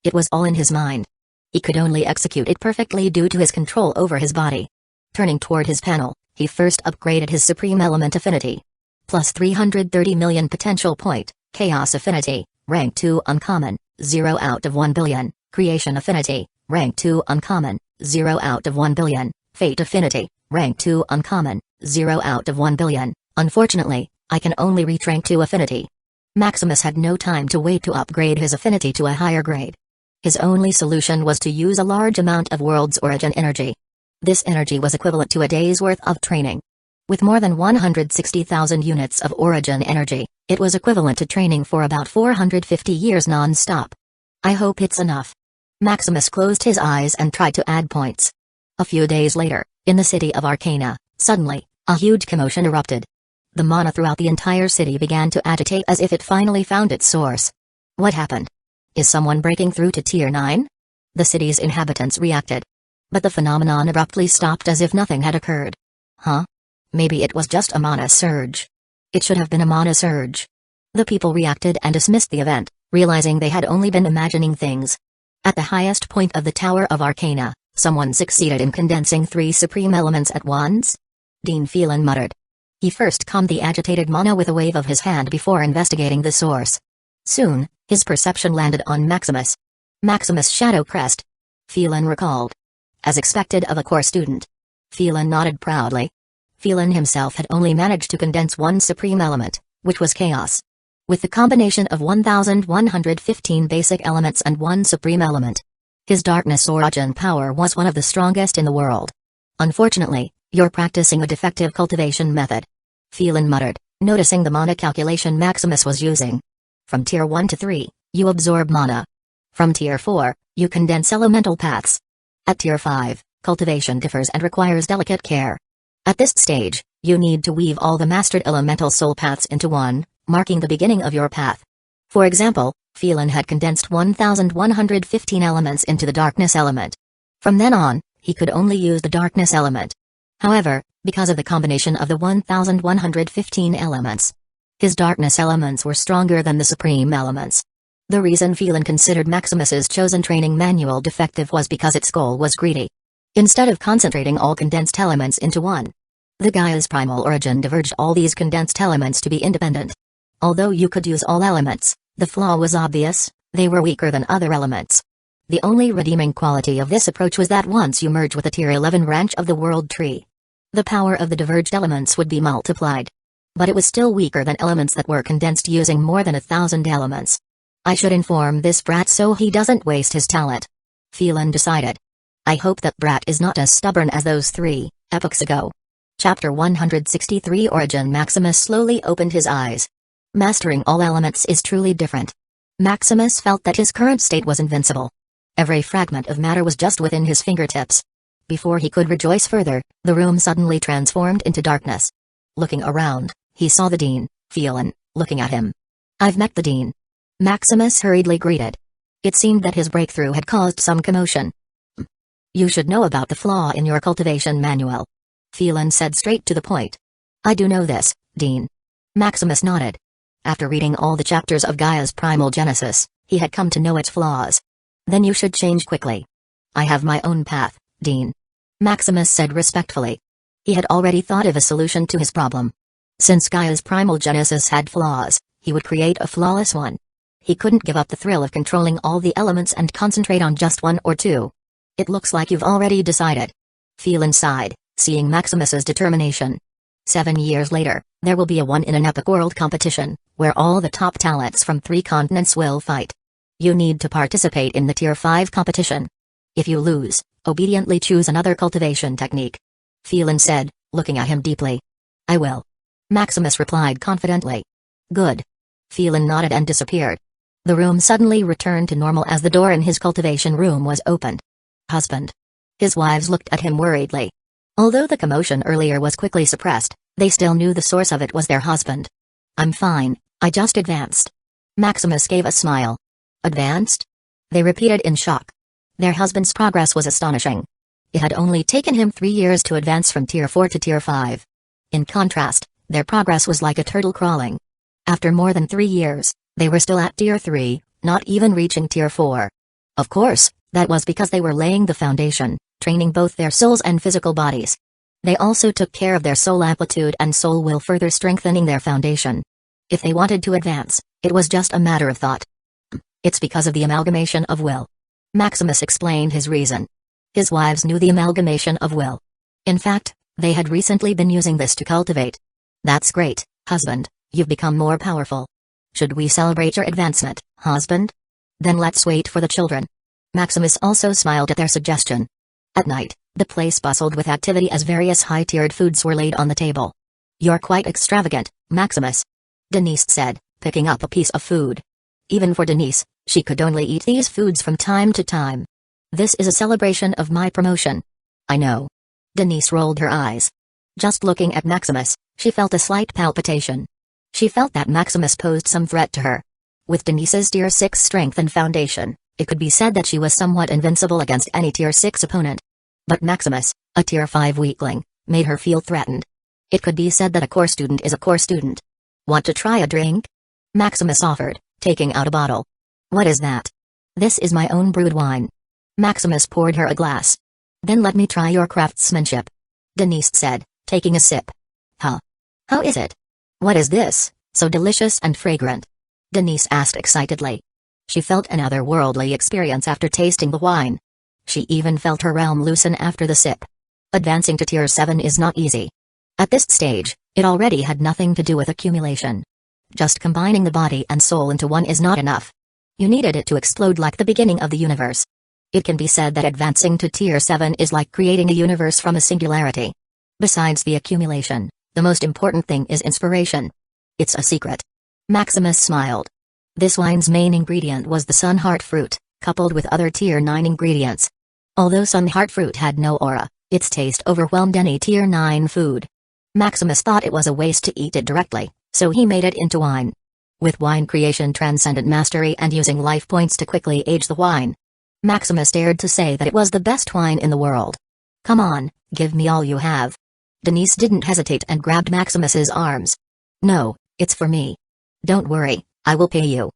It was all in his mind. He could only execute it perfectly due to his control over his body. Turning toward his panel, he first upgraded his Supreme Element Affinity. Plus 330 million potential point, Chaos Affinity, Rank 2 Uncommon, 0 out of 1 billion, Creation Affinity, Rank 2 Uncommon, 0 out of 1 billion, Fate Affinity, Rank 2 Uncommon, 0 out of 1 billion. Unfortunately, I can only reach Rank 2 Affinity. Maximus had no time to wait to upgrade his affinity to a higher grade. His only solution was to use a large amount of World's Origin energy. This energy was equivalent to a day's worth of training. With more than 160,000 units of Origin energy, it was equivalent to training for about 450 years non-stop. I hope it's enough. Maximus closed his eyes and tried to add points. A few days later, in the city of Arcana, suddenly, a huge commotion erupted. The mana throughout the entire city began to agitate as if it finally found its source. What happened? Is someone breaking through to Tier 9? The city's inhabitants reacted. But the phenomenon abruptly stopped as if nothing had occurred. Huh? Maybe it was just a mana surge. It should have been a mana surge. The people reacted and dismissed the event, realizing they had only been imagining things. At the highest point of the Tower of Arcana, someone succeeded in condensing 3 supreme elements at once? Dean Phelan muttered. He first calmed the agitated mana with a wave of his hand before investigating the source. Soon, his perception landed on Maximus. Maximus' shadow crest. Phelan recalled. As expected of a core student. Phelan nodded proudly. Phelan himself had only managed to condense 1 supreme element, which was chaos. With the combination of 1,115 basic elements and 1 supreme element, his darkness origin power was one of the strongest in the world. Unfortunately, you're practicing a defective cultivation method. Phelan muttered, noticing the mana calculation Maximus was using. From Tier 1 to 3, you absorb mana. From Tier 4, you condense elemental paths. At Tier 5, cultivation differs and requires delicate care. At this stage, you need to weave all the mastered elemental soul paths into one, marking the beginning of your path. For example, Phelan had condensed 1,115 elements into the darkness element. From then on, he could only use the darkness element. However, because of the combination of the 1,115 elements, his darkness elements were stronger than the supreme elements. The reason Phelan considered Maximus's chosen training manual defective was because its goal was greedy. Instead of concentrating all condensed elements into one, the Gaia's primal origin diverged all these condensed elements to be independent. Although you could use all elements, the flaw was obvious: they were weaker than other elements. The only redeeming quality of this approach was that once you merge with the Tier 11 branch of the World Tree, the power of the diverged elements would be multiplied. But it was still weaker than elements that were condensed using more than 1,000 elements. I should inform this brat so he doesn't waste his talent. Phelan decided. I hope that brat is not as stubborn as those 3 epochs ago. Chapter 163 Origin. Maximus slowly opened his eyes. Mastering all elements is truly different. Maximus felt that his current state was invincible. Every fragment of matter was just within his fingertips. Before he could rejoice further, the room suddenly transformed into darkness. Looking around, he saw the Dean, Phelan, looking at him. I've met the Dean. Maximus hurriedly greeted. It seemed that his breakthrough had caused some commotion. You should know about the flaw in your cultivation manual. Phelan said straight to the point. I do know this, Dean. Maximus nodded. After reading all the chapters of Gaia's primal genesis, he had come to know its flaws. Then you should change quickly. I have my own path, Dean. Maximus said respectfully. He had already thought of a solution to his problem. Since Gaia's primal genesis had flaws, he would create a flawless one. He couldn't give up the thrill of controlling all the elements and concentrate on just 1 or 2. It looks like you've already decided. Phelan sighed, seeing Maximus's determination. 7 years later, there will be a one-in-an-epoch world competition, where all the top talents from 3 continents will fight. You need to participate in the Tier 5 competition. If you lose, obediently choose another cultivation technique. Phelan said, looking at him deeply. I will. Maximus replied confidently. Good. Phelan nodded and disappeared. The room suddenly returned to normal as the door in his cultivation room was opened. Husband. His wives looked at him worriedly. Although the commotion earlier was quickly suppressed, they still knew the source of it was their husband. I'm fine, I just advanced. Maximus gave a smile. Advanced? They repeated in shock. Their husband's progress was astonishing. It had only taken him 3 years to advance from Tier 4 to Tier 5. In contrast, their progress was like a turtle crawling. After more than 3 years, they were still at Tier 3, not even reaching Tier 4. Of course, that was because they were laying the foundation, training both their souls and physical bodies. They also took care of their soul amplitude and soul will, further strengthening their foundation. If they wanted to advance, it was just a matter of thought. It's because of the amalgamation of will. Maximus explained his reason. His wives knew the amalgamation of will. In fact, they had recently been using this to cultivate. That's great, husband, you've become more powerful. Should we celebrate your advancement, husband? Then let's wait for the children. Maximus also smiled at their suggestion. At night, the place bustled with activity as various high-tiered foods were laid on the table. You're quite extravagant, Maximus, Denise said, picking up a piece of food. Even for Denise, she could only eat these foods from time to time. This is a celebration of my promotion. I know. Denise rolled her eyes. Just looking at Maximus, she felt a slight palpitation. She felt that Maximus posed some threat to her. With Denise's Tier 6 strength and foundation, it could be said that she was somewhat invincible against any Tier 6 opponent. But Maximus, a Tier 5 weakling, made her feel threatened. It could be said that a core student is a core student. Want to try a drink? Maximus offered, taking out a bottle. What is that? This is my own brewed wine. Maximus poured her a glass. Then let me try your craftsmanship, Denise said, taking a sip. Huh? How is it? What is this, so delicious and fragrant? Denise asked excitedly. She felt an otherworldly experience after tasting the wine. She even felt her realm loosen after the sip. Advancing to Tier 7 is not easy. At this stage, it already had nothing to do with accumulation. Just combining the body and soul into one is not enough. You needed it to explode like the beginning of the universe. It can be said that advancing to Tier 7 is like creating a universe from a singularity. Besides the accumulation, the most important thing is inspiration. It's a secret. Maximus smiled. This wine's main ingredient was the sunheart fruit, coupled with other Tier 9 ingredients. Although sunheart fruit had no aura, its taste overwhelmed any Tier 9 food. Maximus thought it was a waste to eat it directly, so he made it into wine. With wine creation, transcendent mastery, and using life points to quickly age the wine, Maximus dared to say that it was the best wine in the world. Come on, give me all you have. Denise didn't hesitate and grabbed Maximus's arms. No, it's for me. Don't worry, I will pay you.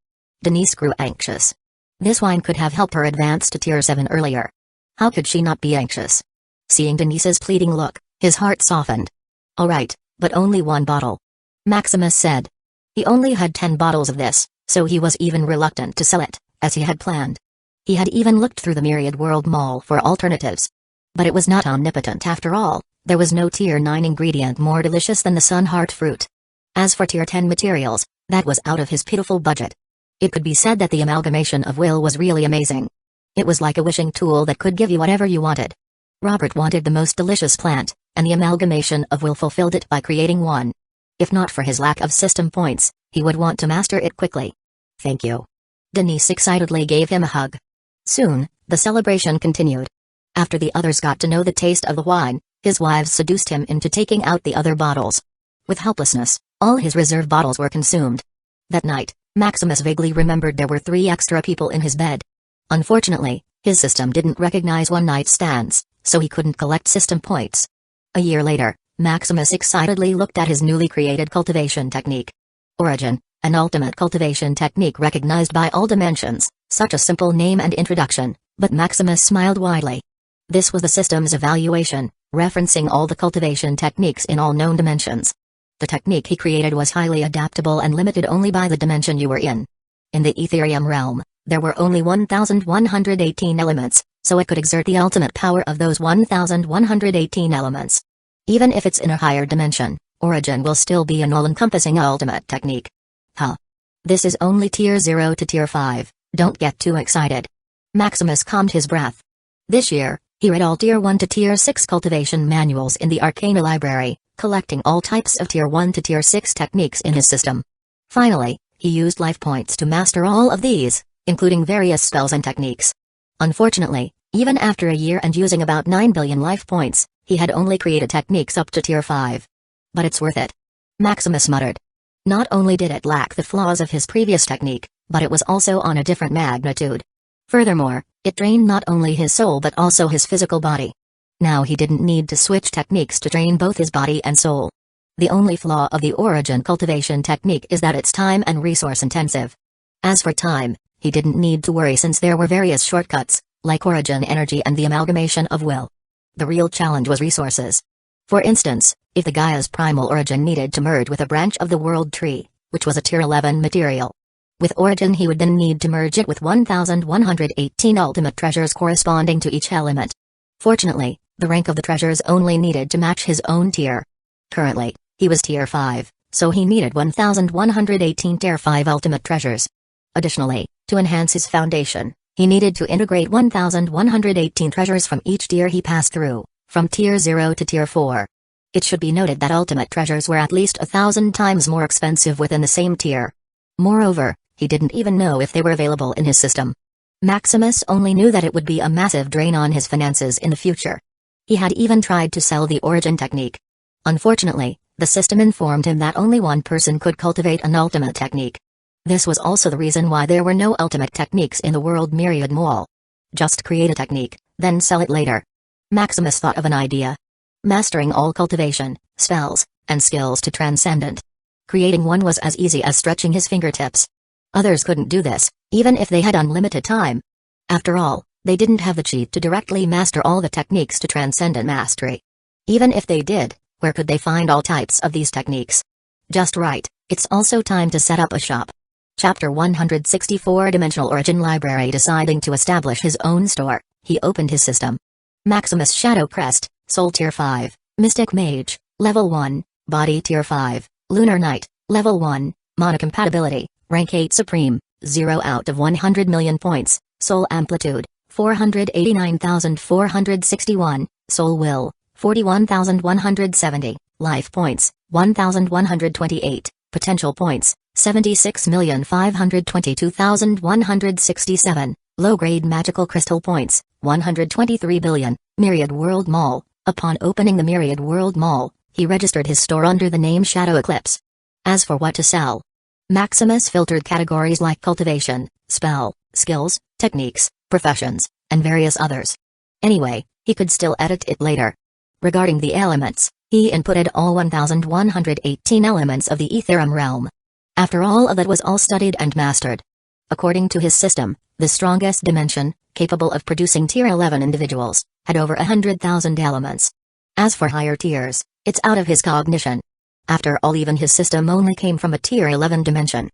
Denise grew anxious. This wine could have helped her advance to Tier 7 earlier. How could she not be anxious? Seeing Denise's pleading look, his heart softened. All right, but only one bottle, Maximus said. He only had 10 bottles of this, so he was even reluctant to sell it, as he had planned. He had even looked through the Myriad World Mall for alternatives. But it was not omnipotent after all. There was no Tier 9 ingredient more delicious than the sunheart fruit. As for Tier 10 materials, that was out of his pitiful budget. It could be said that the amalgamation of will was really amazing. It was like a wishing tool that could give you whatever you wanted. Robert wanted the most delicious plant, and the amalgamation of will fulfilled it by creating one. If not for his lack of system points, he would want to master it quickly. Thank you. Denise excitedly gave him a hug. Soon, the celebration continued. After the others got to know the taste of the wine, his wives seduced him into taking out the other bottles. With helplessness, all his reserve bottles were consumed. That night, Maximus vaguely remembered there were 3 extra people in his bed. Unfortunately, his system didn't recognize one-night stands, so he couldn't collect system points. A year later, Maximus excitedly looked at his newly created cultivation technique. Origin, an ultimate cultivation technique recognized by all dimensions, such a simple name and introduction, but Maximus smiled widely. This was the system's evaluation, referencing all the cultivation techniques in all known dimensions. The technique he created was highly adaptable and limited only by the dimension you were in. In the Ethereum realm, there were only 1,118 elements, so it could exert the ultimate power of those 1,118 elements. Even if it's in a higher dimension, Origin will still be an all-encompassing ultimate technique. Huh. This is only Tier 0 to Tier 5, don't get too excited. Maximus calmed his breath. This year, he read all Tier 1 to Tier 6 cultivation manuals in the Arcana Library, collecting all types of Tier 1 to Tier 6 techniques in his system. Finally, he used life points to master all of these, including various spells and techniques. Unfortunately, even after a year and using about 9 billion life points, he had only created techniques up to Tier 5. But it's worth it, Maximus muttered. Not only did it lack the flaws of his previous technique, but it was also on a different magnitude. Furthermore, it drained not only his soul but also his physical body. Now he didn't need to switch techniques to drain both his body and soul. The only flaw of the Origin cultivation technique is that it's time and resource intensive. As for time, He didn't need to worry since there were various shortcuts, like origin energy and the amalgamation of will. The real challenge was resources. For instance, if the Gaia's primal origin needed to merge with a branch of the world tree, which was a tier 11 material. With origin he would then need to merge it with 1118 ultimate treasures corresponding to each element. Fortunately, the rank of the treasures only needed to match his own tier. Currently, he was tier 5, so he needed 1118 tier 5 ultimate treasures. Additionally, to enhance his foundation, he needed to integrate 1118 treasures from each tier he passed through, from tier 0 to tier 4. It should be noted that ultimate treasures were at least 1,000 times more expensive within the same tier. Moreover, he didn't even know if they were available in his system. Maximus only knew that it would be a massive drain on his finances in the future. He had even tried to sell the origin technique. Unfortunately, the system informed him that only one person could cultivate an ultimate technique. This was also the reason why there were no ultimate techniques in the world Myriad Mall. Just create a technique, then sell it later. Maximus thought of an idea. Mastering all cultivation, spells, and skills to transcendent. Creating one was as easy as stretching his fingertips. Others couldn't do this, even if they had unlimited time. After all, they didn't have the cheat to directly master all the techniques to transcendent mastery. Even if they did, where could they find all types of these techniques? Just right, it's also time to set up a shop. Chapter 164 Dimensional Origin Library. Deciding to establish his own store, he opened his system. Maximus Shadow Crest, Soul Tier 5, Mystic Mage, Level 1, Body Tier 5, Lunar Knight, Level 1, Monocompatibility, Rank 8 Supreme, 0 out of 100 million points, Soul Amplitude, 489,461, Soul Will, 41,170, Life Points, 1,128, Potential Points, 76,522,167, Low-grade magical crystal points, 123 billion, Myriad World Mall. Upon opening the Myriad World Mall, he registered his store under the name Shadow Eclipse. As for what to sell, Maximus filtered categories like cultivation, spell, skills, techniques, professions, and various others. Anyway, he could still edit it later. Regarding the elements, he inputted all 1,118 elements of the Ethereum realm. After all of that was all studied and mastered. According to his system, the strongest dimension, capable of producing tier 11 individuals, had over 100,000 elements. As for higher tiers, it's out of his cognition. After all, even his system only came from a tier 11 dimension.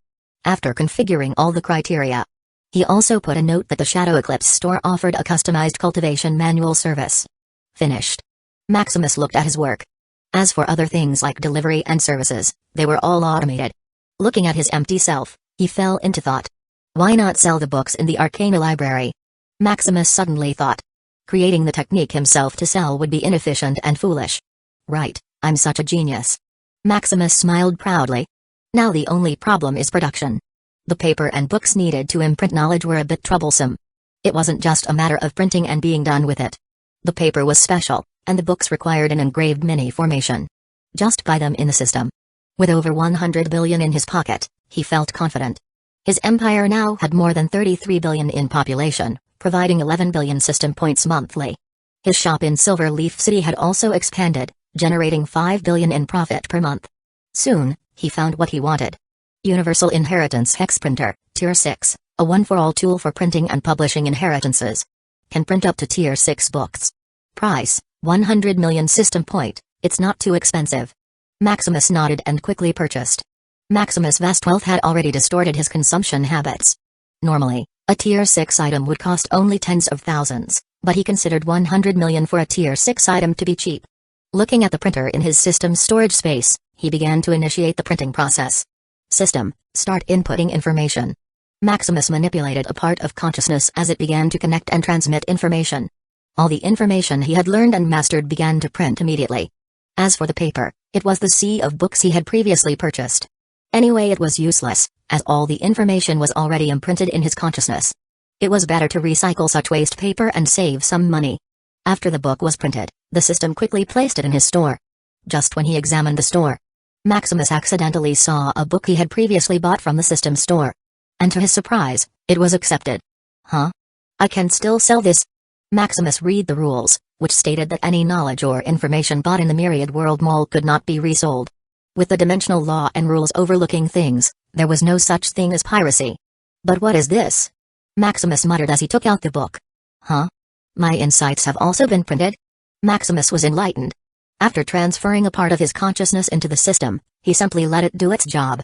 After configuring all the criteria, he also put a note that the Shadow Eclipse store offered a customized cultivation manual service. Finished. Maximus looked at his work. As for other things like delivery and services, they were all automated. Looking at his empty self, he fell into thought. Why not sell the books in the Arcana Library? Maximus suddenly thought. Creating the technique himself to sell would be inefficient and foolish. Right, I'm such a genius. Maximus smiled proudly. Now the only problem is production. The paper and books needed to imprint knowledge were a bit troublesome. It wasn't just a matter of printing and being done with it. The paper was special, and the books required an engraved mini formation. Just buy them in the system. With over 100 billion in his pocket, he felt confident. His empire now had more than 33 billion in population, providing 11 billion system points monthly. His shop in Silverleaf City had also expanded, generating 5 billion in profit per month. Soon, he found what he wanted. Universal Inheritance Hex Printer, Tier 6, a one-for-all tool for printing and publishing inheritances. Can print up to Tier 6 books. Price, 100 million system point, it's not too expensive. Maximus nodded and quickly purchased. Maximus' vast wealth had already distorted his consumption habits. Normally, a Tier 6 item would cost only tens of thousands, but he considered 100 million for a Tier 6 item to be cheap. Looking at the printer in his system's storage space, he began to initiate the printing process. System, start inputting information. Maximus manipulated a part of consciousness as it began to connect and transmit information. All the information he had learned and mastered began to print immediately. As for the paper, it was the sea of books he had previously purchased. Anyway, it was useless, as all the information was already imprinted in his consciousness. It was better to recycle such waste paper and save some money. After the book was printed, the system quickly placed it in his store. Just when he examined the store, Maximus accidentally saw a book he had previously bought from the system store. And to his surprise, it was accepted. Huh? I can still sell this? Maximus read the rules, which stated that any knowledge or information bought in the Myriad World Mall could not be resold. With the dimensional law and rules overlooking things, there was no such thing as piracy. But what is this? Maximus muttered as he took out the book. Huh? My insights have also been printed? Maximus was enlightened. After transferring a part of his consciousness into the system, he simply let it do its job.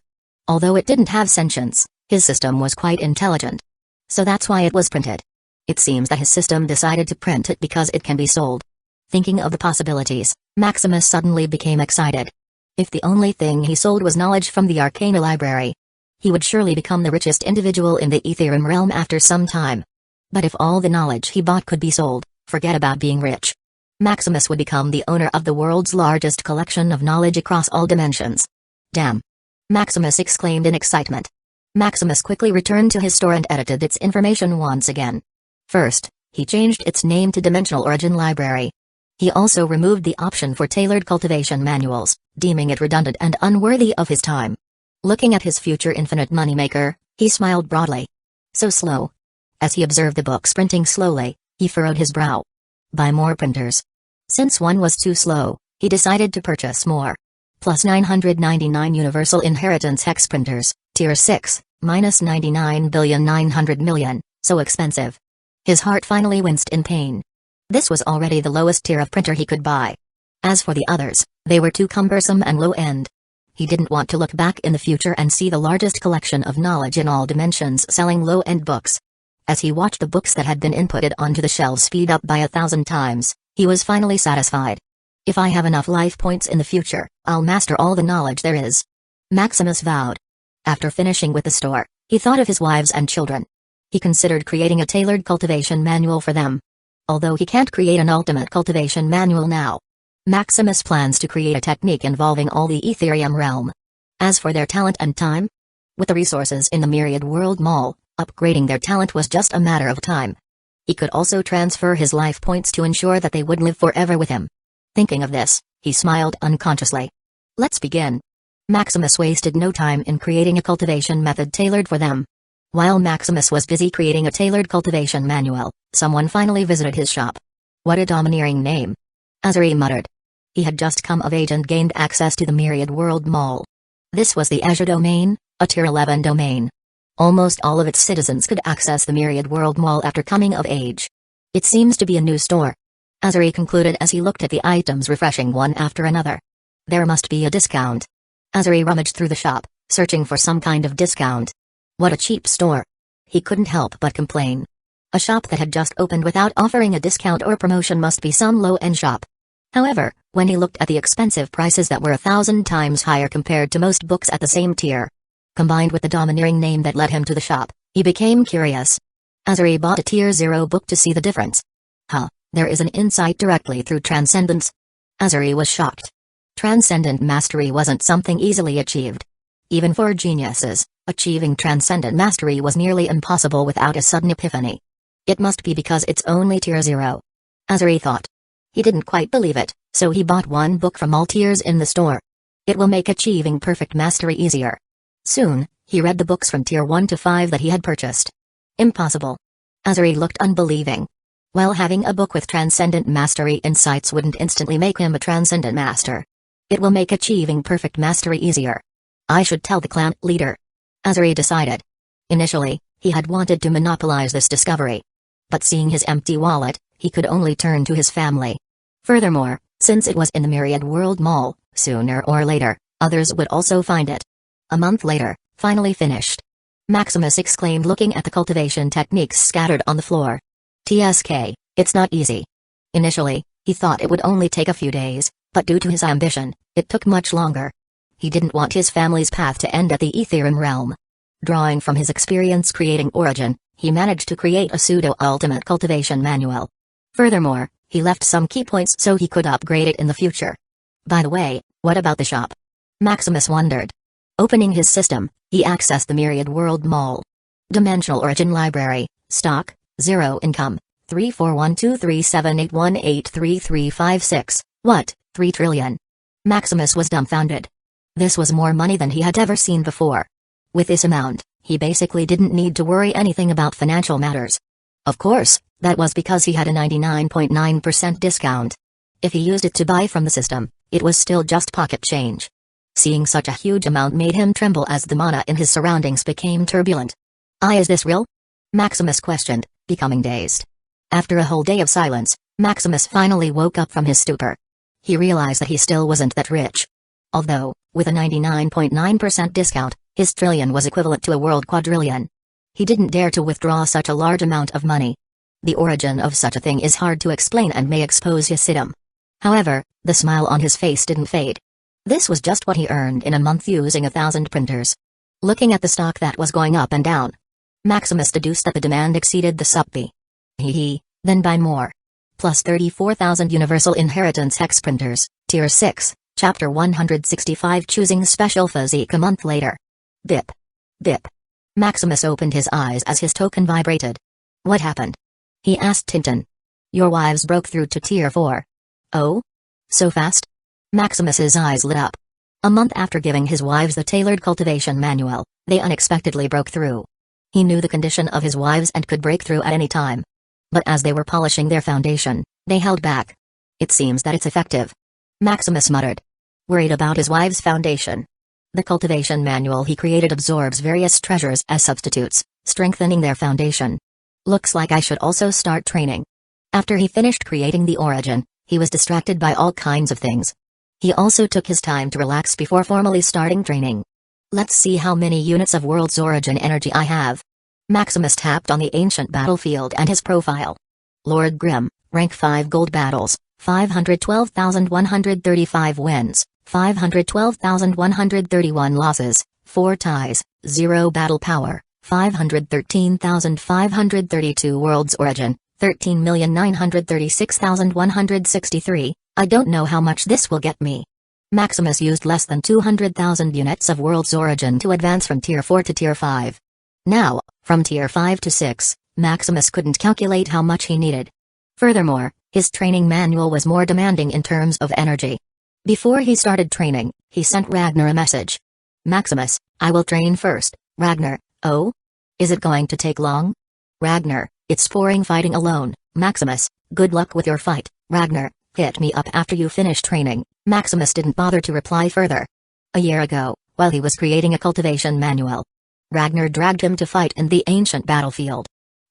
Although it didn't have sentience, his system was quite intelligent. So that's why it was printed. It seems that his system decided to print it because it can be sold. Thinking of the possibilities, Maximus suddenly became excited. If the only thing he sold was knowledge from the Arcana Library, he would surely become the richest individual in the Ethereum realm after some time. But if all the knowledge he bought could be sold, forget about being rich. Maximus would become the owner of the world's largest collection of knowledge across all dimensions. Damn! Maximus exclaimed in excitement. Maximus quickly returned to his store and edited its information once again. First, he changed its name to Dimensional Origin Library. He also removed the option for tailored cultivation manuals, deeming it redundant and unworthy of his time. Looking at his future infinite moneymaker, he smiled broadly. So slow. As he observed the books printing slowly, he furrowed his brow. Buy more printers. Since one was too slow, he decided to purchase more. Plus 999 Universal Inheritance Hex printers, Tier 6, minus 99,900,000,000, so expensive. His heart finally winced in pain. This was already the lowest tier of printer he could buy. As for the others, they were too cumbersome and low-end. He didn't want to look back in the future and see the largest collection of knowledge in all dimensions selling low-end books. As he watched the books that had been inputted onto the shelves speed up by 1,000 times, he was finally satisfied. If I have enough life points in the future, I'll master all the knowledge there is. Maximus vowed. After finishing with the store, he thought of his wives and children. He considered creating a tailored cultivation manual for them. Although he can't create an ultimate cultivation manual now, Maximus plans to create a technique involving all the Ethereum realm. As for their talent and time, with the resources in the Myriad World Mall, upgrading their talent was just a matter of time. He could also transfer his life points to ensure that they would live forever with him. Thinking of this, he smiled unconsciously. Let's begin. Maximus wasted no time in creating a cultivation method tailored for them. While Maximus was busy creating a tailored cultivation manual, someone finally visited his shop. What a domineering name. Azuri muttered. He had just come of age and gained access to the Myriad World Mall. This was the Azure domain, a Tier 11 domain. Almost all of its citizens could access the Myriad World Mall after coming of age. It seems to be a new store. Azuri concluded as he looked at the items refreshing one after another. There must be a discount. Azuri rummaged through the shop, searching for some kind of discount. What a cheap store. He couldn't help but complain. A shop that had just opened without offering a discount or promotion must be some low-end shop. However, when he looked at the expensive prices that were 1,000 times higher compared to most books at the same tier, combined with the domineering name that led him to the shop, he became curious. Azuri bought a Tier 0 book to see the difference. There is an insight directly through transcendence. Azuri was shocked. Transcendent mastery wasn't something easily achieved. Even for geniuses, achieving transcendent mastery was nearly impossible without a sudden epiphany. It must be because it's only Tier 0. Azuri thought. He didn't quite believe it, so he bought one book from all tiers in the store. It will make achieving perfect mastery easier. Soon, he read the books from Tier 1 to 5 that he had purchased. Impossible. Azuri looked unbelieving. While having a book with transcendent mastery insights wouldn't instantly make him a transcendent master. It will make achieving perfect mastery easier. I should tell the clan leader. Azuri decided. Initially, he had wanted to monopolize this discovery. But seeing his empty wallet, he could only turn to his family. Furthermore, since it was in the Myriad World Mall, sooner or later, others would also find it. A month later, finally finished. Maximus exclaimed looking at the cultivation techniques scattered on the floor. TSK, it's not easy. Initially, he thought it would only take a few days, but due to his ambition, it took much longer. He didn't want his family's path to end at the Ethereum realm. Drawing from his experience creating Origin, he managed to create a pseudo-ultimate cultivation manual. Furthermore, he left some key points so he could upgrade it in the future. By the way, what about the shop? Maximus wondered. Opening his system, he accessed the Myriad World Mall. Dimensional Origin Library, stock, 0 income, 3412378183356, what, 3 trillion? Maximus was dumbfounded. This was more money than he had ever seen before. With this amount, he basically didn't need to worry anything about financial matters. Of course, that was because he had a 99.9% discount. If he used it to buy from the system, it was still just pocket change. Seeing such a huge amount made him tremble as the mana in his surroundings became turbulent. Is this real? Maximus questioned, becoming dazed. After a whole day of silence, Maximus finally woke up from his stupor. He realized that he still wasn't that rich. Although, with a 99.9% discount, his trillion was equivalent to a world quadrillion. He didn't dare to withdraw such a large amount of money. The origin of such a thing is hard to explain and may expose his sidum. However, the smile on his face didn't fade. This was just what he earned in a month using 1,000 printers. Looking at the stock that was going up and down, Maximus deduced that the demand exceeded the supply. Then buy more. Plus 34,000 Universal Inheritance Hex printers, Tier 6, Chapter 165, choosing special physique a month later. Bip. Bip. Maximus opened his eyes as his token vibrated. What happened? He asked Tintin. Your wives broke through to Tier 4. Oh? So fast? Maximus's eyes lit up. A month after giving his wives the tailored cultivation manual, they unexpectedly broke through. He knew the condition of his wives and could break through at any time. But as they were polishing their foundation, they held back. It seems that it's effective. Maximus muttered. Worried about his wife's foundation. The cultivation manual he created absorbs various treasures as substitutes, strengthening their foundation. Looks like I should also start training. After he finished creating the origin, he was distracted by all kinds of things. He also took his time to relax before formally starting training. Let's see how many units of world's origin energy I have. Maximus tapped on the ancient battlefield and his profile. Lord Grimm, rank 5 gold battles, 512,135 wins, 512,131 losses, 4 ties, 0 battle power, 513,532 world's origin, 13,936,163. I don't know how much this will get me. Maximus used less than 200,000 units of world's origin to advance from Tier 4 to Tier 5. Now, from Tier 5 to 6, Maximus couldn't calculate how much he needed. Furthermore, his training manual was more demanding in terms of energy. Before he started training, he sent Ragnar a message. Maximus, I will train first. Ragnar, oh? Is it going to take long? Ragnar, it's boring fighting alone. Maximus, good luck with your fight. Ragnar, hit me up after you finish training. Maximus didn't bother to reply further. A year ago, while he was creating a cultivation manual, Ragnar dragged him to fight in the ancient battlefield.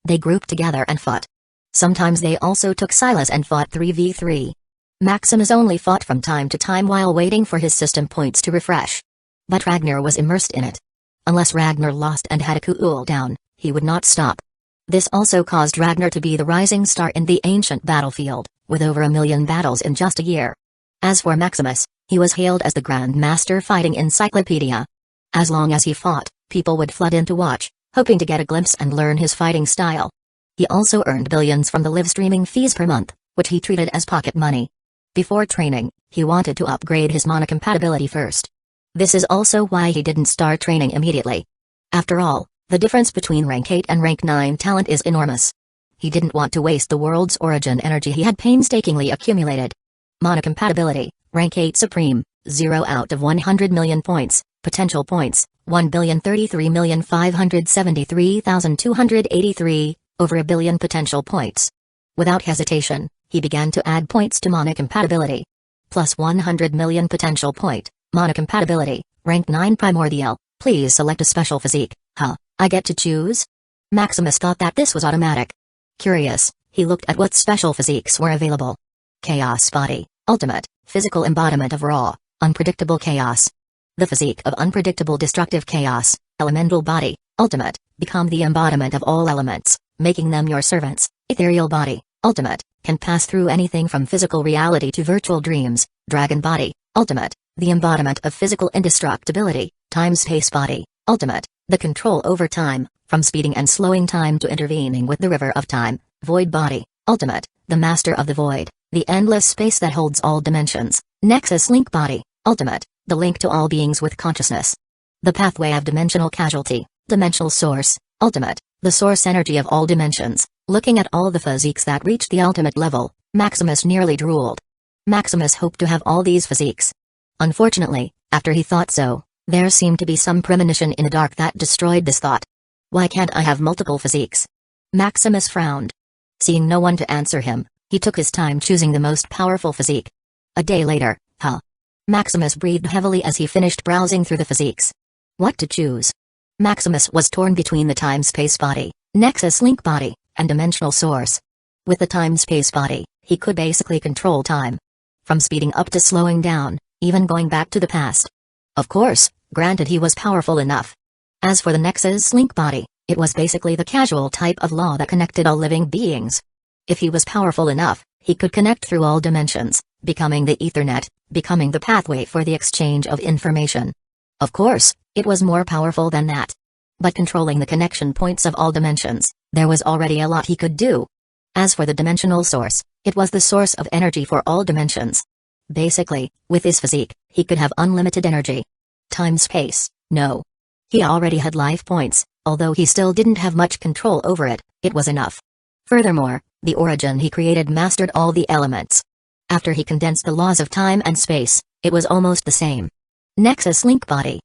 They grouped together and fought. Sometimes they also took Silas and fought 3v3. Maximus only fought from time to time while waiting for his system points to refresh. But Ragnar was immersed in it. Unless Ragnar lost and had a cool down, he would not stop. This also caused Ragnar to be the rising star in the ancient battlefield, with over 1 million battles in just a year. As for Maximus, he was hailed as the Grand Master Fighting Encyclopedia. As long as he fought, people would flood in to watch, hoping to get a glimpse and learn his fighting style. He also earned billions from the live streaming fees per month, which he treated as pocket money. Before training, he wanted to upgrade his mana compatibility first. This is also why he didn't start training immediately. After all, the difference between rank 8 and rank 9 talent is enormous. He didn't want to waste the world's origin energy he had painstakingly accumulated. Mana compatibility, rank 8 supreme, 0 out of 100 million points, potential points, 1,033,573,283, over 1 billion potential points. Without hesitation, he began to add points to mana compatibility. Plus 100 million potential point, mana compatibility, rank 9 primordial, please select a special physique. I get to choose? Maximus thought that this was automatic. Curious, he looked at what special physiques were available. Chaos Body, Ultimate, Physical Embodiment of Raw, Unpredictable Chaos. The physique of unpredictable destructive chaos, Elemental Body, Ultimate, become the embodiment of all elements, making them your servants. Ethereal Body, Ultimate, can pass through anything from physical reality to virtual dreams. Dragon Body, Ultimate, the embodiment of physical indestructibility. Time-Space Body, Ultimate, the control over time, from speeding and slowing time to intervening with the river of time. Void Body, Ultimate, the master of the void, the endless space that holds all dimensions. Nexus Link Body, Ultimate, the link to all beings with consciousness. The pathway of dimensional casualty, Dimensional Source, Ultimate, the source energy of all dimensions. Looking at all the physiques that reached the ultimate level, Maximus nearly drooled. Maximus hoped to have all these physiques. Unfortunately, after he thought so, there seemed to be some premonition in the dark that destroyed this thought. Why can't I have multiple physiques? Maximus frowned. Seeing no one to answer him, he took his time choosing the most powerful physique. A day later, Maximus breathed heavily as he finished browsing through the physiques. What to choose? Maximus was torn between the time-space body, Nexus Link body, and dimensional source. With the time-space body, he could basically control time. From speeding up to slowing down, even going back to the past. Of course, granted he was powerful enough. As for the Nexus Link body, it was basically the casual type of law that connected all living beings. If he was powerful enough, he could connect through all dimensions, becoming the Ethernet, becoming the pathway for the exchange of information. Of course, it was more powerful than that. But controlling the connection points of all dimensions, there was already a lot he could do. As for the dimensional source, it was the source of energy for all dimensions. Basically, with his physique, he could have unlimited energy. Time-space, no. He already had life points, although he still didn't have much control over it, it was enough. Furthermore, the origin he created mastered all the elements. After he condensed the laws of time and space, it was almost the same. Nexus Link body.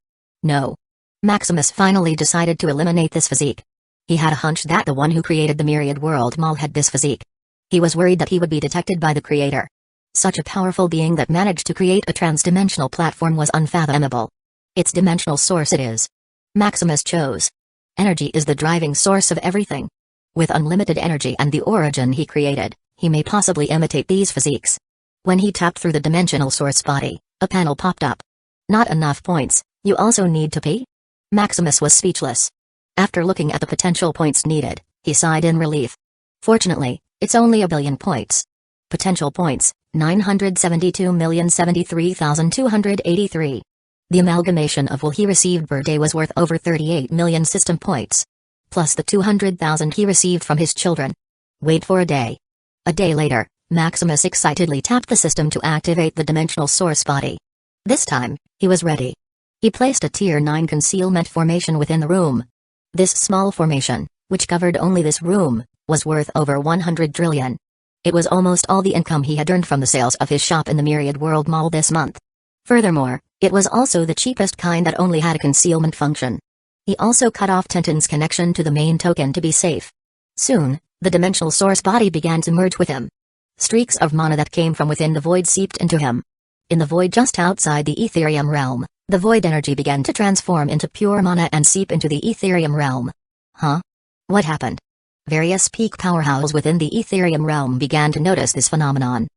No. Maximus finally decided to eliminate this physique. He had a hunch that the one who created the myriad world Mall had this physique. He was worried that he would be detected by the creator. Such a powerful being that managed to create a trans-dimensional platform was unfathomable. Its dimensional source it is. Maximus chose. Energy is the driving source of everything. With unlimited energy and the origin he created, he may possibly imitate these physiques. When he tapped through the dimensional source body, a panel popped up. Not enough points, you also need to pay? Maximus was speechless. After looking at the potential points needed, he sighed in relief. Fortunately, it's only 1 billion points. Potential points, 972,073,283. The amalgamation of what he received per day was worth over 38 million system points. Plus the 200,000 he received from his children. Wait for a day. A day later, Maximus excitedly tapped the system to activate the dimensional source body. This time, he was ready. He placed a Tier 9 concealment formation within the room. This small formation, which covered only this room, was worth over 100 trillion. It was almost all the income he had earned from the sales of his shop in the Myriad World Mall this month. Furthermore, it was also the cheapest kind that only had a concealment function. He also cut off Tintin's connection to the main token to be safe. Soon, the dimensional source body began to merge with him. Streaks of mana that came from within the void seeped into him. In the void just outside the Ethereum realm, the void energy began to transform into pure mana and seep into the Ethereum realm. Huh? What happened? Various peak powerhouses within the Ethereum realm began to notice this phenomenon.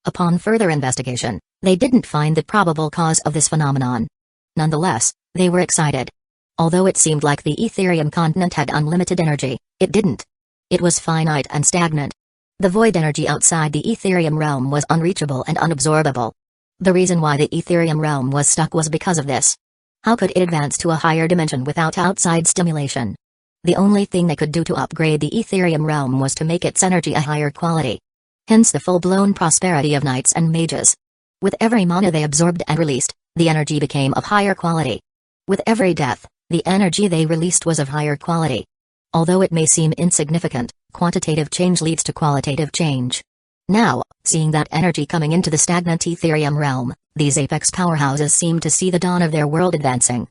Upon further investigation, they didn't find the probable cause of this phenomenon. Nonetheless, they were excited. Although it seemed like the Ethereum continent had unlimited energy, it didn't. It was finite and stagnant. The void energy outside the Ethereum realm was unreachable and unabsorbable. The reason why the Ethereum realm was stuck was because of this. How could it advance to a higher dimension without outside stimulation? The only thing they could do to upgrade the Ethereum realm was to make its energy a higher quality. Hence the full-blown prosperity of knights and mages. With every mana they absorbed and released, the energy became of higher quality. With every death, the energy they released was of higher quality. Although it may seem insignificant, quantitative change leads to qualitative change. Now, seeing that energy coming into the stagnant Ethereum realm, these apex powerhouses seemed to see the dawn of their world advancing.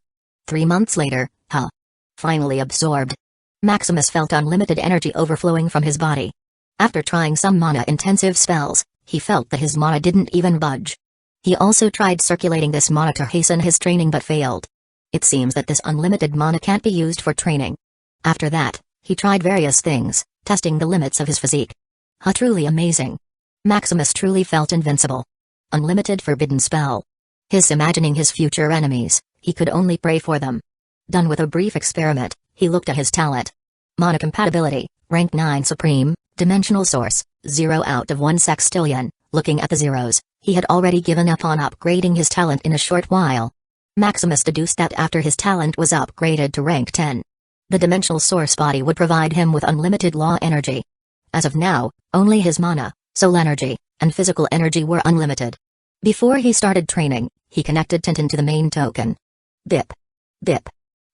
3 months later, finally absorbed. Maximus felt unlimited energy overflowing from his body. After trying some mana-intensive spells, he felt that his mana didn't even budge. He also tried circulating this mana to hasten his training but failed. It seems that this unlimited mana can't be used for training. After that, he tried various things, testing the limits of his physique. Truly amazing. Maximus truly felt invincible. Unlimited forbidden spell. His imagining his future enemies, he could only pray for them. Done with a brief experiment, he looked at his talent. Mana compatibility, rank 9 supreme, dimensional source, 0 out of 1 sextillion. Looking at the zeros, he had already given up on upgrading his talent in a short while. Maximus deduced that after his talent was upgraded to rank 10, the dimensional source body would provide him with unlimited law energy. As of now, only his mana, soul energy, and physical energy were unlimited. Before he started training, he connected Tintin to the main token. Bip. Bip.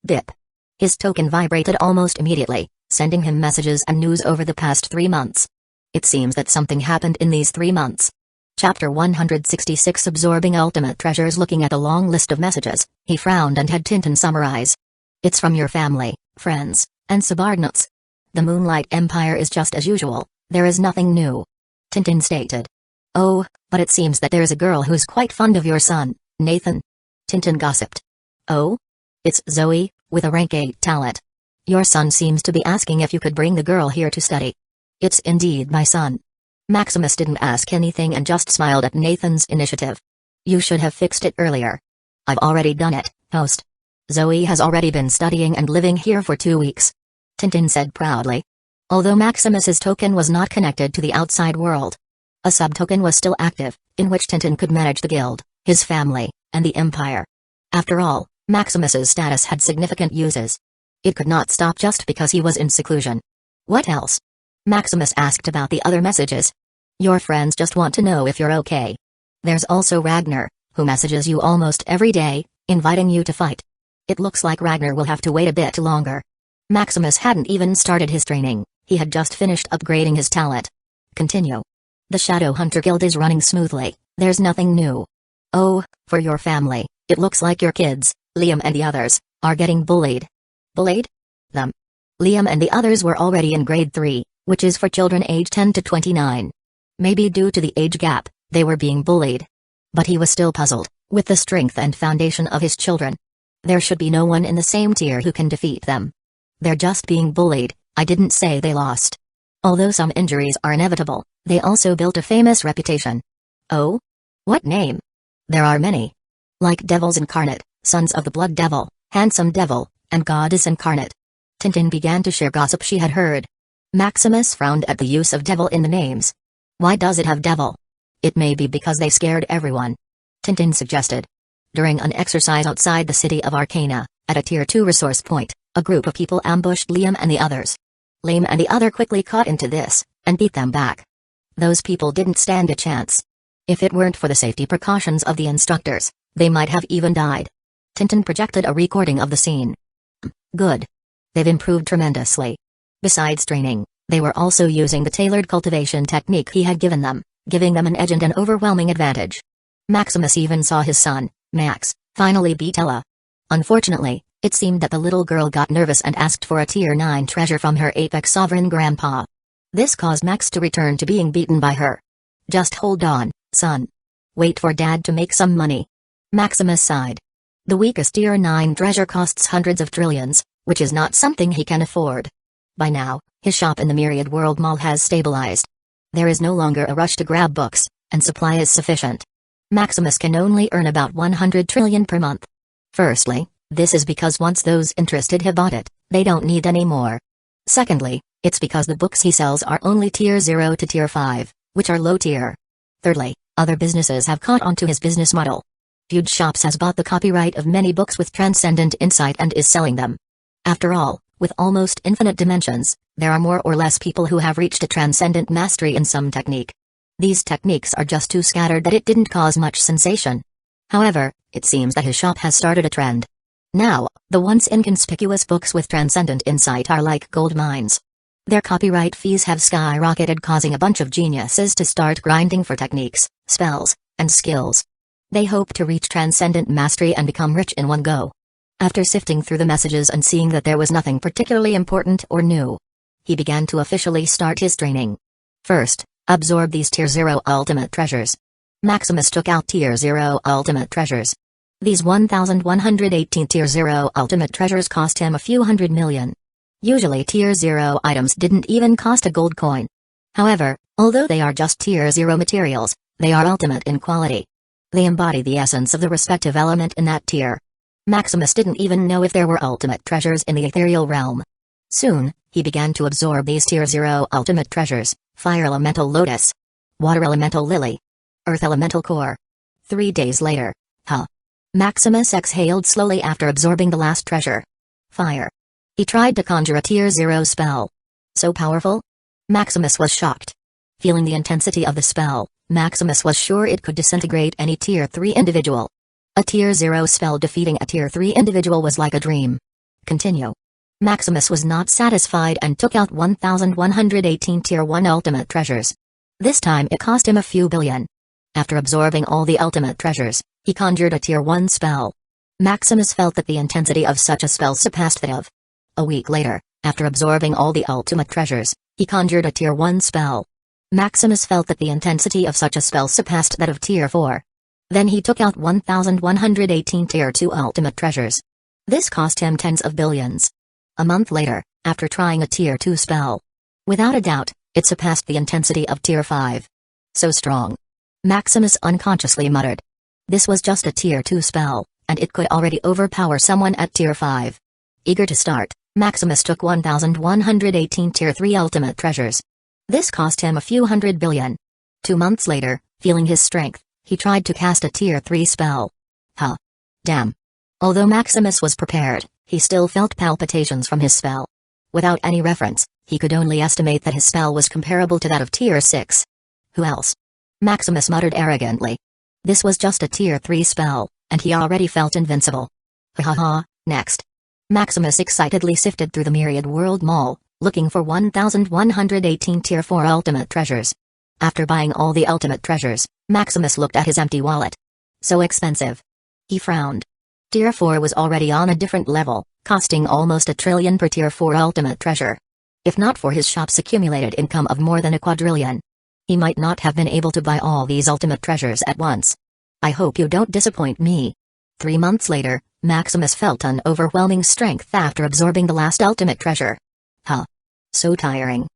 Bip. His token vibrated almost immediately, sending him messages and news over the past 3 months. It seems that something happened in these 3 months. Chapter 166 Absorbing Ultimate Treasures. Looking at the long list of messages, he frowned and had Tintin summarize. It's from your family, friends, and subordinates. The Moonlight Empire is just as usual, there is nothing new. Tintin stated. Oh, but it seems that there is a girl who's quite fond of your son, Nathan. Tintin gossiped. Oh? It's Zoe, with a rank 8 talent. Your son seems to be asking if you could bring the girl here to study. It's indeed my son. Maximus didn't ask anything and just smiled at Nathan's initiative. You should have fixed it earlier. I've already done it, host. Zoe has already been studying and living here for 2 weeks. Tintin said proudly. Although Maximus's token was not connected to the outside world, a sub-token was still active, in which Tintin could manage the guild, his family, and the empire. After all, Maximus's status had significant uses. It could not stop just because he was in seclusion. What else? Maximus asked about the other messages. Your friends just want to know if you're okay. There's also Ragnar, who messages you almost every day, inviting you to fight. It looks like Ragnar will have to wait a bit longer. Maximus hadn't even started his training, he had just finished upgrading his talent. Continue. The Shadow Hunter Guild is running smoothly, there's nothing new. Oh, for your family, it looks like your kids, Liam and the others, are getting bullied. Bullied? Them. Liam and the others were already in grade 3, which is for children age 10 to 29. Maybe due to the age gap, they were being bullied. But he was still puzzled, with the strength and foundation of his children. There should be no one in the same tier who can defeat them. They're just being bullied, I didn't say they lost. Although some injuries are inevitable, they also built a famous reputation. Oh? What name? There are many. Like Devils Incarnate, Sons of the Blood Devil, Handsome Devil, and Goddess Incarnate. Tintin began to share gossip she had heard. Maximus frowned at the use of devil in the names. Why does it have devil? It may be because they scared everyone. Tintin suggested. During an exercise outside the city of Arcana, at a Tier 2 resource point, a group of people ambushed Liam and the others. Liam and the other quickly caught into this, and beat them back. Those people didn't stand a chance. If it weren't for the safety precautions of the instructors, they might have even died. Tintin projected a recording of the scene. Good. They've improved tremendously. Besides training, they were also using the tailored cultivation technique he had given them, giving them an edge and an overwhelming advantage. Maximus even saw his son, Max, finally beat Ella. Unfortunately, it seemed that the little girl got nervous and asked for a Tier 9 treasure from her Apex Sovereign grandpa. This caused Max to return to being beaten by her. Just hold on, son. Wait for Dad to make some money. Maximus sighed. The weakest Tier 9 treasure costs hundreds of trillions, which is not something he can afford. By now, his shop in the Myriad World Mall has stabilized. There is no longer a rush to grab books, and supply is sufficient. Maximus can only earn about 100 trillion per month. Firstly, this is because once those interested have bought it, they don't need any more. Secondly, it's because the books he sells are only Tier 0 to Tier 5, which are low tier. Thirdly, other businesses have caught on to his business model. Huge Shops has bought the copyright of many books with transcendent insight and is selling them. After all, with almost infinite dimensions, there are more or less people who have reached a transcendent mastery in some technique. These techniques are just too scattered that it didn't cause much sensation. However, it seems that his shop has started a trend. Now, the once inconspicuous books with transcendent insight are like gold mines. Their copyright fees have skyrocketed, causing a bunch of geniuses to start grinding for techniques, spells, and skills. They hope to reach transcendent mastery and become rich in one go. After sifting through the messages and seeing that there was nothing particularly important or new, he began to officially start his training. First, absorb these Tier 0 ultimate treasures. Maximus took out Tier 0 ultimate treasures. These 1,118 Tier 0 ultimate treasures cost him a few hundred million. Usually Tier 0 items didn't even cost a gold coin. However, although they are just Tier 0 materials, they are ultimate in quality. They embody the essence of the respective element in that tier. Maximus didn't even know if there were ultimate treasures in the ethereal realm. Soon, he began to absorb these Tier 0 ultimate treasures: Fire Elemental Lotus, Water Elemental Lily, Earth Elemental Core. 3 days later, Maximus exhaled slowly after absorbing the last treasure. Fire. He tried to conjure a Tier 0 spell. So powerful? Maximus was shocked. Feeling the intensity of the spell, Maximus was sure it could disintegrate any Tier 3 individual. A Tier 0 spell defeating a Tier 3 individual was like a dream. Continue. Maximus was not satisfied and took out 1,118 Tier 1 ultimate treasures. This time it cost him a few billion. After absorbing all the ultimate treasures, he conjured a Tier 1 spell. Maximus felt that the intensity of such a spell surpassed that of. A week later, after absorbing all the ultimate treasures, he conjured a Tier 1 spell. Maximus felt that the intensity of such a spell surpassed that of Tier 4. Then he took out 1,118 Tier 2 ultimate treasures. This cost him tens of billions. A month later, after trying a Tier 2 spell. Without a doubt, it surpassed the intensity of Tier 5. So strong. Maximus unconsciously muttered. This was just a Tier 2 spell, and it could already overpower someone at Tier 5. Eager to start, Maximus took 1,118 Tier 3 ultimate treasures. This cost him a few hundred billion. 2 months later, feeling his strength, he tried to cast a Tier 3 spell. Huh. Damn. Although Maximus was prepared, he still felt palpitations from his spell. Without any reference, he could only estimate that his spell was comparable to that of Tier 6. Who else? Maximus muttered arrogantly. This was just a Tier 3 spell, and he already felt invincible. Ha ha ha, next. Maximus excitedly sifted through the myriad world mall, looking for 1,118 Tier 4 ultimate treasures. After buying all the ultimate treasures, Maximus looked at his empty wallet. So expensive. He frowned. Tier 4 was already on a different level, costing almost $1 trillion per Tier 4 ultimate treasure. If not for his shop's accumulated income of more than a quadrillion, he might not have been able to buy all these ultimate treasures at once. I hope you don't disappoint me. 3 months later, Maximus felt an overwhelming strength after absorbing the last ultimate treasure. Huh. So tiring.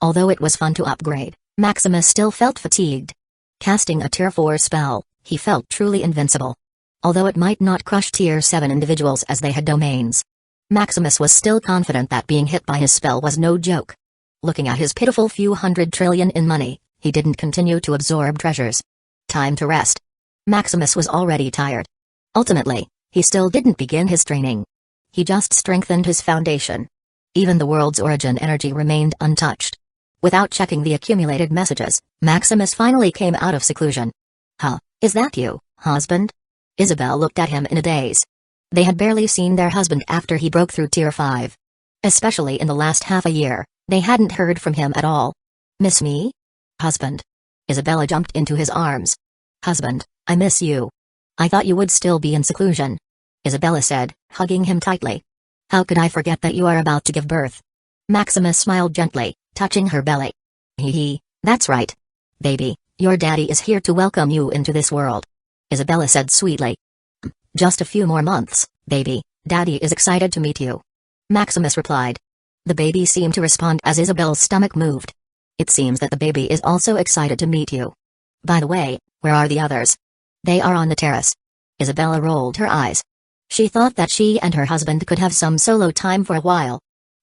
Although it was fun to upgrade, Maximus still felt fatigued. Casting a Tier 4 spell, he felt truly invincible. Although it might not crush Tier 7 individuals as they had domains, Maximus was still confident that being hit by his spell was no joke. Looking at his pitiful few hundred trillion in money, he didn't continue to absorb treasures. Time to rest. Maximus was already tired. Ultimately, he still didn't begin his training. He just strengthened his foundation. Even the world's origin energy remained untouched. Without checking the accumulated messages, Maximus finally came out of seclusion. Huh, is that you, husband? Isabel looked at him in a daze. They had barely seen their husband after he broke through Tier 5. Especially in the last half a year, they hadn't heard from him at all. Miss me? Husband. Isabella jumped into his arms. Husband, I miss you. I thought you would still be in seclusion. Isabella said, hugging him tightly. How could I forget that you are about to give birth? Maximus smiled gently, touching her belly. Hee, that's right. Baby, your daddy is here to welcome you into this world. Isabella said sweetly. Just a few more months, baby, daddy is excited to meet you. Maximus replied. The baby seemed to respond as Isabel's stomach moved. It seems that the baby is also excited to meet you. By the way, where are the others? They are on the terrace. Isabella rolled her eyes. She thought that she and her husband could have some solo time for a while.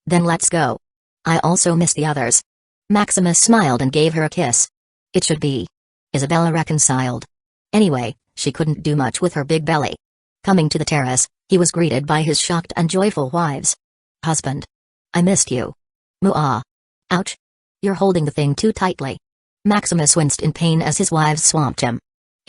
Then let's go. I also miss the others. Maximus smiled and gave her a kiss. It should be. Isabella reconciled. Anyway, she couldn't do much with her big belly. Coming to the terrace, he was greeted by his shocked and joyful wives. Husband. I missed you. Muah. Ouch. You're holding the thing too tightly. Maximus winced in pain as his wives swamped him.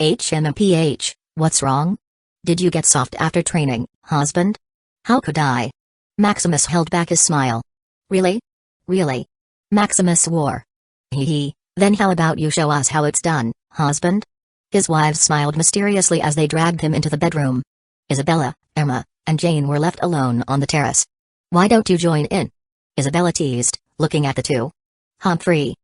HMPH, what's wrong? Did you get soft after training, husband? How could I? Maximus held back his smile. Really? Really? Maximus swore. Hee, then how about you show us how it's done, husband? His wives smiled mysteriously as they dragged him into the bedroom. Isabella, Emma, and Jane were left alone on the terrace. Why don't you join in? Isabella teased, looking at the two. Humphrey.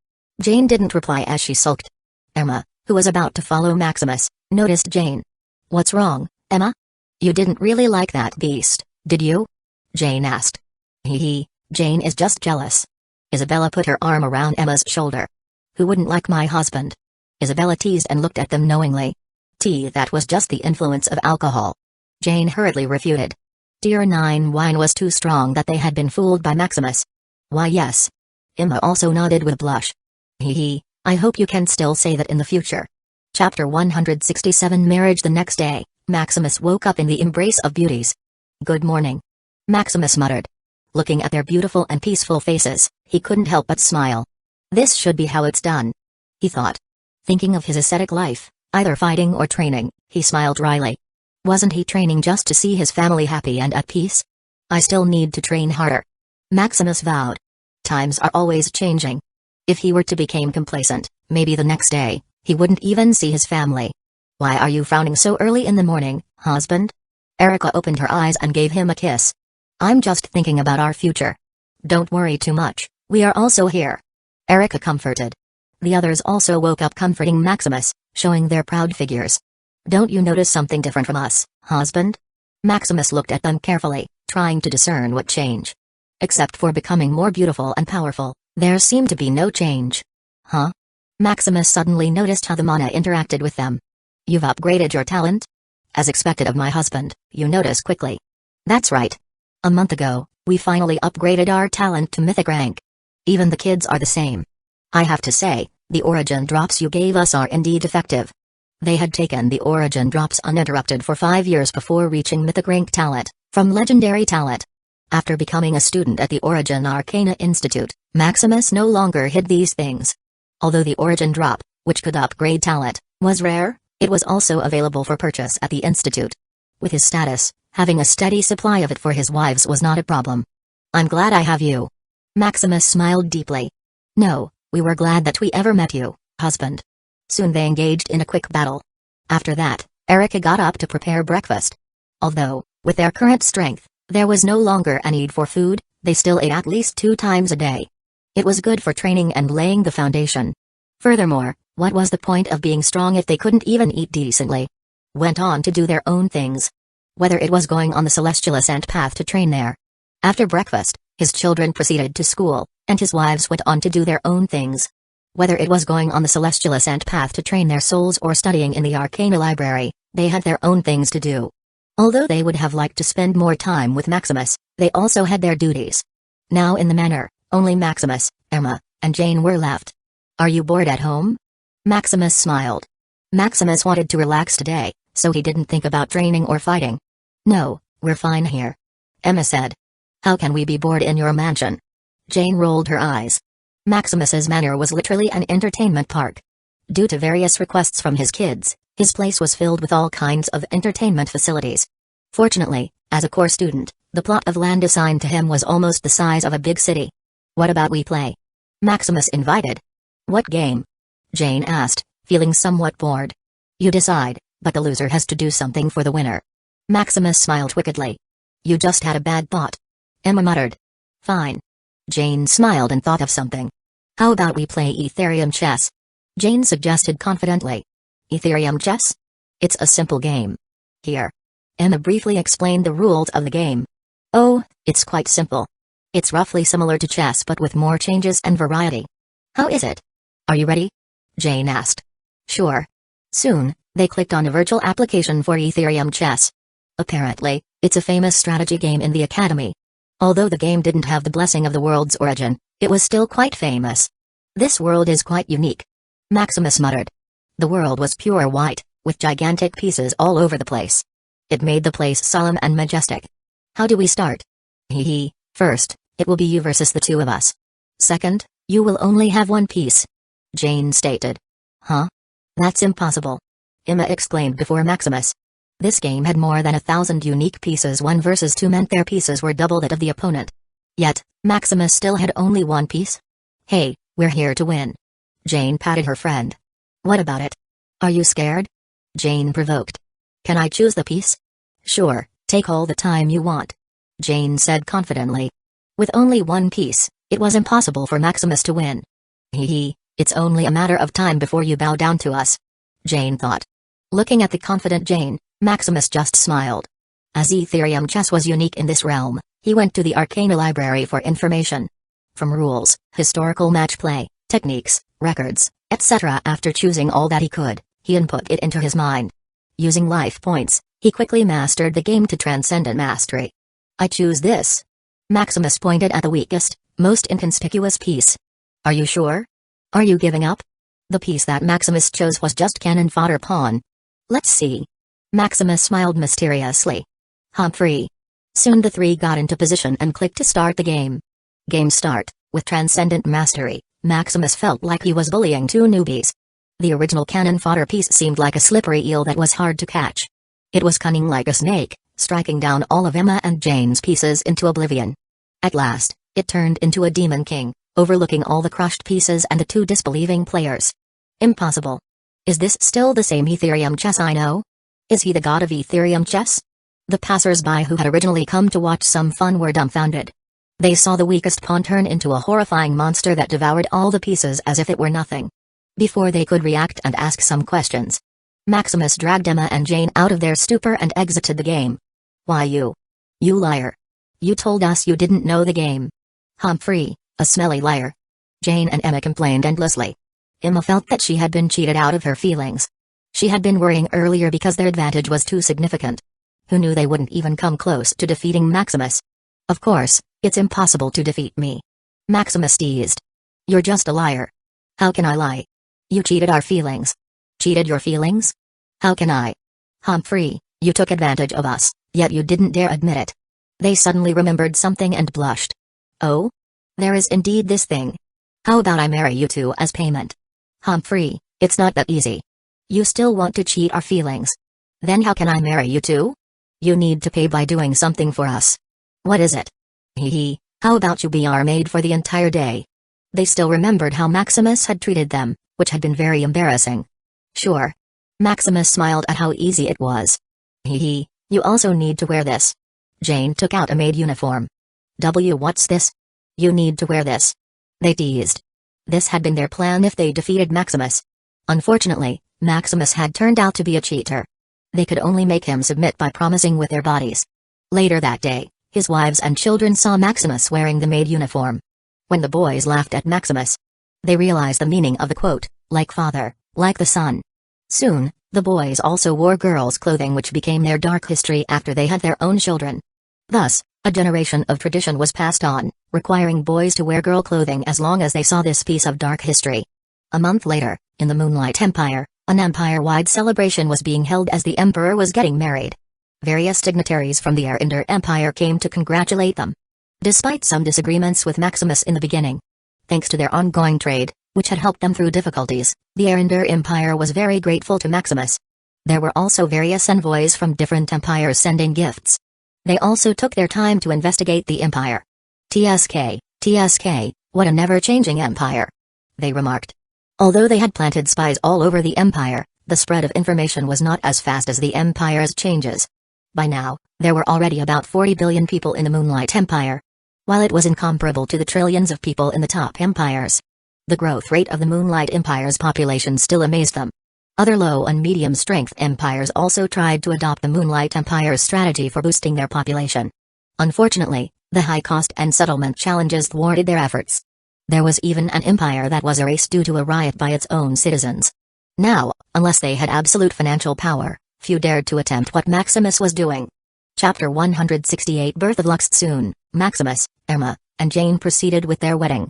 Jane didn't reply as she sulked. Emma, who was about to follow Maximus, noticed Jane. What's wrong, Emma? You didn't really like that beast, did you? Jane asked. Hee, Jane is just jealous. Isabella put her arm around Emma's shoulder. Who wouldn't like my husband? Isabella teased and looked at them knowingly. That was just the influence of alcohol. Jane hurriedly refuted. Tier 9 wine was too strong that they had been fooled by Maximus. Why yes. Emma also nodded with a blush. Hee, I hope you can still say that in the future. Chapter 167 Marriage. The next day, Maximus woke up in the embrace of beauties. Good morning. Maximus muttered. Looking at their beautiful and peaceful faces, he couldn't help but smile. This should be how it's done, he thought. Thinking of his ascetic life, either fighting or training, he smiled wryly. Wasn't he training just to see his family happy and at peace? I still need to train harder. Maximus vowed. Times are always changing. If he were to become complacent, maybe the next day, he wouldn't even see his family. Why are you frowning so early in the morning, husband? Erica opened her eyes and gave him a kiss. I'm just thinking about our future. Don't worry too much, we are also here. Erica comforted. The others also woke up comforting Maximus, showing their proud figures. Don't you notice something different from us, husband? Maximus looked at them carefully, trying to discern what change. Except for becoming more beautiful and powerful, there seemed to be no change. Huh? Maximus suddenly noticed how the mana interacted with them. You've upgraded your talent? As expected of my husband, you notice quickly. That's right. A month ago, we finally upgraded our talent to mythic rank. Even the kids are the same. I have to say, the origin drops you gave us are indeed effective. They had taken the origin drops uninterrupted for 5 years before reaching mythic rank talent, from legendary talent. After becoming a student at the Origin Arcana Institute, Maximus no longer hid these things. Although the origin drop, which could upgrade talent, was rare, it was also available for purchase at the institute. With his status, having a steady supply of it for his wives was not a problem. I'm glad I have you. Maximus smiled deeply. No, we were glad that we ever met you, husband. Soon they engaged in a quick battle. After that, Erica got up to prepare breakfast. Although, with their current strength, there was no longer a need for food, they still ate at least 2 times a day. It was good for training and laying the foundation. Furthermore, what was the point of being strong if they couldn't even eat decently? Went on to do their own things. Whether it was going on the celestial ascent path to train there. After breakfast, his children proceeded to school, and his wives went on to do their own things. Whether it was going on the celestial ascent path to train their souls or studying in the Arcana Library, they had their own things to do. Although they would have liked to spend more time with Maximus, they also had their duties. Now in the manor, only Maximus, Emma, and Jane were left. Are you bored at home? Maximus smiled. Maximus wanted to relax today, so he didn't think about training or fighting. No, we're fine here. Emma said. How can we be bored in your mansion? Jane rolled her eyes. Maximus's manor was literally an entertainment park. Due to various requests from his kids, his place was filled with all kinds of entertainment facilities. Fortunately, as a core student, the plot of land assigned to him was almost the size of a big city. What about we play? Maximus invited. What game? Jane asked, feeling somewhat bored. You decide, but the loser has to do something for the winner. Maximus smiled wickedly. You just had a bad thought. Emma muttered. Fine. Jane smiled and thought of something. How about we play Ethereum chess? Jane suggested confidently. Ethereum chess? It's a simple game. Here. Emma briefly explained the rules of the game. Oh, it's quite simple. It's roughly similar to chess but with more changes and variety. How is it? Are you ready? Jane asked. Sure. Soon, they clicked on a virtual application for Ethereum chess. Apparently, it's a famous strategy game in the academy. Although the game didn't have the blessing of the world's origin, it was still quite famous. This world is quite unique. Maximus muttered. The world was pure white, with gigantic pieces all over the place. It made the place solemn and majestic. How do we start? First, it will be you versus the 2 of us. Second, you will only have 1 piece. Jane stated. Huh? That's impossible. Emma exclaimed before Maximus. This game had more than 1,000 unique pieces. 1 versus 2 meant their pieces were double that of the opponent. Yet, Maximus still had only 1 piece? Hey, we're here to win. Jane patted her friend. What about it? Are you scared? Jane provoked. Can I choose the piece? Sure, take all the time you want. Jane said confidently. With only 1 piece, it was impossible for Maximus to win. It's only a matter of time before you bow down to us. Jane thought. Looking at the confident Jane, Maximus just smiled. As Ethereum chess was unique in this realm, he went to the Arcana Library for information. From rules, historical match play, techniques, records, etc. After choosing all that he could, he input it into his mind. Using life points, he quickly mastered the game to transcendent mastery. I choose this. Maximus pointed at the weakest, most inconspicuous piece. Are you sure? Are you giving up? The piece that Maximus chose was just cannon fodder pawn. Let's see. Maximus smiled mysteriously. Humphrey. Soon the 3 got into position and clicked to start the game. Game start. With transcendent mastery, Maximus felt like he was bullying 2 newbies. The original cannon fodder piece seemed like a slippery eel that was hard to catch. It was cunning like a snake, striking down all of Emma and Jane's pieces into oblivion. At last, it turned into a demon king, overlooking all the crushed pieces and the 2 disbelieving players. Impossible. Is this still the same Ethereum chess I know? Is he the god of Ethereum chess? The passers-by who had originally come to watch some fun were dumbfounded. They saw the weakest pawn turn into a horrifying monster that devoured all the pieces as if it were nothing. Before they could react and ask some questions, Maximus dragged Emma and Jane out of their stupor and exited the game. Why you? You liar. You told us you didn't know the game. Humphrey, a smelly liar. Jane and Emma complained endlessly. Emma felt that she had been cheated out of her feelings. She had been worrying earlier because their advantage was too significant. Who knew they wouldn't even come close to defeating Maximus? Of course, it's impossible to defeat me. Maximus teased. You're just a liar. How can I lie? You cheated our feelings. Cheated your feelings? How can I? Humphrey, you took advantage of us, yet you didn't dare admit it. They suddenly remembered something and blushed. Oh? There is indeed this thing. How about I marry you two as payment? Humphrey, it's not that easy. You still want to cheat our feelings. Then how can I marry you two? You need to pay by doing something for us. What is it? Hee, how about you be our maid for the entire day? They still remembered how Maximus had treated them, which had been very embarrassing. Sure. Maximus smiled at how easy it was. Hee, you also need to wear this. Jane took out a maid uniform. What's this? You need to wear this. They teased. This had been their plan if they defeated Maximus. Unfortunately, Maximus had turned out to be a cheater. They could only make him submit by promising with their bodies. Later that day, his wives and children saw Maximus wearing the maid uniform. When the boys laughed at Maximus, they realized the meaning of the quote, like father, like the son. Soon, the boys also wore girls' clothing, which became their dark history after they had their own children. Thus, a generation of tradition was passed on, requiring boys to wear girl clothing as long as they saw this piece of dark history. A month later, in the Moonlight Empire, an empire-wide celebration was being held as the emperor was getting married. Various dignitaries from the Arinder Empire came to congratulate them. Despite some disagreements with Maximus in the beginning, thanks to their ongoing trade, which had helped them through difficulties, the Arinder Empire was very grateful to Maximus. There were also various envoys from different empires sending gifts. They also took their time to investigate the empire. TSK, what a never-changing empire, they remarked. Although they had planted spies all over the empire, the spread of information was not as fast as the empire's changes. By now, there were already about 40 billion people in the Moonlight Empire. While it was incomparable to the trillions of people in the top empires, the growth rate of the Moonlight Empire's population still amazed them. Other low and medium-strength empires also tried to adopt the Moonlight Empire's strategy for boosting their population. Unfortunately, the high cost and settlement challenges thwarted their efforts. There was even an empire that was erased due to a riot by its own citizens. Now, unless they had absolute financial power, few dared to attempt what Maximus was doing. Chapter 168 Birth of Lux. Soon, Maximus, Emma, and Jane proceeded with their wedding.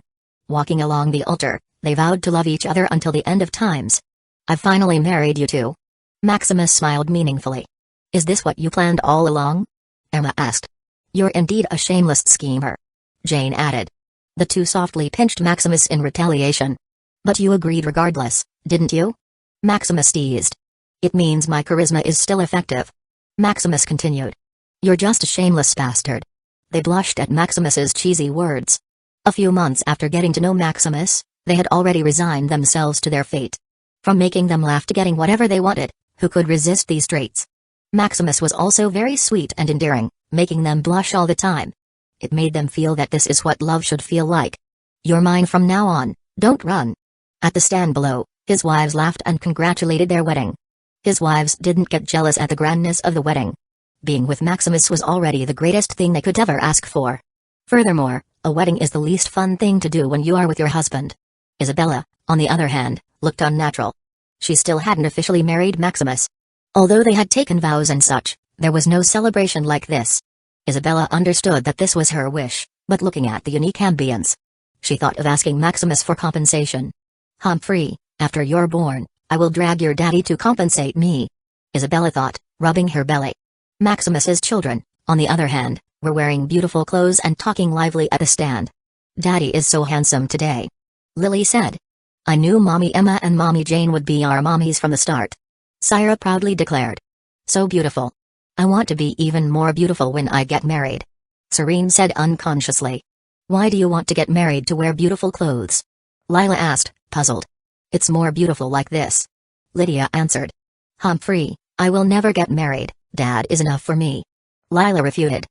Walking along the altar, they vowed to love each other until the end of times. I've finally married you two. Maximus smiled meaningfully. Is this what you planned all along? Emma asked. You're indeed a shameless schemer. Jane added. The two softly pinched Maximus in retaliation. But you agreed regardless, didn't you? Maximus teased. It means my charisma is still effective. Maximus continued. You're just a shameless bastard. They blushed at Maximus's cheesy words. A few months after getting to know Maximus, they had already resigned themselves to their fate. From making them laugh to getting whatever they wanted, who could resist these traits? Maximus was also very sweet and endearing, making them blush all the time. It made them feel that this is what love should feel like. You're mine from now on, don't run. At the stand below, his wives laughed and congratulated their wedding. His wives didn't get jealous at the grandness of the wedding. Being with Maximus was already the greatest thing they could ever ask for. Furthermore, a wedding is the least fun thing to do when you are with your husband. Isabella, on the other hand, looked unnatural. She still hadn't officially married Maximus. Although they had taken vows and such, there was no celebration like this. Isabella understood that this was her wish, but looking at the unique ambience, she thought of asking Maximus for compensation. Humphrey, after you're born, I will drag your daddy to compensate me. Isabella thought, rubbing her belly. Maximus's children, on the other hand, were wearing beautiful clothes and talking lively at the stand. Daddy is so handsome today. Lily said. I knew Mommy Emma and Mommy Jane would be our mommies from the start. Syra proudly declared. So beautiful. I want to be even more beautiful when I get married. Serene said unconsciously. Why do you want to get married to wear beautiful clothes? Lila asked, puzzled. It's more beautiful like this. Lydia answered. Humphrey, I will never get married, Dad is enough for me. Lila refuted.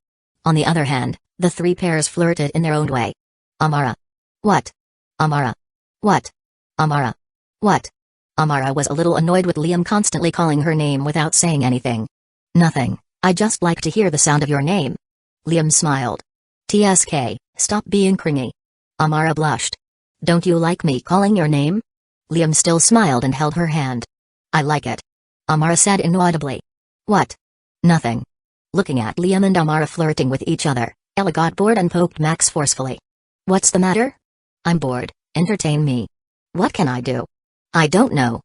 On the other hand, the three pairs flirted in their own way. Amara. What? Amara. What? Amara. What? Amara was a little annoyed with Liam constantly calling her name without saying anything. Nothing, I just like to hear the sound of your name. Liam smiled. TSK, stop being cringy. Amara blushed. Don't you like me calling your name? Liam still smiled and held her hand. I like it. Amara said inaudibly. What? Nothing. Looking at Liam and Amara flirting with each other, Ella got bored and poked Max forcefully. What's the matter? I'm bored, entertain me. What can I do? I don't know.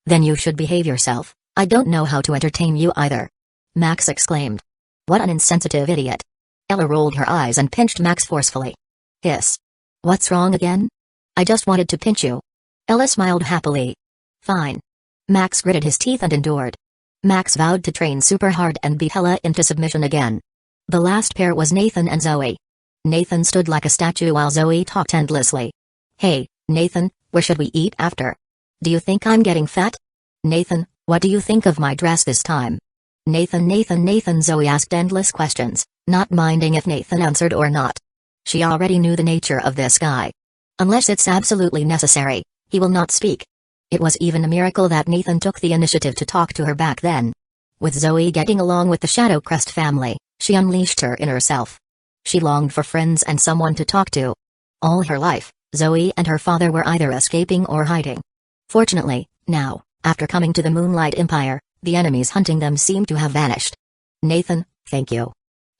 Then you should behave yourself, I don't know how to entertain you either. Max exclaimed. What an insensitive idiot. Ella rolled her eyes and pinched Max forcefully. Hiss. What's wrong again? I just wanted to pinch you. Ella smiled happily. Fine. Max gritted his teeth and endured. Max vowed to train super hard and beat Ella into submission again. The last pair was Nathan and Zoe. Nathan stood like a statue while Zoe talked endlessly. Hey, Nathan, where should we eat after? Do you think I'm getting fat? Nathan, what do you think of my dress this time? Nathan, Zoe asked endless questions, not minding if Nathan answered or not. She already knew the nature of this guy. Unless it's absolutely necessary, he will not speak. It was even a miracle that Nathan took the initiative to talk to her back then. With Zoe getting along with the Shadowcrest family, she unleashed her inner self. She longed for friends and someone to talk to. All her life, Zoe and her father were either escaping or hiding. Fortunately, now, after coming to the Moonlight Empire, the enemies hunting them seemed to have vanished. Nathan, thank you.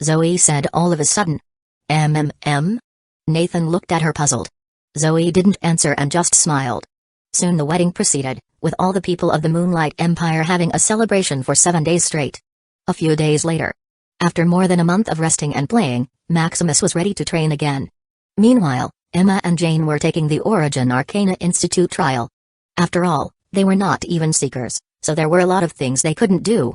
Zoe said all of a sudden. Nathan looked at her puzzled. Zoe didn't answer and just smiled. Soon the wedding proceeded, with all the people of the Moonlight Empire having a celebration for 7 days straight. A few days later, after more than a month of resting and playing, Maximus was ready to train again. Meanwhile, Emma and Jane were taking the Origin Arcana Institute trial. After all, they were not even seekers, so there were a lot of things they couldn't do.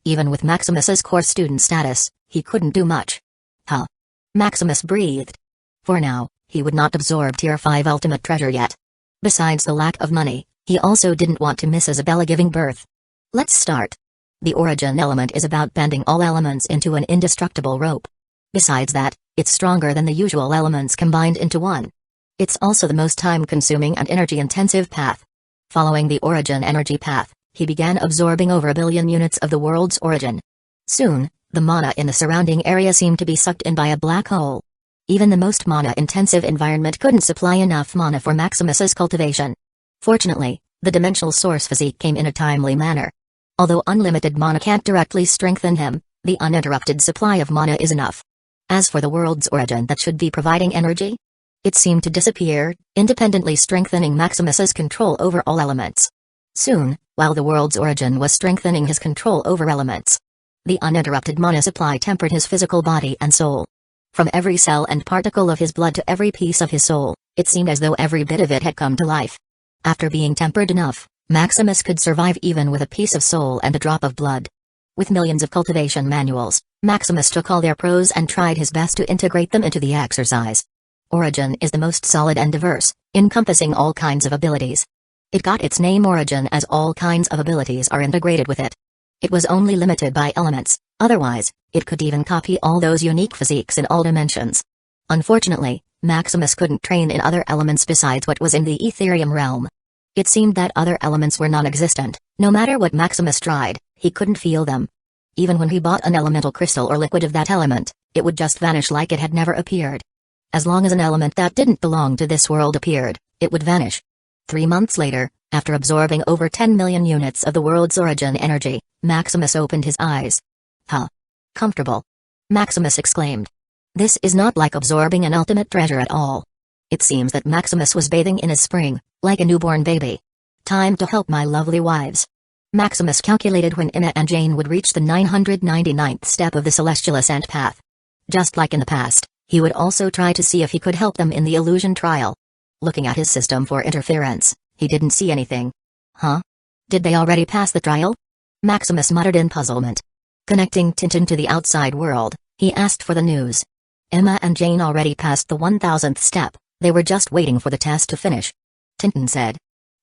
Even with Maximus's core student status, he couldn't do much. Huh. Maximus breathed. For now, he would not absorb Tier 5 ultimate treasure yet. Besides the lack of money, he also didn't want to miss Isabella giving birth. Let's start. The origin element is about bending all elements into an indestructible rope. Besides that, it's stronger than the usual elements combined into one. It's also the most time-consuming and energy-intensive path. Following the origin energy path, he began absorbing over 1 billion units of the world's origin. Soon, the mana in the surrounding area seemed to be sucked in by a black hole. Even the most mana-intensive environment couldn't supply enough mana for Maximus's cultivation. Fortunately, the dimensional source physique came in a timely manner. Although unlimited mana can't directly strengthen him, the uninterrupted supply of mana is enough. As for the world's origin that should be providing energy, it seemed to disappear, independently strengthening Maximus's control over all elements. Soon, while the world's origin was strengthening his control over elements, the uninterrupted mana supply tempered his physical body and soul. From every cell and particle of his blood to every piece of his soul, it seemed as though every bit of it had come to life. After being tempered enough, Maximus could survive even with a piece of soul and a drop of blood. With millions of cultivation manuals, Maximus took all their pros and tried his best to integrate them into the exercise. Origin is the most solid and diverse, encompassing all kinds of abilities. It got its name Origin as all kinds of abilities are integrated with it. It was only limited by elements, otherwise, it could even copy all those unique physiques in all dimensions. Unfortunately, Maximus couldn't train in other elements besides what was in the Ethereum realm. It seemed that other elements were non-existent. No matter what Maximus tried, he couldn't feel them. Even when he bought an elemental crystal or liquid of that element, it would just vanish like it had never appeared. As long as an element that didn't belong to this world appeared, it would vanish. 3 months later, after absorbing over 10 million units of the world's origin energy, Maximus opened his eyes. Huh. Comfortable. Maximus exclaimed. This is not like absorbing an ultimate treasure at all. It seems that Maximus was bathing in his spring, like a newborn baby. Time to help my lovely wives. Maximus calculated when Emma and Jane would reach the 999th step of the celestial ascent path. Just like in the past, he would also try to see if he could help them in the illusion trial. Looking at his system for interference, he didn't see anything. Huh? Did they already pass the trial? Maximus muttered in puzzlement. Connecting Tintin to the outside world, he asked for the news. Emma and Jane already passed the 1000th step, they were just waiting for the test to finish. Tintin said.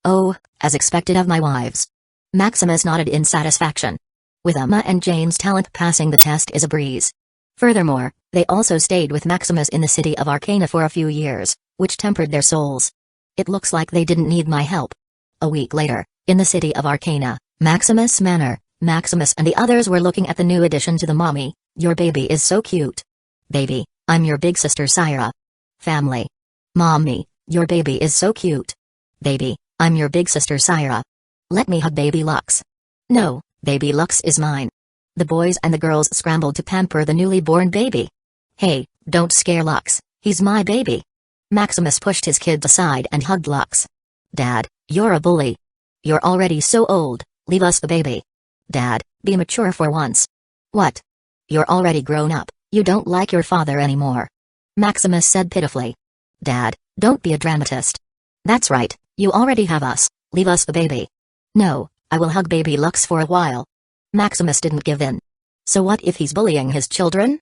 Oh, as expected of my wives. Maximus nodded in satisfaction. With Emma and Jane's talent, passing the test is a breeze. Furthermore, they also stayed with Maximus in the city of Arcana for a few years, which tempered their souls. It looks like they didn't need my help. A week later, in the city of Arcana, Maximus Manor, Maximus and the others were looking at the new addition to the mommy. Your baby is so cute. Baby, I'm your big sister Syra. Family. Mommy, your baby is so cute. Baby, I'm your big sister Syra. Let me hug baby Lux. No, baby Lux is mine. The boys and the girls scrambled to pamper the newly born baby. Hey, don't scare Lux, he's my baby. Maximus pushed his kids aside and hugged Lux. Dad, you're a bully. You're already so old, leave us the baby. Dad, be mature for once. What? You're already grown up, you don't like your father anymore. Maximus said pitifully. Dad, don't be a dramatist. That's right, you already have us, leave us the baby. No, I will hug baby Lux for a while. Maximus didn't give in. So what if he's bullying his children?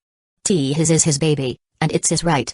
His is his baby, and it's his right.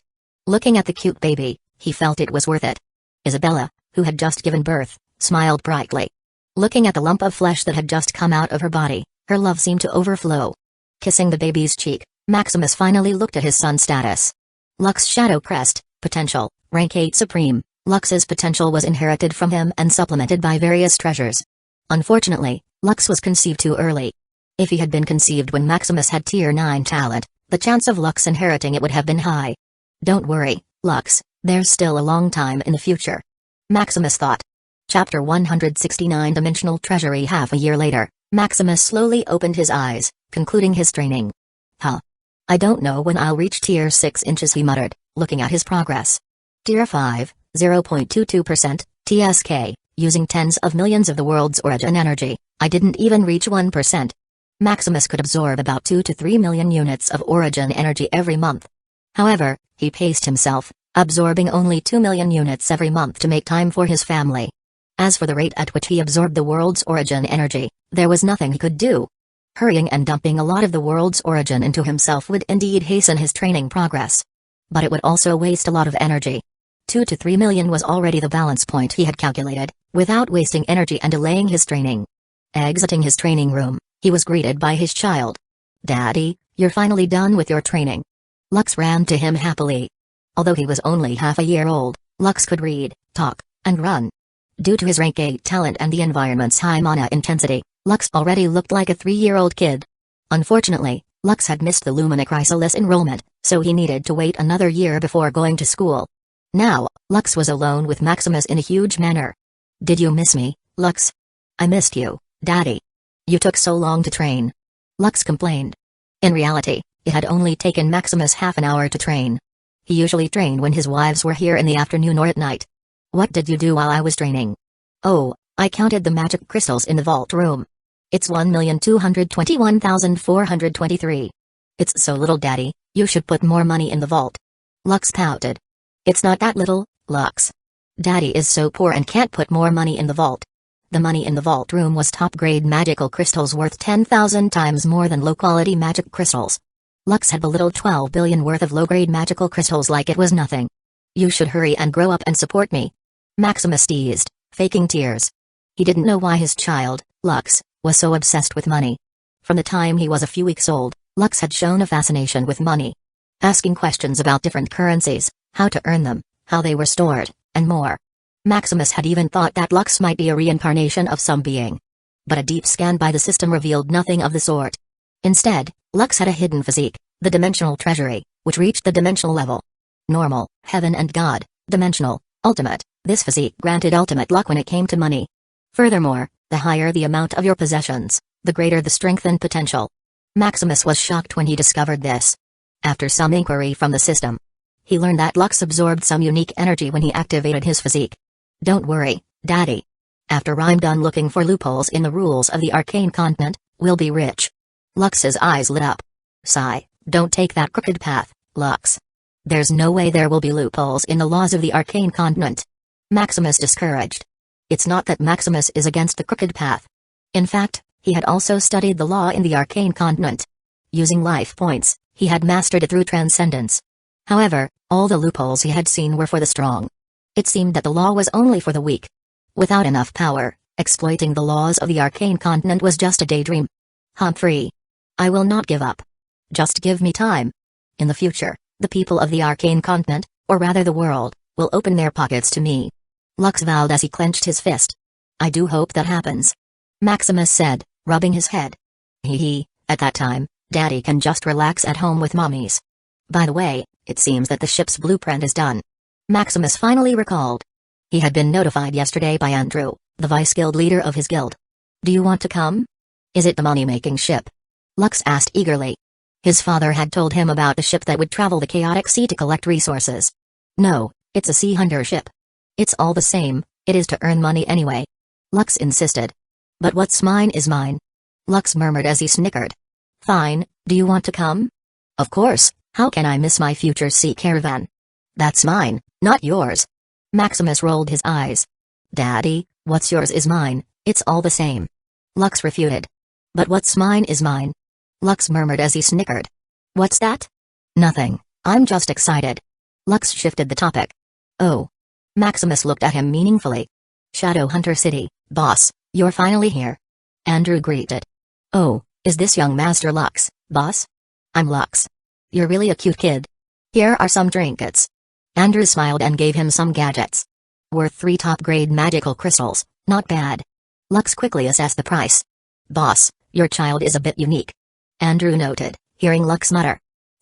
Looking at the cute baby, he felt it was worth it. Isabella, who had just given birth, smiled brightly. Looking at the lump of flesh that had just come out of her body, her love seemed to overflow. Kissing the baby's cheek, Maximus finally looked at his son's status. Lux Shadow Crest, Potential, Rank 8 Supreme. Lux's potential was inherited from him and supplemented by various treasures. Unfortunately, Lux was conceived too early. If he had been conceived when Maximus had Tier 9 talent, the chance of Lux inheriting it would have been high. Don't worry, Lux, there's still a long time in the future. Maximus thought. Chapter 169 Dimensional Treasury. Half a year later, Maximus slowly opened his eyes, concluding his training. I don't know when I'll reach Tier 6 inches, he muttered, looking at his progress. Tier 5, 0.22%, TSK, using tens of millions of the world's origin energy, I didn't even reach 1%. Maximus could absorb about 2 to 3 million units of origin energy every month. However, he paced himself, absorbing only 2 million units every month to make time for his family. As for the rate at which he absorbed the world's origin energy, there was nothing he could do. Hurrying and dumping a lot of the world's origin into himself would indeed hasten his training progress. But it would also waste a lot of energy. 2 to 3 million was already the balance point he had calculated, without wasting energy and delaying his training. Exiting his training room, he was greeted by his child. Daddy, you're finally done with your training. Lux ran to him happily. Although he was only half a year old, Lux could read, talk, and run. Due to his rank 8 talent and the environment's high mana intensity, Lux already looked like a 3-year-old kid. Unfortunately, Lux had missed the Lumina Chrysalis enrollment, so he needed to wait another year before going to school. Now, Lux was alone with Maximus in a huge manner. Did you miss me, Lux? I missed you, Daddy. You took so long to train. Lux complained. In reality, it had only taken Maximus half an hour to train. He usually trained when his wives were here in the afternoon or at night. What did you do while I was training? Oh, I counted the magic crystals in the vault room. It's 1,221,423. It's so little, Daddy, you should put more money in the vault. Lux pouted. It's not that little, Lux. Daddy is so poor and can't put more money in the vault. The money in the vault room was top-grade magical crystals worth 10,000 times more than low-quality magic crystals. Lux had belittled 12 billion worth of low-grade magical crystals like it was nothing. You should hurry and grow up and support me. Maximus teased, faking tears. He didn't know why his child, Lux, was so obsessed with money. From the time he was a few weeks old, Lux had shown a fascination with money. Asking questions about different currencies, how to earn them, how they were stored, and more. Maximus had even thought that Lux might be a reincarnation of some being. But a deep scan by the system revealed nothing of the sort. Instead, Lux had a hidden physique, the dimensional treasury, which reached the dimensional level. Normal, heaven and God, dimensional, ultimate, this physique granted ultimate luck when it came to money. Furthermore, the higher the amount of your possessions, the greater the strength and potential. Maximus was shocked when he discovered this. After some inquiry from the system, he learned that Lux absorbed some unique energy when he activated his physique. Don't worry, Daddy. After I'm done looking for loopholes in the rules of the arcane continent, we'll be rich. Lux's eyes lit up. Sigh, don't take that crooked path, Lux. There's no way there will be loopholes in the laws of the arcane continent. Maximus discouraged. It's not that Maximus is against the crooked path. In fact, he had also studied the law in the arcane continent. Using life points, he had mastered it through transcendence. However, all the loopholes he had seen were for the strong. It seemed that the law was only for the weak. Without enough power, exploiting the laws of the arcane continent was just a daydream. Humphrey. I will not give up. Just give me time. In the future, the people of the arcane continent, or rather the world, will open their pockets to me. Lux vowed as he clenched his fist. I do hope that happens. Maximus said, rubbing his head. Hee, at that time, Daddy can just relax at home with mommies. By the way, it seems that the ship's blueprint is done. Maximus finally recalled. He had been notified yesterday by Andrew, the vice-guild leader of his guild. Do you want to come? Is it the money-making ship? Lux asked eagerly. His father had told him about the ship that would travel the chaotic sea to collect resources. No, it's a sea hunter ship. It's all the same, it is to earn money anyway. Lux insisted. But what's mine is mine. Lux murmured as he snickered. Fine, do you want to come? Of course, how can I miss my future sea caravan? That's mine, not yours. Maximus rolled his eyes. Daddy, what's yours is mine, it's all the same. Lux refuted. But what's mine is mine. Lux murmured as he snickered. What's that? Nothing, I'm just excited. Lux shifted the topic. Oh. Maximus looked at him meaningfully. Shadowhunter City, boss, you're finally here. Andrew greeted. Oh, is this young Master Lux, boss? I'm Lux. You're really a cute kid. Here are some trinkets. Andrew smiled and gave him some gadgets. Worth 3 top-grade magical crystals, not bad. Lux quickly assessed the price. Boss, your child is a bit unique. Andrew noted, hearing Lux mutter.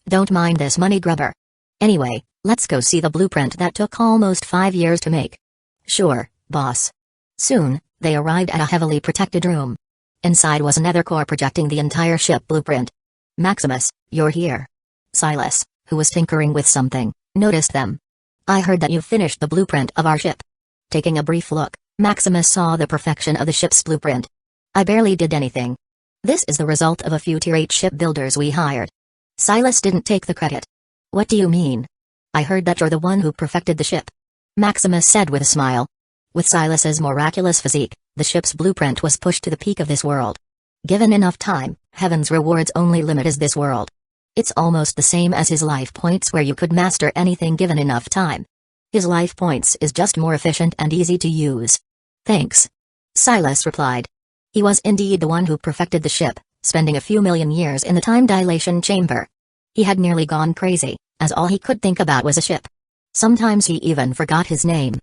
Don't mind this money grubber. Anyway, let's go see the blueprint that took almost 5 years to make. Sure, boss. Soon, they arrived at a heavily protected room. Inside was a nether core projecting the entire ship blueprint. Maximus, you're here. Silas, who was tinkering with something, noticed them. I heard that you finished the blueprint of our ship. Taking a brief look, Maximus saw the perfection of the ship's blueprint. I barely did anything. This is the result of a few tier 8 shipbuilders we hired. Silas didn't take the credit. What do you mean? I heard that you're the one who perfected the ship. Maximus said with a smile. With Silas's miraculous physique, the ship's blueprint was pushed to the peak of this world. Given enough time, heaven's rewards only limit is this world. It's almost the same as his life points where you could master anything given enough time. His life points is just more efficient and easy to use. Thanks. Silas replied. He was indeed the one who perfected the ship, spending a few million years in the time dilation chamber. He had nearly gone crazy, as all he could think about was a ship. Sometimes he even forgot his name.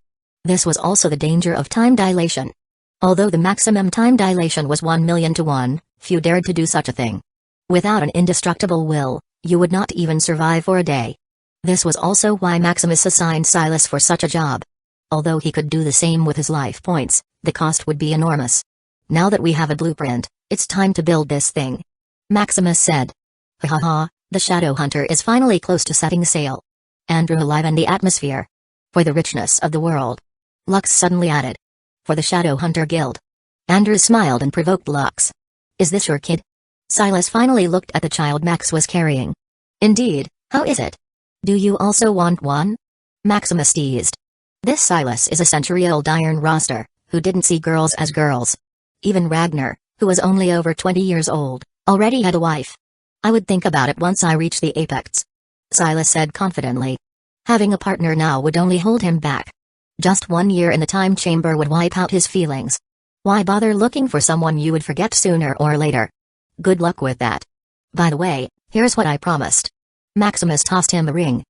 This was also the danger of time dilation. Although the maximum time dilation was 1,000,000 to 1, few dared to do such a thing. Without an indestructible will, you would not even survive for a day. This was also why Maximus assigned Silas for such a job. Although he could do the same with his life points, the cost would be enormous. Now that we have a blueprint, it's time to build this thing. Maximus said. Ha ha ha, the Shadowhunter is finally close to setting sail. Andrew livened the atmosphere. For the richness of the world. Lux suddenly added. For the Shadowhunter Guild. Andrew smiled and provoked Lux. Is this your kid? Silas finally looked at the child Max was carrying. Indeed, how is it? Do you also want one? Maximus teased. This Silas is a century-old iron roster, who didn't see girls as girls. Even Ragnar, who was only over 20 years old, already had a wife. I would think about it once I reach the apex. Silas said confidently. Having a partner now would only hold him back. Just 1 year in the time chamber would wipe out his feelings. Why bother looking for someone you would forget sooner or later? Good luck with that. By the way, here's what I promised. Maximus tossed him a ring.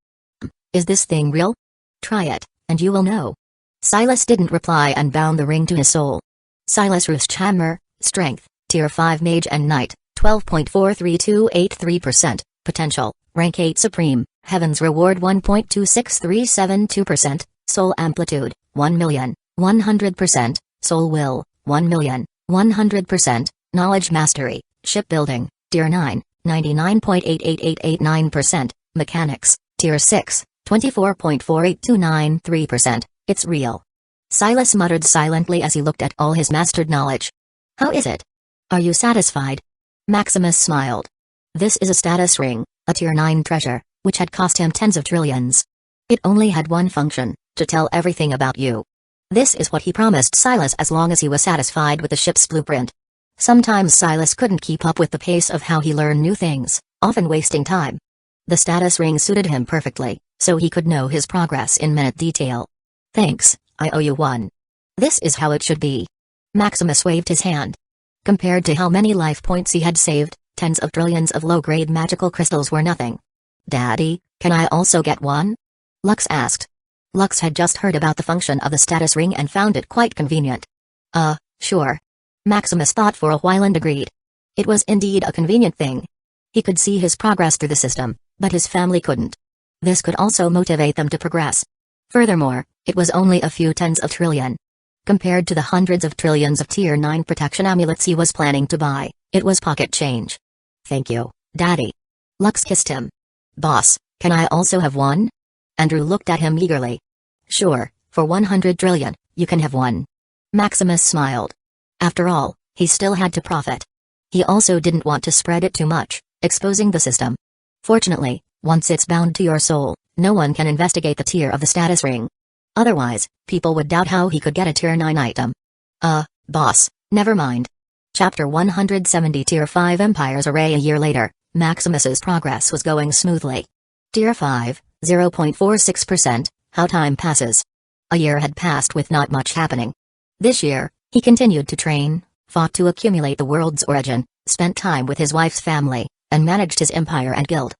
Is this thing real? Try it, and you will know. Silas didn't reply and bound the ring to his soul. Silas Rushammer, Strength, Tier 5 Mage and Knight, 12.43283%, Potential, Rank 8 Supreme, Heaven's Reward 1.26372%, Soul Amplitude, 1,000,000, 100%, Soul Will, 1,000,000, 100%, Knowledge Mastery, Shipbuilding, Tier 9, 99.88889%, Mechanics, Tier 6, 24.48293%, it's real. Silas muttered silently as he looked at all his mastered knowledge. How is it? Are you satisfied? Maximus smiled. This is a status ring, a Tier 9 treasure, which had cost him tens of trillions. It only had one function, to tell everything about you. This is what he promised Silas as long as he was satisfied with the ship's blueprint. Sometimes Silas couldn't keep up with the pace of how he learned new things, often wasting time. The status ring suited him perfectly, so he could know his progress in minute detail. Thanks, I owe you one. This is how it should be. Maximus waved his hand. Compared to how many life points he had saved, tens of trillions of low-grade magical crystals were nothing. Daddy, can I also get one? Lux asked. Lux had just heard about the function of the status ring and found it quite convenient. Sure. Maximus thought for a while and agreed. It was indeed a convenient thing. He could see his progress through the system, but his family couldn't. This could also motivate them to progress. Furthermore, it was only a few tens of trillion. Compared to the hundreds of trillions of Tier 9 protection amulets he was planning to buy, it was pocket change. Thank you, Daddy. Lux kissed him. Boss, can I also have one? Andrew looked at him eagerly. Sure, for 100 trillion, you can have one. Maximus smiled. After all, he still had to profit. He also didn't want to spread it too much, exposing the system. Fortunately, once it's bound to your soul, no one can investigate the tier of the status ring. Otherwise, people would doubt how he could get a Tier 9 item. Boss, never mind. Chapter 170 Tier 5 Empire's Array. A year later, Maximus's progress was going smoothly. Tier 5, 0.46%, how time passes. A year had passed with not much happening. This year, he continued to train, fought to accumulate the world's origin, spent time with his wife's family, and managed his empire and guild.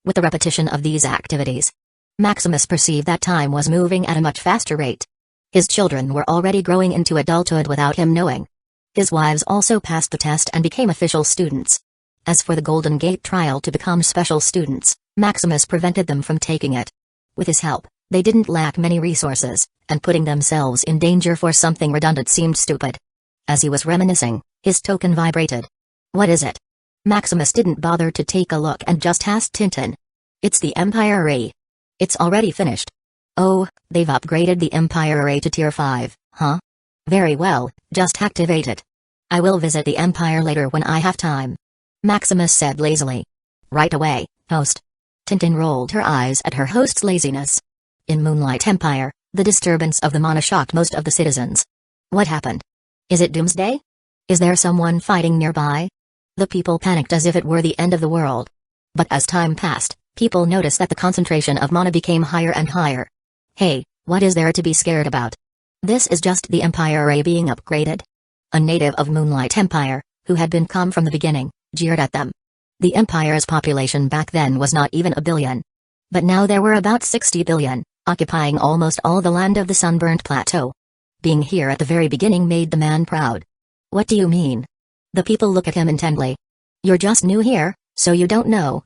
With the repetition of these activities, Maximus perceived that time was moving at a much faster rate. His children were already growing into adulthood without him knowing. His wives also passed the test and became official students. As for the Golden Gate trial to become special students, Maximus prevented them from taking it. With his help, they didn't lack many resources, and putting themselves in danger for something redundant seemed stupid. As he was reminiscing, his token vibrated. What is it? Maximus didn't bother to take a look and just asked Tintin. It's the Empire Array. It's already finished. Oh, they've upgraded the Empire Array to Tier 5, huh? Very well, just activate it. I will visit the Empire later when I have time. Maximus said lazily. Right away, host. Tintin rolled her eyes at her host's laziness. In Moonlight Empire, the disturbance of the mana shocked most of the citizens. What happened? Is it doomsday? Is there someone fighting nearby? The people panicked as if it were the end of the world. But as time passed, people noticed that the concentration of mana became higher and higher. Hey, what is there to be scared about? This is just the Empire Array being upgraded. A native of Moonlight Empire, who had been calm from the beginning, jeered at them. The Empire's population back then was not even a billion. But now there were about 60 billion, occupying almost all the land of the Sunburnt Plateau. Being here at the very beginning made the man proud. What do you mean? The people look at him intently. You're just new here, so you don't know.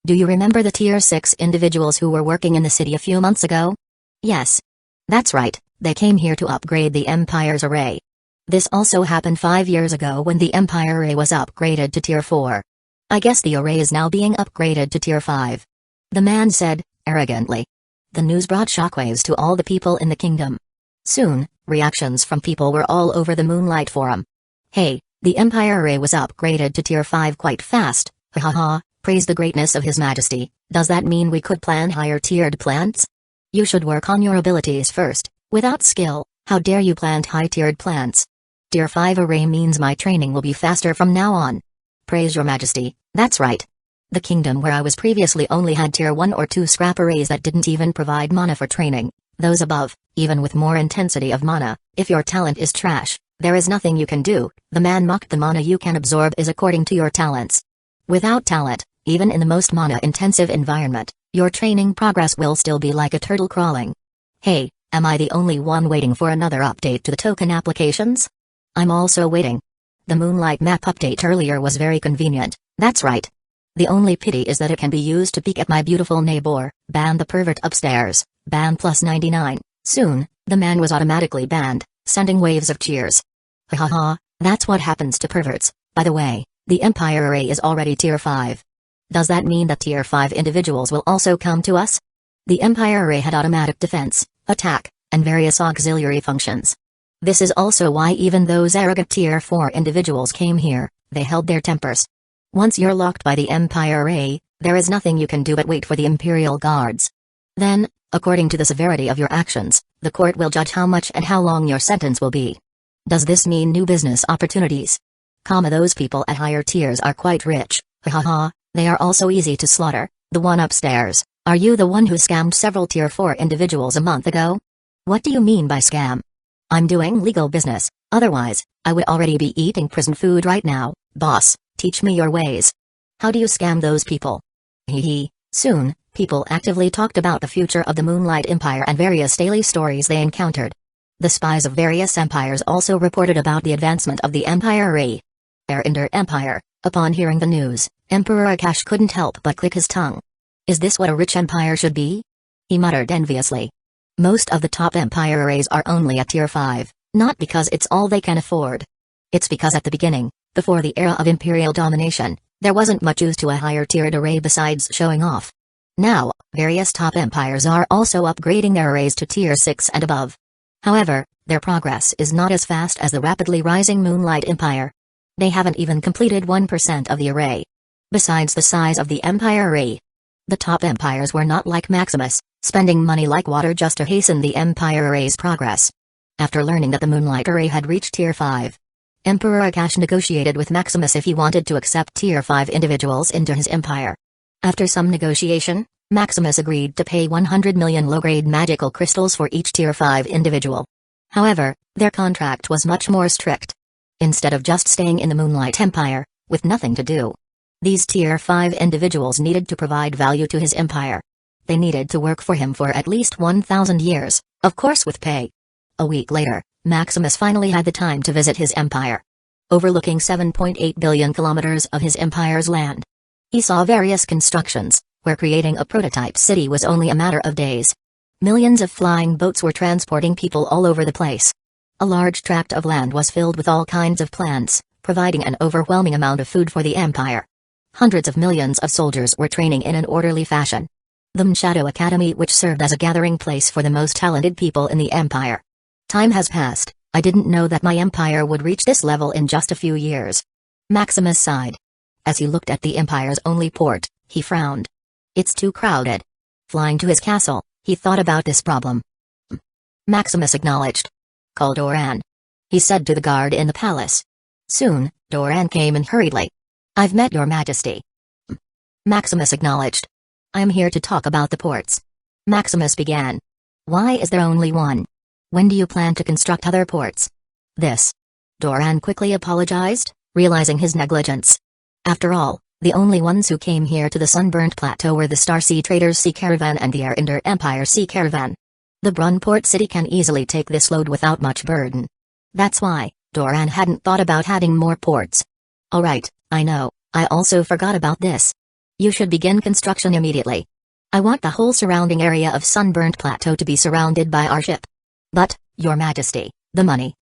Do you remember the Tier 6 individuals who were working in the city a few months ago? Yes. That's right, they came here to upgrade the Empire's Array. This also happened 5 years ago when the Empire Array was upgraded to Tier 4. I guess the array is now being upgraded to Tier 5. The man said, arrogantly. The news brought shockwaves to all the people in the kingdom. Soon, reactions from people were all over the Moonlight Forum. Hey, the Empire Array was upgraded to Tier 5 quite fast, ha ha ha, praise the greatness of His Majesty. Does that mean we could plan higher tiered plants? You should work on your abilities first. Without skill, how dare you plant high-tiered plants? Tier 5 array means my training will be faster from now on. Praise your majesty, that's right. The kingdom where I was previously only had Tier 1 or 2 scrap arrays that didn't even provide mana for training. Those above, even with more intensity of mana, if your talent is trash, there is nothing you can do. The man mocked. The mana you can absorb is according to your talents. Without talent, even in the most mana-intensive environment, your training progress will still be like a turtle crawling. Hey, am I the only one waiting for another update to the token applications? I'm also waiting. The Moonlight map update earlier was very convenient, that's right. The only pity is that it can be used to peek at my beautiful neighbor, ban the pervert upstairs, ban plus 99. Soon, the man was automatically banned, sending waves of cheers. Ha ha ha, that's what happens to perverts. By the way, the Empire Array is already Tier 5. Does that mean that Tier 5 individuals will also come to us? The Empire Array had automatic defense, attack, and various auxiliary functions. This is also why even those arrogant Tier 4 individuals came here, they held their tempers. Once you're locked by the Empire Array, there is nothing you can do but wait for the Imperial Guards. Then, according to the severity of your actions, the court will judge how much and how long your sentence will be. Does this mean new business opportunities? Those people at higher tiers are quite rich, ha ha ha, they are also easy to slaughter. The one upstairs, are you the one who scammed several Tier 4 individuals a month ago? What do you mean by scam? I'm doing legal business, otherwise, I would already be eating prison food right now. Boss, teach me your ways. How do you scam those people? Hee. Soon, people actively talked about the future of the Moonlight Empire and various daily stories they encountered. The spies of various empires also reported about the advancement of the Empire Inder Empire. Upon hearing the news, Emperor Akash couldn't help but click his tongue. Is this what a rich empire should be? He muttered enviously. Most of the top empire arrays are only at tier 5, not because it's all they can afford. It's because at the beginning, before the era of imperial domination, there wasn't much use to a higher tiered array besides showing off. Now, various top empires are also upgrading their arrays to tier 6 and above. However, their progress is not as fast as the rapidly rising Moonlight Empire. They haven't even completed 1% of the array. Besides the size of the empire array, the top empires were not like Maximus, spending money like water just to hasten the empire array's progress. After learning that the Moonlight array had reached tier 5, Emperor Akash negotiated with Maximus if he wanted to accept tier 5 individuals into his empire. After some negotiation, Maximus agreed to pay 100 million low-grade magical crystals for each tier 5 individual. However, their contract was much more strict. Instead of just staying in the Moonlight Empire, with nothing to do, these tier 5 individuals needed to provide value to his empire. They needed to work for him for at least 1,000 years, of course with pay. A week later, Maximus finally had the time to visit his empire. Overlooking 7.8 billion kilometers of his empire's land, he saw various constructions, where creating a prototype city was only a matter of days. Millions of flying boats were transporting people all over the place. A large tract of land was filled with all kinds of plants, providing an overwhelming amount of food for the empire. Hundreds of millions of soldiers were training in an orderly fashion. The Shadow Academy, which served as a gathering place for the most talented people in the empire. Time has passed. I didn't know that my empire would reach this level in just a few years. Maximus sighed. As he looked at the empire's only port, he frowned. It's too crowded. Flying to his castle, he thought about this problem. Maximus acknowledged. Call Doran, he said to the guard in the palace. Soon, Doran came in hurriedly. I've met your majesty. Maximus acknowledged. I'm here to talk about the ports. Maximus began. Why is there only one? When do you plan to construct other ports? This. Doran quickly apologized, realizing his negligence. After all, the only ones who came here to the Sunburnt Plateau were the Starsea Traders' Sea Caravan and the Inder Empire Sea Caravan. The Brunport city can easily take this load without much burden. That's why, Doran hadn't thought about adding more ports. Alright, I know, I also forgot about this. You should begin construction immediately. I want the whole surrounding area of Sunburnt Plateau to be surrounded by our ship. But, Your Majesty, the money.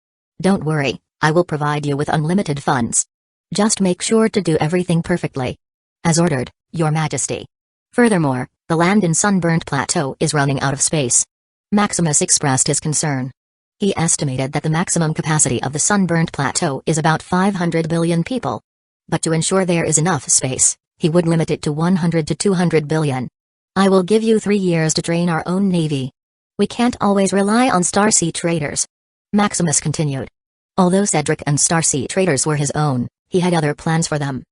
Don't worry, I will provide you with unlimited funds. Just make sure to do everything perfectly. As ordered, Your Majesty. Furthermore, the land in Sunburnt Plateau is running out of space. Maximus expressed his concern. He estimated that the maximum capacity of the Sunburnt Plateau is about 500 billion people. But to ensure there is enough space, he would limit it to 100 to 200 billion. I will give you 3 years to train our own navy. We can't always rely on Starsea Traders. Maximus continued. Although Cedric and Starsea Traders were his own, he had other plans for them.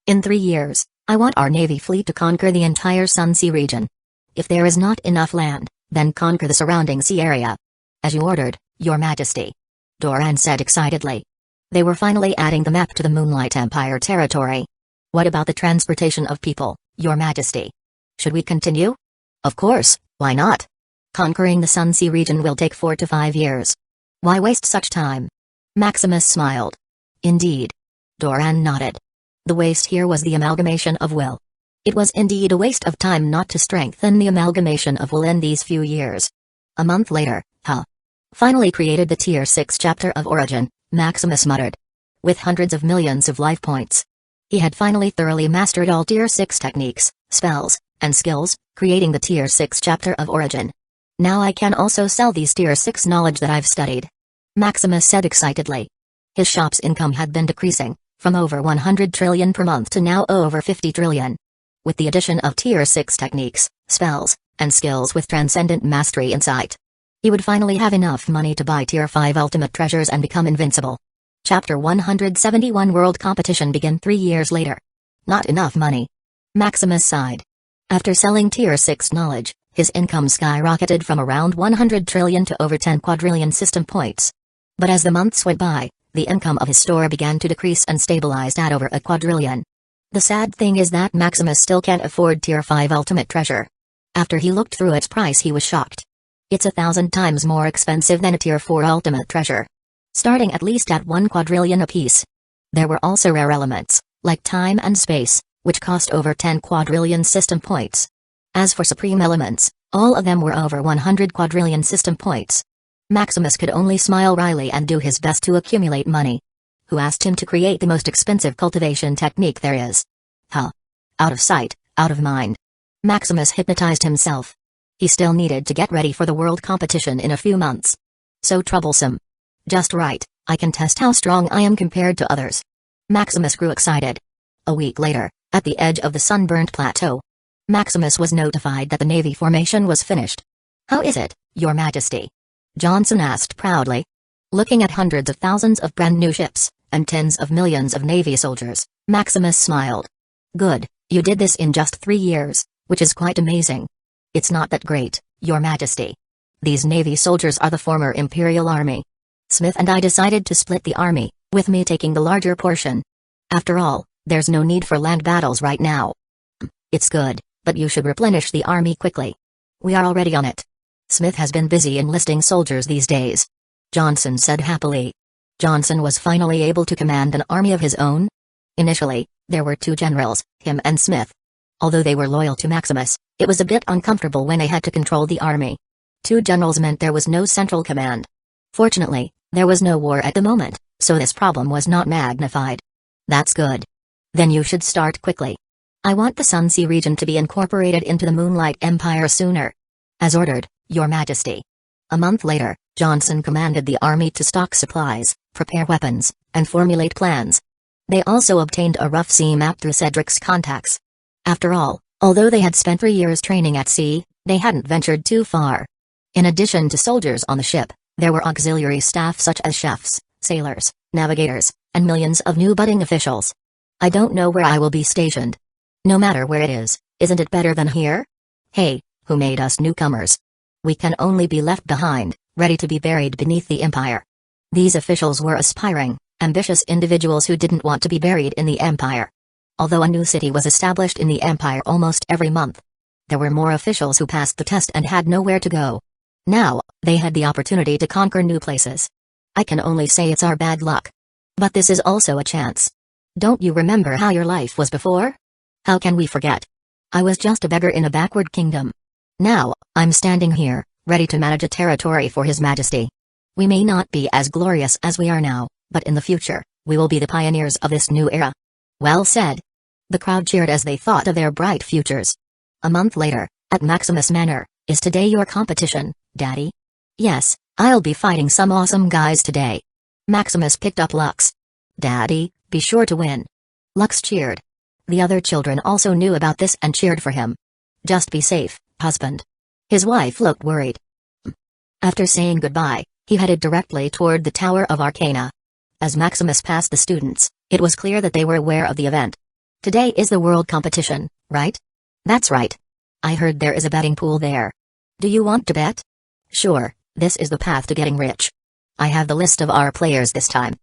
In 3 years, I want our navy fleet to conquer the entire Sunsea region. If there is not enough land, then conquer the surrounding sea area. As you ordered, Your Majesty. Doran said excitedly. They were finally adding the map to the Moonlight Empire territory. What about the transportation of people, Your Majesty? Should we continue? Of course, why not? Conquering the Sunsea region will take 4 to 5 years. Why waste such time? Maximus smiled. Indeed. Doran nodded. The waste here was the amalgamation of will. It was indeed a waste of time not to strengthen the amalgamation of will in these few years. A month later, finally created the Tier 6 chapter of Origin, Maximus muttered. With hundreds of millions of life points. He had finally thoroughly mastered all Tier 6 techniques, spells, and skills, creating the Tier 6 chapter of Origin. Now I can also sell these Tier 6 knowledge that I've studied. Maximus said excitedly. His shop's income had been decreasing, from over 100 trillion per month to now over 50 trillion. With the addition of Tier 6 techniques, spells, and skills with transcendent mastery in sight, he would finally have enough money to buy Tier 5 ultimate treasures and become invincible. Chapter 171 World Competition began 3 years later. Not enough money. Maximus sighed. After selling Tier 6 knowledge, his income skyrocketed from around 100 trillion to over 10 quadrillion system points. But as the months went by, the income of his store began to decrease and stabilized at over a quadrillion. The sad thing is that Maximus still can't afford Tier 5 ultimate treasure. After he looked through its price he was shocked. It's 1,000 times more expensive than a Tier 4 ultimate treasure. Starting at least at 1 quadrillion apiece. There were also rare elements, like time and space, which cost over 10 quadrillion system points. As for supreme elements, all of them were over 100 quadrillion system points. Maximus could only smile wryly and do his best to accumulate money. Who asked him to create the most expensive cultivation technique there is? Huh. Out of sight, out of mind. Maximus hypnotized himself. He still needed to get ready for the world competition in a few months. So troublesome. Just right, I can test how strong I am compared to others. Maximus grew excited. A week later, at the edge of the sunburnt plateau, Maximus was notified that the Navy formation was finished. How is it, Your Majesty? Johnson asked proudly. Looking at hundreds of thousands of brand new ships, and tens of millions of Navy soldiers, Maximus smiled. Good, you did this in just 3 years, which is quite amazing. It's not that great, Your Majesty. These Navy soldiers are the former Imperial Army. Smith and I decided to split the army, with me taking the larger portion. After all, there's no need for land battles right now. It's good, but you should replenish the army quickly. We are already on it. Smith has been busy enlisting soldiers these days. Johnson said happily. Johnson was finally able to command an army of his own. Initially, there were 2 generals, him and Smith. Although they were loyal to Maximus, it was a bit uncomfortable when they had to control the army. 2 generals meant there was no central command. Fortunately, there was no war at the moment, so this problem was not magnified. That's good. Then you should start quickly. I want the Sunsea region to be incorporated into the Moonlight Empire sooner. As ordered, Your Majesty. A month later, Johnson commanded the army to stock supplies, prepare weapons, and formulate plans. They also obtained a rough sea map through Cedric's contacts. After all, although they had spent 3 years training at sea, they hadn't ventured too far. In addition to soldiers on the ship, there were auxiliary staff such as chefs, sailors, navigators, and millions of new budding officials. I don't know where I will be stationed. No matter where it is, isn't it better than here? Hey, who made us newcomers? We can only be left behind, ready to be buried beneath the Empire. These officials were aspiring, ambitious individuals who didn't want to be buried in the Empire. Although a new city was established in the Empire almost every month, there were more officials who passed the test and had nowhere to go. Now, they had the opportunity to conquer new places. I can only say it's our bad luck. But this is also a chance. Don't you remember how your life was before? How can we forget? I was just a beggar in a backward kingdom. Now, I'm standing here, ready to manage a territory for His Majesty. We may not be as glorious as we are now, but in the future, we will be the pioneers of this new era. Well said. The crowd cheered as they thought of their bright futures. A month later, at Maximus Manor, is today your competition, Daddy? Yes, I'll be fighting some awesome guys today. Maximus picked up Lux. Daddy, be sure to win. Lux cheered. The other children also knew about this and cheered for him. Just be safe, husband. His wife looked worried. After saying goodbye, he headed directly toward the Tower of Arcana. As Maximus passed the students, it was clear that they were aware of the event. Today is the world competition, right? That's right. I heard there is a betting pool there. Do you want to bet? Sure, this is the path to getting rich. I have the list of our players this time.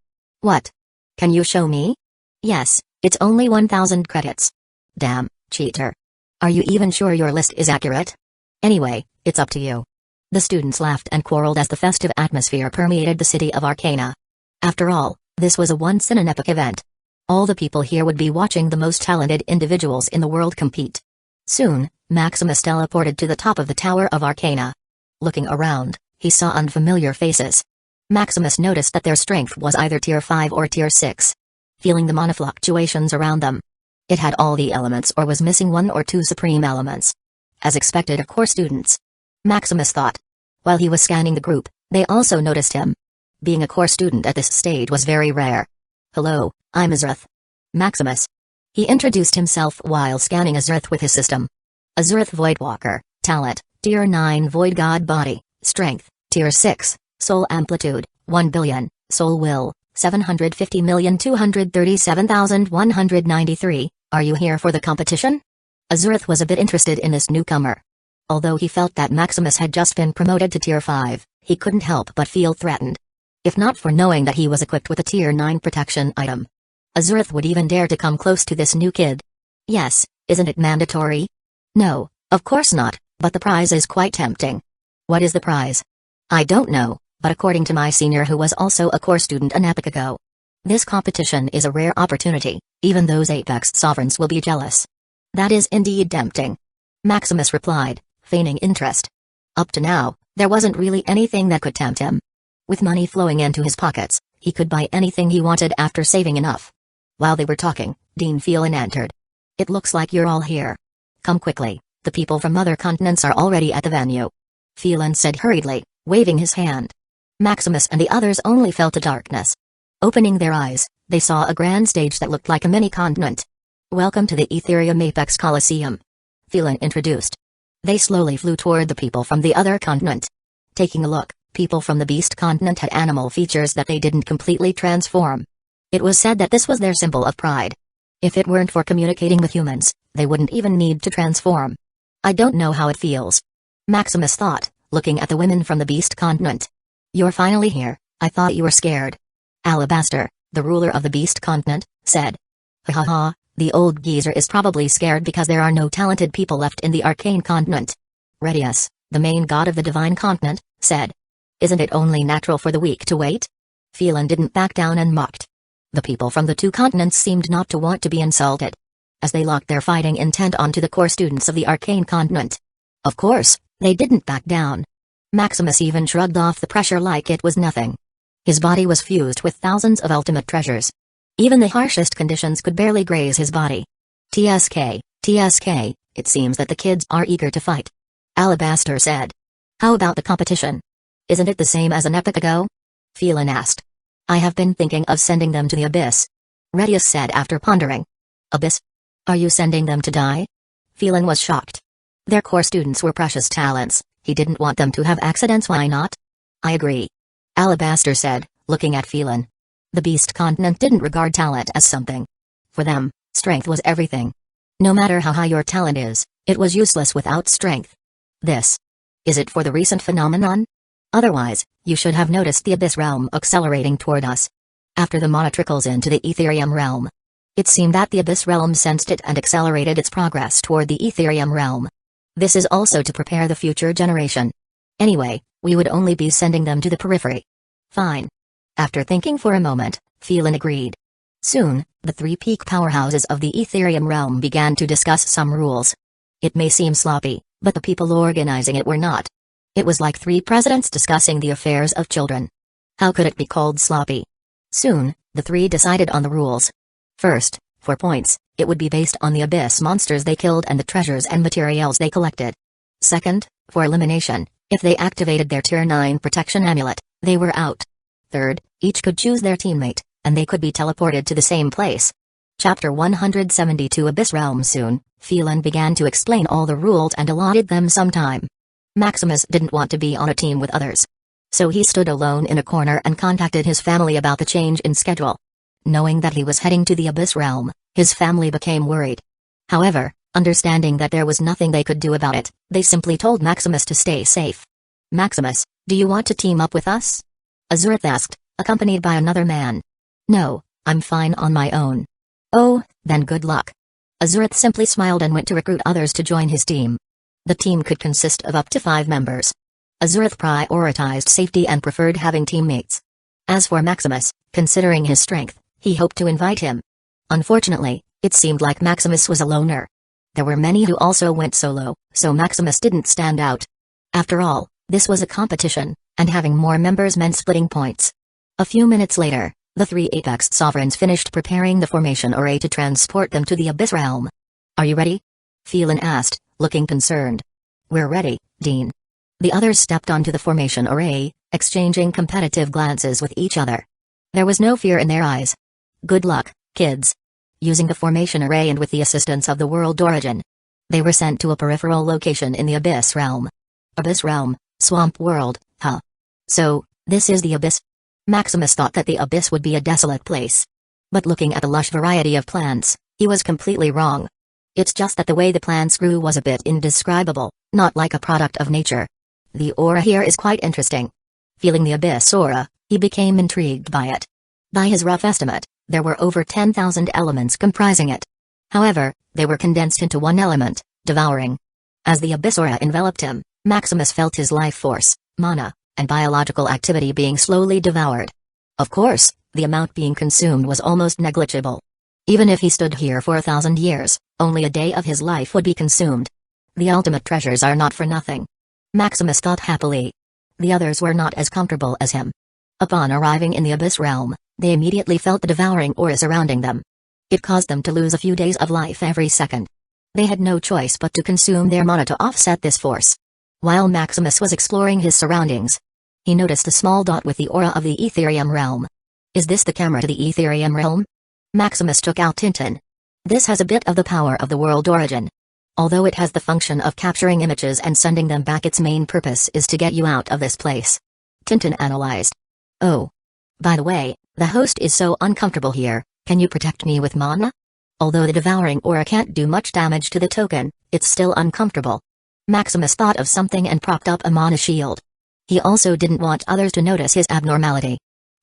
What? Can you show me? Yes, it's only 1,000 credits. Damn, cheater. Are you even sure your list is accurate? Anyway, it's up to you. The students laughed and quarreled as the festive atmosphere permeated the city of Arcana. After all, this was a once-in-an-epoch event. All the people here would be watching the most talented individuals in the world compete. Soon, Maximus teleported to the top of the Tower of Arcana. Looking around, he saw unfamiliar faces. Maximus noticed that their strength was either Tier 5 or Tier 6. Feeling the mana fluctuations around them. It had all the elements or was missing 1 or 2 supreme elements. As expected of core students. Maximus thought. While he was scanning the group, they also noticed him. Being a core student at this stage was very rare. Hello, I'm Azurith. Maximus. He introduced himself while scanning Azurith with his system. Azurith Voidwalker, Talent, Tier 9 Void God Body, Strength, Tier 6, Soul Amplitude, 1 billion, Soul Will, 750,237,193, are you here for the competition? Azurith was a bit interested in this newcomer. Although he felt that Maximus had just been promoted to Tier 5, he couldn't help but feel threatened. If not for knowing that he was equipped with a Tier 9 protection item. Azurith would even dare to come close to this new kid. Yes, isn't it mandatory? No, of course not, but the prize is quite tempting. What is the prize? I don't know, but according to my senior who was also a core student an epoch ago, this competition is a rare opportunity, even those apex sovereigns will be jealous. That is indeed tempting. Maximus replied, feigning interest. Up to now, there wasn't really anything that could tempt him. With money flowing into his pockets, he could buy anything he wanted after saving enough. While they were talking, Dean Phelan entered. It looks like you're all here. Come quickly, the people from other continents are already at the venue. Phelan said hurriedly, waving his hand. Maximus and the others only felt a darkness. Opening their eyes, they saw a grand stage that looked like a mini-continent. Welcome to the Ethereum Apex Coliseum, Phelan introduced. They slowly flew toward the people from the other continent. Taking a look, people from the Beast continent had animal features that they didn't completely transform. It was said that this was their symbol of pride. If it weren't for communicating with humans, they wouldn't even need to transform. I don't know how it feels, Maximus thought, looking at the women from the Beast continent. You're finally here, I thought you were scared. Alabaster, the ruler of the Beast continent, said. Ha ha ha, the old geezer is probably scared because there are no talented people left in the Arcane continent. Redius, the main god of the Divine continent, said. Isn't it only natural for the weak to wait? Phelan didn't back down and mocked. The people from the two continents seemed not to want to be insulted. As they locked their fighting intent onto the core students of the Arcane continent. Of course, they didn't back down. Maximus even shrugged off the pressure like it was nothing. His body was fused with thousands of ultimate treasures. Even the harshest conditions could barely graze his body. TSK, it seems that the kids are eager to fight. Alabaster said. How about the competition? Isn't it the same as an epoch ago? Phelan asked. I have been thinking of sending them to the Abyss. Redius said after pondering. Abyss? Are you sending them to die? Phelan was shocked. Their core students were precious talents, he didn't want them to have accidents. Why not? I agree. Alabaster said, looking at Phelan. The Beast continent didn't regard talent as something. For them, strength was everything. No matter how high your talent is, it was useless without strength. Is it for the recent phenomenon? Otherwise, you should have noticed the Abyss realm accelerating toward us. After the mana trickles into the Ethereum realm. It seemed that the Abyss realm sensed it and accelerated its progress toward the Ethereum realm. This is also to prepare the future generation. Anyway, we would only be sending them to the periphery. Fine. After thinking for a moment, Phelan agreed. Soon, the three peak powerhouses of the Ethereum realm began to discuss some rules. It may seem sloppy, but the people organizing it were not. It was like three presidents discussing the affairs of children. How could it be called sloppy? Soon, the three decided on the rules. First, for points, it would be based on the Abyss monsters they killed and the treasures and materials they collected. Second, for elimination, if they activated their Tier 9 protection amulet, they were out. Third, each could choose their teammate, and they could be teleported to the same place. Chapter 172 Abyss Realm. Soon, Phelan began to explain all the rules and allotted them some time. Maximus didn't want to be on a team with others. So he stood alone in a corner and contacted his family about the change in schedule. Knowing that he was heading to the Abyss Realm, his family became worried. However, understanding that there was nothing they could do about it, they simply told Maximus to stay safe. Maximus, do you want to team up with us? Azurith asked, accompanied by another man. No, I'm fine on my own. Oh, then good luck. Azurith simply smiled and went to recruit others to join his team. The team could consist of up to 5 members. Azurith prioritized safety and preferred having teammates. As for Maximus, considering his strength, he hoped to invite him. Unfortunately, it seemed like Maximus was a loner. There were many who also went solo, so Maximus didn't stand out. After all, this was a competition, and having more members meant splitting points. A few minutes later, the 3 Apex Sovereigns finished preparing the formation array to transport them to the Abyss Realm. Are you ready? Phelan asked, looking concerned. We're ready, Dean. The others stepped onto the formation array, exchanging competitive glances with each other. There was no fear in their eyes. Good luck, kids. Using the formation array and with the assistance of the world origin, they were sent to a peripheral location in the Abyss Realm. Abyss Realm, Swamp World, huh? So, this is the Abyss? Maximus thought that the Abyss would be a desolate place. But looking at the lush variety of plants, he was completely wrong. It's just that the way the plants grew was a bit indescribable, not like a product of nature. The aura here is quite interesting. Feeling the Abyss aura, he became intrigued by it. By his rough estimate, there were over 10,000 elements comprising it. However, they were condensed into one element, devouring. As the Abyss aura enveloped him, Maximus felt his life force, mana, and biological activity being slowly devoured. Of course, the amount being consumed was almost negligible. Even if he stood here for 1,000 years, only a day of his life would be consumed. The ultimate treasures are not for nothing. Maximus thought happily. The others were not as comfortable as him. Upon arriving in the Abyss Realm, they immediately felt the devouring aura surrounding them. It caused them to lose a few days of life every second. They had no choice but to consume their mana to offset this force. While Maximus was exploring his surroundings, he noticed a small dot with the aura of the Etherium Realm. Is this the camera to the Etherium Realm? Maximus took out Tintin. This has a bit of the power of the world origin. Although it has the function of capturing images and sending them back, its main purpose is to get you out of this place. Tintin analyzed. Oh. By the way, the host is so uncomfortable here, can you protect me with mana? Although the devouring aura can't do much damage to the token, it's still uncomfortable. Maximus thought of something and propped up a mana shield. He also didn't want others to notice his abnormality.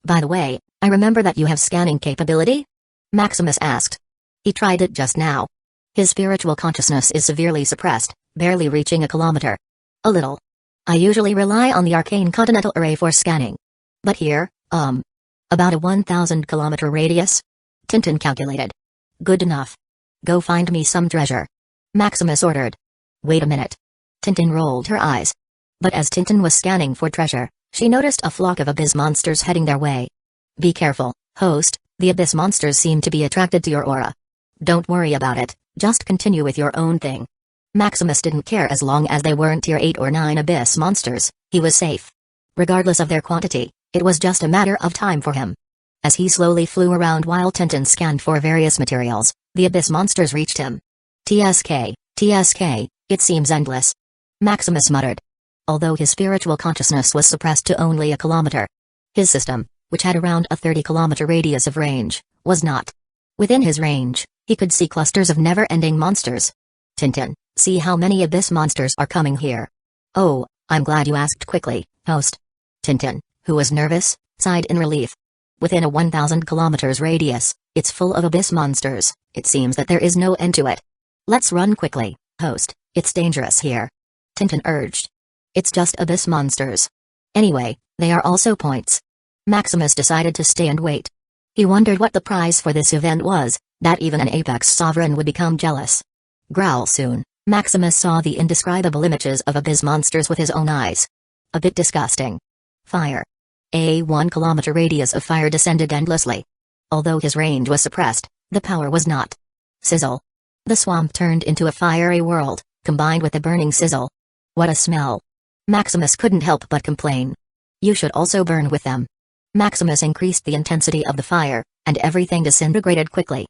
By the way, I remember that you have scanning capability? Maximus asked. He tried it just now. His spiritual consciousness is severely suppressed, barely reaching a kilometer. A little. I usually rely on the arcane continental array for scanning. But here, about a 1,000 kilometer radius? Tintin calculated. Good enough. Go find me some treasure. Maximus ordered. Wait a minute. Tintin rolled her eyes. But as Tintin was scanning for treasure, she noticed a flock of abyss monsters heading their way. Be careful, host, the abyss monsters seem to be attracted to your aura. Don't worry about it, just continue with your own thing. Maximus didn't care as long as they weren't tier 8 or 9 abyss monsters, he was safe. Regardless of their quantity, it was just a matter of time for him. As he slowly flew around while Tintin scanned for various materials, the abyss monsters reached him. TSK, it seems endless. Maximus muttered. Although his spiritual consciousness was suppressed to only a kilometer, his system, which had around a 30-kilometer radius of range, was not. Within his range, he could see clusters of never-ending monsters. Tintin, see how many abyss monsters are coming here. Oh, I'm glad you asked quickly, host. Tintin, who was nervous, sighed in relief. Within a 1,000 kilometers radius, it's full of abyss monsters, it seems that there is no end to it. Let's run quickly, host, it's dangerous here. Tintin urged. It's just abyss monsters. Anyway, they are also points. Maximus decided to stay and wait. He wondered what the prize for this event was, that even an apex sovereign would become jealous. Growl soon, Maximus saw the indescribable images of abyss monsters with his own eyes. A bit disgusting. Fire. A 1-kilometer radius of fire descended endlessly. Although his range was suppressed, the power was not. Sizzle. The swamp turned into a fiery world, combined with the burning sizzle. What a smell. Maximus couldn't help but complain. You should also burn with them. Maximus increased the intensity of the fire, and everything disintegrated quickly.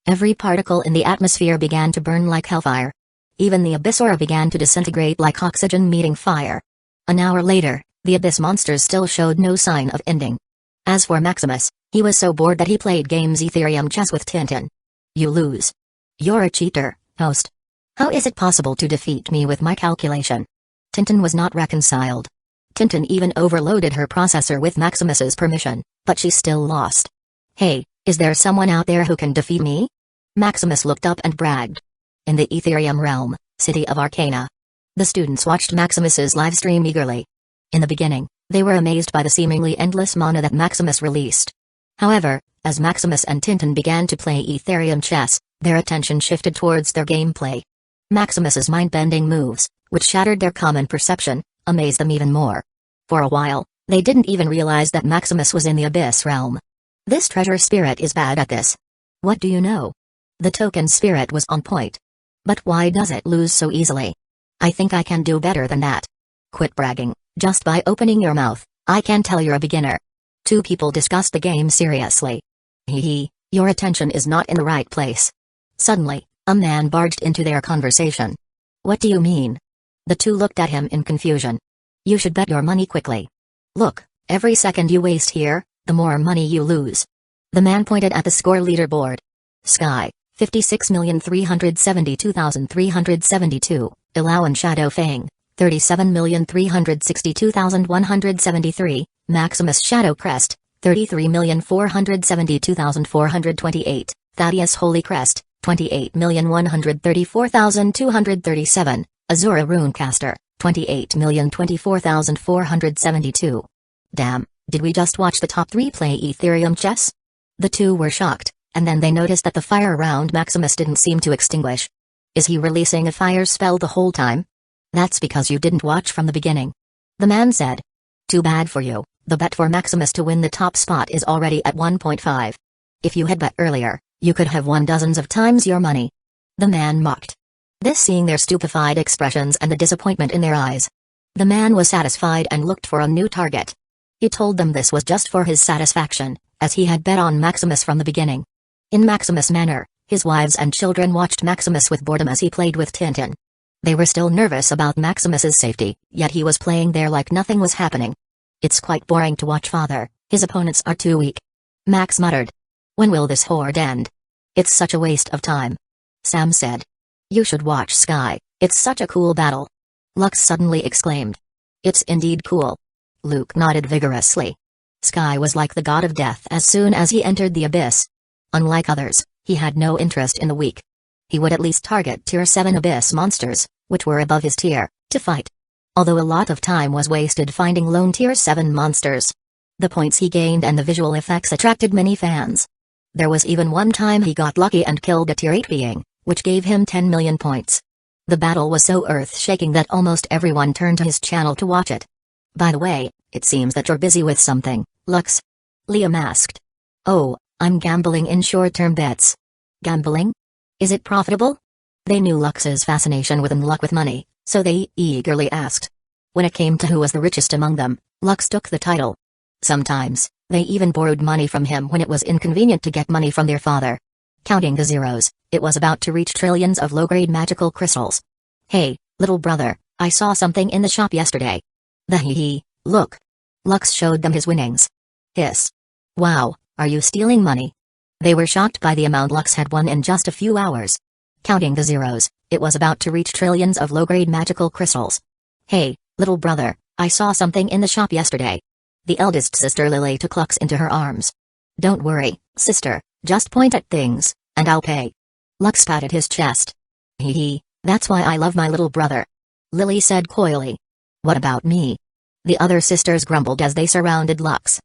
Every particle in the atmosphere began to burn like hellfire. Even the abyss aura began to disintegrate like oxygen meeting fire. An hour later, the abyss monsters still showed no sign of ending. As for Maximus, he was so bored that he played games Etherium chess with Tintin. You lose. You're a cheater, host. How is it possible to defeat me with my calculation? Tintin was not reconciled. Tintin even overloaded her processor with Maximus's permission, but she still lost. Hey, is there someone out there who can defeat me? Maximus looked up and bragged. In the Etherium Realm, City of Arcana. The students watched Maximus's livestream eagerly. In the beginning, they were amazed by the seemingly endless mana that Maximus released. However, as Maximus and Tintin began to play Etherium chess, their attention shifted towards their gameplay. Maximus's mind-bending moves, which shattered their common perception, amazed them even more. For a while, they didn't even realize that Maximus was in the Abyss Realm. This treasure spirit is bad at this. What do you know? The token spirit was on point. But why does it lose so easily? I think I can do better than that. Quit bragging, just by opening your mouth, I can tell you're a beginner. Two people discussed the game seriously. Your attention is not in the right place. Suddenly, a man barged into their conversation. What do you mean? The two looked at him in confusion. You should bet your money quickly. Look, every second you waste here, the more money you lose. The man pointed at the score leaderboard. Sky, 56,372,372, Ilau and Shadow Fang, 37,362,173, Maximus Shadow Crest, 33,472,428, Thaddeus Holy Crest, 28,134,237, Azura Runecaster, 28,024,472. Damn, did we just watch the top 3 play Ethereum chess? The two were shocked, and then they noticed that the fire around Maximus didn't seem to extinguish. Is he releasing a fire spell the whole time? That's because you didn't watch from the beginning. The man said. Too bad for you, the bet for Maximus to win the top spot is already at 1.5. If you had bet earlier, you could have won dozens of times your money. The man mocked. This seeing their stupefied expressions and the disappointment in their eyes. The man was satisfied and looked for a new target. He told them this was just for his satisfaction, as he had bet on Maximus from the beginning. In Maximus' manner, his wives and children watched Maximus with boredom as he played with Tintin. They were still nervous about Maximus's safety, yet he was playing there like nothing was happening. It's quite boring to watch father, his opponents are too weak. Max muttered. When will this horde end? It's such a waste of time. Sam said. You should watch Sky, it's such a cool battle. Lux suddenly exclaimed. It's indeed cool. Luke nodded vigorously. Sky was like the god of death as soon as he entered the abyss. Unlike others, he had no interest in the weak. He would at least target Tier 7 abyss monsters, which were above his tier, to fight. Although a lot of time was wasted finding lone Tier 7 monsters. The points he gained and the visual effects attracted many fans. There was even one time he got lucky and killed a Tier 8 being, which gave him 10 million points. The battle was so earth-shaking that almost everyone turned to his channel to watch it. By the way, it seems that you're busy with something, Lux. Liam asked. Oh, I'm gambling in short-term bets. Gambling? Is it profitable? They knew Lux's fascination with and luck with money, so they eagerly asked. When it came to who was the richest among them, Lux took the title. Sometimes, they even borrowed money from him when it was inconvenient to get money from their father. Counting the zeros, it was about to reach trillions of low-grade magical crystals. Hey, little brother, I saw something in the shop yesterday. The hee-hee, look. Lux showed them his winnings. Hiss. Wow, are you stealing money? They were shocked by the amount Lux had won in just a few hours. Counting the zeros, it was about to reach trillions of low-grade magical crystals. Hey, little brother, I saw something in the shop yesterday. The eldest sister Lily took Lux into her arms. Don't worry, sister, just point at things, and I'll pay. Lux patted his chest. Hee hee, that's why I love my little brother. Lily said coyly. What about me? The other sisters grumbled as they surrounded Lux.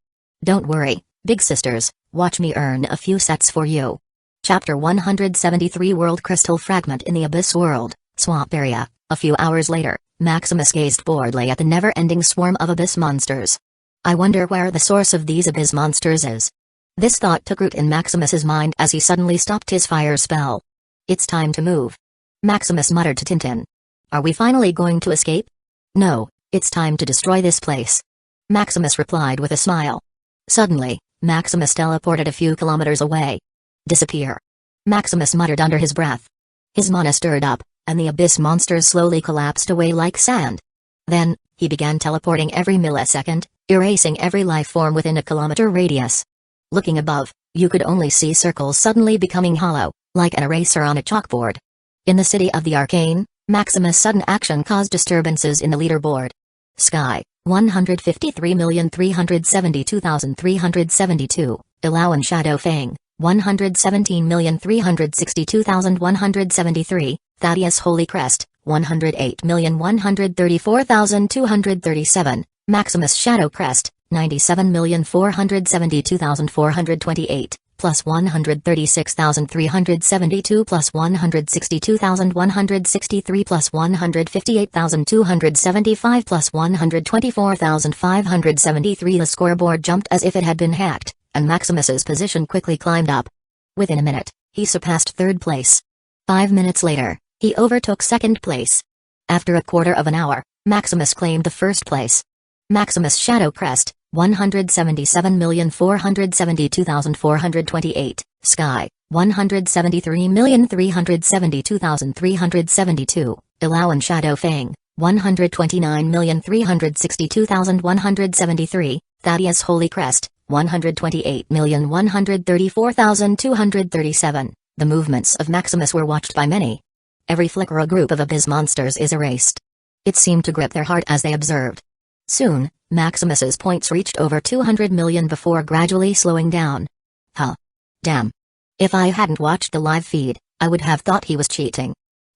Don't worry, big sisters, watch me earn a few sets for you. Chapter 173 World Crystal Fragment in the Abyss World, Swamp Area. A few hours later, Maximus gazed boredly at the never-ending swarm of abyss monsters. I wonder where the source of these abyss monsters is. This thought took root in Maximus's mind as he suddenly stopped his fire spell. It's time to move. Maximus muttered to Tintin. Are we finally going to escape? No, it's time to destroy this place. Maximus replied with a smile. Suddenly, Maximus teleported a few kilometers away. Disappear. Maximus muttered under his breath. His mana stirred up, and the abyss monsters slowly collapsed away like sand. Then, he began teleporting every millisecond, erasing every life form within a kilometer radius. Looking above, you could only see circles suddenly becoming hollow, like an eraser on a chalkboard. In the city of the Arcane, Maximus' sudden action caused disturbances in the leaderboard. Sky, 153,372,372, Ilau and Shadow Fang, 117,362,173, Thaddeus Holy Crest, 108,134,237, Maximus Shadow Crest, 97,472,428, plus 136,372 plus 162,163 plus 158,275 plus 124,573. The scoreboard jumped as if it had been hacked, and Maximus's position quickly climbed up. Within a minute, he surpassed third place. 5 minutes later, he overtook second place. After a quarter of an hour, Maximus claimed the first place. Maximus Shadow Crest, 177,472,428, Sky, 173,372,372, Ilau and Shadow Fang, 129,362,173, Thaddeus Holy Crest, 128,134,237. The movements of Maximus were watched by many. Every flicker a group of abyss monsters is erased. It seemed to grip their heart as they observed. Soon, Maximus's points reached over 200 million before gradually slowing down. Huh. Damn. If I hadn't watched the live feed, I would have thought he was cheating.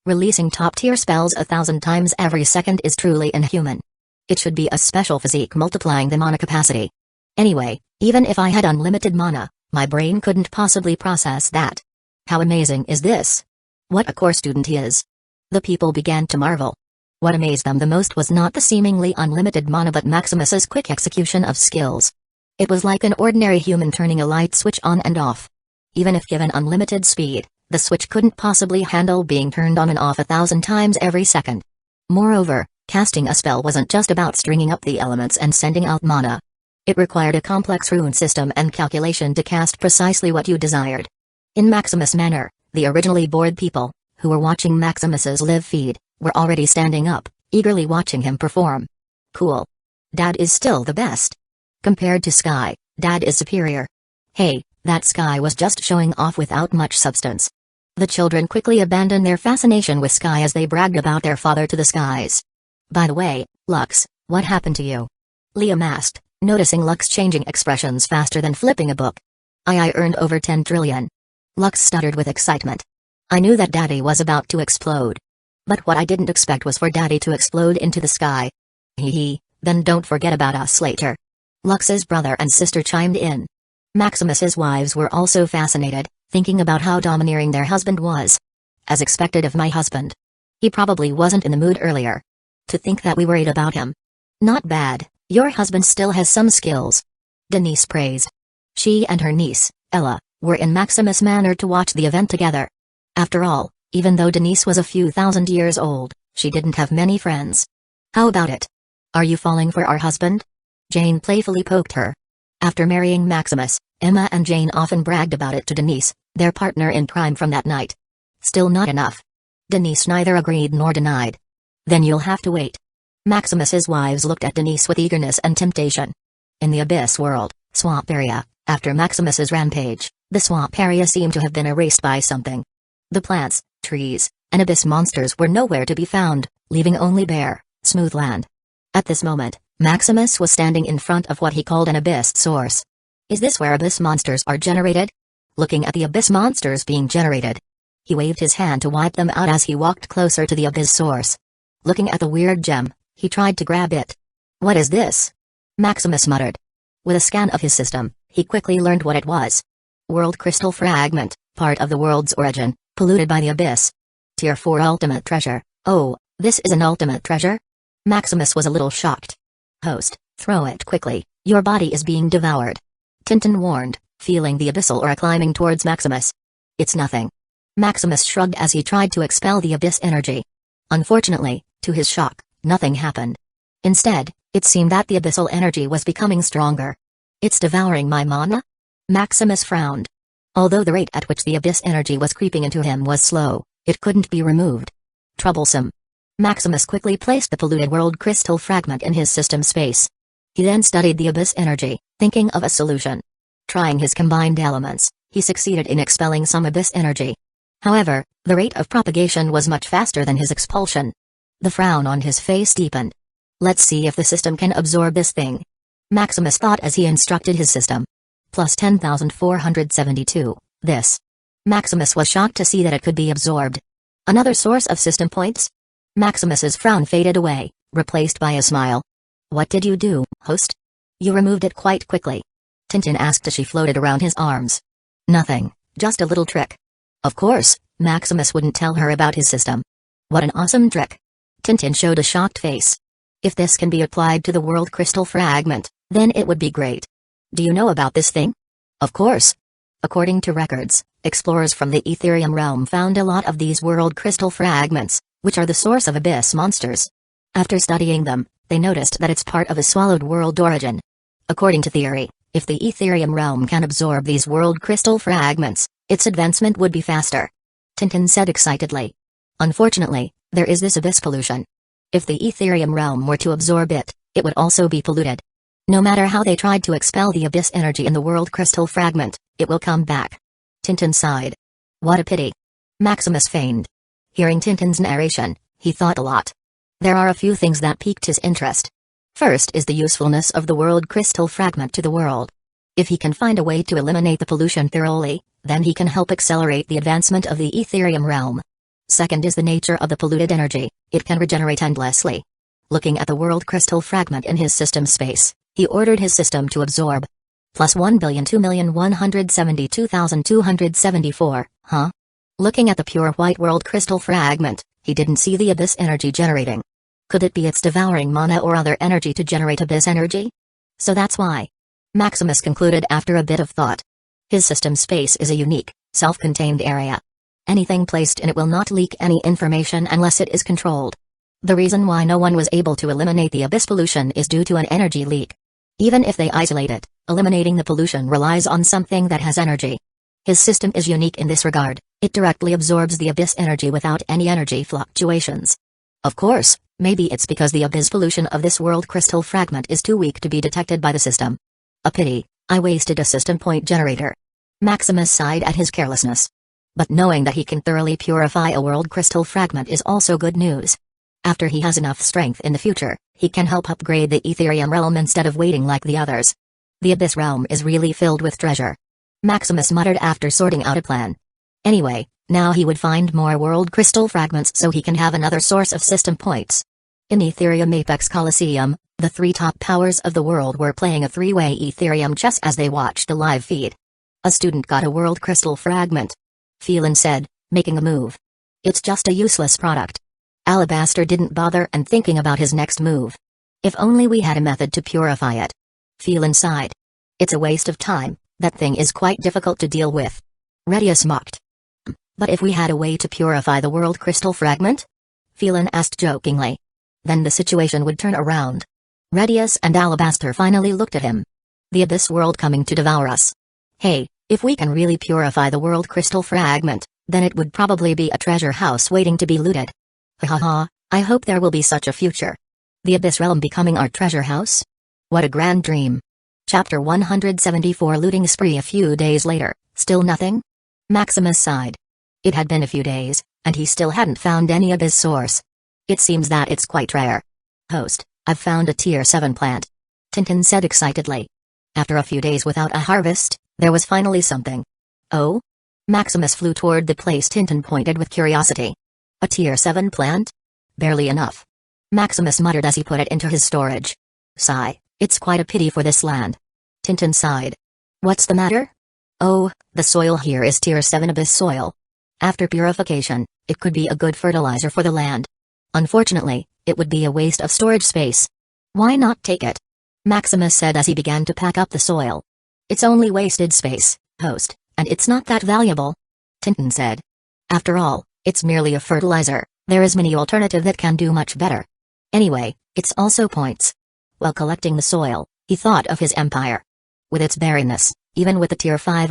Releasing top-tier spells 1,000 times every second is truly inhuman. It should be a special physique multiplying the mana capacity. Anyway, even if I had unlimited mana, my brain couldn't possibly process that. How amazing is this? What a core student he is. The people began to marvel. What amazed them the most was not the seemingly unlimited mana but Maximus's quick execution of skills. It was like an ordinary human turning a light switch on and off. Even if given unlimited speed, the switch couldn't possibly handle being turned on and off 1,000 times every second. Moreover, casting a spell wasn't just about stringing up the elements and sending out mana. It required a complex rune system and calculation to cast precisely what you desired. In Maximus' manner, the originally bored people, who were watching Maximus's live feed, were already standing up, eagerly watching him perform. Cool. Dad is still the best. Compared to Sky, Dad is superior. Hey, that Sky was just showing off without much substance. The children quickly abandoned their fascination with Sky as they bragged about their father to the skies. By the way, Lux, what happened to you? Liam asked, noticing Lux changing expressions faster than flipping a book. I earned over 10 trillion. Lux stuttered with excitement. I knew that Daddy was about to explode. But what I didn't expect was for Daddy to explode into the sky. Hee, then don't forget about us later. Lux's brother and sister chimed in. Maximus's wives were also fascinated, thinking about how domineering their husband was. As expected of my husband. He probably wasn't in the mood earlier. To think that we worried about him. Not bad, your husband still has some skills. Denise praised. She and her niece, Ella, were in Maximus' manner to watch the event together. After all, even though Denise was a few thousand years old, she didn't have many friends. How about it? Are you falling for our husband? Jane playfully poked her. After marrying Maximus, Emma and Jane often bragged about it to Denise, their partner in crime from that night. Still not enough. Denise neither agreed nor denied. Then you'll have to wait. Maximus's wives looked at Denise with eagerness and temptation. In the Abyss world, swamp area, after Maximus's rampage, the swamp area seemed to have been erased by something. The plants, trees, and abyss monsters were nowhere to be found, leaving only bare, smooth land. At this moment, Maximus was standing in front of what he called an abyss source. Is this where abyss monsters are generated? Looking at the abyss monsters being generated. He waved his hand to wipe them out as he walked closer to the abyss source. Looking at the weird gem, he tried to grab it. What is this? Maximus muttered. With a scan of his system, he quickly learned what it was. World crystal fragment, part of the world's origin, polluted by the abyss. Tier 4 ultimate treasure. Oh, this is an ultimate treasure? Maximus was a little shocked. Host, throw it quickly, your body is being devoured. Tintin warned, feeling the abyssal aura climbing towards Maximus. It's nothing. Maximus shrugged as he tried to expel the abyss energy. Unfortunately, to his shock, nothing happened. Instead, it seemed that the abyssal energy was becoming stronger. It's devouring my mana? Maximus frowned. Although the rate at which the abyss energy was creeping into him was slow, it couldn't be removed. Troublesome. Maximus quickly placed the polluted world crystal fragment in his system space. He then studied the abyss energy, thinking of a solution. Trying his combined elements, he succeeded in expelling some abyss energy. However, the rate of propagation was much faster than his expulsion. The frown on his face deepened. Let's see if the system can absorb this thing. Maximus thought as he instructed his system. Plus 10,472, this. Maximus was shocked to see that it could be absorbed. Another source of system points? Maximus's frown faded away, replaced by a smile. What did you do, host? You removed it quite quickly. Tintin asked as she floated around his arms. Nothing, just a little trick. Of course, Maximus wouldn't tell her about his system. What an awesome trick. Tintin showed a shocked face. If this can be applied to the world crystal fragment, then it would be great. Do you know about this thing? Of course. According to records, explorers from the Ethereum realm found a lot of these world crystal fragments, which are the source of abyss monsters. After studying them, they noticed that it's part of a swallowed world origin. According to theory, if the Ethereum realm can absorb these world crystal fragments, its advancement would be faster. Tintin said excitedly. Unfortunately, there is this abyss pollution. If the Ethereum realm were to absorb it, it would also be polluted. No matter how they tried to expel the abyss energy in the world crystal fragment, it will come back. Tintin sighed. What a pity. Maximus feigned. Hearing Tintin's narration, he thought a lot. There are a few things that piqued his interest. First is the usefulness of the world crystal fragment to the world. If he can find a way to eliminate the pollution thoroughly, then he can help accelerate the advancement of the Ethereum realm. Second is the nature of the polluted energy, it can regenerate endlessly. Looking at the world crystal fragment in his system space, he ordered his system to absorb. Plus 1,02,172,274, huh? Looking at the pure white world crystal fragment, he didn't see the abyss energy generating. Could it be it's devouring mana or other energy to generate abyss energy? So that's why. Maximus concluded after a bit of thought. His system space is a unique, self-contained area. Anything placed in it will not leak any information unless it is controlled. The reason why no one was able to eliminate the abyss pollution is due to an energy leak. Even if they isolate it, eliminating the pollution relies on something that has energy. His system is unique in this regard, it directly absorbs the abyss energy without any energy fluctuations. Of course, maybe it's because the abyss pollution of this world crystal fragment is too weak to be detected by the system. A pity, I wasted a system point generator. Maximus sighed at his carelessness. But knowing that he can thoroughly purify a world crystal fragment is also good news. After he has enough strength in the future, he can help upgrade the Etherium realm instead of waiting like the others. The Abyss realm is really filled with treasure. Maximus muttered after sorting out a plan. Anyway, now he would find more world crystal fragments so he can have another source of system points. In Etherium Apex Coliseum, the three top powers of the world were playing a three-way Etherium chess as they watched a live feed. A student got a world crystal fragment. Phelan said, making a move. It's just a useless product. Alabaster didn't bother and thinking about his next move. If only we had a method to purify it. Phelan sighed. It's a waste of time, that thing is quite difficult to deal with. Redius mocked. But if we had a way to purify the world crystal fragment? Phelan asked jokingly. Then the situation would turn around. Redius and Alabaster finally looked at him. The abyss world coming to devour us. Hey, if we can really purify the world crystal fragment, then it would probably be a treasure house waiting to be looted. Haha, I hope there will be such a future. The Abyss Realm becoming our treasure house? What a grand dream. Chapter 174 Looting Spree. A few days later, still nothing? Maximus sighed. It had been a few days, and he still hadn't found any Abyss source. It seems that it's quite rare. Host, I've found a Tier 7 plant. Tintin said excitedly. After a few days without a harvest, there was finally something. Oh? Maximus flew toward the place Tintin pointed with curiosity. A Tier 7 plant? Barely enough. Maximus muttered as he put it into his storage. Sigh, it's quite a pity for this land. Tintin sighed. What's the matter? Oh, the soil here is Tier 7 Abyss soil. After purification, it could be a good fertilizer for the land. Unfortunately, it would be a waste of storage space. Why not take it? Maximus said as he began to pack up the soil. It's only wasted space, host, and it's not that valuable. Tintin said. After all, it's merely a fertilizer, there is many alternative that can do much better. Anyway, it's also points. While collecting the soil, he thought of his empire. With its barrenness, even with the Tier 5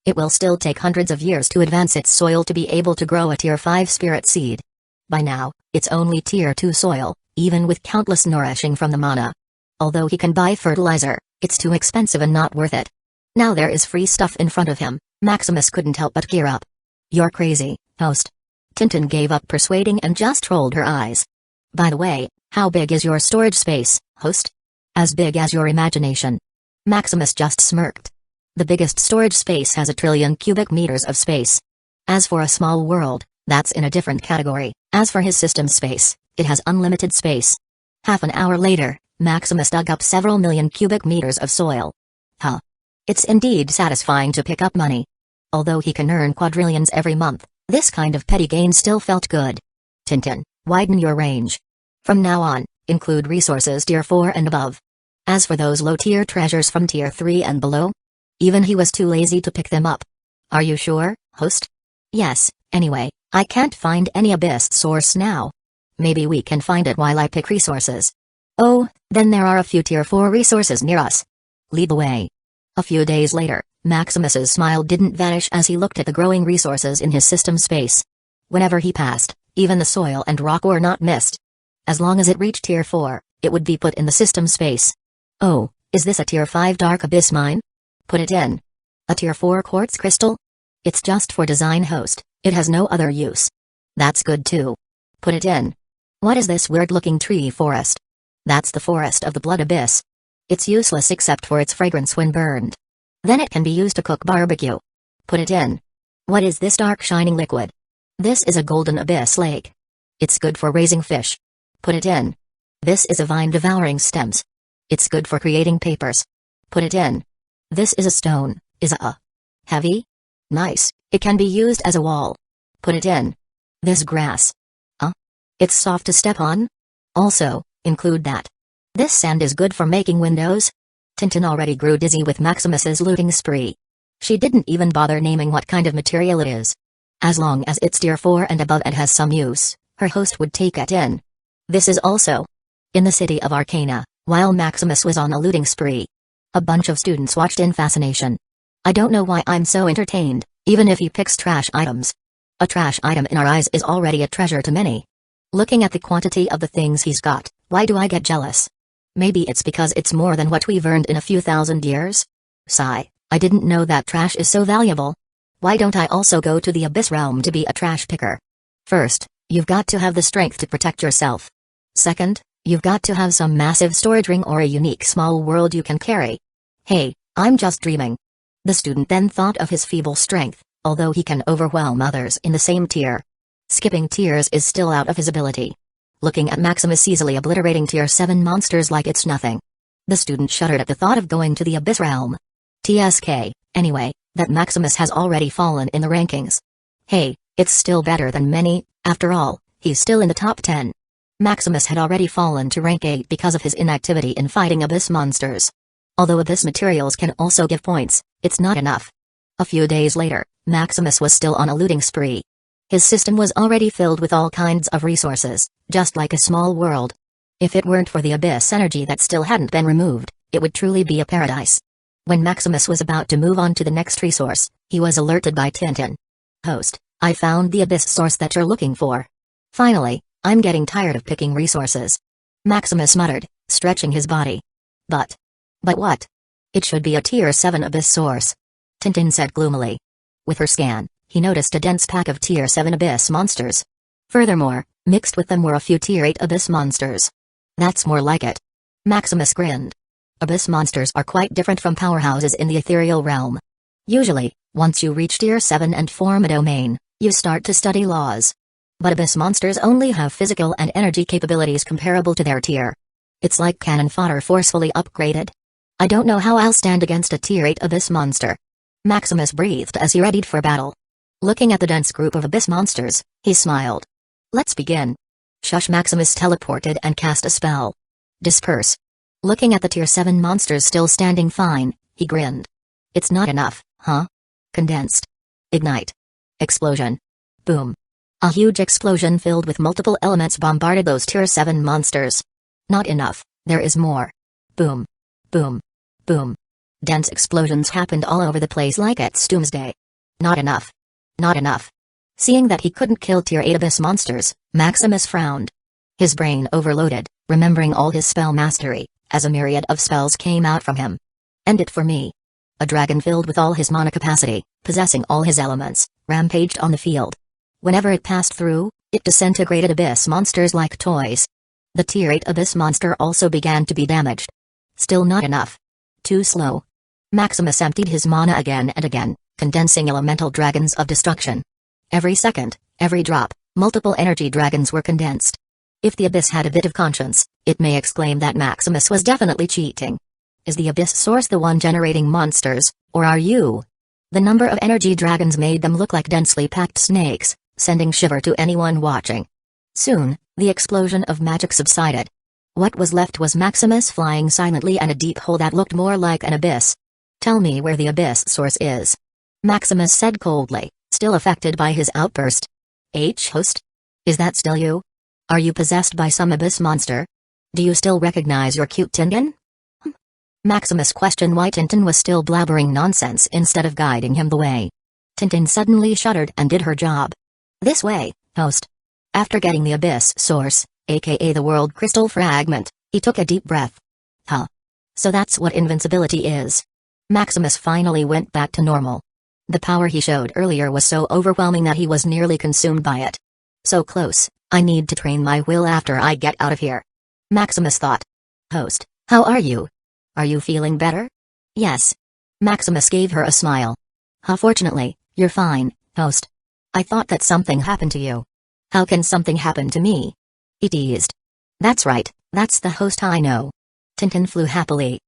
it will still take hundreds of years to advance its soil to be able to grow a Tier 5 spirit seed. By now, it's only Tier 2 soil, even with countless nourishing from the mana. Although he can buy fertilizer, it's too expensive and not worth it. Now there is free stuff in front of him, Maximus couldn't help but gear up. You're crazy, host. Tintin gave up persuading and just rolled her eyes. By the way, how big is your storage space, host? As big as your imagination. Maximus just smirked. The biggest storage space has 1 trillion cubic meters of space. As for a small world, that's in a different category. As for his system space, it has unlimited space. Half an hour later, Maximus dug up several million cubic meters of soil. Huh. It's indeed satisfying to pick up money. Although he can earn quadrillions every month, this kind of petty gain still felt good. Tintin, widen your range. From now on, include resources Tier 4 and above. As for those low-tier treasures from Tier 3 and below, even he was too lazy to pick them up. Are you sure, host? Yes, anyway, I can't find any Abyss source now. Maybe we can find it while I pick resources. Oh, then there are a few Tier 4 resources near us. Lead the way. A few days later, Maximus's smile didn't vanish as he looked at the growing resources in his system space. Whenever he passed, even the soil and rock were not missed. As long as it reached Tier 4, it would be put in the system space. Oh, is this a Tier 5 Dark Abyss mine? Put it in. A Tier 4 quartz crystal? It's just for design, host, it has no other use. That's good too. Put it in. What is this weird-looking tree forest? That's the forest of the Blood Abyss. It's useless except for its fragrance when burned. Then it can be used to cook barbecue. Put it in. What is this dark shining liquid? This is a golden abyss lake. It's good for raising fish. Put it in. This is a vine devouring stems. It's good for creating papers. Put it in. This is a stone, is a heavy? Nice, it can be used as a wall. Put it in. This grass. It's soft to step on? Also, include that. This sand is good for making windows. Tintin already grew dizzy with Maximus's looting spree. She didn't even bother naming what kind of material it is. As long as it's tier 4 and above and has some use, her host would take it in. This is also in the city of Arcana, while Maximus was on a looting spree. A bunch of students watched in fascination. I don't know why I'm so entertained, even if he picks trash items. A trash item in our eyes is already a treasure to many. Looking at the quantity of the things he's got, why do I get jealous? Maybe it's because it's more than what we've earned in a few thousand years? Sigh, I didn't know that trash is so valuable. Why don't I also go to the Abyss Realm to be a trash picker? First, you've got to have the strength to protect yourself. Second, you've got to have some massive storage ring or a unique small world you can carry. Hey, I'm just dreaming. The student then thought of his feeble strength, although he can overwhelm others in the same tier. Skipping tiers is still out of his ability. Looking at Maximus easily obliterating tier 7 monsters like it's nothing. The student shuddered at the thought of going to the Abyss Realm. TSK, anyway, that Maximus has already fallen in the rankings. Hey, it's still better than many, after all, he's still in the top 10. Maximus had already fallen to rank 8 because of his inactivity in fighting Abyss monsters. Although Abyss materials can also give points, it's not enough. A few days later, Maximus was still on a looting spree. His system was already filled with all kinds of resources, just like a small world. If it weren't for the Abyss energy that still hadn't been removed, it would truly be a paradise. When Maximus was about to move on to the next resource, he was alerted by Tintin. Host, I found the Abyss source that you're looking for. Finally, I'm getting tired of picking resources. Maximus muttered, stretching his body. But what? It should be a tier 7 Abyss source. Tintin said gloomily. With her scan, he noticed a dense pack of tier 7 Abyss monsters. Furthermore, mixed with them were a few tier 8 Abyss monsters. That's more like it. Maximus grinned. Abyss monsters are quite different from powerhouses in the ethereal realm. Usually, once you reach tier 7 and form a domain, you start to study laws. But Abyss monsters only have physical and energy capabilities comparable to their tier. It's like cannon fodder forcefully upgraded. I don't know how I'll stand against a tier 8 Abyss monster. Maximus breathed as he readied for battle. Looking at the dense group of Abyss monsters, he smiled. Let's begin. Shush. Maximus teleported and cast a spell. Disperse. Looking at the tier 7 monsters still standing fine, he grinned. It's not enough, huh? Condensed. Ignite. Explosion. Boom. A huge explosion filled with multiple elements bombarded those tier 7 monsters. Not enough, there is more. Boom. Boom. Boom. Dense explosions happened all over the place like it's doomsday. Not enough. Not enough. Seeing that he couldn't kill tier 8 Abyss monsters, Maximus frowned. His brain overloaded, remembering all his spell mastery, as a myriad of spells came out from him. End it for me. A dragon filled with all his mana capacity, possessing all his elements, rampaged on the field. Whenever it passed through, it disintegrated Abyss monsters like toys. The tier 8 Abyss monster also began to be damaged. Still not enough. Too slow. Maximus emptied his mana again and again, condensing elemental dragons of destruction. Every second, every drop, multiple energy dragons were condensed. If the Abyss had a bit of conscience, it may exclaim that Maximus was definitely cheating. Is the Abyss source the one generating monsters, or are you? The number of energy dragons made them look like densely packed snakes, sending shiver to anyone watching. Soon, the explosion of magic subsided. What was left was Maximus flying silently and a deep hole that looked more like an abyss. Tell me where the Abyss source is. Maximus said coldly, still affected by his outburst. Host? Is that still you? Are you possessed by some Abyss monster? Do you still recognize your cute Tintin? Maximus questioned why Tintin was still blabbering nonsense instead of guiding him the way. Tintin suddenly shuddered and did her job. This way, host. After getting the Abyss source, aka the World Crystal Fragment, he took a deep breath. Huh. So that's what invincibility is. Maximus finally went back to normal. The power he showed earlier was so overwhelming that he was nearly consumed by it. So close, I need to train my will after I get out of here. Maximus thought. Host, how are you? Are you feeling better? Yes. Maximus gave her a smile. Fortunately, you're fine, host. I thought that something happened to you. How can something happen to me? He teased. That's right, that's the host I know. Tintin flew happily.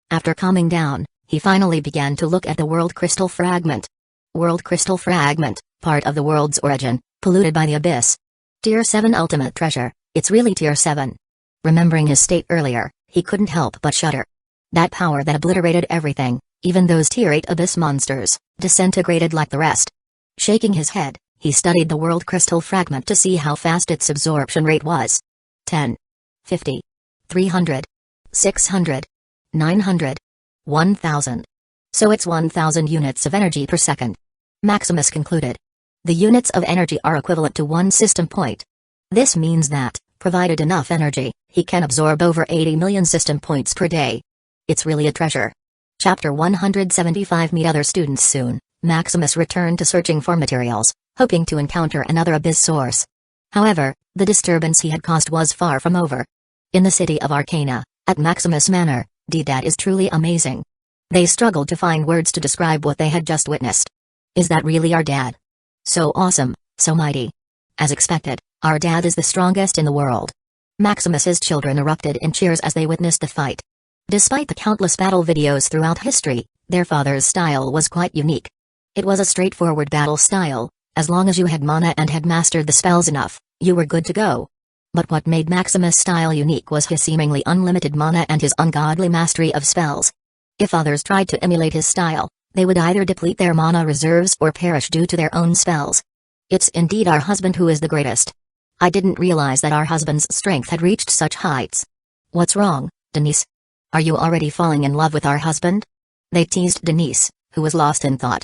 After calming down, he finally began to look at the World Crystal Fragment. World Crystal Fragment, part of the world's origin, polluted by the abyss. Tier 7 ultimate treasure, it's really Tier 7. Remembering his state earlier, he couldn't help but shudder. That power that obliterated everything, even those Tier 8 abyss monsters, disintegrated like the rest. Shaking his head, he studied the World Crystal Fragment to see how fast its absorption rate was. 10. 50. 300. 600. 900. 1000. So it's 1000 units of energy per second. Maximus concluded. The units of energy are equivalent to one system point. This means that, provided enough energy, he can absorb over 80 million system points per day. It's really a treasure. Chapter 175. Meet other students soon. Maximus returned to searching for materials, hoping to encounter another abyss source. However, the disturbance he had caused was far from over. In the city of Arcana, at Maximus Manor, Dad is truly amazing. They struggled to find words to describe what they had just witnessed. Is that really our dad? So awesome, so mighty. As expected, our dad is the strongest in the world. Maximus's children erupted in cheers as they witnessed the fight. Despite the countless battle videos throughout history, their father's style was quite unique. It was a straightforward battle style. As long as you had mana and had mastered the spells enough, you were good to go. But what made Maximus' style unique was his seemingly unlimited mana and his ungodly mastery of spells. If others tried to emulate his style, they would either deplete their mana reserves or perish due to their own spells. It's indeed our husband who is the greatest. I didn't realize that our husband's strength had reached such heights. What's wrong, Denise? Are you already falling in love with our husband? They teased Denise, who was lost in thought.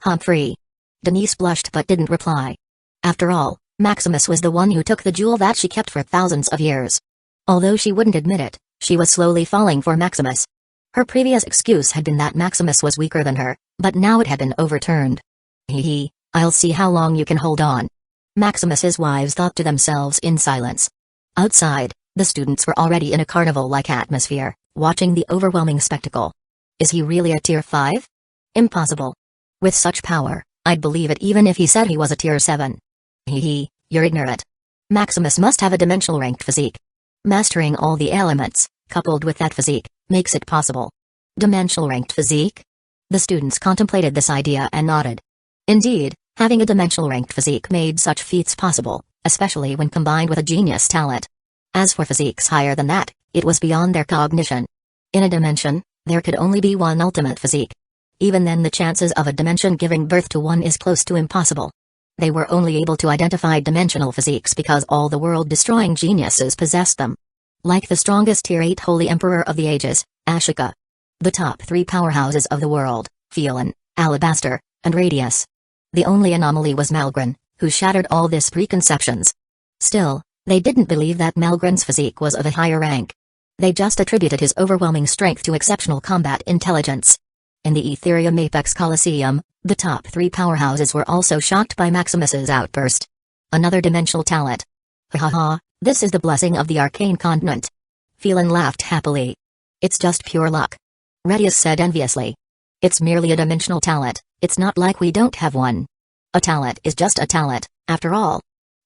Humphrey. Denise blushed but didn't reply. After all, Maximus was the one who took the jewel that she kept for thousands of years. Although she wouldn't admit it, she was slowly falling for Maximus. Her previous excuse had been that Maximus was weaker than her, but now it had been overturned. Hee, I'll see how long you can hold on. Maximus's wives thought to themselves in silence. Outside, the students were already in a carnival-like atmosphere, watching the overwhelming spectacle. Is he really a Tier 5? Impossible. With such power, I'd believe it even if he said he was a Tier 7. Hee, you're ignorant. Maximus must have a dimensional ranked physique. Mastering all the elements, coupled with that physique, makes it possible. Dimensional ranked physique? The students contemplated this idea and nodded. Indeed, having a dimensional ranked physique made such feats possible, especially when combined with a genius talent. As for physiques higher than that, it was beyond their cognition. In a dimension, there could only be one ultimate physique. Even then the chances of a dimension giving birth to one is close to impossible. They were only able to identify dimensional physiques because all the world-destroying geniuses possessed them. Like the strongest Tier 8 Holy Emperor of the Ages, Ashoka. The top 3 powerhouses of the world, Phelan, Alabaster, and Radius. The only anomaly was Malgren, who shattered all these preconceptions. Still, they didn't believe that Malgren's physique was of a higher rank. They just attributed his overwhelming strength to exceptional combat intelligence. In the Ethereum Apex Coliseum, the top 3 powerhouses were also shocked by Maximus's outburst. Another dimensional talent. Ha ha ha, this is the blessing of the arcane continent. Phelan laughed happily. It's just pure luck. Radius said enviously. It's merely a dimensional talent, it's not like we don't have one. A talent is just a talent, after all.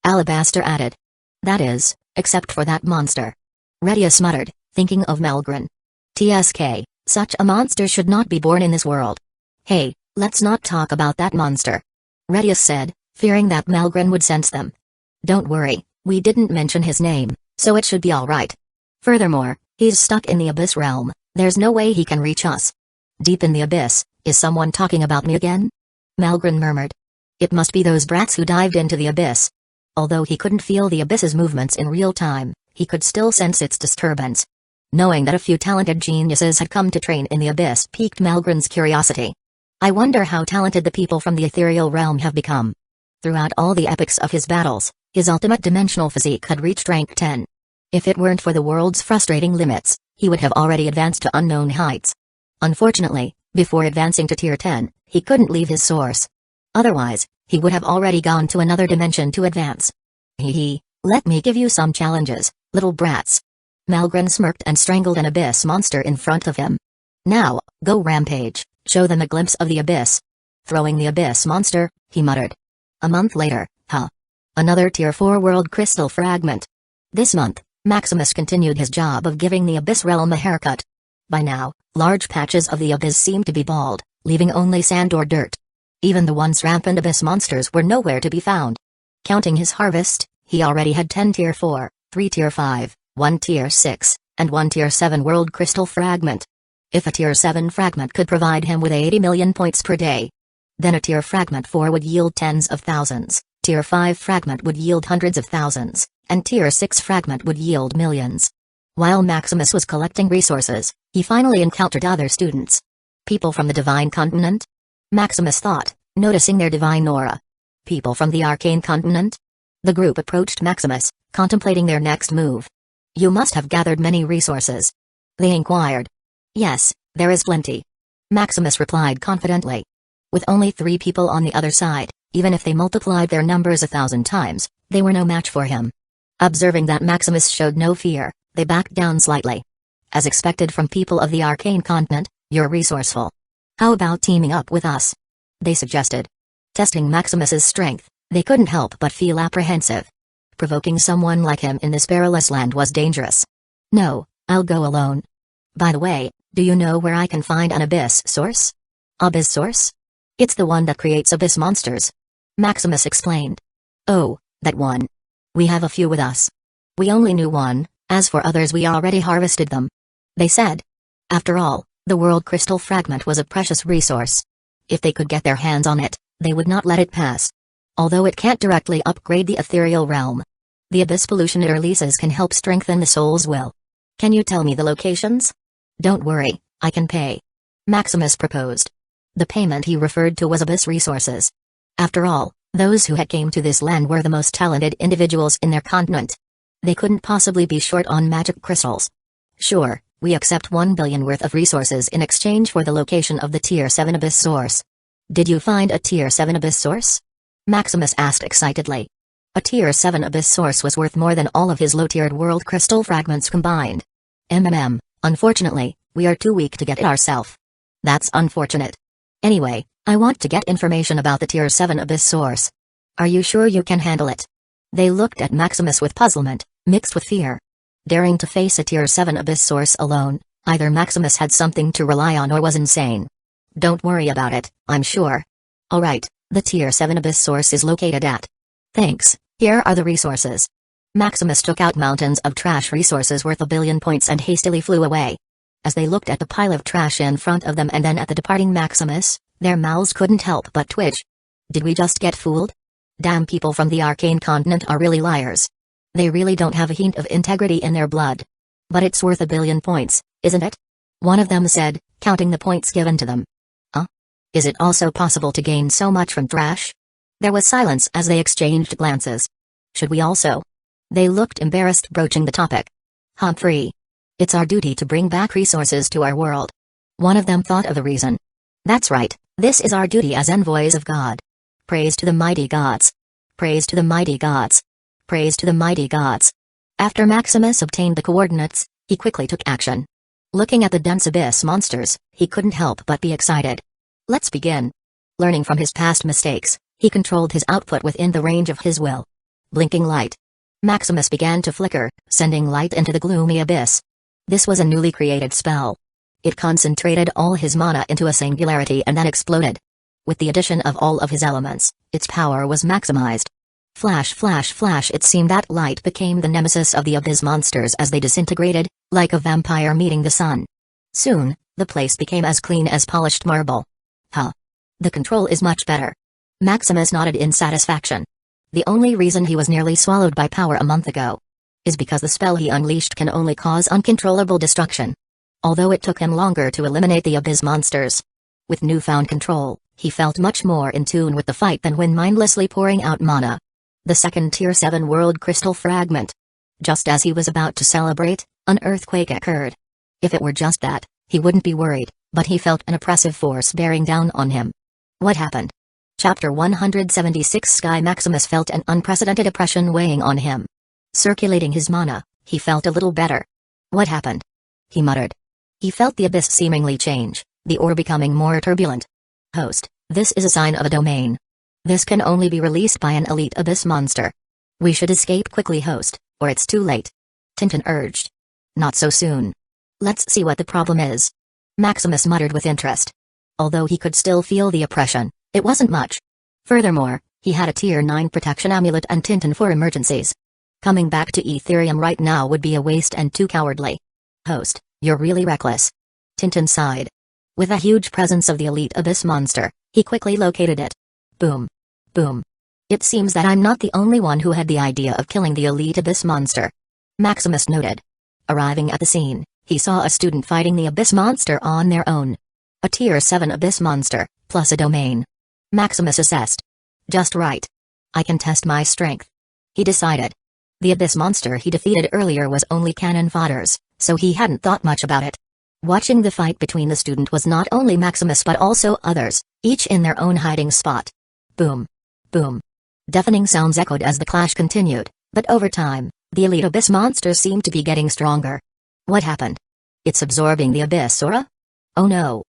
Alabaster added. That is, except for that monster. Radius muttered, thinking of Malgren. TSK, such a monster should not be born in this world. Hey, let's not talk about that monster. Radius said, fearing that Malgren would sense them. Don't worry, we didn't mention his name, so it should be alright. Furthermore, he's stuck in the Abyss realm, there's no way he can reach us. Deep in the Abyss, is someone talking about me again? Malgren murmured. It must be those brats who dived into the Abyss. Although he couldn't feel the Abyss's movements in real time, he could still sense its disturbance. Knowing that a few talented geniuses had come to train in the Abyss piqued Malgren's curiosity. I wonder how talented the people from the ethereal realm have become. Throughout all the epics of his battles, his ultimate dimensional physique had reached rank 10. If it weren't for the world's frustrating limits, he would have already advanced to unknown heights. Unfortunately, before advancing to Tier 10, he couldn't leave his source. Otherwise, he would have already gone to another dimension to advance. Let me give you some challenges, little brats. Malgren smirked and strangled an Abyss monster in front of him. Now, go rampage, show them a glimpse of the Abyss. Throwing the Abyss monster, he muttered. A month later, another Tier 4 world crystal fragment. This month, Maximus continued his job of giving the Abyss realm a haircut. By now, large patches of the Abyss seemed to be bald, leaving only sand or dirt. Even the once rampant Abyss monsters were nowhere to be found. Counting his harvest, he already had 10 Tier 4, 3 Tier 5, 1 Tier 6, and 1 Tier 7 world crystal fragment. If a Tier 7 fragment could provide him with 80 million points per day, then a Tier fragment 4 would yield tens of thousands, Tier 5 fragment would yield hundreds of thousands, and Tier 6 fragment would yield millions. While Maximus was collecting resources, he finally encountered other students. People from the Divine Continent? Maximus thought, noticing their divine aura. People from the Arcane Continent? The group approached Maximus, contemplating their next move. You must have gathered many resources. They inquired. Yes, there is plenty. Maximus replied confidently. With only 3 people on the other side, even if they multiplied their numbers 1,000 times, they were no match for him. Observing that Maximus showed no fear, they backed down slightly. As expected from people of the Arcane Continent, you're resourceful. How about teaming up with us? They suggested. Testing Maximus's strength, they couldn't help but feel apprehensive. Provoking someone like him in this perilous land was dangerous. No, I'll go alone. By the way, do you know where I can find an Abyss source? Abyss source? It's the one that creates Abyss monsters. Maximus explained. Oh, that one. We have a few with us. We only knew one, as for others we already harvested them. They said. After all, the world crystal fragment was a precious resource. If they could get their hands on it, they would not let it pass. Although it can't directly upgrade the ethereal realm, the Abyss pollution it releases can help strengthen the soul's will. Can you tell me the locations? Don't worry, I can pay. Maximus proposed. The payment he referred to was Abyss resources. After all, those who had came to this land were the most talented individuals in their continent. They couldn't possibly be short on magic crystals. Sure, we accept 1 billion worth of resources in exchange for the location of the Tier 7 Abyss source. Did you find a Tier 7 Abyss source? Maximus asked excitedly. A Tier 7 Abyss source was worth more than all of his low-tiered world crystal fragments combined. Unfortunately, we are too weak to get it ourselves. That's unfortunate. Anyway, I want to get information about the Tier 7 Abyss source. Are you sure you can handle it? They looked at Maximus with puzzlement, mixed with fear. Daring to face a Tier 7 Abyss source alone, either Maximus had something to rely on or was insane. Don't worry about it, I'm sure. Alright, the Tier 7 Abyss source is located at. Thanks, here are the resources. Maximus took out mountains of trash resources worth 1 billion points and hastily flew away. As they looked at the pile of trash in front of them and then at the departing Maximus, their mouths couldn't help but twitch. Did we just get fooled? Damn, people from the Arcane Continent are really liars. They really don't have a hint of integrity in their blood. But it's worth 1 billion points, isn't it? One of them said, counting the points given to them. Is it also possible to gain so much from trash? There was silence as they exchanged glances. Should we also? They looked embarrassed broaching the topic. Humphrey. It's our duty to bring back resources to our world. One of them thought of a reason. That's right, this is our duty as envoys of God. Praise to the mighty gods. Praise to the mighty gods. Praise to the mighty gods. After Maximus obtained the coordinates, he quickly took action. Looking at the dense Abyss monsters, he couldn't help but be excited. Let's begin. Learning from his past mistakes, he controlled his output within the range of his will. Blinking light. Maximus began to flicker, sending light into the gloomy abyss. This was a newly created spell. It concentrated all his mana into a singularity and then exploded. With the addition of all of his elements, its power was maximized. Flash, flash, flash. It seemed that light became the nemesis of the Abyss monsters as they disintegrated, like a vampire meeting the sun. Soon, the place became as clean as polished marble. The control is much better. Maximus nodded in satisfaction. The only reason he was nearly swallowed by power a month ago is because the spell he unleashed can only cause uncontrollable destruction. Although it took him longer to eliminate the Abyss monsters. With newfound control, he felt much more in tune with the fight than when mindlessly pouring out mana. The second Tier 7 world crystal fragment. Just as he was about to celebrate, an earthquake occurred. If it were just that, he wouldn't be worried, but he felt an oppressive force bearing down on him. What happened? Chapter 176 Sky Maximus felt an unprecedented oppression weighing on him. Circulating his mana, he felt a little better. What happened? He muttered. He felt the abyss seemingly change, the ore becoming more turbulent. Host, this is a sign of a domain. This can only be released by an elite abyss monster. We should escape quickly, host, or it's too late. Tintin urged. Not so soon. Let's see what the problem is. Maximus muttered with interest. Although he could still feel the oppression, it wasn't much. Furthermore, he had a Tier 9 protection amulet and Tintin for emergencies. Coming back to Ethereum right now would be a waste and too cowardly. Host, you're really reckless. Tintin sighed. With a huge presence of the elite abyss monster, he quickly located it. Boom. Boom. It seems that I'm not the only one who had the idea of killing the elite abyss monster. Maximus noted. Arriving at the scene, he saw a student fighting the abyss monster on their own. A Tier 7 abyss monster, plus a domain. Maximus assessed. Just right. I can test my strength. He decided. The abyss monster he defeated earlier was only cannon fodders, so he hadn't thought much about it. Watching the fight between the student was not only Maximus but also others, each in their own hiding spot. Boom. Boom. Deafening sounds echoed as the clash continued, but over time, the elite abyss monster seemed to be getting stronger. What happened? It's absorbing the abyss aura? Oh no.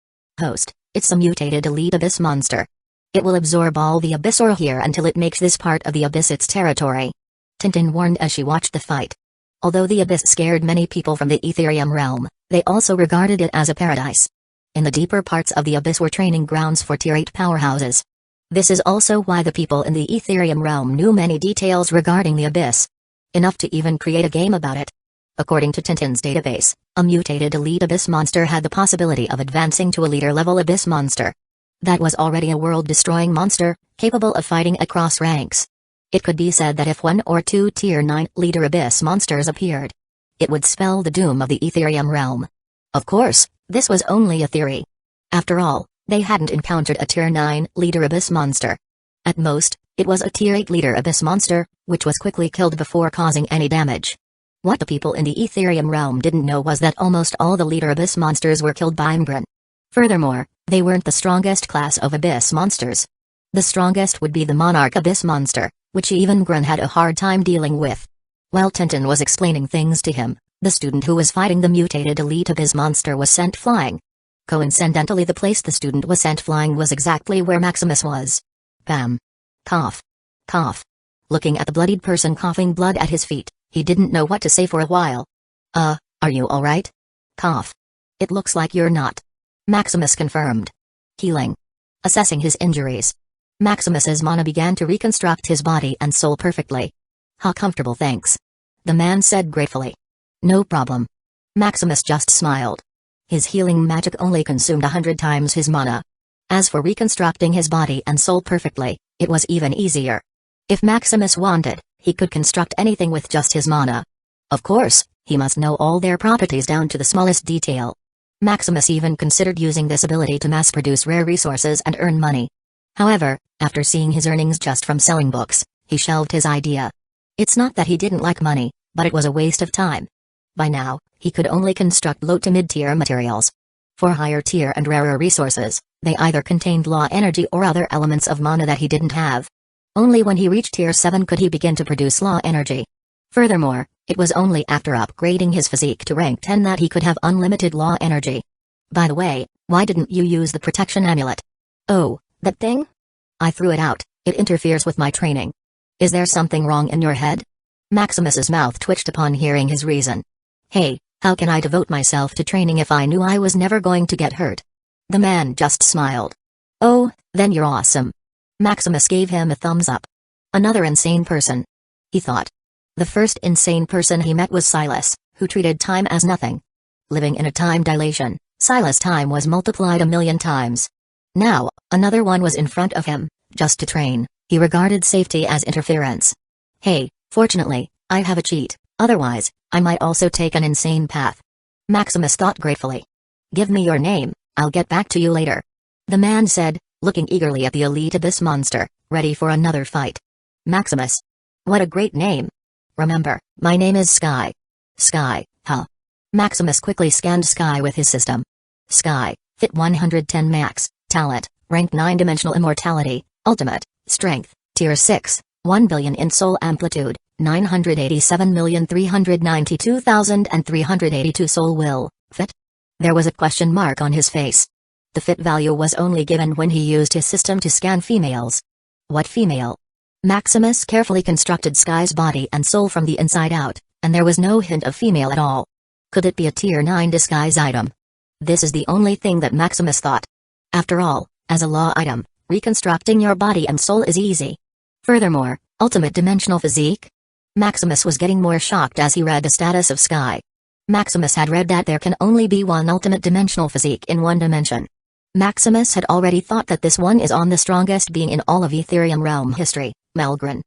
Host, it's a mutated elite abyss monster. It will absorb all the abyss aura here until it makes this part of the abyss its territory. Tintin warned as she watched the fight. Although the abyss scared many people from the Ethereum realm, they also regarded it as a paradise. In the deeper parts of the abyss were training grounds for Tier 8 powerhouses. This is also why the people in the Ethereum realm knew many details regarding the abyss. Enough to even create a game about it. According to Tintin's database, a mutated elite abyss monster had the possibility of advancing to a leader-level abyss monster. That was already a world-destroying monster, capable of fighting across ranks. It could be said that if 1 or 2 Tier 9 leader abyss monsters appeared, it would spell the doom of the Ethereum realm. Of course, this was only a theory. After all, they hadn't encountered a Tier 9 leader abyss monster. At most, it was a Tier 8 leader abyss monster, which was quickly killed before causing any damage. What the people in the Ethereum realm didn't know was that almost all the leader abyss monsters were killed by Imgren. Furthermore, they weren't the strongest class of abyss monsters. The strongest would be the monarch abyss monster, which even Grun had a hard time dealing with. While Tintin was explaining things to him, the student who was fighting the mutated elite abyss monster was sent flying. Coincidentally, the place the student was sent flying was exactly where Maximus was. Bam. Cough. Cough. Looking at the bloodied person coughing blood at his feet, he didn't know what to say for a while. Are you alright? Cough. It looks like you're not. Maximus confirmed. Healing. Assessing his injuries. Maximus's mana began to reconstruct his body and soul perfectly. How comfortable, thanks. The man said gratefully. No problem. Maximus just smiled. His healing magic only consumed 100 times his mana. As for reconstructing his body and soul perfectly, it was even easier. If Maximus wanted, he could construct anything with just his mana. Of course, he must know all their properties down to the smallest detail. Maximus even considered using this ability to mass-produce rare resources and earn money. However, after seeing his earnings just from selling books, he shelved his idea. It's not that he didn't like money, but it was a waste of time. By now, he could only construct low to mid-tier materials. For higher tier and rarer resources, they either contained law energy or other elements of mana that he didn't have. Only when he reached Tier 7 could he begin to produce law energy. Furthermore, it was only after upgrading his physique to rank 10 that he could have unlimited law energy. By the way, why didn't you use the protection amulet? Oh, that thing? I threw it out, it interferes with my training. Is there something wrong in your head? Maximus's mouth twitched upon hearing his reason. Hey, how can I devote myself to training if I knew I was never going to get hurt? The man just smiled. Oh, then you're awesome. Maximus gave him a thumbs up. Another insane person. He thought. The first insane person he met was Silas, who treated time as nothing. Living in a time dilation, Silas' time was multiplied 1,000,000 times. Now, another one was in front of him, just to train. He regarded safety as interference. Hey, fortunately, I have a cheat, otherwise, I might also take an insane path. Maximus thought gratefully. Give me your name, I'll get back to you later. The man said, looking eagerly at the elite abyss monster, ready for another fight. Maximus. What a great name. Remember, my name is Sky. Sky, huh? Maximus quickly scanned Sky with his system. Sky, fit 110 max, talent, rank 9-dimensional immortality, ultimate, strength, tier 6, 1 billion in soul amplitude, 987,392,382 soul will, fit? There was a question mark on his face. The fit value was only given when he used his system to scan females. What female? Maximus carefully constructed Sky's body and soul from the inside out, and there was no hint of female at all. Could it be a Tier 9 disguise item? This is the only thing that Maximus thought. After all, as a law item, reconstructing your body and soul is easy. Furthermore, ultimate dimensional physique? Maximus was getting more shocked as he read the status of Sky. Maximus had read that there can only be one ultimate dimensional physique in one dimension. Maximus had already thought that this one is on the strongest being in all of Ethereum realm history, Melgren.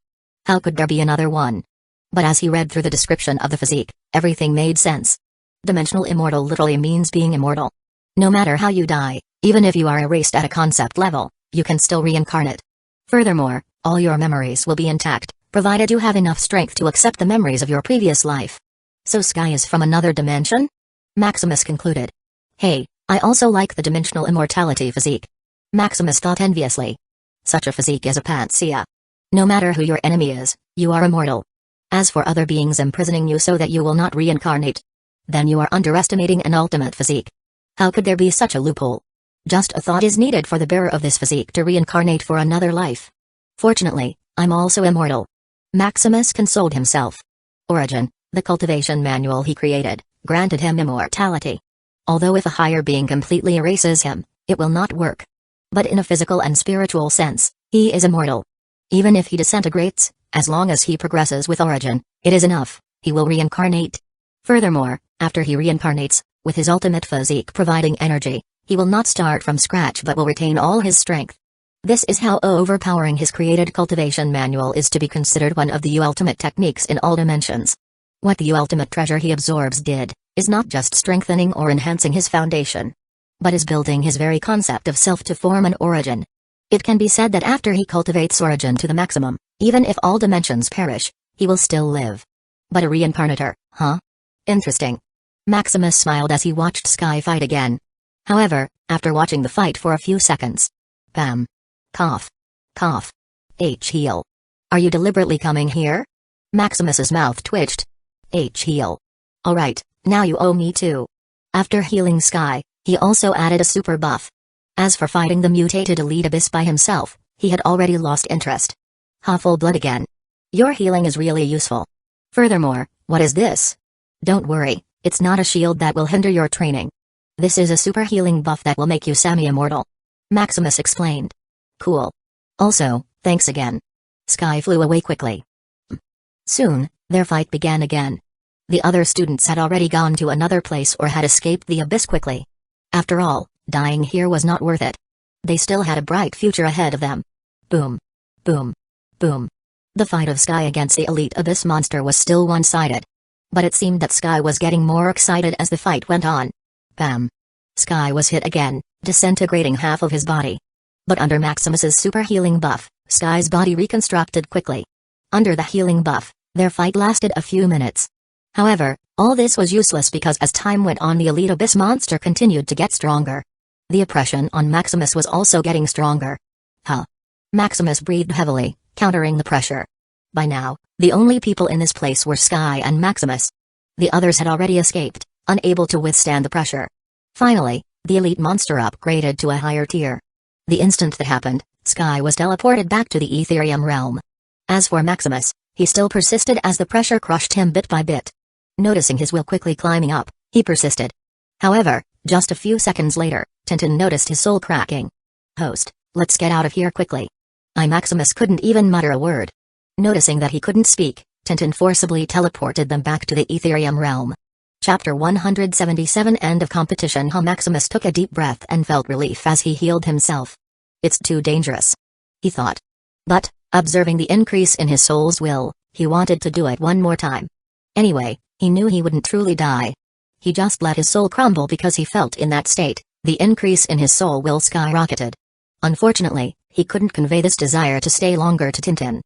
How could there be another one? But as he read through the description of the physique, everything made sense. Dimensional immortal literally means being immortal. No matter how you die, even if you are erased at a concept level, you can still reincarnate. Furthermore, all your memories will be intact, provided you have enough strength to accept the memories of your previous life. So Sky is from another dimension? Maximus concluded. Hey, I also like the dimensional immortality physique. Maximus thought enviously. Such a physique is a panacea. No matter who your enemy is, you are immortal. As for other beings imprisoning you so that you will not reincarnate, then you are underestimating an ultimate physique. How could there be such a loophole? Just a thought is needed for the bearer of this physique to reincarnate for another life. Fortunately, I'm also immortal. Maximus consoled himself. Origin, the cultivation manual he created, granted him immortality. Although if a higher being completely erases him, it will not work. But in a physical and spiritual sense, he is immortal. Even if he disintegrates, as long as he progresses with Origin, it is enough, he will reincarnate. Furthermore, after he reincarnates, with his ultimate physique providing energy, he will not start from scratch but will retain all his strength. This is how overpowering his created cultivation manual is to be considered one of the ultimate techniques in all dimensions. What the ultimate treasure he absorbs did, is not just strengthening or enhancing his foundation, but is building his very concept of self to form an origin. It can be said that after he cultivates Origin to the maximum, even if all dimensions perish, he will still live. But a reincarnator, huh? Interesting. Maximus smiled as he watched Sky fight again. However, after watching the fight for a few seconds. Bam. Cough. Cough. Heal. Are you deliberately coming here? Maximus's mouth twitched. Heal. Alright, now you owe me too. After healing Sky, he also added a super buff. As for fighting the mutated Elite Abyss by himself, he had already lost interest. Full blood again. Your healing is really useful. Furthermore, what is this? Don't worry, it's not a shield that will hinder your training. This is a super healing buff that will make you semi-immortal. Maximus explained. Cool. Also, thanks again. Sky flew away quickly. Soon, their fight began again. The other students had already gone to another place or had escaped the abyss quickly. After all, dying here was not worth it. They still had a bright future ahead of them. Boom. Boom. Boom. The fight of Sky against the elite abyss monster was still one-sided. But it seemed that Sky was getting more excited as the fight went on. Bam. Sky was hit again, disintegrating half of his body. But under Maximus's super healing buff, Sky's body reconstructed quickly. Under the healing buff, their fight lasted a few minutes. However, all this was useless because as time went on the elite abyss monster continued to get stronger. The oppression on Maximus was also getting stronger. Maximus breathed heavily, countering the pressure. By now, the only people in this place were Sky and Maximus. The others had already escaped, unable to withstand the pressure. Finally, the elite monster upgraded to a higher tier. The instant that happened, Sky was teleported back to the Ethereum realm. As for Maximus, he still persisted as the pressure crushed him bit by bit. Noticing his will quickly climbing up, he persisted. However, just a few seconds later, Tintin noticed his soul cracking. Host, let's get out of here quickly. Maximus couldn't even mutter a word. Noticing that he couldn't speak, Tintin forcibly teleported them back to the Ethereum realm. Chapter 177 End of Competition. Maximus took a deep breath and felt relief as he healed himself. It's too dangerous, he thought. But, observing the increase in his soul's will, he wanted to do it one more time. Anyway, he knew he wouldn't truly die. He just let his soul crumble because he felt in that state, the increase in his soul will skyrocketed. Unfortunately, he couldn't convey this desire to stay longer to Tintin,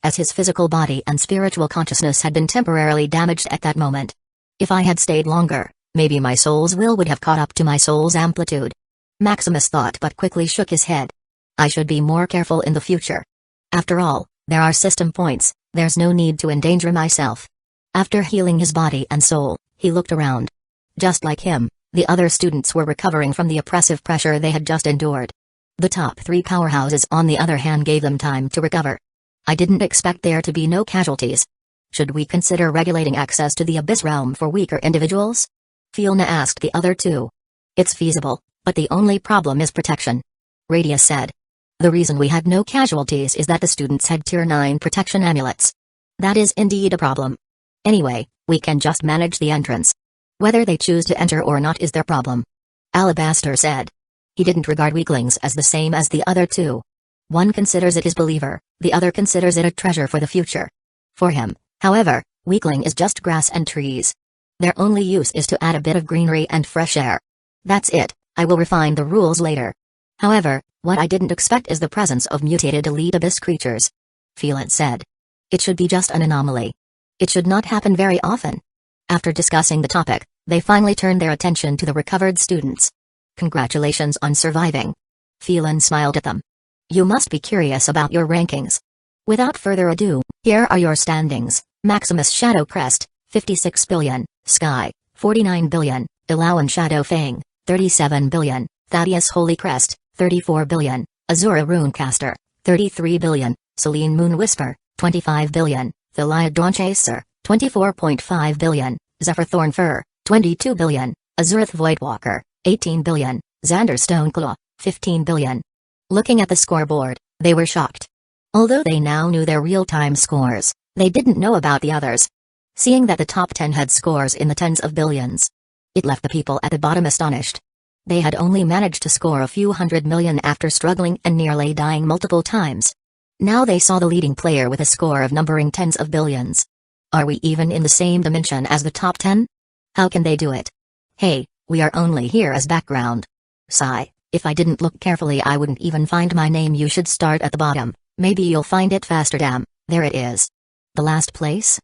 as his physical body and spiritual consciousness had been temporarily damaged at that moment. If I had stayed longer, maybe my soul's will would have caught up to my soul's amplitude. Maximus thought but quickly shook his head. I should be more careful in the future. After all, there are system points, there's no need to endanger myself. After healing his body and soul, he looked around. Just like him, the other students were recovering from the oppressive pressure they had just endured. The top 3 powerhouses on the other hand gave them time to recover. I didn't expect there to be no casualties. Should we consider regulating access to the Abyss Realm for weaker individuals? Fiona asked the other two. It's feasible, but the only problem is protection. Radius said. The reason we had no casualties is that the students had Tier 9 protection amulets. That is indeed a problem. Anyway, we can just manage the entrance. Whether they choose to enter or not is their problem. Alabaster said. He didn't regard weaklings as the same as the other two. One considers it his believer, the other considers it a treasure for the future. For him, however, weakling is just grass and trees. Their only use is to add a bit of greenery and fresh air. That's it. I will refine the rules later. However, what I didn't expect is the presence of mutated elite abyss creatures. Phelan said. It should be just an anomaly. It should not happen very often. After discussing the topic, they finally turned their attention to the recovered students. Congratulations on surviving. Phelan smiled at them. You must be curious about your rankings. Without further ado, here are your standings. Maximus Shadow Crest, 56 billion, Sky, 49 billion, Ilawan Shadow Fang, 37 billion, Thaddeus Holy Crest, 34 billion, Azura Runecaster, 33 billion, Selene Moon Whisper, 25 billion, Thalia Dawnchaser, 24.5 billion, Zephyr Thornfur, 22 billion, Azurath Voidwalker, 18 billion, Xander Stoneclaw, 15 billion. Looking at the scoreboard, they were shocked. Although they now knew their real-time scores, they didn't know about the others. Seeing that the top 10 had scores in the tens of billions, it left the people at the bottom astonished. They had only managed to score a few 100 million after struggling and nearly dying multiple times. Now they saw the leading player with a score of numbering tens of billions. Are we even in the same dimension as the top 10? How can they do it? Hey, we are only here as background. Sigh, if I didn't look carefully I wouldn't even find my name. You should start at the bottom, maybe you'll find it faster. Damn, there it is. The last place?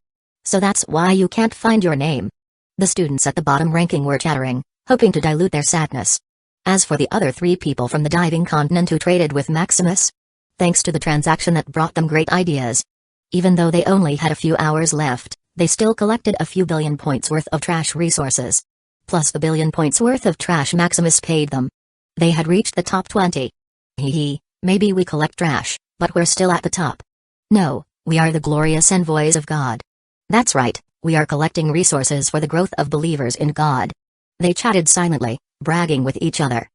So that's why you can't find your name. The students at the bottom ranking were chattering, hoping to dilute their sadness. As for the other 3 people from the diving continent who traded with Maximus, thanks to the transaction that brought them great ideas. Even though they only had a few hours left, they still collected a few billion points worth of trash resources. Plus the billion points worth of trash Maximus paid them. They had reached the top 20. Maybe we collect trash, but we're still at the top. No, we are the glorious envoys of God. That's right, we are collecting resources for the growth of believers in God. They chatted silently, bragging with each other.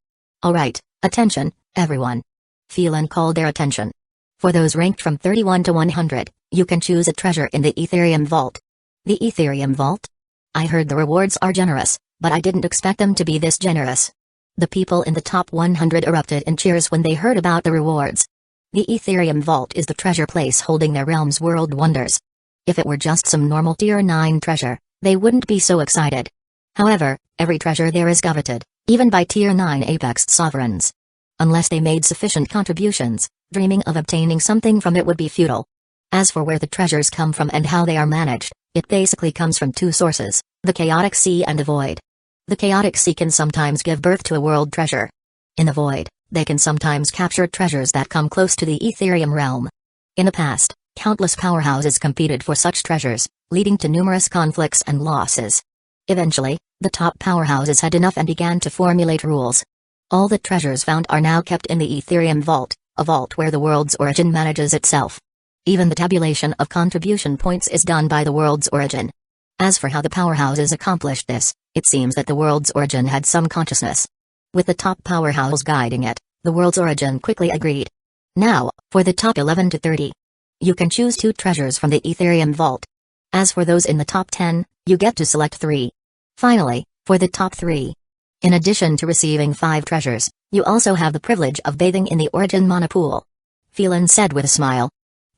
Alright, attention, everyone. Phelan called their attention. For those ranked from 31 to 100, you can choose a treasure in the Ethereum Vault. The Ethereum Vault? I heard the rewards are generous, but I didn't expect them to be this generous. The people in the top 100 erupted in cheers when they heard about the rewards. The Ethereum Vault is the treasure place holding their realm's world wonders. If it were just some normal Tier 9 treasure, they wouldn't be so excited. However, every treasure there is coveted, even by Tier 9 Apex sovereigns. Unless they made sufficient contributions, dreaming of obtaining something from it would be futile. As for where the treasures come from and how they are managed, it basically comes from 2 sources, the Chaotic Sea and the Void. The Chaotic Sea can sometimes give birth to a world treasure. In the Void, they can sometimes capture treasures that come close to the Ethereum realm. In the past, countless powerhouses competed for such treasures, leading to numerous conflicts and losses. Eventually, the top powerhouses had enough and began to formulate rules. All the treasures found are now kept in the Ethereum Vault, a vault where the world's origin manages itself. Even the tabulation of contribution points is done by the world's origin. As for how the powerhouses accomplished this, it seems that the world's origin had some consciousness. With the top powerhouse guiding it, the world's origin quickly agreed. Now, for the top 11 to 30. You can choose 2 treasures from the Ethereum Vault. As for those in the top 10, you get to select 3. Finally, for the top 3. In addition to receiving 5 treasures, you also have the privilege of bathing in the Origin Mana Pool. Phelan said with a smile.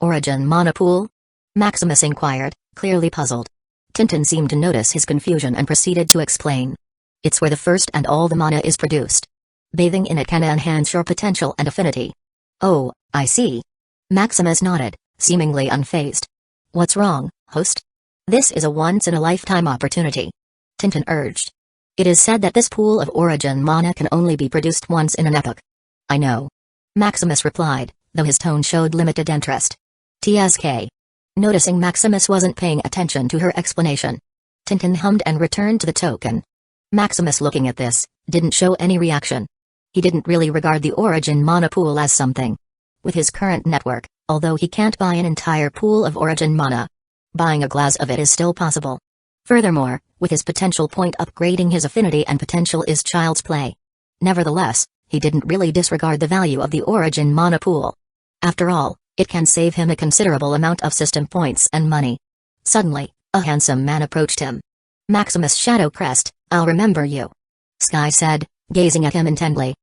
Origin Mana Pool? Maximus inquired, clearly puzzled. Tintin seemed to notice his confusion and proceeded to explain. It's where the first and all the mana is produced. Bathing in it can enhance your potential and affinity. Oh, I see. Maximus nodded, seemingly unfazed. What's wrong, host? This is a once-in-a-lifetime opportunity. Tintin urged. It is said that this pool of origin mana can only be produced once in an epoch. I know. Maximus replied, though his tone showed limited interest. TSK. Noticing Maximus wasn't paying attention to her explanation, Tintin hummed and returned to the token. Maximus, looking at this, didn't show any reaction. He didn't really regard the Origin Mana pool as something. With his current network, although he can't buy an entire pool of Origin Mana, buying a glass of it is still possible. Furthermore, with his potential point upgrading his affinity and potential is child's play. Nevertheless, he didn't really disregard the value of the Origin Mana pool. After all, it can save him a considerable amount of system points and money. Suddenly, a handsome man approached him. Maximus Shadowcrest, I'll remember you. Sky said, gazing at him intently.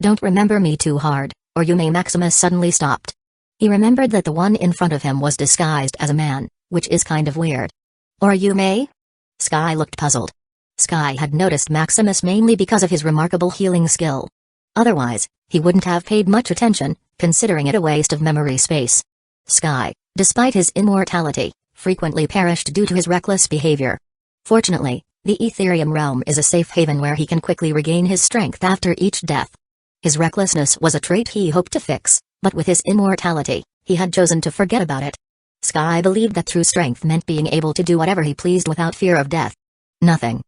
Don't remember me too hard, or you may. Maximus suddenly stopped. He remembered that the one in front of him was disguised as a man, which is kind of weird. Or you may? Sky looked puzzled. Sky had noticed Maximus mainly because of his remarkable healing skill. Otherwise, he wouldn't have paid much attention, considering it a waste of memory space. Sky, despite his immortality, frequently perished due to his reckless behavior. Fortunately, the Ethereum realm is a safe haven where he can quickly regain his strength after each death. His recklessness was a trait he hoped to fix, but with his immortality, he had chosen to forget about it. Sky believed that true strength meant being able to do whatever he pleased without fear of death. Nothing.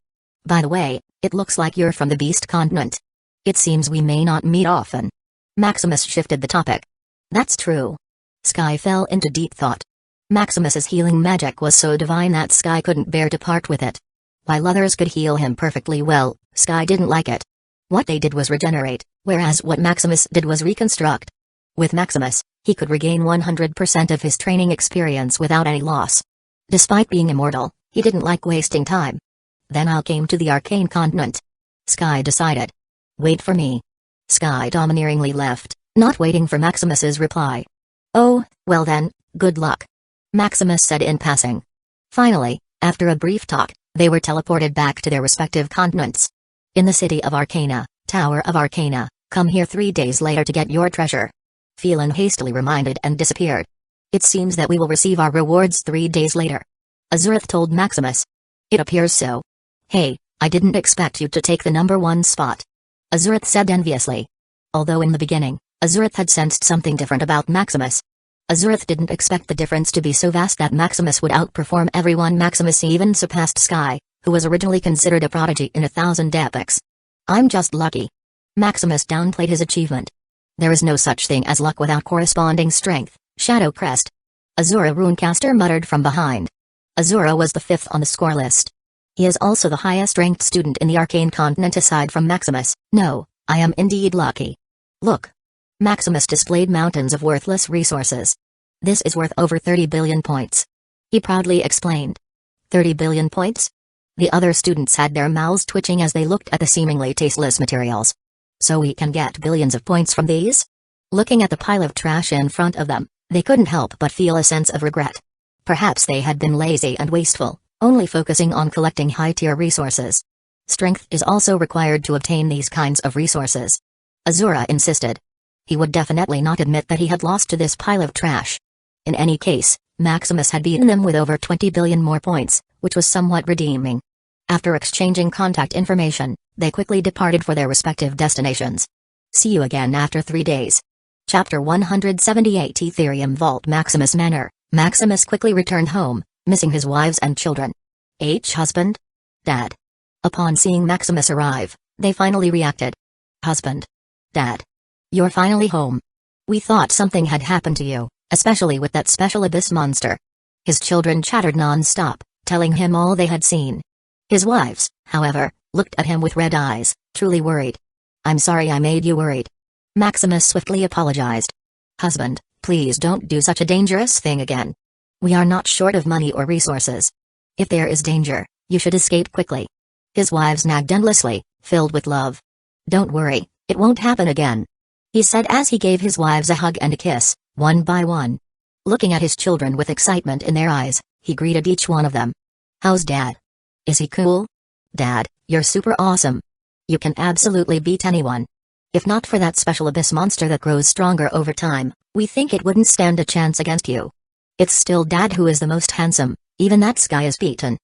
By the way, it looks like you're from the Beast Continent. It seems we may not meet often. Maximus shifted the topic. That's true. Sky fell into deep thought. Maximus's healing magic was so divine that Sky couldn't bear to part with it. While others could heal him perfectly well, Sky didn't like it. What they did was regenerate, whereas what Maximus did was reconstruct. With Maximus, he could regain 100% of his training experience without any loss. Despite being immortal, he didn't like wasting time. Then I came to the Arcane Continent. Sky decided. Wait for me. Sky domineeringly left, not waiting for Maximus's reply. Oh, well then, good luck. Maximus said in passing. Finally, after a brief talk, they were teleported back to their respective continents. In the city of Arcana, Tower of Arcana, come here 3 days later to get your treasure. Phelan hastily reminded and disappeared. It seems that we will receive our rewards 3 days later. Azurith told Maximus. It appears so. Hey, I didn't expect you to take the #1 spot. Azurith said enviously. Although in the beginning, Azurith had sensed something different about Maximus. Azurith didn't expect the difference to be so vast that Maximus would outperform everyone. Maximus even surpassed Sky, who was originally considered a prodigy in 1,000 epics. I'm just lucky. Maximus downplayed his achievement. There is no such thing as luck without corresponding strength, Shadowcrest. Azura Runecaster muttered from behind. Azura was the 5th on the score list. He is also the highest-ranked student in the Arcane Continent aside from Maximus. No, I am indeed lucky. Look. Maximus displayed mountains of worthless resources. This is worth over 30 billion points. He proudly explained. 30 billion points? The other students had their mouths twitching as they looked at the seemingly tasteless materials. So we can get billions of points from these? Looking at the pile of trash in front of them, they couldn't help but feel a sense of regret. Perhaps they had been lazy and wasteful, only focusing on collecting high-tier resources. Strength is also required to obtain these kinds of resources. Azura insisted. He would definitely not admit that he had lost to this pile of trash. In any case, Maximus had beaten them with over 20 billion more points, which was somewhat redeeming. After exchanging contact information, they quickly departed for their respective destinations. See you again after 3 days. Chapter 178 Ethereum Vault Maximus Manor. Maximus quickly returned home, missing his wives and children. Husband? Dad. Upon seeing Maximus arrive, they finally reacted. Husband. Dad. You're finally home. We thought something had happened to you, especially with that special abyss monster. His children chattered non-stop, telling him all they had seen. His wives, however, looked at him with red eyes, truly worried. I'm sorry I made you worried. Maximus swiftly apologized. Husband, please don't do such a dangerous thing again. We are not short of money or resources. If there is danger, you should escape quickly. His wives nagged endlessly, filled with love. Don't worry, it won't happen again. He said as he gave his wives a hug and a kiss, one by one. Looking at his children with excitement in their eyes, he greeted each one of them. How's Dad? Is he cool? Dad, you're super awesome. You can absolutely beat anyone. If not for that special abyss monster that grows stronger over time, we think it wouldn't stand a chance against you. It's still Dad who is the most handsome, even that Sky is beaten.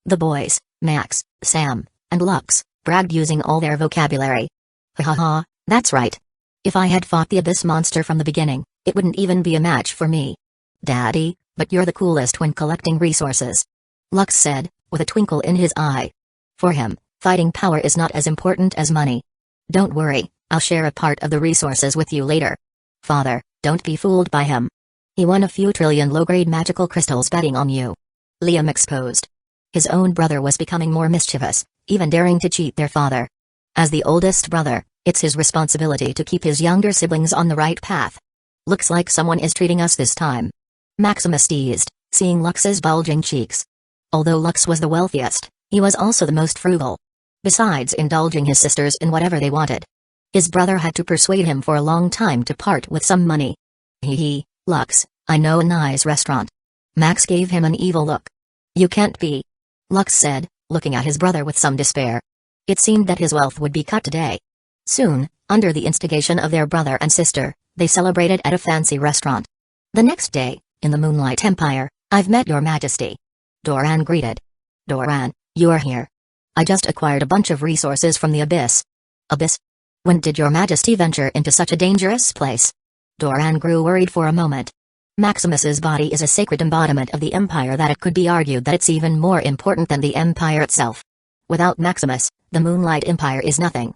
The boys, Max, Sam, and Lux, bragged using all their vocabulary. Ha ha ha, that's right. If I had fought the abyss monster from the beginning, it wouldn't even be a match for me. Daddy, but you're the coolest when collecting resources. Lux said, with a twinkle in his eye. For him, fighting power is not as important as money. Don't worry, I'll share a part of the resources with you later. Father, don't be fooled by him. He won a few trillion low-grade magical crystals betting on you. Liam exposed. His own brother was becoming more mischievous, even daring to cheat their father. As the oldest brother, it's his responsibility to keep his younger siblings on the right path. Looks like someone is treating us this time. Maximus teased, seeing Lux's bulging cheeks. Although Lux was the wealthiest, he was also the most frugal. Besides indulging his sisters in whatever they wanted, his brother had to persuade him for a long time to part with some money. Hee, Lux, I know a nice restaurant. Max gave him an evil look. You can't be. Lux said, looking at his brother with some despair. It seemed that his wealth would be cut today. Soon, under the instigation of their brother and sister, they celebrated at a fancy restaurant. The next day, in the Moonlight Empire, I've met your majesty. Doran greeted. Doran, you are here. I just acquired a bunch of resources from the Abyss. Abyss? When did your majesty venture into such a dangerous place? Doran grew worried for a moment. Maximus's body is a sacred embodiment of the Empire that it could be argued that it's even more important than the Empire itself. Without Maximus, the Moonlight Empire is nothing.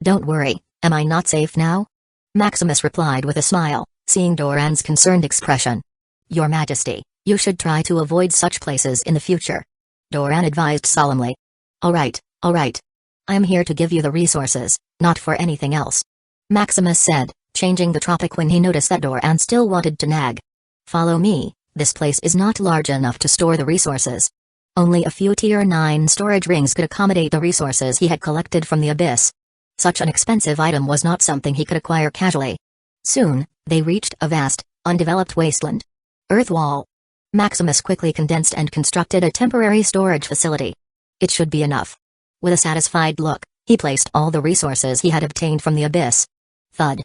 Don't worry, am I not safe now? Maximus replied with a smile, seeing Doran's concerned expression. Your Majesty, you should try to avoid such places in the future. Doran advised solemnly. All right. I am here to give you the resources, not for anything else. Maximus said, changing the topic when he noticed that Doran still wanted to nag. Follow me, this place is not large enough to store the resources. Only a few Tier 9 storage rings could accommodate the resources he had collected from the Abyss. Such an expensive item was not something he could acquire casually. Soon, they reached a vast, undeveloped wasteland. Earth wall. Maximus quickly condensed and constructed a temporary storage facility. It should be enough. With a satisfied look, he placed all the resources he had obtained from the Abyss. Thud.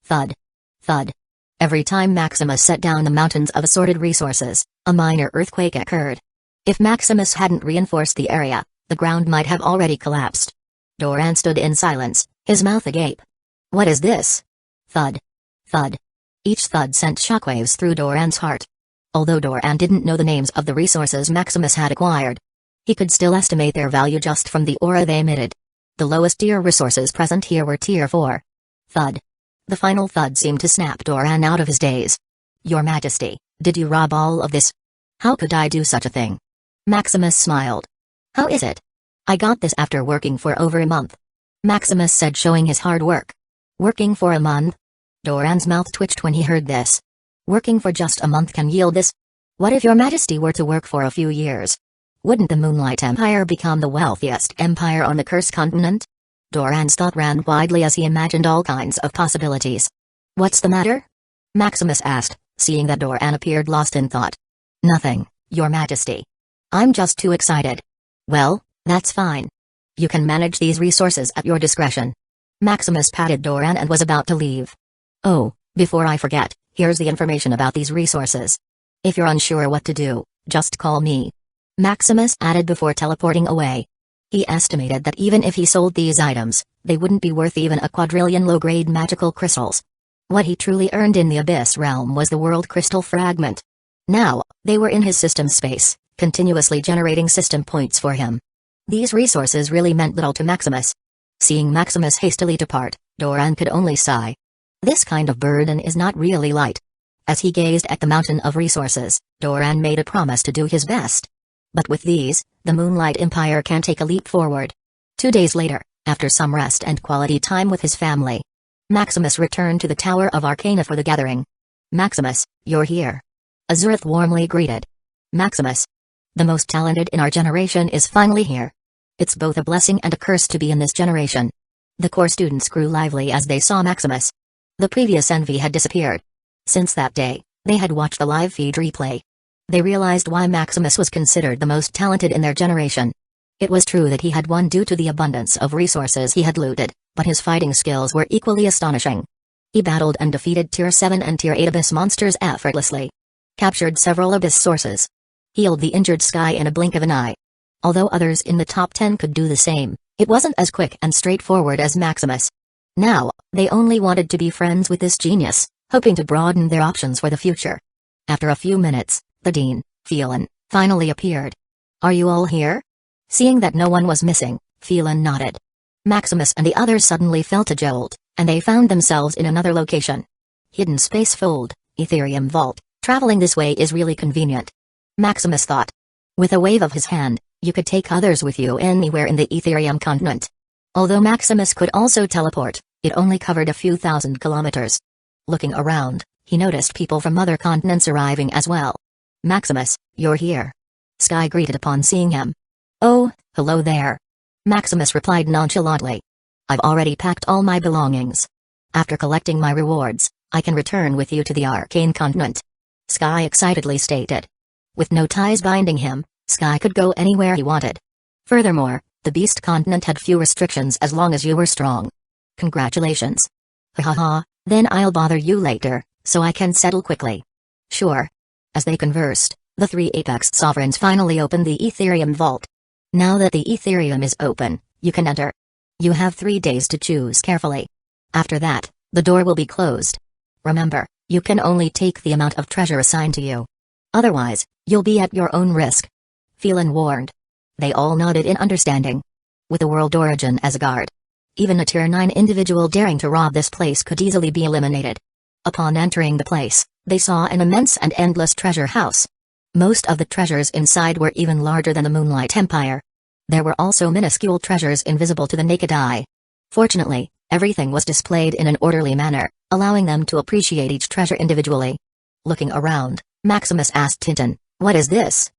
Thud. Thud. Every time Maximus set down the mountains of assorted resources, a minor earthquake occurred. If Maximus hadn't reinforced the area, the ground might have already collapsed. Doran stood in silence, his mouth agape. What is this? Thud. Thud. Each thud sent shockwaves through Doran's heart. Although Doran didn't know the names of the resources Maximus had acquired, he could still estimate their value just from the aura they emitted. The lowest tier resources present here were Tier 4. Thud. The final thud seemed to snap Doran out of his daze. Your Majesty, did you rob all of this? How could I do such a thing? Maximus smiled. How is it? I got this after working for over a month. Maximus said, showing his hard work. Working for a month? Doran's mouth twitched when he heard this. Working for just a month can yield this? What if your Majesty were to work for a few years? Wouldn't the Moonlight Empire become the wealthiest empire on the Cursed Continent? Doran's thought ran widely as he imagined all kinds of possibilities. What's the matter? Maximus asked, seeing that Doran appeared lost in thought. Nothing, Your Majesty. I'm just too excited. Well, that's fine. You can manage these resources at your discretion. Maximus patted Doran and was about to leave. Oh, before I forget, here's the information about these resources. If you're unsure what to do, just call me. Maximus added before teleporting away. He estimated that even if he sold these items, they wouldn't be worth even a quadrillion low-grade magical crystals. What he truly earned in the Abyss realm was the World Crystal Fragment. Now, they were in his system space, continuously generating system points for him. These resources really meant little to Maximus. Seeing Maximus hastily depart, Doran could only sigh. This kind of burden is not really light. As he gazed at the mountain of resources, Doran made a promise to do his best. But with these, the Moonlight Empire can take a leap forward. 2 days later, after some rest and quality time with his family, Maximus returned to the Tower of Arcana for the gathering. Maximus, you're here. Azurith warmly greeted. Maximus, the most talented in our generation, is finally here. It's both a blessing and a curse to be in this generation. The core students grew lively as they saw Maximus. The previous envy had disappeared. Since that day, they had watched the live feed replay. They realized why Maximus was considered the most talented in their generation. It was true that he had won due to the abundance of resources he had looted, but his fighting skills were equally astonishing. He battled and defeated Tier 7 and Tier 8 Abyss monsters effortlessly. Captured several Abyss sources. Healed the injured Sky in a blink of an eye. Although others in the top 10 could do the same, it wasn't as quick and straightforward as Maximus. Now, they only wanted to be friends with this genius, hoping to broaden their options for the future. After a few minutes, the Dean, Phelan, finally appeared. Are you all here? Seeing that no one was missing, Phelan nodded. Maximus and the others suddenly felt a jolt, and they found themselves in another location. Hidden space fold, Ethereum vault. Traveling this way is really convenient, Maximus thought. With a wave of his hand, you could take others with you anywhere in the Ethereum continent. Although Maximus could also teleport, it only covered a few thousand kilometers. Looking around, he noticed people from other continents arriving as well. Maximus, you're here. Sky greeted upon seeing him. Oh, hello there. Maximus replied nonchalantly. I've already packed all my belongings. After collecting my rewards, I can return with you to the Arcane continent. Sky excitedly stated. With no ties binding him, Sky could go anywhere he wanted. Furthermore, the Beast continent had few restrictions as long as you were strong. Congratulations. Haha, then I'll bother you later, so I can settle quickly. Sure. As they conversed, the three Apex Sovereigns finally opened the Ethereum vault. Now that the Ethereum is open, you can enter. You have 3 days to choose carefully. After that, the door will be closed. Remember, you can only take the amount of treasure assigned to you. Otherwise, you'll be at your own risk. Phelan warned. They all nodded in understanding. With the world origin as a guard, even a Tier 9 individual daring to rob this place could easily be eliminated. Upon entering the place, they saw an immense and endless treasure house. Most of the treasures inside were even larger than the Moonlight Empire. There were also minuscule treasures invisible to the naked eye. Fortunately, everything was displayed in an orderly manner, allowing them to appreciate each treasure individually. Looking around, Maximus asked Tintin, "What is this?"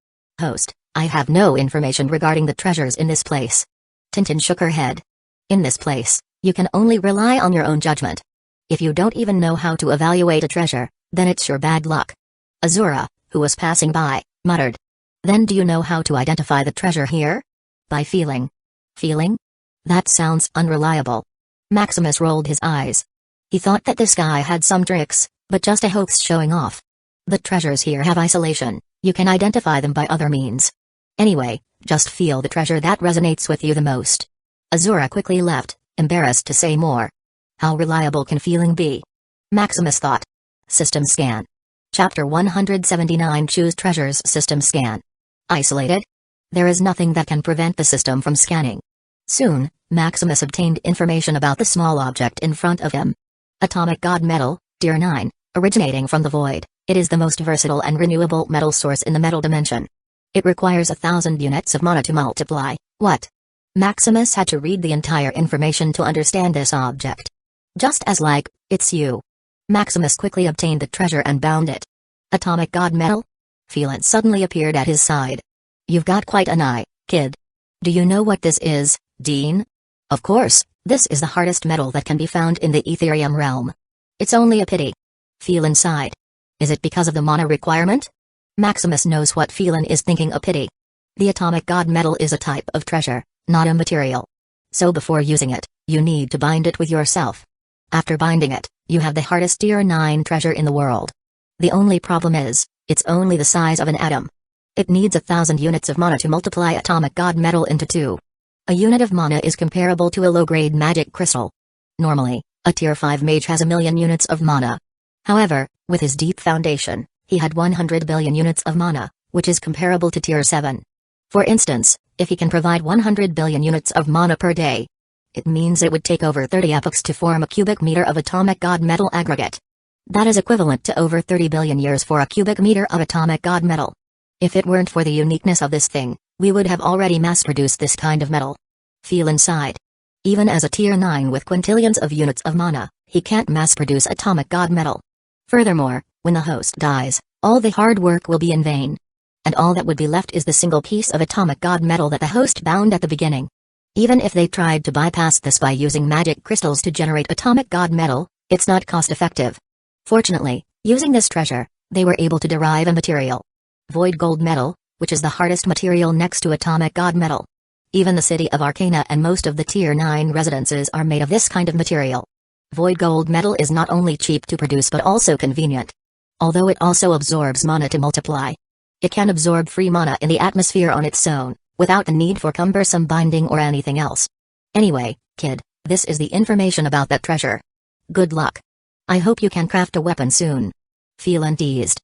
Host, I have no information regarding the treasures in this place. Tintin shook her head. In this place, you can only rely on your own judgment. If you don't even know how to evaluate a treasure, then it's your bad luck. Azura, who was passing by, muttered. Then do you know how to identify the treasure here? By feeling. Feeling? That sounds unreliable. Maximus rolled his eyes. He thought that this guy had some tricks, but just a hoax showing off. The treasures here have isolation, you can identify them by other means. Anyway, just feel the treasure that resonates with you the most. Azura quickly left, embarrassed to say more. How reliable can feeling be? Maximus thought. System scan. Chapter 179 Choose Treasures System Scan. Isolated? There is nothing that can prevent the system from scanning. Soon, Maximus obtained information about the small object in front of him. Atomic God Metal, Tier 9, originating from the void, it is the most versatile and renewable metal source in the metal dimension. It requires 1,000 units of mana to multiply. What? Maximus had to read the entire information to understand this object. Just as like, it's you. Maximus quickly obtained the treasure and bound it. Atomic God Metal? Phelan suddenly appeared at his side. You've got quite an eye, kid. Do you know what this is, Dean? Of course, this is the hardest metal that can be found in the Ethereum realm. It's only a pity. Phelan sighed. Is it because of the mana requirement? Maximus knows what Phelan is thinking, a pity. The atomic god metal is a type of treasure, not a material. So before using it, you need to bind it with yourself. After binding it, you have the hardest Tier 9 treasure in the world. The only problem is, it's only the size of an atom. It needs 1,000 units of mana to multiply atomic god metal into 2. A unit of mana is comparable to a low-grade magic crystal. Normally, a Tier 5 mage has 1,000,000 units of mana. However, with his deep foundation, he had 100 billion units of mana, which is comparable to Tier 7. For instance, if he can provide 100 billion units of mana per day, it means it would take over 30 epochs to form a cubic meter of atomic god metal aggregate. That is equivalent to over 30 billion years for a cubic meter of atomic god metal. If it weren't for the uniqueness of this thing, we would have already mass-produced this kind of metal. Feel inside. Even as a Tier 9 with quintillions of units of mana, he can't mass-produce atomic god metal. Furthermore, when the host dies, all the hard work will be in vain. And all that would be left is the single piece of atomic god metal that the host bound at the beginning. Even if they tried to bypass this by using magic crystals to generate atomic god metal, it's not cost-effective. Fortunately, using this treasure, they were able to derive a material. Void gold metal, which is the hardest material next to atomic god metal. Even the city of Arcana and most of the Tier 9 residences are made of this kind of material. Void gold metal is not only cheap to produce but also convenient. Although it also absorbs mana to multiply. It can absorb free mana in the atmosphere on its own, without the need for cumbersome binding or anything else. Anyway, kid, this is the information about that treasure. Good luck. I hope you can craft a weapon soon. Phelan teased.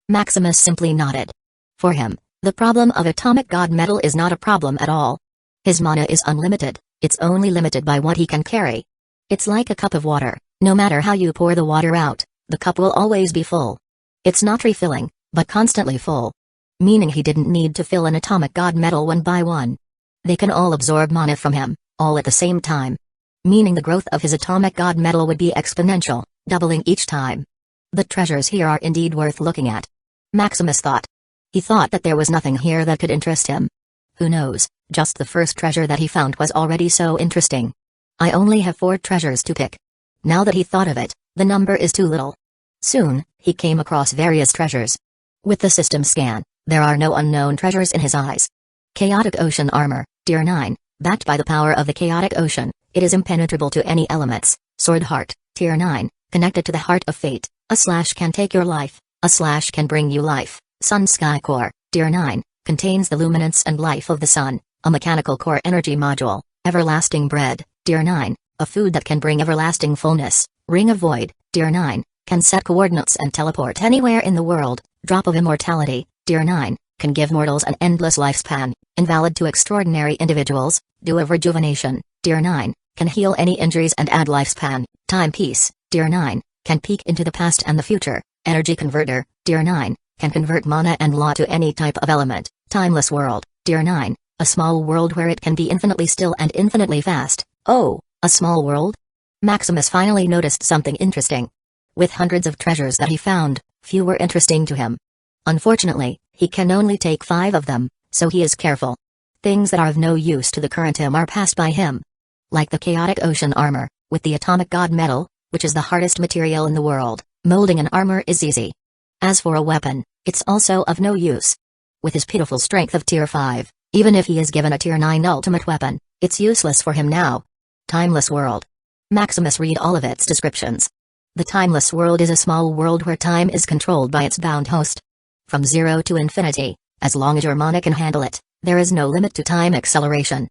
Maximus simply nodded. For him, the problem of atomic god metal is not a problem at all. His mana is unlimited, it's only limited by what he can carry. It's like a cup of water. No matter how you pour the water out, the cup will always be full. It's not refilling, but constantly full. Meaning he didn't need to fill an atomic god metal one by one. They can all absorb mana from him, all at the same time. Meaning the growth of his atomic god metal would be exponential, doubling each time. The treasures here are indeed worth looking at. Maximus thought. He thought that there was nothing here that could interest him. Who knows, just the first treasure that he found was already so interesting. I only have 4 treasures to pick. Now that he thought of it, the number is too little. Soon, he came across various treasures. With the system scan, there are no unknown treasures in his eyes. Chaotic Ocean Armor, Tier 9, backed by the power of the Chaotic Ocean, it is impenetrable to any elements. Sword Heart, Tier 9, connected to the Heart of Fate, a slash can take your life, a slash can bring you life. Sun Sky Core, Tier 9, contains the luminance and life of the sun, a mechanical core energy module. Everlasting Bread, Tier 9, a food that can bring everlasting fullness. Ring of Void, Tier 9, can set coordinates and teleport anywhere in the world. Drop of Immortality, Tier 9, can give mortals an endless lifespan, invalid to extraordinary individuals. Dew of Rejuvenation, Tier 9, can heal any injuries and add lifespan. Timepiece, Tier 9, can peek into the past and the future. Energy Converter, Tier 9, can convert mana and law to any type of element. Timeless World, Tier 9, a small world where it can be infinitely still and infinitely fast. Oh, a small world? Maximus finally noticed something interesting. With hundreds of treasures that he found, few were interesting to him. Unfortunately, he can only take 5 of them, so he is careful. Things that are of no use to the current him are passed by him. Like the Chaotic Ocean Armor, with the atomic god metal, which is the hardest material in the world, molding an armor is easy. As for a weapon, it's also of no use. With his pitiful strength of Tier 5, even if he is given a Tier 9 ultimate weapon, it's useless for him now. Timeless World. Maximus read all of its descriptions. The Timeless World is a small world where time is controlled by its bound host. From 0 to infinity, as long as your mana can handle it, there is no limit to time acceleration.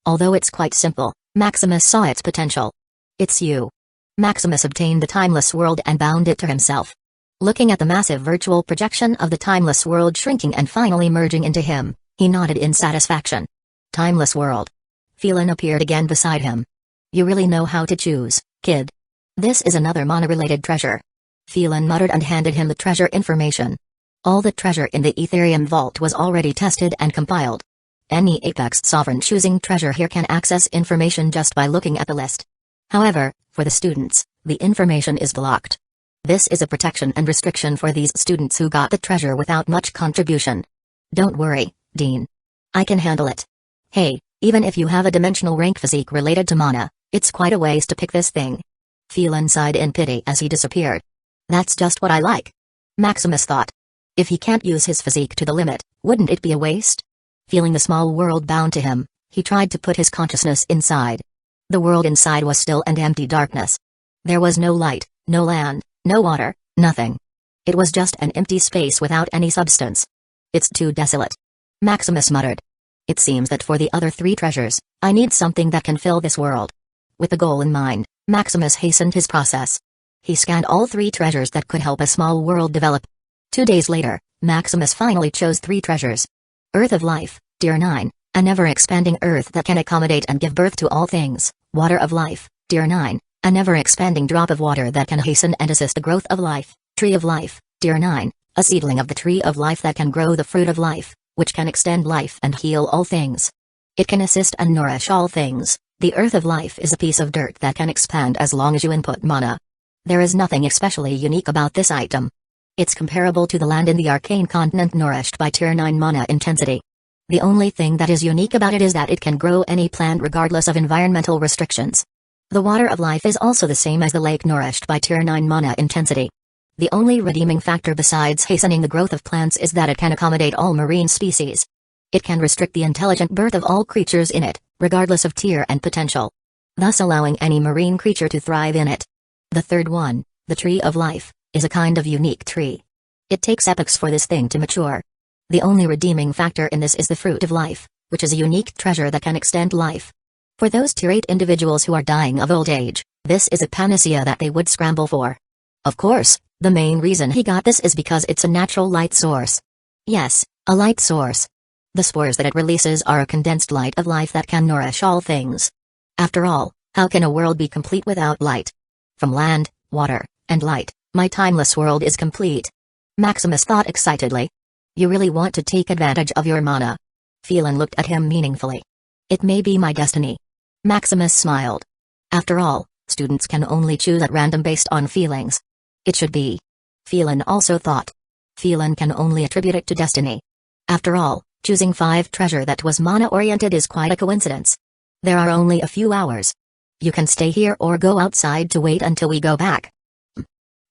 Although it's quite simple, Maximus saw its potential. It's you. Maximus obtained the Timeless World and bound it to himself. Looking at the massive virtual projection of the Timeless World shrinking and finally merging into him, he nodded in satisfaction. Timeless World. Phelan appeared again beside him. You really know how to choose, kid. This is another mana-related treasure. Phelan muttered and handed him the treasure information. All the treasure in the Ethereum Vault was already tested and compiled. Any Apex Sovereign choosing treasure here can access information just by looking at the list. However, for the students, the information is blocked. This is a protection and restriction for these students who got the treasure without much contribution. Don't worry, Dean. I can handle it. Hey, even if you have a dimensional rank physique related to mana, it's quite a waste to pick this thing. Phelan sighed in pity as he disappeared. That's just what I like. Maximus thought. If he can't use his physique to the limit, wouldn't it be a waste? Feeling the small world bound to him, he tried to put his consciousness inside. The world inside was still and empty darkness. There was no light, no land, no water, nothing. It was just an empty space without any substance. It's too desolate. Maximus muttered. It seems that for the other 3 treasures, I need something that can fill this world. With the goal in mind, Maximus hastened his process. He scanned all 3 treasures that could help a small world develop. 2 days later, Maximus finally chose 3 treasures. Earth of Life, Tier 9, an ever-expanding earth that can accommodate and give birth to all things. Water of Life, Tier 9, an ever-expanding drop of water that can hasten and assist the growth of life. Tree of Life, Tier 9, a seedling of the Tree of Life that can grow the fruit of life, which can extend life and heal all things. It can assist and nourish all things. The Earth of Life is a piece of dirt that can expand as long as you input mana. There is nothing especially unique about this item. It's comparable to the land in the arcane continent nourished by Tier 9 mana intensity. The only thing that is unique about it is that it can grow any plant regardless of environmental restrictions. The Water of Life is also the same as the lake nourished by Tier 9 mana intensity. The only redeeming factor besides hastening the growth of plants is that it can accommodate all marine species. It can restrict the intelligent birth of all creatures in it, regardless of tier and potential, thus allowing any marine creature to thrive in it. The third one, the Tree of Life, is a kind of unique tree. It takes epochs for this thing to mature. The only redeeming factor in this is the Fruit of Life, which is a unique treasure that can extend life. For those Tier 8 individuals who are dying of old age, this is a panacea that they would scramble for. Of course, the main reason he got this is because it's a natural light source. Yes, a light source. The spores that it releases are a condensed light of life that can nourish all things. After all, How can a world be complete without light? From land, water, and light, my timeless world is complete. Maximus thought excitedly. You really want to take advantage of your mana? Phelan looked at him meaningfully. It may be my destiny. Maximus smiled. After all, students can only choose at random based on feelings. It should be. Phelan also thought. Phelan can only attribute it to destiny. After all, choosing 5 treasure that was mana-oriented is quite a coincidence. There are only a few hours. You can stay here or go outside to wait until we go back.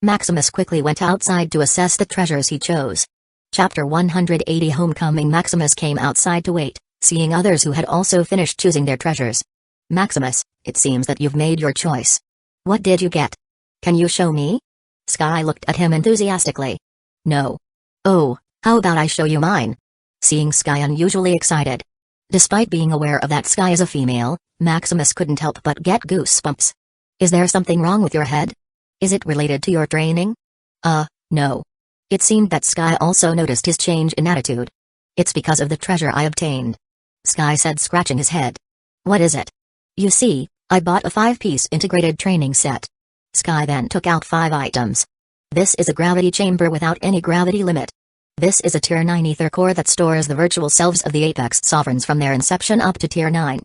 Maximus quickly went outside to assess the treasures he chose. Chapter 180 Homecoming. Maximus came outside to wait, seeing others who had also finished choosing their treasures. Maximus, it seems that you've made your choice. What did you get? Can you show me? Sky looked at him enthusiastically. No. Oh, how about I show you mine? Seeing Sky unusually excited. Despite being aware of that Sky is a female, Maximus couldn't help but get goosebumps. Is there something wrong with your head? Is it related to your training? No. It seemed that Sky also noticed his change in attitude. It's because of the treasure I obtained. Sky said, scratching his head. What is it? You see, I bought a 5-piece integrated training set. Sky then took out 5 items. This is a gravity chamber without any gravity limit. This is a Tier 9 ether core that stores the virtual selves of the Apex Sovereigns from their inception up to Tier 9.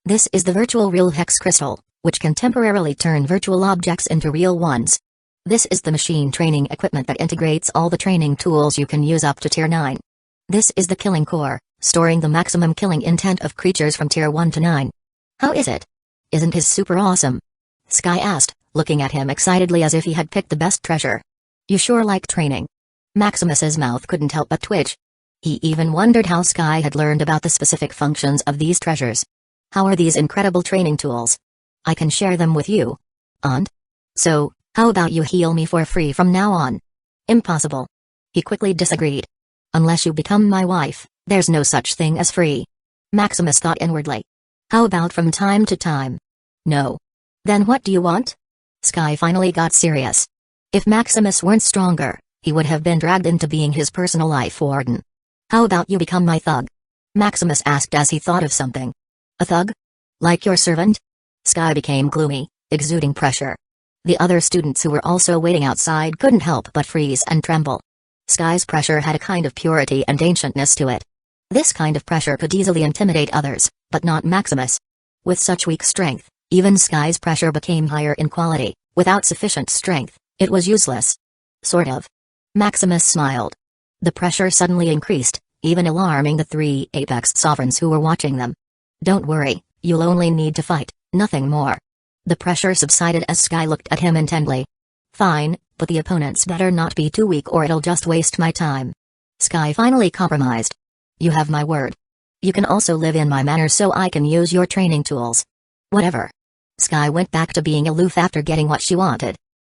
This is the virtual real hex crystal, which can temporarily turn virtual objects into real ones. This is the machine training equipment that integrates all the training tools you can use up to Tier 9. This is the killing core, storing the maximum killing intent of creatures from Tier 1 to 9. How is it? Isn't his super awesome? Sky asked, looking at him excitedly as if he had picked the best treasure. You sure like training. Maximus's mouth couldn't help but twitch. He even wondered how Sky had learned about the specific functions of these treasures. How are these incredible training tools? I can share them with you. And? So, how about you heal me for free from now on? Impossible. He quickly disagreed. Unless you become my wife, there's no such thing as free. Maximus thought inwardly. How about from time to time? No. Then what do you want? Sky finally got serious. If Maximus weren't stronger, he would have been dragged into being his personal life warden. How about you become my thug? Maximus asked as he thought of something. A thug? Like your servant? Sky became gloomy, exuding pressure. The other students who were also waiting outside couldn't help but freeze and tremble. Sky's pressure had a kind of purity and ancientness to it. This kind of pressure could easily intimidate others, but not Maximus. With such weak strength, even Sky's pressure became higher in quality. Without sufficient strength, it was useless. Sort of. Maximus smiled. The pressure suddenly increased, even alarming the 3 Apex Sovereigns who were watching them. Don't worry, you'll only need to fight, nothing more. The pressure subsided as Sky looked at him intently. Fine, but the opponents better not be too weak or it'll just waste my time. Sky finally compromised. You have my word. You can also live in my manor so I can use your training tools. Whatever. Sky went back to being aloof after getting what she wanted.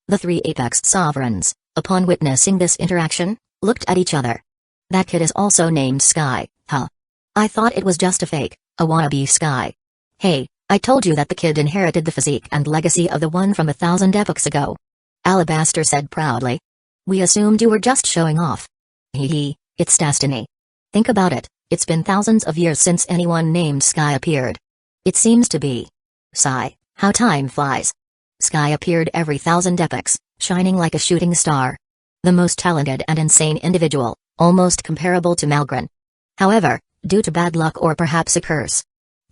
The 3 Apex Sovereigns, upon witnessing this interaction, looked at each other. That kid is also named Sky, huh? I thought it was just a fake, a wannabe Sky. Hey, I told you that the kid inherited the physique and legacy of the one from 1,000 epochs ago. Alabaster said proudly. We assumed you were just showing off. Hee hee, it's destiny. Think about it, it's been thousands of years since anyone named Sky appeared. It seems to be. Sigh, how time flies. Sky appeared every 1,000 epochs, shining like a shooting star. The most talented and insane individual, almost comparable to Malgren. However, due to bad luck or perhaps a curse,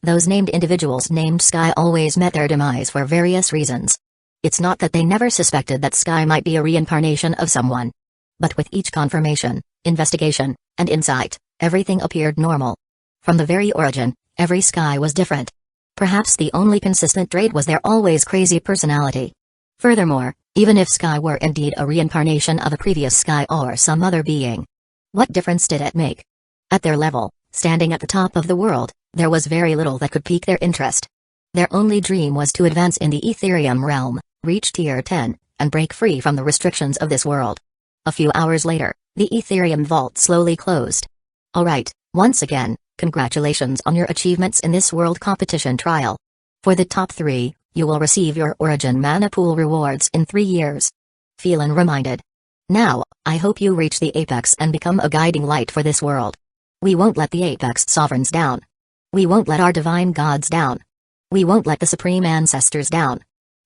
those named individuals named Sky always met their demise for various reasons. It's not that they never suspected that Sky might be a reincarnation of someone. But with each confirmation, investigation, and insight, everything appeared normal. From the very origin, every Sky was different. Perhaps the only consistent trait was their always crazy personality. Furthermore, even if Sky were indeed a reincarnation of a previous Sky or some other being, what difference did it make? At their level, standing at the top of the world, there was very little that could pique their interest. Their only dream was to advance in the Ethereum realm, reach Tier 10, and break free from the restrictions of this world. A few hours later, the Ethereum vault slowly closed. Alright, once again, congratulations on your achievements in this world competition trial. For the top 3, you will receive your Origin Mana Pool rewards in 3 years. Phelan reminded. Now, I hope you reach the apex and become a guiding light for this world. We won't let the Apex Sovereigns down. We won't let our divine gods down. We won't let the Supreme Ancestors down."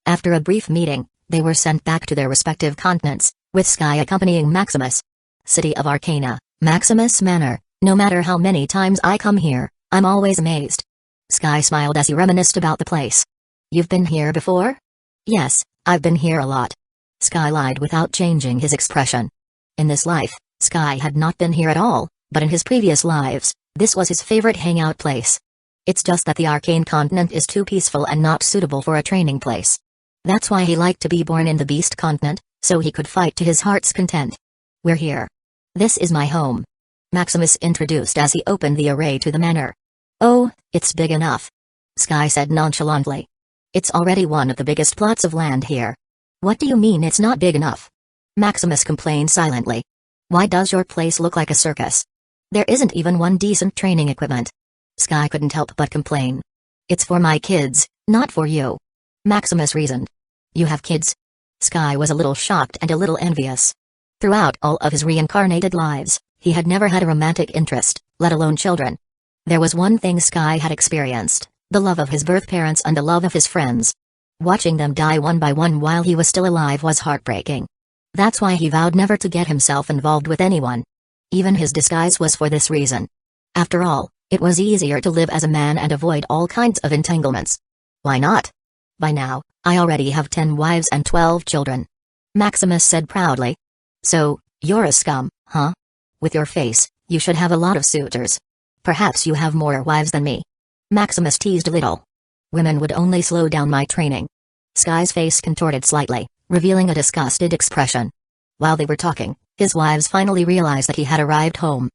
After a brief meeting, they were sent back to their respective continents, with Sky accompanying Maximus. City of Arcana, Maximus Manor. No matter how many times I come here, I'm always amazed. Sky smiled as he reminisced about the place. "You've been here before?" "Yes, I've been here a lot." Sky lied without changing his expression. In this life, Sky had not been here at all, but in his previous lives, this was his favorite hangout place. It's just that the Arcane Continent is too peaceful and not suitable for a training place. That's why he liked to be born in the Beast Continent, so he could fight to his heart's content. "We're here. This is my home," Maximus introduced as he opened the array to the manor. "Oh, it's big enough," Sky said nonchalantly. "It's already one of the biggest plots of land here." "What do you mean it's not big enough?" Maximus complained silently. "Why does your place look like a circus? There isn't even one decent training equipment." Sky couldn't help but complain. "It's for my kids, not for you," Maximus reasoned. "You have kids?" Sky was a little shocked and a little envious. Throughout all of his reincarnated lives, he had never had a romantic interest, let alone children. There was one thing Sky had experienced, the love of his birth parents and the love of his friends. Watching them die one by one while he was still alive was heartbreaking. That's why he vowed never to get himself involved with anyone. Even his disguise was for this reason. After all, it was easier to live as a man and avoid all kinds of entanglements. "Why not? By now, I already have 10 wives and 12 children," Maximus said proudly. "So, you're a scum, huh? With your face, you should have a lot of suitors. Perhaps you have more wives than me," Maximus teased a little. "Women would only slow down my training." Sky's face contorted slightly, revealing a disgusted expression. While they were talking, his wives finally realized that he had arrived home.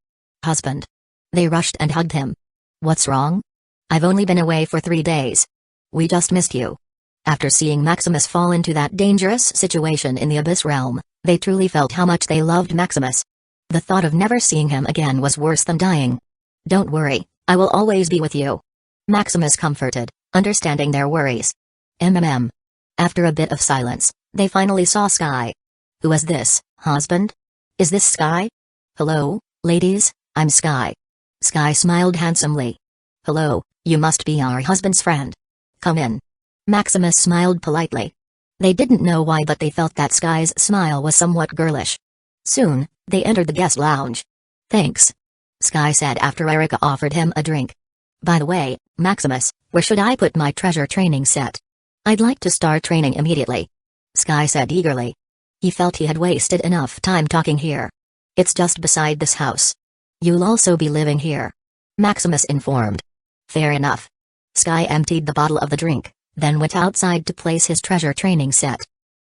"Husband." They rushed and hugged him. "What's wrong?" "I've only been away for 3 days. We just missed you." After seeing Maximus fall into that dangerous situation in the Abyss Realm, they truly felt how much they loved Maximus. The thought of never seeing him again was worse than dying. "Don't worry, I will always be with you," Maximus comforted, understanding their worries. After a bit of silence, they finally saw Sky. "Who is this, husband? Is this Sky?" "Hello, ladies, I'm Sky." Sky smiled handsomely. "Hello, you must be our husband's friend. Come in." Maximus smiled politely. They didn't know why, but they felt that Sky's smile was somewhat girlish. Soon, they entered the guest lounge. "Thanks," Sky said after Erica offered him a drink. "By the way, Maximus, where should I put my treasure training set?" "I'd like to start training immediately," Sky said eagerly. He felt he had wasted enough time talking here. "It's just beside this house. You'll also be living here," Maximus informed. "Fair enough." Sky emptied the bottle of the drink, then went outside to place his treasure training set.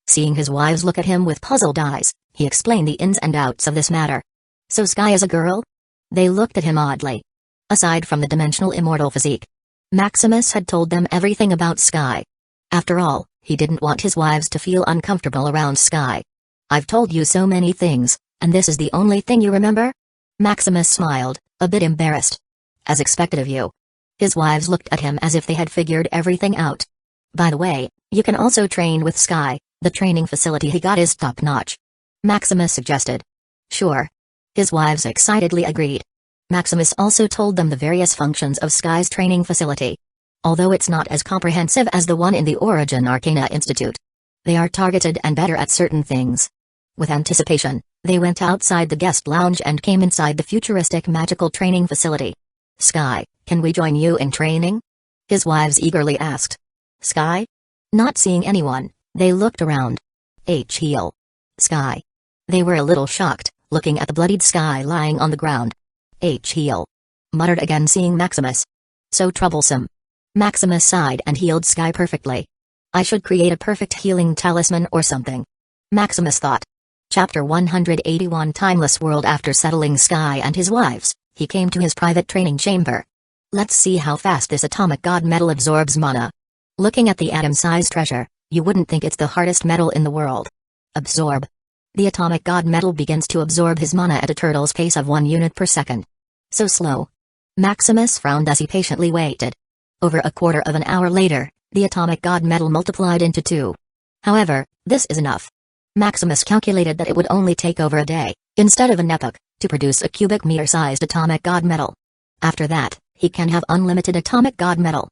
Seeing his wives look at him with puzzled eyes, he explained the ins and outs of this matter. "So Sky is a girl?" They looked at him oddly. Aside from the dimensional immortal physique, Maximus had told them everything about Sky. After all, he didn't want his wives to feel uncomfortable around Sky. "I've told you so many things, and this is the only thing you remember?" Maximus smiled, a bit embarrassed. "As expected of you." His wives looked at him as if they had figured everything out. "By the way, you can also train with Sky, the training facility he got is top-notch," Maximus suggested. "Sure." His wives excitedly agreed. Maximus also told them the various functions of Sky's training facility. Although it's not as comprehensive as the one in the Origin Arcana Institute, they are targeted and better at certain things. With anticipation, they went outside the guest lounge and came inside the futuristic magical training facility. "Sky, can we join you in training?" his wives eagerly asked. "Sky?" Not seeing anyone, they looked around. Heel. Sky. They were a little shocked, looking at the bloodied Sky lying on the ground. Heel. Muttered again, seeing Maximus. "So troublesome." Maximus sighed and healed Sky perfectly. "I should create a perfect healing talisman or something," Maximus thought. Chapter 181. Timeless World. After settling Sky and his wives, he came to his private training chamber. "Let's see how fast this atomic god metal absorbs mana." Looking at the atom-sized treasure, you wouldn't think it's the hardest metal in the world. Absorb. The atomic god metal begins to absorb his mana at a turtle's pace of 1 unit per second. So slow. Maximus frowned as he patiently waited. Over a quarter of an hour later, the atomic god metal multiplied into 2. However, this is enough. Maximus calculated that it would only take over a day, instead of an epoch, to produce a cubic meter-sized atomic god metal. After that, he can have unlimited atomic god metal.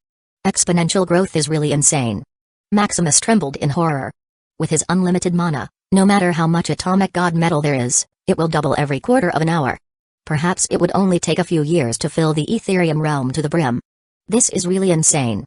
Exponential growth is really insane. Maximus trembled in horror. With his unlimited mana, no matter how much atomic god metal there is, it will double every quarter of an hour. Perhaps it would only take a few years to fill the Ethereum realm to the brim. This is really insane.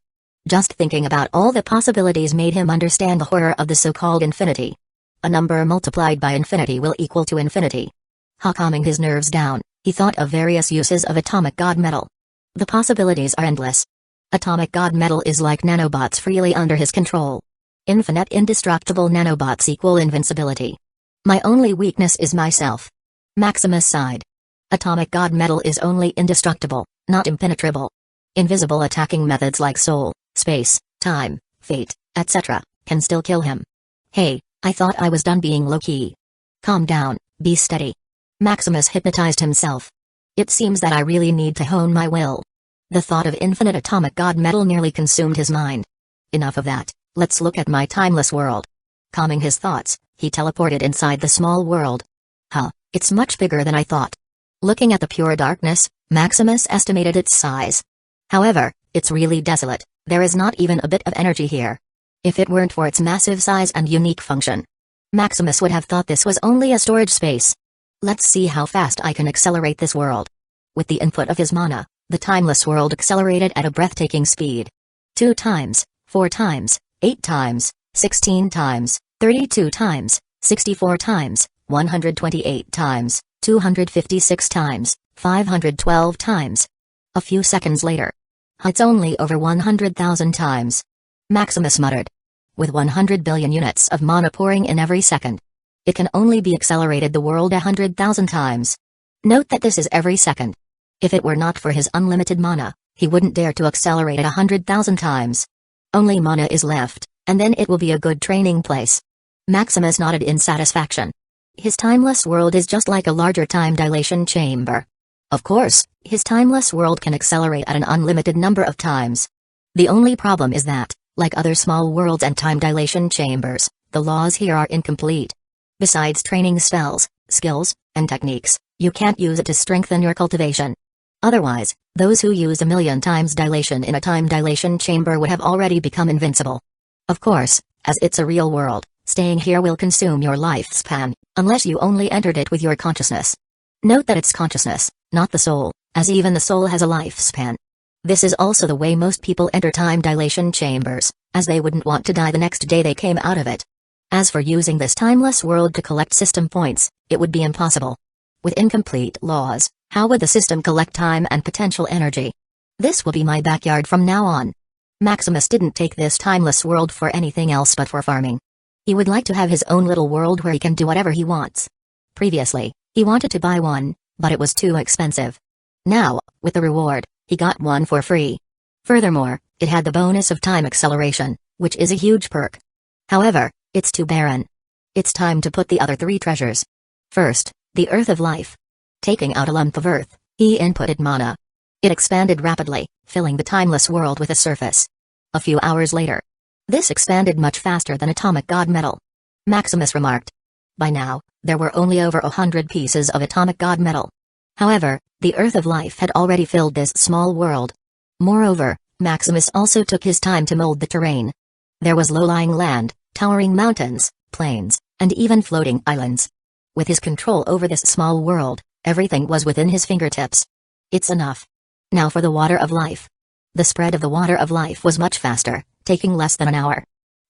Just thinking about all the possibilities made him understand the horror of the so-called infinity. A number multiplied by infinity will equal to infinity. Calming his nerves down, he thought of various uses of atomic god metal. The possibilities are endless. Atomic god metal is like nanobots freely under his control. Infinite indestructible nanobots equal invincibility. My only weakness is myself. Maximus sighed. Atomic god metal is only indestructible, not impenetrable. Invisible attacking methods like soul, space, time, fate, etc., can still kill him. Hey, I thought I was done being low-key. Calm down, be steady. Maximus hypnotized himself. It seems that I really need to hone my will. The thought of infinite atomic god metal nearly consumed his mind. Enough of that, let's look at my timeless world. Calming his thoughts, he teleported inside the small world. It's much bigger than I thought. Looking at the pure darkness, Maximus estimated its size. However, it's really desolate, there is not even a bit of energy here. If it weren't for its massive size and unique function, Maximus would have thought this was only a storage space. Let's see how fast I can accelerate this world. With the input of his mana, the timeless world accelerated at a breathtaking speed. 2 times, 4 times, 8 times, 16 times, 32 times, 64 times, 128 times, 256 times, 512 times. A few seconds later. It's only over 100,000 times. Maximus muttered. With 100 billion units of mana pouring in every second, it can only be accelerated the world 100,000 times. Note that this is every second. If it were not for his unlimited mana, he wouldn't dare to accelerate it 100,000 times. Only mana is left, and then it will be a good training place. Maximus nodded in satisfaction. His timeless world is just like a larger time dilation chamber. Of course, his timeless world can accelerate at an unlimited number of times. The only problem is that, like other small worlds and time dilation chambers, the laws here are incomplete. Besides training spells, skills, and techniques, you can't use it to strengthen your cultivation. Otherwise, those who use a million times dilation in a time dilation chamber would have already become invincible. Of course, as it's a real world, staying here will consume your lifespan, unless you only entered it with your consciousness. Note that it's consciousness, not the soul, as even the soul has a lifespan. This is also the way most people enter time dilation chambers, as they wouldn't want to die the next day they came out of it. As for using this timeless world to collect system points, it would be impossible. With incomplete laws, how would the system collect time and potential energy? This will be my backyard from now on. Maximus didn't take this timeless world for anything else but for farming. He would like to have his own little world where he can do whatever he wants. Previously, he wanted to buy one, but it was too expensive. Now, with the reward, he got one for free. Furthermore, it had the bonus of time acceleration, which is a huge perk. However, it's too barren. It's time to put the other 3 treasures. First, the Earth of Life. Taking out a lump of earth, he inputted mana. It expanded rapidly, filling the timeless world with a surface. A few hours later. This expanded much faster than atomic god metal. Maximus remarked. By now, there were only over 100 pieces of atomic god metal. However, the Earth of Life had already filled this small world. Moreover, Maximus also took his time to mold the terrain. There was low-lying land, towering mountains, plains, and even floating islands. With his control over this small world, everything was within his fingertips. It's enough. Now for the Water of Life. The spread of the Water of Life was much faster, taking less than an hour.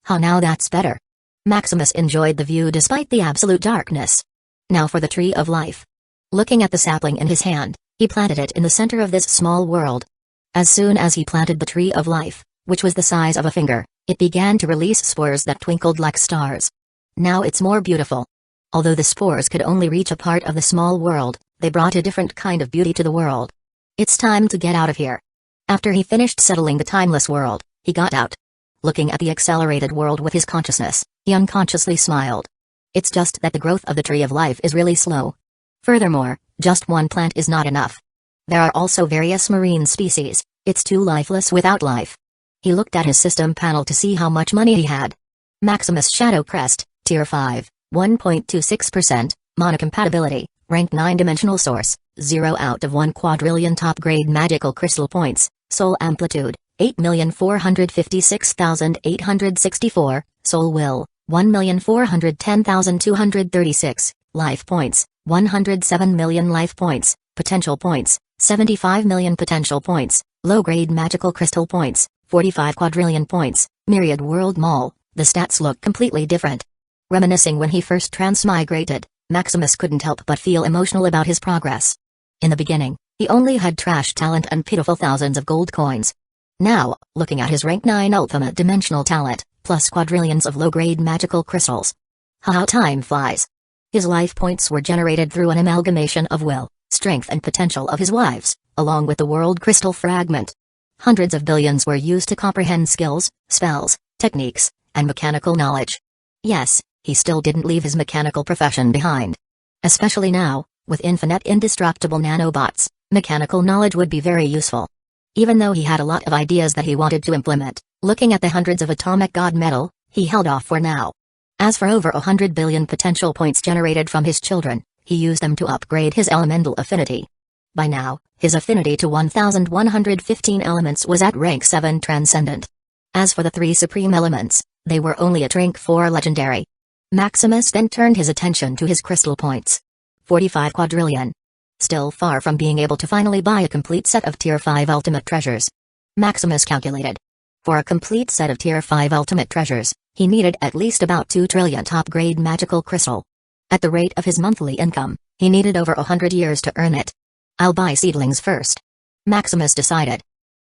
Now that's better. Maximus enjoyed the view despite the absolute darkness. Now for the Tree of Life. Looking at the sapling in his hand, he planted it in the center of this small world. As soon as he planted the Tree of Life, which was the size of a finger, it began to release spores that twinkled like stars. Now it's more beautiful. Although the spores could only reach a part of the small world, they brought a different kind of beauty to the world. It's time to get out of here. After he finished settling the timeless world, he got out. Looking at the accelerated world with his consciousness, he unconsciously smiled. It's just that the growth of the Tree of Life is really slow. Furthermore, just one plant is not enough. There are also various marine species, it's too lifeless without life. He looked at his system panel to see how much money he had. Maximus Shadow Crest, Tier 5, 1.26%, Mana Compatibility, Rank 9 Dimensional Source, 0 out of 1 quadrillion top-grade magical crystal points, Soul Amplitude, 8,456,864, soul will, 1,410,236, life points, 107 million life points, potential points, 75 million potential points, low-grade magical crystal points, 45 quadrillion points, myriad world mall. The stats look completely different. Reminiscing when he first transmigrated, Maximus couldn't help but feel emotional about his progress. In the beginning, he only had trash talent and pitiful thousands of gold coins. Now, looking at his rank 9 ultimate dimensional talent, plus quadrillions of low-grade magical crystals. How time flies. His life points were generated through an amalgamation of will, strength and potential of his wives, along with the world crystal fragment. Hundreds of billions were used to comprehend skills, spells, techniques, and mechanical knowledge. Yes, he still didn't leave his mechanical profession behind. Especially now, with infinite indestructible nanobots, mechanical knowledge would be very useful. Even though he had a lot of ideas that he wanted to implement, looking at the hundreds of atomic god metal, he held off for now. As for over 100 billion potential points generated from his children, he used them to upgrade his elemental affinity. By now, his affinity to 1115 elements was at rank 7 transcendent. As for the 3 supreme elements, they were only at rank 4 legendary. Maximus then turned his attention to his crystal points. 45 quadrillion. Still far from being able to finally buy a complete set of Tier 5 ultimate treasures. Maximus calculated. For a complete set of Tier 5 ultimate treasures, he needed at least about 2 trillion top-grade magical crystal. At the rate of his monthly income, he needed over 100 years to earn it. I'll buy seedlings first. Maximus decided.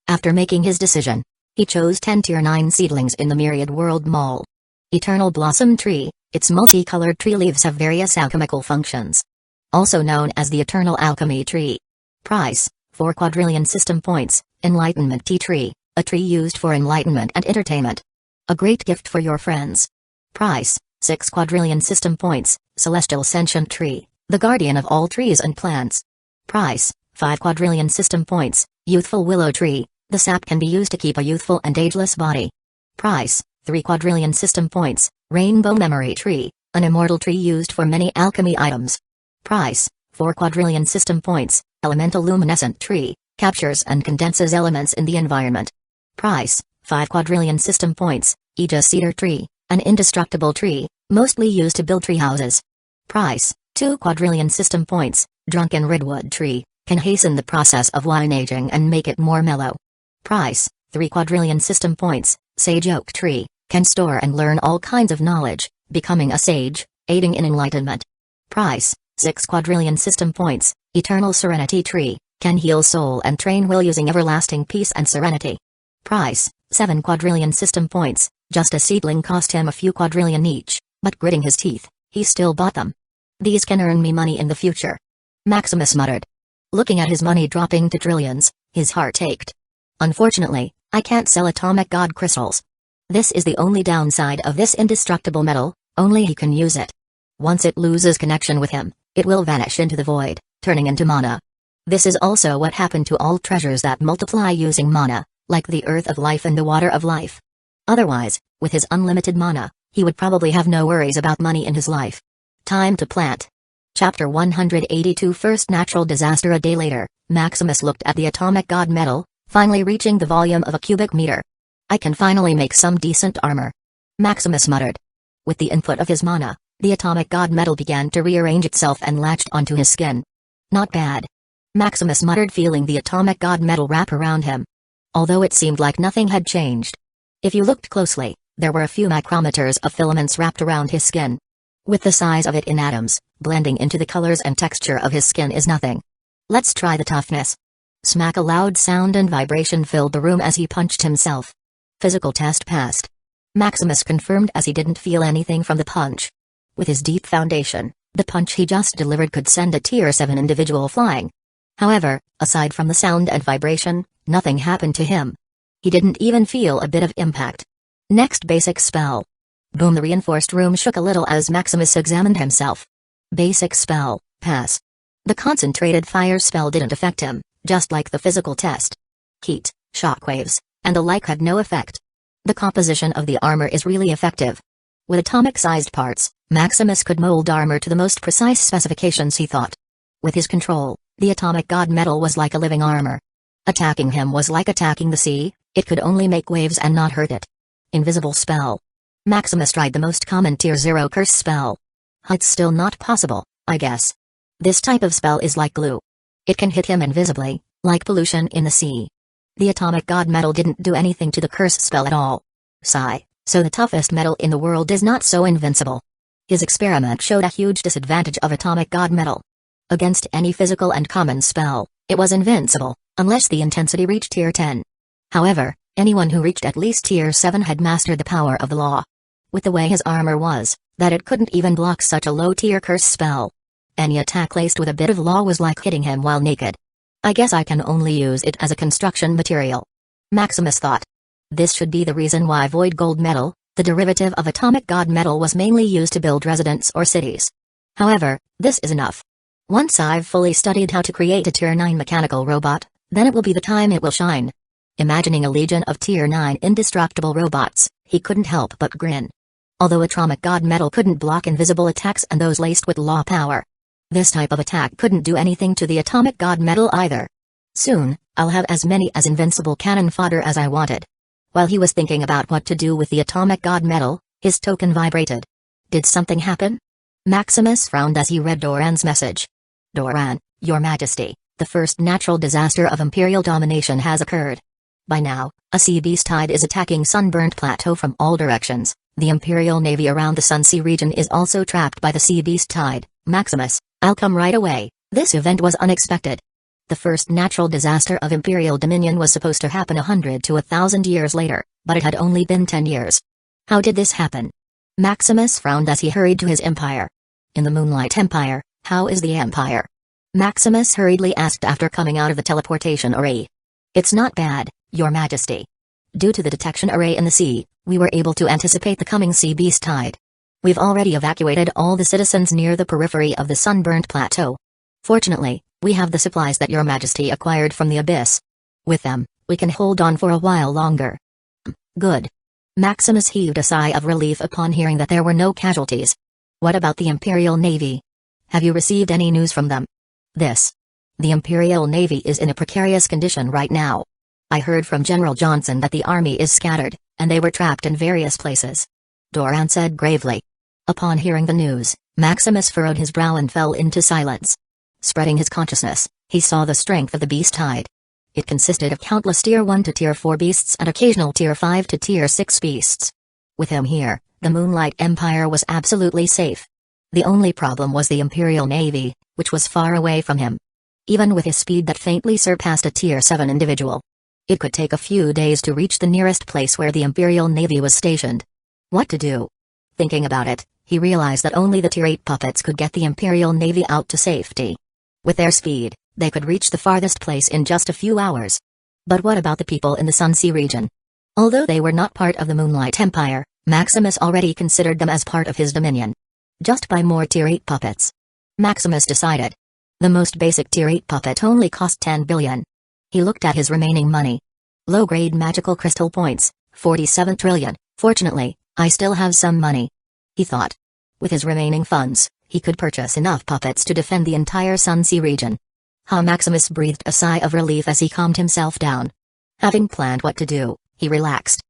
After making his decision, he chose 10 Tier 9 seedlings in the Myriad World Mall. Eternal Blossom Tree, its multicolored tree leaves have various alchemical functions. Also known as the Eternal Alchemy Tree. Price, 4 quadrillion system points, Enlightenment Tea Tree, a tree used for enlightenment and entertainment. A great gift for your friends. Price, 6 quadrillion system points, Celestial Sentient Tree, the guardian of all trees and plants. Price, 5 quadrillion system points, Youthful Willow Tree, the sap can be used to keep a youthful and ageless body. Price, 3 quadrillion system points, Rainbow Memory Tree, an immortal tree used for many alchemy items. Price, 4 quadrillion system points, Elemental Luminescent Tree, captures and condenses elements in the environment. Price, 5 quadrillion system points, Aegis Cedar Tree, an indestructible tree, mostly used to build tree houses. Price, 2 quadrillion system points, Drunken Redwood Tree, can hasten the process of wine aging and make it more mellow. Price, 3 quadrillion system points, Sage Oak Tree, can store and learn all kinds of knowledge, becoming a sage, aiding in enlightenment. Price, 6 quadrillion system points, Eternal Serenity Tree, can heal soul and train will using everlasting peace and serenity. Price, 7 quadrillion system points, just a seedling cost him a few quadrillion each, but gritting his teeth, he still bought them. These can earn me money in the future. Maximus muttered. Looking at his money dropping to trillions, his heart ached. Unfortunately, I can't sell atomic god crystals. This is the only downside of this indestructible metal, only he can use it. Once it loses connection with him, it will vanish into the void, turning into mana. This is also what happened to all treasures that multiply using mana, like the earth of life and the water of life. Otherwise, with his unlimited mana, he would probably have no worries about money in his life. Time to plant. Chapter 182 First natural disaster. A day later, Maximus looked at the atomic god metal, finally reaching the volume of a cubic meter. I can finally make some decent armor. Maximus muttered. With the input of his mana, the atomic god metal began to rearrange itself and latched onto his skin. Not bad. Maximus muttered, feeling the atomic god metal wrap around him. Although it seemed like nothing had changed. If you looked closely, there were a few micrometers of filaments wrapped around his skin. With the size of it in atoms, blending into the colors and texture of his skin is nothing. Let's try the toughness. Smack! A loud sound and vibration filled the room as he punched himself. Physical test passed. Maximus confirmed as he didn't feel anything from the punch. With his deep foundation, the punch he just delivered could send a Tier 7 individual flying. However, aside from the sound and vibration, nothing happened to him. He didn't even feel a bit of impact. Next basic spell. Boom! The reinforced room shook a little as Maximus examined himself. Basic spell, pass. The concentrated fire spell didn't affect him, just like the physical test. Heat, shockwaves, and the like had no effect. The composition of the armor is really effective. With atomic-sized parts, Maximus could mold armor to the most precise specifications, he thought. With his control, the atomic god metal was like a living armor. Attacking him was like attacking the sea, It could only make waves and not hurt it. Invisible spell. Maximus tried the most common Tier 0 curse spell. It's still not possible, I guess. This type of spell is like glue. It can hit him invisibly, like pollution in the sea. The atomic god metal didn't do anything to the curse spell at all. Sigh, so the toughest metal in the world is not so invincible. His experiment showed a huge disadvantage of atomic god metal. Against any physical and common spell, it was invincible, unless the intensity reached Tier 10. However, anyone who reached at least Tier 7 had mastered the power of the law. With the way his armor was, that it couldn't even block such a low-tier curse spell. Any attack laced with a bit of law was like hitting him while naked. I guess I can only use it as a construction material. Maximus thought. This should be the reason why void gold metal, the derivative of atomic god metal, was mainly used to build residents or cities. However, this is enough. Once I've fully studied how to create a Tier 9 mechanical robot, then it will be the time it will shine. Imagining a legion of Tier 9 indestructible robots, he couldn't help but grin. Although atomic god metal couldn't block invisible attacks and those laced with law power, this type of attack couldn't do anything to the atomic god metal either. Soon, I'll have as many as invincible cannon fodder as I wanted. While he was thinking about what to do with the atomic god metal, his token vibrated. Did something happen? Maximus frowned as he read Doran's message. Doran, Your Majesty, the first natural disaster of Imperial domination has occurred. By now, a sea beast tide is attacking Sunburnt Plateau from all directions. The Imperial Navy around the Sunsea region is also trapped by the sea beast tide. Maximus, I'll come right away. This event was unexpected. The first natural disaster of Imperial Dominion was supposed to happen 100 to 1,000 years later, but it had only been 10 years. How did this happen? Maximus frowned as he hurried to his empire. In the Moonlight Empire, how is the empire? Maximus hurriedly asked after coming out of the teleportation array. It's not bad, Your Majesty. Due to the detection array in the sea, we were able to anticipate the coming sea beast tide. We've already evacuated all the citizens near the periphery of the Sunburnt Plateau. Fortunately, we have the supplies that Your Majesty acquired from the Abyss. With them, we can hold on for a while longer. Good. Maximus heaved a sigh of relief upon hearing that there were no casualties. What about the Imperial Navy? Have you received any news from them? The Imperial Navy is in a precarious condition right now. I heard from General Johnson that the army is scattered, and they were trapped in various places. Doran said gravely. Upon hearing the news, Maximus furrowed his brow and fell into silence. Spreading his consciousness, he saw the strength of the beast tide. It consisted of countless Tier 1 to Tier 4 beasts and occasional Tier 5 to Tier 6 beasts. With him here, the Moonlight Empire was absolutely safe. The only problem was the Imperial Navy, which was far away from him. Even with his speed that faintly surpassed a Tier 7 individual, it could take a few days to reach the nearest place where the Imperial Navy was stationed. What to do? Thinking about it, he realized that only the Tier 8 puppets could get the Imperial Navy out to safety. With their speed, they could reach the farthest place in just a few hours. But what about the people in the Sunsea region? Although they were not part of the Moonlight Empire, Maximus already considered them as part of his dominion. Just buy more Tier 8 puppets. Maximus decided. The most basic Tier 8 puppet only cost 10 billion. He looked at his remaining money. Low-grade magical crystal points, 47 trillion. Fortunately, I still have some money. He thought. With his remaining funds, he could purchase enough puppets to defend the entire Sunsea region. Maximus breathed a sigh of relief as he calmed himself down. Having planned what to do, he relaxed.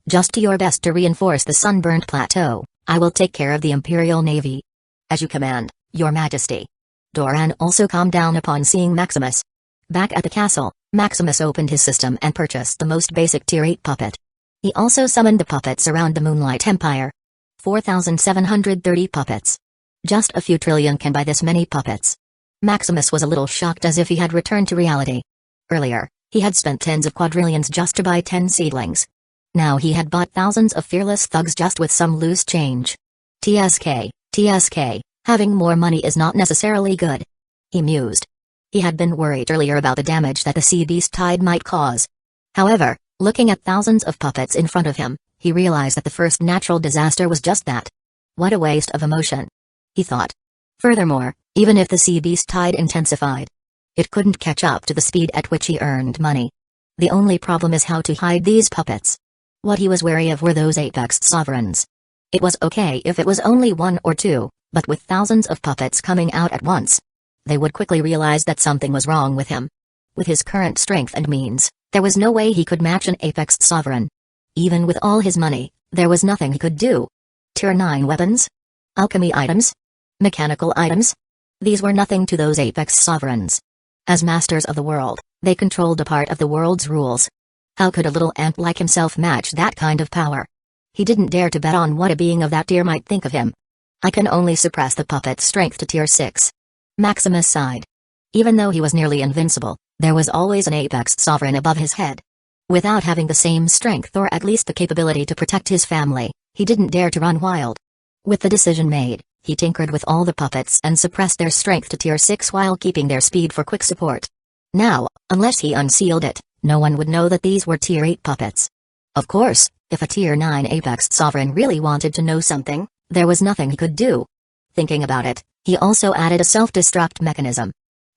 Just do your best to reinforce the Sunburnt Plateau. I will take care of the Imperial Navy. As you command, Your Majesty. Doran also calmed down upon seeing Maximus. Back at the castle, Maximus opened his system and purchased the most basic Tier 8 puppet. He also summoned the puppets around the Moonlight Empire. 4,730 puppets. Just a few trillion can buy this many puppets. Maximus was a little shocked, as if he had returned to reality. Earlier, he had spent tens of quadrillions just to buy 10 seedlings. Now he had bought thousands of fearless thugs just with some loose change. TSK, having more money is not necessarily good. He mused. He had been worried earlier about the damage that the sea beast tide might cause. However, looking at thousands of puppets in front of him, he realized that the first natural disaster was just that. What a waste of emotion, he thought. Furthermore, even if the sea beast tide intensified, it couldn't catch up to the speed at which he earned money. The only problem is how to hide these puppets. What he was wary of were those apex sovereigns. It was okay if it was only one or two, but with thousands of puppets coming out at once, they would quickly realize that something was wrong with him. With his current strength and means, There was no way he could match an Apex Sovereign. Even with all his money, there was nothing he could do. Tier 9 weapons? Alchemy items? Mechanical items? These were nothing to those Apex Sovereigns. As masters of the world, they controlled a part of the world's rules. How could a little ant like himself match that kind of power? He didn't dare to bet on what a being of that tier might think of him. I can only suppress the puppet's strength to tier 6. Maximus sighed. Even though he was nearly invincible, there was always an Apex Sovereign above his head. Without having the same strength or at least the capability to protect his family, he didn't dare to run wild. With the decision made, he tinkered with all the puppets and suppressed their strength to tier 6 while keeping their speed for quick support. Now, unless he unsealed it, no one would know that these were tier 8 puppets. Of course, if a tier 9 Apex Sovereign really wanted to know something, there was nothing he could do. Thinking about it, he also added a self-destruct mechanism.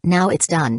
Now it's done.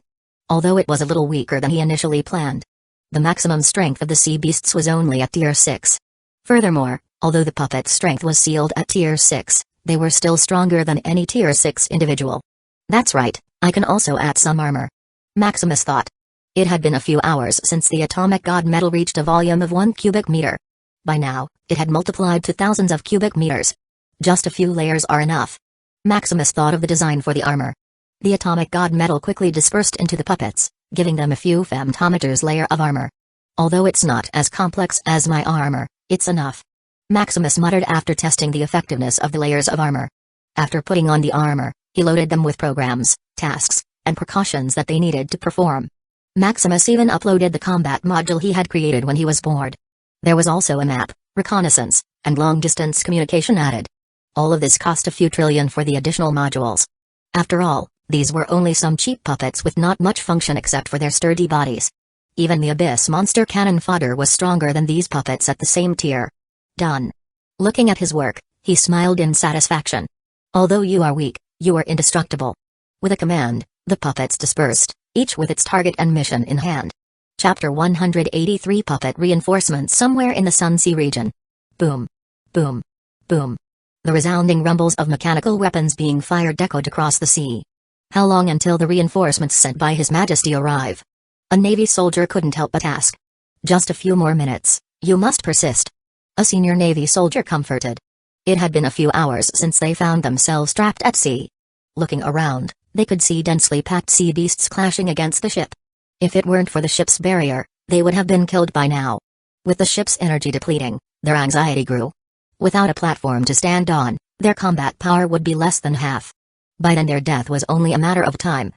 Although it was a little weaker than he initially planned. The maximum strength of the sea beasts was only at tier 6. Furthermore, although the puppet's strength was sealed at tier 6, they were still stronger than any tier 6 individual. That's right, I can also add some armor. Maximus thought. It had been a few hours since the atomic god metal reached a volume of 1 cubic meter. By now, it had multiplied to thousands of cubic meters. Just a few layers are enough. Maximus thought of the design for the armor. The atomic god metal quickly dispersed into the puppets, giving them a few femtometers layer of armor. Although it's not as complex as my armor, it's enough. Maximus muttered after testing the effectiveness of the layers of armor. After putting on the armor, he loaded them with programs, tasks, and precautions that they needed to perform. Maximus even uploaded the combat module he had created when he was bored. There was also a map, reconnaissance, and long-distance communication added. All of this cost a few trillion for the additional modules. After all, these were only some cheap puppets with not much function except for their sturdy bodies. Even the Abyss monster cannon fodder was stronger than these puppets at the same tier. Done. Looking at his work, he smiled in satisfaction. Although you are weak, you are indestructible. With a command, the puppets dispersed, each with its target and mission in hand. Chapter 183 Puppet Reinforcements somewhere in the Sunsea region. Boom. Boom. Boom. The resounding rumbles of mechanical weapons being fired echoed across the sea. How long until the reinforcements sent by His Majesty arrive? A Navy soldier couldn't help but ask. Just a few more minutes, you must persist. A senior Navy soldier comforted. It had been a few hours since they found themselves trapped at sea. Looking around, they could see densely packed sea beasts clashing against the ship. If it weren't for the ship's barrier, they would have been killed by now. With the ship's energy depleting, their anxiety grew. Without a platform to stand on, their combat power would be less than half. By then their death was only a matter of time.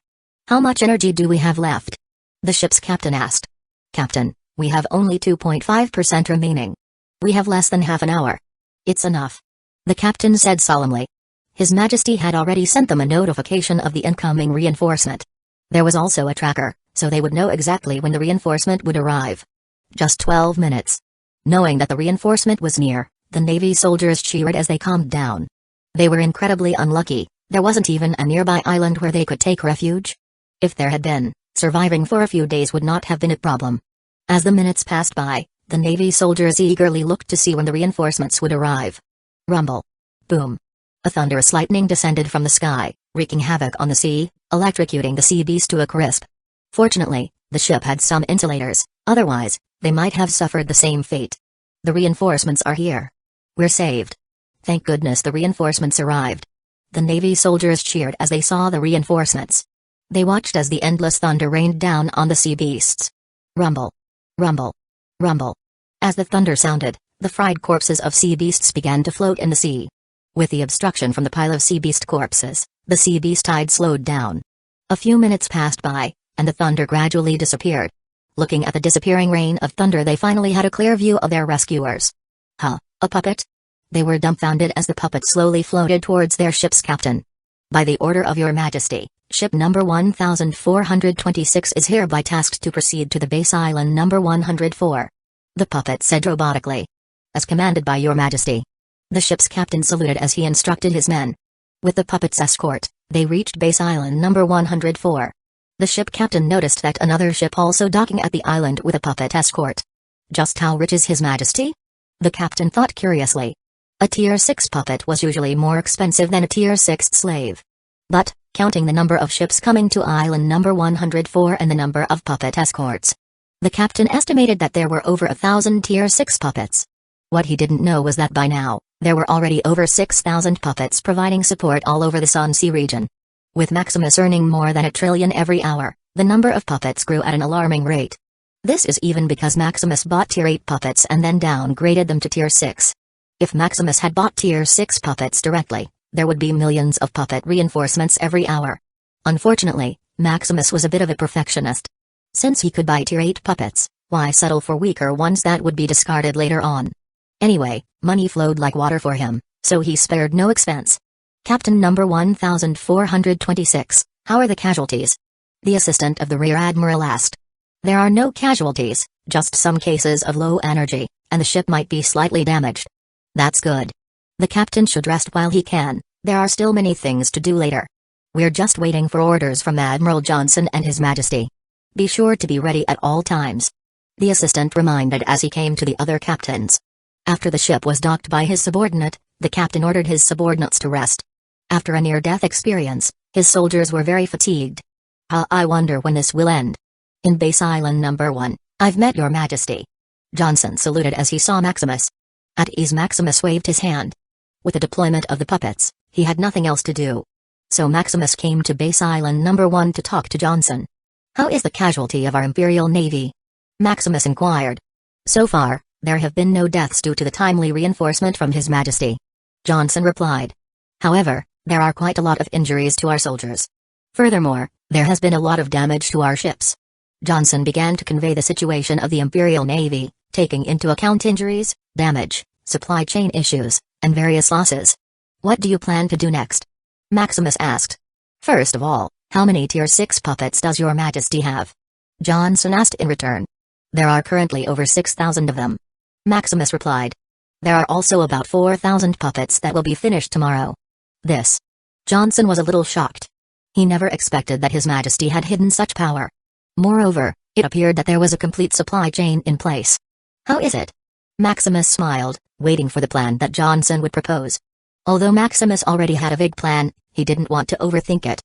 How much energy do we have left? The ship's captain asked. Captain, we have only 2.5% remaining. We have less than half an hour. It's enough. The captain said solemnly. His Majesty had already sent them a notification of the incoming reinforcement. There was also a tracker, so they would know exactly when the reinforcement would arrive. Just 12 minutes. Knowing that the reinforcement was near, the Navy soldiers cheered as they calmed down. They were incredibly unlucky, there wasn't even a nearby island where they could take refuge. If there had been, surviving for a few days would not have been a problem. As the minutes passed by, the Navy soldiers eagerly looked to see when the reinforcements would arrive. Rumble. Boom. A thunderous lightning descended from the sky, wreaking havoc on the sea, electrocuting the sea beast to a crisp. Fortunately, the ship had some insulators, otherwise, they might have suffered the same fate. The reinforcements are here. We're saved. Thank goodness the reinforcements arrived. The Navy soldiers cheered as they saw the reinforcements. They watched as the endless thunder rained down on the sea beasts. Rumble. Rumble. Rumble. As the thunder sounded, the fried corpses of sea beasts began to float in the sea. With the obstruction from the pile of sea beast corpses, the sea beast tide slowed down. A few minutes passed by, and the thunder gradually disappeared. Looking at the disappearing rain of thunder, they finally had a clear view of their rescuers. Huh, a puppet? They were dumbfounded as the puppet slowly floated towards their ship's captain. By the order of Your Majesty, ship number 1426 is hereby tasked to proceed to the base island number 104. The puppet said robotically. As commanded by Your Majesty. The ship's captain saluted as he instructed his men. With the puppet's escort, they reached base island number 104. The ship captain noticed that another ship also docking at the island with a puppet escort. Just how rich is His Majesty? The captain thought curiously. A tier 6 puppet was usually more expensive than a tier 6 slave. But, counting the number of ships coming to island number 104 and the number of puppet escorts, The captain estimated that there were over 1,000 Tier 6 puppets. What he didn't know was that by now, there were already over 6,000 puppets providing support all over the Sun-Sea region. With Maximus earning more than 1 trillion every hour, the number of puppets grew at an alarming rate. This is even because Maximus bought Tier 8 puppets and then downgraded them to Tier 6. If Maximus had bought Tier 6 puppets directly, there would be millions of puppet reinforcements every hour. Unfortunately, Maximus was a bit of a perfectionist. Since he could buy Tier 8 puppets, why settle for weaker ones that would be discarded later on? Anyway, money flowed like water for him, so he spared no expense. Captain number 1426, how are the casualties? The assistant of the Rear Admiral asked. There are no casualties, just some cases of low energy, and the ship might be slightly damaged. That's good. The captain should rest while he can, there are still many things to do later. We're just waiting for orders from Admiral Johnson and His Majesty. Be sure to be ready at all times. The assistant reminded as he came to the other captains. After the ship was docked by his subordinate, the captain ordered his subordinates to rest. After a near-death experience, his soldiers were very fatigued. I wonder when this will end. In Base Island number 1, I've met your majesty. Johnson saluted as he saw Maximus. At ease, Maximus waved his hand. With the deployment of the puppets, he had nothing else to do. So Maximus came to Base Island number 1 to talk to Johnson. How is the casualty of our Imperial Navy? Maximus inquired. So far, there have been no deaths due to the timely reinforcement from His Majesty. Johnson replied. However, there are quite a lot of injuries to our soldiers. Furthermore, there has been a lot of damage to our ships. Johnson began to convey the situation of the Imperial Navy, taking into account injuries, damage, supply chain issues, and various losses. What do you plan to do next? Maximus asked. First of all, how many Tier 6 puppets does your majesty have? Johnson asked in return. There are currently over 6,000 of them. Maximus replied. There are also about 4,000 puppets that will be finished tomorrow. This. Johnson was a little shocked. He never expected that His Majesty had hidden such power. Moreover, it appeared that there was a complete supply chain in place. How is it? Maximus smiled, waiting for the plan that Johnson would propose. Although Maximus already had a vague plan, he didn't want to overthink it.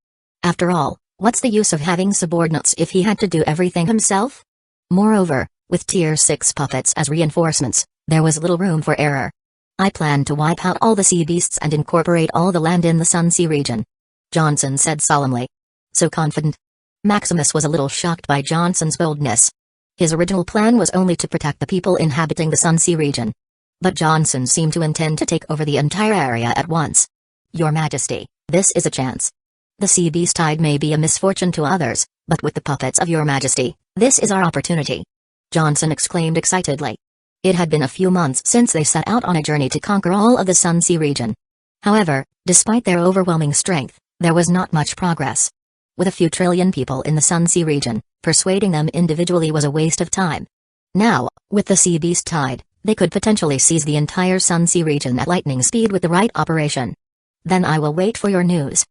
After all, what's the use of having subordinates if he had to do everything himself? Moreover, with Tier 6 puppets as reinforcements, there was little room for error. I plan to wipe out all the sea beasts and incorporate all the land in the Sun-Sea region. Johnson said solemnly. So confident? Maximus was a little shocked by Johnson's boldness. His original plan was only to protect the people inhabiting the Sun-Sea region. But Johnson seemed to intend to take over the entire area at once. Your Majesty, this is a chance. The sea beast tide may be a misfortune to others, but with the puppets of your Majesty, this is our opportunity. Johnson exclaimed excitedly. It had been a few months since they set out on a journey to conquer all of the Sun-Sea region. However, despite their overwhelming strength, there was not much progress. With a few trillion people in the Sun-Sea region, persuading them individually was a waste of time. Now, with the sea beast tide, they could potentially seize the entire Sun-Sea region at lightning speed with the right operation. Then I will wait for your news.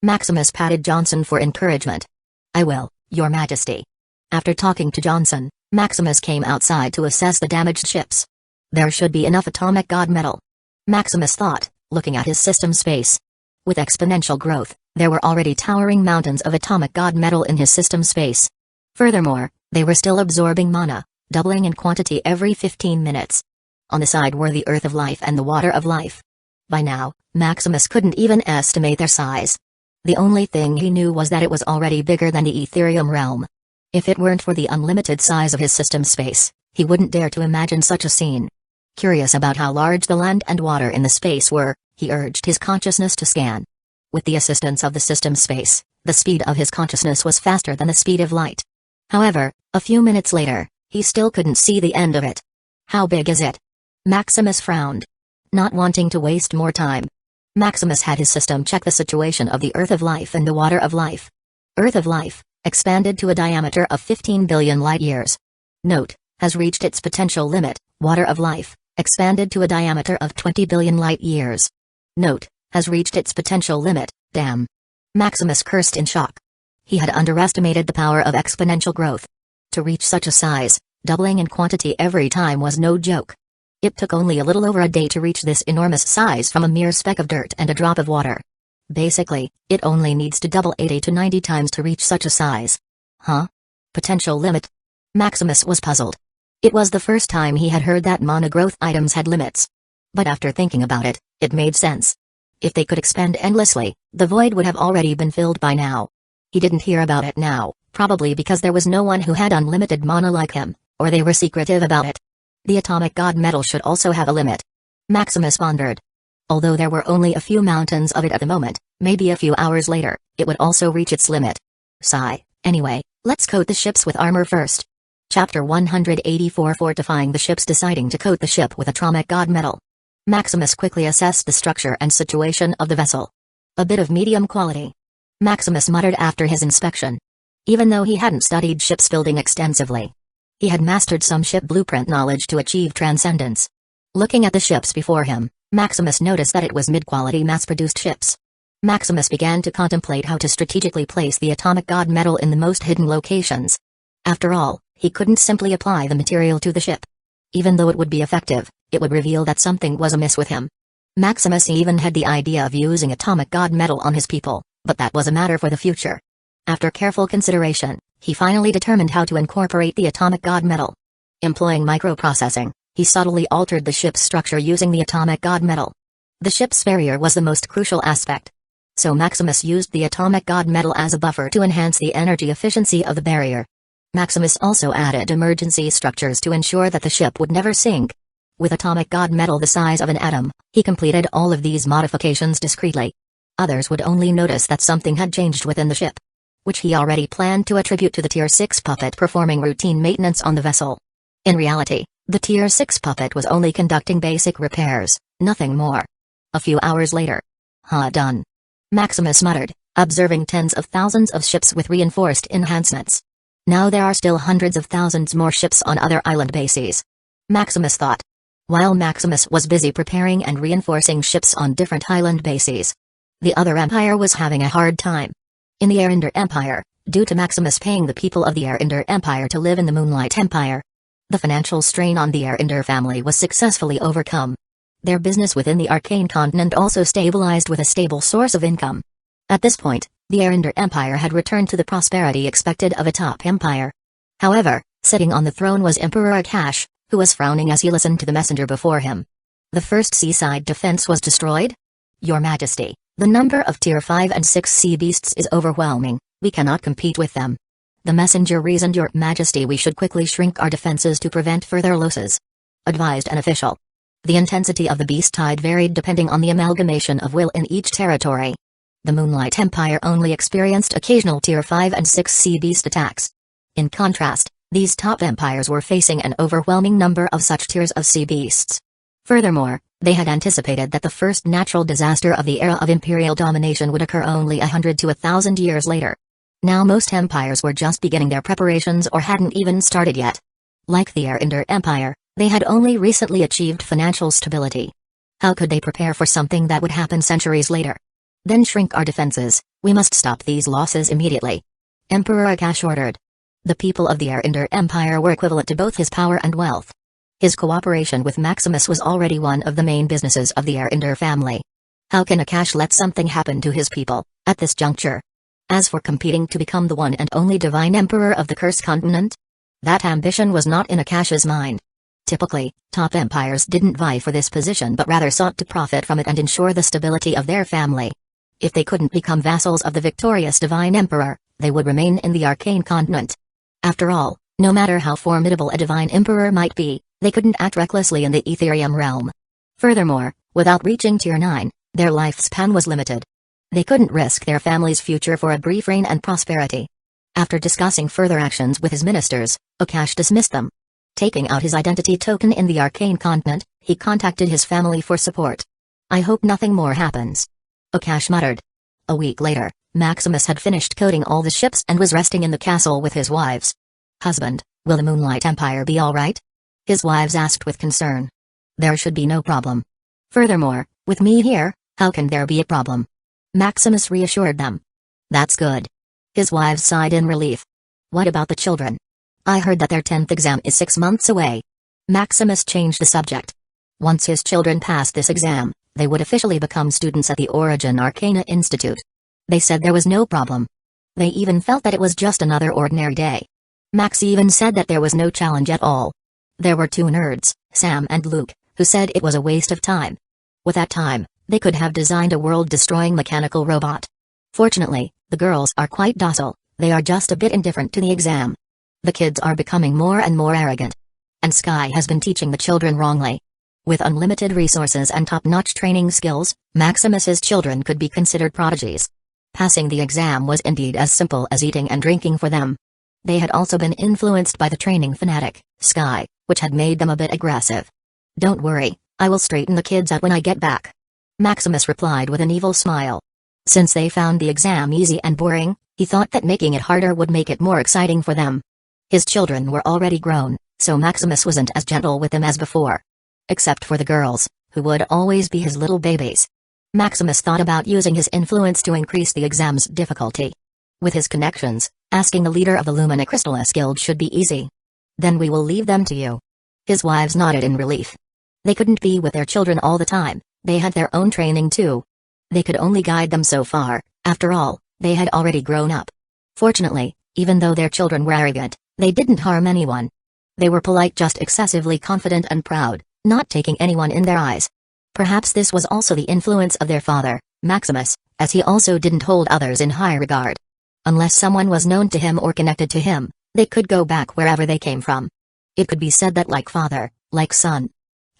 Maximus patted Johnson for encouragement. I will, Your Majesty. After talking to Johnson, Maximus came outside to assess the damaged ships. There should be enough atomic god metal. Maximus thought, looking at his system space. With exponential growth, there were already towering mountains of atomic god metal in his system space. Furthermore, they were still absorbing mana, doubling in quantity every 15 minutes. On the side were the Earth of Life and the Water of Life. By now, Maximus couldn't even estimate their size. The only thing he knew was that it was already bigger than the Ethereum realm. If it weren't for the unlimited size of his system space, he wouldn't dare to imagine such a scene. Curious about how large the land and water in the space were, he urged his consciousness to scan. With the assistance of the system space, the speed of his consciousness was faster than the speed of light. However, a few minutes later, he still couldn't see the end of it. How big is it? Maximus frowned. Not wanting to waste more time, Maximus had his system check the situation of the Earth of Life and the Water of Life. Earth of Life, expanded to a diameter of 15 billion light-years. Note, has reached its potential limit. Water of Life, expanded to a diameter of 20 billion light-years. Note, has reached its potential limit. Damn. Maximus cursed in shock. He had underestimated the power of exponential growth. To reach such a size, doubling in quantity every time was no joke. It took only a little over a day to reach this enormous size from a mere speck of dirt and a drop of water. Basically, it only needs to double 80 to 90 times to reach such a size. Huh? Potential limit? Maximus was puzzled. It was the first time he had heard that monogrowth items had limits. But after thinking about it, it made sense. If they could expand endlessly, the void would have already been filled by now. He didn't hear about it now, probably because there was no one who had unlimited mana like him, or they were secretive about it. The atomic god metal should also have a limit. Maximus pondered. Although there were only a few mountains of it at the moment, maybe a few hours later, it would also reach its limit. Sigh. Anyway, let's coat the ships with armor first. Chapter 184 Fortifying the ships. Deciding to coat the ship with atomic god metal. Maximus quickly assessed the structure and situation of the vessel. A bit of medium quality. Maximus muttered after his inspection. Even though he hadn't studied ships building extensively, he had mastered some ship blueprint knowledge to achieve transcendence. Looking at the ships before him, Maximus noticed that it was mid-quality mass-produced ships. Maximus began to contemplate how to strategically place the atomic god metal in the most hidden locations. After all, he couldn't simply apply the material to the ship. Even though it would be effective, it would reveal that something was amiss with him. Maximus even had the idea of using atomic god metal on his people, but that was a matter for the future. After careful consideration, he finally determined how to incorporate the atomic god metal. Employing microprocessing, he subtly altered the ship's structure using the atomic god metal. The ship's barrier was the most crucial aspect. So Maximus used the atomic god metal as a buffer to enhance the energy efficiency of the barrier. Maximus also added emergency structures to ensure that the ship would never sink. With atomic god metal the size of an atom, he completed all of these modifications discreetly. Others would only notice that something had changed within the ship, which he already planned to attribute to the Tier 6 puppet performing routine maintenance on the vessel. In reality, the Tier 6 puppet was only conducting basic repairs, nothing more. A few hours later. Done. Maximus muttered, observing tens of thousands of ships with reinforced enhancements. Now there are still hundreds of thousands more ships on other island bases. Maximus thought. While Maximus was busy preparing and reinforcing ships on different island bases, the other empire was having a hard time. In the Airinder Empire, due to Maximus paying the people of the Airinder Empire to live in the Moonlight Empire, the financial strain on the Airinder family was successfully overcome. Their business within the Arcane Continent also stabilized with a stable source of income. At this point, the Airinder Empire had returned to the prosperity expected of a top empire. However, sitting on the throne was Emperor Akash, who was frowning as he listened to the messenger before him. The first seaside defense was destroyed? Your Majesty, the number of Tier 5 and 6 sea beasts is overwhelming, we cannot compete with them. The messenger reasoned, Your Majesty, we should quickly shrink our defenses to prevent further losses, advised an official. The intensity of the beast tide varied depending on the amalgamation of will in each territory. The Moonlight Empire only experienced occasional Tier 5 and 6 sea beast attacks. In contrast, these top empires were facing an overwhelming number of such tiers of sea beasts. Furthermore, they had anticipated that the first natural disaster of the era of imperial domination would occur only 100 to 1,000 years later. Now most empires were just beginning their preparations or hadn't even started yet. Like the Airinder Empire, they had only recently achieved financial stability. How could they prepare for something that would happen centuries later? Then shrink our defenses, we must stop these losses immediately. Emperor Akash ordered. The people of the Airinder Empire were equivalent to both his power and wealth. His cooperation with Maximus was already one of the main businesses of the Airinder family. How can Akash let something happen to his people, at this juncture? As for competing to become the one and only divine emperor of the Cursed Continent, that ambition was not in Akash's mind. Typically, top empires didn't vie for this position but rather sought to profit from it and ensure the stability of their family. If they couldn't become vassals of the victorious divine emperor, they would remain in the Arcane Continent. After all, no matter how formidable a divine emperor might be, they couldn't act recklessly in the Etherium realm. Furthermore, without reaching Tier 9, their lifespan was limited. They couldn't risk their family's future for a brief reign and prosperity. After discussing further actions with his ministers, Akash dismissed them. Taking out his identity token in the Arcane Continent, he contacted his family for support. I hope nothing more happens. Akash muttered. A week later, Maximus had finished coating all the ships and was resting in the castle with his wives. Husband, will the Moonlight Empire be alright? His wives asked with concern. There should be no problem. Furthermore, with me here, how can there be a problem? Maximus reassured them. That's good. His wives sighed in relief. What about the children? I heard that their 10th exam is 6 months away. Maximus changed the subject. Once his children passed this exam, they would officially become students at the Origin Arcana Institute. They said there was no problem. They even felt that it was just another ordinary day. Max even said that there was no challenge at all. There were two nerds, Sam and Luke, who said it was a waste of time. With that time, they could have designed a world-destroying mechanical robot. Fortunately, the girls are quite docile, they are just a bit indifferent to the exam. The kids are becoming more and more arrogant. And Sky has been teaching the children wrongly. With unlimited resources and top-notch training skills, Maximus's children could be considered prodigies. Passing the exam was indeed as simple as eating and drinking for them. They had also been influenced by the training fanatic, Sky, which had made them a bit aggressive. "Don't worry, I will straighten the kids out when I get back," Maximus replied with an evil smile. Since they found the exam easy and boring, he thought that making it harder would make it more exciting for them. His children were already grown, so Maximus wasn't as gentle with them as before. Except for the girls, who would always be his little babies. Maximus thought about using his influence to increase the exam's difficulty. With his connections, asking the leader of the Lumina Crystallis Guild should be easy. "Then we will leave them to you." His wives nodded in relief. They couldn't be with their children all the time, they had their own training too. They could only guide them so far, after all, they had already grown up. Fortunately, even though their children were arrogant, they didn't harm anyone. They were polite, just excessively confident and proud, not taking anyone in their eyes. Perhaps this was also the influence of their father, Maximus, as he also didn't hold others in high regard. Unless someone was known to him or connected to him, they could go back wherever they came from. It could be said that like father, like son.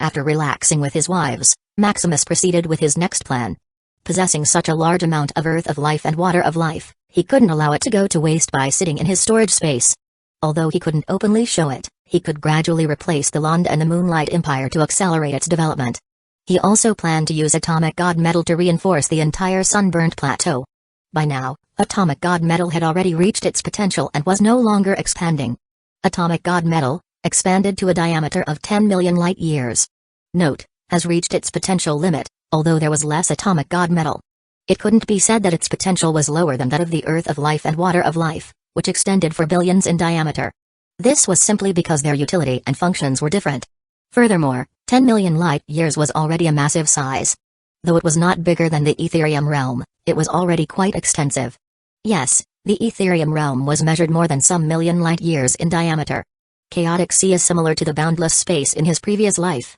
After relaxing with his wives, Maximus proceeded with his next plan. Possessing such a large amount of earth of life and water of life, he couldn't allow it to go to waste by sitting in his storage space. Although he couldn't openly show it, he could gradually replace the Land and the Moonlight Empire to accelerate its development. He also planned to use Atomic God Metal to reinforce the entire Sunburnt Plateau. By now, Atomic God Metal had already reached its potential and was no longer expanding. Atomic God Metal, expanded to a diameter of 10 million light-years. Note, has reached its potential limit, although there was less Atomic God Metal. It couldn't be said that its potential was lower than that of the Earth of Life and Water of Life, which extended for billions in diameter. This was simply because their utility and functions were different. Furthermore, 10 million light-years was already a massive size. Though it was not bigger than the Etherium realm, it was already quite extensive. Yes, the Etherium realm was measured more than some million light-years in diameter. Chaotic Sea is similar to the boundless space in his previous life,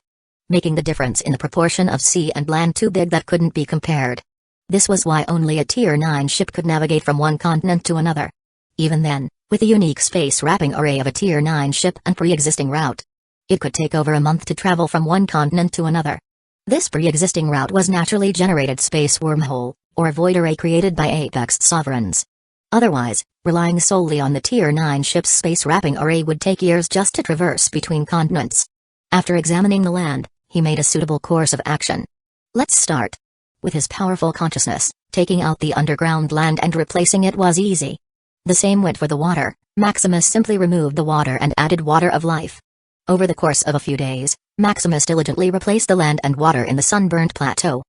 making the difference in the proportion of sea and land too big that couldn't be compared. This was why only a Tier 9 ship could navigate from one continent to another. Even then, with the unique space-wrapping array of a Tier 9 ship and pre-existing route, it could take over a month to travel from one continent to another. This pre-existing route was naturally generated space wormhole, or void array created by Apex sovereigns. Otherwise, relying solely on the Tier 9 ship's space-wrapping array would take years just to traverse between continents. After examining the land, he made a suitable course of action. Let's start. With his powerful consciousness, taking out the underground land and replacing it was easy. The same went for the water. Maximus simply removed the water and added water of life. Over the course of a few days, Maximus diligently replaced the land and water in the sunburnt plateau.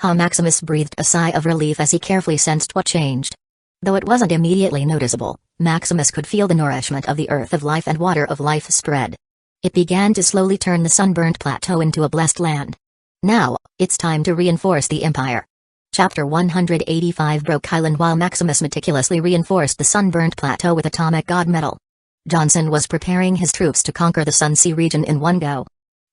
Maximus breathed a sigh of relief as he carefully sensed what changed. Though it wasn't immediately noticeable, Maximus could feel the nourishment of the earth of life and water of life spread. It began to slowly turn the sunburnt plateau into a blessed land. Now, it's time to reinforce the empire. Chapter 185 Broke Island. While Maximus meticulously reinforced the sunburnt plateau with atomic god metal, Johnson was preparing his troops to conquer the Sunsea region in one go.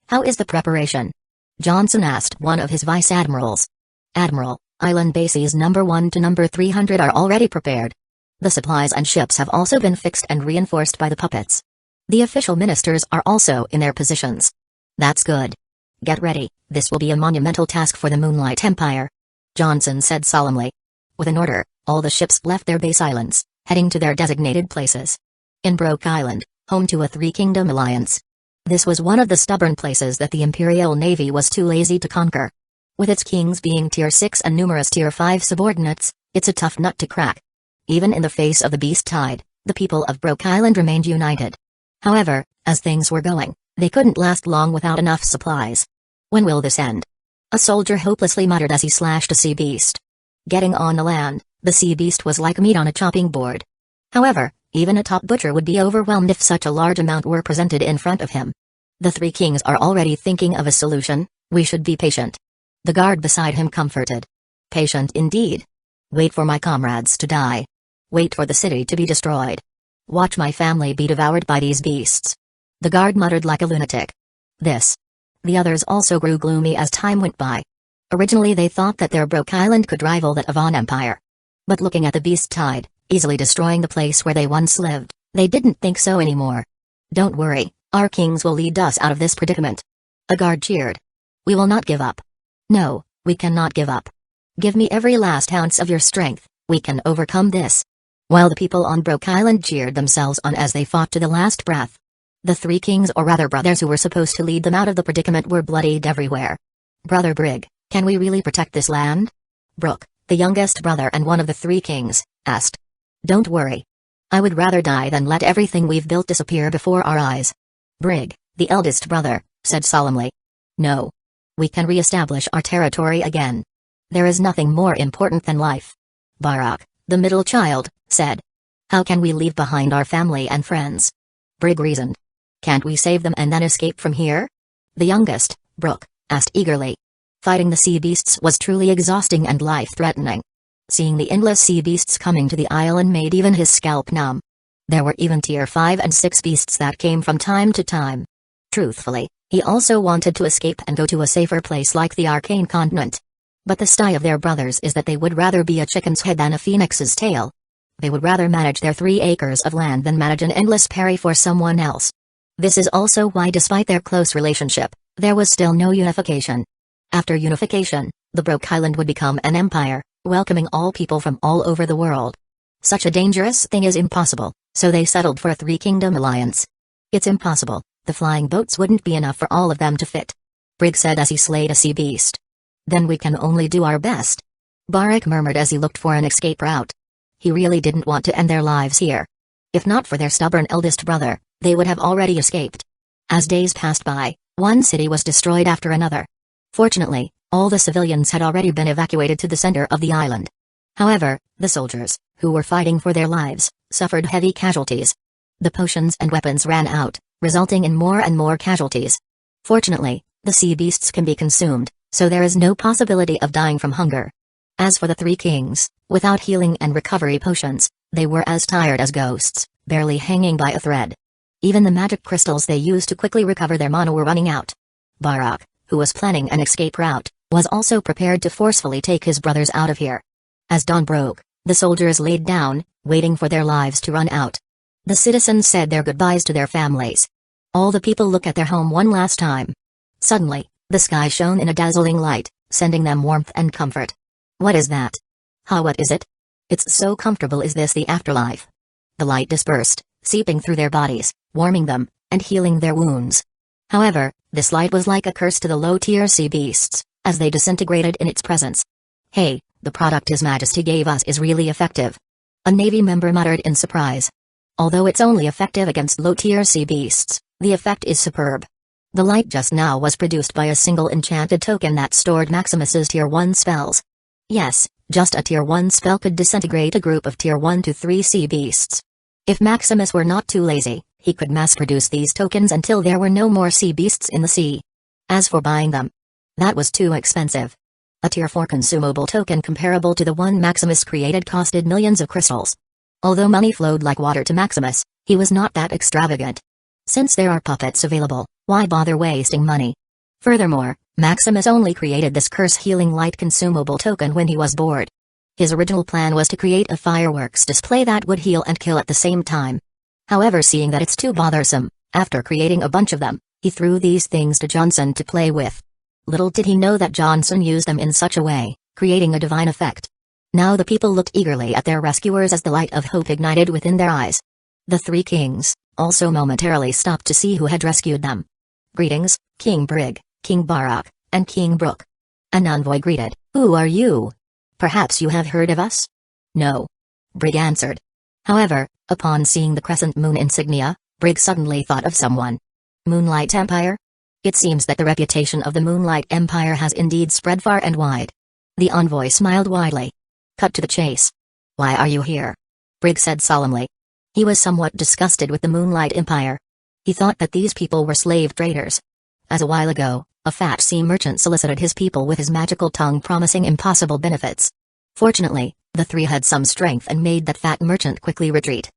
"How is the preparation?" Johnson asked one of his vice admirals. "Admiral, island bases number 1 to number 300 are already prepared. The supplies and ships have also been fixed and reinforced by the puppets. The official ministers are also in their positions." "That's good. Get ready, this will be a monumental task for the Moonlight Empire," Johnson said solemnly. With an order, all the ships left their base islands, heading to their designated places. In Broke Island, home to a three-kingdom alliance. This was one of the stubborn places that the Imperial Navy was too lazy to conquer. With its kings being Tier 6 and numerous Tier 5 subordinates, it's a tough nut to crack. Even in the face of the beast tide, the people of Broke Island remained united. However, as things were going, they couldn't last long without enough supplies. "When will this end?" a soldier hopelessly muttered as he slashed a sea beast. Getting on the land, the sea beast was like meat on a chopping board. However, even a top butcher would be overwhelmed if such a large amount were presented in front of him. "The three kings are already thinking of a solution, we should be patient." The guard beside him comforted. "Patient indeed. Wait for my comrades to die. Wait for the city to be destroyed. Watch my family be devoured by these beasts. The guard muttered like a lunatic. This. The others also grew gloomy as time went by. Originally they thought that their broke island could rival that of an empire. But looking at the beast tide, easily destroying the place where they once lived, they didn't think so anymore. Don't worry, our kings will lead us out of this predicament. A guard cheered. We will not give up. No, we cannot give up. Give me every last ounce of your strength, we can overcome this. While the people on Broke Island cheered themselves on as they fought to the last breath. The three kings, or rather brothers who were supposed to lead them out of the predicament, were bloodied everywhere. Brother Brig, can we really protect this land? Brook, the youngest brother and one of the three kings, asked. Don't worry. I would rather die than let everything we've built disappear before our eyes. Brig, the eldest brother, said solemnly. No. We can re-establish our territory again. There is nothing more important than life. Barak, the middle child, said. How can we leave behind our family and friends? Brig reasoned. Can't we save them and then escape from here? The youngest, Brook, asked eagerly. Fighting the sea beasts was truly exhausting and life-threatening. Seeing the endless sea beasts coming to the island made even his scalp numb. There were even tier 5 and 6 beasts that came from time to time. Truthfully, he also wanted to escape and go to a safer place like the Arcane Continent. But the style of their brothers is that they would rather be a chicken's head than a phoenix's tail. They would rather manage their 3 acres of land than manage an endless prairie for someone else. This is also why, despite their close relationship, there was still no unification. After unification, the Broke Island would become an empire, welcoming all people from all over the world. Such a dangerous thing is impossible, so they settled for a 3-kingdom alliance. It's impossible, the flying boats wouldn't be enough for all of them to fit. Brig said as he slayed a sea beast. Then we can only do our best. Barak murmured as he looked for an escape route. He really didn't want to end their lives here. If not for their stubborn eldest brother, they would have already escaped. As days passed by, one city was destroyed after another. Fortunately, all the civilians had already been evacuated to the center of the island. However, the soldiers, who were fighting for their lives, suffered heavy casualties. The potions and weapons ran out, resulting in more and more casualties. Fortunately, the sea beasts can be consumed, so there is no possibility of dying from hunger. As for the 3 kings, without healing and recovery potions, they were as tired as ghosts, barely hanging by a thread. Even the magic crystals they used to quickly recover their mana were running out. Barak, who was planning an escape route, was also prepared to forcefully take his brothers out of here. As dawn broke, the soldiers laid down, waiting for their lives to run out. The citizens said their goodbyes to their families. All the people looked at their home one last time. Suddenly, the sky shone in a dazzling light, sending them warmth and comfort. What is that? What is it? It's so comfortable. Is this the afterlife? The light dispersed, seeping through their bodies, warming them, and healing their wounds. However, this light was like a curse to the low-tier sea beasts, as they disintegrated in its presence. Hey, the product His Majesty gave us is really effective. A Navy member muttered in surprise. Although it's only effective against low-tier sea beasts, the effect is superb. The light just now was produced by a single enchanted token that stored Maximus's tier 1 spells. Yes, just a tier 1 spell could disintegrate a group of tier 1 to 3 sea beasts. If Maximus were not too lazy, he could mass-produce these tokens until there were no more sea beasts in the sea. As for buying them, that was too expensive. A tier 4 consumable token comparable to the one Maximus created costed millions of crystals. Although money flowed like water to Maximus, he was not that extravagant. Since there are puppets available, why bother wasting money? Furthermore, Maximus only created this curse-healing light consumable token when he was bored. His original plan was to create a fireworks display that would heal and kill at the same time. However, seeing that it's too bothersome, after creating a bunch of them, he threw these things to Johnson to play with. Little did he know that Johnson used them in such a way, creating a divine effect. Now the people looked eagerly at their rescuers as the light of hope ignited within their eyes. The 3 kings also momentarily stopped to see who had rescued them. Greetings, King Brig, King Barak, and King Brook. An envoy greeted. Who are you? Perhaps you have heard of us? No. Brig answered. However, upon seeing the crescent moon insignia, Brig suddenly thought of someone. Moonlight Empire? It seems that the reputation of the Moonlight Empire has indeed spread far and wide. The envoy smiled widely. Cut to the chase. Why are you here? Brig said solemnly. He was somewhat disgusted with the Moonlight Empire. He thought that these people were slave traders. As a while ago, a fat sea merchant solicited his people with his magical tongue, promising impossible benefits. Fortunately, the 3 had some strength and made that fat merchant quickly retreat.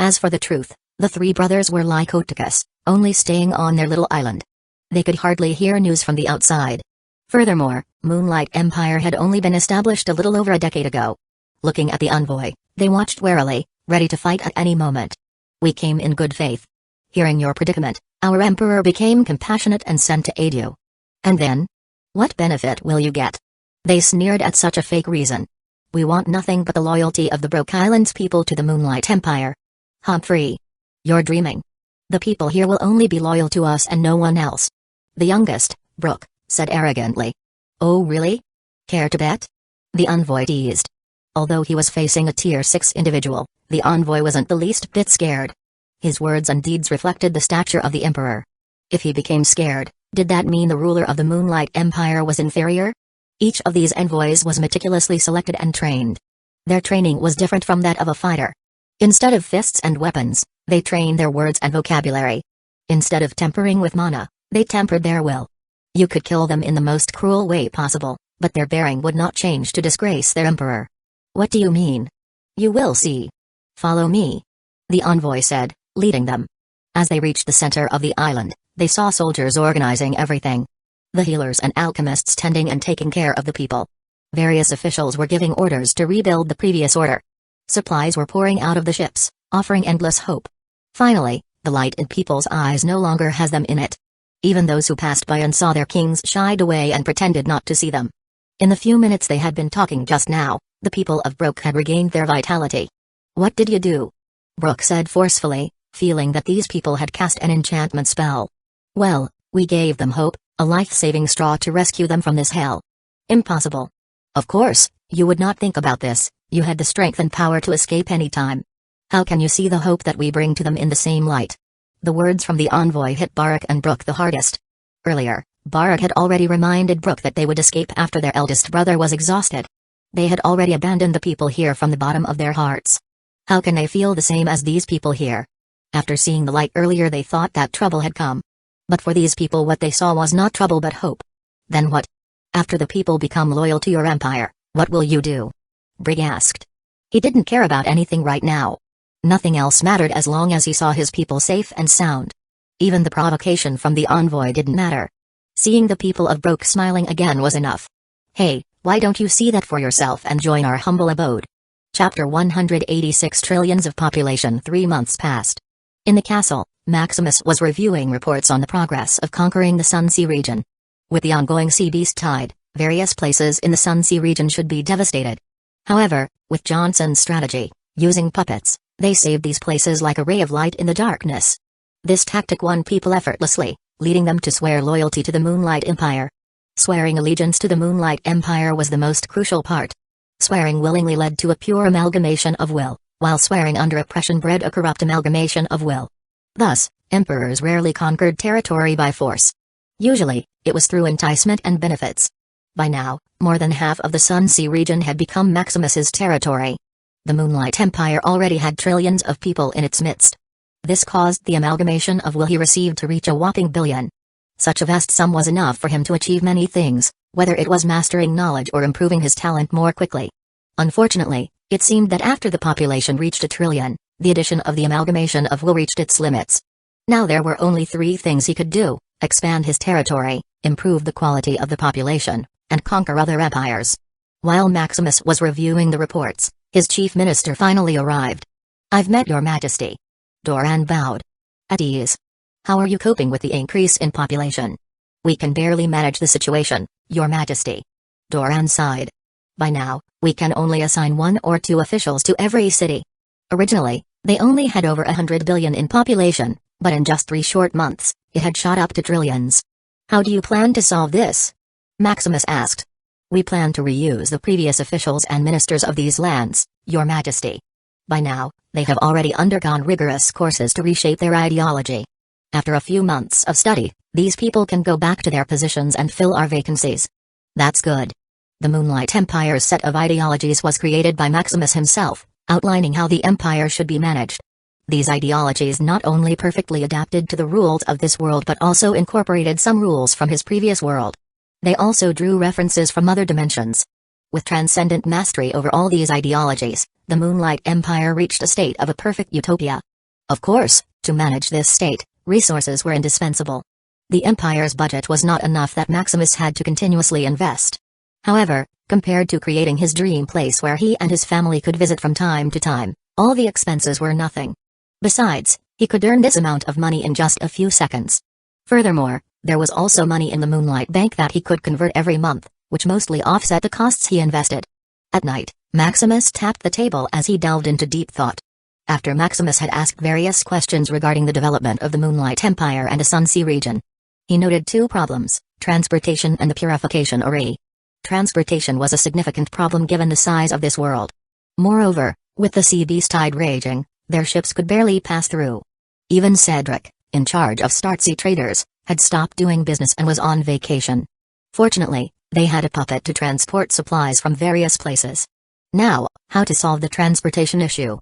As for the truth, the three brothers were like Otakus, only staying on their little island. They could hardly hear news from the outside. Furthermore, Moonlight Empire had only been established a little over a decade ago. Looking at the envoy, they watched warily, ready to fight at any moment. "We came in good faith. Hearing your predicament, our emperor became compassionate and sent to aid you." "And then? What benefit will you get?" They sneered at such a fake reason. "We want nothing but the loyalty of the Broke Islands people to the Moonlight Empire." "Humphrey. You're dreaming. The people here will only be loyal to us and no one else." The youngest, Brooke, said arrogantly. "Oh really? Care to bet?" The envoy teased. Although he was facing a Tier 6 individual, the envoy wasn't the least bit scared. His words and deeds reflected the stature of the emperor. If he became scared, did that mean the ruler of the Moonlight Empire was inferior? Each of these envoys was meticulously selected and trained. Their training was different from that of a fighter. Instead of fists and weapons, they trained their words and vocabulary. Instead of tempering with mana, they tempered their will. You could kill them in the most cruel way possible, but their bearing would not change to disgrace their emperor. "What do you mean?" "You will see. Follow me," the envoy said, leading them. As they reached the center of the island, they saw soldiers organizing everything. The healers and alchemists tending and taking care of the people. Various officials were giving orders to rebuild the previous order. Supplies were pouring out of the ships, offering endless hope. Finally, the light in people's eyes no longer has them in it. Even those who passed by and saw their kings shied away and pretended not to see them. In the few minutes they had been talking just now, the people of Broke had regained their vitality. "What did you do?" Brooke said forcefully, feeling that these people had cast an enchantment spell. "Well, we gave them hope, a life-saving straw to rescue them from this hell." "Impossible." "Of course, you would not think about this, you had the strength and power to escape any time. How can you see the hope that we bring to them in the same light?" The words from the envoy hit Barak and Brooke the hardest. Earlier, Barak had already reminded Brooke that they would escape after their eldest brother was exhausted. They had already abandoned the people here from the bottom of their hearts. How can they feel the same as these people here? After seeing the light earlier they thought that trouble had come. But for these people what they saw was not trouble but hope. Then what? After the people become loyal to your empire, what will you do? Brig asked. He didn't care about anything right now. Nothing else mattered as long as he saw his people safe and sound. Even the provocation from the envoy didn't matter. Seeing the people of Broke smiling again was enough. "Hey, why don't you see that for yourself and join our humble abode?" Chapter 186 Trillions of Population. 3 months passed. In the castle, Maximus was reviewing reports on the progress of conquering the Sunsea region. With the ongoing sea beast tide, various places in the Sunsea region should be devastated. However, with Johnson's strategy, using puppets, they saved these places like a ray of light in the darkness. This tactic won people effortlessly, leading them to swear loyalty to the Moonlight Empire. Swearing allegiance to the Moonlight Empire was the most crucial part. Swearing willingly led to a pure amalgamation of will, while swearing under oppression bred a corrupt amalgamation of will. Thus, emperors rarely conquered territory by force. Usually, it was through enticement and benefits. By now, more than half of the Sunsea region had become Maximus's territory. The Moonlight Empire already had trillions of people in its midst. This caused the amalgamation of will he received to reach a whopping billion. Such a vast sum was enough for him to achieve many things, whether it was mastering knowledge or improving his talent more quickly. Unfortunately, it seemed that after the population reached a trillion, the addition of the amalgamation of will reached its limits. Now there were only 3 things he could do: expand his territory, improve the quality of the population, and conquer other empires. While Maximus was reviewing the reports, his chief minister finally arrived. "I've met your majesty." Doran bowed. "At ease. How are you coping with the increase in population?" "We can barely manage the situation, your majesty." Doran sighed. "By now, we can only assign 1 or 2 officials to every city. Originally, they only had over 100 billion in population, but in just 3 short months, it had shot up to trillions. How do you plan to solve this?" Maximus asked. "We plan to reuse the previous officials and ministers of these lands, your majesty. By now, they have already undergone rigorous courses to reshape their ideology. After a few months of study, these people can go back to their positions and fill our vacancies." "That's good." The Moonlight Empire's set of ideologies was created by Maximus himself, outlining how the empire should be managed. These ideologies not only perfectly adapted to the rules of this world but also incorporated some rules from his previous world. They also drew references from other dimensions. With transcendent mastery over all these ideologies, the Moonlight Empire reached a state of a perfect utopia. Of course, to manage this state, resources were indispensable. The Empire's budget was not enough that Maximus had to continuously invest. However, compared to creating his dream place where he and his family could visit from time to time, all the expenses were nothing. Besides, he could earn this amount of money in just a few seconds. Furthermore, there was also money in the Moonlight Bank that he could convert every month, which mostly offset the costs he invested. At night, Maximus tapped the table as he delved into deep thought. After Maximus had asked various questions regarding the development of the Moonlight Empire and the Sunsea region, he noted two problems: transportation and the purification array. Transportation was a significant problem given the size of this world. Moreover, with the sea beast tide raging, their ships could barely pass through. Even Cedric, in charge of Starsea traders, had stopped doing business and was on vacation. Fortunately, they had a puppet to transport supplies from various places. Now, how to solve the transportation issue?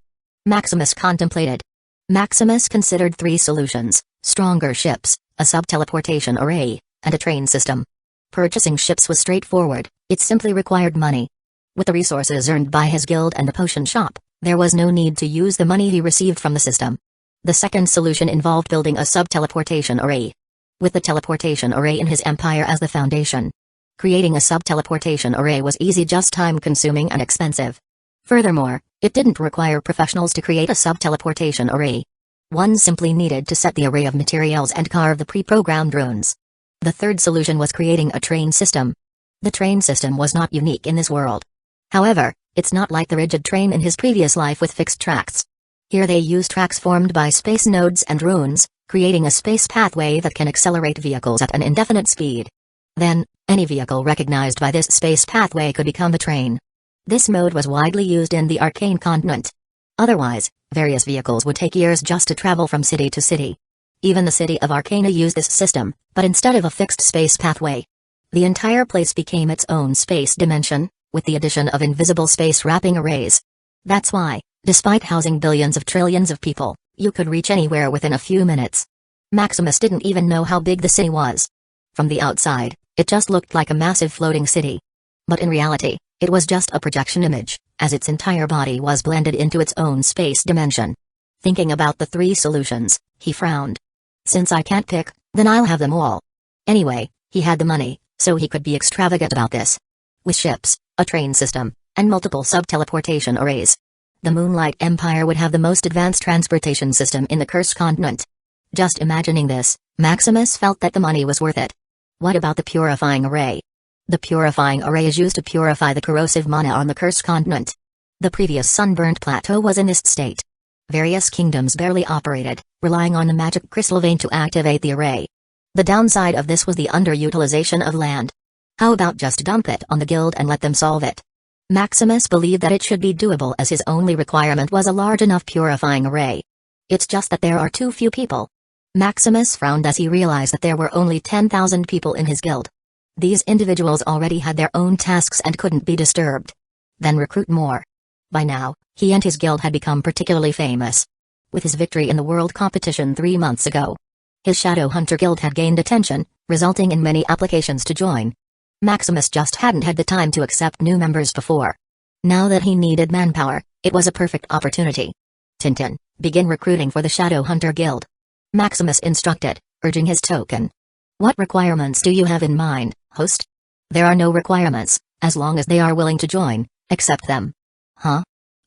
Maximus contemplated. Maximus considered three solutions: stronger ships, a sub-teleportation array, and a train system. Purchasing ships was straightforward, it simply required money. With the resources earned by his guild and the potion shop, there was no need to use the money he received from the system. The second solution involved building a sub-teleportation array. With the teleportation array in his empire as the foundation, creating a sub-teleportation array was easy, just time-consuming and expensive. Furthermore, it didn't require professionals to create a sub-teleportation array. One simply needed to set the array of materials and carve the pre-programmed runes. The third solution was creating a train system. The train system was not unique in this world. However, it's not like the rigid train in his previous life with fixed tracks. Here they use tracks formed by space nodes and runes, creating a space pathway that can accelerate vehicles at an indefinite speed. Then, any vehicle recognized by this space pathway could become a train. This mode was widely used in the Arcane continent. Otherwise, various vehicles would take years just to travel from city to city. Even the city of Arcana used this system, but instead of a fixed space pathway, the entire place became its own space dimension, with the addition of invisible space wrapping arrays. That's why, despite housing billions of trillions of people, you could reach anywhere within a few minutes. Maximus didn't even know how big the city was. From the outside, it just looked like a massive floating city. But in reality, it was just a projection image, as its entire body was blended into its own space dimension. Thinking about the three solutions, he frowned. Since I can't pick, then I'll have them all. Anyway, he had the money, so he could be extravagant about this. With ships, a train system, and multiple sub-teleportation arrays, the Moonlight Empire would have the most advanced transportation system in the Cursed Continent. Just imagining this, Maximus felt that the money was worth it. What about the purifying array? The purifying array is used to purify the corrosive mana on the Cursed Continent. The previous sunburnt plateau was in this state. Various kingdoms barely operated, relying on the magic crystal vein to activate the array. The downside of this was the underutilization of land. How about just dump it on the guild and let them solve it? Maximus believed that it should be doable, as his only requirement was a large enough purifying array. It's just that there are too few people. Maximus frowned as he realized that there were only 10,000 people in his guild. These individuals already had their own tasks and couldn't be disturbed. Then recruit more. By now, he and his guild had become particularly famous. With his victory in the world competition 3 months ago, his Shadow Hunter Guild had gained attention, resulting in many applications to join. Maximus just hadn't had the time to accept new members before. Now that he needed manpower, it was a perfect opportunity. Tintin, begin recruiting for the Shadow Hunter Guild. Maximus instructed, urging his token. What requirements do you have in mind, host? There are no requirements, as long as they are willing to join, accept them. Huh?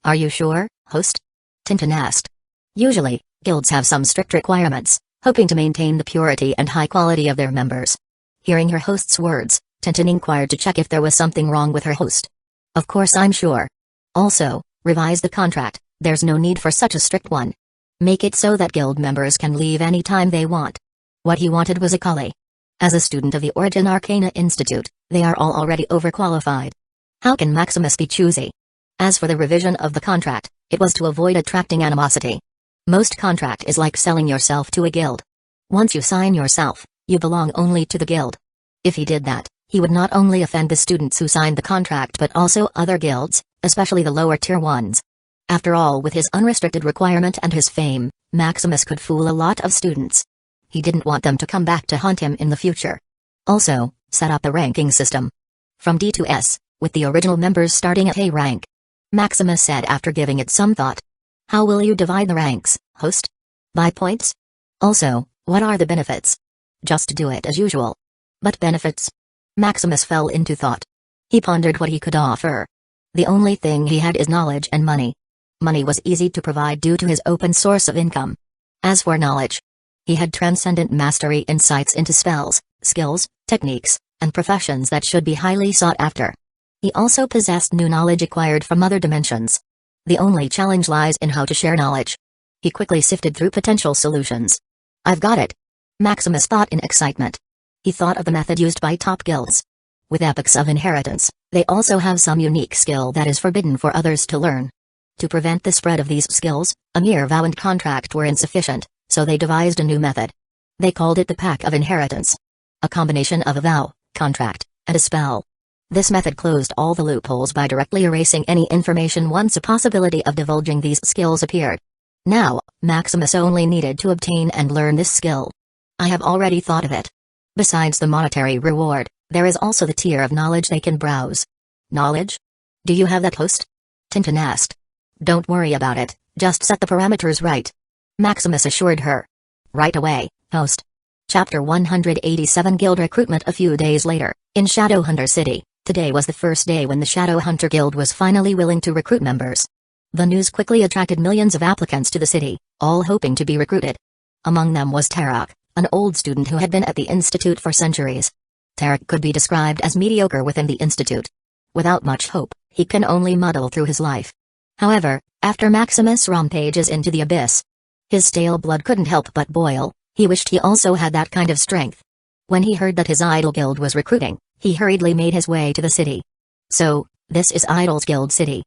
Are you sure, host? Tintin asked. Usually, guilds have some strict requirements, hoping to maintain the purity and high quality of their members. Hearing her host's words, Tintin inquired to check if there was something wrong with her host. Of course I'm sure. Also, revise the contract, there's no need for such a strict one. Make it so that guild members can leave any time they want. What he wanted was a Kali. As a student of the Origin Arcana Institute, they are all already overqualified. How can Maximus be choosy? As for the revision of the contract, it was to avoid attracting animosity. Most contract is like selling yourself to a guild. Once you sign yourself, you belong only to the guild. If he did that, he would not only offend the students who signed the contract but also other guilds, especially the lower tier ones. After all, with his unrestricted requirement and his fame, Maximus could fool a lot of students. He didn't want them to come back to haunt him in the future. Also, set up a ranking system. From D to S, with the original members starting at A rank. Maximus said after giving it some thought. How will you divide the ranks, host? Buy points? Also, what are the benefits? Just do it as usual. But benefits? Maximus fell into thought. He pondered what he could offer. The only thing he had is knowledge and money. Money was easy to provide due to his open source of income. As for knowledge, he had transcendent mastery insights into spells, skills, techniques, and professions that should be highly sought after. He also possessed new knowledge acquired from other dimensions. The only challenge lies in how to share knowledge. He quickly sifted through potential solutions. I've got it! Maximus thought in excitement. He thought of the method used by top guilds. With epochs of inheritance, they also have some unique skill that is forbidden for others to learn. To prevent the spread of these skills, a mere vow and contract were insufficient, so they devised a new method. They called it the Pack of Inheritance. A combination of a vow, contract, and a spell. This method closed all the loopholes by directly erasing any information once a possibility of divulging these skills appeared. Now, Maximus only needed to obtain and learn this skill. I have already thought of it. Besides the monetary reward, there is also the tier of knowledge they can browse. Knowledge? Do you have that, host? Tintin asked. Don't worry about it, just set the parameters right. Maximus assured her. Right away, host. Chapter 187 Guild Recruitment. A few days later, in Shadowhunter City, today was the first day when the Shadowhunter Guild was finally willing to recruit members. The news quickly attracted millions of applicants to the city, all hoping to be recruited. Among them was Tarek, an old student who had been at the institute for centuries. Tarek could be described as mediocre within the institute. Without much hope, he can only muddle through his life. However, after Maximus rampages into the abyss, his stale blood couldn't help but boil. He wished he also had that kind of strength. When he heard that his idol guild was recruiting, he hurriedly made his way to the city. So, this is Idol's Guild City.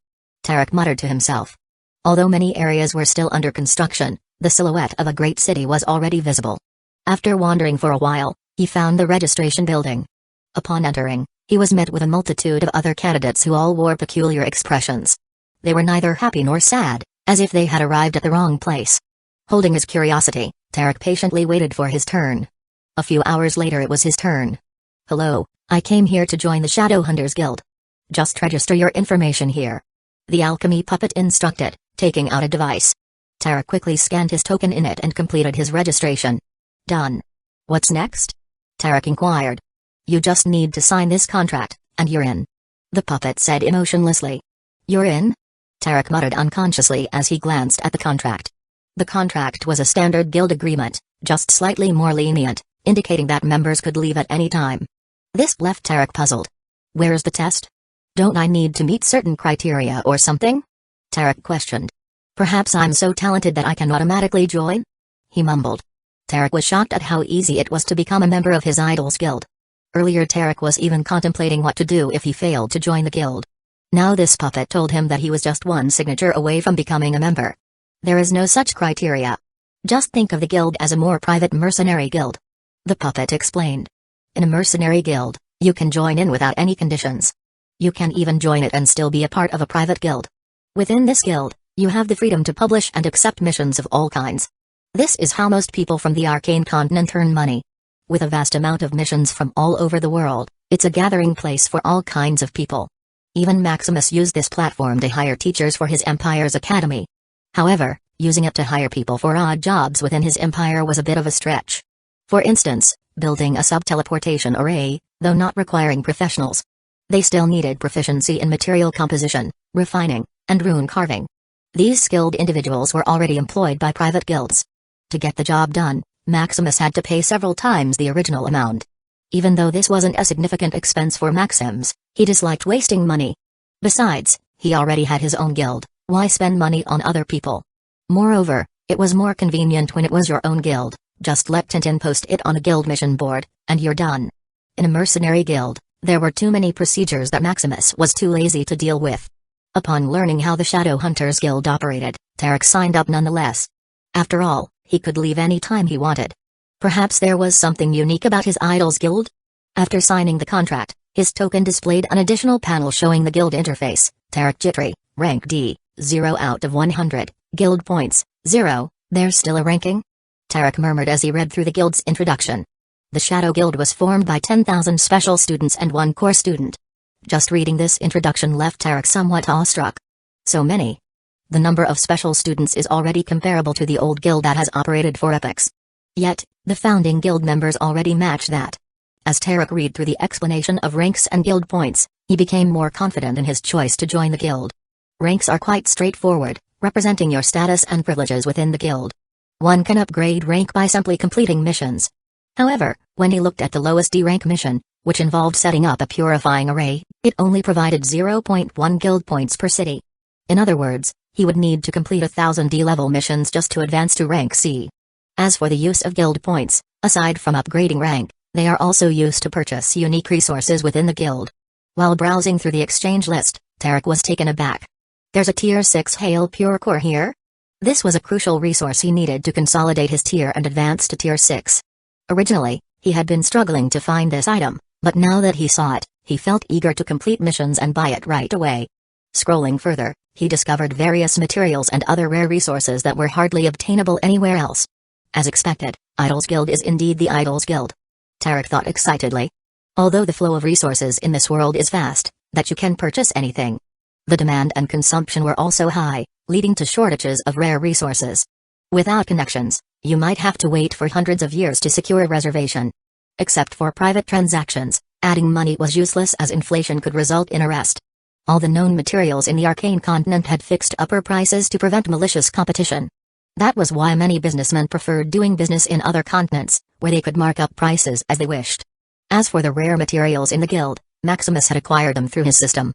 Tarek muttered to himself. Although many areas were still under construction, the silhouette of a great city was already visible. After wandering for a while, he found the registration building. Upon entering, he was met with a multitude of other candidates who all wore peculiar expressions. They were neither happy nor sad, as if they had arrived at the wrong place. Holding his curiosity, Tarek patiently waited for his turn. A few hours later it was his turn. Hello, I came here to join the Shadowhunters Guild. Just register your information here. The alchemy puppet instructed, taking out a device. Tarek quickly scanned his token in it and completed his registration. Done. What's next? Tarek inquired. You just need to sign this contract, and you're in. The puppet said emotionlessly. You're in? Tarek muttered unconsciously as he glanced at the contract. The contract was a standard guild agreement, just slightly more lenient, indicating that members could leave at any time. This left Tarek puzzled. Where's the test? Don't I need to meet certain criteria or something? Tarek questioned. Perhaps I'm so talented that I can automatically join? He mumbled. Tarek was shocked at how easy it was to become a member of his idol's guild. Earlier Tarek was even contemplating what to do if he failed to join the guild. Now this puppet told him that he was just one signature away from becoming a member. There is no such criteria. Just think of the guild as a more private mercenary guild. The puppet explained. In a mercenary guild, you can join in without any conditions. You can even join it and still be a part of a private guild. Within this guild, you have the freedom to publish and accept missions of all kinds. This is how most people from the Arcane Continent earn money. With a vast amount of missions from all over the world, it's a gathering place for all kinds of people. Even Maximus used this platform to hire teachers for his empire's academy. However, using it to hire people for odd jobs within his empire was a bit of a stretch. For instance, building a sub-teleportation array, though not requiring professionals. They still needed proficiency in material composition, refining, and rune carving. These skilled individuals were already employed by private guilds. To get the job done, Maximus had to pay several times the original amount. Even though this wasn't a significant expense for Maximus, he disliked wasting money. Besides, he already had his own guild, why spend money on other people? Moreover, it was more convenient when it was your own guild, just let Tintin post it on a guild mission board, and you're done. In a mercenary guild, there were too many procedures that Maximus was too lazy to deal with. Upon learning how the Shadowhunters Guild operated, Tarek signed up nonetheless. After all, he could leave any time he wanted. Perhaps there was something unique about his idol's guild? After signing the contract, his token displayed an additional panel showing the guild interface. Tarek Jitri, rank D, 0 out of 100, guild points, 0, there's still a ranking? Tarek murmured as he read through the guild's introduction. The Shadow Guild was formed by 10,000 special students and 1 core student. Just reading this introduction left Tarek somewhat awestruck. So many. The number of special students is already comparable to the old guild that has operated for epochs. Yet, the founding guild members already match that. As Tarek read through the explanation of ranks and guild points, he became more confident in his choice to join the guild. Ranks are quite straightforward, representing your status and privileges within the guild. One can upgrade rank by simply completing missions. However, when he looked at the lowest D rank mission, which involved setting up a purifying array, it only provided 0.1 guild points per city. In other words, he would need to complete 1,000 D-level missions just to advance to rank C. As for the use of guild points, aside from upgrading rank, they are also used to purchase unique resources within the guild. While browsing through the exchange list, Tarek was taken aback. There's a tier 6 Hail Pure Core here? This was a crucial resource he needed to consolidate his tier and advance to tier 6. Originally, he had been struggling to find this item, but now that he saw it, he felt eager to complete missions and buy it right away. Scrolling further, he discovered various materials and other rare resources that were hardly obtainable anywhere else. As expected, Idol's Guild is indeed the Idol's Guild. Tarek thought excitedly. Although the flow of resources in this world is vast, that you can purchase anything. The demand and consumption were also high, leading to shortages of rare resources. Without connections, you might have to wait for hundreds of years to secure a reservation. Except for private transactions, adding money was useless as inflation could result in arrest. All the known materials in the arcane continent had fixed upper prices to prevent malicious competition. That was why many businessmen preferred doing business in other continents, where they could mark up prices as they wished. As for the rare materials in the guild, Maximus had acquired them through his system.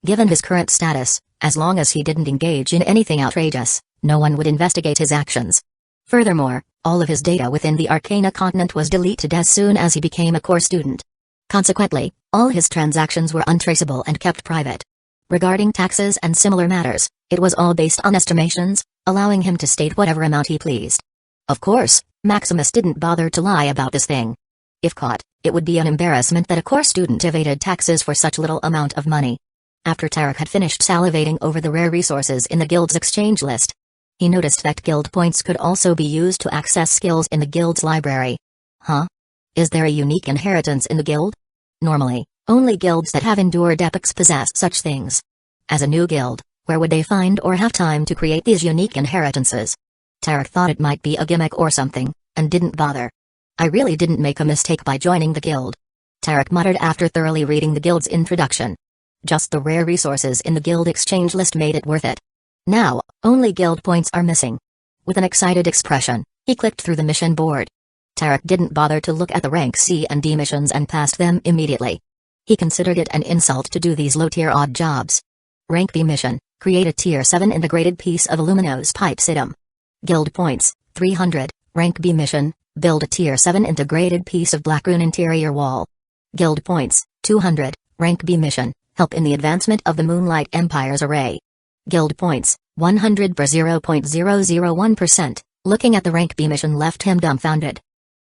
Given his current status, as long as he didn't engage in anything outrageous, no one would investigate his actions. Furthermore, all of his data within the Arcana continent was deleted as soon as he became a core student. Consequently, all his transactions were untraceable and kept private. Regarding taxes and similar matters, it was all based on estimations, allowing him to state whatever amount he pleased. Of course, Maximus didn't bother to lie about this thing. If caught, it would be an embarrassment that a core student evaded taxes for such little amount of money. After Tarek had finished salivating over the rare resources in the guild's exchange list, he noticed that guild points could also be used to access skills in the guild's library. Huh? Is there a unique inheritance in the guild? Normally, only guilds that have endured epochs possess such things. As a new guild, where would they find or have time to create these unique inheritances? Tarek thought it might be a gimmick or something, and didn't bother. I really didn't make a mistake by joining the guild. Tarek muttered after thoroughly reading the guild's introduction. Just the rare resources in the guild exchange list made it worth it. Now, only guild points are missing. With an excited expression, he clicked through the mission board. Tarek didn't bother to look at the rank C and D missions and passed them immediately. He considered it an insult to do these low-tier odd jobs. Rank B mission, create a tier 7 integrated piece of luminous pipe item. Guild points, 300, rank B mission, build a tier 7 integrated piece of black rune interior wall. Guild points, 200, rank B mission, help in the advancement of the Moonlight Empire's array. Guild points, 100 per 0.001%. Looking at the rank B mission left him dumbfounded.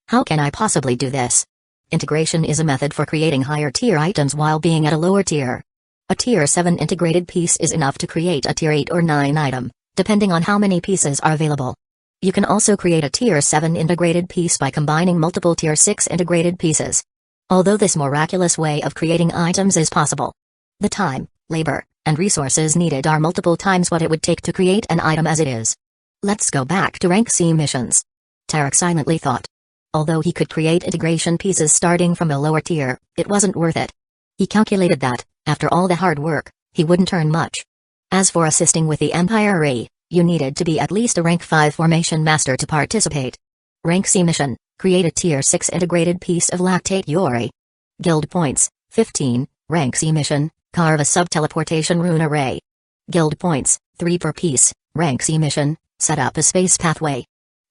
How can I possibly do this? Integration is a method for creating higher tier items while being at a lower tier. A tier 7 integrated piece is enough to create a tier 8 or 9 item, depending on how many pieces are available. You can also create a tier 7 integrated piece by combining multiple tier 6 integrated pieces. Although this miraculous way of creating items is possible, the time, labor, and resources needed are multiple times what it would take to create an item as it is. Let's go back to rank C missions. Tarek silently thought. Although he could create integration pieces starting from a lower tier, it wasn't worth it. He calculated that, after all the hard work, he wouldn't earn much. As for assisting with the Empire Array, you needed to be at least a rank 5 formation master to participate. Rank C mission, create a tier 6 integrated piece of lactate yori. Guild points, 15, rank C mission, carve a sub-teleportation rune array. Guild points, 3 per piece, rank C mission, set up a space pathway.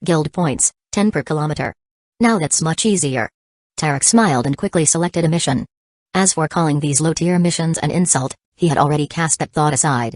Guild points, 10 per kilometer. Now that's much easier. Tarek smiled and quickly selected a mission. As for calling these low-tier missions an insult, he had already cast that thought aside.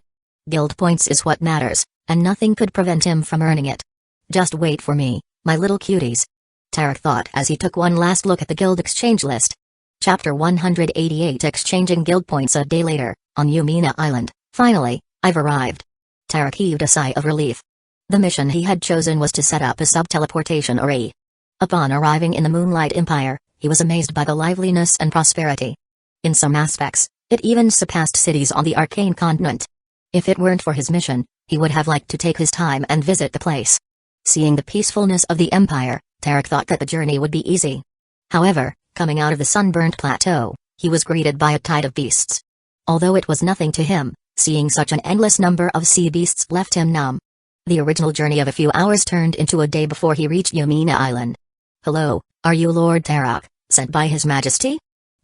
Guild points is what matters, and nothing could prevent him from earning it. Just wait for me, my little cuties. Tarek thought as he took one last look at the guild exchange list. Chapter 188 Exchanging guild points. A day later, on Yumina Island. Finally, I've arrived. Tarek heaved a sigh of relief. The mission he had chosen was to set up a sub-teleportation array. Upon arriving in the Moonlight Empire, he was amazed by the liveliness and prosperity. In some aspects, it even surpassed cities on the Arcane continent. If it weren't for his mission, He would have liked to take his time and visit the place. Seeing the peacefulness of the empire, Tarek thought that the journey would be easy. However, coming out of the sunburnt plateau, he was greeted by a tide of beasts. Although it was nothing to him, seeing such an endless number of sea beasts left him numb. The original journey of a few hours turned into a day before he reached Yamina Island. "Hello, are you Lord Tarek, sent by His Majesty?"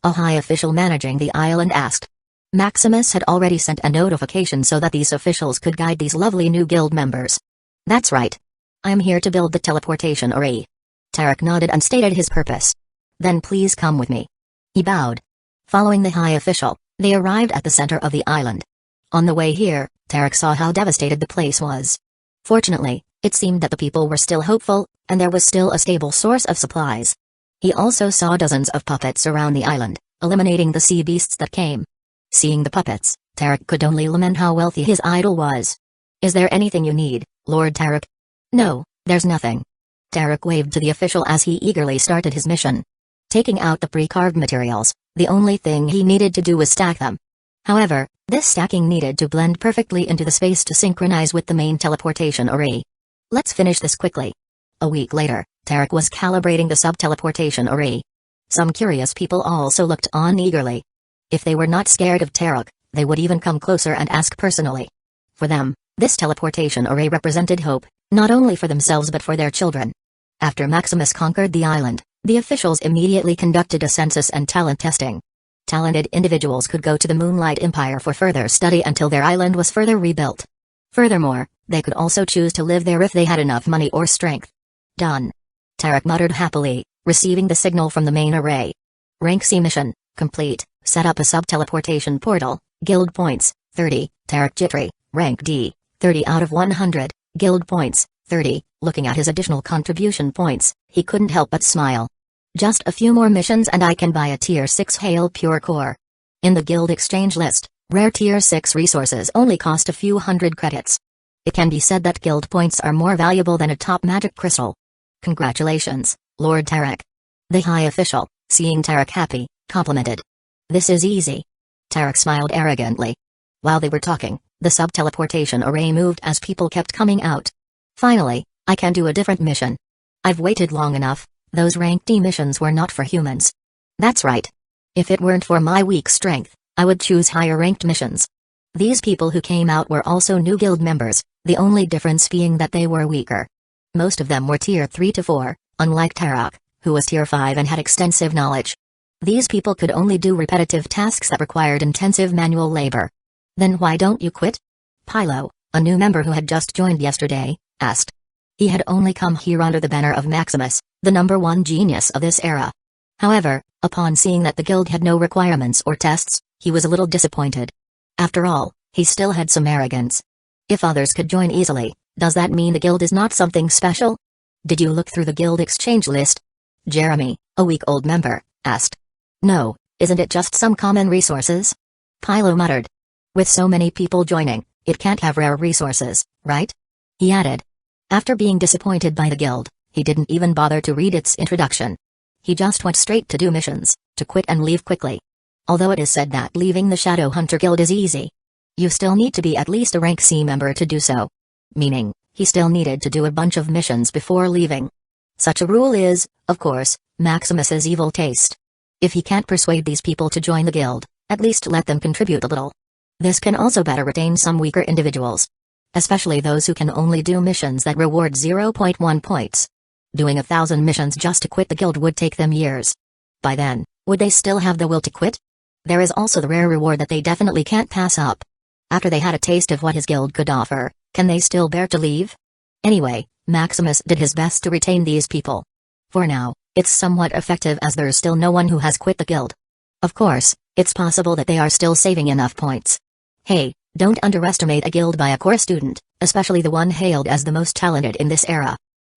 a high official managing the island asked. Maximus had already sent a notification so that these officials could guide these lovely new guild members. "That's right. I'm here to build the teleportation array." Tarek nodded and stated his purpose. "Then please come with me." He bowed. Following the high official, they arrived at the center of the island. On the way here, Tarek saw how devastated the place was. Fortunately, it seemed that the people were still hopeful, and there was still a stable source of supplies. He also saw dozens of puppets around the island, eliminating the sea beasts that came. Seeing the puppets, Tarek could only lament how wealthy his idol was. "Is there anything you need, Lord Tarek?" "No, there's nothing." Tarek waved to the official as he eagerly started his mission. Taking out the pre-carved materials, the only thing he needed to do was stack them. However, this stacking needed to blend perfectly into the space to synchronize with the main teleportation array. "Let's finish this quickly." A week later, Tarek was calibrating the sub-teleportation array. Some curious people also looked on eagerly. If they were not scared of Tarek, they would even come closer and ask personally. For them, this teleportation array represented hope, not only for themselves but for their children. After Maximus conquered the island, the officials immediately conducted a census and talent testing. Talented individuals could go to the Moonlight Empire for further study until their island was further rebuilt. Furthermore, they could also choose to live there if they had enough money or strength. "Done." Tarek muttered happily, receiving the signal from the main array. Rank C mission, complete. Set up a sub-teleportation portal, guild points, 30, Tarek Jitri, rank D, 30 out of 100, guild points, 30, looking at his additional contribution points, he couldn't help but smile. Just a few more missions and I can buy a tier 6 Hail Pure Core. In the guild exchange list, rare tier 6 resources only cost a few hundred credits. It can be said that guild points are more valuable than a top magic crystal. "Congratulations, Lord Tarek." The high official, seeing Tarek happy, complimented. "This is easy." Tarek smiled arrogantly. While they were talking, the sub-teleportation array moved as people kept coming out. "Finally, I can do a different mission. I've waited long enough, those rank D missions were not for humans." "That's right. If it weren't for my weak strength, I would choose higher ranked missions." These people who came out were also new guild members, the only difference being that they were weaker. Most of them were tier 3 to 4, unlike Tarek, who was tier 5 and had extensive knowledge. These people could only do repetitive tasks that required intensive manual labor. "Then why don't you quit?" Pilo, a new member who had just joined yesterday, asked. He had only come here under the banner of Maximus, the #1 genius of this era. However, upon seeing that the guild had no requirements or tests, he was a little disappointed. After all, he still had some arrogance. If others could join easily, does that mean the guild is not something special? "Did you look through the guild exchange list?" Jeremy, a week-old member, asked. "No, isn't it just some common resources?" Pilo muttered. "With so many people joining, it can't have rare resources, right?" He added. After being disappointed by the guild, he didn't even bother to read its introduction. He just went straight to do missions, to quit and leave quickly. Although it is said that leaving the Shadow Hunter Guild is easy, you still need to be at least a rank C member to do so. Meaning, he still needed to do a bunch of missions before leaving. Such a rule is, of course, Maximus's evil taste. If he can't persuade these people to join the guild, at least let them contribute a little. This can also better retain some weaker individuals. Especially those who can only do missions that reward 0.1 points. Doing 1,000 missions just to quit the guild would take them years. By then, would they still have the will to quit? There is also the rare reward that they definitely can't pass up. After they had a taste of what his guild could offer, can they still bear to leave? Anyway, Maximus did his best to retain these people. For now, it's somewhat effective as there's still no one who has quit the guild. Of course, it's possible that they are still saving enough points. Hey, don't underestimate a guild by a core student, especially the one hailed as the most talented in this era.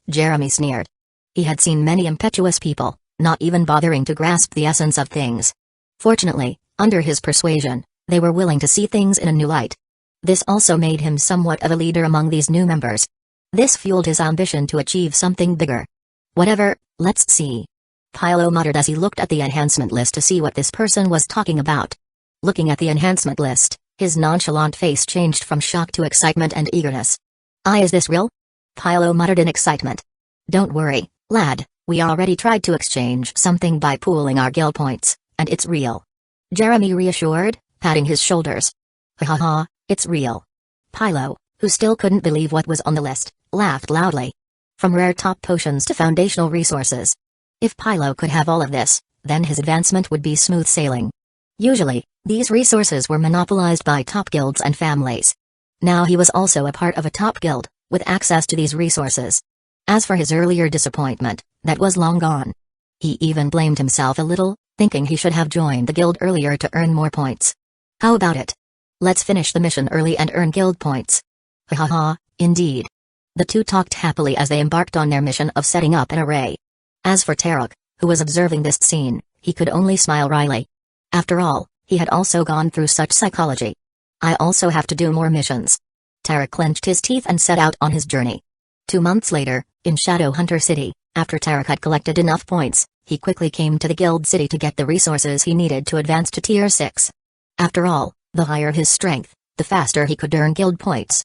Jeremy sneered. He had seen many impetuous people, not even bothering to grasp the essence of things. Fortunately, under his persuasion, they were willing to see things in a new light. This also made him somewhat of a leader among these new members. This fueled his ambition to achieve something bigger. Whatever, let's see. Pilo muttered as he looked at the enhancement list to see what this person was talking about. Looking at the enhancement list, His nonchalant face changed from shock to excitement and eagerness. Is this real? Pilo muttered in excitement. Don't worry, lad, we already tried to exchange something by pooling our guild points, and it's real. Jeremy reassured, patting his shoulders. Ha ha ha, it's real. Pilo, who still couldn't believe what was on the list, laughed loudly. From rare top potions to foundational resources. If Pilo could have all of this, then his advancement would be smooth sailing. Usually, these resources were monopolized by top guilds and families. Now he was also a part of a top guild, with access to these resources. As for his earlier disappointment, that was long gone. He even blamed himself a little, thinking he should have joined the guild earlier to earn more points. How about it? Let's finish the mission early and earn guild points. Ha ha ha, indeed. The two talked happily as they embarked on their mission of setting up an array. As for Tarek, who was observing this scene, he could only smile wryly. After all, he had also gone through such psychology. I also have to do more missions. Tarek clenched his teeth and set out on his journey. 2 months later, in Shadowhunter City, after Tarek had collected enough points, he quickly came to the guild city to get the resources he needed to advance to tier 6. After all, the higher his strength, the faster he could earn guild points.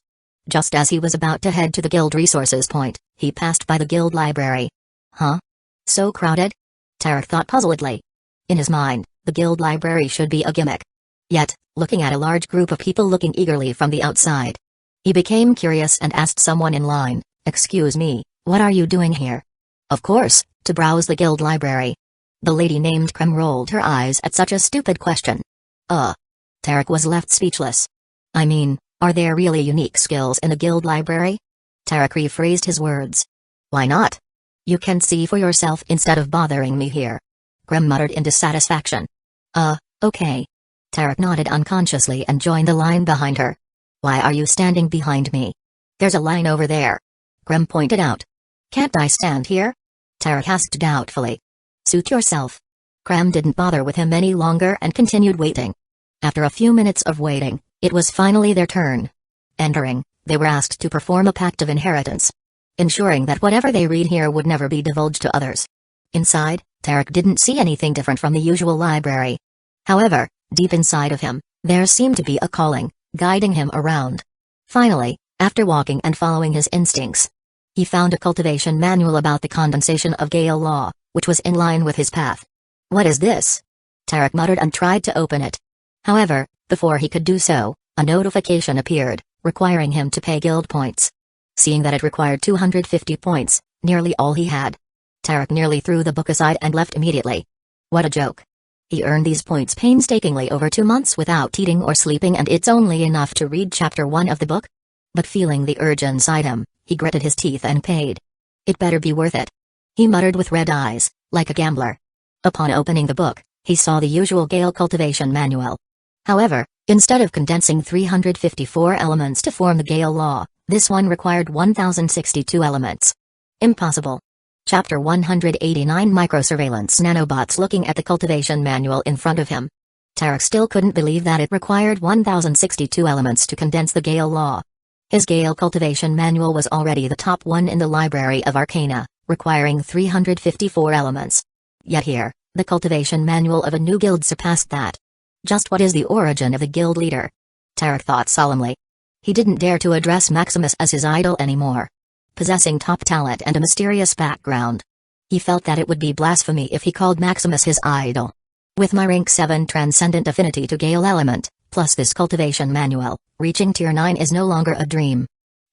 Just as he was about to head to the guild resources point, he passed by the guild library. Huh? So crowded? Tarek thought puzzledly. In his mind, the guild library should be a gimmick. Yet, looking at a large group of people looking eagerly from the outside, he became curious and asked someone in line, "Excuse me, what are you doing here?" Of course, to browse the guild library. The lady named Krem rolled her eyes at such a stupid question. Tarek was left speechless. I mean, are there really unique skills in the guild library? Tarek rephrased his words. Why not? You can see for yourself instead of bothering me here. Krem muttered in dissatisfaction. Okay. Tarek nodded unconsciously and joined the line behind her. Why are you standing behind me? There's a line over there. Krem pointed out. Can't I stand here? Tarek asked doubtfully. Suit yourself. Krem didn't bother with him any longer and continued waiting. After a few minutes of waiting, it was finally their turn. Entering, they were asked to perform a pact of inheritance, ensuring that whatever they read here would never be divulged to others. Inside, Tarek didn't see anything different from the usual library. However, deep inside of him, there seemed to be a calling, guiding him around. Finally, after walking and following his instincts, he found a cultivation manual about the condensation of Gale law, which was in line with his path. What is this? Tarek muttered and tried to open it. However, before he could do so, a notification appeared, requiring him to pay guild points. Seeing that it required 250 points, nearly all he had, Tarek nearly threw the book aside and left immediately. What a joke. He earned these points painstakingly over 2 months without eating or sleeping, and it's only enough to read chapter 1 of the book? But feeling the urge inside him, he gritted his teeth and paid. It better be worth it. He muttered with red eyes, like a gambler. Upon opening the book, he saw the usual Gale cultivation manual. However, instead of condensing 354 elements to form the Gale law, this one required 1062 elements. Impossible. Chapter 189 Microsurveillance Nanobots. Looking at the cultivation manual in front of him, Tarek still couldn't believe that it required 1062 elements to condense the Gale law. His Gale cultivation manual was already the top one in the Library of Arcana, requiring 354 elements. Yet here, the cultivation manual of a new guild surpassed that. Just what is the origin of the guild leader? Tarek thought solemnly. He didn't dare to address Maximus as his idol anymore. Possessing top talent and a mysterious background, he felt that it would be blasphemy if he called Maximus his idol. With my rank 7 transcendent affinity to Gale element, plus this cultivation manual, reaching tier 9 is no longer a dream.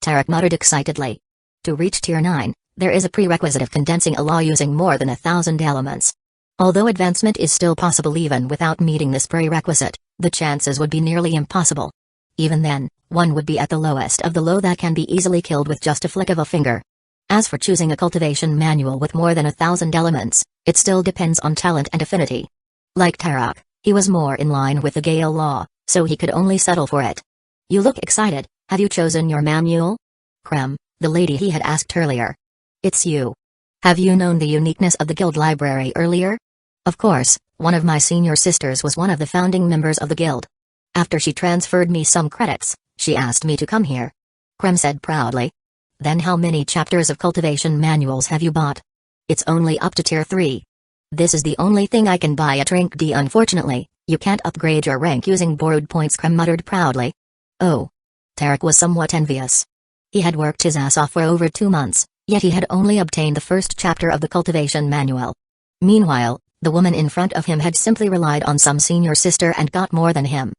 Tarek muttered excitedly. To reach tier 9, there is a prerequisite of condensing a law using more than 1,000 elements. Although advancement is still possible even without meeting this prerequisite, the chances would be nearly impossible. Even then, one would be at the lowest of the low that can be easily killed with just a flick of a finger. As for choosing a cultivation manual with more than 1,000 elements, it still depends on talent and affinity. Like Tarek, he was more in line with the Gale law, so he could only settle for it. You look excited, have you chosen your manual? Krem, the lady he had asked earlier. It's you. Have you known the uniqueness of the guild library earlier? Of course, one of my senior sisters was one of the founding members of the guild. After she transferred me some credits, she asked me to come here. Krem said proudly. Then how many chapters of cultivation manuals have you bought? It's only up to tier 3. This is the only thing I can buy at rank D. Unfortunately, You can't upgrade your rank using borrowed points, Krem muttered proudly. Oh. Tarek was somewhat envious. He had worked his ass off for over 2 months, yet he had only obtained the first chapter of the cultivation manual. Meanwhile, the woman in front of him had simply relied on some senior sister and got more than him.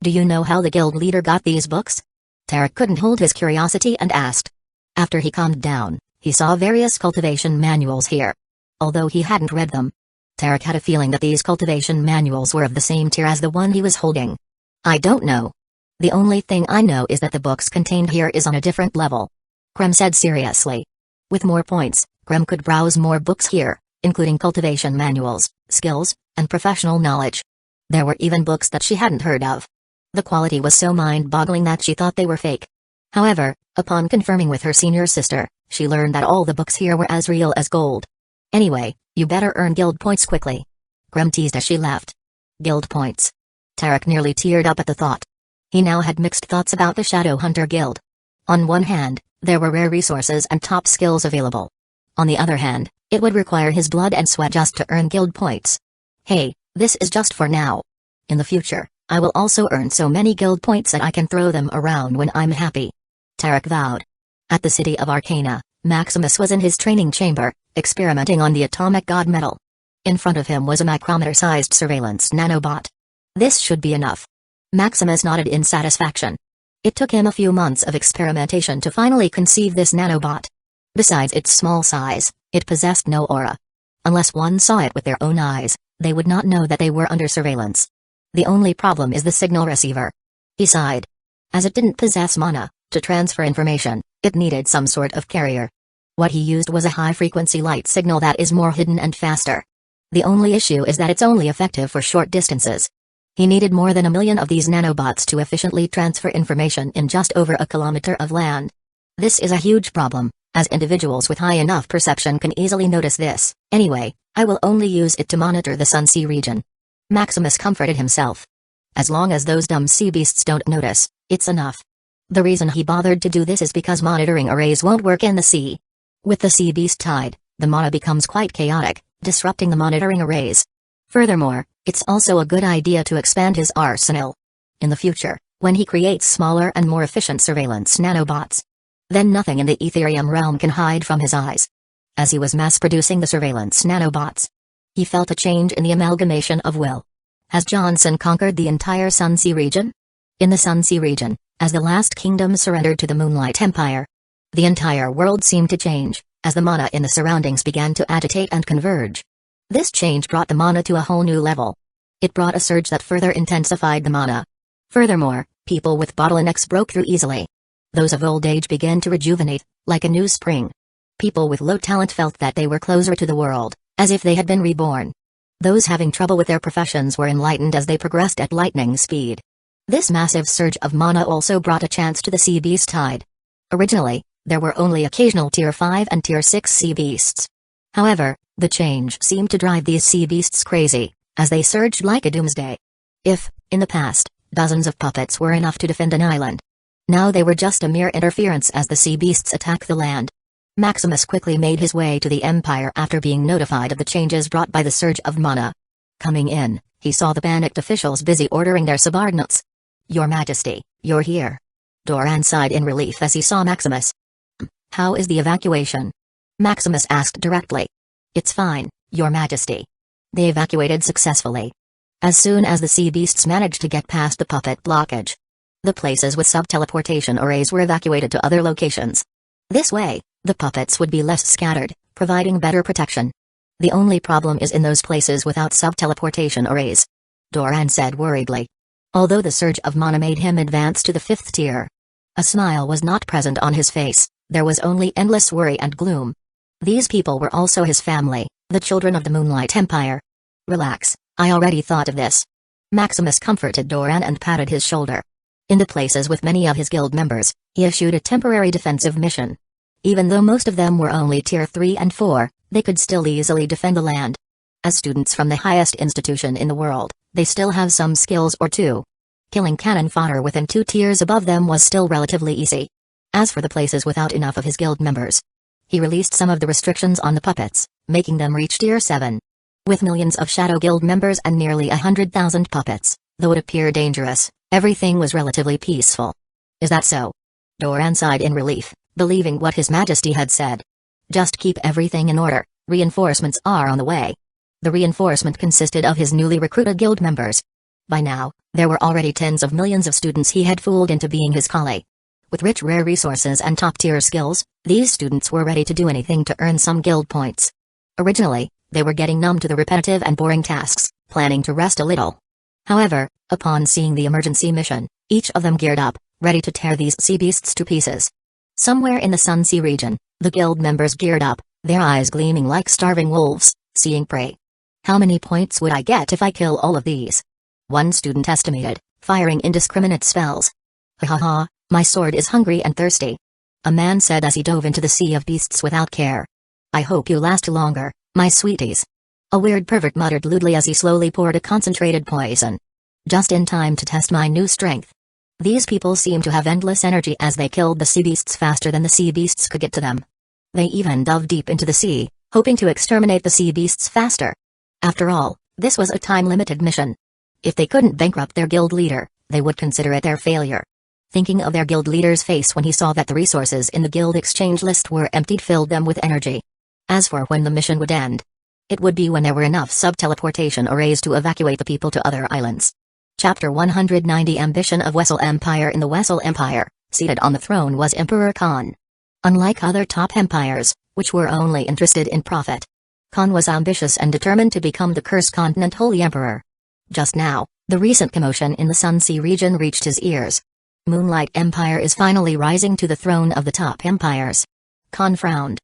Do you know how the guild leader got these books? Tarek couldn't hold his curiosity and asked. After he calmed down, he saw various cultivation manuals here. Although he hadn't read them, Tarek had a feeling that these cultivation manuals were of the same tier as the one he was holding. I don't know. The only thing I know is that the books contained here is on a different level. Krem said seriously. With more points, Krem could browse more books here, including cultivation manuals, skills, and professional knowledge. There were even books that she hadn't heard of. The quality was so mind-boggling that she thought they were fake. However, upon confirming with her senior sister, she learned that all the books here were as real as gold. Anyway, you better earn guild points quickly. Krem teased as she left. Guild points. Tarek nearly teared up at the thought. He now had mixed thoughts about the Shadow Hunter Guild. On one hand, there were rare resources and top skills available. On the other hand, it would require his blood and sweat just to earn guild points. Hey, this is just for now. In the future, I will also earn so many guild points that I can throw them around when I'm happy. Tarek vowed. At the City of Arcana, Maximus was in his training chamber, experimenting on the atomic god metal. In front of him was a micrometer-sized surveillance nanobot. This should be enough. Maximus nodded in satisfaction. It took him a few months of experimentation to finally conceive this nanobot. Besides its small size, it possessed no aura. Unless one saw it with their own eyes, they would not know that they were under surveillance. The only problem is the signal receiver. He sighed. As it didn't possess mana to transfer information, it needed some sort of carrier. What he used was a high-frequency light signal that is more hidden and faster. The only issue is that it's only effective for short distances. He needed more than 1 million of these nanobots to efficiently transfer information in just over a kilometer of land. This is a huge problem, as individuals with high enough perception can easily notice this. Anyway, I will only use it to monitor the Sunsea region. Maximus comforted himself. As long as those dumb sea beasts don't notice, it's enough. The reason he bothered to do this is because monitoring arrays won't work in the sea. With the sea beast tide, the mana becomes quite chaotic, disrupting the monitoring arrays. Furthermore, it's also a good idea to expand his arsenal. In the future, when he creates smaller and more efficient surveillance nanobots, then nothing in the Ethereum realm can hide from his eyes. As he was mass-producing the surveillance nanobots, he felt a change in the amalgamation of will. Has Johnson conquered the entire Sunsea region? In the Sunsea region, as the last kingdom surrendered to the Moonlight Empire, the entire world seemed to change, as the mana in the surroundings began to agitate and converge. This change brought the mana to a whole new level. It brought a surge that further intensified the mana. Furthermore, people with bottlenecks broke through easily. Those of old age began to rejuvenate, like a new spring. People with low talent felt that they were closer to the world, as if they had been reborn. Those having trouble with their professions were enlightened as they progressed at lightning speed. This massive surge of mana also brought a chance to the sea beast tide. Originally, there were only occasional Tier 5 and Tier 6 sea beasts. However, the change seemed to drive these sea beasts crazy, as they surged like a doomsday. If, in the past, dozens of puppets were enough to defend an island, now they were just a mere interference as the sea beasts attacked the land. Maximus quickly made his way to the Empire after being notified of the changes brought by the surge of mana. Coming in, he saw the panicked officials busy ordering their subordinates. Your Majesty, you're here. Doran sighed in relief as he saw Maximus. How is the evacuation? Maximus asked directly. It's fine, Your Majesty. They evacuated successfully. As soon as the sea beasts managed to get past the puppet blockage, the places with sub-teleportation arrays were evacuated to other locations. This way, the puppets would be less scattered, providing better protection. The only problem is in those places without sub-teleportation arrays, Doran said worriedly. Although the surge of mana made him advance to the 5th tier, a smile was not present on his face, there was only endless worry and gloom. These people were also his family, the children of the Moonlight Empire. Relax, I already thought of this. Maximus comforted Doran and patted his shoulder. In the places with many of his guild members, he issued a temporary defensive mission. Even though most of them were only Tier 3 and 4, they could still easily defend the land. As students from the highest institution in the world, they still have some skills or two. Killing cannon fodder within 2 tiers above them was still relatively easy. As for the places without enough of his guild members, he released some of the restrictions on the puppets, making them reach Tier 7. With millions of Shadow Guild members and nearly 100,000 puppets, though it appeared dangerous, everything was relatively peaceful. Is that so? Doran sighed in relief, believing what His Majesty had said. Just keep everything in order, reinforcements are on the way. The reinforcement consisted of his newly recruited guild members. By now, there were already tens of millions of students he had fooled into being his colleague. With rich rare resources and top-tier skills, these students were ready to do anything to earn some guild points. Originally, they were getting numb to the repetitive and boring tasks, planning to rest a little. However, upon seeing the emergency mission, each of them geared up, ready to tear these sea beasts to pieces. Somewhere in the Sun Sea region, the guild members geared up, their eyes gleaming like starving wolves, seeing prey. How many points would I get if I kill all of these? One student estimated, firing indiscriminate spells. Ha ha ha, my sword is hungry and thirsty. A man said as he dove into the sea of beasts without care. I hope you last longer, my sweeties. A weird pervert muttered lewdly as he slowly poured a concentrated poison. Just in time to test my new strength. These people seemed to have endless energy as they killed the sea beasts faster than the sea beasts could get to them. They even dove deep into the sea, hoping to exterminate the sea beasts faster. After all, this was a time-limited mission. If they couldn't bankrupt their guild leader, they would consider it their failure. Thinking of their guild leader's face when he saw that the resources in the guild exchange list were emptied filled them with energy. As for when the mission would end, it would be when there were enough sub-teleportation arrays to evacuate the people to other islands. Chapter 190 Ambition of Wessel Empire. In the Wessel Empire, seated on the throne was Emperor Khan. Unlike other top empires, which were only interested in profit, Khan was ambitious and determined to become the Cursed Continent Holy Emperor. Just now, the recent commotion in the Sun Sea region reached his ears. Moonlight Empire is finally rising to the throne of the top empires. Khan frowned.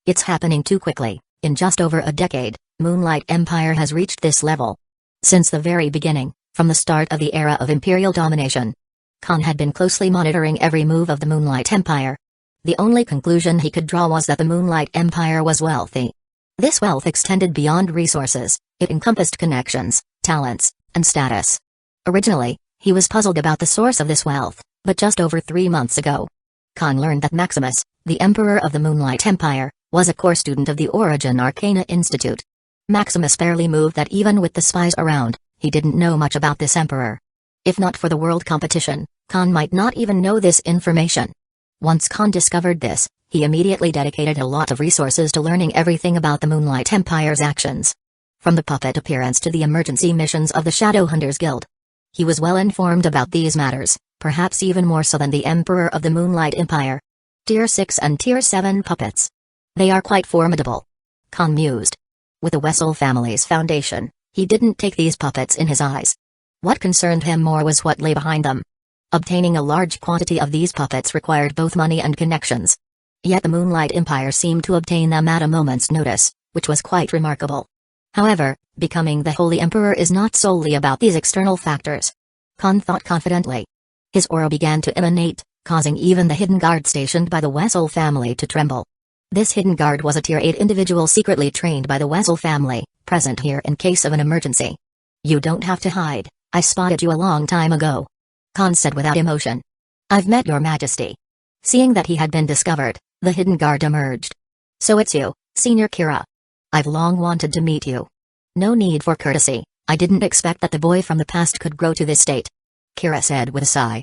It's happening too quickly. In just over a decade, Moonlight Empire has reached this level. Since the very beginning, from the start of the era of imperial domination, Khan had been closely monitoring every move of the Moonlight Empire. The only conclusion he could draw was that the Moonlight Empire was wealthy. This wealth extended beyond resources, it encompassed connections, talents, and status. Originally, he was puzzled about the source of this wealth, but just over 3 months ago, Khan learned that Maximus, the Emperor of the Moonlight Empire, was a core student of the Origin Arcana Institute. Maximus barely moved that even with the spies around, he didn't know much about this emperor. If not for the world competition, Khan might not even know this information. Once Khan discovered this, he immediately dedicated a lot of resources to learning everything about the Moonlight Empire's actions. From the puppet appearance to the emergency missions of the Shadowhunters Guild. He was well informed about these matters, perhaps even more so than the Emperor of the Moonlight Empire. Tier 6 and Tier 7 puppets. They are quite formidable. Khan mused. With the Wessel family's foundation, he didn't take these puppets in his eyes. What concerned him more was what lay behind them. Obtaining a large quantity of these puppets required both money and connections. Yet the Moonlight Empire seemed to obtain them at a moment's notice, which was quite remarkable. However, becoming the Holy Emperor is not solely about these external factors. Khan thought confidently. His aura began to emanate, causing even the hidden guard stationed by the Wessel family to tremble. This hidden guard was a Tier 8 individual secretly trained by the Wessel family, present here in case of an emergency. You don't have to hide, I spotted you a long time ago. Khan said without emotion. I've met your majesty. Seeing that he had been discovered, the hidden guard emerged. So it's you, Senior Kira. I've long wanted to meet you. No need for courtesy, I didn't expect that the boy from the past could grow to this state. Kira said with a sigh.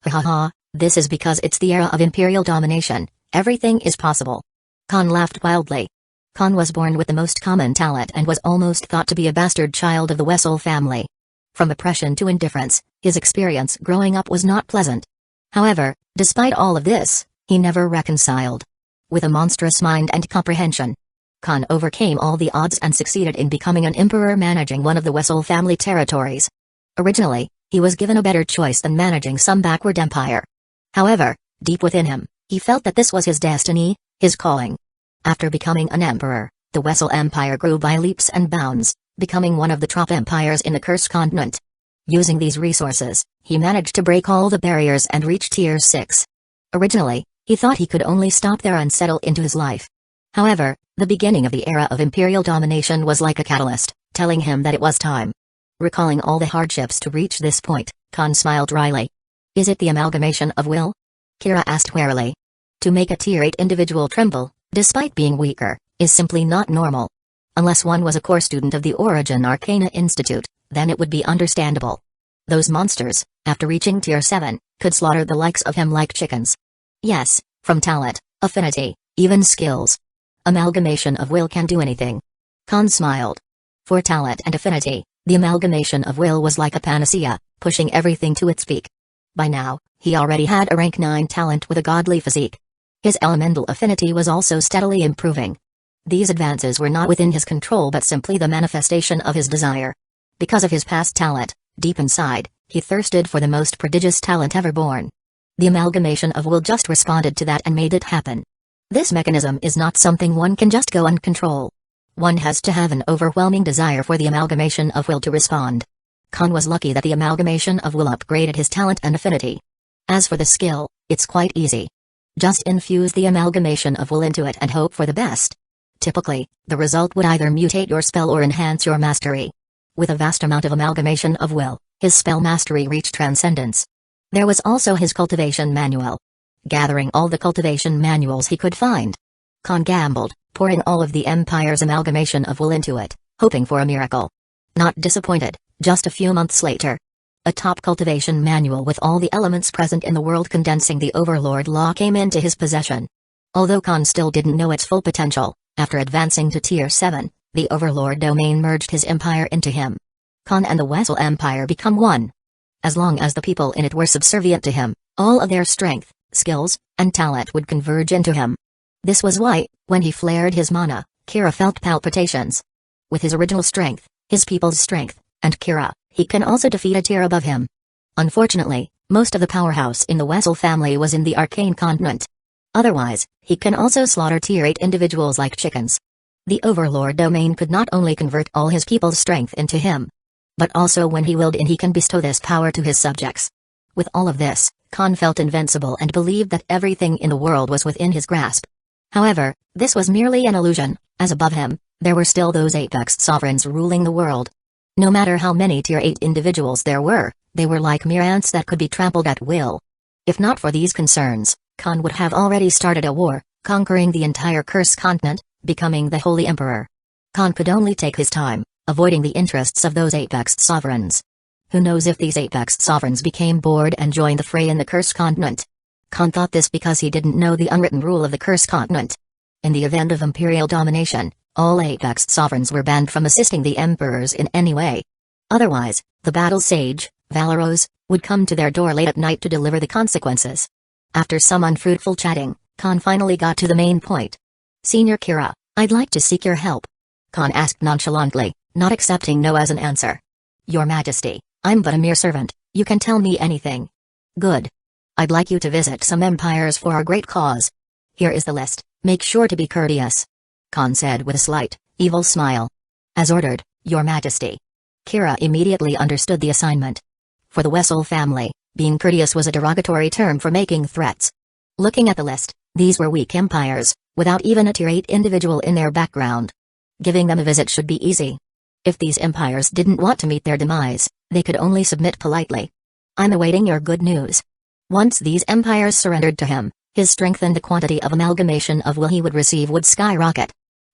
Ha ha ha, this is because it's the era of imperial domination, everything is possible. Khan laughed wildly. Khan was born with the most common talent and was almost thought to be a bastard child of the Wessel family. From oppression to indifference, his experience growing up was not pleasant. However, despite all of this, he never reconciled. With a monstrous mind and comprehension, Khan overcame all the odds and succeeded in becoming an emperor managing one of the Wessel family territories. Originally, he was given a better choice than managing some backward empire. However, deep within him, he felt that this was his destiny, his calling. After becoming an emperor, the Wessel Empire grew by leaps and bounds, becoming one of the top empires in the Cursed Continent. Using these resources, he managed to break all the barriers and reach Tier 6. Originally, he thought he could only stop there and settle into his life. However, the beginning of the era of imperial domination was like a catalyst, telling him that it was time. Recalling all the hardships to reach this point, Khan smiled wryly. Is it the amalgamation of will? Kira asked warily. To make a Tier 8 individual tremble, despite being weaker, is simply not normal. Unless one was a core student of the Origin Arcana Institute, then it would be understandable. Those monsters, after reaching tier 7, could slaughter the likes of him like chickens. Yes, from talent, affinity, even skills. Amalgamation of will can do anything. Khan smiled. For talent and affinity, the amalgamation of will was like a panacea, pushing everything to its peak. By now, he already had a rank 9 talent with a godly physique. His elemental affinity was also steadily improving. These advances were not within his control but simply the manifestation of his desire. Because of his past talent, deep inside, he thirsted for the most prodigious talent ever born. The amalgamation of will just responded to that and made it happen. This mechanism is not something one can just go and control. One has to have an overwhelming desire for the amalgamation of will to respond. Khan was lucky that the amalgamation of will upgraded his talent and affinity. As for the skill, it's quite easy. Just infuse the amalgamation of will into it and hope for the best. Typically, the result would either mutate your spell or enhance your mastery. With a vast amount of amalgamation of will, his spell mastery reached transcendence. There was also his cultivation manual. Gathering all the cultivation manuals he could find, Khan gambled, pouring all of the Empire's amalgamation of will into it, hoping for a miracle. Not disappointed, just a few months later. A top cultivation manual with all the elements present in the world condensing the Overlord Law came into his possession. Although Khan still didn't know its full potential, after advancing to tier 7, the Overlord domain merged his empire into him. Khan and the Wessel Empire become one. As long as the people in it were subservient to him, all of their strength, skills, and talent would converge into him. This was why, when he flared his mana, Kira felt palpitations. With his original strength, his people's strength, and Kira, he can also defeat a tier above him. Unfortunately, most of the powerhouse in the Wessel family was in the Arcane Continent. Otherwise, he can also slaughter tier 8 individuals like chickens. The Overlord domain could not only convert all his people's strength into him, but also when he willed in he can bestow this power to his subjects. With all of this, Khan felt invincible and believed that everything in the world was within his grasp. However, this was merely an illusion, as above him, there were still those apex sovereigns ruling the world. No matter how many tier 8 individuals there were, they were like mere ants that could be trampled at will. If not for these concerns, Khan would have already started a war, conquering the entire Curse continent, becoming the Holy Emperor. Khan could only take his time, avoiding the interests of those apex sovereigns. Who knows if these apex sovereigns became bored and joined the fray in the Curse continent. Khan thought this because he didn't know the unwritten rule of the Curse continent. In the event of imperial domination, all apex sovereigns were banned from assisting the emperors in any way. Otherwise, the battle sage, Valeros, would come to their door late at night to deliver the consequences. After some unfruitful chatting, Khan finally got to the main point. Senior Kira, I'd like to seek your help. Khan asked nonchalantly, not accepting no as an answer. Your Majesty, I'm but a mere servant, you can tell me anything. Good. I'd like you to visit some empires for our great cause. Here is the list, make sure to be courteous. Khan said with a slight, evil smile. As ordered, Your Majesty. Kira immediately understood the assignment. For the Wessel family, being courteous was a derogatory term for making threats. Looking at the list, these were weak empires, without even a tier 8 individual in their background. Giving them a visit should be easy. If these empires didn't want to meet their demise, they could only submit politely. I'm awaiting your good news. Once these empires surrendered to him, his strength and the quantity of amalgamation of will he would receive would skyrocket.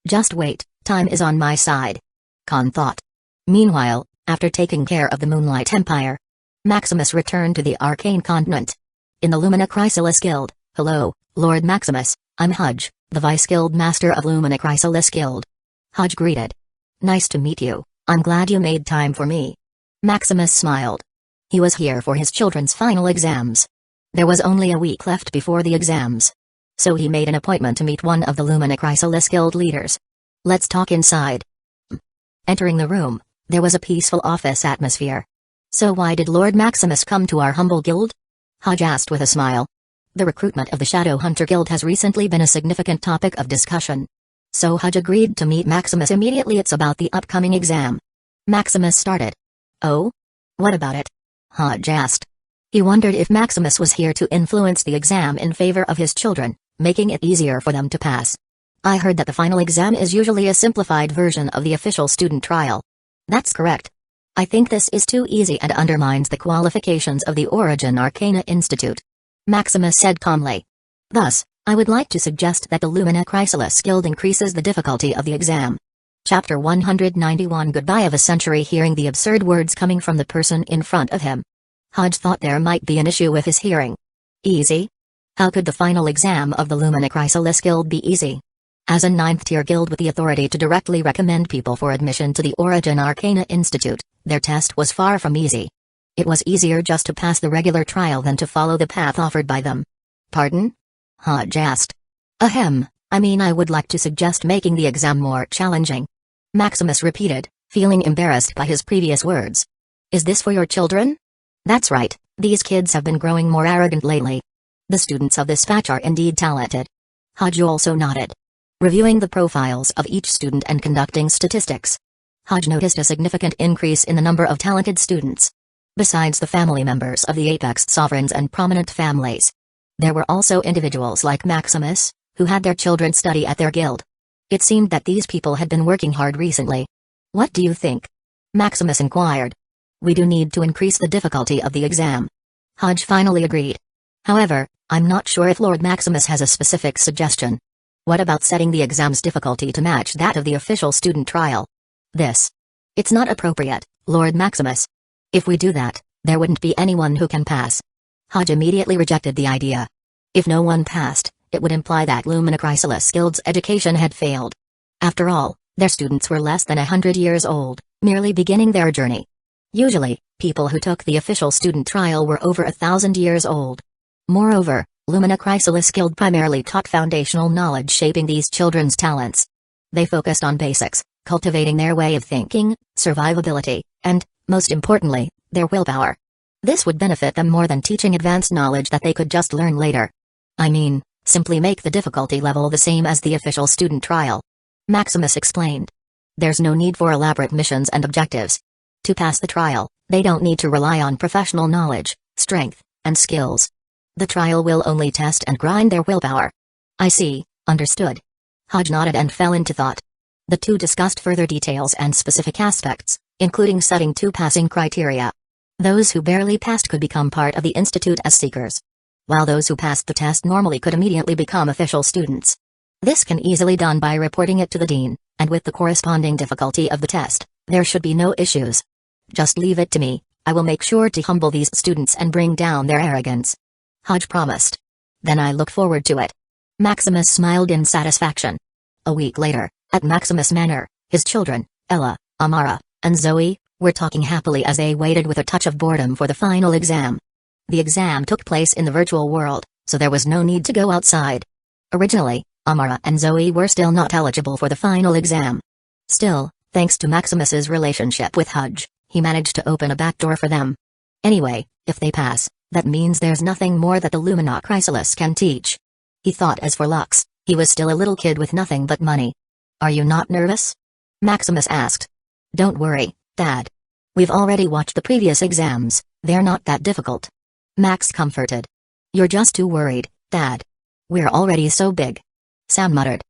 Just wait, time is on my side. Khan thought. Meanwhile, after taking care of the Moonlight Empire, Maximus returned to the Arcane Continent. In the Lumina Chrysalis Guild, hello, Lord Maximus, I'm Hudge, the Vice Guild Master of Lumina Chrysalis Guild. Hudge greeted. Nice to meet you, I'm glad you made time for me. Maximus smiled. He was here for his children's final exams. There was only a week left before the exams. So he made an appointment to meet one of the Lumina Chrysalis Guild leaders. Let's talk inside. Entering the room, there was a peaceful office atmosphere. So why did Lord Maximus come to our humble guild? Hudge asked with a smile. The recruitment of the Shadow Hunter Guild has recently been a significant topic of discussion. So Hudge agreed to meet Maximus immediately. It's about the upcoming exam. Maximus started. Oh? What about it? Hudge asked. He wondered if Maximus was here to influence the exam in favor of his children, making it easier for them to pass. I heard that the final exam is usually a simplified version of the official student trial. That's correct. I think this is too easy and undermines the qualifications of the Origin Arcana Institute. Maximus said calmly. Thus, I would like to suggest that the Lumina Chrysalis Guild increases the difficulty of the exam. Chapter 191 Goodbye of a Century. Hearing the absurd words coming from the person in front of him, Hodge thought there might be an issue with his hearing. Easy? How could the final exam of the Lumina Chrysalis Guild be easy? As a 9th-tier guild with the authority to directly recommend people for admission to the Origin Arcana Institute, their test was far from easy. It was easier just to pass the regular trial than to follow the path offered by them. Pardon? Hodge asked. Ahem, I mean I would like to suggest making the exam more challenging. Maximus repeated, feeling embarrassed by his previous words. Is this for your children? That's right, these kids have been growing more arrogant lately. The students of this batch are indeed talented. Hodge also nodded. Reviewing the profiles of each student and conducting statistics, Hodge noticed a significant increase in the number of talented students. Besides the family members of the Apex Sovereigns and prominent families, there were also individuals like Maximus, who had their children study at their guild. It seemed that these people had been working hard recently. What do you think? Maximus inquired. We do need to increase the difficulty of the exam. Hodge finally agreed. However, I'm not sure if Lord Maximus has a specific suggestion. What about setting the exam's difficulty to match that of the official student trial? It's not appropriate, Lord Maximus. If we do that, there wouldn't be anyone who can pass. Hodge immediately rejected the idea. If no one passed, it would imply that Lumina Chrysalis Guild's education had failed. After all, their students were less than 100 years old, merely beginning their journey. Usually, people who took the official student trial were over 1,000 years old. Moreover, Lumina Chrysalis Guild primarily taught foundational knowledge shaping these children's talents. They focused on basics, cultivating their way of thinking, survivability, and, most importantly, their willpower. This would benefit them more than teaching advanced knowledge that they could just learn later. I mean, simply make the difficulty level the same as the official student trial. Maximus explained. There's no need for elaborate missions and objectives. To pass the trial, they don't need to rely on professional knowledge, strength, and skills. The trial will only test and grind their willpower. I see, understood. Hodge nodded and fell into thought. The two discussed further details and specific aspects, including setting 2 passing criteria. Those who barely passed could become part of the institute as seekers, while those who passed the test normally could immediately become official students. This can easily done by reporting it to the dean, and with the corresponding difficulty of the test, there should be no issues. Just leave it to me, I will make sure to humble these students and bring down their arrogance. Hodge promised. Then I look forward to it. Maximus smiled in satisfaction. A week later, at Maximus Manor, his children, Ella, Amara, and Zoe, were talking happily as they waited with a touch of boredom for the final exam. The exam took place in the virtual world, so there was no need to go outside. Originally, Amara and Zoe were still not eligible for the final exam. Still, thanks to Maximus's relationship with Hodge, he managed to open a back door for them. Anyway, if they pass, that means there's nothing more that the Lumina Chrysalis can teach. He thought as for Lux, he was still a little kid with nothing but money. Are you not nervous? Maximus asked. Don't worry, Dad. We've already watched the previous exams, they're not that difficult. Max comforted. You're just too worried, Dad. We're already so big. Sam muttered.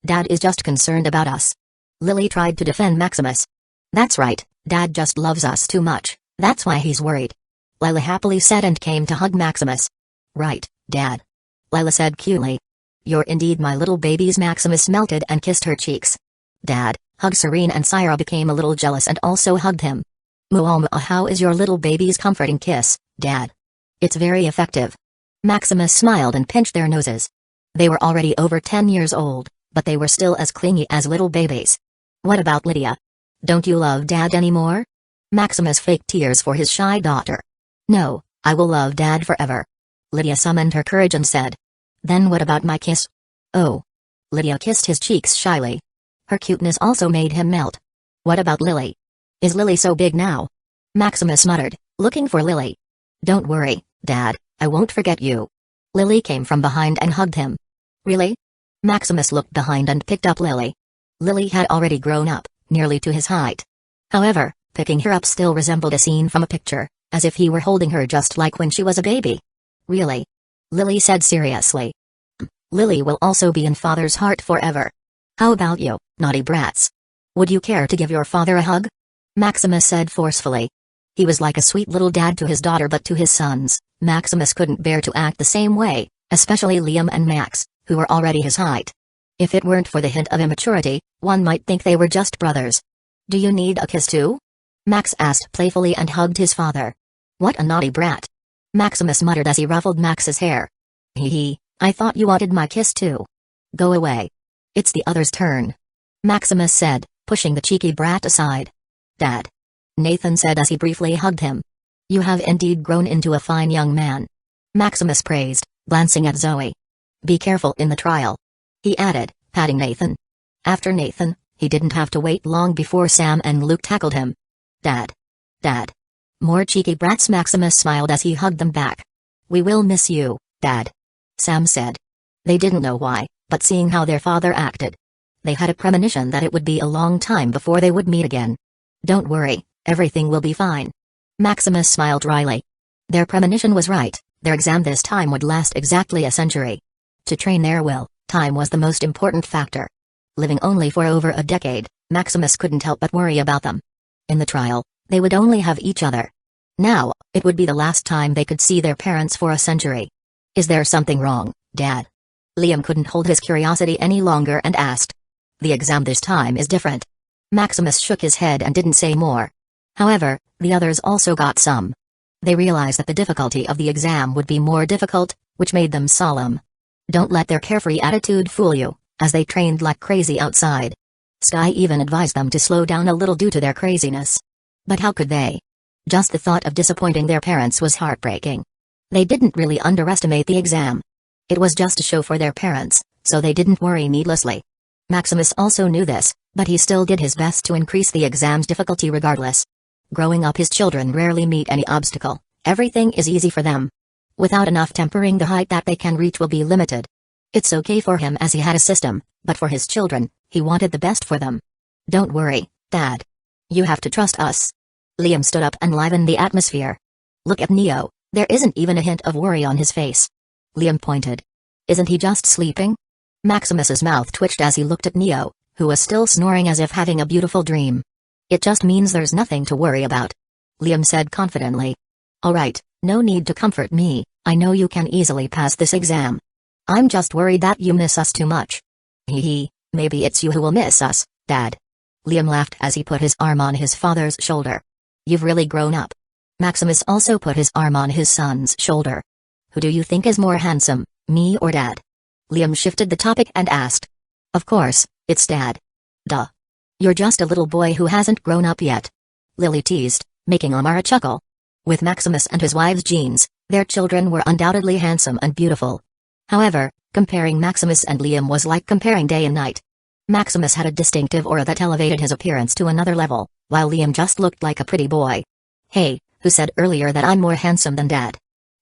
Dad is just concerned about us. Lily tried to defend Maximus. That's right, Dad just loves us too much, that's why he's worried. Lila happily said and came to hug Maximus. Right, Dad. Lila said cutely. You're indeed my little babies. Maximus melted and kissed her cheeks. Dad, hug Serene, and Syra became a little jealous and also hugged him. Mualma, how is your little baby's comforting kiss, Dad? It's very effective. Maximus smiled and pinched their noses. They were already over 10 years old, but they were still as clingy as little babies. What about Lydia? Don't you love Dad anymore? Maximus faked tears for his shy daughter. No, I will love Dad forever. Lydia summoned her courage and said. Then what about my kiss? Oh. Lydia kissed his cheeks shyly. Her cuteness also made him melt. What about Lily? Is Lily so big now? Maximus muttered, looking for Lily. Don't worry, Dad, I won't forget you. Lily came from behind and hugged him. Really? Maximus looked behind and picked up Lily. Lily had already grown up, nearly to his height. However, picking her up still resembled a scene from a picture, as if he were holding her just like when she was a baby. Really? Lily said seriously. Lily will also be in Father's heart forever. How about you, naughty brats? Would you care to give your father a hug? Maximus said forcefully. He was like a sweet little dad to his daughter, but to his sons, Maximus couldn't bear to act the same way, especially Liam and Max, who were already his height. If it weren't for the hint of immaturity, one might think they were just brothers. Do you need a kiss too? Max asked playfully and hugged his father. What a naughty brat. Maximus muttered as he ruffled Max's hair. Hee, I thought you wanted my kiss too. Go away. It's the other's turn. Maximus said, pushing the cheeky brat aside. Dad. Nathan said as he briefly hugged him. You have indeed grown into a fine young man. Maximus praised, glancing at Zoe. Be careful in the trial. He added, patting Nathan. After Nathan, he didn't have to wait long before Sam and Luke tackled him. Dad. Dad. More cheeky brats. Maximus smiled as he hugged them back. We will miss you, Dad. Sam said. They didn't know why, but seeing how their father acted, they had a premonition that it would be a long time before they would meet again. Don't worry, everything will be fine. Maximus smiled wryly. Their premonition was right, their exam this time would last exactly a century. To train their will, time was the most important factor. Living only for over a decade, Maximus couldn't help but worry about them. In the trial, they would only have each other. Now, it would be the last time they could see their parents for a century. Is there something wrong, Dad? Liam couldn't hold his curiosity any longer and asked. The exam this time is different. Maximus shook his head and didn't say more. However, the others also got some. They realized that the difficulty of the exam would be more difficult, which made them solemn. Don't let their carefree attitude fool you, as they trained like crazy outside. Sky even advised them to slow down a little due to their craziness. But how could they? Just the thought of disappointing their parents was heartbreaking. They didn't really underestimate the exam. It was just a show for their parents, so they didn't worry needlessly. Maximus also knew this, but he still did his best to increase the exam's difficulty regardless. Growing up, his children rarely meet any obstacle. Everything is easy for them. Without enough tempering, the height that they can reach will be limited. It's okay for him as he had a system, but for his children, he wanted the best for them. Don't worry, Dad. You have to trust us. Liam stood up and livened the atmosphere. Look at Neo, there isn't even a hint of worry on his face. Liam pointed. Isn't he just sleeping? Maximus's mouth twitched as he looked at Neo, who was still snoring as if having a beautiful dream. It just means there's nothing to worry about. Liam said confidently. Alright, no need to comfort me, I know you can easily pass this exam. I'm just worried that you miss us too much. Hee, maybe it's you who will miss us, Dad. Liam laughed as he put his arm on his father's shoulder. You've really grown up. Maximus also put his arm on his son's shoulder. Who do you think is more handsome, me or Dad? Liam shifted the topic and asked. Of course, it's Dad. Duh. You're just a little boy who hasn't grown up yet. Lily teased, making Amara chuckle. With Maximus and his wife's genes, their children were undoubtedly handsome and beautiful. However, comparing Maximus and Liam was like comparing day and night. Maximus had a distinctive aura that elevated his appearance to another level, while Liam just looked like a pretty boy. Hey, who said earlier that I'm more handsome than Dad?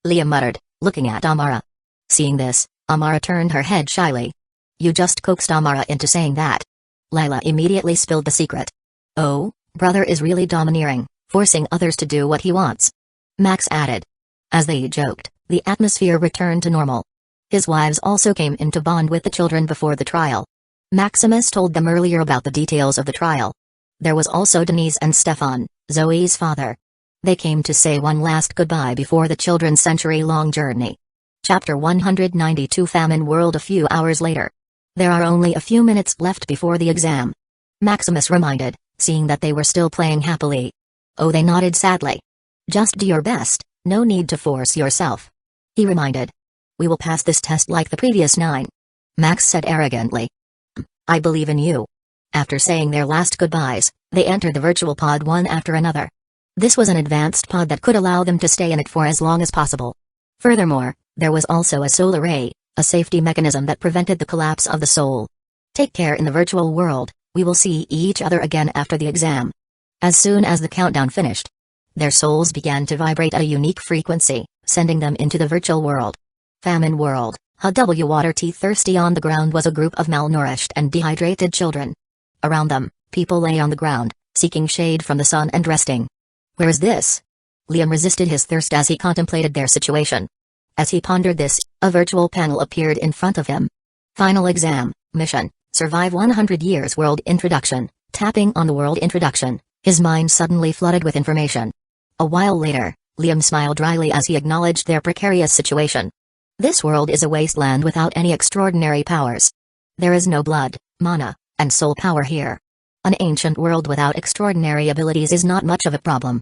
Liam muttered, looking at Amara. Seeing this, Amara turned her head shyly. You just coaxed Amara into saying that. Lila immediately spilled the secret. Oh, brother is really domineering, forcing others to do what he wants. Max added. As they joked, the atmosphere returned to normal. His wives also came in to bond with the children before the trial. Maximus told them earlier about the details of the trial. There was also Denise and Stefan, Zoe's father. They came to say one last goodbye before the children's century-long journey. Chapter 192 Famine World. A few hours later. There are only a few minutes left before the exam. Maximus reminded, seeing that they were still playing happily. Oh, they nodded sadly. Just do your best, no need to force yourself. He reminded. We will pass this test like the previous 9. Max said arrogantly. I believe in you. After saying their last goodbyes, they entered the virtual pod one after another. This was an advanced pod that could allow them to stay in it for as long as possible. Furthermore, there was also a soul array, a safety mechanism that prevented the collapse of the soul. Take care in the virtual world, we will see each other again after the exam. As soon as the countdown finished, their souls began to vibrate at a unique frequency, sending them into the virtual world. Famine World. Water tea thirsty. On the ground was a group of malnourished and dehydrated children. Around them, people lay on the ground, seeking shade from the sun and resting. Where is this? Liam resisted his thirst as he contemplated their situation. As he pondered this, a virtual panel appeared in front of him. Final exam, mission, survive 100 years. World introduction. Tapping on the world introduction, his mind suddenly flooded with information. A while later, Liam smiled dryly as he acknowledged their precarious situation. This world is a wasteland without any extraordinary powers. There is no blood, mana, and soul power here. An ancient world without extraordinary abilities is not much of a problem.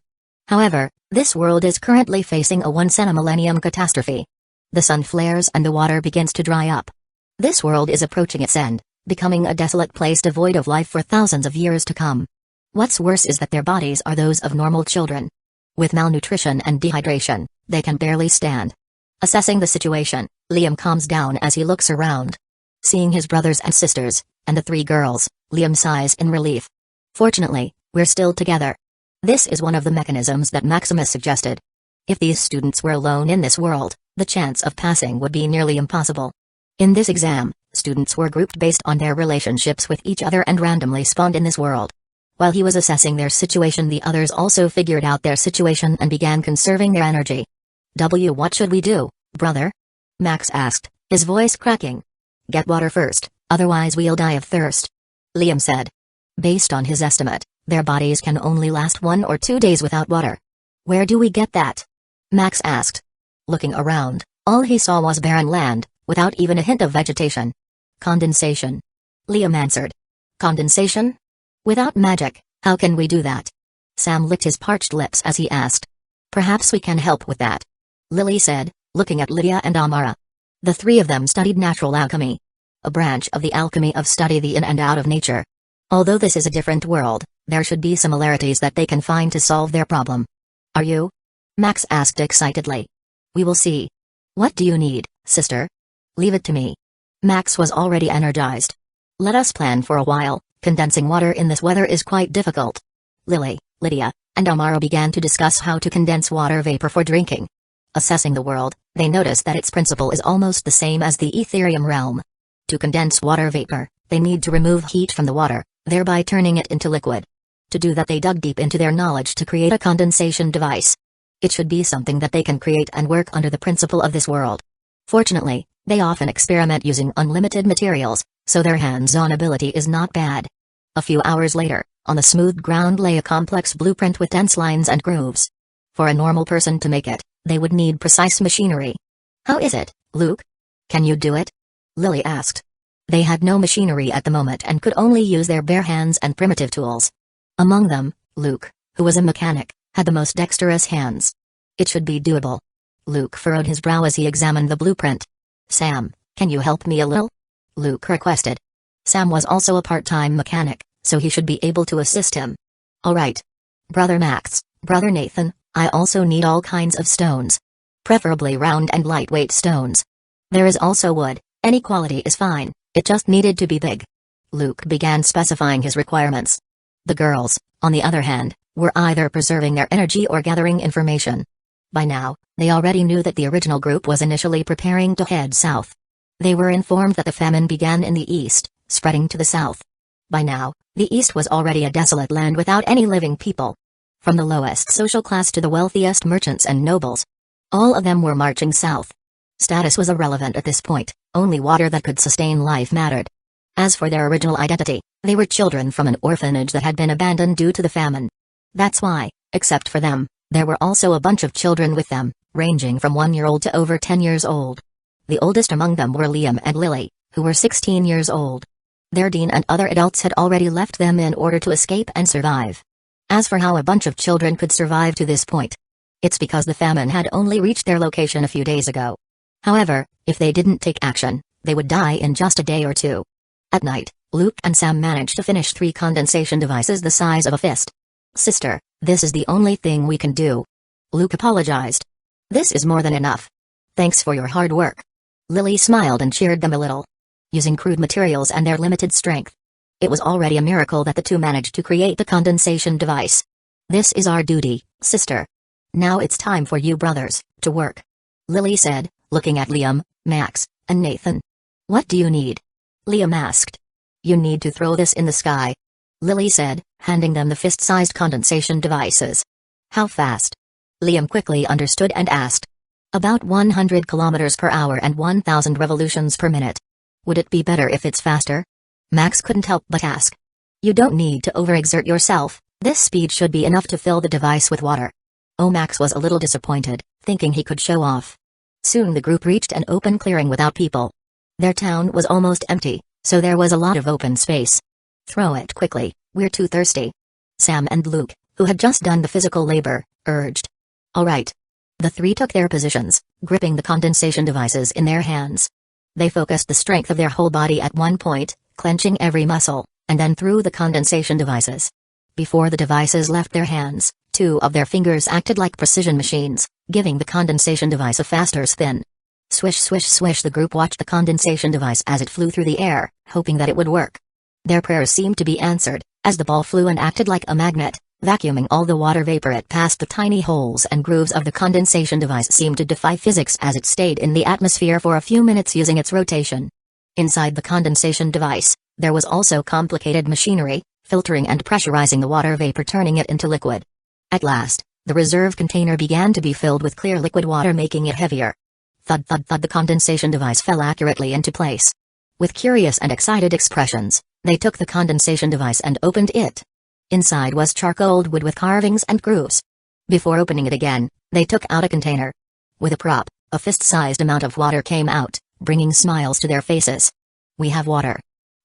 However, this world is currently facing a once-in-a-millennium catastrophe. The sun flares and the water begins to dry up. This world is approaching its end, becoming a desolate place devoid of life for thousands of years to come. What's worse is that their bodies are those of normal children. With malnutrition and dehydration, they can barely stand. Assessing the situation, Liam calms down as he looks around. Seeing his brothers and sisters, and the 3 girls, Liam sighs in relief. Fortunately, we're still together. This is one of the mechanisms that Maximus suggested. If these students were alone in this world, the chance of passing would be nearly impossible. In this exam, students were grouped based on their relationships with each other and randomly spawned in this world. While he was assessing their situation, the others also figured out their situation and began conserving their energy. What should we do, brother? Max asked, his voice cracking. Get water first, otherwise we'll die of thirst. Liam said. Based on his estimate, their bodies can only last 1 or 2 days without water. Where do we get that? Max asked. Looking around, all he saw was barren land, without even a hint of vegetation. Condensation. Liam answered. Condensation? Without magic, how can we do that? Sam licked his parched lips as he asked. Perhaps we can help with that. Lily said, looking at Lydia and Amara. The 3 of them studied natural alchemy. A branch of the alchemy of study the in and out of nature. Although this is a different world, there should be similarities that they can find to solve their problem. Are you? Max asked excitedly. We will see. What do you need, sister? Leave it to me. Max was already energized. Let us plan for a while. Condensing water in this weather is quite difficult. Lily, Lydia, and Amara began to discuss how to condense water vapor for drinking. Assessing the world, they noticed that its principle is almost the same as the Etherium realm. To condense water vapor, they need to remove heat from the water, thereby turning it into liquid. To do that, they dug deep into their knowledge to create a condensation device. It should be something that they can create and work under the principle of this world. Fortunately, they often experiment using unlimited materials, so their hands-on ability is not bad. A few hours later, on the smooth ground lay a complex blueprint with dense lines and grooves. For a normal person to make it, they would need precise machinery. How is it, Luke? Can you do it? Lily asked. They had no machinery at the moment and could only use their bare hands and primitive tools. Among them, Luke, who was a mechanic, had the most dexterous hands. It should be doable. Luke furrowed his brow as he examined the blueprint. Sam, can you help me a little? Luke requested. Sam was also a part-time mechanic, so he should be able to assist him. All right. Brother Max, Brother Nathan, I also need all kinds of stones. Preferably round and lightweight stones. There is also wood, any quality is fine, it just needed to be big. Luke began specifying his requirements. The girls, on the other hand, were either preserving their energy or gathering information. By now, they already knew that the original group was initially preparing to head south. They were informed that the famine began in the east, spreading to the south. By now, the east was already a desolate land without any living people. From the lowest social class to the wealthiest merchants and nobles. All of them were marching south. Status was irrelevant at this point, only water that could sustain life mattered. As for their original identity, they were children from an orphanage that had been abandoned due to the famine. That's why, except for them, there were also a bunch of children with them, ranging from 1-year-old to over 10 years old. The oldest among them were Liam and Lily, who were 16 years old. Their dean and other adults had already left them in order to escape and survive. As for how a bunch of children could survive to this point, it's because the famine had only reached their location a few days ago. However, if they didn't take action, they would die in just a day or two. At night, Luke and Sam managed to finish 3 condensation devices the size of a fist. Sister, this is the only thing we can do. Luke apologized. This is more than enough. Thanks for your hard work. Lily smiled and cheered them a little. Using crude materials and their limited strength, it was already a miracle that the 2 managed to create the condensation device. This is our duty, sister. Now it's time for you brothers to work. Lily said, looking at Liam, Max, and Nathan. What do you need? Liam asked. You need to throw this in the sky. Lily said, handing them the fist-sized condensation devices. How fast? Liam quickly understood and asked. About 100 kilometers per hour and 1,000 revolutions per minute. Would it be better if it's faster? Max couldn't help but ask. You don't need to overexert yourself, this speed should be enough to fill the device with water. Oh, Max was a little disappointed, thinking he could show off. Soon the group reached an open clearing without people. Their town was almost empty, so there was a lot of open space. "Throw it quickly, we're too thirsty," Sam and Luke, who had just done the physical labor, urged. "All right." The three took their positions, gripping the condensation devices in their hands. They focused the strength of their whole body at one point, clenching every muscle, and then threw the condensation devices. Before the devices left their hands, two of their fingers acted like precision machines, giving the condensation device a faster spin. Swish swish swish, the group watched the condensation device as it flew through the air, hoping that it would work. Their prayers seemed to be answered, as the ball flew and acted like a magnet, vacuuming all the water vapor it passed. The tiny holes and grooves of the condensation device seemed to defy physics as it stayed in the atmosphere for a few minutes using its rotation. Inside the condensation device, there was also complicated machinery, filtering and pressurizing the water vapor, turning it into liquid. At last, the reserve container began to be filled with clear liquid water, making it heavier. Thud thud thud, the condensation device fell accurately into place. With curious and excited expressions, they took the condensation device and opened it. Inside was charcoal wood with carvings and grooves. Before opening it again, they took out a container. With a prop, a fist-sized amount of water came out, bringing smiles to their faces. "We have water.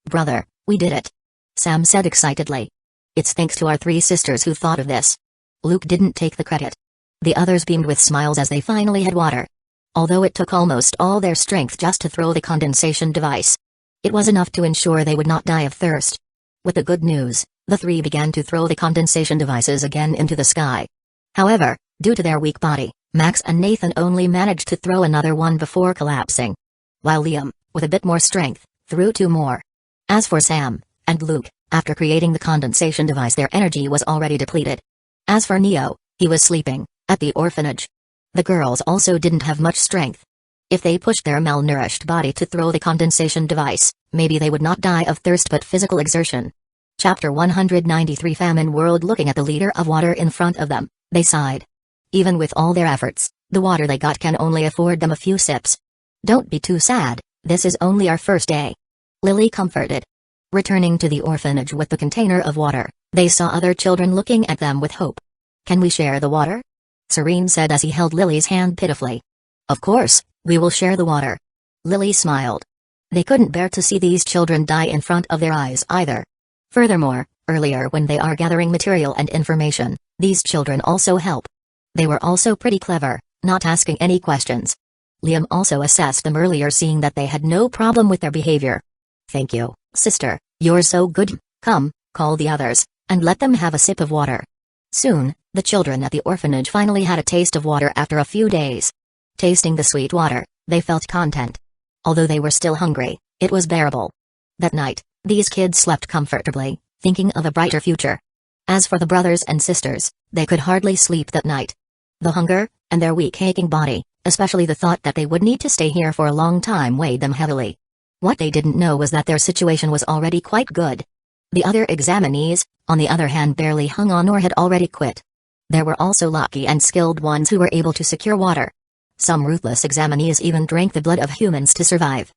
Brother, we did it," Sam said excitedly. "It's thanks to our three sisters who thought of this." Luke didn't take the credit. The others beamed with smiles as they finally had water. Although it took almost all their strength just to throw the condensation device, it was enough to ensure they would not die of thirst. With the good news, the three began to throw the condensation devices again into the sky. However, due to their weak body, Max and Nathan only managed to throw another one before collapsing. While Liam, with a bit more strength, threw two more. As for Sam and Luke, after creating the condensation device, their energy was already depleted. As for Neo, he was sleeping at the orphanage. The girls also didn't have much strength. If they pushed their malnourished body to throw the condensation device, maybe they would not die of thirst but physical exertion. Chapter 193, Famine World. Looking at the liter of water in front of them, they sighed. Even with all their efforts, the water they got can only afford them a few sips. "Don't be too sad, this is only our first day," Lily comforted. Returning to the orphanage with the container of water, they saw other children looking at them with hope. "Can we share the water?" Serene said as he held Lily's hand pitifully. "Of course, we will share the water." Lily smiled. They couldn't bear to see these children die in front of their eyes either. Furthermore, earlier when they are gathering material and information, these children also help. They were also pretty clever, not asking any questions. Liam also assessed them earlier, seeing that they had no problem with their behavior. "Thank you, sister, you're so good. Come, call the others, and let them have a sip of water." Soon, the children at the orphanage finally had a taste of water after a few days. Tasting the sweet water, they felt content. Although they were still hungry, it was bearable. That night, these kids slept comfortably, thinking of a brighter future. As for the brothers and sisters, they could hardly sleep that night. The hunger, and their weak aching body, especially the thought that they would need to stay here for a long time, weighed them heavily. What they didn't know was that their situation was already quite good. The other examinees, on the other hand, barely hung on or had already quit. There were also lucky and skilled ones who were able to secure water. Some ruthless examinees even drank the blood of humans to survive.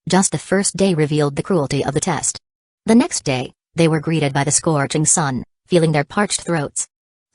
Just the first day revealed the cruelty of the test. The next day, they were greeted by the scorching sun, feeling their parched throats.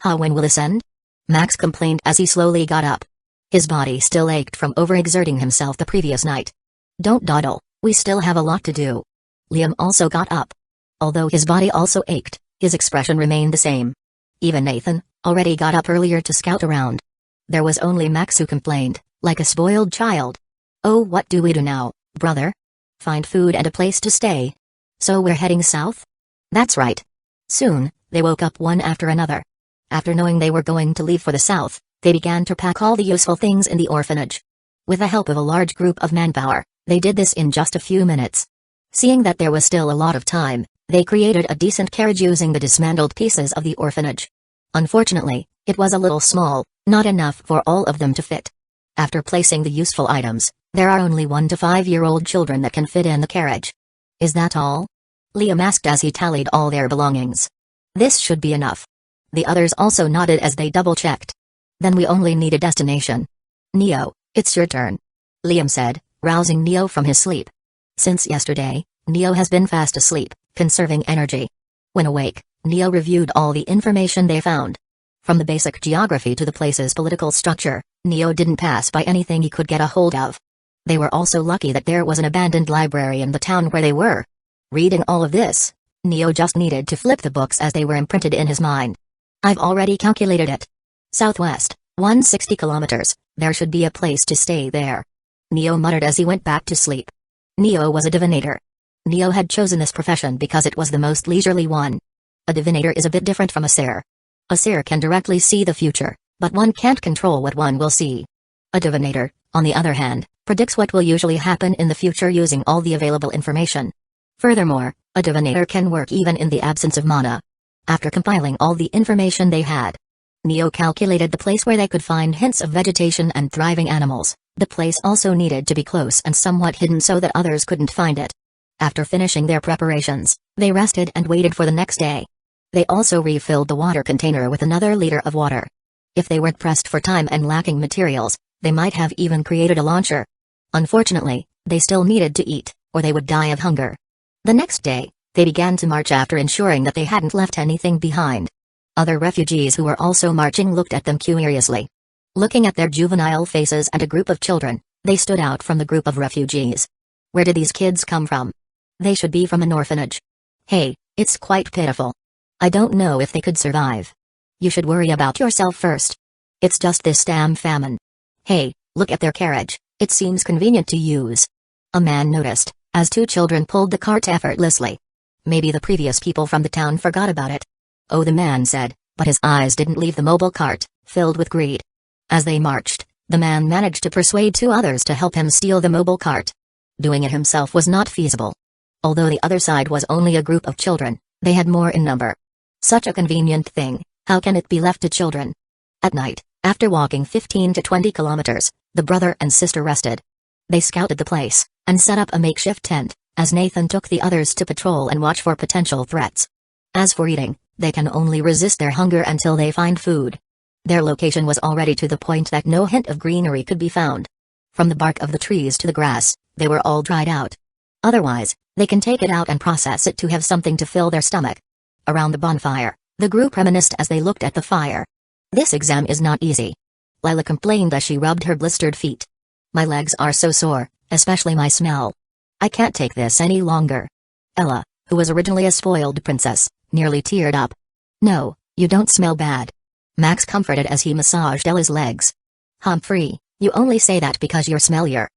"When will this end?" Max complained as he slowly got up. His body still ached from overexerting himself the previous night. "Don't dawdle, we still have a lot to do." Liam also got up. Although his body also ached, his expression remained the same. Even Nathan, already got up earlier to scout around. There was only Max who complained, like a spoiled child. "Oh, what do we do now, brother?" "Find food and a place to stay." "So we're heading south?" "That's right." Soon, they woke up one after another. After knowing they were going to leave for the south, they began to pack all the useful things in the orphanage. With the help of a large group of manpower, they did this in just a few minutes. Seeing that there was still a lot of time, they created a decent carriage using the dismantled pieces of the orphanage. Unfortunately, it was a little small, not enough for all of them to fit. After placing the useful items, there are only 1 to 5-year-old children that can fit in the carriage. "Is that all?" Liam asked as he tallied all their belongings. "This should be enough." The others also nodded as they double-checked. "Then we only need a destination." "Neo, it's your turn," Liam said, rousing Neo from his sleep. Since yesterday, Neo has been fast asleep, conserving energy. When awake, Neo reviewed all the information they found. From the basic geography to the place's political structure, Neo didn't pass by anything he could get a hold of. They were also lucky that there was an abandoned library in the town where they were. Reading all of this, Neo just needed to flip the books as they were imprinted in his mind. I've already calculated it. Southwest, 160 kilometers, there should be a place to stay there. Neo muttered as he went back to sleep. Neo was a divinator. Neo had chosen this profession because it was the most leisurely one. A divinator is a bit different from a seer. A seer can directly see the future, but one can't control what one will see. A divinator, on the other hand, predicts what will usually happen in the future using all the available information. Furthermore, a divinator can work even in the absence of mana. After compiling all the information they had, Neo calculated the place where they could find hints of vegetation and thriving animals. The place also needed to be close and somewhat hidden so that others couldn't find it. After finishing their preparations, they rested and waited for the next day. They also refilled the water container with another liter of water. If they weren't pressed for time and lacking materials, they might have even created a launcher. Unfortunately, they still needed to eat, or they would die of hunger. The next day, they began to march after ensuring that they hadn't left anything behind. Other refugees who were also marching looked at them curiously. Looking at their juvenile faces and a group of children, they stood out from the group of refugees. Where did these kids come from? They should be from an orphanage. Hey, it's quite pitiful. I don't know if they could survive. You should worry about yourself first. It's just this damn famine. Hey, look at their carriage, it seems convenient to use. A man noticed, as two children pulled the cart effortlessly. Maybe the previous people from the town forgot about it. Oh, the man said, but his eyes didn't leave the mobile cart, filled with greed. As they marched, the man managed to persuade two others to help him steal the mobile cart. Doing it himself was not feasible. Although the other side was only a group of children, they had more in number. Such a convenient thing, how can it be left to children? At night, after walking 15 to 20 kilometers, the brother and sister rested. They scouted the place, and set up a makeshift tent, as Nathan took the others to patrol and watch for potential threats. As for eating, they can only resist their hunger until they find food. Their location was already to the point that no hint of greenery could be found. From the bark of the trees to the grass, they were all dried out. Otherwise, they can take it out and process it to have something to fill their stomach. Around the bonfire, the group reminisced as they looked at the fire. This exam is not easy. Lila complained as she rubbed her blistered feet. My legs are so sore, especially my smell. I can't take this any longer. Ella, who was originally a spoiled princess, nearly teared up. No, you don't smell bad. Max comforted as he massaged Ella's legs. Humphrey, you only say that because you're smellier.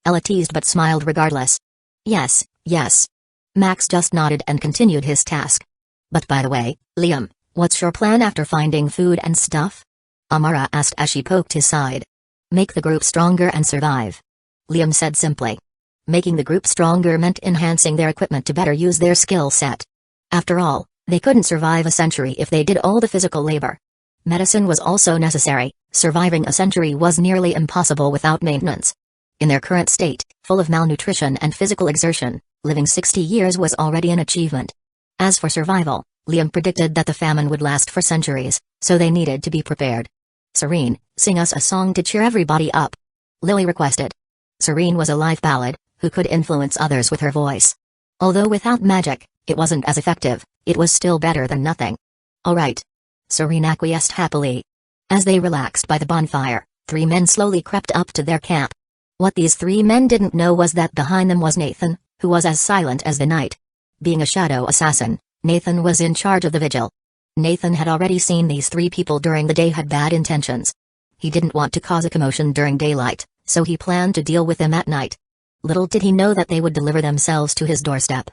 Ella teased but smiled regardless. Yes, yes. Max just nodded and continued his task. But by the way, Liam, what's your plan after finding food and stuff? Amara asked as she poked his side. Make the group stronger and survive. Liam said simply. Making the group stronger meant enhancing their equipment to better use their skill set. After all, they couldn't survive a century if they did all the physical labor. Medicine was also necessary. Surviving a century was nearly impossible without maintenance. In their current state, full of malnutrition and physical exertion, living 60 years was already an achievement. As for survival, Liam predicted that the famine would last for centuries, so they needed to be prepared. Serene, sing us a song to cheer everybody up. Lily requested. Serene was a life ballad, who could influence others with her voice. Although without magic, it wasn't as effective, it was still better than nothing. All right. Serene acquiesced happily. As they relaxed by the bonfire, three men slowly crept up to their camp. What these three men didn't know was that behind them was Nathan, who was as silent as the night. Being a shadow assassin, Nathan was in charge of the vigil. Nathan had already seen these three people during the day had bad intentions. He didn't want to cause a commotion during daylight, so he planned to deal with them at night. Little did he know that they would deliver themselves to his doorstep.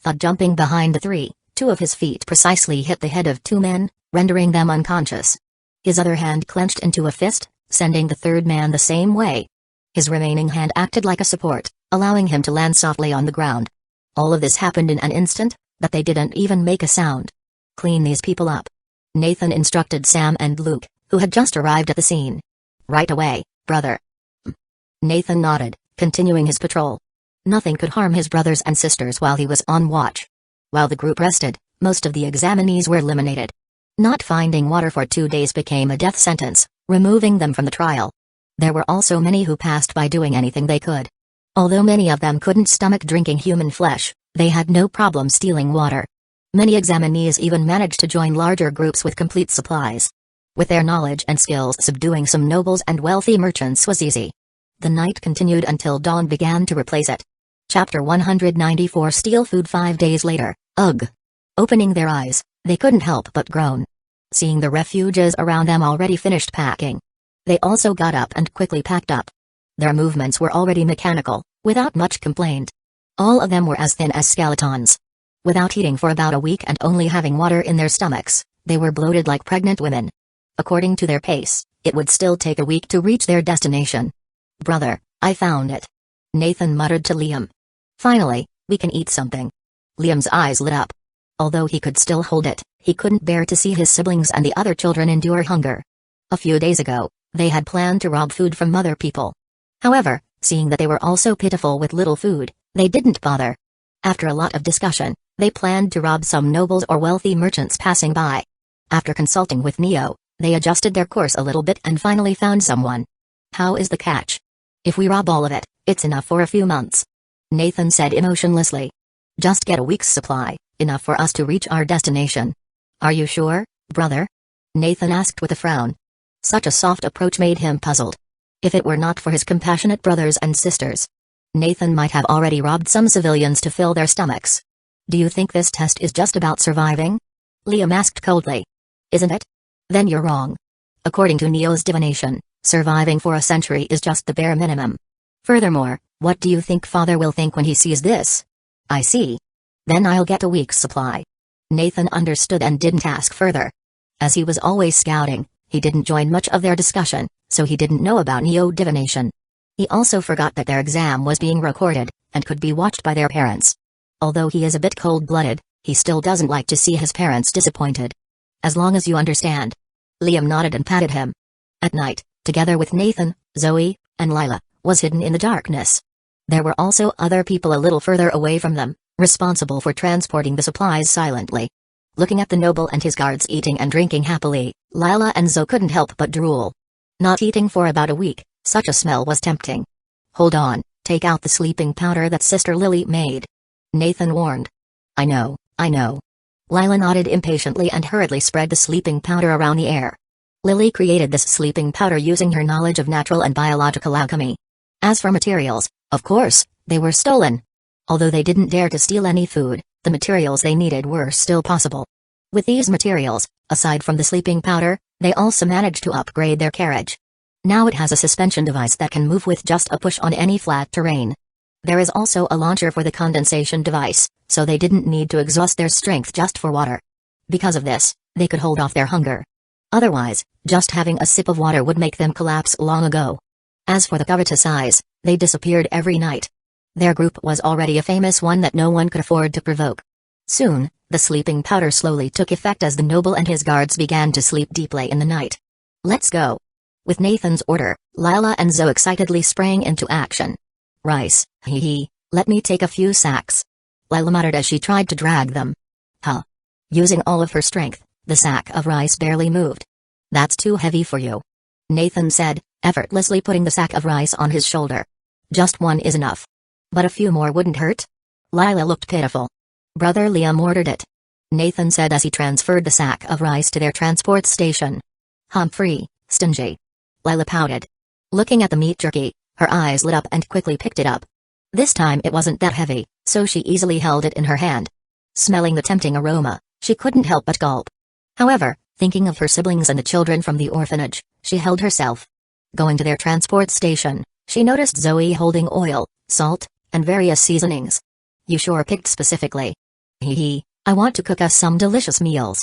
Thud jumping behind the three, two of his feet precisely hit the head of two men, rendering them unconscious. His other hand clenched into a fist, sending the third man the same way. His remaining hand acted like a support, allowing him to land softly on the ground. All of this happened in an instant, but they didn't even make a sound. Clean these people up. Nathan instructed Sam and Luke, who had just arrived at the scene. Right away, brother. Nathan nodded, continuing his patrol. Nothing could harm his brothers and sisters while he was on watch. While the group rested, most of the examinees were eliminated. Not finding water for 2 days became a death sentence, removing them from the trial. There were also many who passed by doing anything they could. Although many of them couldn't stomach drinking human flesh, they had no problem stealing water. Many examinees even managed to join larger groups with complete supplies. With their knowledge and skills, subduing some nobles and wealthy merchants was easy. The night continued until dawn began to replace it. Chapter 194 Steal food 5 days later. Ugh. Opening their eyes, they couldn't help but groan. Seeing the refuges around them already finished packing. They also got up and quickly packed up. Their movements were already mechanical, without much complaint. All of them were as thin as skeletons. Without eating for about a week and only having water in their stomachs, they were bloated like pregnant women. According to their pace, it would still take a week to reach their destination. "Brother, I found it," Nathan muttered to Liam. "Finally, we can eat something." Liam's eyes lit up. Although he could still hold it, he couldn't bear to see his siblings and the other children endure hunger. A few days ago, they had planned to rob food from other people. However, seeing that they were also pitiful with little food, they didn't bother. After a lot of discussion, they planned to rob some nobles or wealthy merchants passing by. After consulting with Neo, they adjusted their course a little bit and finally found someone. "How is the catch? If we rob all of it, it's enough for a few months," Nathan said emotionlessly. "Just get a week's supply, enough for us to reach our destination." "Are you sure, brother?" Nathan asked with a frown. Such a soft approach made him puzzled. If it were not for his compassionate brothers and sisters, Nathan might have already robbed some civilians to fill their stomachs. "Do you think this test is just about surviving?" Liam asked coldly. "Isn't it? Then you're wrong. According to Neo's divination, surviving for a century is just the bare minimum. Furthermore, what do you think Father will think when he sees this?" "I see. Then I'll get a week's supply." Nathan understood and didn't ask further. As he was always scouting, he didn't join much of their discussion, so he didn't know about Neo divination. He also forgot that their exam was being recorded, and could be watched by their parents. Although he is a bit cold-blooded, he still doesn't like to see his parents disappointed. "As long as you understand." Liam nodded and patted him. At night, together with Nathan, Zoe, and Lila, was hidden in the darkness. There were also other people a little further away from them, responsible for transporting the supplies silently. Looking at the noble and his guards eating and drinking happily, Lila and Zoe couldn't help but drool. Not eating for about a week, such a smell was tempting. "Hold on, take out the sleeping powder that Sister Lily made," Nathan warned. I know. Lila nodded impatiently and hurriedly spread the sleeping powder around the air. Lily created this sleeping powder using her knowledge of natural and biological alchemy. As for materials, of course, they were stolen. Although they didn't dare to steal any food, the materials they needed were still possible. With these materials, aside from the sleeping powder, they also managed to upgrade their carriage. Now it has a suspension device that can move with just a push on any flat terrain. There is also a launcher for the condensation device, so they didn't need to exhaust their strength just for water. Because of this, they could hold off their hunger. Otherwise, just having a sip of water would make them collapse long ago. As for the covetous eyes, they disappeared every night. Their group was already a famous one that no one could afford to provoke. Soon, the sleeping powder slowly took effect as the noble and his guards began to sleep deeply in the night. "Let's go." With Nathan's order, Lila and Zoe excitedly sprang into action. "Rice, let me take a few sacks," Lila muttered as she tried to drag them. "Huh." Using all of her strength, the sack of rice barely moved. "That's too heavy for you," Nathan said, effortlessly putting the sack of rice on his shoulder. "Just one is enough. But a few more wouldn't hurt?" Lila looked pitiful. "Brother Liam ordered it," Nathan said as he transferred the sack of rice to their transport station. "Humphrey, stingy." Lila pouted. Looking at the meat jerky, her eyes lit up and quickly picked it up. This time it wasn't that heavy, so she easily held it in her hand. Smelling the tempting aroma, she couldn't help but gulp. However, thinking of her siblings and the children from the orphanage, she held herself. Going to their transport station, she noticed Zoe holding oil, salt, and various seasonings. "You sure picked specifically." I want to cook us some delicious meals."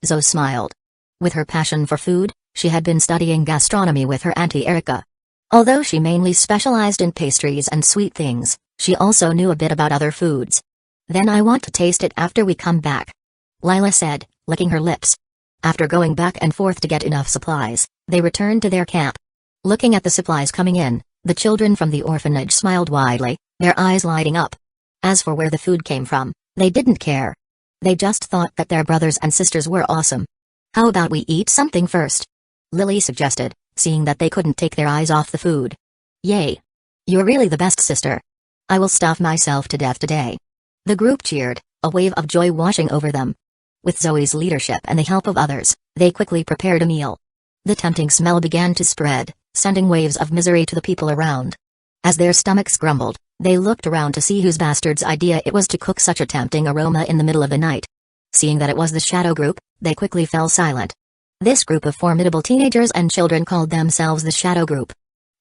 Zoe smiled. With her passion for food, she had been studying gastronomy with her Auntie Erica. Although she mainly specialized in pastries and sweet things, she also knew a bit about other foods. "Then I want to taste it after we come back," Lila said, licking her lips. After going back and forth to get enough supplies, they returned to their camp. Looking at the supplies coming in, the children from the orphanage smiled widely, their eyes lighting up. As for where the food came from, they didn't care. They just thought that their brothers and sisters were awesome. "How about we eat something first?" Lily suggested, seeing that they couldn't take their eyes off the food. "Yay! You're really the best sister. I will stuff myself to death today." The group cheered, a wave of joy washing over them. With Zoe's leadership and the help of others, they quickly prepared a meal. The tempting smell began to spread, sending waves of misery to the people around. As their stomachs grumbled, They looked around to see whose bastard's idea it was to cook such a tempting aroma in the middle of the night. Seeing that it was the shadow group, they quickly fell silent. This group of formidable teenagers and children called themselves the shadow group.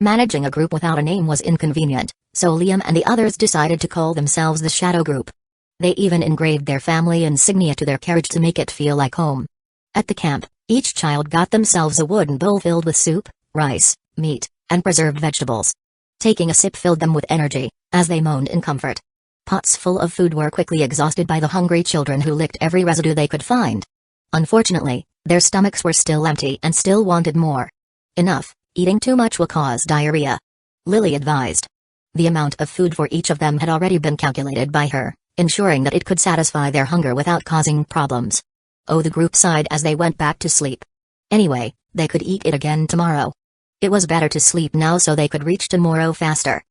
Managing a group without a name was inconvenient, so Liam and the others decided to call themselves the shadow group. They even engraved their family insignia to their carriage to make it feel like home. At the camp, each child got themselves a wooden bowl filled with soup, rice, meat, and preserved vegetables. Taking a sip filled them with energy, as they moaned in comfort. Pots full of food were quickly exhausted by the hungry children who licked every residue they could find. Unfortunately, their stomachs were still empty and still wanted more. Enough, eating too much will cause diarrhea. Lily advised. The amount of food for each of them had already been calculated by her, ensuring that it could satisfy their hunger without causing problems. Oh, the group sighed as they went back to sleep. Anyway, they could eat it again tomorrow. It was better to sleep now so they could reach tomorrow faster.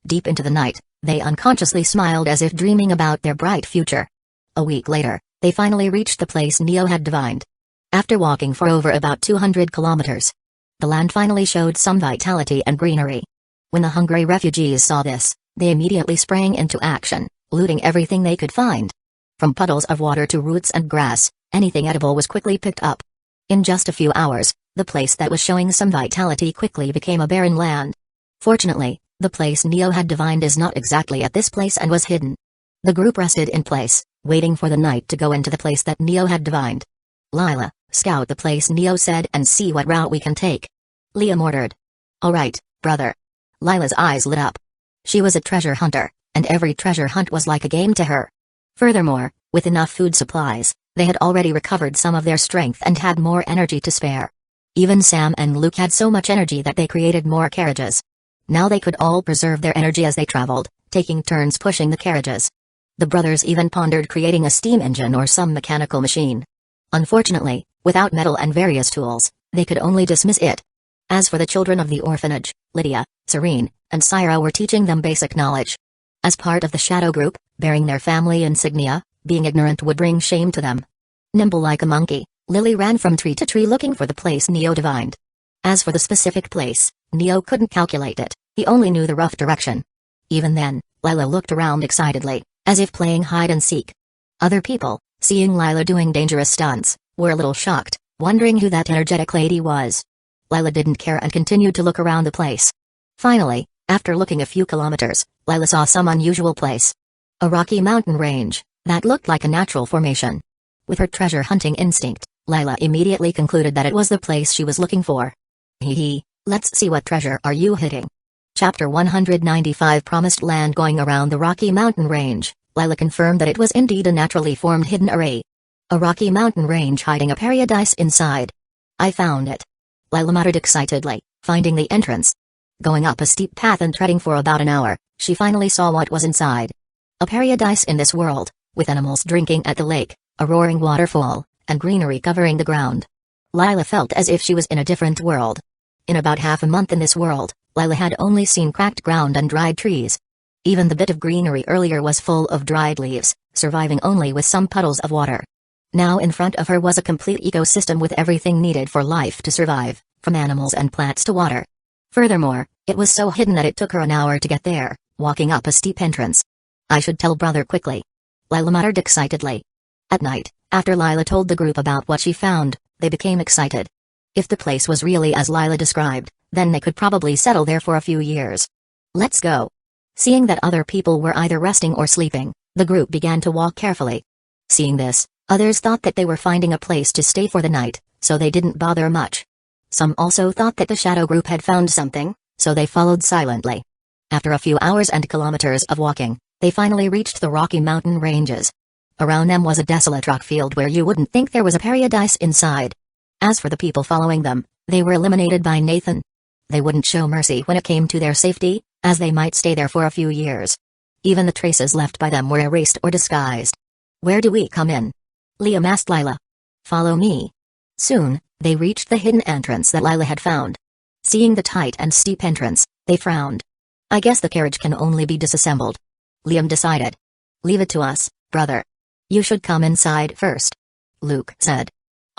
Deep into the night, they unconsciously smiled as if dreaming about their bright future. A week later, they finally reached the place Neo had divined. After walking for over about 200 kilometers, the land finally showed some vitality and greenery. When the hungry refugees saw this, they immediately sprang into action, looting everything they could find. From puddles of water to roots and grass, anything edible was quickly picked up. In just a few hours, the place that was showing some vitality quickly became a barren land. Fortunately, the place Neo had divined is not exactly at this place and was hidden. The group rested in place, waiting for the night to go into the place that Neo had divined. Lila, scout the place Neo said and see what route we can take. Liam ordered. Alright, brother. Lila's eyes lit up. She was a treasure hunter, and every treasure hunt was like a game to her. Furthermore, with enough food supplies, they had already recovered some of their strength and had more energy to spare. Even Sam and Luke had so much energy that they created more carriages. Now they could all preserve their energy as they traveled, taking turns pushing the carriages. The brothers even pondered creating a steam engine or some mechanical machine. Unfortunately, without metal and various tools, they could only dismiss it. As for the children of the orphanage, Lydia, Serene, and Syra were teaching them basic knowledge. As part of the shadow group, bearing their family insignia, being ignorant would bring shame to them. Nimble like a monkey, Lily ran from tree to tree looking for the place Neo divined. As for the specific place, Neo couldn't calculate it, he only knew the rough direction. Even then, Lila looked around excitedly, as if playing hide and seek. Other people, seeing Lila doing dangerous stunts, were a little shocked, wondering who that energetic lady was. Lila didn't care and continued to look around the place. Finally, after looking a few kilometers, Lila saw some unusual place. A rocky mountain range, that looked like a natural formation. With her treasure hunting instinct, Lila immediately concluded that it was the place she was looking for. Hee, let's see what treasure are you hitting. Chapter 195 Promised Land. Going around the Rocky Mountain Range, Lila confirmed that it was indeed a naturally formed hidden array. A rocky mountain range hiding a paradise inside. I found it. Lila muttered excitedly, finding the entrance. Going up a steep path and treading for about an hour, she finally saw what was inside. A paradise in this world, with animals drinking at the lake, a roaring waterfall, and greenery covering the ground. Lila felt as if she was in a different world. In about half a month in this world, Lila had only seen cracked ground and dried trees. Even the bit of greenery earlier was full of dried leaves, surviving only with some puddles of water. Now in front of her was a complete ecosystem with everything needed for life to survive, from animals and plants to water. Furthermore, it was so hidden that it took her an hour to get there, walking up a steep entrance. I should tell brother quickly. Lila muttered excitedly. At night, after Lila told the group about what she found, they became excited. If the place was really as Lila described, then they could probably settle there for a few years. Let's go. Seeing that other people were either resting or sleeping, the group began to walk carefully. Seeing this, others thought that they were finding a place to stay for the night, so they didn't bother much. Some also thought that the shadow group had found something, so they followed silently. After a few hours and kilometers of walking, they finally reached the Rocky Mountain ranges. Around them was a desolate rock field where you wouldn't think there was a paradise inside. As for the people following them, they were eliminated by Nathan. They wouldn't show mercy when it came to their safety, as they might stay there for a few years. Even the traces left by them were erased or disguised. Where do we come in? Liam asked Lila. Follow me. Soon, they reached the hidden entrance that Lila had found. Seeing the tight and steep entrance, they frowned. I guess the carriage can only be disassembled. Liam decided. Leave it to us, brother. You should come inside first. Luke said.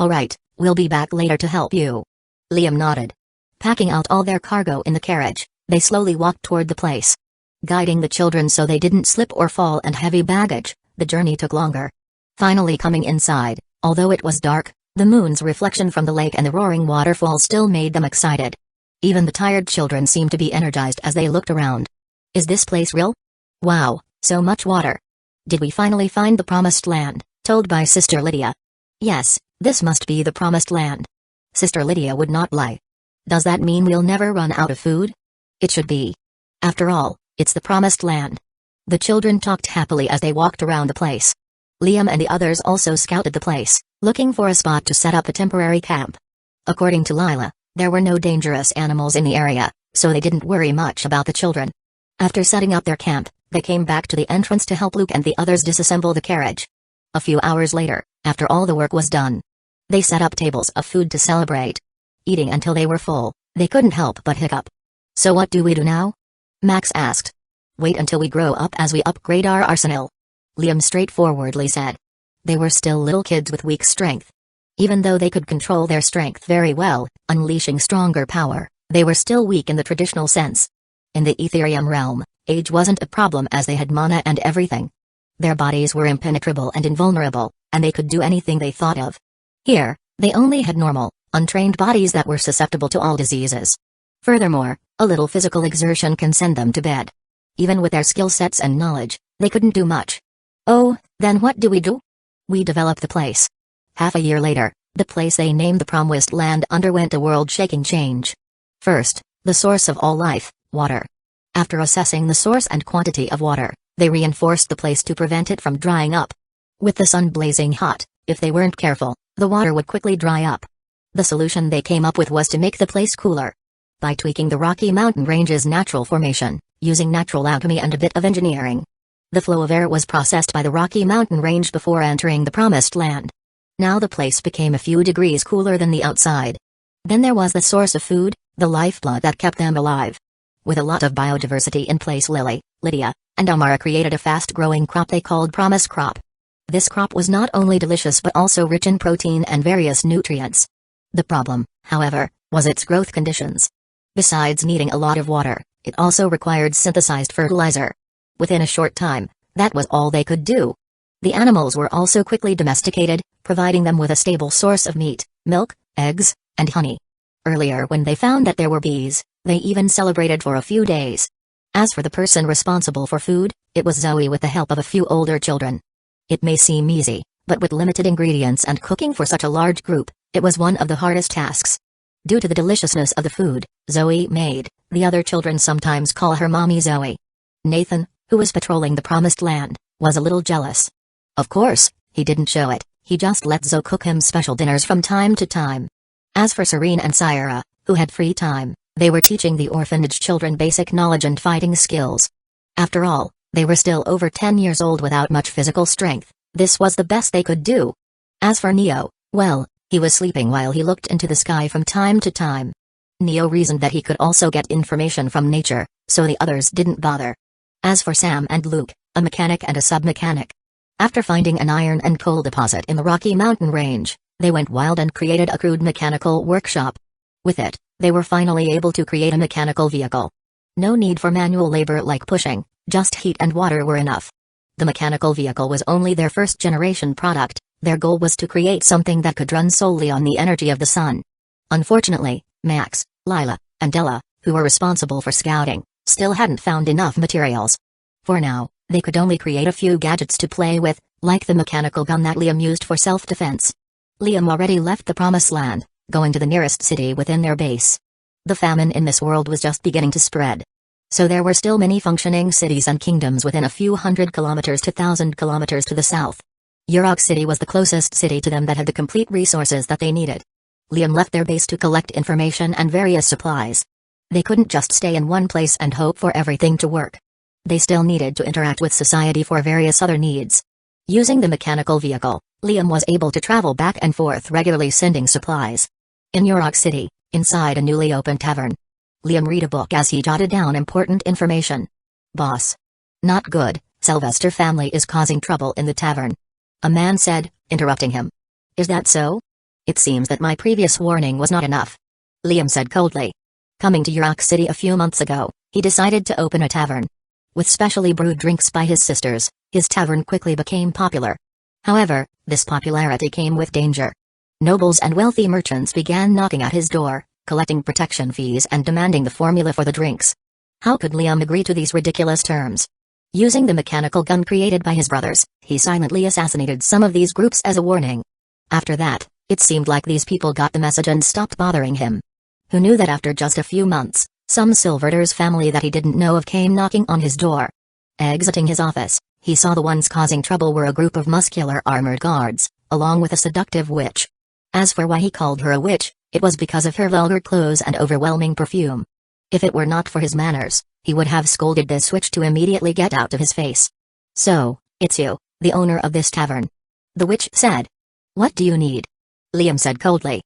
Alright, we'll be back later to help you. Liam nodded. Packing out all their cargo in the carriage, they slowly walked toward the place. Guiding the children so they didn't slip or fall and heavy baggage, the journey took longer. Finally coming inside, although it was dark, the moon's reflection from the lake and the roaring waterfall still made them excited. Even the tired children seemed to be energized as they looked around. Is this place real? Wow, so much water. Did we finally find the promised land, told by Sister Lydia? Yes, this must be the promised land. Sister Lydia would not lie. Does that mean we'll never run out of food? It should be. After all, it's the promised land. The children talked happily as they walked around the place. Liam and the others also scouted the place, looking for a spot to set up a temporary camp. According to Lila, there were no dangerous animals in the area, so they didn't worry much about the children. After setting up their camp, they came back to the entrance to help Luke and the others disassemble the carriage. A few hours later, after all the work was done, they set up tables of food to celebrate. Eating until they were full, they couldn't help but hiccup. So what do we do now? Max asked. Wait until we grow up as we upgrade our arsenal. Liam straightforwardly said. They were still little kids with weak strength. Even though they could control their strength very well, unleashing stronger power, they were still weak in the traditional sense. In the Ethereum realm, age wasn't a problem as they had mana and everything. Their bodies were impenetrable and invulnerable, and they could do anything they thought of. Here, they only had normal, untrained bodies that were susceptible to all diseases. Furthermore, a little physical exertion can send them to bed. Even with their skill sets and knowledge, they couldn't do much. Oh, then what do? We developed the place. Half a year later, the place they named the Promised Land underwent a world-shaking change. First, the source of all life, water. After assessing the source and quantity of water, they reinforced the place to prevent it from drying up. With the sun blazing hot, if they weren't careful, the water would quickly dry up. The solution they came up with was to make the place cooler. By tweaking the Rocky Mountain Range's natural formation, using natural alchemy and a bit of engineering. The flow of air was processed by the Rocky Mountain Range before entering the Promised Land. Now the place became a few degrees cooler than the outside. Then there was the source of food, the lifeblood that kept them alive. With a lot of biodiversity in place, Lily, Lydia, and Amara created a fast-growing crop they called Promise Crop. This crop was not only delicious but also rich in protein and various nutrients. The problem, however, was its growth conditions. Besides needing a lot of water, it also required synthesized fertilizer. Within a short time, that was all they could do. The animals were also quickly domesticated, providing them with a stable source of meat, milk, eggs, and honey. Earlier when they found that there were bees, they even celebrated for a few days. As for the person responsible for food, it was Zoe with the help of a few older children. It may seem easy, but with limited ingredients and cooking for such a large group, it was one of the hardest tasks. Due to the deliciousness of the food, Zoe made, the other children sometimes call her Mommy Zoe. Nathan, who was patrolling the Promised Land, was a little jealous. Of course, he didn't show it, he just let Zoe cook him special dinners from time to time. As for Serene and Syra, who had free time, they were teaching the orphanage children basic knowledge and fighting skills. After all, they were still over 10 years old without much physical strength. This was the best they could do. As for Neo, well, he was sleeping while he looked into the sky from time to time. Neo reasoned that he could also get information from nature, so the others didn't bother. As for Sam and Luke, a mechanic and a sub-mechanic. After finding an iron and coal deposit in the Rocky Mountain Range, they went wild and created a crude mechanical workshop. With it, they were finally able to create a mechanical vehicle. No need for manual labor like pushing, just heat and water were enough. The mechanical vehicle was only their first-generation product. Their goal was to create something that could run solely on the energy of the sun. Unfortunately, Max, Lila, and Ella, who were responsible for scouting, still hadn't found enough materials. For now, they could only create a few gadgets to play with, like the mechanical gun that Liam used for self-defense. Liam already left the Promised Land, going to the nearest city within their base. The famine in this world was just beginning to spread. So there were still many functioning cities and kingdoms within a few 100 kilometers to 1,000 kilometers to the south. Yurok City was the closest city to them that had the complete resources that they needed. Liam left their base to collect information and various supplies. They couldn't just stay in one place and hope for everything to work. They still needed to interact with society for various other needs. Using the mechanical vehicle, Liam was able to travel back and forth regularly sending supplies. In Yurok City, inside a newly opened tavern, Liam read a book as he jotted down important information. Boss. Not good, Sylvester family is causing trouble in the tavern. A man said, interrupting him. Is that so? It seems that my previous warning was not enough. Liam said coldly. Coming to Yurok City a few months ago, he decided to open a tavern. With specially brewed drinks by his sisters, his tavern quickly became popular. However, this popularity came with danger. Nobles and wealthy merchants began knocking at his door, collecting protection fees and demanding the formula for the drinks. How could Liam agree to these ridiculous terms? Using the mechanical gun created by his brothers, he silently assassinated some of these groups as a warning. After that, it seemed like these people got the message and stopped bothering him. Who knew that after just a few months, some Silverter's family that he didn't know of came knocking on his door. Exiting his office, he saw the ones causing trouble were a group of muscular armored guards, along with a seductive witch. As for why he called her a witch, it was because of her vulgar clothes and overwhelming perfume. If it were not for his manners, he would have scolded this witch to immediately get out of his face. "So, it's you, the owner of this tavern?" the witch said. "What do you need?" Liam said coldly.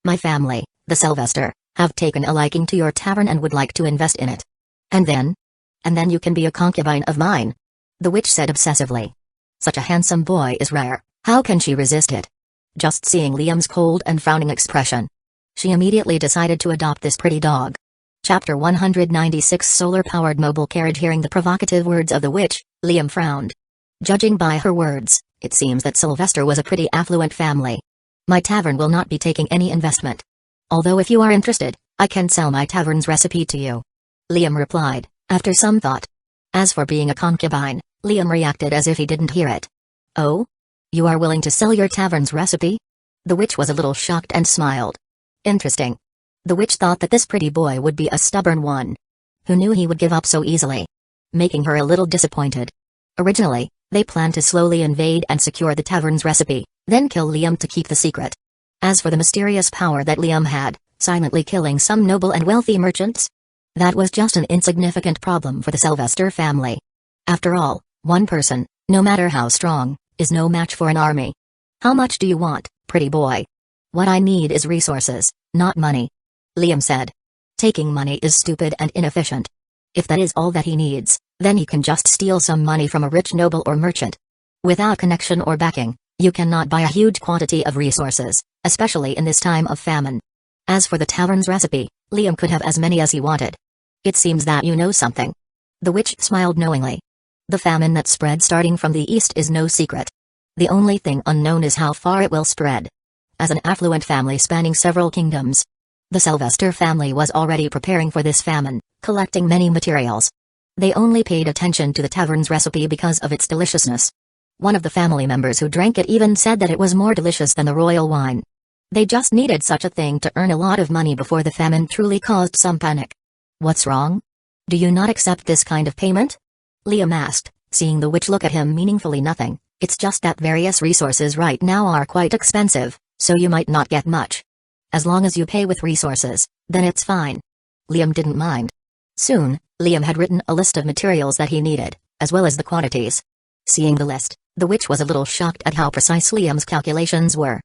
My family, the Sylvester, have taken a liking to your tavern and would like to invest in it. And then you can be a concubine of mine," the witch said obsessively. Such a handsome boy is rare, how can she resist it? Just seeing Liam's cold and frowning expression, she immediately decided to adopt this pretty dog. Chapter 196 Solar-powered mobile carriage. Hearing the provocative words of the witch, Liam frowned. Judging by her words, it seems that Sylvester was a pretty affluent family. "My tavern will not be taking any investment. Although if you are interested, I can sell my tavern's recipe to you," Liam replied, after some thought. As for being a concubine, Liam reacted as if he didn't hear it. "Oh? You are willing to sell your tavern's recipe?" The witch was a little shocked and smiled. "Interesting." The witch thought that this pretty boy would be a stubborn one. Who knew he would give up so easily? Making her a little disappointed. Originally, they planned to slowly invade and secure the tavern's recipe, then kill Liam to keep the secret. As for the mysterious power that Liam had, silently killing some noble and wealthy merchants, that was just an insignificant problem for the Sylvester family. After all, one person, no matter how strong, is no match for an army. "How much do you want, pretty boy?" "What I need is resources, not money," Liam said. Taking money is stupid and inefficient. If that is all that he needs, then he can just steal some money from a rich noble or merchant. Without connection or backing, you cannot buy a huge quantity of resources, especially in this time of famine. As for the tavern's recipe, Liam could have as many as he wanted. "It seems that you know something." The witch smiled knowingly. The famine that spread starting from the east is no secret. The only thing unknown is how far it will spread. As an affluent family spanning several kingdoms, the Sylvester family was already preparing for this famine, collecting many materials. They only paid attention to the tavern's recipe because of its deliciousness. One of the family members who drank it even said that it was more delicious than the royal wine. They just needed such a thing to earn a lot of money before the famine truly caused some panic. "What's wrong? Do you not accept this kind of payment?" Liam asked, seeing the witch look at him meaningfully. "Nothing, it's just that various resources right now are quite expensive, so you might not get much. As long as you pay with resources, then it's fine." Liam didn't mind. Soon, Liam had written a list of materials that he needed, as well as the quantities. Seeing the list, the witch was a little shocked at how precise Liam's calculations were.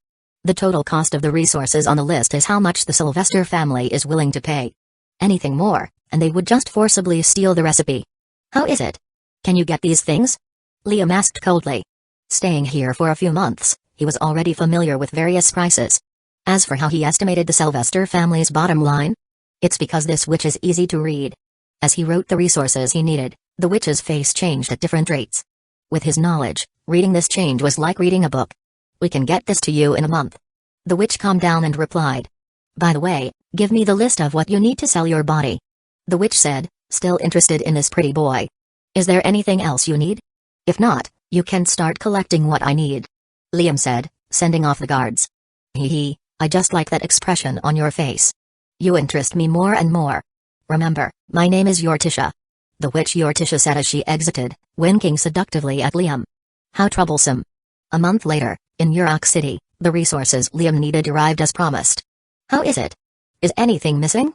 The total cost of the resources on the list is how much the Sylvester family is willing to pay. Anything more, and they would just forcibly steal the recipe. "How is it? Can you get these things?" Liam asked coldly. Staying here for a few months, he was already familiar with various prices. As for how he estimated the Sylvester family's bottom line, it's because this witch is easy to read. As he wrote the resources he needed, the witch's face changed at different rates. With his knowledge, reading this change was like reading a book. "We can get this to you in a month." The witch calmed down and replied. "By the way, give me the list of what you need to sell your body," the witch said, still interested in this pretty boy. "Is there anything else you need? If not, you can start collecting what I need," Liam said, sending off the guards. I just like that expression on your face. You interest me more and more. Remember, my name is Uchiha," the witch Uchiha said as she exited, winking seductively at Liam. How troublesome. A month later, in New York City, the resources Liam needed arrived as promised. "How is it? Is anything missing?"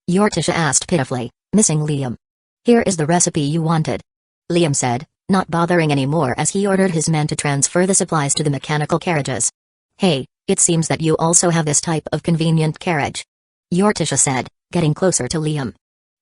Uchiha asked pitifully, missing Liam. "Here is the recipe you wanted," Liam said, not bothering anymore as he ordered his men to transfer the supplies to the mechanical carriages. "Hey, it seems that you also have this type of convenient carriage," Uchiha said, getting closer to Liam.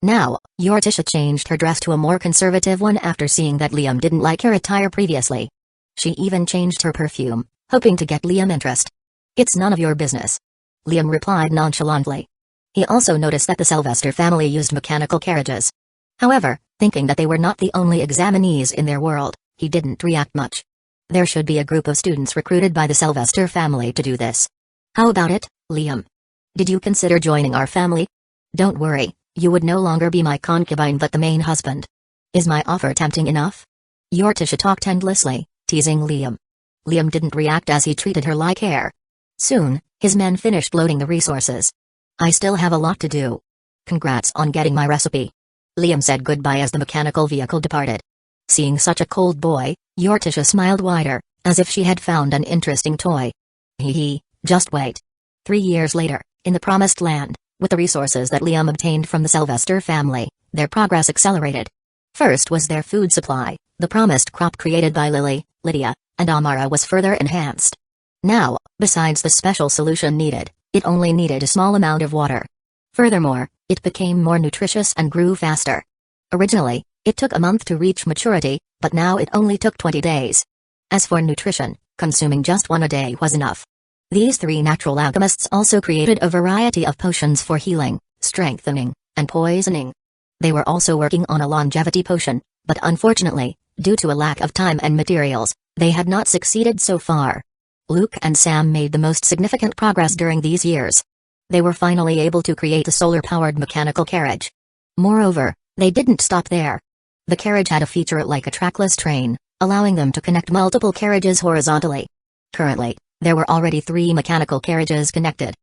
Now, Uchiha changed her dress to a more conservative one after seeing that Liam didn't like her attire previously. She even changed her perfume, hoping to get Liam interest. "It's none of your business," Liam replied nonchalantly. He also noticed that the Sylvester family used mechanical carriages. However, Thinking that they were not the only examinees in their world, he didn't react much. There should be a group of students recruited by the Sylvester family to do this. How about it, Liam? Did you consider joining our family? Don't worry, you would no longer be my concubine but the main husband. Is my offer tempting enough? Uchiha talked endlessly, teasing Liam. Liam didn't react as he treated her like air. Soon, his men finished loading the resources. I still have a lot to do. Congrats on getting my recipe. Liam said goodbye as the mechanical vehicle departed. Seeing such a cold boy, Uchiha smiled wider, as if she had found an interesting toy. Hee hee, just wait. 3 years later, in the Promised Land, with the resources that Liam obtained from the Sylvester family, their progress accelerated. First was their food supply. The promised crop created by Lily, Lydia, and Amara was further enhanced. Now, besides the special solution needed, it only needed a small amount of water. Furthermore, it became more nutritious and grew faster. Originally, it took a month to reach maturity, but now it only took 20 days. As for nutrition, consuming just one a day was enough. These 3 natural alchemists also created a variety of potions for healing, strengthening, and poisoning. They were also working on a longevity potion, but unfortunately, due to a lack of time and materials, they had not succeeded so far. Luke and Sam made the most significant progress during these years. They were finally able to create a solar-powered mechanical carriage. Moreover, they didn't stop there. The carriage had a feature like a trackless train, allowing them to connect multiple carriages horizontally. Currently, there were already 3 mechanical carriages connected.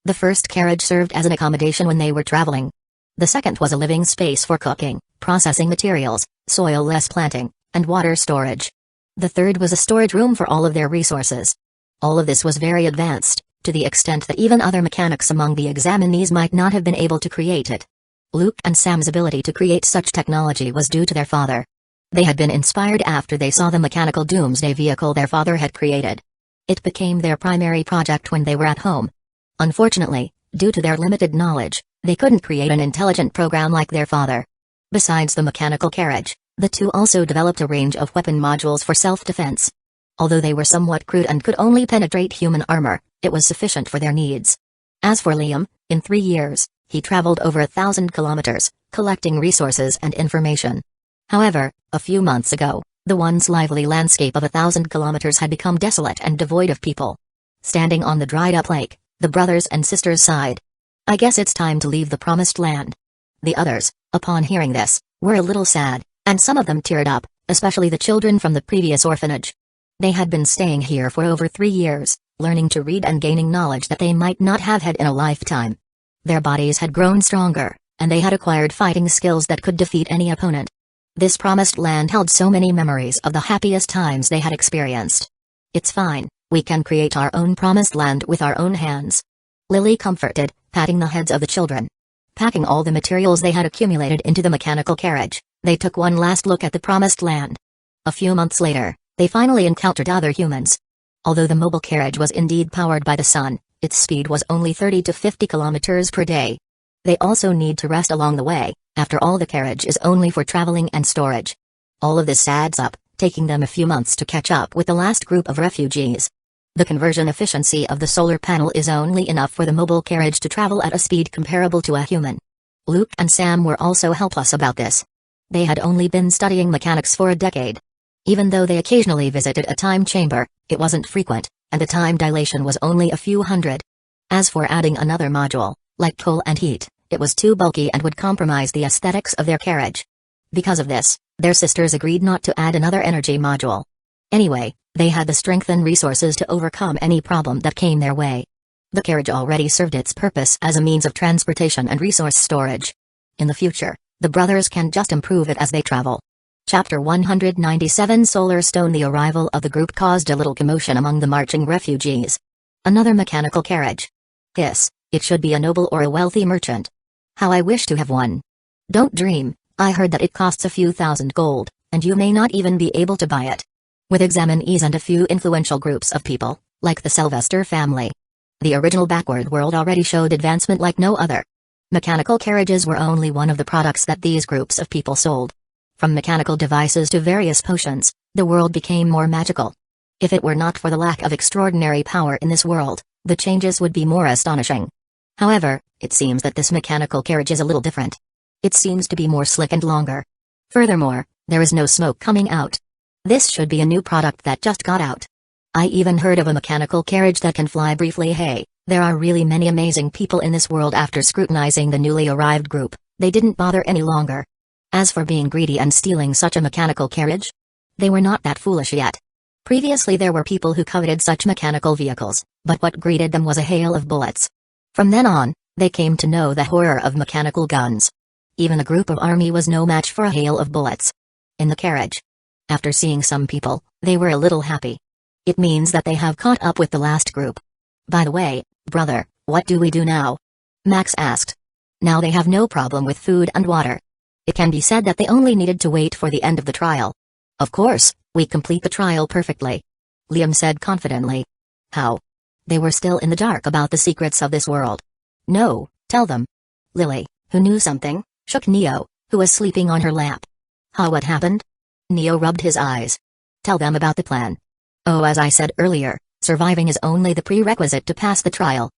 The first carriage served as an accommodation when they were traveling. The second was a living space for cooking, processing materials, soil-less planting, and water storage. The third was a storage room for all of their resources. All of this was very advanced, to the extent that even other mechanics among the examinees might not have been able to create it. Luke and Sam's ability to create such technology was due to their father. They had been inspired after they saw the mechanical doomsday vehicle their father had created. It became their primary project when they were at home. Unfortunately, due to their limited knowledge, they couldn't create an intelligent program like their father. Besides the mechanical carriage, the two also developed a range of weapon modules for self-defense. Although they were somewhat crude and could only penetrate human armor, it was sufficient for their needs. As for Liam, in 3 years, he traveled over 1,000 kilometers, collecting resources and information. However, a few months ago, the once lively landscape of 1,000 kilometers had become desolate and devoid of people. Standing on the dried-up lake, the brothers and sisters sighed. I guess it's time to leave the Promised Land. The others, upon hearing this, were a little sad, and some of them teared up, especially the children from the previous orphanage. They had been staying here for over 3 years, learning to read and gaining knowledge that they might not have had in a lifetime. Their bodies had grown stronger, and they had acquired fighting skills that could defeat any opponent. This Promised Land held so many memories of the happiest times they had experienced. It's fine, we can create our own Promised Land with our own hands. Lily comforted, patting the heads of the children. Packing all the materials they had accumulated into the mechanical carriage, they took one last look at the Promised Land. A few months later, they finally encountered other humans. Although the mobile carriage was indeed powered by the sun, its speed was only 30 to 50 kilometers per day. They also need to rest along the way, after all the carriage is only for traveling and storage. All of this adds up, taking them a few months to catch up with the last group of refugees. The conversion efficiency of the solar panel is only enough for the mobile carriage to travel at a speed comparable to a human. Luke and Sam were also helpless about this. They had only been studying mechanics for a decade. Even though they occasionally visited a time chamber, it wasn't frequent, and the time dilation was only a few hundred. As for adding another module, like coal and heat, it was too bulky and would compromise the aesthetics of their carriage. Because of this, their sisters agreed not to add another energy module. Anyway, they had the strength and resources to overcome any problem that came their way. The carriage already served its purpose as a means of transportation and resource storage. In the future, the brothers can just improve it as they travel. Chapter 197 Solar Stone. The arrival of the group caused a little commotion among the marching refugees. Another mechanical carriage. Hiss, it should be a noble or a wealthy merchant. How I wish to have one. Don't dream, I heard that it costs a few thousand gold, and you may not even be able to buy it. With examinees and a few influential groups of people, like the Sylvester family. The original backward world already showed advancement like no other. Mechanical carriages were only one of the products that these groups of people sold. From mechanical devices to various potions, the world became more magical. If it were not for the lack of extraordinary power in this world, the changes would be more astonishing. However, it seems that this mechanical carriage is a little different. It seems to be more slick and longer. Furthermore, there is no smoke coming out. This should be a new product that just got out. I even heard of a mechanical carriage that can fly briefly. Hey, there are really many amazing people in this world. After scrutinizing the newly arrived group, they didn't bother any longer. As for being greedy and stealing such a mechanical carriage, they were not that foolish yet. Previously there were people who coveted such mechanical vehicles, but what greeted them was a hail of bullets. From then on, they came to know the horror of mechanical guns. Even a group of army was no match for a hail of bullets. In the carriage, after seeing some people, they were a little happy. It means that they have caught up with the last group. By the way, brother, what do we do now? Max asked. Now they have no problem with food and water. It can be said that they only needed to wait for the end of the trial. Of course, we complete the trial perfectly, Liam said confidently. How? They were still in the dark about the secrets of this world. No, tell them. Lily, who knew something, shook Neo, who was sleeping on her lap. How, what happened? Neo rubbed his eyes. Tell them about the plan. Oh, as I said earlier, surviving is only the prerequisite to pass the trial.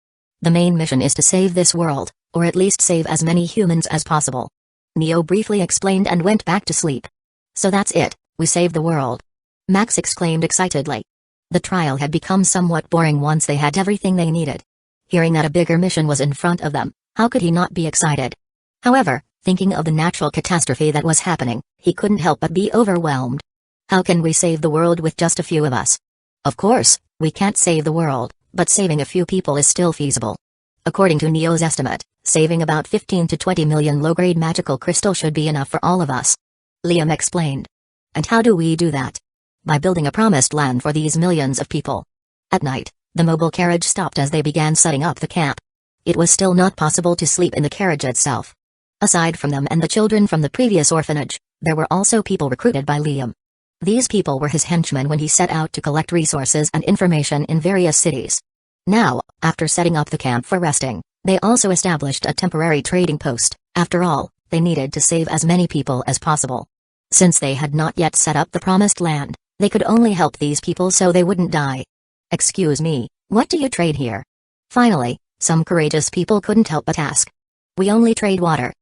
The main mission is to save this world, or at least save as many humans as possible. Neo briefly explained and went back to sleep. So that's it, we saved the world. Max exclaimed excitedly. The trial had become somewhat boring once they had everything they needed. Hearing that a bigger mission was in front of them, how could he not be excited? However, thinking of the natural catastrophe that was happening, he couldn't help but be overwhelmed. How can we save the world with just a few of us? Of course, we can't save the world, but saving a few people is still feasible. According to Neo's estimate, saving about 15 to 20 million low-grade magical crystal should be enough for all of us. Liam explained. And how do we do that? By building a promised land for these millions of people. At night, the mobile carriage stopped as they began setting up the camp. It was still not possible to sleep in the carriage itself. Aside from them and the children from the previous orphanage, there were also people recruited by Liam. These people were his henchmen when he set out to collect resources and information in various cities. Now, after setting up the camp for resting, they also established a temporary trading post. After all, they needed to save as many people as possible. Since they had not yet set up the promised land, they could only help these people so they wouldn't die. Excuse me, what do you trade here? Finally, some courageous people couldn't help but ask. We only trade water.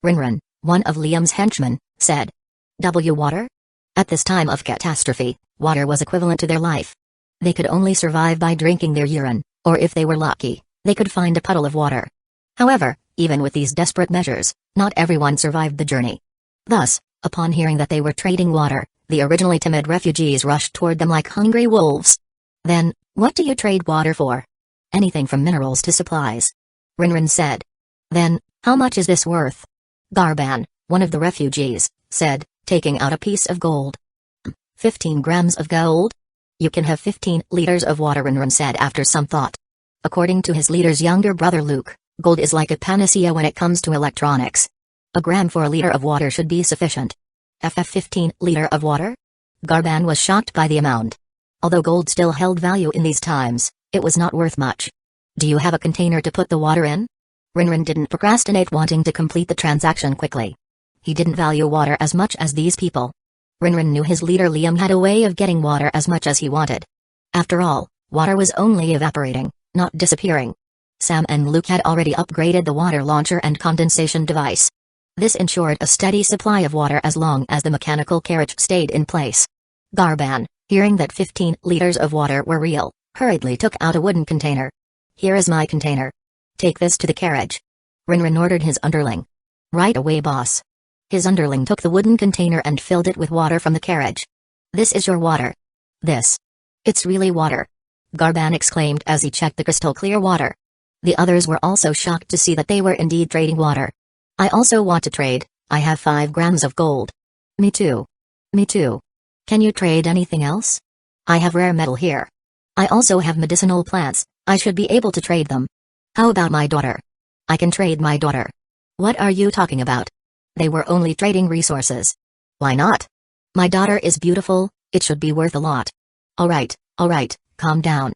Rinrin, one of Liam's henchmen, said. Water? At this time of catastrophe, water was equivalent to their life. They could only survive by drinking their urine, or if they were lucky, they could find a puddle of water. However, even with these desperate measures, not everyone survived the journey. Thus, upon hearing that they were trading water, the originally timid refugees rushed toward them like hungry wolves. Then, what do you trade water for? Anything from minerals to supplies. Rinrin said. Then, how much is this worth? Garban, one of the refugees, said, taking out a piece of gold. 15 grams of gold? You can have 15 liters of water, Rinrin said after some thought. According to his leader's younger brother Luke, gold is like a panacea when it comes to electronics. A gram for a liter of water should be sufficient. 15 liter of water? Garban was shocked by the amount. Although gold still held value in these times, it was not worth much. Do you have a container to put the water in? Rinrin didn't procrastinate, wanting to complete the transaction quickly. He didn't value water as much as these people. Rinrin knew his leader Liam had a way of getting water as much as he wanted. After all, water was only evaporating, not disappearing. Sam and Luke had already upgraded the water launcher and condensation device. This ensured a steady supply of water as long as the mechanical carriage stayed in place. Garban, hearing that 15 liters of water were real, hurriedly took out a wooden container. Here is my container. Take this to the carriage. Rinrin ordered his underling. Right away, boss. His underling took the wooden container and filled it with water from the carriage. This is your water. This. It's really water. Garban exclaimed as he checked the crystal clear water. The others were also shocked to see that they were indeed trading water. I also want to trade. I have 5 grams of gold. Me too. Me too. Can you trade anything else? I have rare metal here. I also have medicinal plants, I should be able to trade them. How about my daughter? I can trade my daughter. What are you talking about? They were only trading resources. Why not? My daughter is beautiful, it should be worth a lot. Alright, calm down.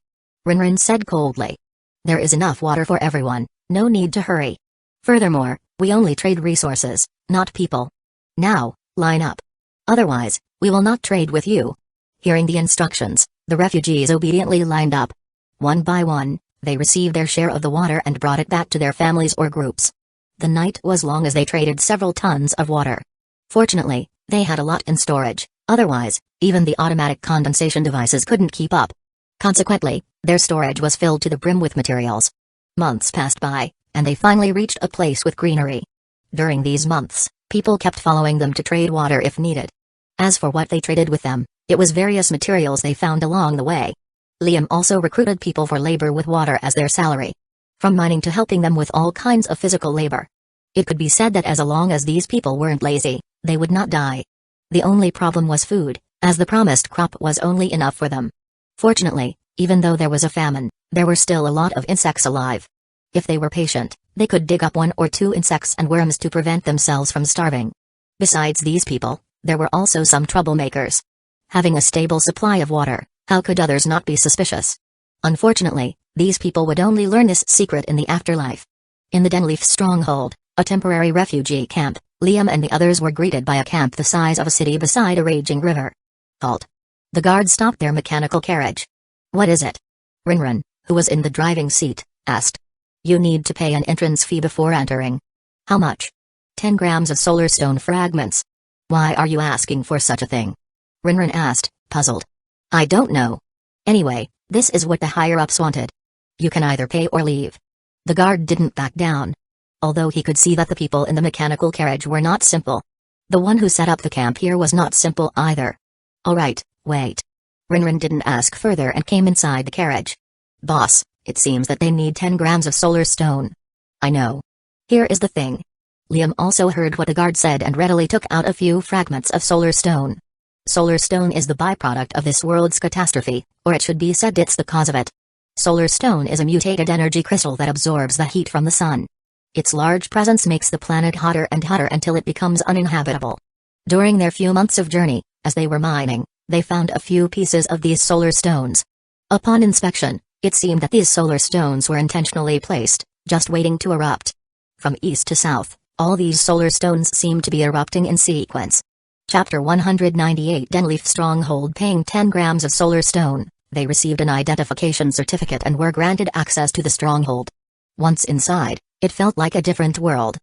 Rinrin said coldly. There is enough water for everyone, no need to hurry. Furthermore, we only trade resources, not people. Now, line up. Otherwise, we will not trade with you. Hearing the instructions, the refugees obediently lined up. One by one, they received their share of the water and brought it back to their families or groups. The night was long as they traded several tons of water. Fortunately, They had a lot in storage, otherwise, even the automatic condensation devices couldn't keep up. Consequently, their storage was filled to the brim with materials. Months passed by, and they finally reached a place with greenery. During these months, people kept following them to trade water if needed. As for what they traded with them, it was various materials they found along the way. Liam also recruited people for labor with water as their salary. From mining to helping them with all kinds of physical labor. It could be said that as long as these people weren't lazy, they would not die. The only problem was food, as the promised crop was only enough for them. Fortunately, even though there was a famine, there were still a lot of insects alive. If they were patient, they could dig up 1 or 2 insects and worms to prevent themselves from starving. Besides these people, there were also some troublemakers. Having a stable supply of water, how could others not be suspicious? Unfortunately, these people would only learn this secret in the afterlife. In the Denleaf stronghold, a temporary refugee camp, Liam and the others were greeted by a camp the size of a city beside a raging river. Halt. The guards stopped their mechanical carriage. What is it? Rinrin, who was in the driving seat, asked. You need to pay an entrance fee before entering. How much? 10 grams of solar stone fragments. Why are you asking for such a thing? Rinrin asked, puzzled. I don't know. Anyway, this is what the higher-ups wanted. You can either pay or leave. The guard didn't back down. Although he could see that the people in the mechanical carriage were not simple. The one who set up the camp here was not simple either. Alright, wait. Rinrin didn't ask further and came inside the carriage. Boss, it seems that they need 10 grams of solar stone. I know. Here is the thing. Liam also heard what the guard said and readily took out a few fragments of solar stone. Solar stone is the byproduct of this world's catastrophe, or it should be said it's the cause of it. Solar stone is a mutated energy crystal that absorbs the heat from the sun. Its large presence makes the planet hotter and hotter until it becomes uninhabitable. During their few months of journey, as they were mining, they found a few pieces of these solar stones. Upon inspection, it seemed that these solar stones were intentionally placed, just waiting to erupt. From east to south, all these solar stones seemed to be erupting in sequence. Chapter 198 Denleaf Stronghold. Paying 10 grams of solar stone, they received an identification certificate and were granted access to the stronghold. Once inside, it felt like a different world.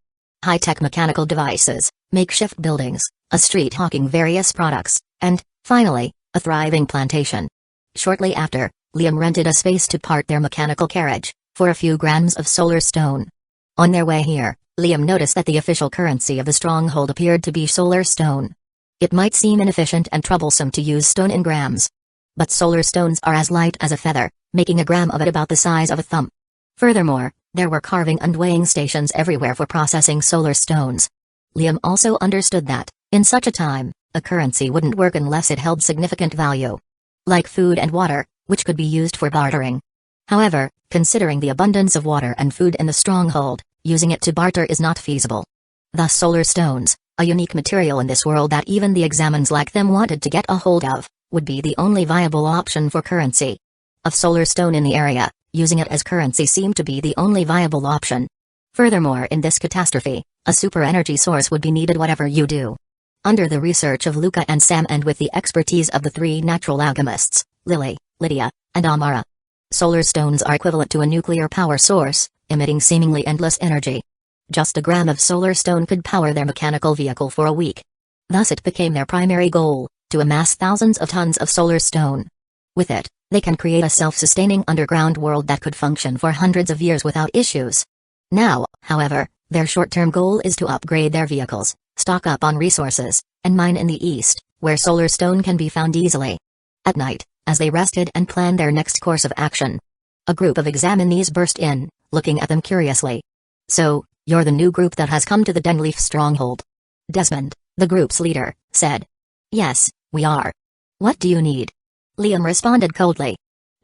High-tech mechanical devices, makeshift buildings, a street hawking various products, and, finally, a thriving plantation. Shortly after, Liam rented a space to park their mechanical carriage, for a few grams of solar stone. On their way here, Liam noticed that the official currency of the stronghold appeared to be solar stone. It might seem inefficient and troublesome to use stone in grams. But solar stones are as light as a feather, making a gram of it about the size of a thumb. Furthermore, there were carving and weighing stations everywhere for processing solar stones. Liam also understood that, in such a time, a currency wouldn't work unless it held significant value. Like food and water, which could be used for bartering. However, considering the abundance of water and food in the stronghold, using it to barter is not feasible. Thus solar stones, a unique material in this world that even the examines like them wanted to get a hold of, would be the only viable option for currency. Of solar stone in the area, using it as currency seemed to be the only viable option. Furthermore, in this catastrophe, a super energy source would be needed whatever you do. Under the research of Luca and Sam and with the expertise of the 3 natural alchemists, Lily, Lydia, and Amara. Solar stones are equivalent to a nuclear power source, emitting seemingly endless energy. Just a gram of solar stone could power their mechanical vehicle for a week. Thus it became their primary goal, to amass thousands of tons of solar stone. With it, they can create a self-sustaining underground world that could function for hundreds of years without issues. Now, however, their short-term goal is to upgrade their vehicles, stock up on resources, and mine in the east, where solar stone can be found easily. At night, as they rested and planned their next course of action, a group of examinees burst in, looking at them curiously. So, you're the new group that has come to the Denleaf stronghold? Desmond, the group's leader, said. Yes, we are. What do you need? Liam responded coldly.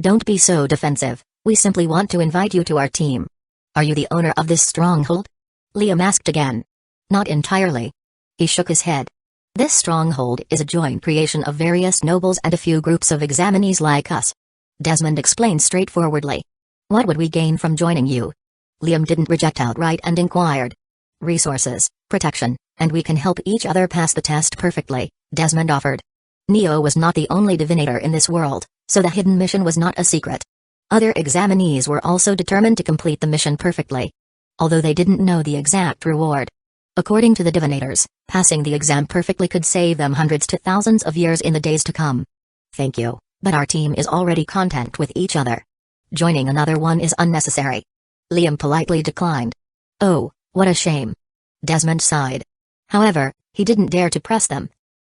Don't be so defensive, we simply want to invite you to our team. Are you the owner of this stronghold? Liam asked again. Not entirely. He shook his head. This stronghold is a joint creation of various nobles and a few groups of examinees like us. Desmond explained straightforwardly. What would we gain from joining you? Liam didn't reject outright and inquired. Resources, protection, and we can help each other pass the test perfectly, Desmond offered. Neo was not the only divinator in this world, so the hidden mission was not a secret. Other examinees were also determined to complete the mission perfectly. Although they didn't know the exact reward. According to the divinators, passing the exam perfectly could save them hundreds to thousands of years in the days to come. Thank you, but our team is already content with each other. Joining another one is unnecessary. Liam politely declined. Oh, what a shame. Desmond sighed. However, he didn't dare to press them.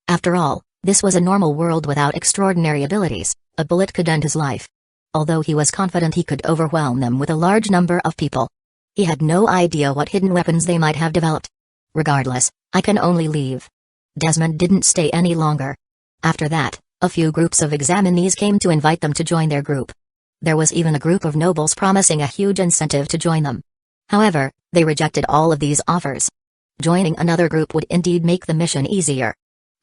After all, this was a normal world without extraordinary abilities. A bullet could end his life. Although he was confident he could overwhelm them with a large number of people. He had no idea what hidden weapons they might have developed. Regardless, I can only leave. Desmond didn't stay any longer. After that, a few groups of examinees came to invite them to join their group. There was even a group of nobles promising a huge incentive to join them. However, they rejected all of these offers. Joining another group would indeed make the mission easier.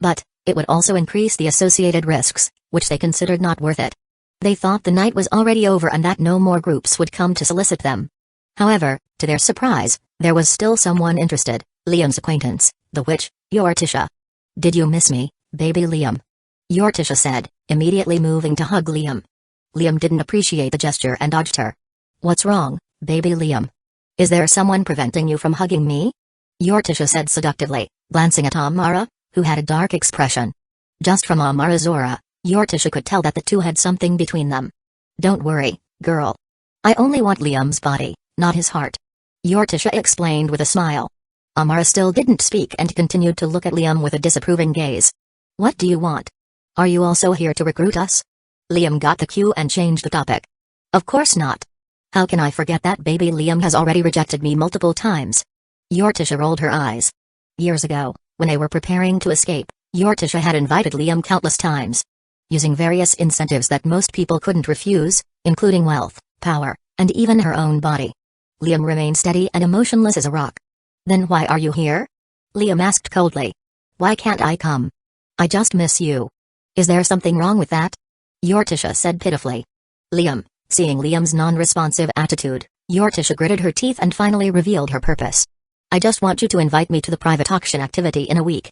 But, it would also increase the associated risks, which they considered not worth it. They thought the night was already over and that no more groups would come to solicit them. However, to their surprise, there was still someone interested, Liam's acquaintance, the witch, Uchiha. Did you miss me, baby Liam? Uchiha said, immediately moving to hug Liam. Liam didn't appreciate the gesture and dodged her. What's wrong, baby Liam? Is there someone preventing you from hugging me? Uchiha said seductively, glancing at Amara, who had a dark expression. Just from Amara's aura, Uchiha could tell that the two had something between them. Don't worry, girl. I only want Liam's body, not his heart. Uchiha explained with a smile. Amara still didn't speak and continued to look at Liam with a disapproving gaze. What do you want? Are you also here to recruit us? Liam got the cue and changed the topic. Of course not. How can I forget that baby Liam has already rejected me multiple times? Uchiha rolled her eyes. Years ago, when they were preparing to escape, Uchiha had invited Liam countless times. Using various incentives that most people couldn't refuse, including wealth, power, and even her own body. Liam remained steady and emotionless as a rock. Then why are you here? Liam asked coldly. Why can't I come? I just miss you. Is there something wrong with that? Uchiha said pitifully. Liam, seeing Liam's non-responsive attitude, Uchiha gritted her teeth and finally revealed her purpose. I just want you to invite me to the private auction activity in a week.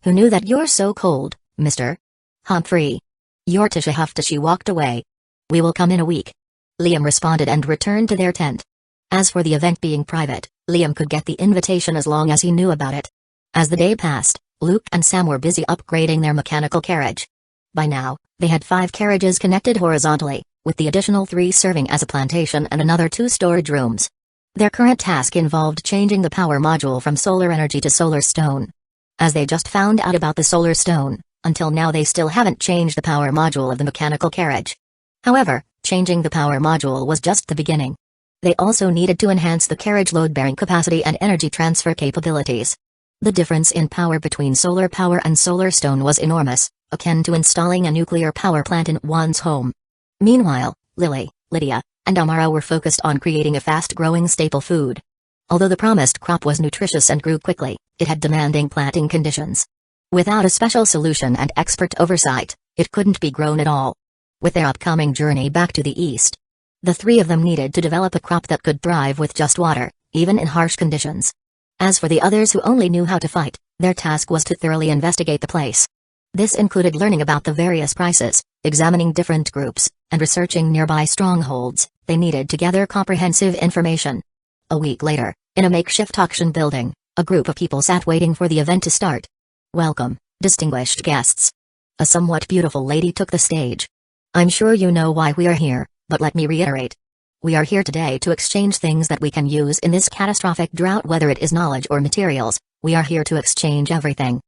Who knew that you're so cold, Mr. Humphrey? Uchiha huffed as she walked away. We will come in a week. Liam responded and returned to their tent. As for the event being private, Liam could get the invitation as long as he knew about it. As the day passed, Luke and Sam were busy upgrading their mechanical carriage. By now, they had 5 carriages connected horizontally, with the additional 3 serving as a plantation and another 2 storage rooms. Their current task involved changing the power module from solar energy to solar stone. As they just found out about the solar stone, until now they still haven't changed the power module of the mechanical carriage. However, changing the power module was just the beginning. They also needed to enhance the carriage load-bearing capacity and energy transfer capabilities. The difference in power between solar power and solar stone was enormous, akin to installing a nuclear power plant in one's home. Meanwhile, Lily, Lydia, and Amara were focused on creating a fast-growing staple food. Although the promised crop was nutritious and grew quickly, it had demanding planting conditions. Without a special solution and expert oversight, it couldn't be grown at all. With their upcoming journey back to the east, the 3 of them needed to develop a crop that could thrive with just water, even in harsh conditions. As for the others who only knew how to fight, their task was to thoroughly investigate the place. This included learning about the various prices, examining different groups, and researching nearby strongholds. They needed to gather comprehensive information. A week later, in a makeshift auction building, a group of people sat waiting for the event to start. Welcome, distinguished guests. A somewhat beautiful lady took the stage. I'm sure you know why we are here, but let me reiterate. We are here today to exchange things that we can use in this catastrophic drought, whether it is knowledge or materials. We are here to exchange everything.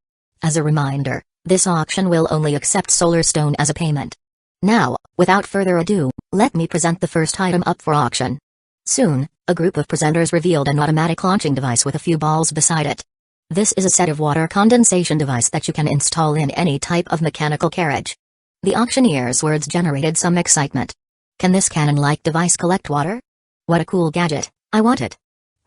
As a reminder, this auction will only accept solar stone as a payment. Now, without further ado, let me present the first item up for auction. Soon, a group of presenters revealed an automatic launching device with a few balls beside it. This is a set of water condensation device that you can install in any type of mechanical carriage. The auctioneer's words generated some excitement. Can this cannon-like device collect water? What a cool gadget, I want it.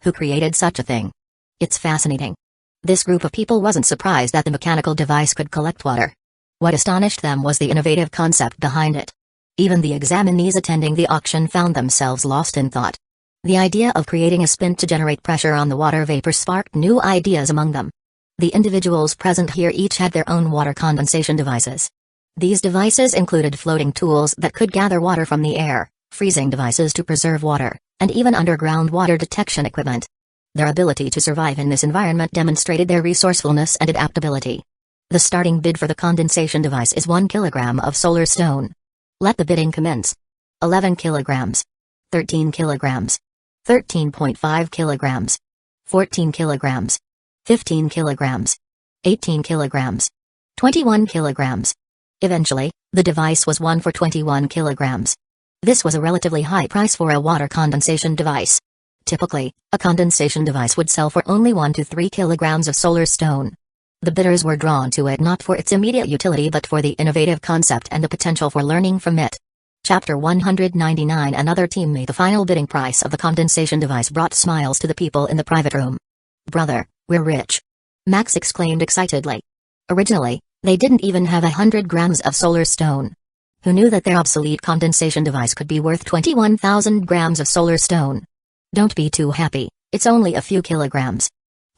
Who created such a thing? It's fascinating. This group of people wasn't surprised that the mechanical device could collect water. What astonished them was the innovative concept behind it. Even the examinees attending the auction found themselves lost in thought. The idea of creating a spin to generate pressure on the water vapor sparked new ideas among them. The individuals present here each had their own water condensation devices. These devices included floating tools that could gather water from the air, freezing devices to preserve water, and even underground water detection equipment. Their ability to survive in this environment demonstrated their resourcefulness and adaptability. The starting bid for the condensation device is 1 kilogram of solar stone. Let the bidding commence. 11 kilograms. 13 kilograms. 13.5 kilograms. 14 kilograms. 15 kilograms. 18 kilograms. 21 kilograms. Eventually, the device was won for 21 kilograms. This was a relatively high price for a water condensation device. Typically, a condensation device would sell for only 1 to 3 kilograms of solar stone. The bidders were drawn to it not for its immediate utility but for the innovative concept and the potential for learning from it. Chapter 199. Another team made the final bidding price of the condensation device brought smiles to the people in the private room. "Brother, we're rich!" Max exclaimed excitedly. Originally, they didn't even have 100 grams of solar stone. Who knew that their obsolete condensation device could be worth 21,000 grams of solar stone? Don't be too happy, it's only a few kilograms.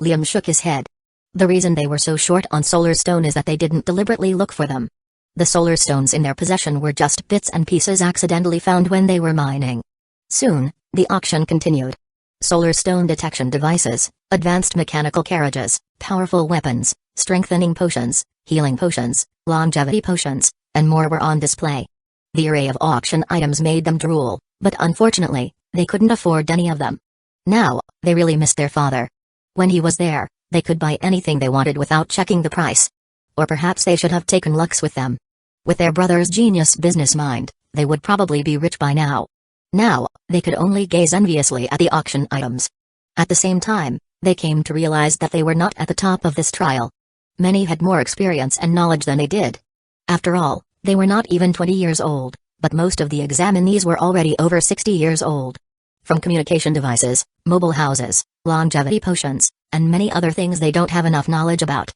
Liam shook his head. The reason they were so short on solar stone is that they didn't deliberately look for them. The solar stones in their possession were just bits and pieces accidentally found when they were mining. Soon, the auction continued. Solar stone detection devices, advanced mechanical carriages, powerful weapons, strengthening potions, healing potions, longevity potions, and more were on display. The array of auction items made them drool, but unfortunately, they couldn't afford any of them. Now, they really missed their father. When he was there, they could buy anything they wanted without checking the price. Or perhaps they should have taken Lux with them. With their brother's genius business mind, they would probably be rich by now. Now, they could only gaze enviously at the auction items. At the same time, they came to realize that they were not at the top of this trial. Many had more experience and knowledge than they did. After all, they were not even 20 years old, but most of the examinees were already over 60 years old. From communication devices, mobile houses, longevity potions, and many other things they don't have enough knowledge about.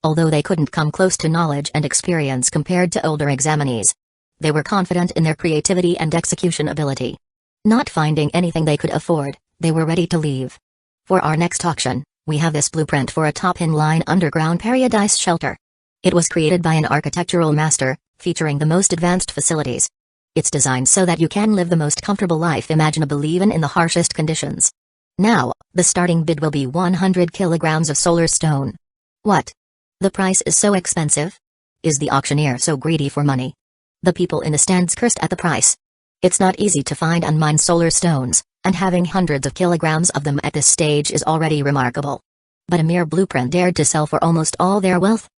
Although they couldn't come close to knowledge and experience compared to older examinees, they were confident in their creativity and execution ability. Not finding anything they could afford, they were ready to leave. For our next auction, we have this blueprint for a top-in-line underground paradise shelter. It was created by an architectural master, featuring the most advanced facilities. It's designed so that you can live the most comfortable life imaginable even in the harshest conditions. Now, the starting bid will be 100 kilograms of solar stone. What? The price is so expensive? Is the auctioneer so greedy for money? The people in the stands cursed at the price. It's not easy to find and mine solar stones, and having hundreds of kilograms of them at this stage is already remarkable. But a mere blueprint dared to sell for almost all their wealth?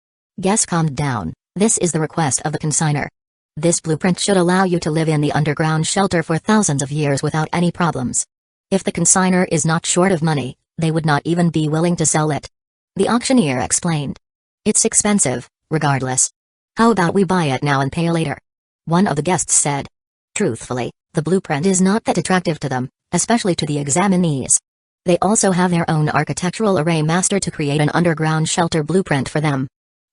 Guess calmed down, this is the request of the consignor. This blueprint should allow you to live in the underground shelter for thousands of years without any problems. If the consignor is not short of money, they would not even be willing to sell it. The auctioneer explained. It's expensive, regardless. How about we buy it now and pay later? One of the guests said. Truthfully, the blueprint is not that attractive to them, especially to the examinees. They also have their own architectural array master to create an underground shelter blueprint for them.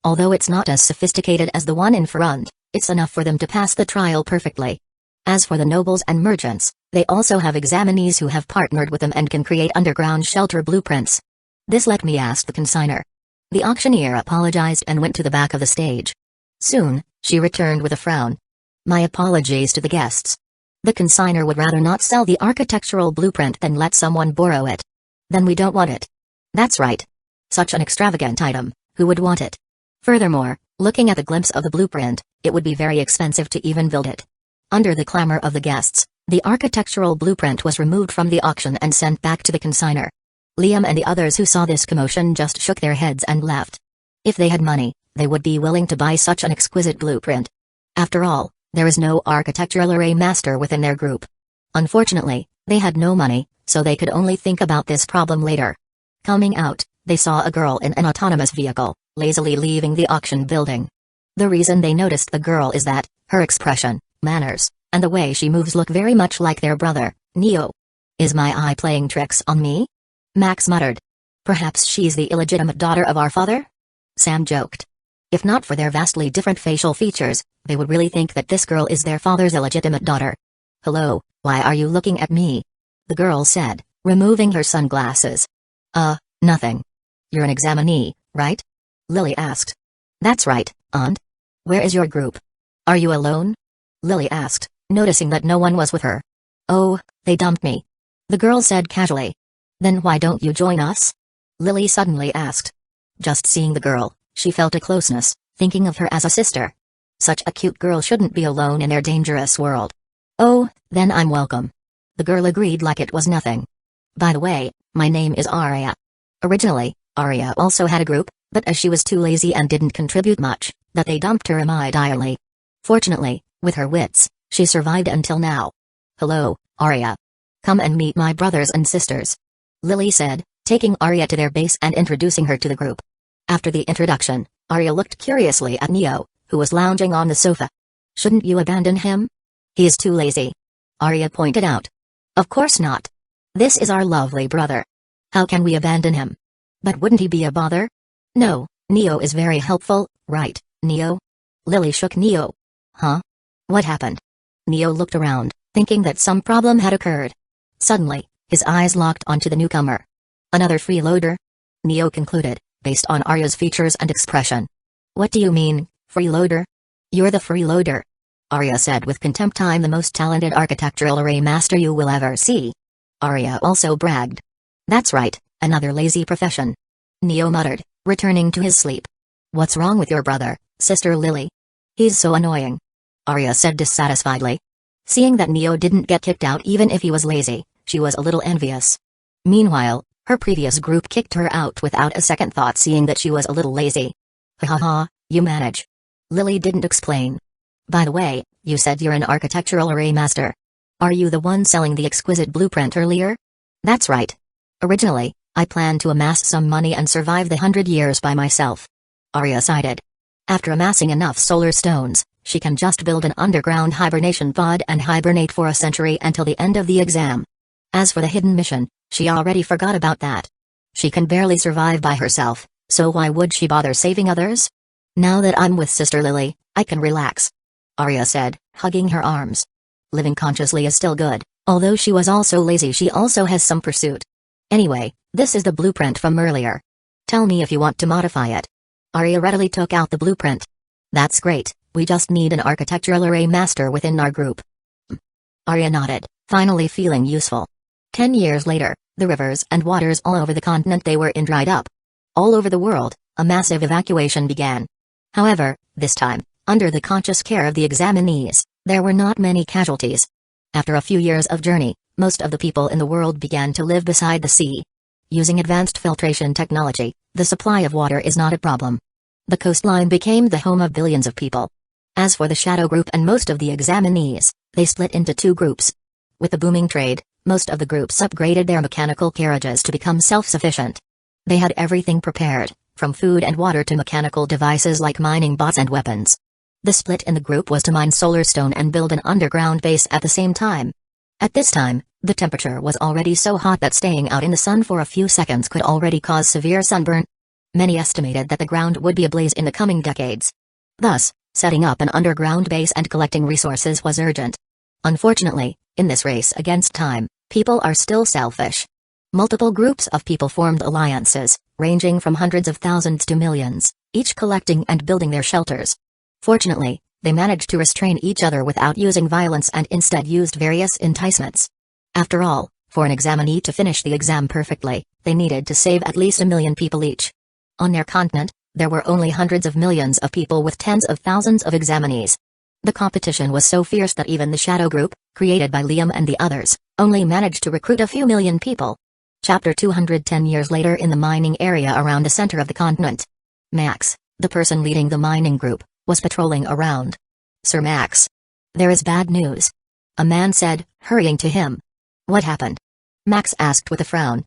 Although it's not as sophisticated as the one in front, it's enough for them to pass the trial perfectly. As for the nobles and merchants, they also have examinees who have partnered with them and can create underground shelter blueprints. This let me ask the consignor. The auctioneer apologized and went to the back of the stage. Soon, she returned with a frown. My apologies to the guests. The consignor would rather not sell the architectural blueprint than let someone borrow it. Then we don't want it. That's right. Such an extravagant item, who would want it? Furthermore, looking at the glimpse of the blueprint, it would be very expensive to even build it. Under the clamor of the guests, the architectural blueprint was removed from the auction and sent back to the consignor. Liam and the others who saw this commotion just shook their heads and laughed. If they had money, they would be willing to buy such an exquisite blueprint. After all, there is no architectural array master within their group. Unfortunately, they had no money, so they could only think about this problem later. Coming out, they saw a girl in an autonomous vehicle, lazily leaving the auction building. The reason they noticed the girl is that, her expression, manners, and the way she moves look very much like their brother, Neo. Is my eye playing tricks on me? Max muttered. Perhaps she's the illegitimate daughter of our father? Sam joked. If not for their vastly different facial features, they would really think that this girl is their father's illegitimate daughter. Hello, why are you looking at me? The girl said, removing her sunglasses. Nothing. You're an examinee, right? Lily asked. That's right, Aunt. Where is your group? Are you alone? Lily asked, noticing that no one was with her. Oh, they dumped me. The girl said casually. Then why don't you join us? Lily suddenly asked. Just seeing the girl, she felt a closeness, thinking of her as a sister. Such a cute girl shouldn't be alone in their dangerous world. Oh, then I'm welcome. The girl agreed like it was nothing. By the way, my name is Arya. Originally, Arya also had a group, but as she was too lazy and didn't contribute much, that they dumped her immediately. Fortunately, with her wits, she survived until now. Hello, Arya. Come and meet my brothers and sisters. Lily said, taking Arya to their base and introducing her to the group. After the introduction, Arya looked curiously at Neo, who was lounging on the sofa. Shouldn't you abandon him? He is too lazy. Arya pointed out. Of course not. This is our lovely brother. How can we abandon him? But wouldn't he be a bother? No, Neo is very helpful, right, Neo? Lily shook Neo. Huh? What happened? Neo looked around, thinking that some problem had occurred. Suddenly, his eyes locked onto the newcomer. Another freeloader? Neo concluded, based on Arya's features and expression. What do you mean, freeloader? You're the freeloader. Arya said with contempt. I'm the most talented architectural array master you will ever see. Arya also bragged. That's right, another lazy profession. Neo muttered, returning to his sleep. What's wrong with your brother, Sister Lily? He's so annoying. Arya said dissatisfiedly. Seeing that Neo didn't get kicked out even if he was lazy, she was a little envious. Meanwhile, her previous group kicked her out without a second thought, seeing that she was a little lazy. Ha ha ha, you manage. Lily didn't explain. By the way, you said you're an architectural array master. Are you the one selling the exquisite blueprint earlier? That's right. Originally, I planned to amass some money and survive the 100 years by myself. Arya sighed. After amassing enough solar stones, she can just build an underground hibernation pod and hibernate for a century until the end of the exam. As for the hidden mission, she already forgot about that. She can barely survive by herself, so why would she bother saving others? Now that I'm with Sister Lily, I can relax. Arya said, hugging her arms. Living consciously is still good, although she was also lazy. She also has some pursuit. Anyway, this is the blueprint from earlier. Tell me if you want to modify it. Arya readily took out the blueprint. That's great, we just need an architectural array master within our group. Arya nodded, finally feeling useful. 10 years later, the rivers and waters all over the continent they were in dried up. All over the world, a massive evacuation began. However, this time, under the conscious care of the examinees, there were not many casualties. After a few years of journey, most of the people in the world began to live beside the sea. Using advanced filtration technology, the supply of water is not a problem. The coastline became the home of billions of people. As for the Shadow Group and most of the examinees, they split into two groups. With the booming trade, most of the groups upgraded their mechanical carriages to become self-sufficient. They had everything prepared, from food and water to mechanical devices like mining bots and weapons. The split in the group was to mine solar stone and build an underground base at the same time. At this time, the temperature was already so hot that staying out in the sun for a few seconds could already cause severe sunburn. Many estimated that the ground would be ablaze in the coming decades. Thus, setting up an underground base and collecting resources was urgent. Unfortunately, in this race against time, people are still selfish. Multiple groups of people formed alliances, ranging from hundreds of thousands to millions, each collecting and building their shelters. Fortunately, they managed to restrain each other without using violence and instead used various enticements. After all, for an examinee to finish the exam perfectly, they needed to save at least 1 million people each. On their continent, there were only hundreds of millions of people with tens of thousands of examinees. The competition was so fierce that even the Shadow Group, created by Liam and the others, only managed to recruit a few million people. Chapter 210 years later in the mining area around the center of the continent. Max, the person leading the mining group, was patrolling around. Sir Max. There is bad news. A man said, hurrying to him. What happened? Max asked with a frown.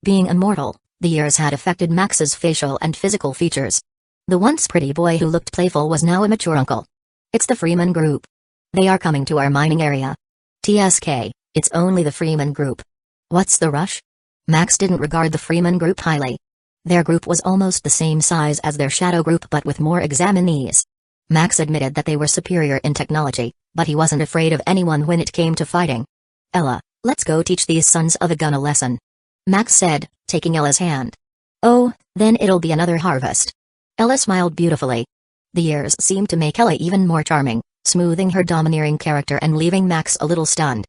Being immortal, the years had affected Max's facial and physical features. The once pretty boy who looked playful was now a mature uncle. It's the Freeman Group. They are coming to our mining area. TSK, it's only the Freeman Group. What's the rush? Max didn't regard the Freeman Group highly. Their group was almost the same size as their Shadow Group but with more examinees. Max admitted that they were superior in technology, but he wasn't afraid of anyone when it came to fighting. Ella, let's go teach these sons of a gun a lesson. Max said, taking Ella's hand. Oh, then it'll be another harvest. Ella smiled beautifully. The years seemed to make Ella even more charming, smoothing her domineering character and leaving Max a little stunned.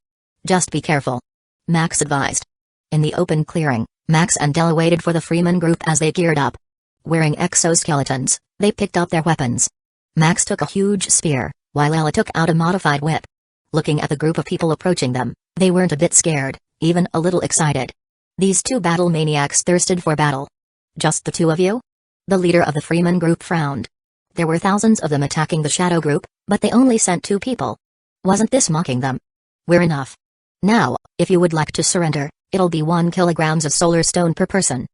Just be careful. Max advised. In the open clearing, Max and Della waited for the Freeman group as they geared up. Wearing exoskeletons, they picked up their weapons. Max took a huge spear, while Ella took out a modified whip. Looking at the group of people approaching them, they weren't a bit scared, even a little excited. These two battle maniacs thirsted for battle. Just the two of you? The leader of the Freeman group frowned. There were thousands of them attacking the Shadow group, but they only sent 2 people. Wasn't this mocking them? We're enough. Now, if you would like to surrender, it'll be 1 kilogram of solar stone per person.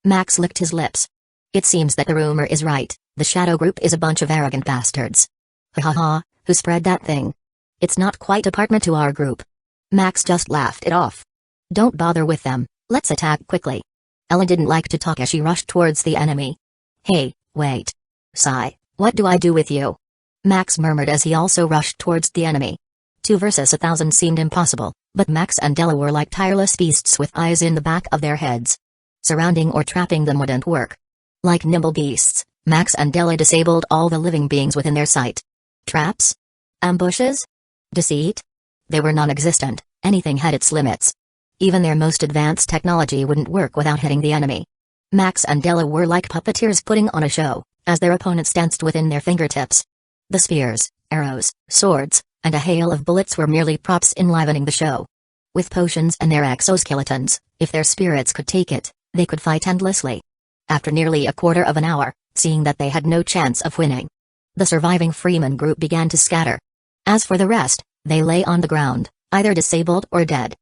Max licked his lips. It seems that the rumor is right, the Shadow group is a bunch of arrogant bastards. Ha ha ha, who spread that thing? It's not quite apartment to our group. Max just laughed it off. Don't bother with them, let's attack quickly. Ella didn't like to talk as she rushed towards the enemy. Hey, wait. Sigh, what do I do with you? Max murmured as he also rushed towards the enemy. 2 versus 1,000 seemed impossible, but Max and Della were like tireless beasts with eyes in the back of their heads. Surrounding or trapping them wouldn't work. Like nimble beasts, Max and Della disabled all the living beings within their sight. Traps? Ambushes? Deceit? They were non-existent, anything had its limits. Even their most advanced technology wouldn't work without hitting the enemy. Max and Della were like puppeteers putting on a show, as their opponents danced within their fingertips. The spears, arrows, swords, and a hail of bullets were merely props enlivening the show. With potions and their exoskeletons, if their spirits could take it, they could fight endlessly. After nearly a quarter of an hour, seeing that they had no chance of winning, the surviving Freeman group began to scatter. As for the rest, they lay on the ground, either disabled or dead.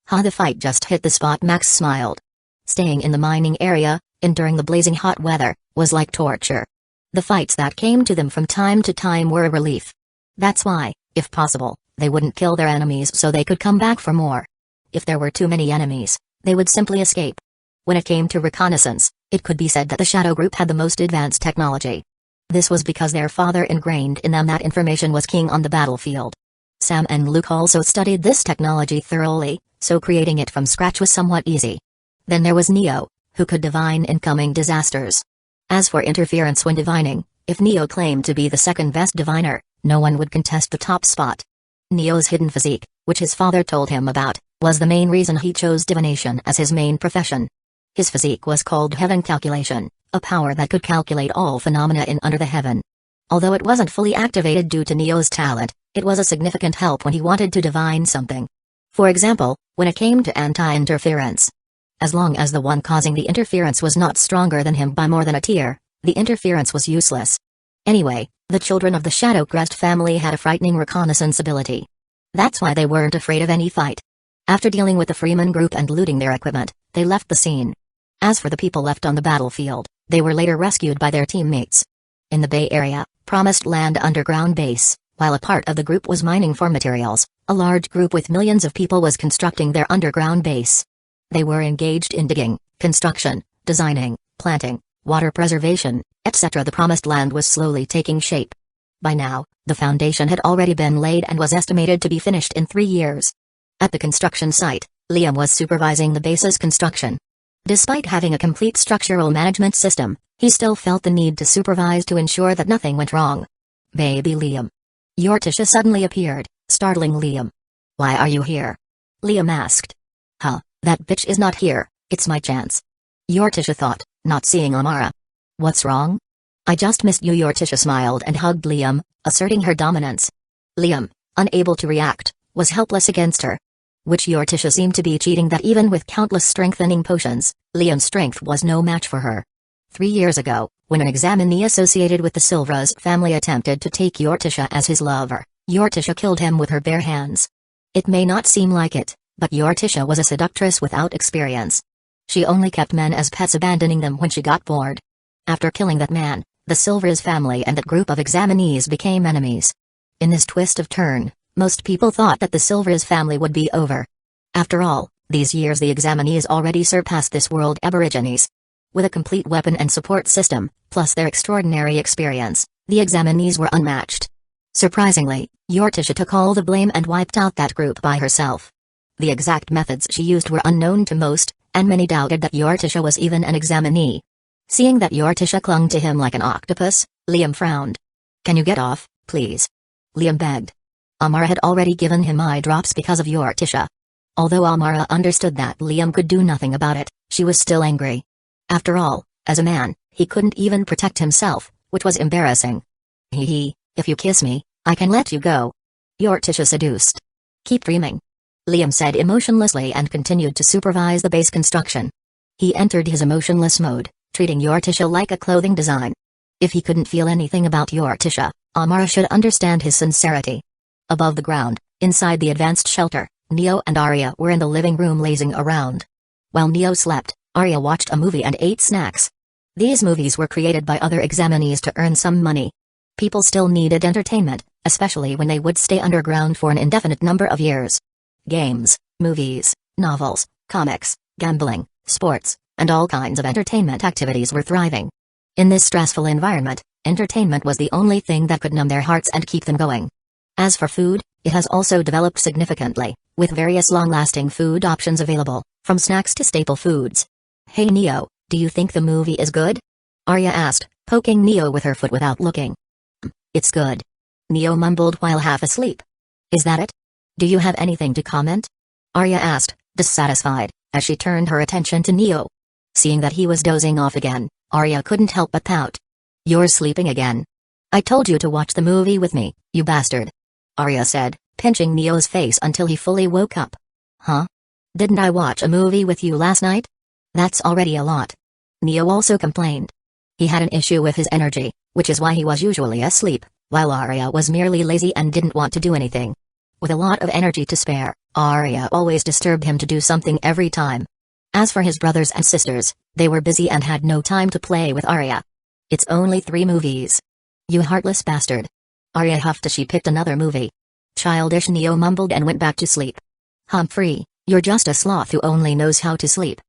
The fight just hit the spot. Max smiled. Staying in the mining area, enduring the blazing hot weather, was like torture. The fights that came to them from time to time were a relief. That's why, if possible, they wouldn't kill their enemies so they could come back for more. If there were too many enemies, they would simply escape. When it came to reconnaissance, it could be said that the Shadow Group had the most advanced technology. This was because their father ingrained in them that information was king on the battlefield. Sam and Luke also studied this technology thoroughly, so creating it from scratch was somewhat easy. Then there was Neo, who could divine incoming disasters. As for interference when divining, if Neo claimed to be the second best diviner, no one would contest the top spot. Neo's hidden physique, which his father told him about, was the main reason he chose divination as his main profession. His physique was called heaven calculation, a power that could calculate all phenomena in under the heaven. Although it wasn't fully activated due to Neo's talent, it was a significant help when he wanted to divine something. For example, when it came to anti-interference. As long as the one causing the interference was not stronger than him by more than a tier, the interference was useless. Anyway, the children of the Shadow Crest family had a frightening reconnaissance ability. That's why they weren't afraid of any fight. After dealing with the Freeman group and looting their equipment, they left the scene. As for the people left on the battlefield, they were later rescued by their teammates. In the Bay Area, Promised Land underground base, while a part of the group was mining for materials, a large group with millions of people was constructing their underground base. They were engaged in digging, construction, designing, planting, water preservation, etc. The Promised Land was slowly taking shape. By now, the foundation had already been laid and was estimated to be finished in 3 years. At the construction site, Liam was supervising the base's construction. Despite having a complete structural management system, he still felt the need to supervise to ensure that nothing went wrong. Baby Liam. Uchiha suddenly appeared, startling Liam. Why are you here? Liam asked. That bitch is not here, it's my chance. Uchiha thought, not seeing Amara. What's wrong? I just missed you. Uchiha smiled and hugged Liam, asserting her dominance. Liam, unable to react, was helpless against her. Which Uchiha seemed to be cheating that even with countless strengthening potions, Liam's strength was no match for her. 3 years ago, when an examinee associated with the Silvera's family attempted to take Uchiha as his lover, Uchiha killed him with her bare hands. It may not seem like it, but Uchiha was a seductress without experience. She only kept men as pets, abandoning them when she got bored. After killing that man, the Silvera's family and that group of examinees became enemies. In this twist of turn, most people thought that the Silvera's family would be over. After all, these years the examinees already surpassed this world aborigines. With a complete weapon and support system, plus their extraordinary experience, the examinees were unmatched. Surprisingly, Uchiha took all the blame and wiped out that group by herself. The exact methods she used were unknown to most, and many doubted that Uchiha was even an examinee. Seeing that Uchiha clung to him like an octopus, Liam frowned. Can you get off, please? Liam begged. Amara had already given him eye drops because of Uchiha. Although Amara understood that Liam could do nothing about it, She was still angry. After all, as a man, he couldn't even protect himself, which was embarrassing. If you kiss me, I can let you go. Uchiha seduced. Keep dreaming. Liam said emotionlessly and continued to supervise the base construction. He entered his emotionless mode, treating Uchiha like a clothing design. If he couldn't feel anything about Uchiha, Amara should understand his sincerity. Above the ground, inside the advanced shelter, Neo and Arya were in the living room lazing around. While Neo slept, Arya watched a movie and ate snacks. These movies were created by other examinees to earn some money. People still needed entertainment, especially when they would stay underground for an indefinite number of years. Games, movies, novels, comics, gambling, sports, and all kinds of entertainment activities were thriving. In this stressful environment, entertainment was the only thing that could numb their hearts and keep them going. As for food, it has also developed significantly, with various long-lasting food options available, from snacks to staple foods. Hey Neo, do you think the movie is good? Arya asked, poking Neo with her foot without looking. It's good. Neo mumbled while half asleep. Is that it? Do you have anything to comment? Arya asked, dissatisfied, as she turned her attention to Neo. Seeing that he was dozing off again, Arya couldn't help but pout. You're sleeping again. I told you to watch the movie with me, you bastard. Arya said, pinching Neo's face until he fully woke up. Huh? Didn't I watch a movie with you last night? That's already a lot. Neo also complained. He had an issue with his energy, which is why he was usually asleep, while Arya was merely lazy and didn't want to do anything. With a lot of energy to spare, Arya always disturbed him to do something every time. As for his brothers and sisters, they were busy and had no time to play with Arya. It's only 3 movies. You heartless bastard. Arya huffed as she picked another movie. Childish Neo mumbled and went back to sleep. Humphrey, you're just a sloth who only knows how to sleep.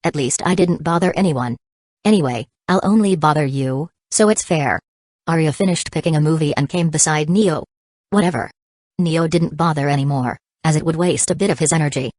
At least I didn't bother anyone. Anyway, I'll only bother you, so it's fair. Arya finished picking a movie and came beside Neo. Whatever. Neo didn't bother anymore, as it would waste a bit of his energy.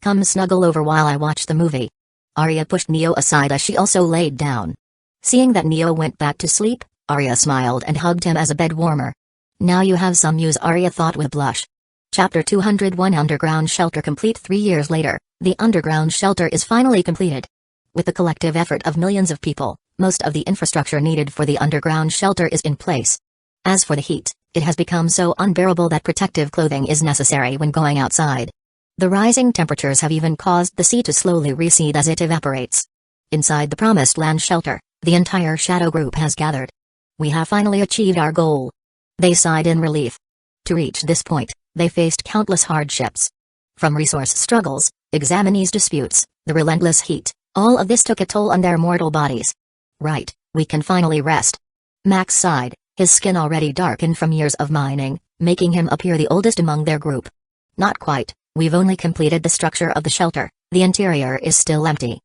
Come snuggle over while I watch the movie. Arya pushed Neo aside as she also laid down. Seeing that Neo went back to sleep, Arya smiled and hugged him as a bed warmer. Now you have some use, Arya thought with blush. Chapter 201 Underground Shelter complete. 3 years later, the underground shelter is finally completed. With the collective effort of millions of people, most of the infrastructure needed for the underground shelter is in place. As for the heat, it has become so unbearable that protective clothing is necessary when going outside. The rising temperatures have even caused the sea to slowly recede as it evaporates. Inside the Promised Land shelter, the entire Shadow Group has gathered. We have finally achieved our goal. They sighed in relief. To reach this point, they faced countless hardships. From resource struggles, examinees disputes, the relentless heat, all of this took a toll on their mortal bodies. Right, we can finally rest. Max sighed, his skin already darkened from years of mining, making him appear the oldest among their group. Not quite, we've only completed the structure of the shelter, the interior is still empty.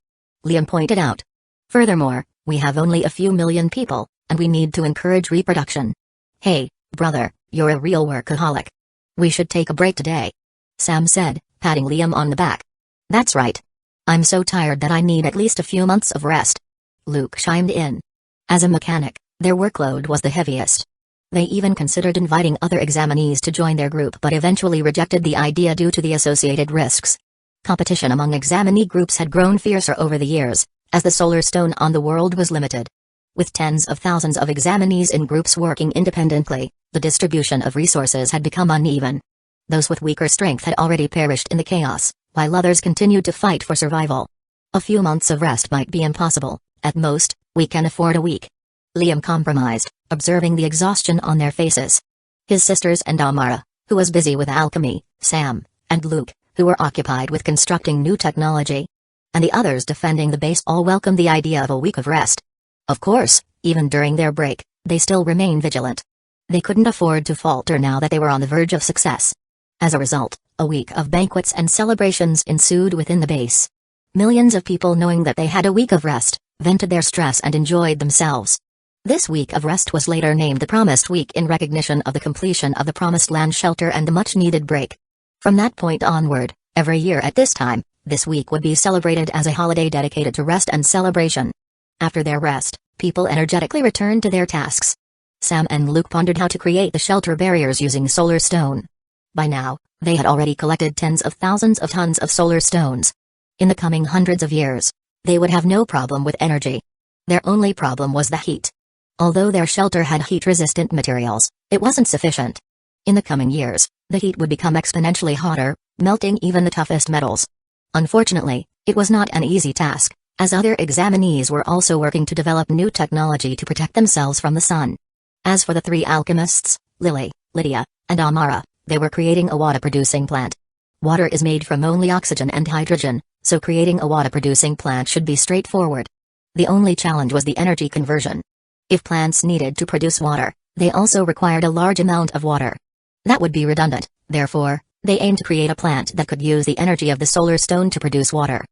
Liam pointed out. Furthermore, we have only a few million people, and we need to encourage reproduction. Hey, brother, you're a real workaholic. We should take a break today. Sam said, patting Liam on the back. That's right. I'm so tired that I need at least a few months of rest. Luke chimed in. As a mechanic, their workload was the heaviest. They even considered inviting other examinees to join their group but eventually rejected the idea due to the associated risks. Competition among examinee groups had grown fiercer over the years, as the solar stone on the world was limited. With tens of thousands of examinees in groups working independently, the distribution of resources had become uneven. Those with weaker strength had already perished in the chaos, while others continued to fight for survival. A few months of rest might be impossible. At most, we can afford a week. Liam compromised, observing the exhaustion on their faces. His sisters and Amara, who was busy with alchemy, Sam, and Luke, who were occupied with constructing new technology, and the others defending the base all welcomed the idea of a week of rest. Of course, even during their break, they still remained vigilant. They couldn't afford to falter now that they were on the verge of success. As a result, a week of banquets and celebrations ensued within the base. Millions of people, knowing that they had a week of rest, vented their stress and enjoyed themselves. This week of rest was later named the Promised Week in recognition of the completion of the Promised Land shelter and the much-needed break. From that point onward, every year at this time, this week would be celebrated as a holiday dedicated to rest and celebration. After their rest, people energetically returned to their tasks. Sam and Luke pondered how to create the shelter barriers using solar stone. By now, they had already collected tens of thousands of tons of solar stones. In the coming hundreds of years, they would have no problem with energy. Their only problem was the heat. Although their shelter had heat-resistant materials, it wasn't sufficient. In the coming years, the heat would become exponentially hotter, melting even the toughest metals. Unfortunately, it was not an easy task, as other examinees were also working to develop new technology to protect themselves from the sun. As for the three alchemists, Lily, Lydia, and Amara, they were creating a water-producing plant. Water is made from only oxygen and hydrogen, so creating a water-producing plant should be straightforward. The only challenge was the energy conversion. If plants needed to produce water, they also required a large amount of water. That would be redundant, therefore, they aimed to create a plant that could use the energy of the solar stone to produce water.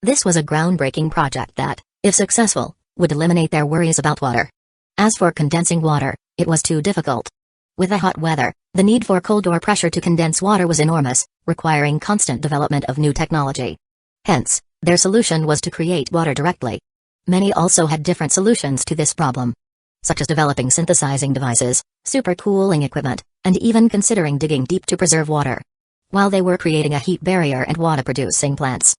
This was a groundbreaking project that, if successful, would eliminate their worries about water. As for condensing water, it was too difficult. With the hot weather, the need for cold or pressure to condense water was enormous, requiring constant development of new technology. Hence, their solution was to create water directly. Many also had different solutions to this problem, such as developing synthesizing devices, supercooling equipment, and even considering digging deep to preserve water. While they were creating a heat barrier and water-producing plants,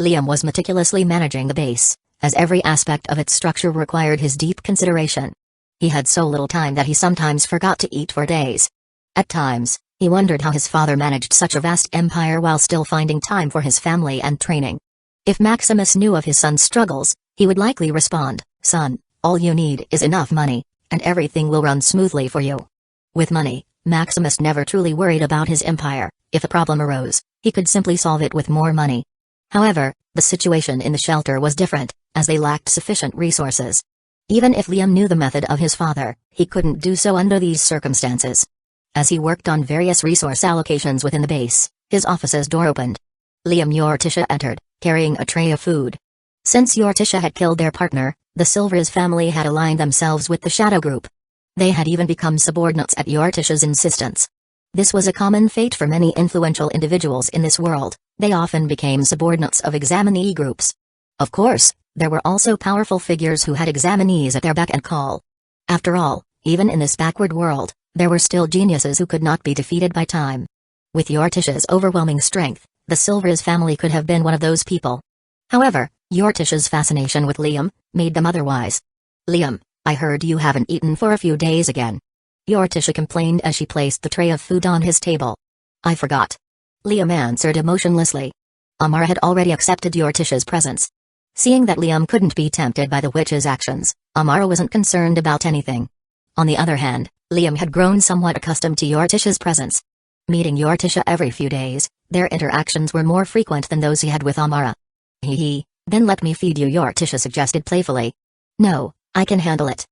Liam was meticulously managing the base, as every aspect of its structure required his deep consideration. He had so little time that he sometimes forgot to eat for days. At times, he wondered how his father managed such a vast empire while still finding time for his family and training. If Maximus knew of his son's struggles, he would likely respond, "Son, all you need is enough money, and everything will run smoothly for you." With money, Maximus never truly worried about his empire. If a problem arose, he could simply solve it with more money. However, the situation in the shelter was different, as they lacked sufficient resources. Even if Liam knew the method of his father, he couldn't do so under these circumstances. As he worked on various resource allocations within the base, his office's door opened. Liam Uchiha entered, carrying a tray of food. Since Uchiha had killed their partner, the Silvers family had aligned themselves with the Shadow Group. They had even become subordinates at Uchiha's insistence. This was a common fate for many influential individuals in this world. They often became subordinates of examinee groups. Of course, there were also powerful figures who had examinees at their beck and call. After all, even in this backward world, there were still geniuses who could not be defeated by time. With Uchiha's overwhelming strength, the Silvers family could have been one of those people. However, Uchiha's fascination with Liam made them otherwise. "Liam, I heard you haven't eaten for a few days again," Uchiha complained as she placed the tray of food on his table. "I forgot," Liam answered emotionlessly. Amara had already accepted Uchiha's presence. Seeing that Liam couldn't be tempted by the witch's actions, Amara wasn't concerned about anything. On the other hand, Liam had grown somewhat accustomed to Uchiha's presence. Meeting Uchiha every few days, their interactions were more frequent than those he had with Amara. Then let me feed you," Uchiha suggested playfully. "No, I can handle it,"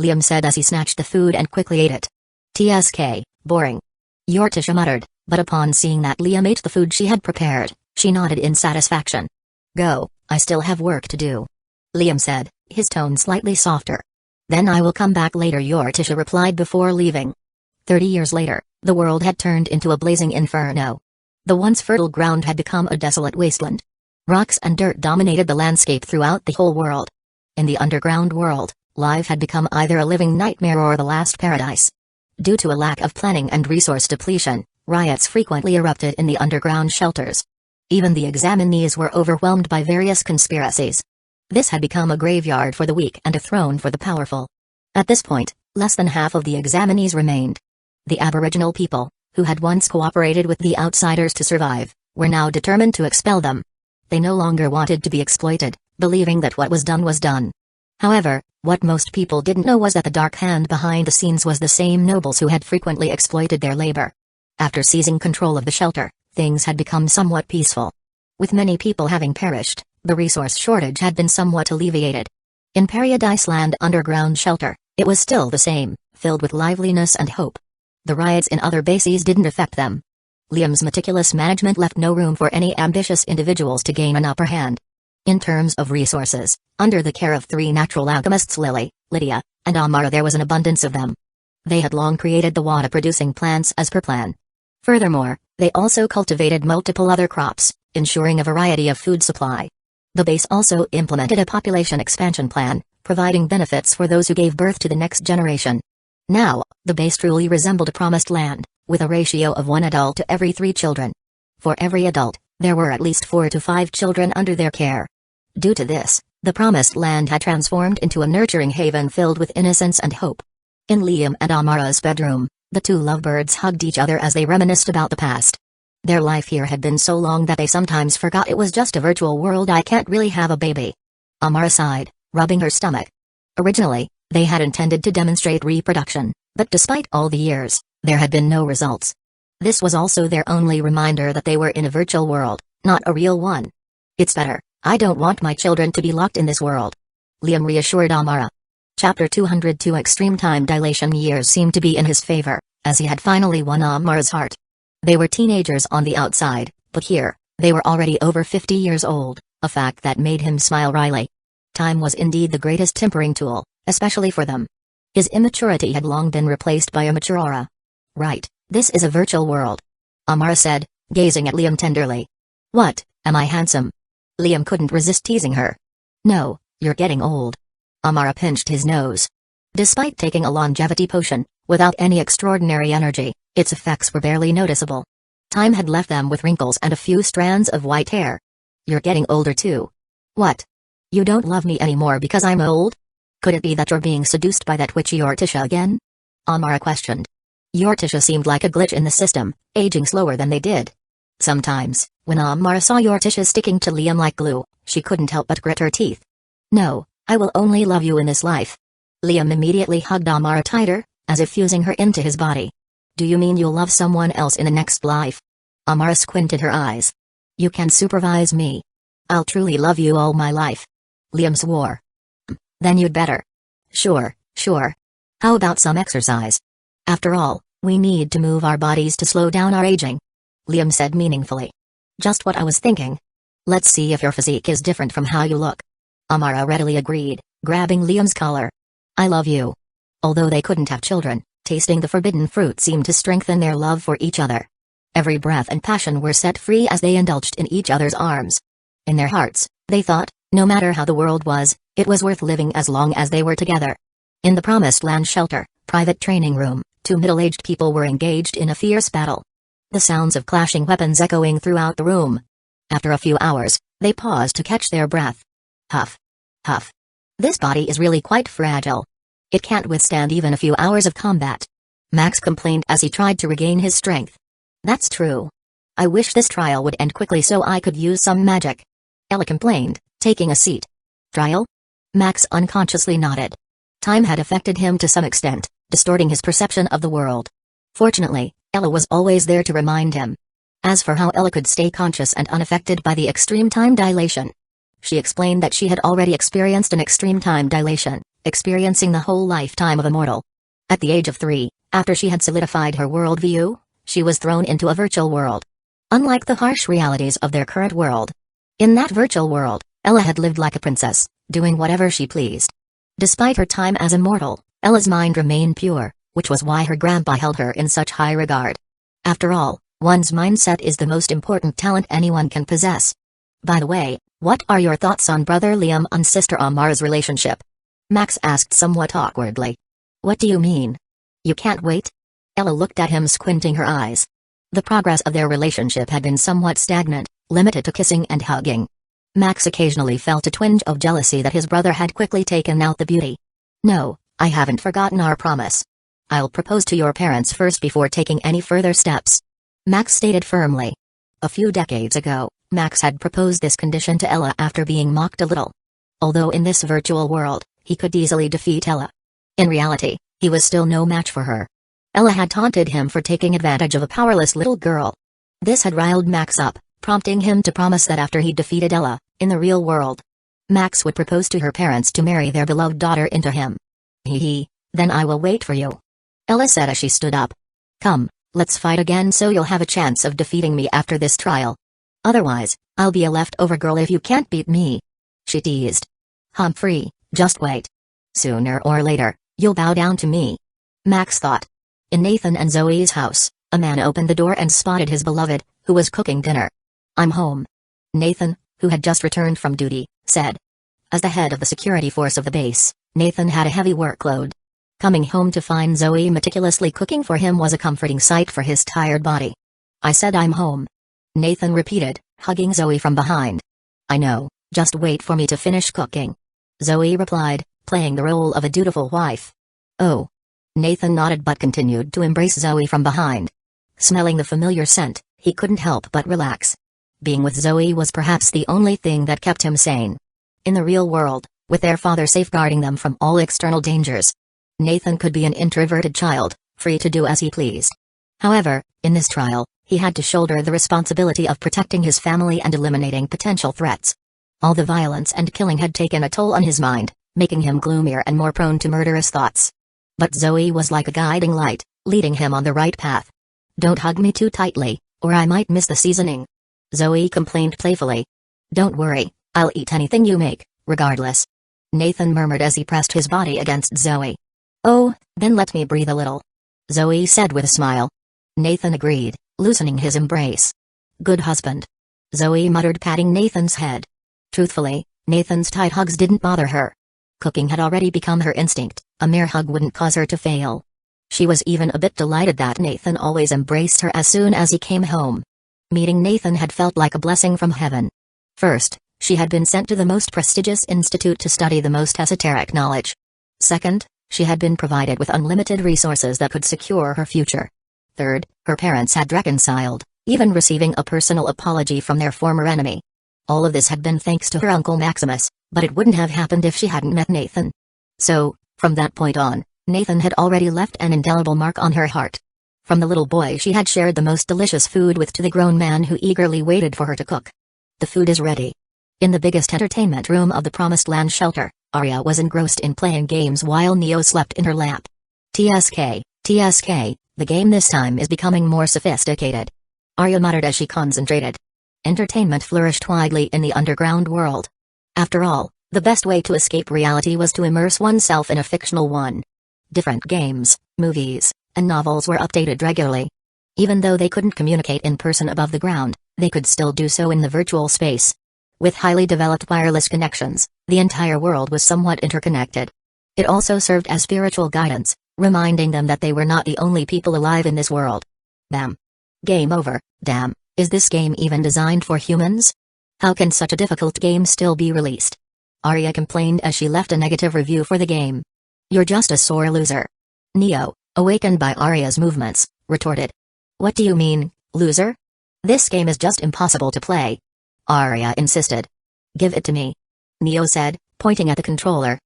Liam said as he snatched the food and quickly ate it. "Tsk, boring," Uchiha muttered, but upon seeing that Liam ate the food she had prepared, she nodded in satisfaction. "Go, I still have work to do," Liam said, his tone slightly softer. "Then I will come back later," Uchiha replied before leaving. 30 years later, the world had turned into a blazing inferno. The once fertile ground had become a desolate wasteland. Rocks and dirt dominated the landscape throughout the whole world. In the underground world, life had become either a living nightmare or the last paradise. Due to a lack of planning and resource depletion, riots frequently erupted in the underground shelters. Even the examinees were overwhelmed by various conspiracies. This had become a graveyard for the weak and a throne for the powerful. At this point, less than half of the examinees remained. The Aboriginal people, who had once cooperated with the outsiders to survive, were now determined to expel them. They no longer wanted to be exploited, believing that what was done was done. However, what most people didn't know was that the dark hand behind the scenes was the same nobles who had frequently exploited their labor. After seizing control of the shelter, things had become somewhat peaceful. With many people having perished, the resource shortage had been somewhat alleviated. In Paradise Land underground shelter, it was still the same, filled with liveliness and hope. The riots in other bases didn't affect them. Liam's meticulous management left no room for any ambitious individuals to gain an upper hand. In terms of resources, under the care of 3 natural alchemists Lily, Lydia, and Amara, there was an abundance of them. They had long created the water-producing plants as per plan. Furthermore, they also cultivated multiple other crops, ensuring a variety of food supply. The base also implemented a population expansion plan, providing benefits for those who gave birth to the next generation. Now, the base truly resembled a promised land, with a ratio of 1 adult to every 3 children. For every adult, There were at least 4 to 5 children under their care. Due to this, the promised land had transformed into a nurturing haven filled with innocence and hope. In Liam and Amara's bedroom, the two lovebirds hugged each other as they reminisced about the past. Their life here had been so long that they sometimes forgot it was just a virtual world. I can't really have a baby. Amara sighed, rubbing her stomach. Originally, they had intended to demonstrate reproduction, but despite all the years, there had been no results. This was also their only reminder that they were in a virtual world, not a real one. It's better, I don't want my children to be locked in this world. Liam reassured Amara. Chapter 202 Extreme time dilation. Years seemed to be in his favor, as he had finally won Amara's heart. They were teenagers on the outside, but here, they were already over 50 years old, a fact that made him smile wryly. Time was indeed the greatest tempering tool, especially for them. His immaturity had long been replaced by a mature aura. Right, this is a virtual world. Amara said, gazing at Liam tenderly. What, am I handsome? Liam couldn't resist teasing her. No, you're getting old. Amara pinched his nose. Despite taking a longevity potion, without any extraordinary energy, its effects were barely noticeable. Time had left them with wrinkles and a few strands of white hair. You're getting older too. What? You don't love me anymore because I'm old? Could it be that you're being seduced by that witchy Uchiha again? Amara questioned. Uchiha seemed like a glitch in the system, aging slower than they did. Sometimes, when Amara saw Uchiha sticking to Liam like glue, she couldn't help but grit her teeth. No, I will only love you in this life. Liam immediately hugged Amara tighter, as if fusing her into his body. Do you mean you'll love someone else in the next life? Amara squinted her eyes. You can supervise me. I'll truly love you all my life. Liam swore. Then you'd better. Sure. How about some exercise? After all, we need to move our bodies to slow down our aging. Liam said meaningfully. Just what I was thinking. Let's see if your physique is different from how you look. Amara readily agreed, grabbing Liam's collar. I love you. Although they couldn't have children, tasting the forbidden fruit seemed to strengthen their love for each other. Every breath and passion were set free as they indulged in each other's arms. In their hearts, they thought, no matter how the world was, it was worth living as long as they were together. In the Promised Land shelter, private training room, two middle-aged people were engaged in a fierce battle. The sounds of clashing weapons echoing throughout the room. After a few hours, they paused to catch their breath. Huff. Huff. This body is really quite fragile. It can't withstand even a few hours of combat. Max complained as he tried to regain his strength. That's true. I wish this trial would end quickly so I could use some magic. Ella complained, taking a seat. Trial? Max unconsciously nodded. Time had affected him to some extent, distorting his perception of the world. Fortunately, Ella was always there to remind him. As for how Ella could stay conscious and unaffected by the extreme time dilation, she explained that she had already experienced an extreme time dilation, experiencing the whole lifetime of a mortal. At the age of 3, after she had solidified her worldview, she was thrown into a virtual world. Unlike the harsh realities of their current world. In that virtual world, Ella had lived like a princess, doing whatever she pleased. Despite her time as immortal, Ella's mind remained pure, which was why her grandpa held her in such high regard. After all, one's mindset is the most important talent anyone can possess. By the way, what are your thoughts on Brother Liam and Sister Amara's relationship? Max asked somewhat awkwardly. What do you mean? You can't wait? Ella looked at him, squinting her eyes. The progress of their relationship had been somewhat stagnant, limited to kissing and hugging. Max occasionally felt a twinge of jealousy that his brother had quickly taken out the beauty. No, I haven't forgotten our promise. I'll propose to your parents first before taking any further steps. Max stated firmly. A few decades ago, Max had proposed this condition to Ella after being mocked a little. Although in this virtual world, he could easily defeat Ella. In reality, he was still no match for her. Ella had taunted him for taking advantage of a powerless little girl. This had riled Max up, prompting him to promise that after he defeated Ella, in the real world, Max would propose to her parents to marry their beloved daughter into him. Then I will wait for you. Ella said as she stood up. Come, let's fight again so you'll have a chance of defeating me after this trial. Otherwise, I'll be a leftover girl if you can't beat me. She teased. Humphrey, just wait. Sooner or later, you'll bow down to me. Max thought. In Nathan and Zoe's house, a man opened the door and spotted his beloved, who was cooking dinner. I'm home. Nathan, who had just returned from duty, said. As the head of the security force of the base, Nathan had a heavy workload. Coming home to find Zoe meticulously cooking for him was a comforting sight for his tired body. I said I'm home. Nathan repeated, hugging Zoe from behind. "I know, just wait for me to finish cooking," Zoe replied, playing the role of a dutiful wife. "Oh." Nathan nodded but continued to embrace Zoe from behind. Smelling the familiar scent, he couldn't help but relax. Being with Zoe was perhaps the only thing that kept him sane. In the real world, with their father safeguarding them from all external dangers, Nathan could be an introverted child, free to do as he pleased. However, in this trial, he had to shoulder the responsibility of protecting his family and eliminating potential threats. All the violence and killing had taken a toll on his mind, making him gloomier and more prone to murderous thoughts. But Zoe was like a guiding light, leading him on the right path. "Don't hug me too tightly, or I might miss the seasoning," Zoe complained playfully. "Don't worry, I'll eat anything you make, regardless," Nathan murmured as he pressed his body against Zoe. "Oh, then let me breathe a little," Zoe said with a smile. Nathan agreed, loosening his embrace. "Good husband," Zoe muttered, patting Nathan's head. Truthfully, Nathan's tight hugs didn't bother her. Cooking had already become her instinct, a mere hug wouldn't cause her to fail. She was even a bit delighted that Nathan always embraced her as soon as he came home. Meeting Nathan had felt like a blessing from heaven. First, she had been sent to the most prestigious institute to study the most esoteric knowledge. Second, she had been provided with unlimited resources that could secure her future. Third, her parents had reconciled, even receiving a personal apology from their former enemy. All of this had been thanks to her Uncle Maximus, but it wouldn't have happened if she hadn't met Nathan. So, from that point on, Nathan had already left an indelible mark on her heart. From the little boy she had shared the most delicious food with to the grown man who eagerly waited for her to cook. "The food is ready." In the biggest entertainment room of the Promised Land shelter, Arya was engrossed in playing games while Neo slept in her lap. "TSK, TSK, the game this time is becoming more sophisticated," Arya muttered as she concentrated. Entertainment flourished widely in the underground world. After all, the best way to escape reality was to immerse oneself in a fictional one. Different games, movies, and novels were updated regularly. Even though they couldn't communicate in person above the ground, they could still do so in the virtual space. With highly developed wireless connections, the entire world was somewhat interconnected. It also served as spiritual guidance, reminding them that they were not the only people alive in this world. Bam. Game over, damn. Is this game even designed for humans? How can such a difficult game still be released? Arya complained as she left a negative review for the game. "You're just a sore loser." Neo, awakened by Arya's movements, retorted. "What do you mean, loser? This game is just impossible to play," Arya insisted. "Give it to me," Neo said, pointing at the controller.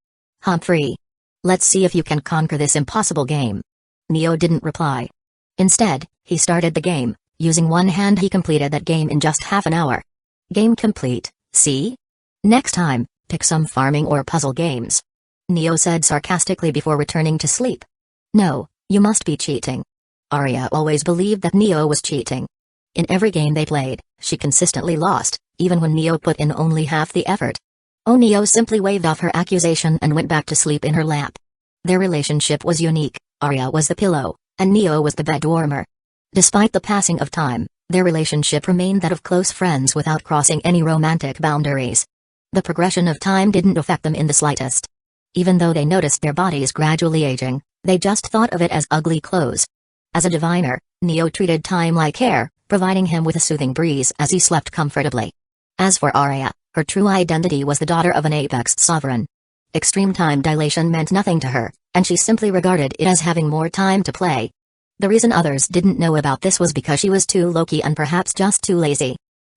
"Humphrey. Let's see if you can conquer this impossible game." Neo didn't reply. Instead, he started the game. Using one hand he completed that game in just half an hour. Game complete, see? Next time, pick some farming or puzzle games, Neo said sarcastically before returning to sleep. "No, you must be cheating." Arya always believed that Neo was cheating. In every game they played, she consistently lost, even when Neo put in only half the effort. Neo simply waved off her accusation and went back to sleep in her lap. Their relationship was unique. Arya was the pillow, and Neo was the bed warmer. Despite the passing of time, their relationship remained that of close friends without crossing any romantic boundaries. The progression of time didn't affect them in the slightest. Even though they noticed their bodies gradually aging, they just thought of it as ugly clothes. As a diviner, Neo treated time like hair, providing him with a soothing breeze as he slept comfortably. As for Arya, her true identity was the daughter of an apex sovereign. Extreme time dilation meant nothing to her, and she simply regarded it as having more time to play. The reason others didn't know about this was because she was too low-key and perhaps just too lazy.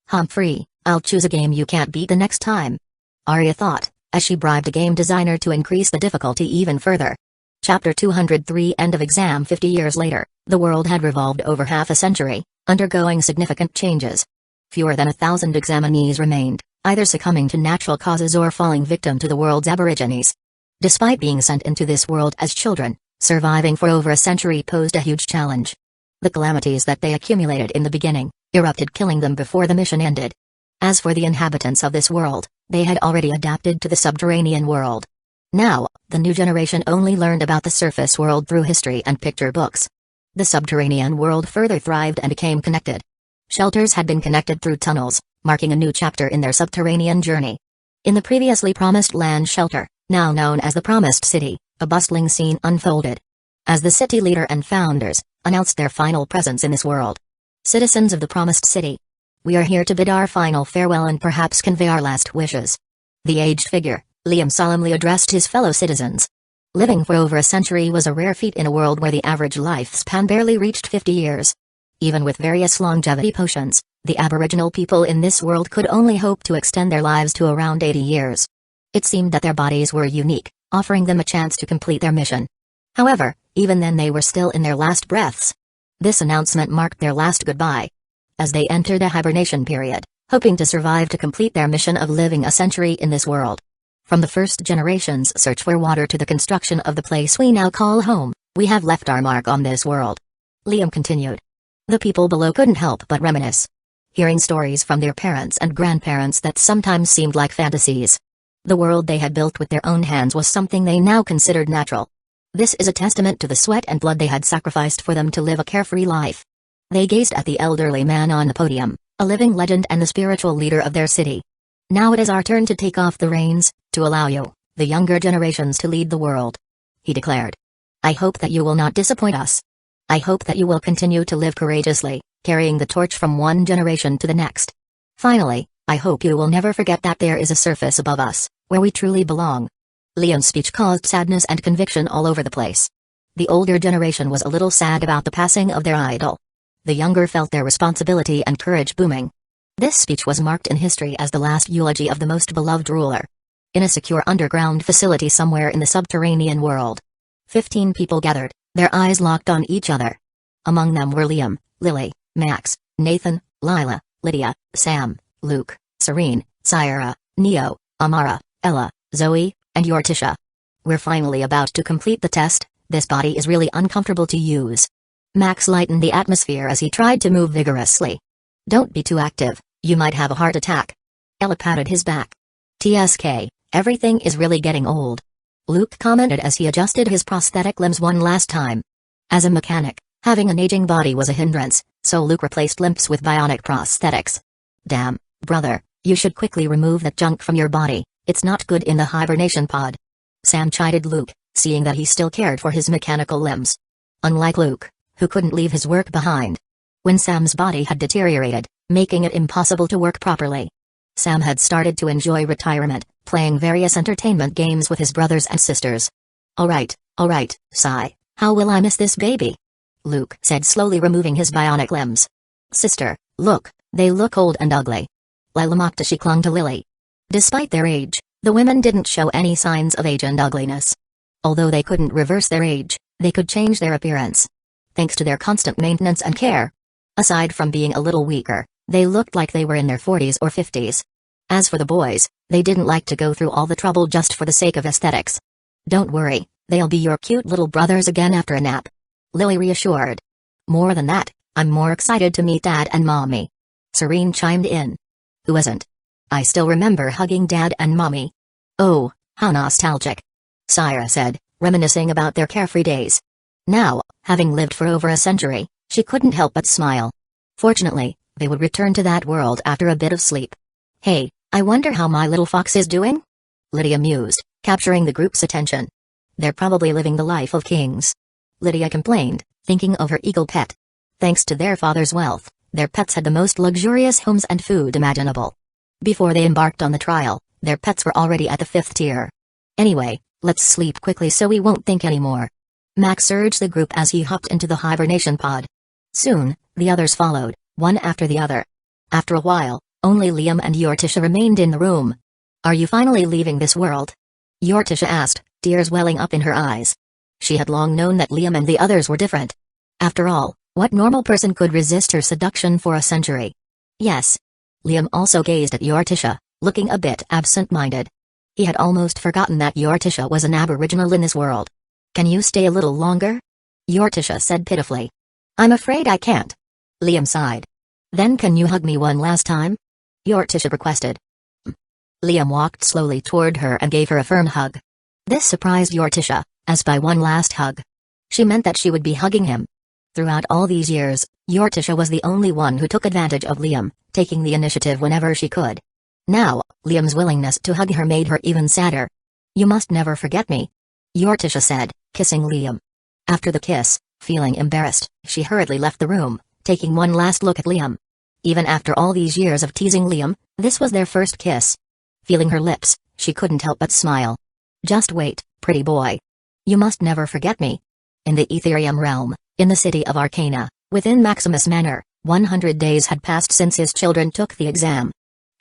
"Humphrey, I'll choose a game you can't beat the next time," Arya thought, as she bribed a game designer to increase the difficulty even further. Chapter 203 End of exam. 50 years later, the world had revolved over half a century, undergoing significant changes. Fewer than 1,000 examinees remained, either succumbing to natural causes or falling victim to the world's aborigines. Despite being sent into this world as children, surviving for over a century posed a huge challenge. The calamities that they accumulated in the beginning erupted, killing them before the mission ended. As for the inhabitants of this world, they had already adapted to the subterranean world. Now, the new generation only learned about the surface world through history and picture books. The subterranean world further thrived and became connected. Shelters had been connected through tunnels, marking a new chapter in their subterranean journey. In the previously Promised Land shelter, now known as the Promised City, a bustling scene unfolded. As the city leader and founders announced their final presence in this world. "Citizens of the Promised City, We are here to bid our final farewell and perhaps convey our last wishes. The aged figure, Liam solemnly addressed his fellow citizens. Living for over a century was a rare feat in a world where the average lifespan barely reached 50 years. Even with various longevity potions, the Aboriginal people in this world could only hope to extend their lives to around 80 years. It seemed that their bodies were unique, offering them a chance to complete their mission. However, even then they were still in their last breaths. This announcement marked their last goodbye. As they entered a hibernation period, hoping to survive to complete their mission of living a century in this world. From the first generation's search for water to the construction of the place we now call home, we have left our mark on this world. Liam continued. The people below couldn't help but reminisce. Hearing stories from their parents and grandparents that sometimes seemed like fantasies. The world they had built with their own hands was something they now considered natural. This is a testament to the sweat and blood they had sacrificed for them to live a carefree life. They gazed at the elderly man on the podium, a living legend and the spiritual leader of their city. Now it is our turn to take off the reins, to allow you, the younger generations, to lead the world. He declared. I hope that you will not disappoint us. I hope that you will continue to live courageously, carrying the torch from one generation to the next. Finally, I hope you will never forget that there is a surface above us, where we truly belong. Liam's speech caused sadness and conviction all over the place. The older generation was a little sad about the passing of their idol. The younger felt their responsibility and courage booming. This speech was marked in history as the last eulogy of the most beloved ruler. In a secure underground facility somewhere in the subterranean world, 15 people gathered, their eyes locked on each other. Among them were Liam, Lily, Max, Nathan, Lila, Lydia, Sam, Luke, Serene, Syra, Neo, Amara, Ella, Zoe, and Uchiha. We're finally about to complete the test. This body is really uncomfortable to use. Max lightened the atmosphere as he tried to move vigorously. Don't be too active, you might have a heart attack. Ella patted his back. TSK, everything is really getting old. Luke commented as he adjusted his prosthetic limbs one last time. As a mechanic, having an aging body was a hindrance, so Luke replaced limbs with bionic prosthetics. Damn, brother, you should quickly remove that junk from your body, it's not good in the hibernation pod. Sam chided Luke, seeing that he still cared for his mechanical limbs. Unlike Luke, who couldn't leave his work behind. When Sam's body had deteriorated, making it impossible to work properly, Sam had started to enjoy retirement, playing various entertainment games with his brothers and sisters. Alright, Sai, how will I miss this baby? Luke said, slowly removing his bionic limbs. Sister, look, they look old and ugly. Lila mocked as she clung to Lily. Despite their age, the women didn't show any signs of age and ugliness. Although they couldn't reverse their age, they could change their appearance. Thanks to their constant maintenance and care. Aside from being a little weaker, they looked like they were in their 40s or 50s. As for the boys, they didn't like to go through all the trouble just for the sake of aesthetics. Don't worry, they'll be your cute little brothers again after a nap. Lily reassured. More than that, I'm more excited to meet Dad and Mommy. Serene chimed in. Who isn't? I still remember hugging Dad and Mommy. Oh, how nostalgic. Syra said, reminiscing about their carefree days. Now, having lived for over a century, she couldn't help but smile. Fortunately, they would return to that world after a bit of sleep. Hey, I wonder how my little fox is doing? Lydia mused, capturing the group's attention. They're probably living the life of kings. Lydia complained, thinking of her eagle pet. Thanks to their father's wealth, their pets had the most luxurious homes and food imaginable. Before they embarked on the trial, their pets were already at the 5th tier. Anyway, let's sleep quickly so we won't think anymore. Max urged the group as he hopped into the hibernation pod. Soon, the others followed, one after the other. After a while, only Liam and Uchiha remained in the room. Are you finally leaving this world? Uchiha asked, tears welling up in her eyes. She had long known that Liam and the others were different. After all, what normal person could resist her seduction for a century? Yes. Liam also gazed at Uchiha, looking a bit absent-minded. He had almost forgotten that Uchiha was an aboriginal in this world. Can you stay a little longer? Uchiha said pitifully. I'm afraid I can't. Liam sighed. Then can you hug me one last time? Uchiha requested. Liam walked slowly toward her and gave her a firm hug. This surprised Uchiha, as by one last hug. She meant that she would be hugging him. Throughout all these years, Uchiha was the only one who took advantage of Liam, taking the initiative whenever she could. Now, Liam's willingness to hug her made her even sadder. You must never forget me. Uchiha said, kissing Liam. After the kiss, feeling embarrassed, she hurriedly left the room, taking one last look at Liam. Even after all these years of teasing Liam, this was their first kiss. Feeling her lips, she couldn't help but smile. Just wait, pretty boy. You must never forget me. In the Ethereum realm, in the city of Arcana, within Maximus Manor, 100 days had passed since his children took the exam.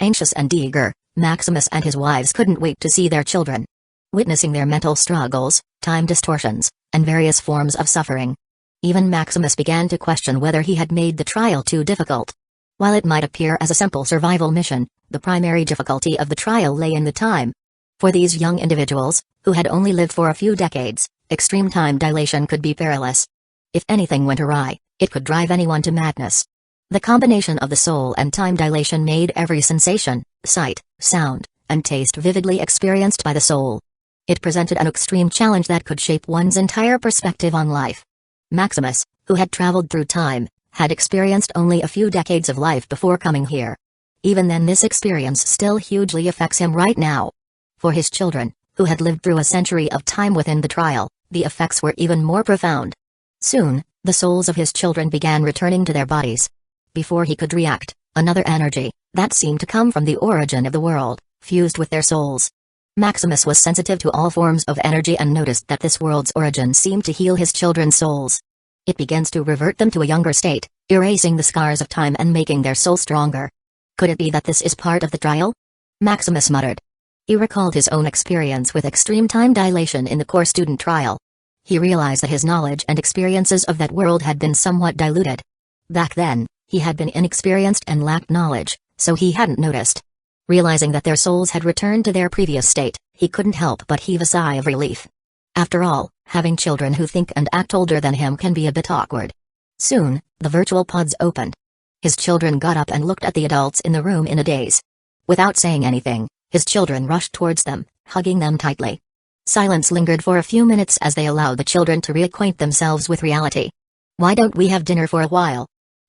Anxious and eager, Maximus and his wives couldn't wait to see their children. Witnessing their mental struggles, time distortions, and various forms of suffering. Even Maximus began to question whether he had made the trial too difficult. While it might appear as a simple survival mission, the primary difficulty of the trial lay in the time. For these young individuals, who had only lived for a few decades, extreme time dilation could be perilous. If anything went awry, it could drive anyone to madness. The combination of the soul and time dilation made every sensation, sight, sound, and taste vividly experienced by the soul. It presented an extreme challenge that could shape one's entire perspective on life. Maximus, who had traveled through time, had experienced only a few decades of life before coming here. Even then, this experience still hugely affects him right now. For his children, who had lived through a century of time within the trial, the effects were even more profound. Soon, the souls of his children began returning to their bodies. Before he could react, another energy, that seemed to come from the origin of the world, fused with their souls. Maximus was sensitive to all forms of energy and noticed that this world's origin seemed to heal his children's souls. It begins to revert them to a younger state, erasing the scars of time and making their soul stronger. Could it be that this is part of the trial? Maximus muttered. He recalled his own experience with extreme time dilation in the core student trial. He realized that his knowledge and experiences of that world had been somewhat diluted. Back then, he had been inexperienced and lacked knowledge, so he hadn't noticed. Realizing that their souls had returned to their previous state, he couldn't help but heave a sigh of relief. After all, having children who think and act older than him can be a bit awkward. Soon, the virtual pods opened. His children got up and looked at the adults in the room in a daze. Without saying anything, his children rushed towards them, hugging them tightly. Silence lingered for a few minutes as they allowed the children to reacquaint themselves with reality. "Why don't we have dinner for a while?"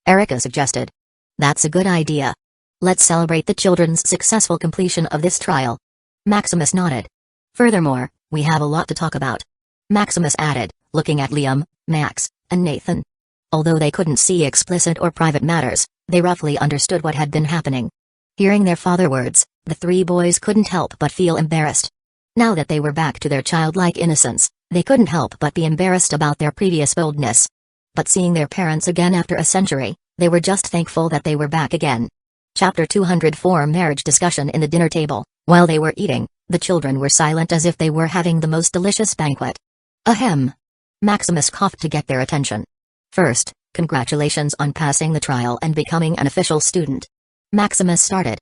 Erica suggested. "That's a good idea. Let's celebrate the children's successful completion of this trial." Maximus nodded. "Furthermore, we have a lot to talk about," Maximus added, looking at Liam, Max, and Nathan. Although they couldn't see explicit or private matters, they roughly understood what had been happening. Hearing their father's words, the three boys couldn't help but feel embarrassed. Now that they were back to their childlike innocence, they couldn't help but be embarrassed about their previous boldness. But seeing their parents again after a century, they were just thankful that they were back again. Chapter 204 Marriage Discussion. In the dinner table, while they were eating, the children were silent as if they were having the most delicious banquet. Ahem. Maximus coughed to get their attention. "First, congratulations on passing the trial and becoming an official student," Maximus started.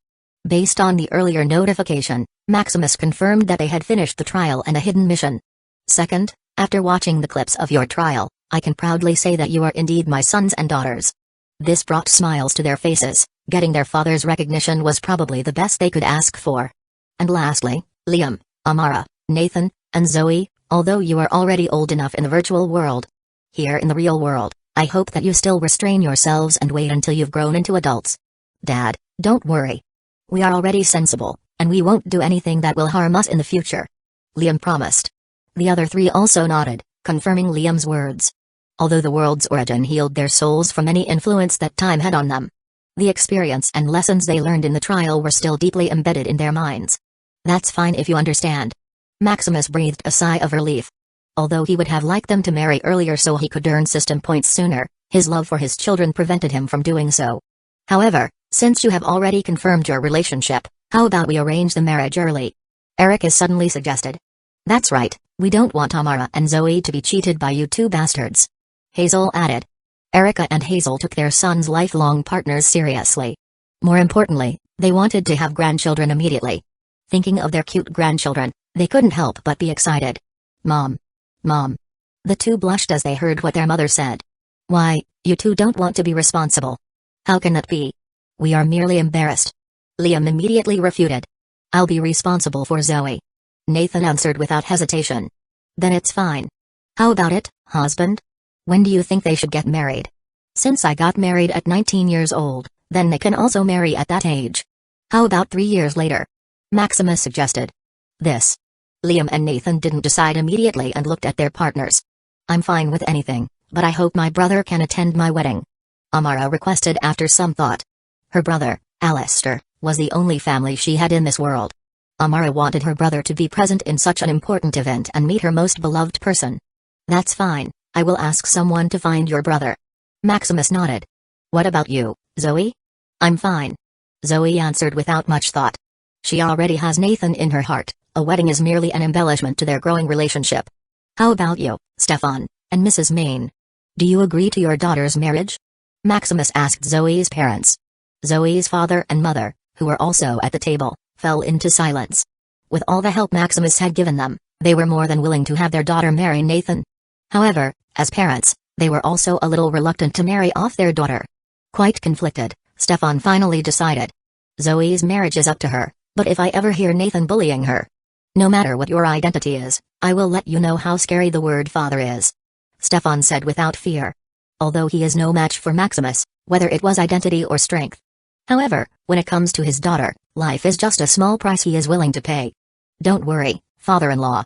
Based on the earlier notification, Maximus confirmed that they had finished the trial and a hidden mission. "Second, after watching the clips of your trial, I can proudly say that you are indeed my sons and daughters." This brought smiles to their faces. Getting their father's recognition was probably the best they could ask for. "And lastly, Liam, Amara, Nathan, and Zoe, although you are already old enough in the virtual world, here in the real world, I hope that you still restrain yourselves and wait until you've grown into adults. Dad, don't worry. We are already sensible, and we won't do anything that will harm us in the future," Liam promised. The other three also nodded, confirming Liam's words. Although the world's origin healed their souls from any influence that time had on them, the experience and lessons they learned in the trial were still deeply embedded in their minds. "That's fine if you understand." Maximus breathed a sigh of relief. Although he would have liked them to marry earlier so he could earn system points sooner, his love for his children prevented him from doing so. "However, since you have already confirmed your relationship, how about we arrange the marriage early?" Erica suddenly suggested. "That's right, we don't want Amara and Zoe to be cheated by you two bastards," Hazel added. Erica and Hazel took their sons' lifelong partners seriously. More importantly, they wanted to have grandchildren immediately. Thinking of their cute grandchildren, they couldn't help but be excited. Mom. Mom." The two blushed as they heard what their mother said. "Why, you two don't want to be responsible." "How can that be? We are merely embarrassed," Liam immediately refuted. "I'll be responsible for Zoe," Nathan answered without hesitation. "Then it's fine. How about it, husband? When do you think they should get married?" "Since I got married at 19 years old, then they can also marry at that age." "How about 3 years later?" Maximus suggested. Liam and Nathan didn't decide immediately and looked at their partners. "I'm fine with anything, but I hope my brother can attend my wedding," Amara requested after some thought. Her brother, Alistair, was the only family she had in this world. Amara wanted her brother to be present in such an important event and meet her most beloved person. That's fine, I will ask someone to find your brother. Maximus nodded. What about you, Zoe? I'm fine. Zoe answered without much thought. She already has Nathan in her heart, a wedding is merely an embellishment to their growing relationship. How about you, Stefan, and Mrs. Main? Do you agree to your daughter's marriage? Maximus asked Zoe's parents. Zoe's father and mother, who were also at the table, fell into silence. With all the help Maximus had given them, they were more than willing to have their daughter marry Nathan. However, as parents, they were also a little reluctant to marry off their daughter. Quite conflicted, Stefan finally decided. Zoe's marriage is up to her, but if I ever hear Nathan bullying her, no matter what your identity is, I will let you know how scary the word father is. Stefan said without fear. Although he is no match for Maximus, whether it was identity or strength. However, when it comes to his daughter, life is just a small price he is willing to pay. Don't worry, father-in-law.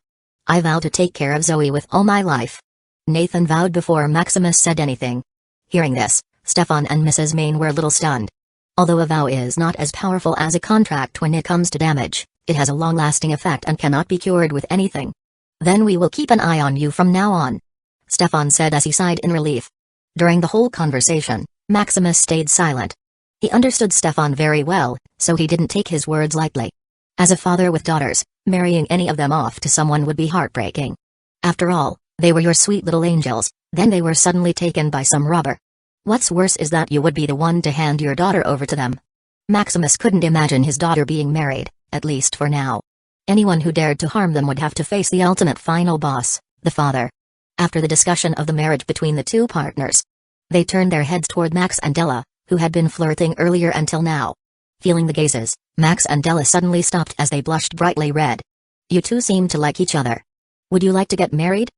I vow to take care of Zoe with all my life. Nathan vowed before Maximus said anything. Hearing this, Stefan and Mrs. Main were a little stunned. Although a vow is not as powerful as a contract when it comes to damage, it has a long-lasting effect and cannot be cured with anything. Then we will keep an eye on you from now on, Stefan said as he sighed in relief. During the whole conversation, Maximus stayed silent. He understood Stefan very well, so he didn't take his words lightly. As a father with daughters, marrying any of them off to someone would be heartbreaking. After all, they were your sweet little angels, then they were suddenly taken by some robber. What's worse is that you would be the one to hand your daughter over to them. Maximus couldn't imagine his daughter being married, at least for now. Anyone who dared to harm them would have to face the ultimate final boss, the father. After the discussion of the marriage between the two partners, they turned their heads toward Max and Della, who had been flirting earlier until now. Feeling the gazes, Max and Della suddenly stopped as they blushed brightly red. You two seem to like each other. Would you like to get married?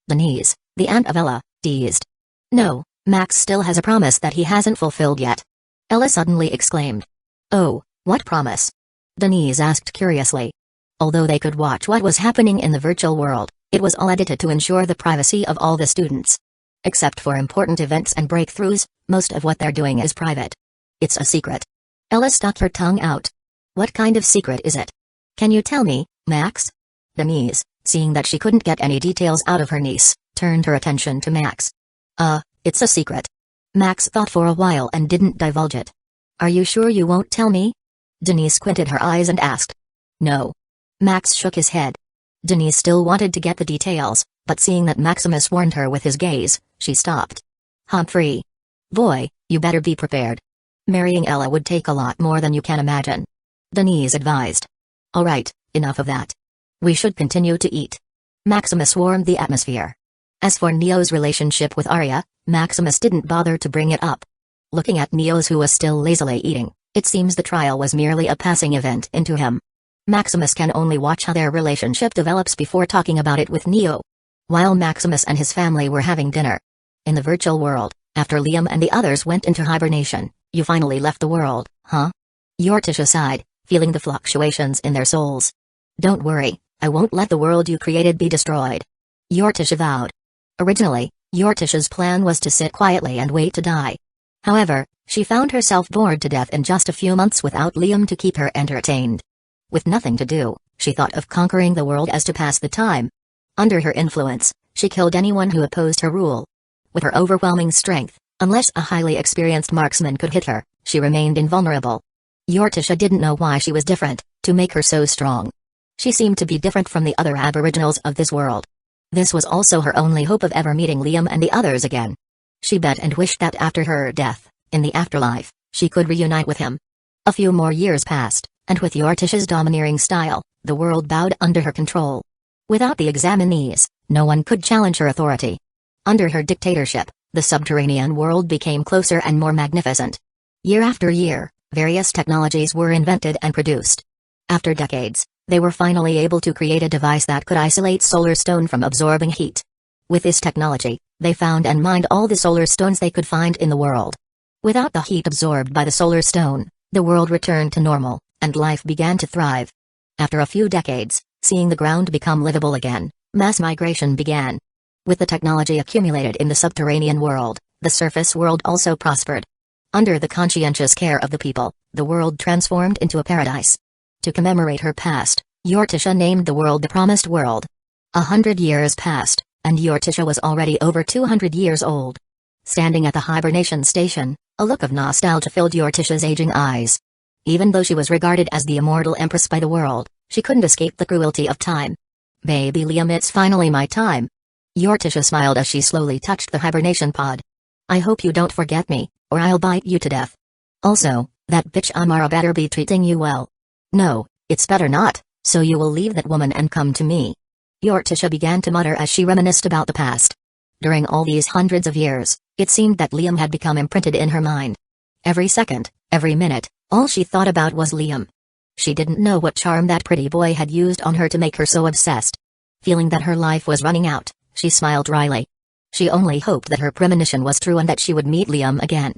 Denise, the aunt of Ella, teased. No, Max still has a promise that he hasn't fulfilled yet. Ella suddenly exclaimed. Oh, what promise? Denise asked curiously. Although they could watch what was happening in the virtual world, it was all edited to ensure the privacy of all the students. Except for important events and breakthroughs, most of what they're doing is private. It's a secret. Ella stuck her tongue out. What kind of secret is it? Can you tell me, Max? Denise, seeing that she couldn't get any details out of her niece, turned her attention to Max. It's a secret. Max thought for a while and didn't divulge it. Are you sure you won't tell me? Denise squinted her eyes and asked. No. Max shook his head. Denise still wanted to get the details, but seeing that Maximus warned her with his gaze, she stopped. Humphrey. Boy, you better be prepared. Marrying Ella would take a lot more than you can imagine. Denise advised. All right, enough of that. We should continue to eat. Maximus warmed the atmosphere. As for Neo's relationship with Arya, Maximus didn't bother to bring it up. Looking at Neo's who was still lazily eating, it seems the trial was merely a passing event into him. Maximus can only watch how their relationship develops before talking about it with Neo. While Maximus and his family were having dinner in the virtual world, after Liam and the others went into hibernation, you finally left the world, huh? Uchiha sighed, feeling the fluctuations in their souls. Don't worry, I won't let the world you created be destroyed. Uchiha vowed. Originally, Uchiha's plan was to sit quietly and wait to die. However, she found herself bored to death in just a few months without Liam to keep her entertained. With nothing to do, she thought of conquering the world as to pass the time. Under her influence, she killed anyone who opposed her rule. With her overwhelming strength, unless a highly experienced marksman could hit her, she remained invulnerable. Uchiha didn't know why she was different, to make her so strong. She seemed to be different from the other aboriginals of this world. This was also her only hope of ever meeting Liam and the others again. She bet and wished that after her death, in the afterlife, she could reunite with him. A few more years passed, and with Uchiha's domineering style, the world bowed under her control. Without the examinees, no one could challenge her authority. Under her dictatorship, the subterranean world became closer and more magnificent. Year after year, various technologies were invented and produced. After decades, they were finally able to create a device that could isolate solar stone from absorbing heat. With this technology, they found and mined all the solar stones they could find in the world. Without the heat absorbed by the solar stone, the world returned to normal, and life began to thrive. After a few decades, seeing the ground become livable again, mass migration began. With the technology accumulated in the subterranean world, the surface world also prospered. Under the conscientious care of the people, the world transformed into a paradise. To commemorate her past, Uchiha named the world the Promised World. 100 years passed, and Uchiha was already over 200 years old. Standing at the hibernation station, a look of nostalgia filled Uchiha's aging eyes. Even though she was regarded as the immortal empress by the world, she couldn't escape the cruelty of time. "Baby Liam, it's finally my time." Uchiha smiled as she slowly touched the hibernation pod. "I hope you don't forget me, or I'll bite you to death. Also, that bitch Amara better be treating you well." "No, it's better not, so you will leave that woman and come to me." Uchiha began to mutter as she reminisced about the past. During all these hundreds of years, it seemed that Liam had become imprinted in her mind. Every second, every minute, all she thought about was Liam. She didn't know what charm that pretty boy had used on her to make her so obsessed. Feeling that her life was running out, she smiled dryly. She only hoped that her premonition was true and that she would meet Liam again.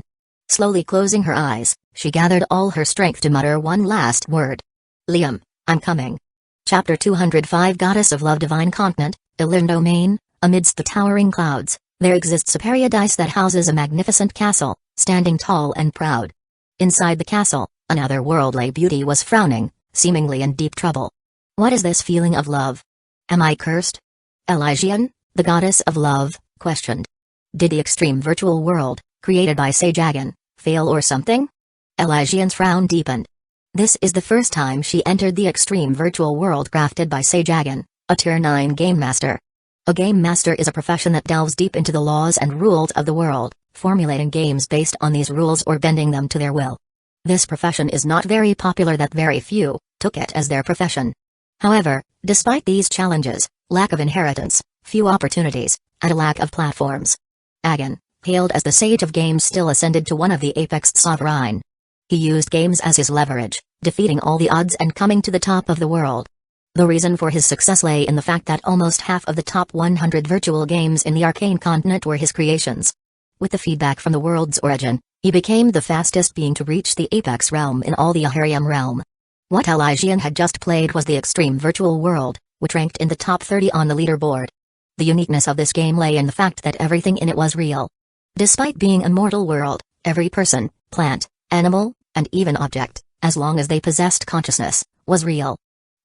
Slowly closing her eyes, she gathered all her strength to mutter one last word. "Liam, I'm coming." Chapter 205 Goddess of Love Divine Continent, Illirin Domain. Amidst the towering clouds, there exists a paradise that houses a magnificent castle, standing tall and proud. Inside the castle, another worldly beauty was frowning, seemingly in deep trouble. "What is this feeling of love? Am I cursed?" Elysian, the goddess of love, questioned. "Did the extreme virtual world, created by Saga, fail or something?" Elysian's frown deepened. This is the first time she entered the extreme virtual world crafted by Saga, a Tier 9 game master. A game master is a profession that delves deep into the laws and rules of the world, formulating games based on these rules or bending them to their will. This profession is not very popular, that very few took it as their profession. However, despite these challenges, lack of inheritance, few opportunities, and a lack of platforms, Agan, hailed as the sage of games, still ascended to one of the apex sovereign. He used games as his leverage, defeating all the odds and coming to the top of the world. The reason for his success lay in the fact that almost half of the top 100 virtual games in the arcane continent were his creations. With the feedback from the world's origin, he became the fastest being to reach the apex realm in all the Aharium realm. What Elysian had just played was the extreme virtual world, which ranked in the top 30 on the leaderboard. The uniqueness of this game lay in the fact that everything in it was real. Despite being a mortal world, every person, plant, animal, and even object, as long as they possessed consciousness, was real.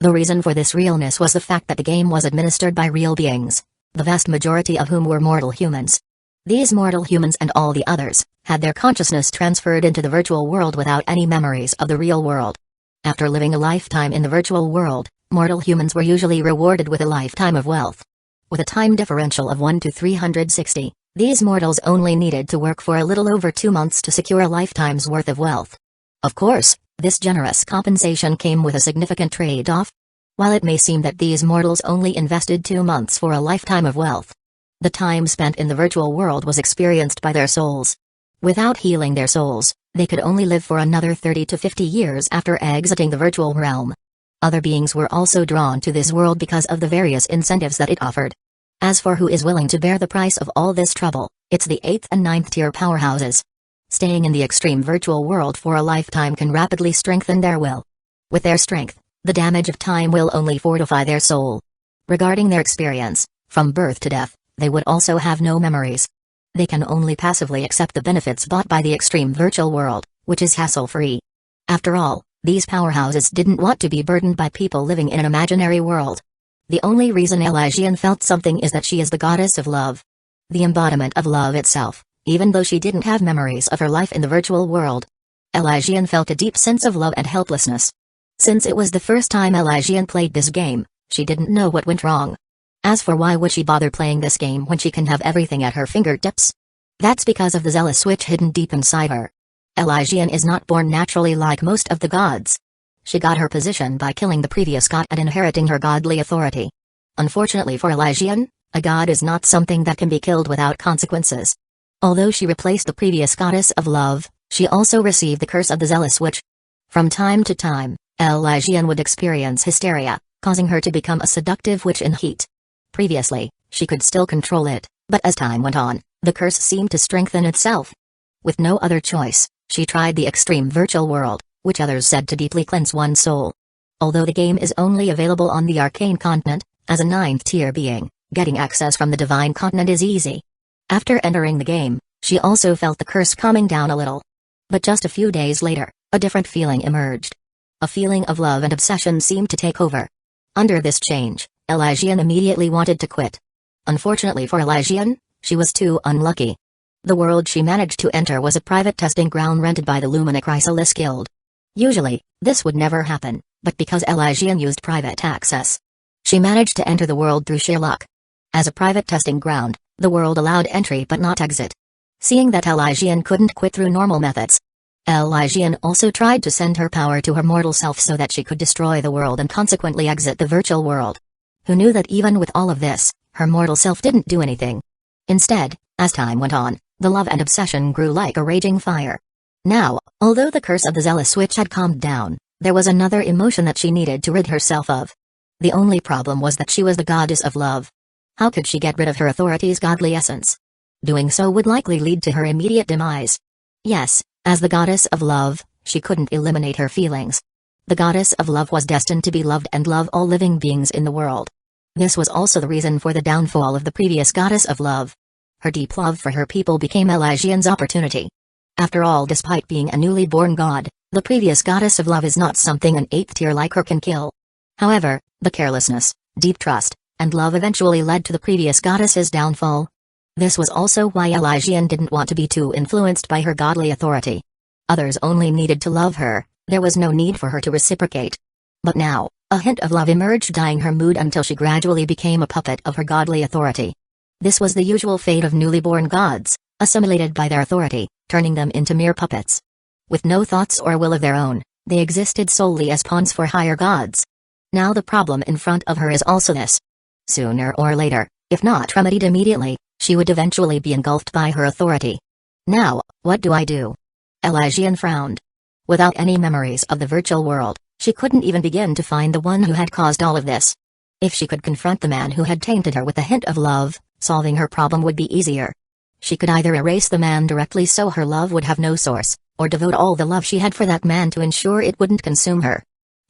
The reason for this realness was the fact that the game was administered by real beings, the vast majority of whom were mortal humans. These mortal humans and all the others had their consciousness transferred into the virtual world without any memories of the real world. After living a lifetime in the virtual world, mortal humans were usually rewarded with a lifetime of wealth. With a time differential of 1 to 360, these mortals only needed to work for a little over 2 months to secure a lifetime's worth of wealth. Of course, this generous compensation came with a significant trade-off. While it may seem that these mortals only invested 2 months for a lifetime of wealth, the time spent in the virtual world was experienced by their souls. Without healing their souls, they could only live for another 30 to 50 years after exiting the virtual realm. Other beings were also drawn to this world because of the various incentives that it offered. As for who is willing to bear the price of all this trouble, it's the 8th and 9th tier powerhouses. Staying in the extreme virtual world for a lifetime can rapidly strengthen their will. With their strength, the damage of time will only fortify their soul. Regarding their experience, from birth to death, they would also have no memories. They can only passively accept the benefits bought by the extreme virtual world, which is hassle-free. After all, these powerhouses didn't want to be burdened by people living in an imaginary world. The only reason Elysian felt something is that she is the goddess of love. The embodiment of love itself, even though she didn't have memories of her life in the virtual world. Elysian felt a deep sense of love and helplessness. Since it was the first time Elysian played this game, she didn't know what went wrong. As for why would she bother playing this game when she can have everything at her fingertips? That's because of the zealous switch hidden deep inside her. Elysian is not born naturally like most of the gods. She got her position by killing the previous god and inheriting her godly authority. Unfortunately for Elysian, a god is not something that can be killed without consequences. Although she replaced the previous goddess of love, she also received the curse of the zealous witch. From time to time, Elysian would experience hysteria, causing her to become a seductive witch in heat. Previously, she could still control it, but as time went on, the curse seemed to strengthen itself. With no other choice, she tried the extreme virtual world, which others said to deeply cleanse one's soul. Although the game is only available on the arcane continent, as a 9th tier being, getting access from the divine continent is easy. After entering the game, she also felt the curse calming down a little. But just a few days later, a different feeling emerged. A feeling of love and obsession seemed to take over. Under this change, Elysian immediately wanted to quit. Unfortunately for Elysian, she was too unlucky. The world she managed to enter was a private testing ground rented by the Lumina Chrysalis Guild. Usually, this would never happen, but because Elysian used private access, she managed to enter the world through sheer luck. As a private testing ground, the world allowed entry but not exit. Seeing that Elysian couldn't quit through normal methods, Elysian also tried to send her power to her mortal self so that she could destroy the world and consequently exit the virtual world. Who knew that even with all of this, her mortal self didn't do anything? Instead, as time went on, the love and obsession grew like a raging fire. Now, although the curse of the zealous witch had calmed down, there was another emotion that she needed to rid herself of. The only problem was that she was the goddess of love. How could she get rid of her authority's godly essence? Doing so would likely lead to her immediate demise. Yes, as the goddess of love, she couldn't eliminate her feelings. The goddess of love was destined to be loved and love all living beings in the world. This was also the reason for the downfall of the previous goddess of love. Her deep love for her people became Elysian's opportunity. After all, despite being a newly born god, the previous goddess of love is not something an 8th tier like her can kill. However, the carelessness, deep trust, and love eventually led to the previous goddess's downfall. This was also why Elysian didn't want to be too influenced by her godly authority. Others only needed to love her, there was no need for her to reciprocate. But now, a hint of love emerged, dyeing her mood until she gradually became a puppet of her godly authority. This was the usual fate of newly born gods, assimilated by their authority, turning them into mere puppets. With no thoughts or will of their own, they existed solely as pawns for higher gods. Now the problem in front of her is also this. Sooner or later, if not remedied immediately, she would eventually be engulfed by her authority. Now, what do I do? Elysian frowned. Without any memories of the virtual world, she couldn't even begin to find the one who had caused all of this. If she could confront the man who had tainted her with a hint of love, solving her problem would be easier. She could either erase the man directly so her love would have no source, or devote all the love she had for that man to ensure it wouldn't consume her.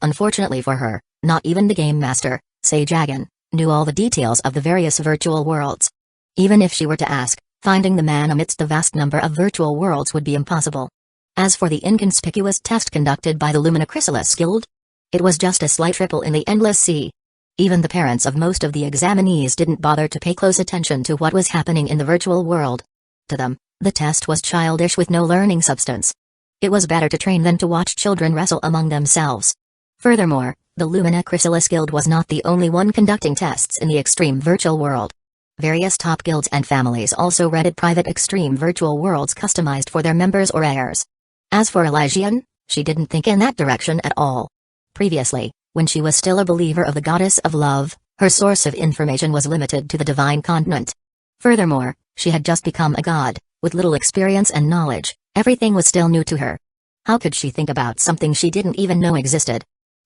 Unfortunately for her, not even the game master, Sage Agan, knew all the details of the various virtual worlds. Even if she were to ask, finding the man amidst the vast number of virtual worlds would be impossible. As for the inconspicuous test conducted by the Lumina Chrysalis Guild, it was just a slight ripple in the endless sea. Even the parents of most of the examinees didn't bother to pay close attention to what was happening in the virtual world. To them, the test was childish with no learning substance. It was better to train than to watch children wrestle among themselves. Furthermore, the Lumina Chrysalis Guild was not the only one conducting tests in the extreme virtual world. Various top guilds and families also rented private extreme virtual worlds customized for their members or heirs. As for Elysian, she didn't think in that direction at all. Previously, when she was still a believer of the goddess of love, her source of information was limited to the divine continent. Furthermore, she had just become a god, with little experience and knowledge, everything was still new to her. How could she think about something she didn't even know existed?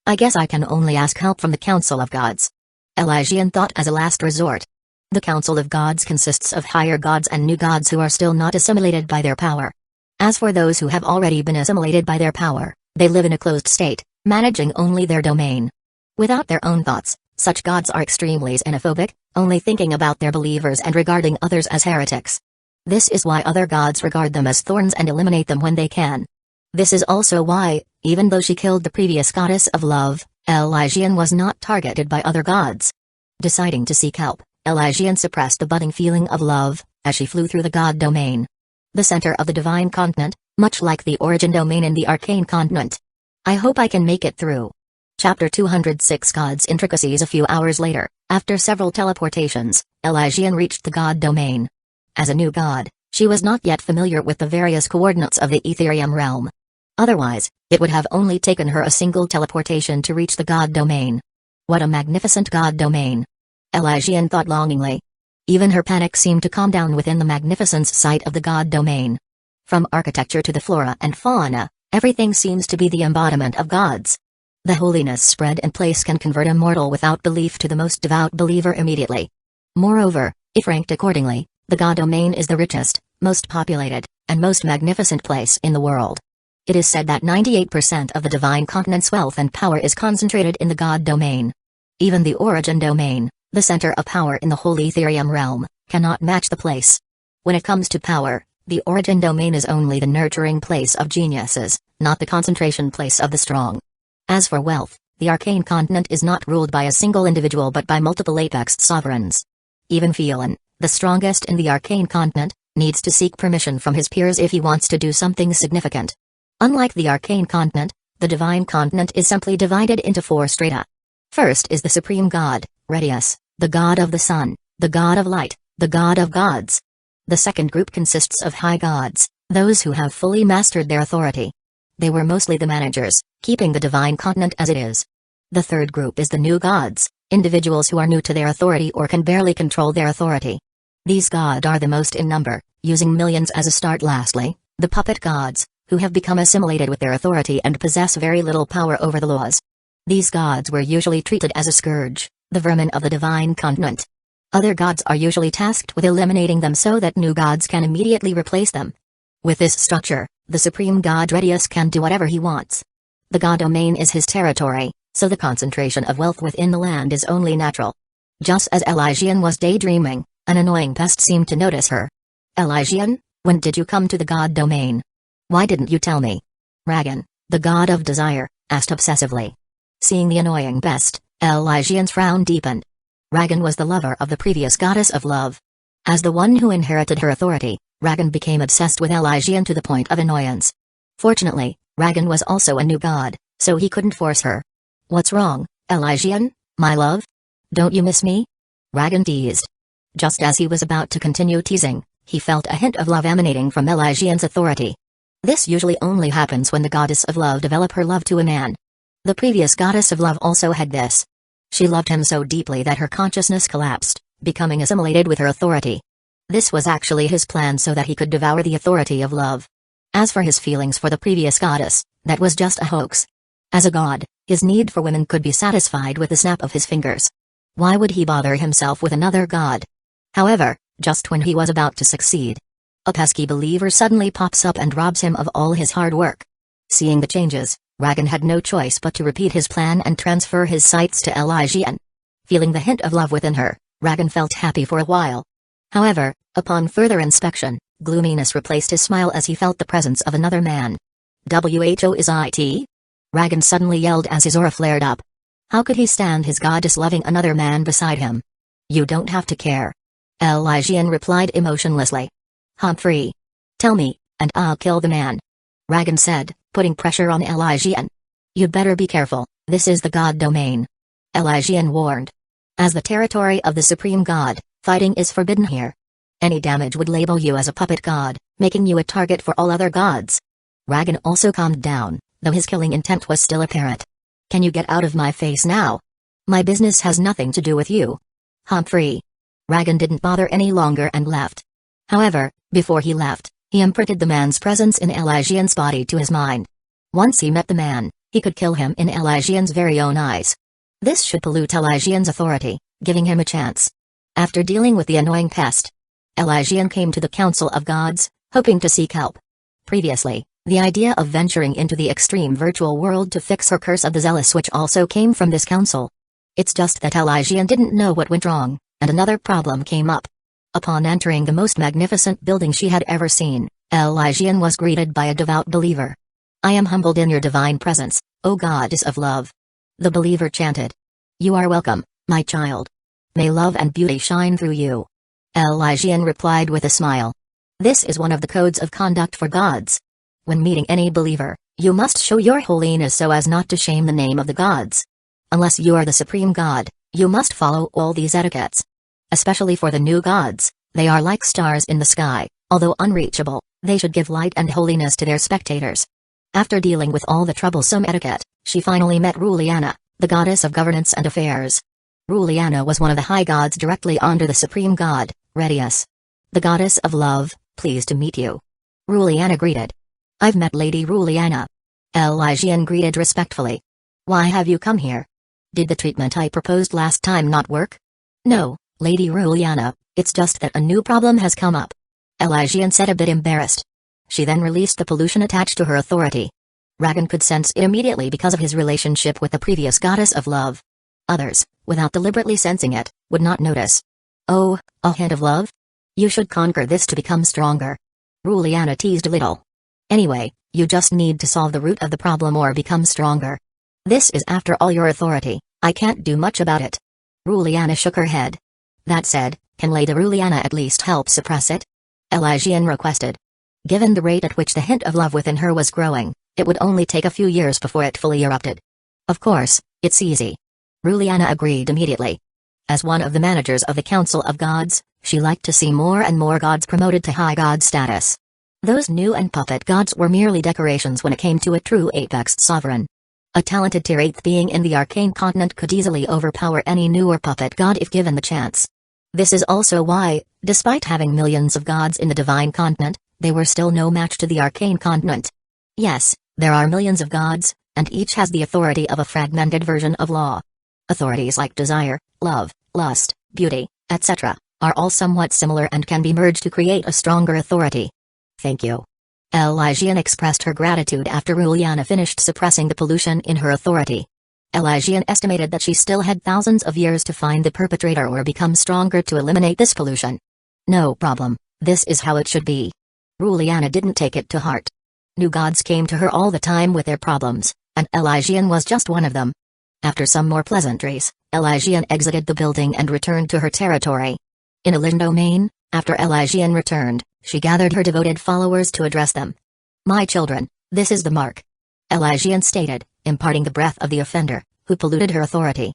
I guess I can only ask help from the Council of Gods. Elysian thought as a last resort. The Council of Gods consists of higher gods and new gods who are still not assimilated by their power. As for those who have already been assimilated by their power, they live in a closed state, managing only their domain. Without their own thoughts, such gods are extremely xenophobic, only thinking about their believers and regarding others as heretics. This is why other gods regard them as thorns and eliminate them when they can. This is also why, even though she killed the previous goddess of love, Elysian was not targeted by other gods. Deciding to seek help, Elysian suppressed the budding feeling of love, as she flew through the god domain. The center of the divine continent, much like the origin domain in the arcane continent. I hope I can make it through. Chapter 206 God's Intricacies. A few hours later, after several teleportations, Elysian reached the god domain. As a new god, she was not yet familiar with the various coordinates of the Etherium realm. Otherwise, it would have only taken her a single teleportation to reach the god domain. What a magnificent god domain! Elysian thought longingly. Even her panic seemed to calm down within the magnificence sight of the god domain. From architecture to the flora and fauna, everything seems to be the embodiment of gods. The holiness spread in place can convert a mortal without belief to the most devout believer immediately. Moreover, if ranked accordingly, the god domain is the richest, most populated, and most magnificent place in the world. It is said that 98% of the divine continent's wealth and power is concentrated in the god domain. Even the origin domain, the center of power in the whole Etherium realm, cannot match the place. When it comes to power, The origin domain is only the nurturing place of geniuses, not the concentration place of the strong. As for wealth, the arcane continent is not ruled by a single individual but by multiple apex sovereigns. Even Phelan, the strongest in the arcane continent, needs to seek permission from his peers if he wants to do something significant. Unlike the arcane continent, the divine continent is simply divided into 4 strata. First is the supreme god, Radius, the god of the sun, the god of light, the god of gods. The second group consists of high gods, those who have fully mastered their authority. They were mostly the managers, keeping the divine continent as it is. The third group is the new gods, individuals who are new to their authority or can barely control their authority. These gods are the most in number, using millions as a start. Lastly, the puppet gods, who have become assimilated with their authority and possess very little power over the laws. These gods were usually treated as a scourge, the vermin of the divine continent. Other gods are usually tasked with eliminating them so that new gods can immediately replace them. With this structure, the supreme god Radius can do whatever he wants. The god domain is his territory, so the concentration of wealth within the land is only natural. Just as Elysian was daydreaming, an annoying pest seemed to notice her. Elysian, when did you come to the god domain? Why didn't you tell me? Ragan, the god of desire, asked obsessively. Seeing the annoying pest, Elysian's frown deepened. Ragan was the lover of the previous goddess of love. As the one who inherited her authority, Ragan became obsessed with Elysian to the point of annoyance. Fortunately, Ragan was also a new god, so he couldn't force her. What's wrong, Elysian, my love? Don't you miss me? Ragan teased. Just as he was about to continue teasing, he felt a hint of love emanating from Elysian's authority. This usually only happens when the goddess of love develops her love to a man. The previous goddess of love also had this. She loved him so deeply that her consciousness collapsed, becoming assimilated with her authority. This was actually his plan so that he could devour the authority of love. As for his feelings for the previous goddess, that was just a hoax. As a god, his need for women could be satisfied with the snap of his fingers. Why would he bother himself with another god? However, just when he was about to succeed, a pesky believer suddenly pops up and robs him of all his hard work. Seeing the changes, Ragan had no choice but to repeat his plan and transfer his sights to Elysian. Feeling the hint of love within her, Ragan felt happy for a while. However, upon further inspection, gloominess replaced his smile as he felt the presence of another man. "Who is it?" Ragan suddenly yelled as his aura flared up. How could he stand his goddess loving another man beside him? "You don't have to care." Elysian replied emotionlessly. "Humphrey. Tell me, and I'll kill the man," Ragan said, putting pressure on Elysian. "You'd better be careful, this is the god domain," Elysian warned. "As the territory of the supreme god, fighting is forbidden here. Any damage would label you as a puppet god, making you a target for all other gods." Ragan also calmed down, though his killing intent was still apparent. "Can you get out of my face now? My business has nothing to do with you." "Humphrey." Ragan didn't bother any longer and left. However, before he left, he imprinted the man's presence in Elysian's body to his mind. Once he met the man, he could kill him in Elysian's very own eyes. This should pollute Elysian's authority, giving him a chance. After dealing with the annoying pest, Elysian came to the Council of Gods, hoping to seek help. Previously, the idea of venturing into the extreme virtual world to fix her curse of the Zealous Witch also came from this council. It's just that Elysian didn't know what went wrong, and another problem came up. Upon entering the most magnificent building she had ever seen, Elysian was greeted by a devout believer. "I am humbled in your divine presence, O goddess of love," the believer chanted. "You are welcome, my child. May love and beauty shine through you," Elysian replied with a smile. This is one of the codes of conduct for gods. When meeting any believer, you must show your holiness so as not to shame the name of the gods. Unless you are the supreme god, you must follow all these etiquettes. Especially for the new gods, they are like stars in the sky, although unreachable, they should give light and holiness to their spectators. After dealing with all the troublesome etiquette, she finally met Ruliana, the goddess of governance and affairs. Ruliana was one of the high gods directly under the supreme god, Radius. "The goddess of love, pleased to meet you," Ruliana greeted. "I've met Lady Ruliana," Elysian greeted respectfully. "Why have you come here? Did the treatment I proposed last time not work?" "No, Lady Ruliana, it's just that a new problem has come up," Elysian said, a bit embarrassed. She then released the pollution attached to her authority. Ragan could sense it immediately because of his relationship with the previous goddess of love. Others, without deliberately sensing it, would not notice. "Oh, a hint of love? You should conquer this to become stronger." Ruliana teased a little. Anyway, you just need to solve the root of the problem or become stronger. This is after all your authority, I can't do much about it. Ruliana shook her head. That said, can Lady Ruliana at least help suppress it? Elysian requested. Given the rate at which the hint of love within her was growing, it would only take a few years before it fully erupted. Of course, it's easy. Ruliana agreed immediately. As one of the managers of the Council of Gods, she liked to see more and more gods promoted to high god status. Those new and puppet gods were merely decorations when it came to a true apex sovereign. A talented tier 8th being in the arcane continent could easily overpower any newer puppet god if given the chance. This is also why, despite having millions of gods in the divine continent, they were still no match to the arcane continent. Yes, there are millions of gods, and each has the authority of a fragmented version of law. Authorities like desire, love, lust, beauty, etc., are all somewhat similar and can be merged to create a stronger authority. Thank you. Elysian expressed her gratitude after Ruliana finished suppressing the pollution in her authority. Elysian estimated that she still had thousands of years to find the perpetrator or become stronger to eliminate this pollution. No problem, this is how it should be. Ruliana didn't take it to heart. New gods came to her all the time with their problems, and Elysian was just one of them. After some more pleasantries, Elysian exited the building and returned to her territory. In a Lin domain, after Elysian returned, she gathered her devoted followers to address them. My children, this is the mark. Elysian stated, imparting the breath of the offender, who polluted her authority.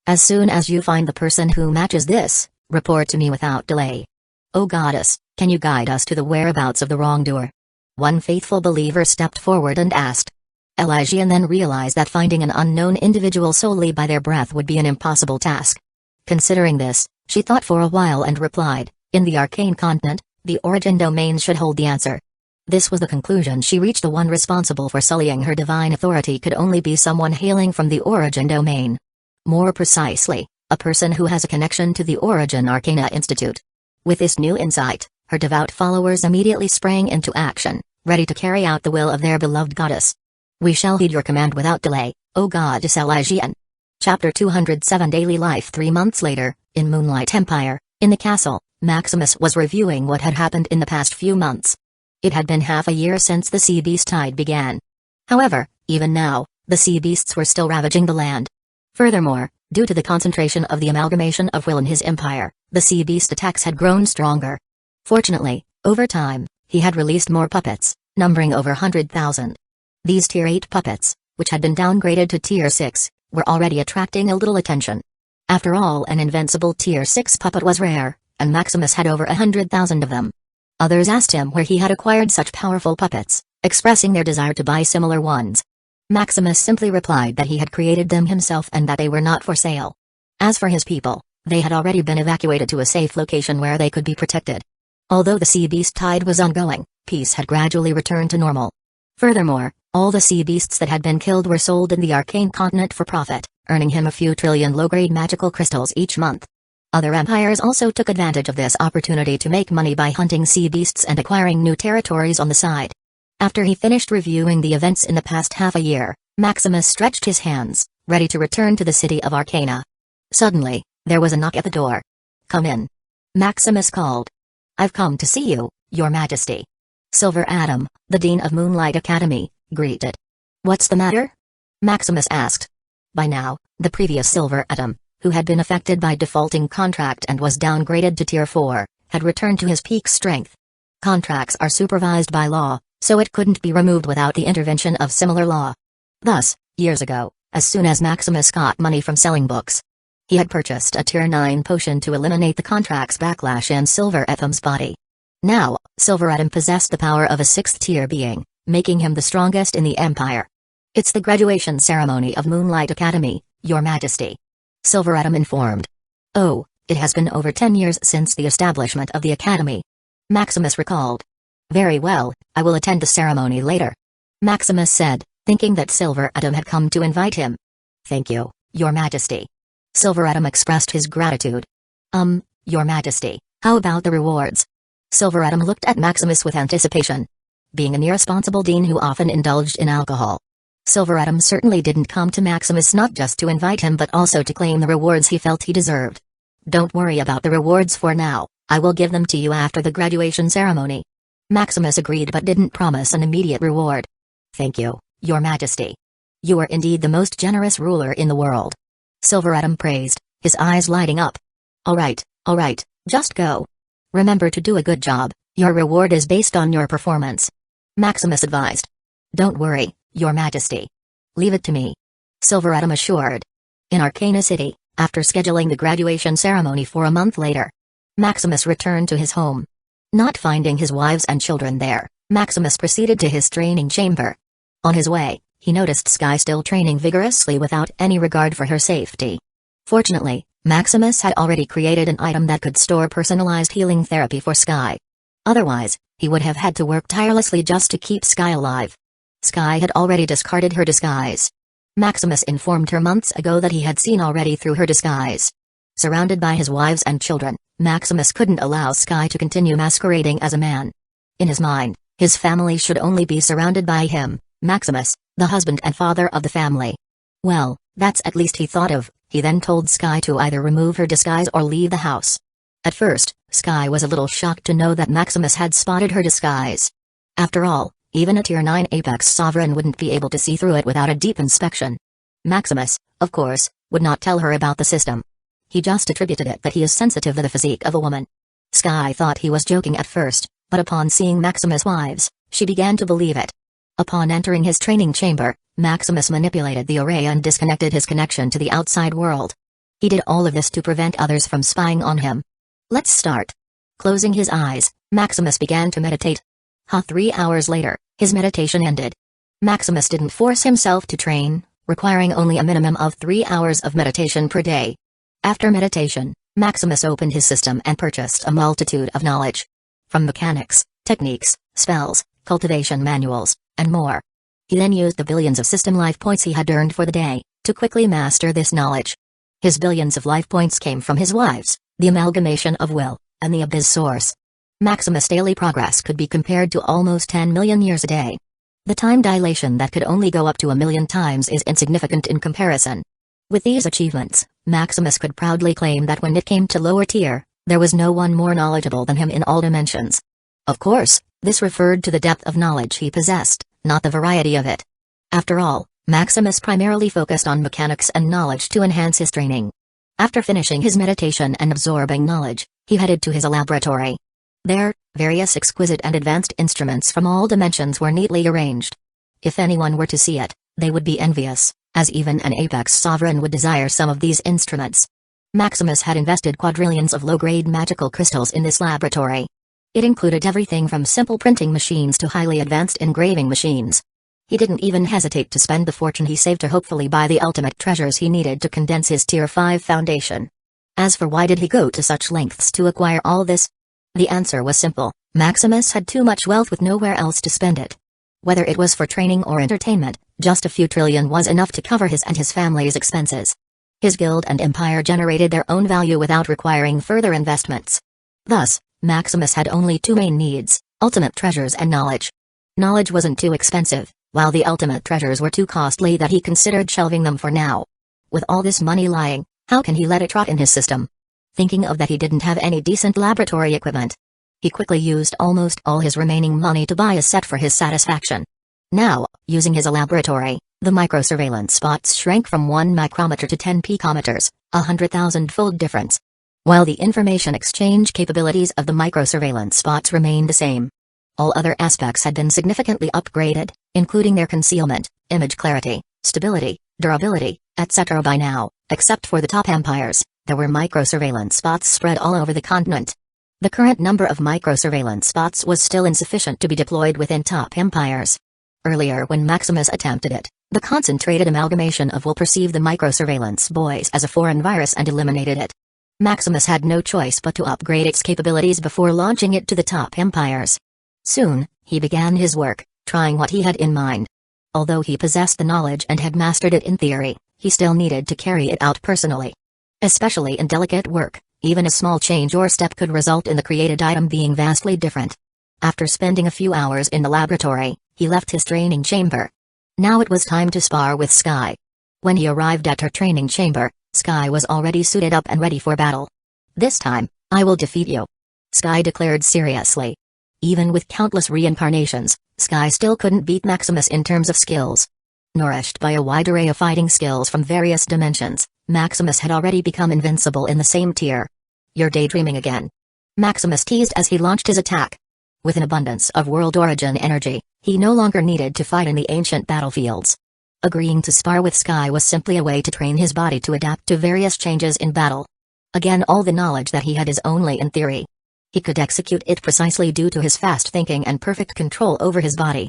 As soon as you find the person who matches this, report to me without delay. O goddess, can you guide us to the whereabouts of the wrongdoer? One faithful believer stepped forward and asked. Elysian then realized that finding an unknown individual solely by their breath would be an impossible task. Considering this, she thought for a while and replied, in the arcane continent, the origin domain should hold the answer. This was the conclusion she reached. The one responsible for sullying her divine authority could only be someone hailing from the origin domain. More precisely, a person who has a connection to the Origin Arcana Institute. With this new insight, her devout followers immediately sprang into action, ready to carry out the will of their beloved goddess. We shall heed your command without delay, O goddess Elysian. Chapter 207 Daily Life 3 months later, in Moonlight Empire, in the castle, Maximus was reviewing what had happened in the past few months. It had been half a year since the sea beast tide began. However, even now, the sea beasts were still ravaging the land. Furthermore, due to the concentration of the amalgamation of will in his empire, the sea beast attacks had grown stronger. Fortunately, over time, he had released more puppets, numbering over 100,000. These Tier 8 puppets, which had been downgraded to Tier 6, were already attracting a little attention. After all, an invincible Tier 6 puppet was rare, and Maximus had over 100,000 of them. Others asked him where he had acquired such powerful puppets, expressing their desire to buy similar ones. Maximus simply replied that he had created them himself and that they were not for sale. As for his people, they had already been evacuated to a safe location where they could be protected. Although the sea beast tide was ongoing, peace had gradually returned to normal. Furthermore, all the sea beasts that had been killed were sold in the arcane continent for profit, earning him a few trillion low-grade magical crystals each month. Other empires also took advantage of this opportunity to make money by hunting sea beasts and acquiring new territories on the side. After he finished reviewing the events in the past half a year, Maximus stretched his hands, ready to return to the city of Arcana. Suddenly, there was a knock at the door. Come in. Maximus called. I've come to see you, Your Majesty. Silver Atom, the Dean of Moonlight Academy, greeted. What's the matter? Maximus asked. By now, the previous Silver Atom, who had been affected by defaulting contract and was downgraded to Tier 4, had returned to his peak strength. Contracts are supervised by law, so it couldn't be removed without the intervention of similar law. Thus, years ago, as soon as Maximus got money from selling books, he had purchased a Tier 9 potion to eliminate the contract's backlash in Silver Atom's body. Now, Silver Atom possessed the power of a 6th tier being, making him the strongest in the Empire. It's the graduation ceremony of Moonlight Academy, Your Majesty. Silver Atom informed. Oh, it has been over 10 years since the establishment of the Academy. Maximus recalled. Very well, I will attend the ceremony later. Maximus said, thinking that Silver Atom had come to invite him. Thank you, Your Majesty. Silver Atom expressed his gratitude. Your Majesty, how about the rewards? Silver Atom looked at Maximus with anticipation. Being an irresponsible dean who often indulged in alcohol, Silver Atom certainly didn't come to Maximus not just to invite him but also to claim the rewards he felt he deserved. Don't worry about the rewards for now, I will give them to you after the graduation ceremony. Maximus agreed but didn't promise an immediate reward. "Thank you, Your Majesty. You are indeed the most generous ruler in the world." Silver Atom praised, his eyes lighting up. All right, just go. Remember to do a good job, your reward is based on your performance," Maximus advised. "Don't worry, Your Majesty. Leave it to me," Silver Atom assured. In Arcana City, after scheduling the graduation ceremony for a month later, Maximus returned to his home. Not finding his wives and children there, Maximus proceeded to his training chamber. On his way, he noticed Sky still training vigorously without any regard for her safety. Fortunately, Maximus had already created an item that could store personalized healing therapy for Sky. Otherwise, he would have had to work tirelessly just to keep Sky alive. Sky had already discarded her disguise. Maximus informed her months ago that he had seen already through her disguise. Surrounded by his wives and children, Maximus couldn't allow Sky to continue masquerading as a man. In his mind, his family should only be surrounded by him, Maximus, the husband and father of the family. Well, that's at least he thought of. He then told Sky to either remove her disguise or leave the house. At first, Sky was a little shocked to know that Maximus had spotted her disguise. After all, even a Tier 9 Apex Sovereign wouldn't be able to see through it without a deep inspection. Maximus, of course, would not tell her about the system. He just attributed it that he is sensitive to the physique of a woman. Sky thought he was joking at first, but upon seeing Maximus' wives, she began to believe it. Upon entering his training chamber, Maximus manipulated the array and disconnected his connection to the outside world. He did all of this to prevent others from spying on him. Let's start. Closing his eyes, Maximus began to meditate. 3 hours later, his meditation ended. Maximus didn't force himself to train, requiring only a minimum of 3 hours of meditation per day. After meditation, Maximus opened his system and purchased a multitude of knowledge. From mechanics, techniques, spells, cultivation manuals, and more. He then used the billions of system life points he had earned for the day, to quickly master this knowledge. His billions of life points came from his wives, the amalgamation of will, and the abyss source. Maximus' daily progress could be compared to almost 10 million years a day. The time dilation that could only go up to 1,000,000 times is insignificant in comparison. With these achievements, Maximus could proudly claim that when it came to lower tier, there was no one more knowledgeable than him in all dimensions. Of course, this referred to the depth of knowledge he possessed, not the variety of it. After all, Maximus primarily focused on mechanics and knowledge to enhance his training. After finishing his meditation and absorbing knowledge, he headed to his laboratory. There, various exquisite and advanced instruments from all dimensions were neatly arranged. If anyone were to see it, they would be envious, as even an Apex Sovereign would desire some of these instruments. Maximus had invested quadrillions of low-grade magical crystals in this laboratory. It included everything from simple printing machines to highly advanced engraving machines. He didn't even hesitate to spend the fortune he saved to hopefully buy the ultimate treasures he needed to condense his Tier 5 foundation. As for why did he go to such lengths to acquire all this? The answer was simple: Maximus had too much wealth with nowhere else to spend it. Whether it was for training or entertainment, just a few trillion was enough to cover his and his family's expenses. His guild and empire generated their own value without requiring further investments. Thus, Maximus had only two main needs: ultimate treasures and knowledge. Knowledge wasn't too expensive, while the ultimate treasures were too costly that he considered shelving them for now. With all this money lying, how can he let it rot in his system? Thinking of that, he didn't have any decent laboratory equipment. He quickly used almost all his remaining money to buy a set for his satisfaction. Now, using his laboratory, the microsurveillance spots shrank from 1 micrometer to 10 picometers, 100,000-fold difference. While the information exchange capabilities of the microsurveillance spots remained the same. All other aspects had been significantly upgraded, including their concealment, image clarity, stability, durability, etc. By now, except for the top empires, there were microsurveillance spots spread all over the continent. The current number of microsurveillance spots was still insufficient to be deployed within top empires. Earlier, when Maximus attempted it, the concentrated amalgamation of will perceived the microsurveillance boys as a foreign virus and eliminated it. Maximus had no choice but to upgrade its capabilities before launching it to the top empires. Soon, he began his work, trying what he had in mind. Although he possessed the knowledge and had mastered it in theory, he still needed to carry it out personally. Especially in delicate work, even a small change or step could result in the created item being vastly different. After spending a few hours in the laboratory, he left his training chamber. Now it was time to spar with Sky. When he arrived at her training chamber, Sky was already suited up and ready for battle. "This time, I will defeat you," Sky declared seriously. Even with countless reincarnations, Sky still couldn't beat Maximus in terms of skills. Nourished by a wide array of fighting skills from various dimensions, Maximus had already become invincible in the same tier. "You're daydreaming again," Maximus teased as he launched his attack. With an abundance of world origin energy, he no longer needed to fight in the ancient battlefields. Agreeing to spar with Sky was simply a way to train his body to adapt to various changes in battle. Again, all the knowledge that he had is only in theory. He could execute it precisely due to his fast thinking and perfect control over his body.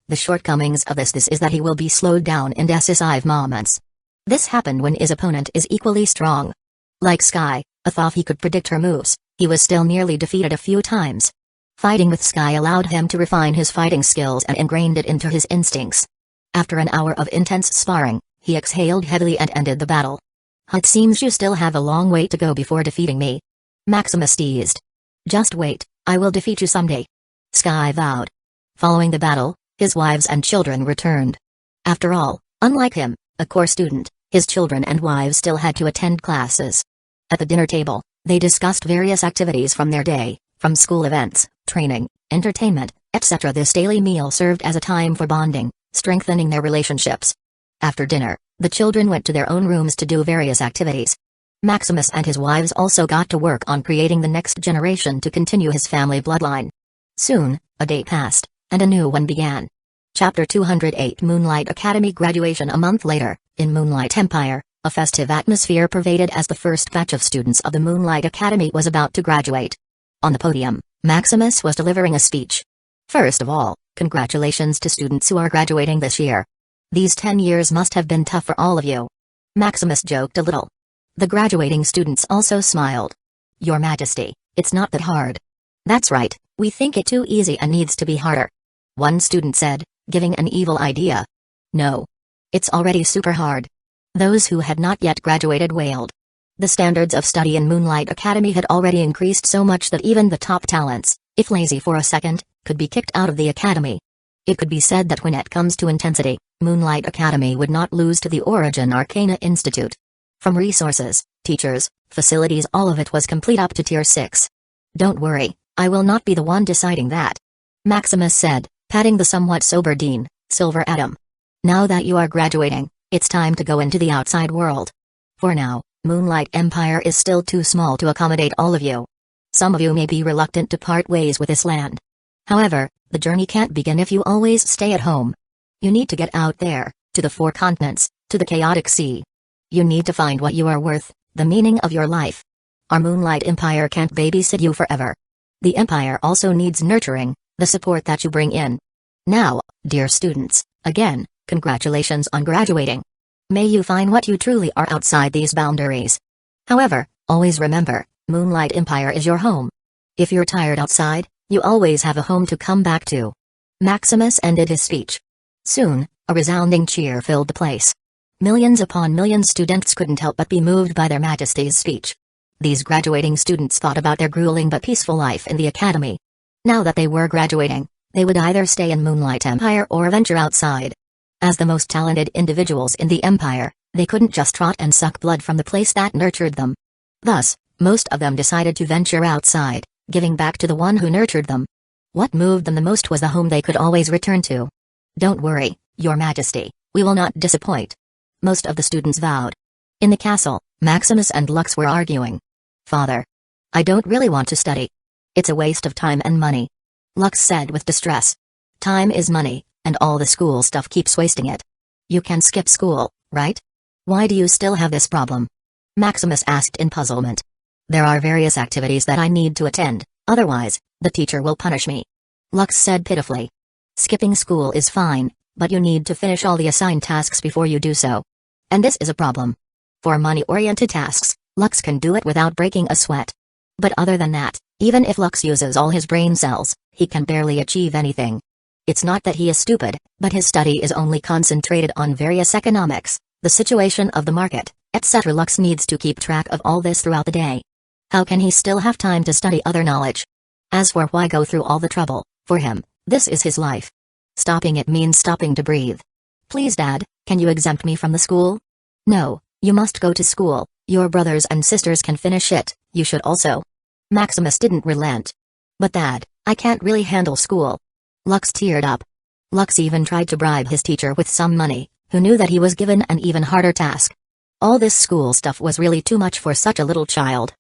The shortcomings of this is that he will be slowed down in decisive moments. This happened when his opponent is equally strong. Like Sky, although he could predict her moves, he was still nearly defeated a few times. Fighting with Sky allowed him to refine his fighting skills and ingrained it into his instincts. After an hour of intense sparring, he exhaled heavily and ended the battle. "It seems you still have a long way to go before defeating me," Maximus teased. "Just wait, I will defeat you someday," Sky vowed. Following the battle, his wives and children returned. After all, unlike him, a core student, his children and wives still had to attend classes. At the dinner table, they discussed various activities from their day, from school events, training, entertainment, etc. This daily meal served as a time for bonding, strengthening their relationships. After dinner, the children went to their own rooms to do various activities. Maximus and his wives also got to work on creating the next generation to continue his family bloodline. Soon, a day passed, and a new one began. Chapter 208 Moonlight Academy Graduation. A month later, in Moonlight Empire, a festive atmosphere pervaded as the first batch of students of the Moonlight Academy was about to graduate. On the podium, Maximus was delivering a speech. "First of all, congratulations to students who are graduating this year. These 10 years must have been tough for all of you." Maximus joked a little. The graduating students also smiled. "Your Majesty, it's not that hard." "That's right, we think it too easy and needs to be harder," one student said, giving an evil idea. "No. It's already super hard." Those who had not yet graduated wailed. The standards of study in Moonlight Academy had already increased so much that even the top talents, if lazy for a second, could be kicked out of the academy. It could be said that when it comes to intensity, Moonlight Academy would not lose to the Origin Arcana Institute. From resources, teachers, facilities, all of it was complete up to Tier 6. "Don't worry, I will not be the one deciding that," Maximus said, patting the somewhat sober Dean, Silver Atom. "Now that you are graduating, it's time to go into the outside world. For now, Moonlight Empire is still too small to accommodate all of you. Some of you may be reluctant to part ways with this land. However, the journey can't begin if you always stay at home. You need to get out there, to the 4 continents, to the chaotic sea. You need to find what you are worth, the meaning of your life. Our Moonlight Empire can't babysit you forever. The Empire also needs nurturing, the support that you bring in. Now, dear students, again, congratulations on graduating. May you find what you truly are outside these boundaries. However, always remember, Moonlight Empire is your home. If you're tired outside, you always have a home to come back to." Maximus ended his speech. Soon, a resounding cheer filled the place. Millions upon millions students couldn't help but be moved by their Majesty's speech. These graduating students thought about their grueling but peaceful life in the academy. Now that they were graduating, they would either stay in Moonlight Empire or venture outside. As the most talented individuals in the Empire, they couldn't just trot and suck blood from the place that nurtured them. Thus, most of them decided to venture outside, giving back to the one who nurtured them. What moved them the most was the home they could always return to. "Don't worry, Your Majesty, we will not disappoint," most of the students vowed. In the castle, Maximus and Lux were arguing. "Father, I don't really want to study. It's a waste of time and money," Lux said with distress. "Time is money, and all the school stuff keeps wasting it. You can skip school, right? Why do you still have this problem?" Maximus asked in puzzlement. "There are various activities that I need to attend, otherwise, the teacher will punish me," Lux said pitifully. "Skipping school is fine, but you need to finish all the assigned tasks before you do so. And this is a problem. For money-oriented tasks, Lux can do it without breaking a sweat. But other than that, even if Lux uses all his brain cells, he can barely achieve anything. It's not that he is stupid, but his study is only concentrated on various economics, the situation of the market, etc. Lux needs to keep track of all this throughout the day. How can he still have time to study other knowledge? As for why go through all the trouble, for him, this is his life. Stopping it means stopping to breathe. Please Dad, can you exempt me from the school? No, you must go to school, your brothers and sisters can finish it, you should also. Maximus didn't relent. But Dad, I can't really handle school. Lux teared up. Lux even tried to bribe his teacher with some money, who knew that he was given an even harder task. All this school stuff was really too much for such a little child.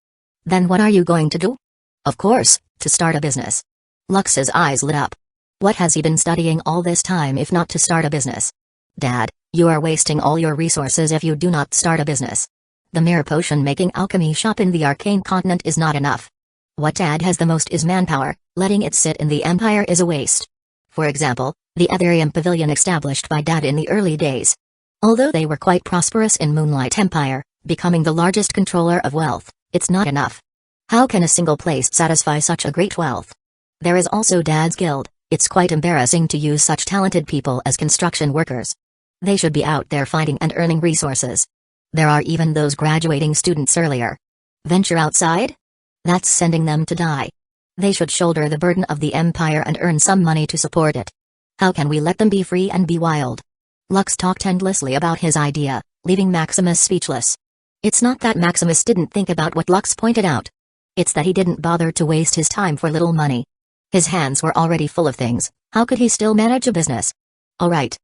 Then what are you going to do? Of course, to start a business. Lux's eyes lit up. What has he been studying all this time if not to start a business? Dad, you are wasting all your resources if you do not start a business. The mere potion-making alchemy shop in the Arcane Continent is not enough. What Dad has the most is manpower, letting it sit in the Empire is a waste. For example, the Ethereum Pavilion established by Dad in the early days. Although they were quite prosperous in Moonlight Empire, becoming the largest controller of wealth, it's not enough. How can a single place satisfy such a great wealth? There is also Dad's guild. It's quite embarrassing to use such talented people as construction workers. They should be out there fighting and earning resources. There are even those graduating students earlier. Venture outside? That's sending them to die. They should shoulder the burden of the Empire and earn some money to support it. How can we let them be free and be wild? Lux talked endlessly about his idea, leaving Maximus speechless. It's not that Maximus didn't think about what Lux pointed out. It's that he didn't bother to waste his time for little money. His hands were already full of things. How could he still manage a business? Alright,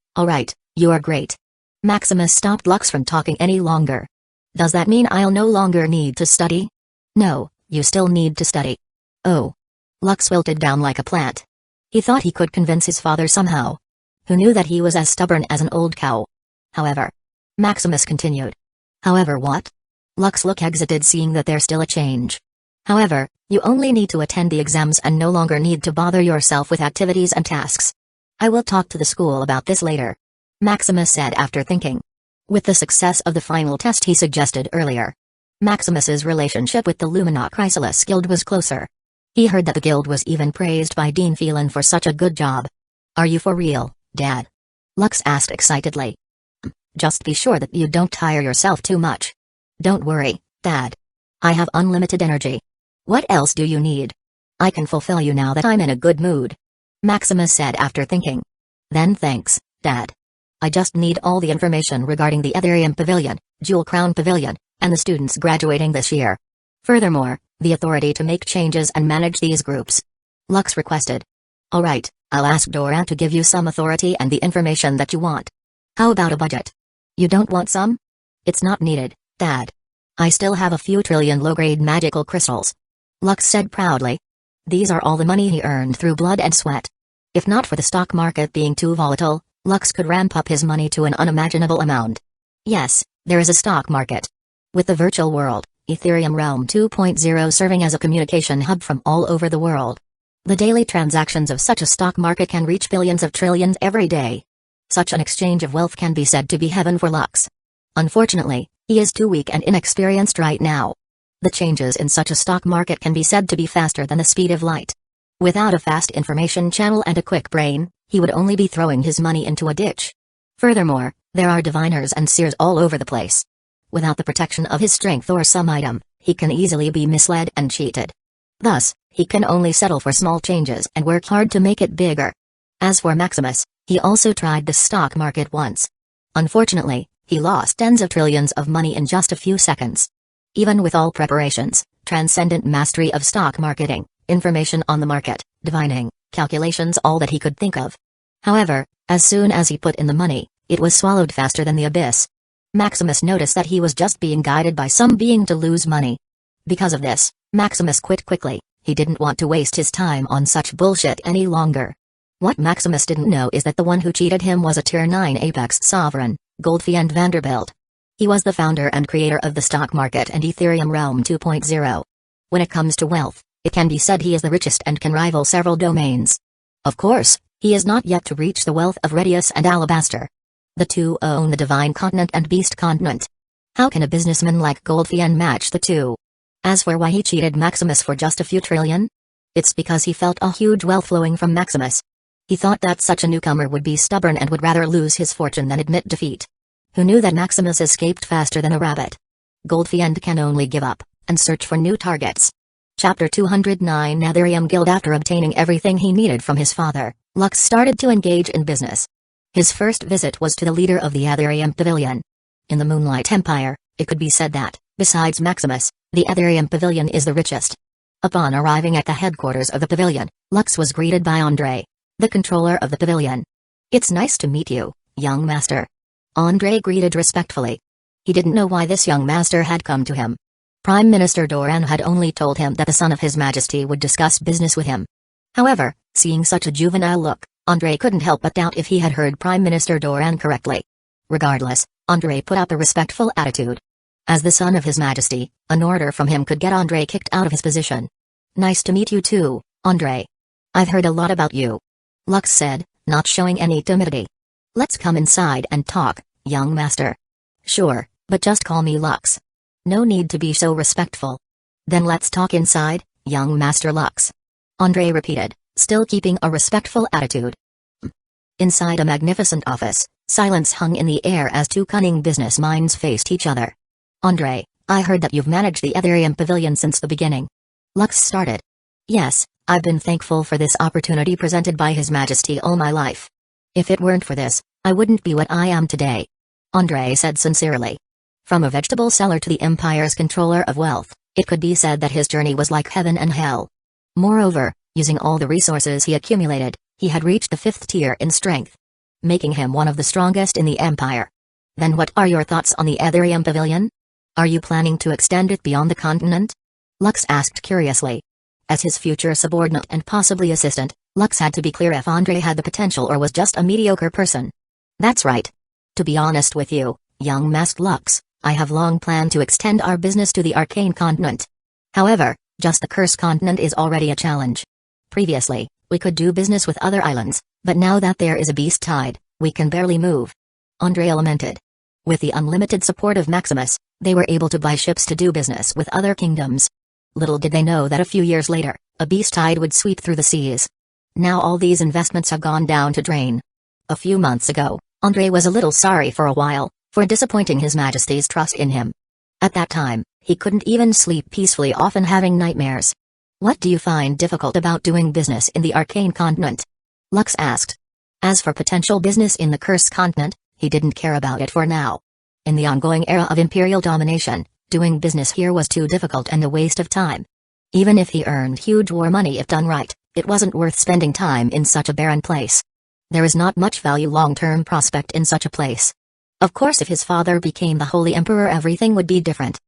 you are great. Maximus stopped Lux from talking any longer. Does that mean I'll no longer need to study? No, you still need to study. Oh. Lux wilted down like a plant. He thought he could convince his father somehow. Who knew that he was as stubborn as an old cow? However. Maximus continued. However what? Lux looked exited seeing that there's still a change. However, you only need to attend the exams and no longer need to bother yourself with activities and tasks. I will talk to the school about this later. Maximus said after thinking. With the success of the final test he suggested earlier, Maximus's relationship with the Lumina Chrysalis Guild was closer. He heard that the guild was even praised by Dean Phelan for such a good job. Are you for real, Dad? Lux asked excitedly. Just be sure that you don't tire yourself too much. Don't worry, Dad. I have unlimited energy. What else do you need? I can fulfill you now that I'm in a good mood. Maximus said after thinking. Then thanks, Dad. I just need all the information regarding the Ethereum Pavilion, Jewel Crown Pavilion, and the students graduating this year. Furthermore, the authority to make changes and manage these groups. Lux requested. Alright, I'll ask Doran to give you some authority and the information that you want. How about a budget? You don't want some? It's not needed, Dad. I still have a few trillion low-grade magical crystals. Lux said proudly. These are all the money he earned through blood and sweat. If not for the stock market being too volatile, Lux could ramp up his money to an unimaginable amount. Yes, there is a stock market. With the virtual world, Ethereum Realm 2.0 serving as a communication hub from all over the world. The daily transactions of such a stock market can reach billions of trillions every day. Such an exchange of wealth can be said to be heaven for Lux. Unfortunately, he is too weak and inexperienced right now. The changes in such a stock market can be said to be faster than the speed of light. Without a fast information channel and a quick brain, he would only be throwing his money into a ditch. Furthermore, there are diviners and seers all over the place. Without the protection of his strength or some item, he can easily be misled and cheated. Thus, he can only settle for small changes and work hard to make it bigger. As for Maximus, he also tried the stock market once. Unfortunately, he lost tens of trillions of money in just a few seconds. Even with all preparations, transcendent mastery of stock marketing, information on the market, divining, calculations, all that he could think of. However, as soon as he put in the money, it was swallowed faster than the abyss. Maximus noticed that he was just being guided by some being to lose money. Because of this, Maximus quit quickly. He didn't want to waste his time on such bullshit any longer. What Maximus didn't know is that the one who cheated him was a Tier 9 Apex Sovereign, Goldfiend Vanderbilt. He was the founder and creator of the stock market and Ethereum Realm 2.0. When it comes to wealth, it can be said he is the richest and can rival several domains. Of course, he is not yet to reach the wealth of Redius and Alabaster. The two own the Divine Continent and Beast Continent. How can a businessman like Goldfiend match the two? As for why he cheated Maximus for just a few trillion? It's because he felt a huge wealth flowing from Maximus. He thought that such a newcomer would be stubborn and would rather lose his fortune than admit defeat. Who knew that Maximus escaped faster than a rabbit? Goldfiend can only give up, and search for new targets. Chapter 209 Ethereum Guild. After obtaining everything he needed from his father, Lux started to engage in business. His first visit was to the leader of the Ethereum Pavilion. In the Moonlight Empire, it could be said that, besides Maximus, the Ethereum Pavilion is the richest. Upon arriving at the headquarters of the pavilion, Lux was greeted by Andre, the controller of the pavilion. "It's nice to meet you, young master." Andre greeted respectfully. He didn't know why this young master had come to him. Prime Minister Doran had only told him that the son of His Majesty would discuss business with him. However, seeing such a juvenile look, Andre couldn't help but doubt if he had heard Prime Minister Doran correctly. Regardless, Andre put up a respectful attitude. As the son of His Majesty, an order from him could get Andre kicked out of his position. "Nice to meet you too, Andre. I've heard a lot about you," Lux said, not showing any timidity. "Let's come inside and talk, young master." "Sure, but just call me Lux. No need to be so respectful." "Then let's talk inside, young master Lux," Andre repeated, still keeping a respectful attitude. Inside a magnificent office, silence hung in the air as two cunning business minds faced each other. "Andre, I heard that you've managed the Etherium Pavilion since the beginning." Lux started. "Yes, I've been thankful for this opportunity presented by His Majesty all my life. If it weren't for this, I wouldn't be what I am today," Andre said sincerely. From a vegetable seller to the Empire's controller of wealth, it could be said that his journey was like heaven and hell. Moreover, using all the resources he accumulated, he had reached the 5th tier in strength, making him one of the strongest in the Empire. "Then what are your thoughts on the Etherium Pavilion? Are you planning to extend it beyond the continent?" Lux asked curiously. As his future subordinate and possibly assistant, Lux had to be clear if Andre had the potential or was just a mediocre person. "That's right. To be honest with you, young Master Lux, I have long planned to extend our business to the Arcane Continent. However, just the Curse Continent is already a challenge. Previously, we could do business with other islands, but now that there is a beast tide, we can barely move," Andre lamented. With the unlimited support of Maximus, they were able to buy ships to do business with other kingdoms. Little did they know that a few years later, a beast tide would sweep through the seas. Now all these investments have gone down to drain. A few months ago, Andre was a little sorry for a while, for disappointing His Majesty's trust in him. At that time, he couldn't even sleep peacefully, often having nightmares. "What do you find difficult about doing business in the Arcane Continent?" Lux asked. As for potential business in the Curse Continent, he didn't care about it for now. In the ongoing era of Imperial domination, doing business here was too difficult and a waste of time. Even if he earned huge war money if done right, it wasn't worth spending time in such a barren place. There is not much value long-term prospect in such a place. Of course, if his father became the Holy Emperor, everything would be different.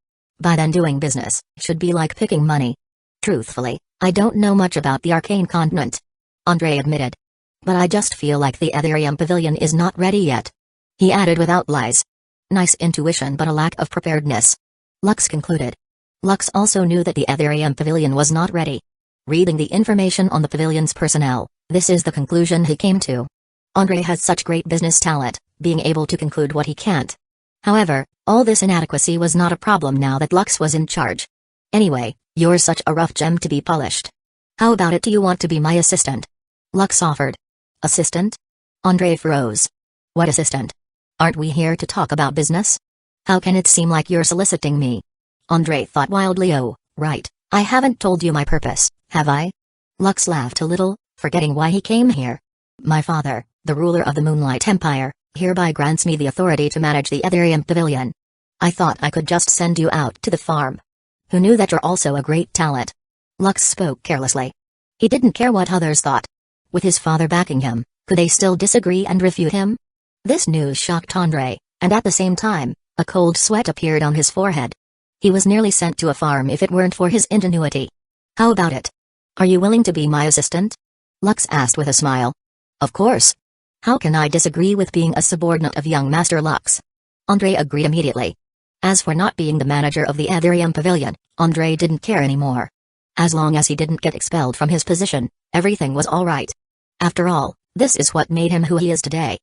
By then doing business should be like picking money. "Truthfully, I don't know much about the Arcane Continent," Andre admitted. "But I just feel like the Etherium Pavilion is not ready yet," he added without lies. "Nice intuition but a lack of preparedness," Lux concluded. Lux also knew that the Etherium Pavilion was not ready. Reading the information on the pavilion's personnel, this is the conclusion he came to. Andre has such great business talent, being able to conclude what he can't. However, all this inadequacy was not a problem now that Lux was in charge. "Anyway, you're such a rough gem to be polished. How about it, do you want to be my assistant?" Lux offered. "Assistant?" Andre froze. "What assistant? Aren't we here to talk about business? How can it seem like you're soliciting me?" Andre thought wildly. "Oh, right, I haven't told you my purpose, have I?" Lux laughed a little, forgetting why he came here. "My father, the ruler of the Moonlight Empire, hereby grants me the authority to manage the Etherium Pavilion. I thought I could just send you out to the farm. Who knew that you're also a great talent?" Lux spoke carelessly. He didn't care what others thought. With his father backing him, could they still disagree and refute him? This news shocked Andre, and at the same time, a cold sweat appeared on his forehead. He was nearly sent to a farm if it weren't for his ingenuity. "How about it? Are you willing to be my assistant?" Lux asked with a smile. "Of course. How can I disagree with being a subordinate of young Master Lux?" Andre agreed immediately. As for not being the manager of the Etherium Pavilion, Andre didn't care anymore. As long as he didn't get expelled from his position, everything was all right. After all, this is what made him who he is today.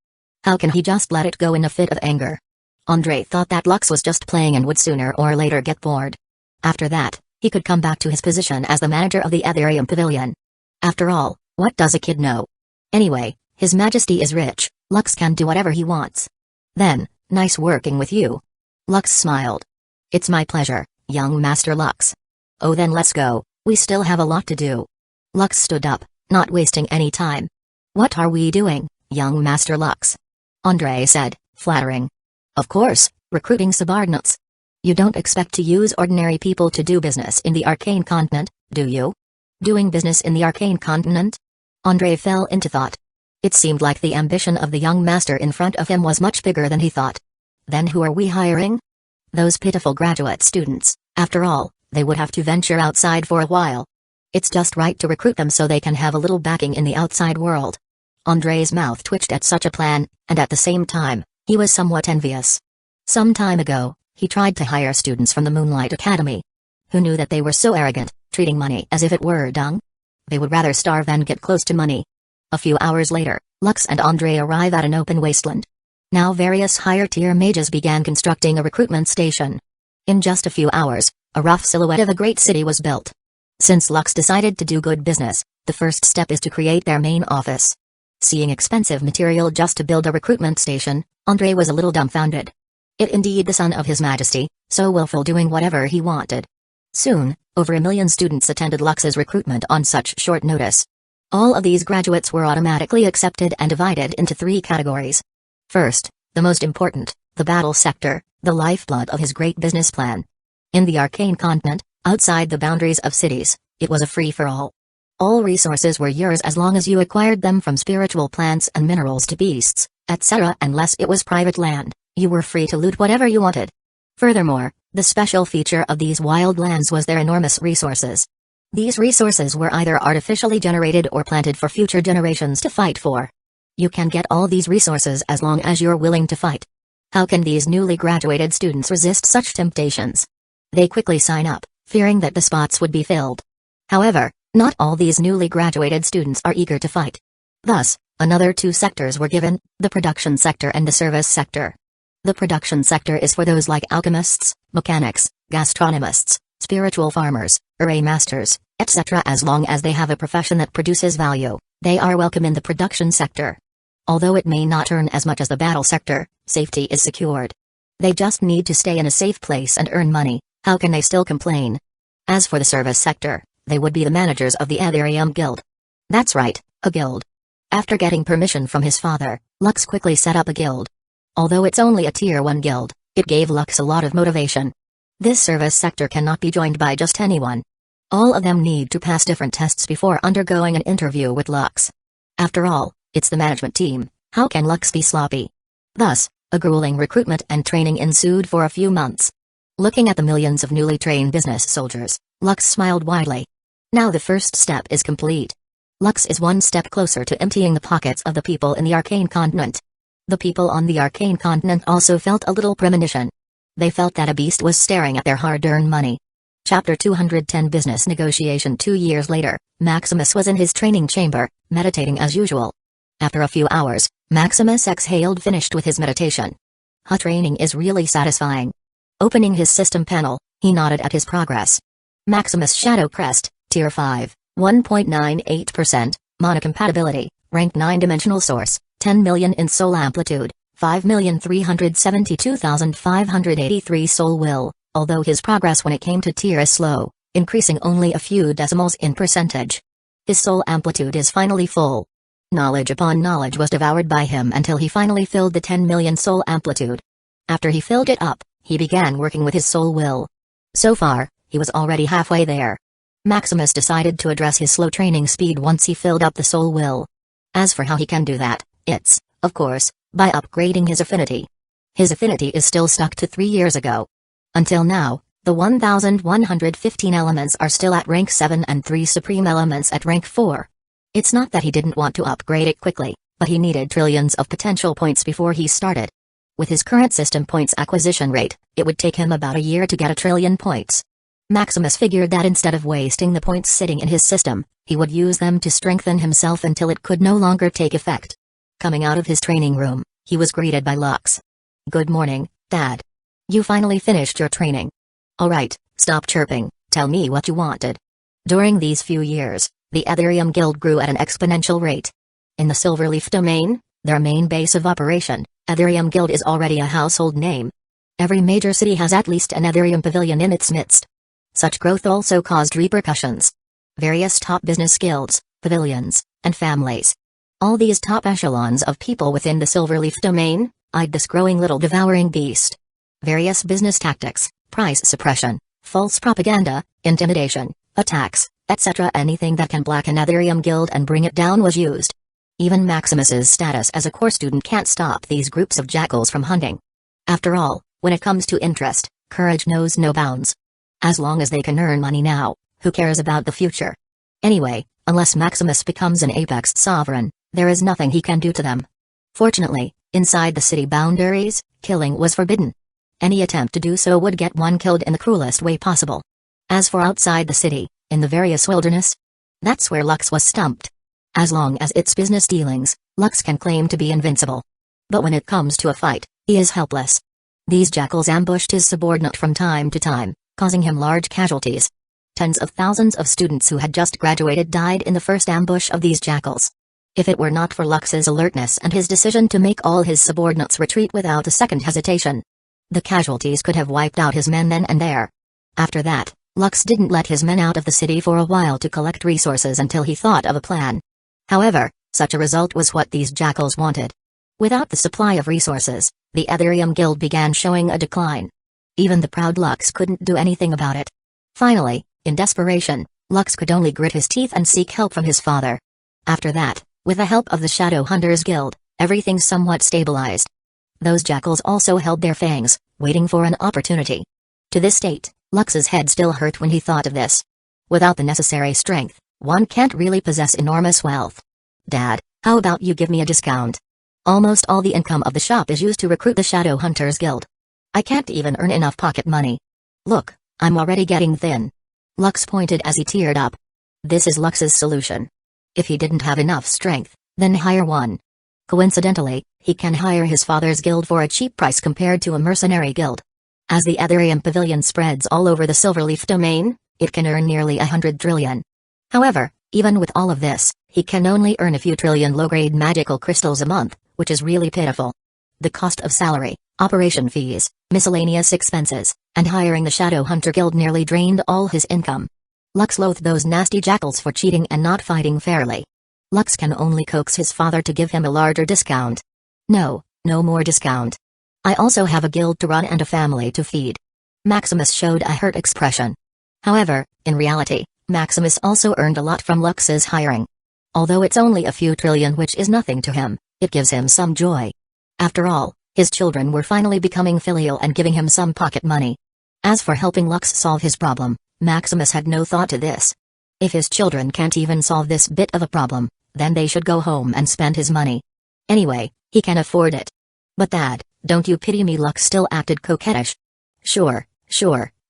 How can he just let it go in a fit of anger? Andre thought that Lux was just playing and would sooner or later get bored. After that, he could come back to his position as the manager of the Etherium Pavilion. After all, what does a kid know? Anyway, His Majesty is rich, Lux can do whatever he wants. "Then, nice working with you." Lux smiled. "It's my pleasure, young Master Lux." "Oh, then let's go, we still have a lot to do." Lux stood up, not wasting any time. "What are we doing, young Master Lux?" Andre said, flattering. "Of course, recruiting subordinates. You don't expect to use ordinary people to do business in the Arcane Continent, Do you? Doing business in the arcane continent? Andre fell into thought. It seemed like the ambition of the young master in front of him was much bigger than he thought. Then who are we hiring? Those pitiful graduate students. After all, they would have to venture outside for a while. It's just right to recruit them so they can have a little backing in the outside world. Andre's mouth twitched at such a plan, and at the same time, he was somewhat envious. Some time ago, he tried to hire students from the Moonlight Academy. Who knew that they were so arrogant, treating money as if it were dung? They would rather starve than get close to money. A few hours later, Lux and Andre arrive at an open wasteland. Now various higher-tier mages began constructing a recruitment station. In just a few hours, a rough silhouette of a great city was built. Since Lux decided to do good business, the first step is to create their main office. Seeing expensive material just to build a recruitment station, Andre was a little dumbfounded. It indeed the son of His Majesty, so willful doing whatever he wanted. Soon, over 1 million students attended Lux's recruitment on such short notice. All of these graduates were automatically accepted and divided into 3 categories. First, the most important, the battle sector, the lifeblood of his great business plan. In the arcane continent, outside the boundaries of cities, it was a free-for-all. All resources were yours as long as you acquired them from spiritual plants and minerals to beasts, etc. Unless it was private land, you were free to loot whatever you wanted. Furthermore, the special feature of these wild lands was their enormous resources. These resources were either artificially generated or planted for future generations to fight for. You can get all these resources as long as you're willing to fight. How can these newly graduated students resist such temptations? They quickly sign up, fearing that the spots would be filled. However, not all these newly graduated students are eager to fight. Thus, another 2 sectors were given, the production sector and the service sector. The production sector is for those like alchemists, mechanics, gastronomists, spiritual farmers, array masters, etc. As long as they have a profession that produces value, they are welcome in the production sector. Although it may not earn as much as the battle sector, safety is secured. They just need to stay in a safe place and earn money. How can they still complain? As for the service sector, they would be the managers of the Aetherium Guild. That's right, a guild. After getting permission from his father, Lux quickly set up a guild. Although it's only a tier 1 guild, it gave Lux a lot of motivation. This service sector cannot be joined by just anyone. All of them need to pass different tests before undergoing an interview with Lux. After all, it's the management team, how can Lux be sloppy? Thus, a grueling recruitment and training ensued for a few months. Looking at the millions of newly trained business soldiers, Lux smiled widely. Now the first step is complete. Lux is one step closer to emptying the pockets of the people in the arcane continent. The people on the arcane continent also felt a little premonition. They felt that a beast was staring at their hard-earned money. Chapter 210 Business Negotiation 2 years later, Maximus was in his training chamber, meditating as usual. After a few hours, Maximus exhaled finished with his meditation. Training is really satisfying. Opening his system panel, he nodded at his progress. Maximus Shadow Crest, Tier 5, 1.98%, Monocompatibility, Rank 9 Dimensional Source, 10 million in Soul Amplitude, 5,372,583 Soul Will, although his progress when it came to tier is slow, increasing only a few decimals in percentage. His soul amplitude is finally full. Knowledge upon knowledge was devoured by him until he finally filled the 10 million soul amplitude. After he filled it up, he began working with his soul will. So far, he was already halfway there. Maximus decided to address his slow training speed once he filled up the soul will. As for how he can do that, it's, of course, by upgrading his affinity. His affinity is still stuck to 3 years ago. Until now, the 1,115 elements are still at rank 7 and 3 supreme elements at rank 4. It's not that he didn't want to upgrade it quickly, but he needed trillions of potential points before he started. With his current system points acquisition rate, it would take him about a year to get 1 trillion points. Maximus figured that instead of wasting the points sitting in his system, he would use them to strengthen himself until it could no longer take effect. Coming out of his training room, he was greeted by Lux. "Good morning, Dad. You finally finished your training. Alright, stop chirping, tell me what you wanted." During these few years, the Aetherium Guild grew at an exponential rate. In the Silverleaf domain, their main base of operation, Aetherium Guild is already a household name. Every major city has at least an Aetherium pavilion in its midst. Such growth also caused repercussions. Various top business guilds, pavilions, and families. All these top echelons of people within the Silverleaf domain eyed this growing little devouring beast. Various business tactics, price suppression, false propaganda, intimidation, attacks, etc. Anything that can blacken Aetherium Guild and bring it down was used. Even Maximus's status as a core student can't stop these groups of jackals from hunting. After all, when it comes to interest, courage knows no bounds. As long as they can earn money now, who cares about the future? Anyway, unless Maximus becomes an apex sovereign, there is nothing he can do to them. Fortunately, inside the city boundaries, killing was forbidden. Any attempt to do so would get one killed in the cruelest way possible. As for outside the city, in the various wilderness, that's where Lux was stumped. As long as it's business dealings, Lux can claim to be invincible. But when it comes to a fight, he is helpless. These jackals ambushed his subordinate from time to time, causing him large casualties. Tens of thousands of students who had just graduated died in the first ambush of these jackals. If it were not for Lux's alertness and his decision to make all his subordinates retreat without a second hesitation, the casualties could have wiped out his men then and there. After that, Lux didn't let his men out of the city for a while to collect resources until he thought of a plan. However, such a result was what these jackals wanted. Without the supply of resources, the Aetherium Guild began showing a decline. Even the proud Lux couldn't do anything about it. Finally, in desperation, Lux could only grit his teeth and seek help from his father. After that, with the help of the Shadow Hunters Guild, everything somewhat stabilized. Those jackals also held their fangs, waiting for an opportunity. To this date, Lux's head still hurt when he thought of this. Without the necessary strength, one can't really possess enormous wealth. Dad, how about you give me a discount? Almost all the income of the shop is used to recruit the Shadow Hunters Guild. I can't even earn enough pocket money. Look, I'm already getting thin. Lux pointed as he teared up. This is Lux's solution. If he didn't have enough strength, then hire one. Coincidentally, he can hire his father's guild for a cheap price compared to a mercenary guild. As the Aetherium Pavilion spreads all over the Silverleaf domain, it can earn nearly 100 trillion. However, even with all of this, he can only earn a few trillion low-grade magical crystals a month, which is really pitiful. The cost of salary, operation fees, miscellaneous expenses, and hiring the Shadow Hunter Guild nearly drained all his income. Lux loathed those nasty jackals for cheating and not fighting fairly. Lux can only coax his father to give him a larger discount. No, no more discount. I also have a guild to run and a family to feed. Maximus showed a hurt expression. However, in reality, Maximus also earned a lot from Lux's hiring. Although it's only a few trillion, which is nothing to him, it gives him some joy. After all, his children were finally becoming filial and giving him some pocket money. As for helping Lux solve his problem, Maximus had no thought to this. If his children can't even solve this bit of a problem, then they should go home and spend his money. Anyway, he can afford it. But Dad, don't you pity me? Lux still acted coquettish. Sure,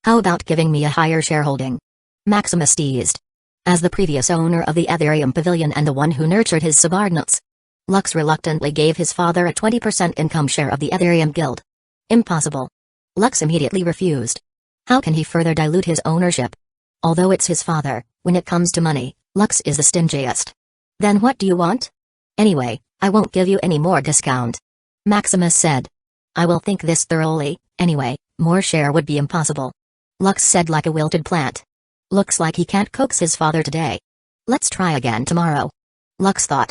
how about giving me a higher shareholding? Maximus teased. As the previous owner of the Aetherium Pavilion and the one who nurtured his subordinates, Lux reluctantly gave his father a 20% income share of the Aetherium Guild. Impossible. Lux immediately refused. How can he further dilute his ownership? Although it's his father, when it comes to money, Lux is the stingiest. Then what do you want? Anyway, I won't give you any more discount. Maximus said. I will think this thoroughly. Anyway, more share would be impossible. Lux said like a wilted plant. Looks like he can't coax his father today. Let's try again tomorrow. Lux thought.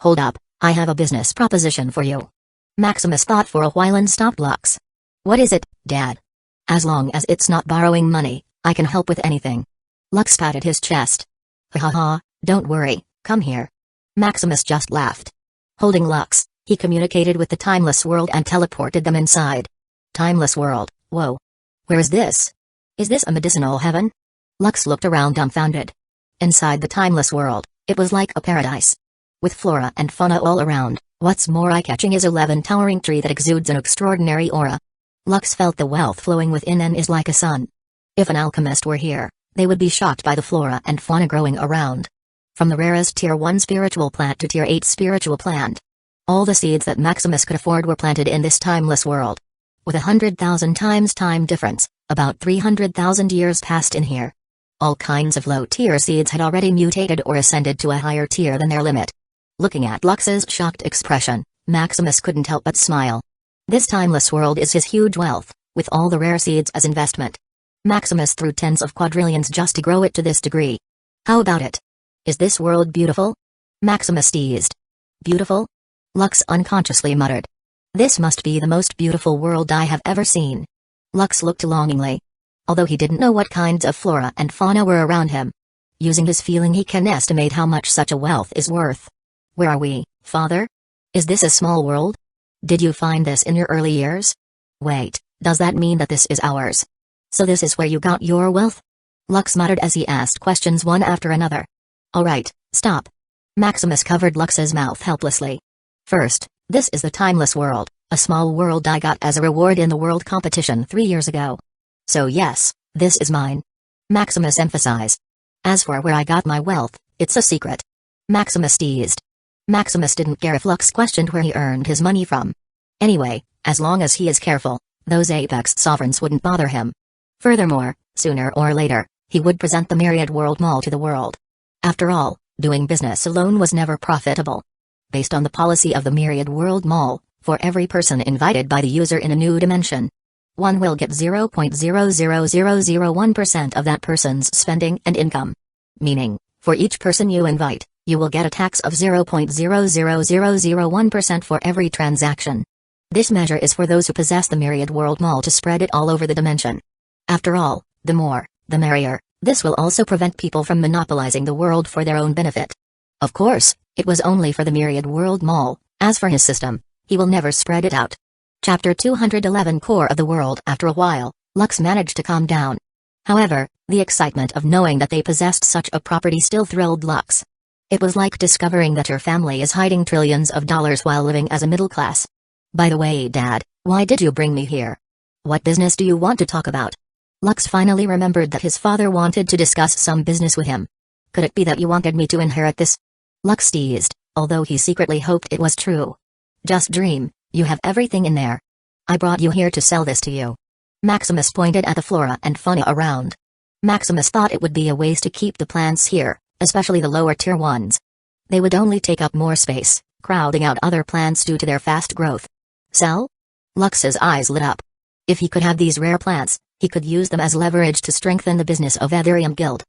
Hold up, I have a business proposition for you. Maximus thought for a while and stopped Lux. What is it, Dad? As long as it's not borrowing money, I can help with anything. Lux patted his chest. Ha ha ha, don't worry, come here. Maximus just laughed. Holding Lux, he communicated with the Timeless World and teleported them inside. Timeless World, whoa. Where is this? Is this a medicinal heaven? Lux looked around dumbfounded. Inside the Timeless World, it was like a paradise. With flora and fauna all around, what's more eye-catching is 11 towering tree that exudes an extraordinary aura. Lux felt the wealth flowing within and is like a sun. If an alchemist were here, they would be shocked by the flora and fauna growing around. From the rarest Tier 1 spiritual plant to Tier 8 spiritual plant. All the seeds that Maximus could afford were planted in this timeless world. With 100,000 times time difference, about 300,000 years passed in here. All kinds of low-tier seeds had already mutated or ascended to a higher tier than their limit. Looking at Lux's shocked expression, Maximus couldn't help but smile. This timeless world is his huge wealth, with all the rare seeds as investment. Maximus threw tens of quadrillions just to grow it to this degree. How about it? Is this world beautiful? Maximus teased. Beautiful? Lux unconsciously muttered. This must be the most beautiful world I have ever seen. Lux looked longingly. Although he didn't know what kinds of flora and fauna were around him. Using his feeling, he can estimate how much such a wealth is worth. Where are we, father? Is this a small world? Did you find this in your early years? Wait, does that mean that this is ours? So this is where you got your wealth? Lux muttered as he asked questions one after another. Alright, stop. Maximus covered Lux's mouth helplessly. First, this is the timeless world, a small world I got as a reward in the world competition 3 years ago. So yes, this is mine. Maximus emphasized. As for where I got my wealth, it's a secret. Maximus teased. Maximus didn't care if Lux questioned where he earned his money from. Anyway, as long as he is careful, those apex sovereigns wouldn't bother him. Furthermore, sooner or later, he would present the Myriad World Mall to the world. After all, doing business alone was never profitable. Based on the policy of the Myriad World Mall, for every person invited by the user in a new dimension, one will get 0.00001% of that person's spending and income. Meaning, for each person you invite, you will get a tax of 0.00001% for every transaction. This measure is for those who possess the Myriad World Mall to spread it all over the dimension. After all, the more, the merrier. This will also prevent people from monopolizing the world for their own benefit. Of course, it was only for the Myriad World Mall. As for his system, he will never spread it out. Chapter 211 Core of the World. After a while, Lux managed to calm down. However, the excitement of knowing that they possessed such a property still thrilled Lux. It was like discovering that her family is hiding trillions of dollars while living as a middle class. By the way, Dad, why did you bring me here? What business do you want to talk about? Lux finally remembered that his father wanted to discuss some business with him. Could it be that you wanted me to inherit this? Lux teased, although he secretly hoped it was true. Just dream, you have everything in there. I brought you here to sell this to you. Maximus pointed at the flora and fauna around. Maximus thought it would be a waste to keep the plants here, especially the lower tier ones. They would only take up more space, crowding out other plants due to their fast growth. Sell? Lux's eyes lit up. If he could have these rare plants, he could use them as leverage to strengthen the business of Ethereum Guild.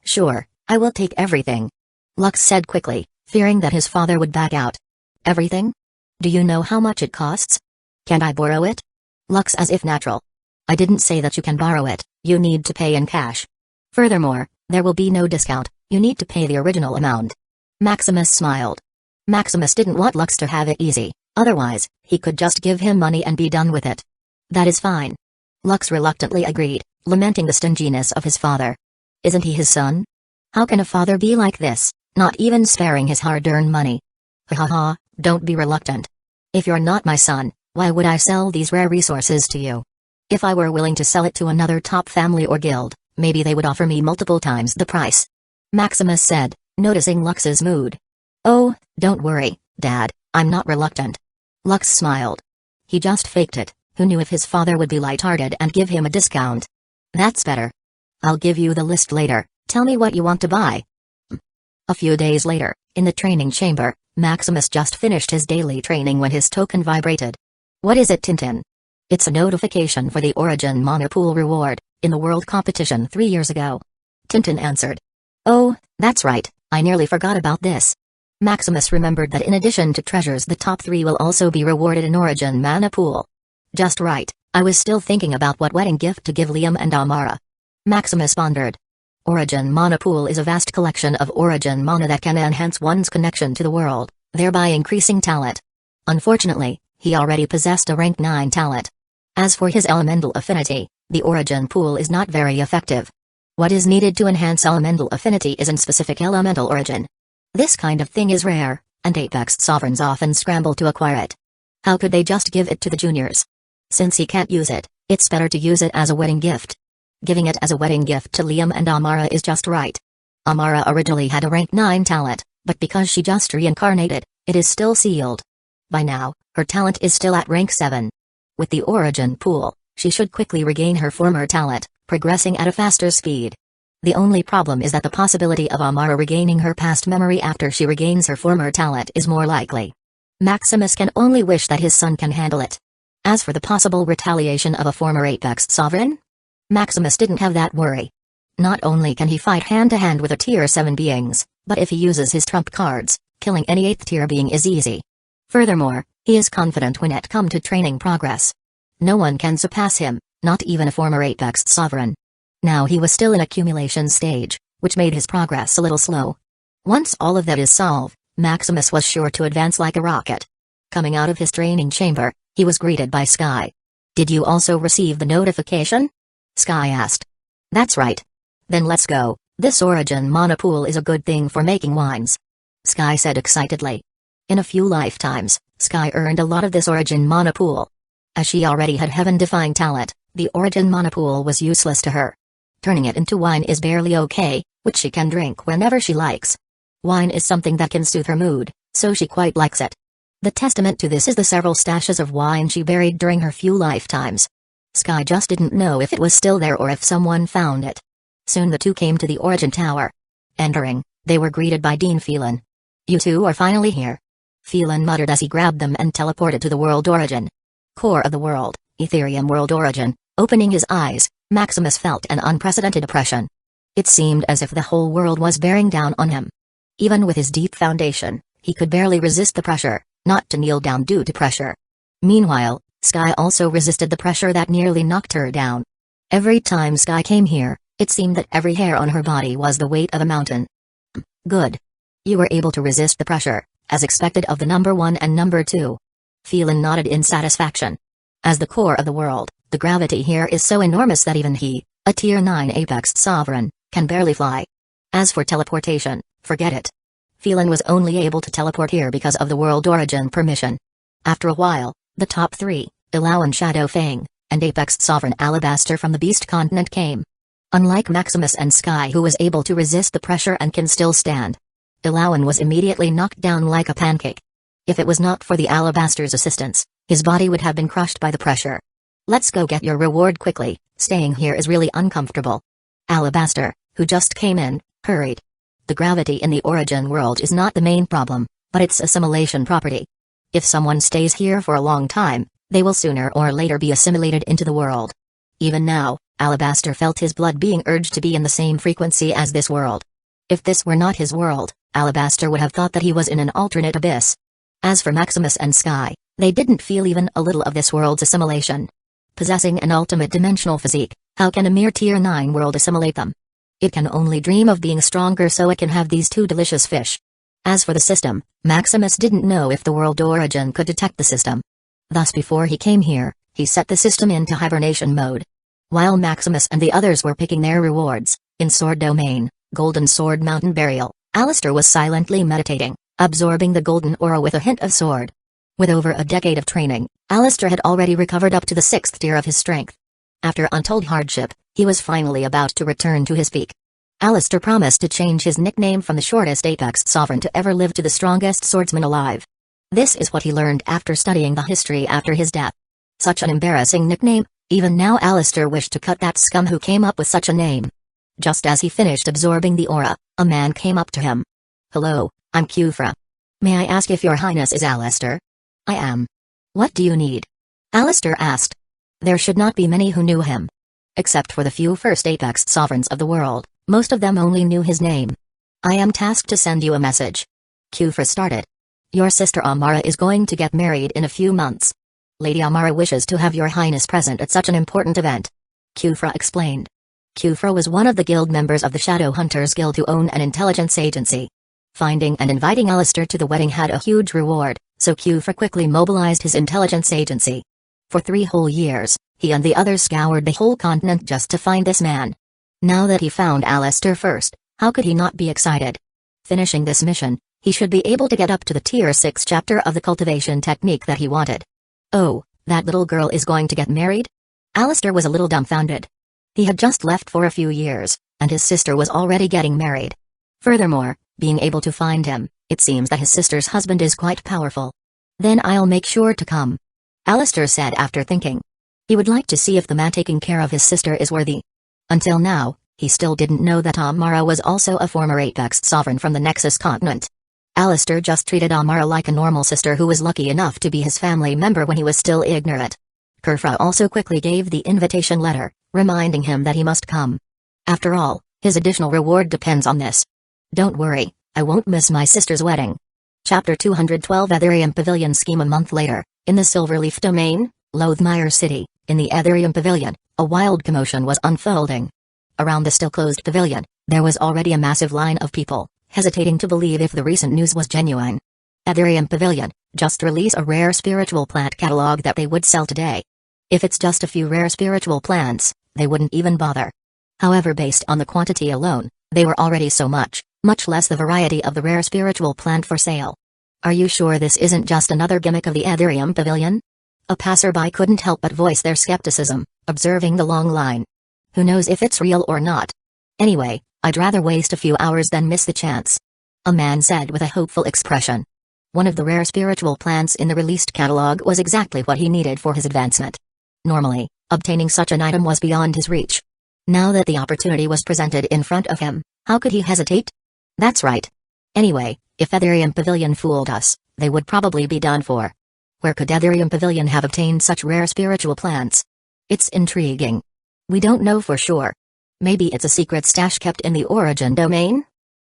Sure, I will take everything. Lux said quickly, fearing that his father would back out. Everything? Do you know how much it costs? Can I borrow it? Lux as if natural. I didn't say that you can borrow it, you need to pay in cash. Furthermore, there will be no discount, you need to pay the original amount. Maximus smiled. Maximus didn't want Lux to have it easy, otherwise, he could just give him money and be done with it. That is fine. Lux reluctantly agreed, lamenting the stinginess of his father. Isn't he his son? How can a father be like this, not even sparing his hard-earned money? Ha ha ha, don't be reluctant. If you're not my son, why would I sell these rare resources to you? If I were willing to sell it to another top family or guild, maybe they would offer me multiple times the price. Maximus said, noticing Lux's mood. Oh, don't worry, Dad, I'm not reluctant. Lux smiled. He just faked it. Who knew if his father would be light-hearted and give him a discount? That's better. I'll give you the list later, tell me what you want to buy. A few days later, in the training chamber, Maximus just finished his daily training when his token vibrated. What is it, Tintin? It's a notification for the Origin Mana Pool reward, in the world competition 3 years ago. Tintin answered. Oh, that's right, I nearly forgot about this. Maximus remembered that in addition to treasures, the top 3 will also be rewarded in Origin Mana Pool. Just right, I was still thinking about what wedding gift to give Liam and Amara. Maximus pondered. Origin Mana Pool is a vast collection of Origin Mana that can enhance one's connection to the world, thereby increasing talent. Unfortunately, he already possessed a rank 9 talent. As for his elemental affinity, the Origin Pool is not very effective. What is needed to enhance elemental affinity is in specific elemental origin. This kind of thing is rare, and Apex Sovereigns often scramble to acquire it. How could they just give it to the juniors? Since he can't use it, it's better to use it as a wedding gift. Giving it as a wedding gift to Liam and Amara is just right. Amara originally had a rank 9 talent, but because she just reincarnated, it is still sealed. By now, her talent is still at rank 7. With the Origin Pool, she should quickly regain her former talent, progressing at a faster speed. The only problem is that the possibility of Amara regaining her past memory after she regains her former talent is more likely. Maximus can only wish that his son can handle it. As for the possible retaliation of a former Apex Sovereign? Maximus didn't have that worry. Not only can he fight hand-to-hand with a tier 7 beings, but if he uses his trump cards, killing any 8th tier being is easy. Furthermore, he is confident when it comes to training progress. No one can surpass him, not even a former Apex Sovereign. Now he was still in accumulation stage, which made his progress a little slow. Once all of that is solved, Maximus was sure to advance like a rocket. Coming out of his training chamber, he was greeted by Sky. "Did you also receive the notification?" Sky asked. "That's right. Then let's go. This origin monopool is a good thing for making wines," Sky said excitedly. In a few lifetimes, Sky earned a lot of this origin monopool. As she already had heaven-defying talent, the origin monopool was useless to her. Turning it into wine is barely okay, which she can drink whenever she likes. Wine is something that can soothe her mood, so she quite likes it. The testament to this is the several stashes of wine she buried during her few lifetimes. Sky just didn't know if it was still there or if someone found it. Soon the two came to the origin tower. Entering, they were greeted by Dean Phelan. "You two are finally here," Phelan muttered as he grabbed them and teleported to the world origin. Core of the world, Ethereum world origin. Opening his eyes, Maximus felt an unprecedented oppression. It seemed as if the whole world was bearing down on him. Even with his deep foundation, he could barely resist the pressure, not to kneel down due to pressure. Meanwhile, Sky also resisted the pressure that nearly knocked her down. Every time Sky came here, it seemed that every hair on her body was the weight of a mountain. "Good. You were able to resist the pressure, as expected of the number 1 and number 2. Phelan nodded in satisfaction. As the core of the world, the gravity here is so enormous that even he, a Tier 9 Apex Sovereign, can barely fly. As for teleportation, forget it. Phelan was only able to teleport here because of the world origin permission. After a while, the top 3, Ilawan Shadow Fang, and Apex Sovereign Alabaster from the Beast Continent came. Unlike Maximus and Sky, who was able to resist the pressure and can still stand, Ilawan was immediately knocked down like a pancake. If it was not for the Alabaster's assistance, his body would have been crushed by the pressure. "Let's go get your reward quickly, staying here is really uncomfortable." Alabaster, who just came in, hurried. The gravity in the origin world is not the main problem, but its assimilation property. If someone stays here for a long time, they will sooner or later be assimilated into the world. Even now, Alabaster felt his blood being urged to be in the same frequency as this world. If this were not his world, Alabaster would have thought that he was in an alternate abyss. As for Maximus and Sky, they didn't feel even a little of this world's assimilation. Possessing an ultimate dimensional physique, how can a mere Tier 9 world assimilate them? It can only dream of being stronger so it can have these two delicious fish. As for the system, Maximus didn't know if the world origin could detect the system. Thus before he came here, he set the system into hibernation mode. While Maximus and the others were picking their rewards, in Sword Domain, Golden Sword Mountain Burial, Alistair was silently meditating, absorbing the golden aura with a hint of sword. With over a decade of training, Alistair had already recovered up to the 6th tier of his strength. After untold hardship, he was finally about to return to his peak. Alistair promised to change his nickname from the shortest Apex Sovereign to ever live to the strongest swordsman alive. This is what he learned after studying the history after his death. Such an embarrassing nickname, even now Alistair wished to cut that scum who came up with such a name. Just as he finished absorbing the aura, a man came up to him. "Hello, I'm Kufra. May I ask if your highness is Alistair?" "I am. What do you need?" Alistair asked. There should not be many who knew him. Except for the few first Apex Sovereigns of the world, most of them only knew his name. "I am tasked to send you a message." Kufra started. "Your sister Amara is going to get married in a few months. Lady Amara wishes to have your highness present at such an important event," Kufra explained. Kufra was one of the guild members of the Shadow Hunters Guild who own an intelligence agency. Finding and inviting Alistair to the wedding had a huge reward, so Kufra quickly mobilized his intelligence agency. For 3 whole years, he and the others scoured the whole continent just to find this man. Now that he found Alistair first, how could he not be excited? Finishing this mission, he should be able to get up to the Tier 6 chapter of the cultivation technique that he wanted. Oh, that little girl is going to get married? Alistair was a little dumbfounded. He had just left for a few years, and his sister was already getting married. Furthermore, being able to find him, it seems that his sister's husband is quite powerful. Then I'll make sure to come, Alistair said after thinking. He would like to see if the man taking care of his sister is worthy. Until now, he still didn't know that Amara was also a former Apex Sovereign from the Nexus continent. Alistair just treated Amara like a normal sister who was lucky enough to be his family member when he was still ignorant. Kufra also quickly gave the invitation letter, reminding him that he must come. After all, his additional reward depends on this. Don't worry, I won't miss my sister's wedding. Chapter 212 Ethereum Pavilion Scheme. A month later, in the Silverleaf Domain, Loathmire City, in the Ethereum Pavilion, a wild commotion was unfolding. Around the still-closed pavilion, There was already a massive line of people, hesitating to believe if the recent news was genuine. Aetherium Pavilion, just release a rare spiritual plant catalog that they would sell today. If it's just a few rare spiritual plants, they wouldn't even bother. However, based on the quantity alone, they were already so much less the variety of the rare spiritual plant for sale. Are you sure this isn't just another gimmick of the Aetherium Pavilion? A passerby couldn't help but voice their skepticism, observing the long line. Who knows if it's real or not? Anyway, I'd rather waste a few hours than miss the chance. A man said with a hopeful expression. One of the rare spiritual plants in the released catalog was exactly what he needed for his advancement. Normally, obtaining such an item was beyond his reach. Now that the opportunity was presented in front of him, how could he hesitate? That's right. Anyway, if Aetherium Pavilion fooled us, they would probably be done for. Where could Aetherium Pavilion have obtained such rare spiritual plants? It's intriguing. We don't know for sure. Maybe it's a secret stash kept in the origin domain?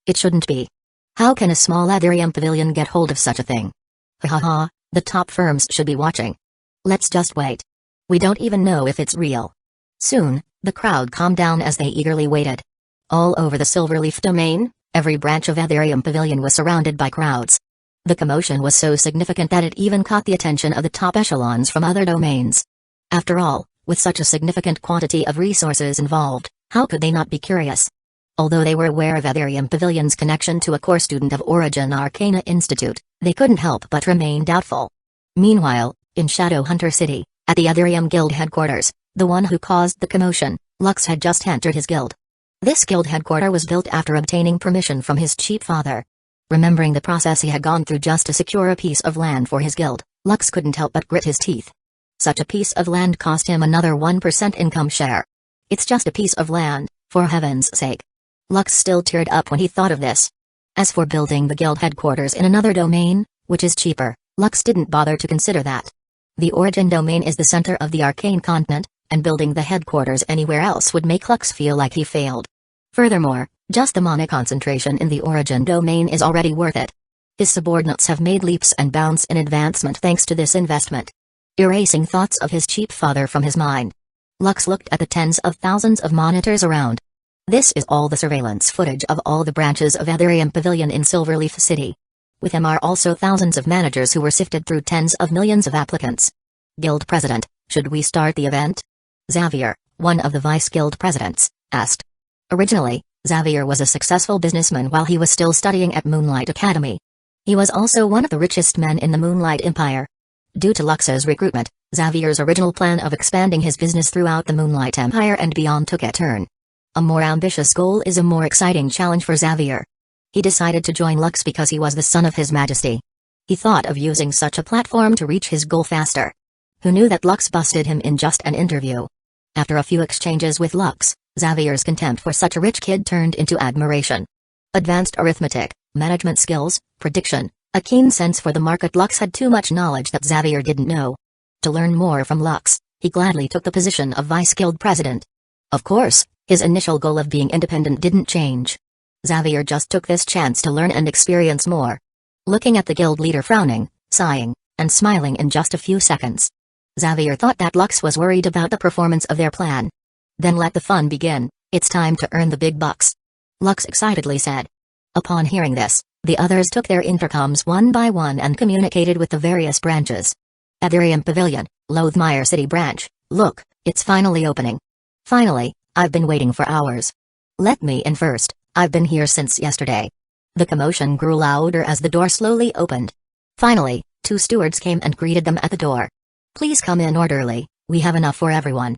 It shouldn't be. How can a small Aetherium Pavilion get hold of such a thing? Ha ha ha, the top firms should be watching. Let's just wait. We don't even know if it's real. Soon, the crowd calmed down as they eagerly waited. All over the Silverleaf domain, every branch of Aetherium Pavilion was surrounded by crowds. The commotion was so significant that it even caught the attention of the top echelons from other domains. After all, with such a significant quantity of resources involved, how could they not be curious? Although they were aware of Aetherium Pavilion's connection to a core student of Origin Arcana Institute, they couldn't help but remain doubtful. Meanwhile, in Shadowhunter City, at the Aetherium Guild headquarters, the one who caused the commotion, Lux had just entered his guild. This guild headquarter was built after obtaining permission from his chief father. Remembering the process he had gone through just to secure a piece of land for his guild, Lux couldn't help but grit his teeth. Such a piece of land cost him another 1% income share. It's just a piece of land, for heaven's sake. Lux still teared up when he thought of this. As for building the guild headquarters in another domain, which is cheaper, Lux didn't bother to consider that. The origin domain is the center of the arcane continent, and building the headquarters anywhere else would make Lux feel like he failed. Furthermore, just the mana concentration in the origin domain is already worth it. His subordinates have made leaps and bounds in advancement thanks to this investment. Erasing thoughts of his chief father from his mind, Lux looked at the tens of thousands of monitors around. This is all the surveillance footage of all the branches of Aetherium Pavilion in Silverleaf City. With him are also thousands of managers who were sifted through tens of millions of applicants. Guild President, should we start the event? Xavier, one of the Vice Guild Presidents, asked. Originally, Xavier was a successful businessman while he was still studying at Moonlight Academy. He was also one of the richest men in the Moonlight Empire. Due to Lux's recruitment, Xavier's original plan of expanding his business throughout the Moonlight Empire and beyond took a turn. A more ambitious goal is a more exciting challenge for Xavier. He decided to join Lux because he was the son of His Majesty. He thought of using such a platform to reach his goal faster. Who knew that Lux busted him in just an interview? After a few exchanges with Lux, Xavier's contempt for such a rich kid turned into admiration. Advanced arithmetic, management skills, prediction, a keen sense for the market. Lux had too much knowledge that Xavier didn't know. To learn more from Lux, he gladly took the position of Vice Guild President. Of course, his initial goal of being independent didn't change. Xavier just took this chance to learn and experience more. Looking at the guild leader frowning, sighing, and smiling in just a few seconds, Xavier thought that Lux was worried about the performance of their plan. Then let the fun begin, it's time to earn the big bucks, Lux excitedly said. Upon hearing this, the others took their intercoms one by one and communicated with the various branches. Aetherium Pavilion, Loathmire City Branch, look, it's finally opening. Finally, I've been waiting for hours. Let me in first, I've been here since yesterday. The commotion grew louder as the door slowly opened. Finally, two stewards came and greeted them at the door. Please come in orderly, we have enough for everyone.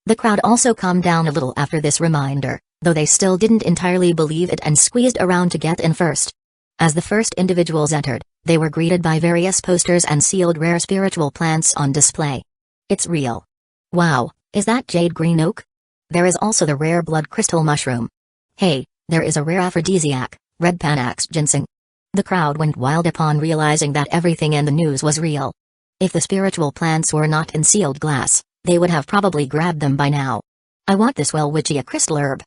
The crowd also calmed down a little after this reminder, though they still didn't entirely believe it and squeezed around to get in first. As the first individuals entered, they were greeted by various posters and sealed rare spiritual plants on display. It's real. Wow, is that jade green oak? There is also the rare blood crystal mushroom. Hey, there is a rare aphrodisiac, red panax ginseng. The crowd went wild upon realizing that everything in the news was real. If the spiritual plants were not in sealed glass, they would have probably grabbed them by now. I want this Welwitchia crystal herb.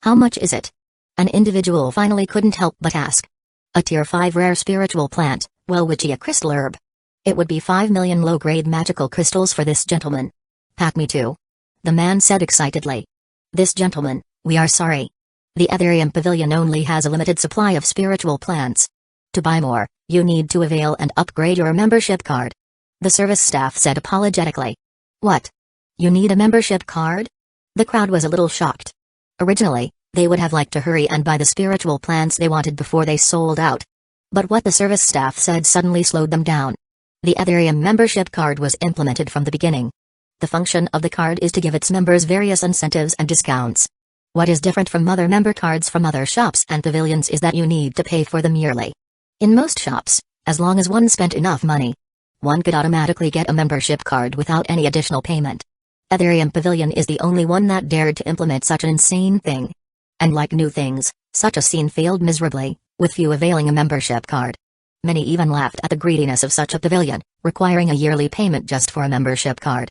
How much is it? An individual finally couldn't help but ask. A tier 5 rare spiritual plant, Welwitchia crystal herb. It would be 5 million low-grade magical crystals for this gentleman. Pack me too. The man said excitedly. This gentleman, we are sorry. The Ethereum Pavilion only has a limited supply of spiritual plants. To buy more, you need to avail and upgrade your membership card. The service staff said apologetically. What? You need a membership card? The crowd was a little shocked. Originally, they would have liked to hurry and buy the spiritual plants they wanted before they sold out. But what the service staff said suddenly slowed them down. The Ethereum membership card was implemented from the beginning. The function of the card is to give its members various incentives and discounts. What is different from other member cards from other shops and pavilions is that you need to pay for them yearly. In most shops, as long as one spent enough money, one could automatically get a membership card without any additional payment. Ethereum Pavilion is the only one that dared to implement such an insane thing. And like new things, such a scene failed miserably, with few availing a membership card. Many even laughed at the greediness of such a pavilion, requiring a yearly payment just for a membership card.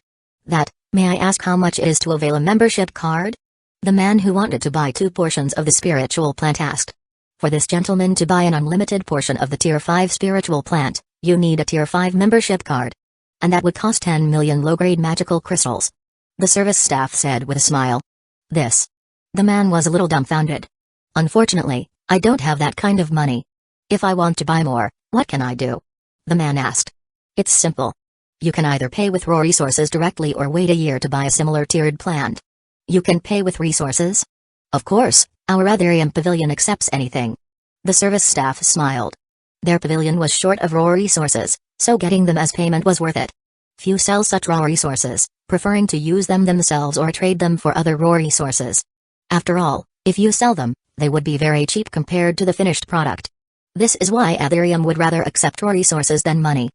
May I ask how much it is to avail a membership card? The man who wanted to buy 2 portions of the spiritual plant asked. For this gentleman to buy an unlimited portion of the Tier 5 spiritual plant, you need a Tier 5 membership card. And that would cost 10 million low-grade magical crystals. The service staff said with a smile. This. The man was a little dumbfounded. Unfortunately, I don't have that kind of money. If I want to buy more, what can I do? The man asked. It's simple. You can either pay with raw resources directly or wait a year to buy a similar tiered plant. You can pay with resources? Of course, our Ethereum Pavilion accepts anything. The service staff smiled. Their pavilion was short of raw resources, so getting them as payment was worth it. Few sell such raw resources, preferring to use them themselves or trade them for other raw resources. After all, if you sell them, they would be very cheap compared to the finished product. This is why Ethereum would rather accept raw resources than money.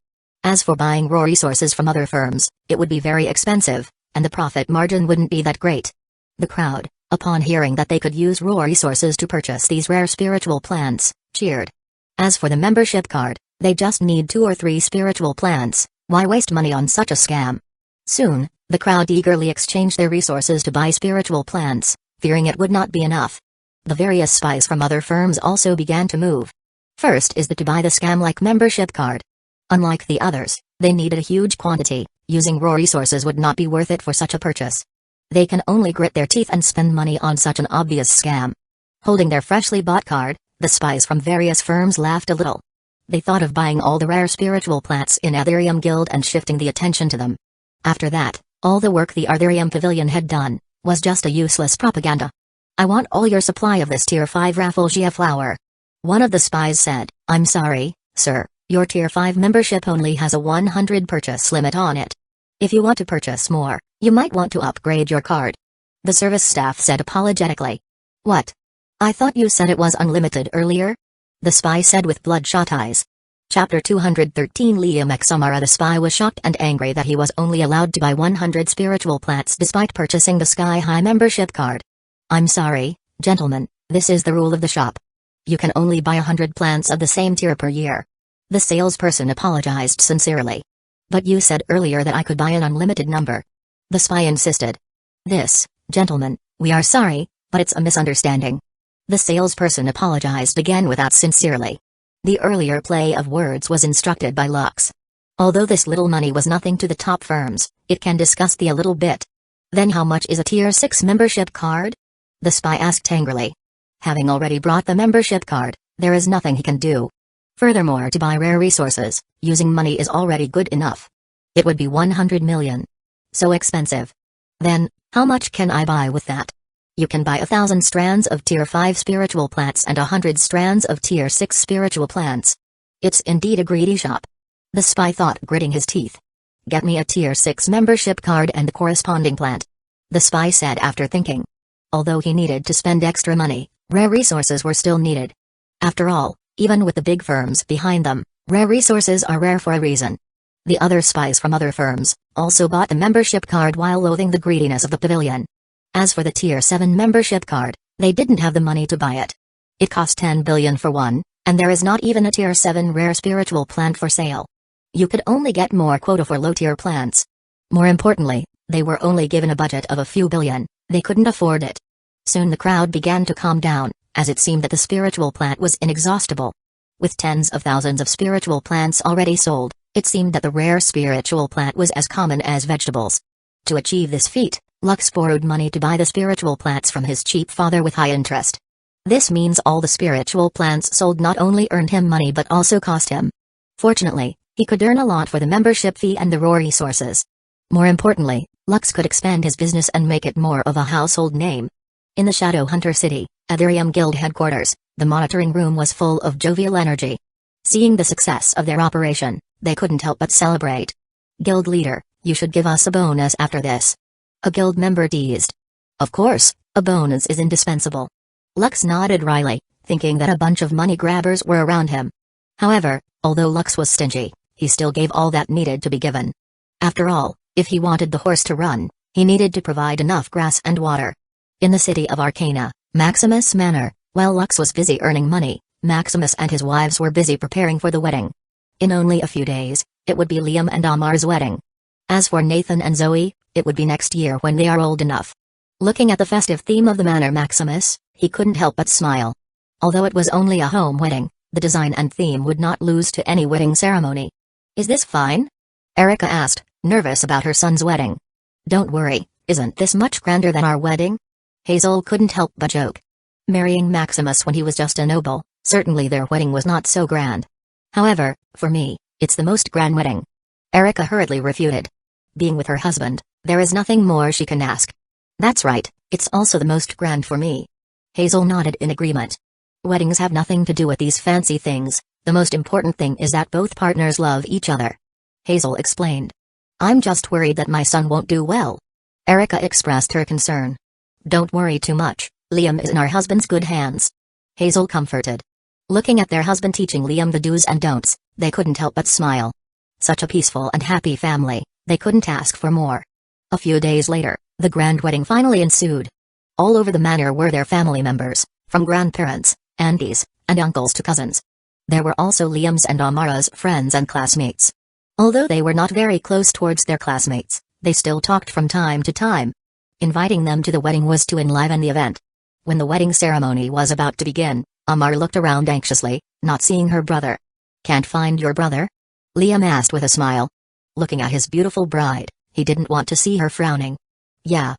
As for buying raw resources from other firms, it would be very expensive, and the profit margin wouldn't be that great. The crowd, upon hearing that they could use raw resources to purchase these rare spiritual plants, cheered. As for the membership card, they just need 2 or 3 spiritual plants. Why waste money on such a scam? Soon, the crowd eagerly exchanged their resources to buy spiritual plants, fearing it would not be enough. The various spies from other firms also began to move. First is to buy the scam-like membership card. Unlike the others, they needed a huge quantity. Using raw resources would not be worth it for such a purchase. They can only grit their teeth and spend money on such an obvious scam. Holding their freshly bought card, the spies from various firms laughed a little. They thought of buying all the rare spiritual plants in Ethereum Guild and shifting the attention to them. After that, all the work the Ethereum Pavilion had done was just a useless propaganda. I want all your supply of this Tier 5 Rafflesia flower. One of the spies said, I'm sorry, sir, your Tier 5 membership only has a 100 purchase limit on it. If you want to purchase more, you might want to upgrade your card. The service staff said apologetically. What? I thought you said it was unlimited earlier? The spy said with bloodshot eyes. Chapter 213 Liam X Samara. The spy was shocked and angry that he was only allowed to buy 100 spiritual plants despite purchasing the sky-high membership card. I'm sorry, gentlemen, this is the rule of the shop. You can only buy 100 plants of the same tier per year. The salesperson apologized sincerely. But you said earlier that I could buy an unlimited number. The spy insisted. This, gentlemen, we are sorry, but it's a misunderstanding. The salesperson apologized again without sincerely. The earlier play of words was instructed by Lux. Although this little money was nothing to the top firms, it can discuss a little bit. Then how much is a Tier 6 membership card? The spy asked angrily. Having already brought the membership card, there is nothing he can do. Furthermore, to buy rare resources, using money is already good enough. It would be 100 million. So expensive. Then, how much can I buy with that? You can buy 1,000 strands of Tier 5 spiritual plants and 100 strands of Tier 6 spiritual plants. It's indeed a greedy shop. The spy thought, gritting his teeth. Get me a Tier 6 membership card and the corresponding plant. The spy said after thinking. Although he needed to spend extra money, rare resources were still needed. After all, even with the big firms behind them, rare resources are rare for a reason. The other spies from other firms also bought the membership card while loathing the greediness of the pavilion. As for the Tier 7 membership card, they didn't have the money to buy it. It cost 10 billion for one, and there is not even a Tier 7 rare spiritual plant for sale. You could only get more quota for low-tier plants. More importantly, they were only given a budget of a few billion. They couldn't afford it. Soon the crowd began to calm down, as it seemed that the spiritual plant was inexhaustible. With tens of thousands of spiritual plants already sold, it seemed that the rare spiritual plant was as common as vegetables. To achieve this feat, Lux borrowed money to buy the spiritual plants from his cheap father with high interest. This means all the spiritual plants sold not only earned him money but also cost him. Fortunately, he could earn a lot for the membership fee and the raw resources. More importantly, Lux could expand his business and make it more of a household name. In the Shadowhunter City, Aetherium Guild headquarters, the monitoring room was full of jovial energy. Seeing the success of their operation, they couldn't help but celebrate. Guild leader, you should give us a bonus after this. A guild member teased. Of course, a bonus is indispensable. Lux nodded wryly, thinking that a bunch of money grabbers were around him. However, although Lux was stingy, he still gave all that needed to be given. After all, if he wanted the horse to run, he needed to provide enough grass and water. In the city of Arcana, Maximus Manor, while Lux was busy earning money, Maximus and his wives were busy preparing for the wedding. In only a few days, it would be Liam and Amar's wedding. As for Nathan and Zoe, it would be next year when they are old enough. Looking at the festive theme of the manor Maximus, he couldn't help but smile. Although it was only a home wedding, the design and theme would not lose to any wedding ceremony. Is this fine? Erica asked, nervous about her son's wedding. Don't worry, isn't this much grander than our wedding? Hazel couldn't help but joke. Marrying Maximus when he was just a noble, certainly their wedding was not so grand. However, for me, it's the most grand wedding. Erica hurriedly refuted. Being with her husband, there is nothing more she can ask. That's right, it's also the most grand for me. Hazel nodded in agreement. Weddings have nothing to do with these fancy things, the most important thing is that both partners love each other. Hazel explained. I'm just worried that my son won't do well. Erica expressed her concern. Don't worry too much, Liam is in our husband's good hands. Hazel comforted. Looking at their husband teaching Liam the do's and don'ts, they couldn't help but smile. Such a peaceful and happy family, they couldn't ask for more. A few days later, the grand wedding finally ensued. All over the manor were their family members, from grandparents, aunties, and uncles to cousins. There were also Liam's and Amara's friends and classmates. Although they were not very close towards their classmates, they still talked from time to time. Inviting them to the wedding was to enliven the event. When the wedding ceremony was about to begin, Amara looked around anxiously, not seeing her brother. Can't find your brother? Liam asked with a smile. Looking at his beautiful bride, he didn't want to see her frowning. Yeah.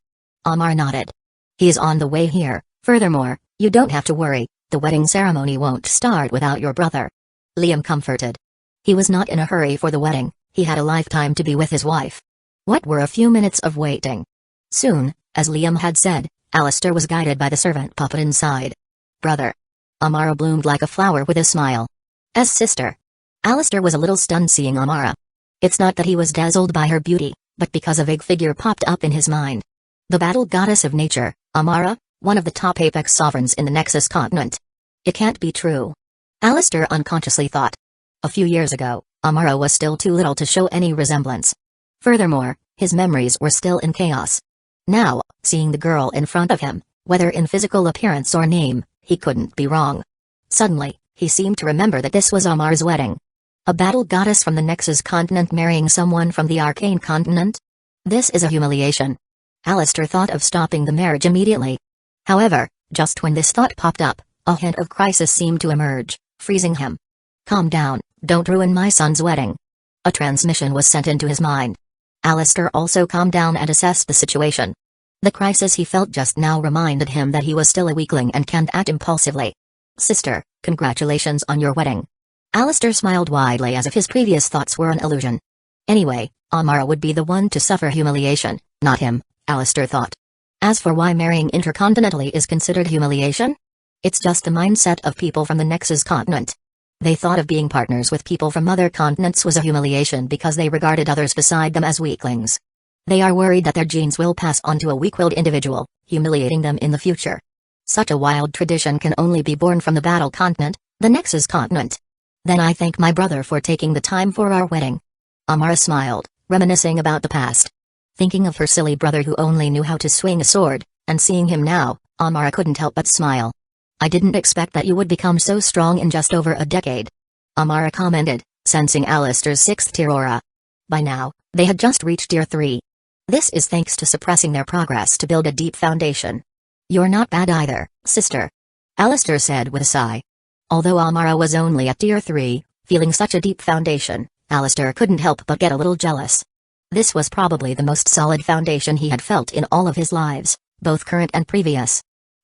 Amar nodded. He's on the way here, furthermore, you don't have to worry, the wedding ceremony won't start without your brother. Liam comforted. He was not in a hurry for the wedding, he had a lifetime to be with his wife. What were a few minutes of waiting? Soon, as Liam had said, Alistair was guided by the servant puppet inside. Brother. Amara bloomed like a flower with a smile. As sister. Alistair was a little stunned seeing Amara. It's not that he was dazzled by her beauty, but because a vague figure popped up in his mind. The battle goddess of nature, Amara, one of the top apex sovereigns in the Nexus continent. It can't be true. Alistair unconsciously thought. A few years ago, Amara was still too little to show any resemblance. Furthermore, his memories were still in chaos. Now, seeing the girl in front of him, whether in physical appearance or name, he couldn't be wrong. Suddenly, he seemed to remember that this was Amar's wedding. A battle goddess from the Nexus continent marrying someone from the Arcane continent? This is a humiliation. Alistair thought of stopping the marriage immediately. However, just when this thought popped up, a hint of crisis seemed to emerge, freezing him. Calm down, don't ruin my son's wedding. A transmission was sent into his mind. Alistair also calmed down and assessed the situation. The crisis he felt just now reminded him that he was still a weakling and can't act impulsively. Sister, congratulations on your wedding. Alistair smiled widely as if his previous thoughts were an illusion. Anyway, Amara would be the one to suffer humiliation, not him, Alistair thought. As for why marrying intercontinentally is considered humiliation? It's just the mindset of people from the Nexus continent. They thought of being partners with people from other continents was a humiliation because they regarded others beside them as weaklings. They are worried that their genes will pass on to a weak-willed individual, humiliating them in the future. Such a wild tradition can only be born from the battle continent, the Nexus continent. Then I thank my brother for taking the time for our wedding. Amara smiled, reminiscing about the past. Thinking of her silly brother who only knew how to swing a sword, and seeing him now, Amara couldn't help but smile. I didn't expect that you would become so strong in just over a decade. Amara commented, sensing Alistair's 6th-tier aura. By now, they had just reached Tier 3. This is thanks to suppressing their progress to build a deep foundation. You're not bad either, sister. Alistair said with a sigh. Although Amara was only at Tier 3, feeling such a deep foundation, Alistair couldn't help but get a little jealous. This was probably the most solid foundation he had felt in all of his lives, both current and previous.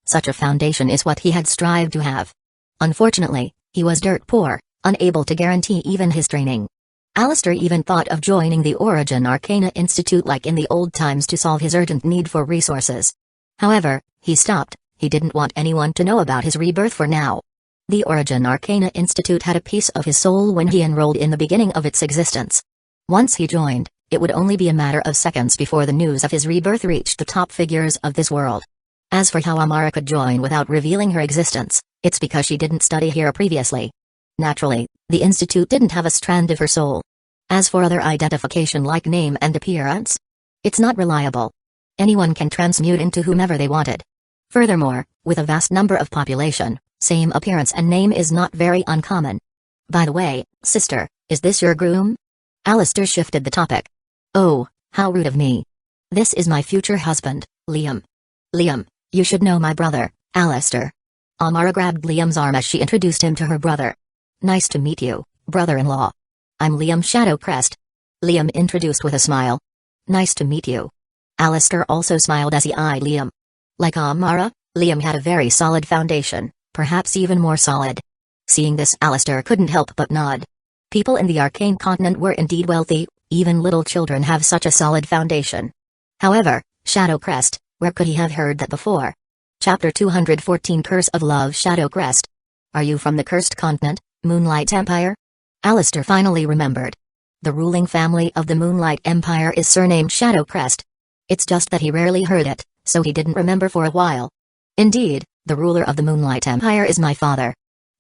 Such a foundation is what he had strived to have. Unfortunately, he was dirt poor, unable to guarantee even his training. Alistair even thought of joining the Origin Arcana Institute like in the old times to solve his urgent need for resources. However, he stopped. He didn't want anyone to know about his rebirth for now. The Origin Arcana Institute had a piece of his soul when he enrolled in the beginning of its existence. Once he joined, it would only be a matter of seconds before the news of his rebirth reached the top figures of this world. As for how Amara could join without revealing her existence, it's because she didn't study here previously. Naturally, the institute didn't have a strand of her soul. As for other identification like name and appearance, it's not reliable. Anyone can transmute into whomever they wanted. Furthermore, with a vast number of population, same appearance and name is not very uncommon. By the way, sister, is this your groom? Alistair shifted the topic. Oh, how rude of me. This is my future husband, Liam. Liam, you should know my brother, Alistair. Amara grabbed Liam's arm as she introduced him to her brother. Nice to meet you, brother-in-law. I'm Liam Shadowcrest. Liam introduced with a smile. Nice to meet you. Alistair also smiled as he eyed Liam. Like Amara, Liam had a very solid foundation, perhaps even more solid. Seeing this, Alistair couldn't help but nod. People in the Arcane Continent were indeed wealthy, even little children have such a solid foundation. However, Shadowcrest, where could he have heard that before? Chapter 214 Curse of Love. Shadowcrest. Are you from the Cursed Continent, Moonlight Empire? Alistair finally remembered. The ruling family of the Moonlight Empire is surnamed Shadowcrest. It's just that he rarely heard it, so he didn't remember for a while. Indeed, the ruler of the Moonlight Empire is my father.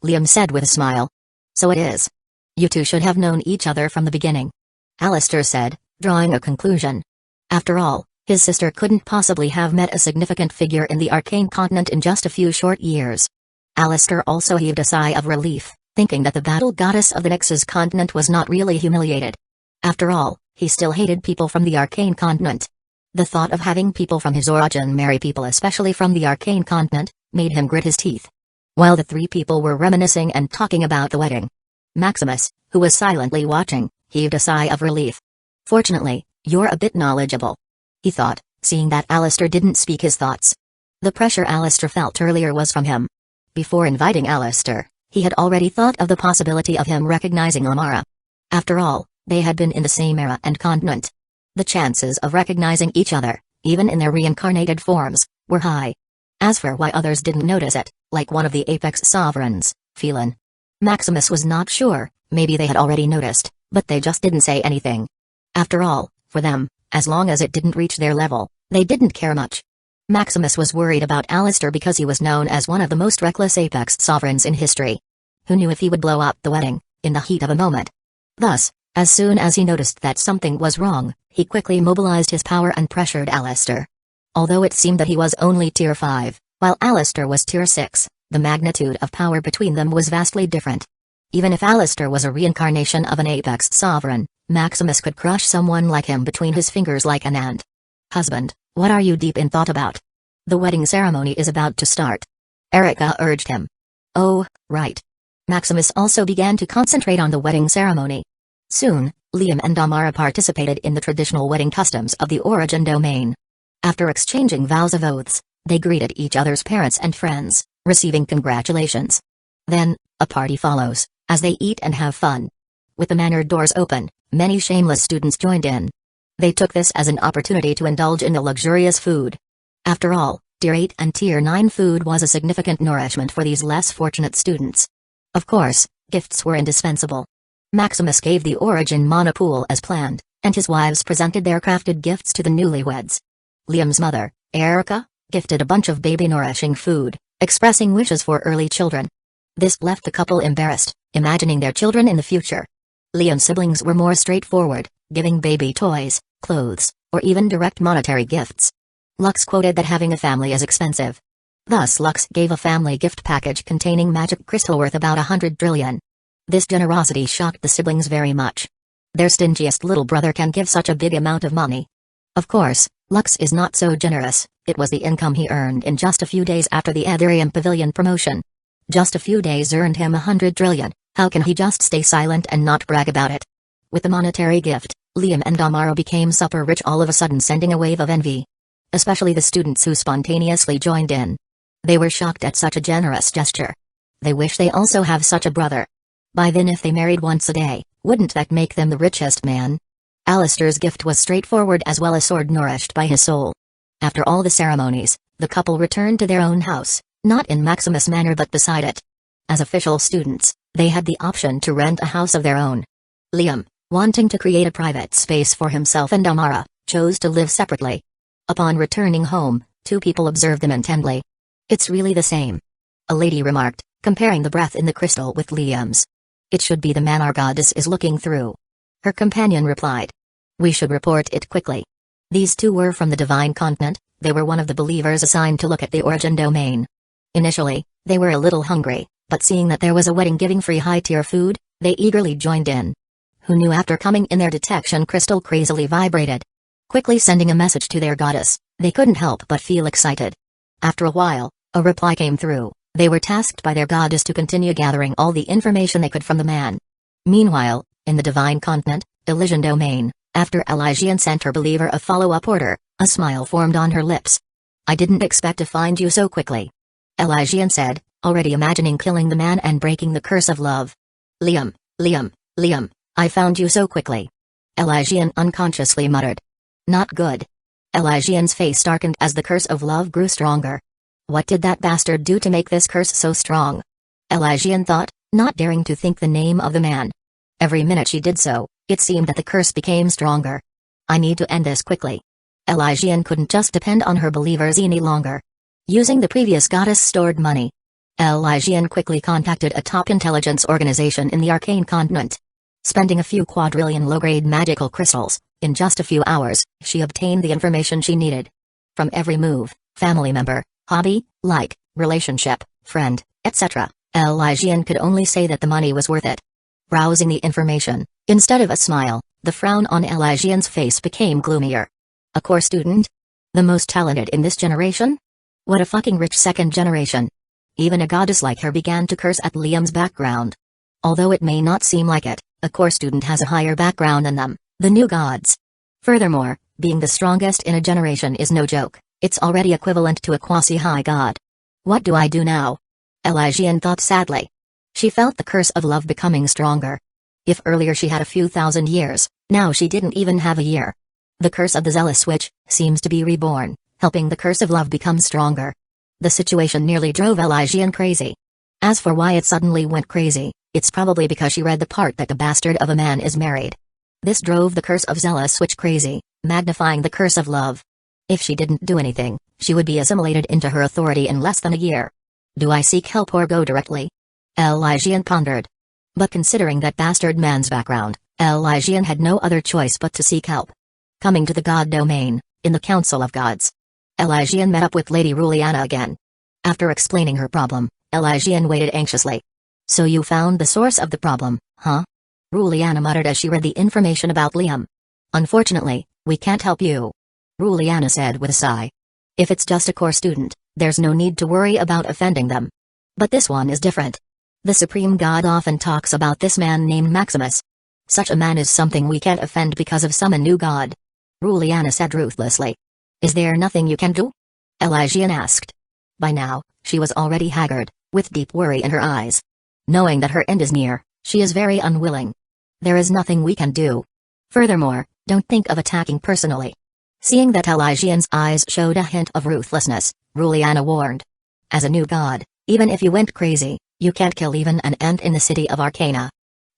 Liam said with a smile. So it is. You two should have known each other from the beginning. Alistair said, drawing a conclusion. After all, his sister couldn't possibly have met a significant figure in the Arcane Continent in just a few short years. Alistair also heaved a sigh of relief, thinking that the battle goddess of the Nexus continent was not really humiliated. After all, he still hated people from the Arcane Continent. The thought of having people from his origin marry people especially from the Arcane Continent, made him grit his teeth. While the three people were reminiscing and talking about the wedding, Maximus, who was silently watching, heaved a sigh of relief. Fortunately, you're a bit knowledgeable, he thought, seeing that Alistair didn't speak his thoughts. The pressure Alistair felt earlier was from him. Before inviting Alistair, he had already thought of the possibility of him recognizing Amara. After all, they had been in the same era and continent. The chances of recognizing each other, even in their reincarnated forms, were high. As for why others didn't notice it, like one of the Apex Sovereigns, Phelan, Maximus was not sure. Maybe they had already noticed, but they just didn't say anything. After all, for them, as long as it didn't reach their level, they didn't care much. Maximus was worried about Alistair because he was known as one of the most reckless Apex Sovereigns in history. Who knew if he would blow up the wedding, in the heat of a moment? Thus, as soon as he noticed that something was wrong, he quickly mobilized his power and pressured Alistair. Although it seemed that he was only Tier 5, while Alistair was Tier 6, the magnitude of power between them was vastly different. Even if Alistair was a reincarnation of an Apex Sovereign, Maximus could crush someone like him between his fingers like an ant. Husband, what are you deep in thought about? The wedding ceremony is about to start. Erica urged him. Oh, right. Maximus also began to concentrate on the wedding ceremony. Soon, Liam and Amara participated in the traditional wedding customs of the Origin domain. After exchanging vows of oaths, they greeted each other's parents and friends, receiving congratulations. Then, a party follows, as they eat and have fun. With the manor doors open, many shameless students joined in. They took this as an opportunity to indulge in the luxurious food. After all, Tier 8 and Tier 9 food was a significant nourishment for these less fortunate students. Of course, gifts were indispensable. Maximus gave the Origin Mana Pool as planned, and his wives presented their crafted gifts to the newlyweds. Liam's mother, Erica, gifted a bunch of baby-nourishing food, expressing wishes for early children. This left the couple embarrassed, imagining their children in the future. Liam's siblings were more straightforward, giving baby toys, clothes, or even direct monetary gifts. Lux quoted that having a family is expensive. Thus Lux gave a family gift package containing magic crystal worth about 100 trillion. This generosity shocked the siblings very much. Their stingiest little brother can give such a big amount of money. Of course, Lux is not so generous. It was the income he earned in just a few days after the Aetherium Pavilion promotion. Just a few days earned him 100 trillion, how can he just stay silent and not brag about it? With the monetary gift, Liam and Amara became super rich all of a sudden, sending a wave of envy. Especially the students who spontaneously joined in. They were shocked at such a generous gesture. They wish they also have such a brother. By then if they married once a day, wouldn't that make them the richest man? Alistair's gift was straightforward as well as sword nourished by his soul. After all the ceremonies, the couple returned to their own house, not in Maximus Manor but beside it. As official students, they had the option to rent a house of their own. Liam, wanting to create a private space for himself and Amara, chose to live separately. Upon returning home, two people observed them intently. "It's really the same," a lady remarked, comparing the breath in the crystal with Liam's. "It should be the man our goddess is looking through." Her companion replied. "We should report it quickly." These two were from the Divine Continent. They were one of the believers assigned to look at the origin domain. Initially, they were a little hungry, but seeing that there was a wedding giving free high-tier food, they eagerly joined in. Who knew after coming in their detection crystal crazily vibrated. Quickly sending a message to their goddess, they couldn't help but feel excited. After a while, a reply came through. They were tasked by their goddess to continue gathering all the information they could from the man. Meanwhile, in the Divine Continent, Elysian Domain, after Elysian sent her believer a follow-up order, a smile formed on her lips. "I didn't expect to find you so quickly," Elysian said, already imagining killing the man and breaking the curse of love. Liam, I found you so quickly," Elysian unconsciously muttered. "Not good." Elysian's face darkened as the curse of love grew stronger. What did that bastard do to make this curse so strong? Elysian thought, not daring to think the name of the man. Every minute she did so, it seemed that the curse became stronger. "I need to end this quickly." Elysian couldn't just depend on her believers any longer. Using the previous goddess stored money, Elysian quickly contacted a top intelligence organization in the Arcane Continent. Spending a few quadrillion low-grade magical crystals, in just a few hours, she obtained the information she needed. From every move, family member, hobby, like, relationship, friend, etc., Elysian could only say that the money was worth it. Browsing the information, instead of a smile, the frown on Elysian's face became gloomier. A core student? The most talented in this generation? What a fucking rich second generation. Even a goddess like her began to curse at Liam's background. Although it may not seem like it, a core student has a higher background than them, the new gods. Furthermore, being the strongest in a generation is no joke, it's already equivalent to a quasi-high god. What do I do now? Elysian thought sadly. She felt the curse of love becoming stronger. If earlier she had a few thousand years, now she didn't even have a year. The curse of the zealous witch seems to be reborn, helping the curse of love become stronger. The situation nearly drove Elysian crazy. As for why it suddenly went crazy, it's probably because she read the part that the bastard of a man is married. This drove the curse of zealous witch crazy, magnifying the curse of love. If she didn't do anything, she would be assimilated into her authority in less than a year. Do I seek help or go directly? Elysian pondered. But considering that bastard man's background, Elysian had no other choice but to seek help. Coming to the god domain, in the Council of Gods, Elysian met up with Lady Ruliana again. After explaining her problem, Elysian waited anxiously. "So you found the source of the problem, huh?" Ruliana muttered as she read the information about Liam. "Unfortunately, we can't help you," Ruliana said with a sigh. "If it's just a core student, there's no need to worry about offending them. But this one is different. The Supreme God often talks about this man named Maximus. Such a man is something we can't offend because of some new god," Ruliana said ruthlessly. "Is there nothing you can do?" Elysian asked. By now, she was already haggard, with deep worry in her eyes. Knowing that her end is near, she is very unwilling. "There is nothing we can do. Furthermore, don't think of attacking personally." Seeing that Elysian's eyes showed a hint of ruthlessness, Ruliana warned. "As a new god, even if you went crazy, you can't kill even an ant in the city of Arcana."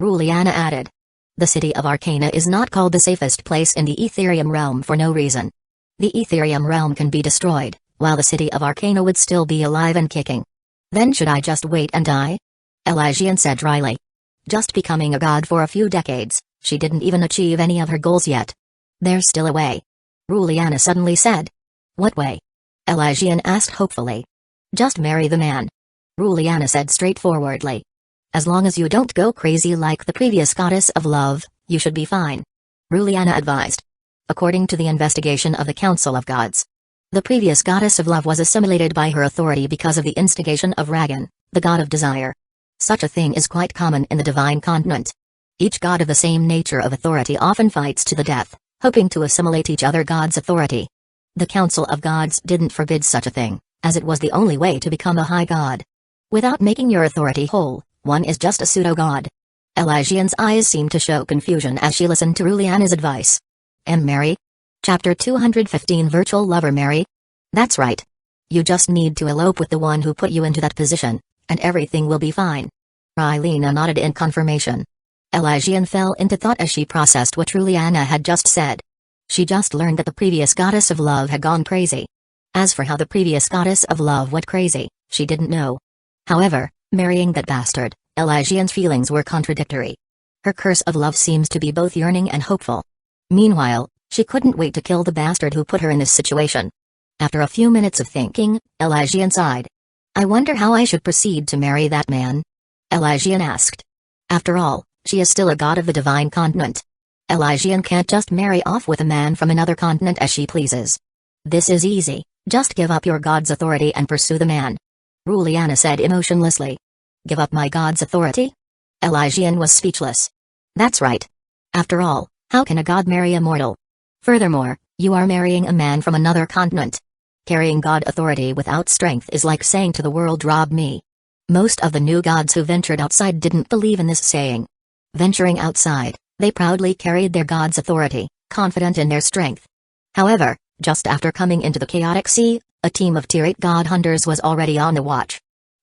Ruliana added. "The city of Arcana is not called the safest place in the Etherium realm for no reason. The Etherium realm can be destroyed, while the city of Arcana would still be alive and kicking. Then should I just wait and die?" Elysian said dryly. Just becoming a god for a few decades, she didn't even achieve any of her goals yet. "There's still a way," Ruliana suddenly said. "What way?" Elysian asked hopefully. "Just marry the man," Ruliana said straightforwardly. "As long as you don't go crazy like the previous goddess of love, you should be fine," Ruliana advised. According to the investigation of the Council of Gods, the previous goddess of love was assimilated by her authority because of the instigation of Ragan, the god of desire. Such a thing is quite common in the Divine Continent. Each god of the same nature of authority often fights to the death, hoping to assimilate each other god's authority. The Council of Gods didn't forbid such a thing, as it was the only way to become a high god. Without making your authority whole, one is just a pseudo-god. Elysian's eyes seemed to show confusion as she listened to Ruliana's advice. Mary? Chapter 215 Virtual Lover Mary? That's right. You just need to elope with the one who put you into that position, and everything will be fine. Rylena nodded in confirmation. Elysian fell into thought as she processed what Ruliana had just said. She just learned that the previous goddess of love had gone crazy. As for how the previous goddess of love went crazy, she didn't know. However, marrying that bastard, Elysian's feelings were contradictory. Her curse of love seems to be both yearning and hopeful. Meanwhile, she couldn't wait to kill the bastard who put her in this situation. After a few minutes of thinking, Elysian sighed. I wonder how I should proceed to marry that man? Elysian asked. After all, she is still a god of the divine continent. Elysian can't just marry off with a man from another continent as she pleases. This is easy, just give up your god's authority and pursue the man. Ruliana said emotionlessly. Give up my god's authority? Elysian was speechless. That's right. After all, how can a god marry a mortal? Furthermore, you are marrying a man from another continent. Carrying god authority without strength is like saying to the world, rob me. Most of the new gods who ventured outside didn't believe in this saying. Venturing outside, they proudly carried their god's authority, confident in their strength. However, just after coming into the chaotic sea, a team of Tier 8 god hunters was already on the watch.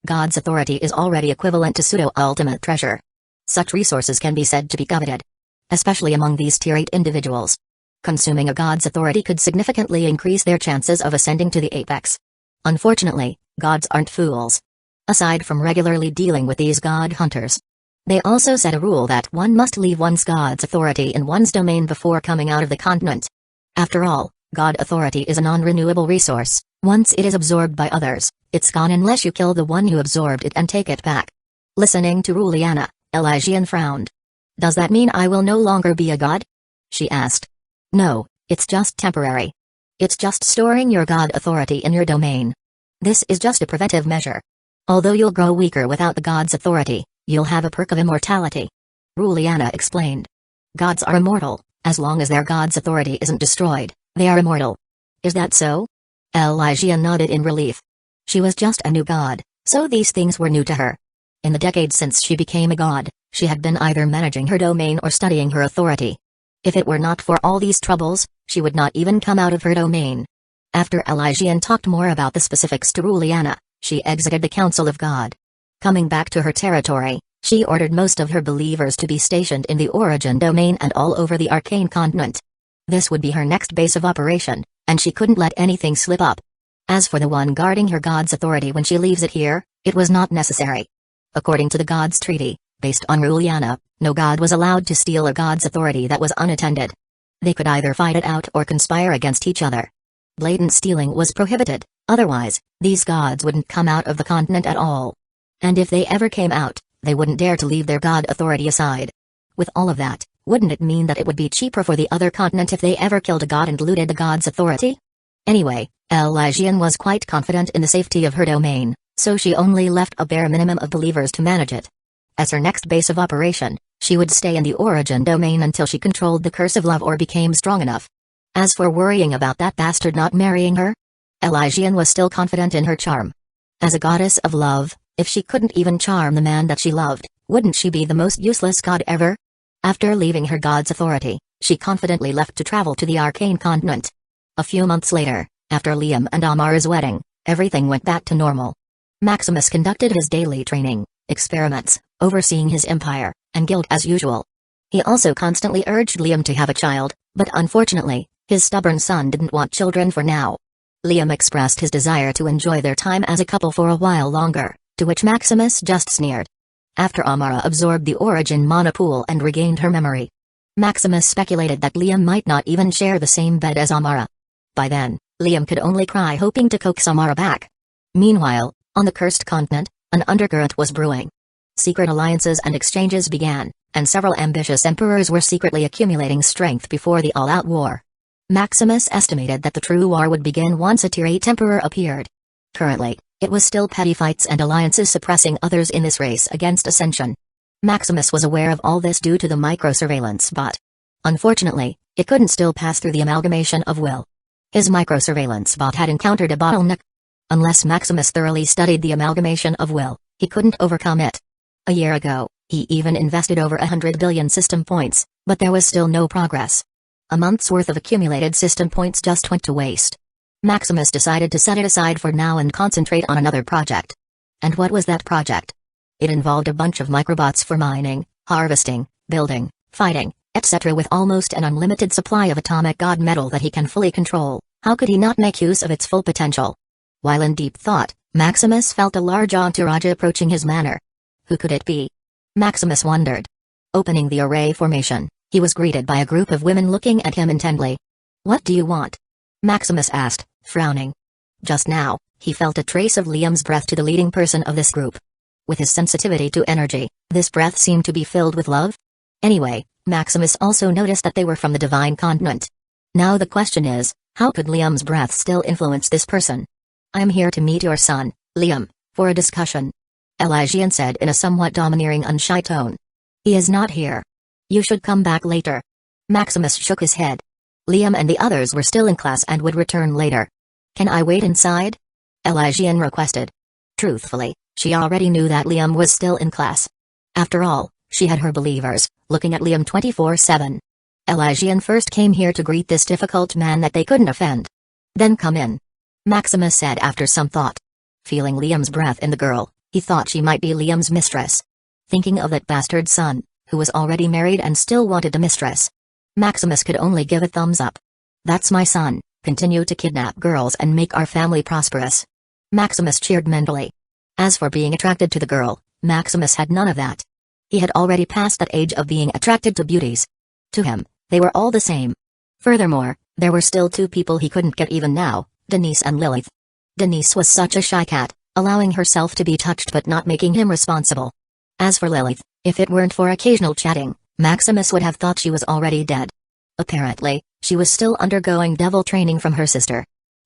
God's authority is already equivalent to pseudo-ultimate treasure. Such resources can be said to be coveted, especially among these Tier 8 individuals. Consuming a god's authority could significantly increase their chances of ascending to the apex. Unfortunately, gods aren't fools. Aside from regularly dealing with these god hunters, they also set a rule that one must leave one's god's authority in one's domain before coming out of the continent. After all, god authority is a non-renewable resource. Once it is absorbed by others, it's gone unless you kill the one who absorbed it and take it back. Listening to Ruliana, Elysian frowned. Does that mean I will no longer be a god? She asked. No, it's just temporary. It's just storing your god authority in your domain. This is just a preventive measure. Although you'll grow weaker without the god's authority, you'll have a perk of immortality. Ruliana explained. Gods are immortal, as long as their god's authority isn't destroyed, they are immortal. Is that so? Elysian nodded in relief. She was just a new god, so these things were new to her. In the decades since she became a god, she had been either managing her domain or studying her authority. If it were not for all these troubles, she would not even come out of her domain. After Elysian talked more about the specifics to Ruliana, she exited the Council of God. Coming back to her territory, she ordered most of her believers to be stationed in the Origin domain and all over the Arcane continent. This would be her next base of operation, and she couldn't let anything slip up. As for the one guarding her god's authority when she leaves it here, it was not necessary. According to the god's treaty, based on Ruliana, no god was allowed to steal a god's authority that was unattended. They could either fight it out or conspire against each other. Blatant stealing was prohibited, otherwise, these gods wouldn't come out of the continent at all. And if they ever came out, they wouldn't dare to leave their god authority aside. With all of that, wouldn't it mean that it would be cheaper for the other continent if they ever killed a god and looted the god's authority? Anyway, Elysian was quite confident in the safety of her domain, so she only left a bare minimum of believers to manage it. As her next base of operation, she would stay in the Origin domain until she controlled the curse of love or became strong enough. As for worrying about that bastard not marrying her, Elysian was still confident in her charm. As a goddess of love, if she couldn't even charm the man that she loved, wouldn't she be the most useless god ever? After leaving her god's authority, she confidently left to travel to the Arcane continent. A few months later, after Liam and Amara's wedding, everything went back to normal. Maximus conducted his daily training, experiments, overseeing his empire, and guild as usual. He also constantly urged Liam to have a child, but unfortunately, his stubborn son didn't want children for now. Liam expressed his desire to enjoy their time as a couple for a while longer, to which Maximus just sneered. After Amara absorbed the Origin mana pool and regained her memory, Maximus speculated that Liam might not even share the same bed as Amara. By then, Liam could only cry hoping to coax Amara back. Meanwhile, on the cursed continent, an undercurrent was brewing. Secret alliances and exchanges began, and several ambitious emperors were secretly accumulating strength before the all-out war. Maximus estimated that the true war would begin once a Tier 8 emperor appeared. Currently, it was still petty fights and alliances suppressing others in this race against ascension. Maximus was aware of all this due to the microsurveillance bot. Unfortunately, it couldn't still pass through the amalgamation of will. His microsurveillance bot had encountered a bottleneck. Unless Maximus thoroughly studied the amalgamation of will, he couldn't overcome it. A year ago, he even invested over 100 billion system points, but there was still no progress. A month's worth of accumulated system points just went to waste. Maximus decided to set it aside for now and concentrate on another project. And what was that project? It involved a bunch of microbots for mining, harvesting, building, fighting, etc. With almost an unlimited supply of atomic god metal that he can fully control. How could he not make use of its full potential? While in deep thought, Maximus felt a large entourage approaching his manor. Who could it be? Maximus wondered. Opening the array formation, he was greeted by a group of women looking at him intently. "What do you want?" Maximus asked, frowning. Just now, he felt a trace of Liam's breath to the leading person of this group. With his sensitivity to energy, this breath seemed to be filled with love. Anyway, Maximus also noticed that they were from the divine continent. Now the question is, how could Liam's breath still influence this person? "I am here to meet your son, Liam, for a discussion," Elysian said in a somewhat domineering unshy tone. "He is not here. You should come back later." Maximus shook his head. Liam and the others were still in class and would return later. "Can I wait inside?" Elysian requested. Truthfully, she already knew that Liam was still in class. After all, she had her believers, looking at Liam 24/7. Elysian first came here to greet this difficult man that they couldn't offend. "Then come in," Maximus said after some thought. Feeling Liam's breath in the girl, he thought she might be Liam's mistress. Thinking of that bastard son, who was already married and still wanted a mistress, Maximus could only give a thumbs up. "That's my son, continue to kidnap girls and make our family prosperous," Maximus cheered mentally. As for being attracted to the girl, Maximus had none of that. He had already passed that age of being attracted to beauties. To him, they were all the same. Furthermore, there were still two people he couldn't get even now, Denise and Lilith. Denise was such a shy cat, allowing herself to be touched but not making him responsible. As for Lilith, if it weren't for occasional chatting, Maximus would have thought she was already dead. Apparently, she was still undergoing devil training from her sister.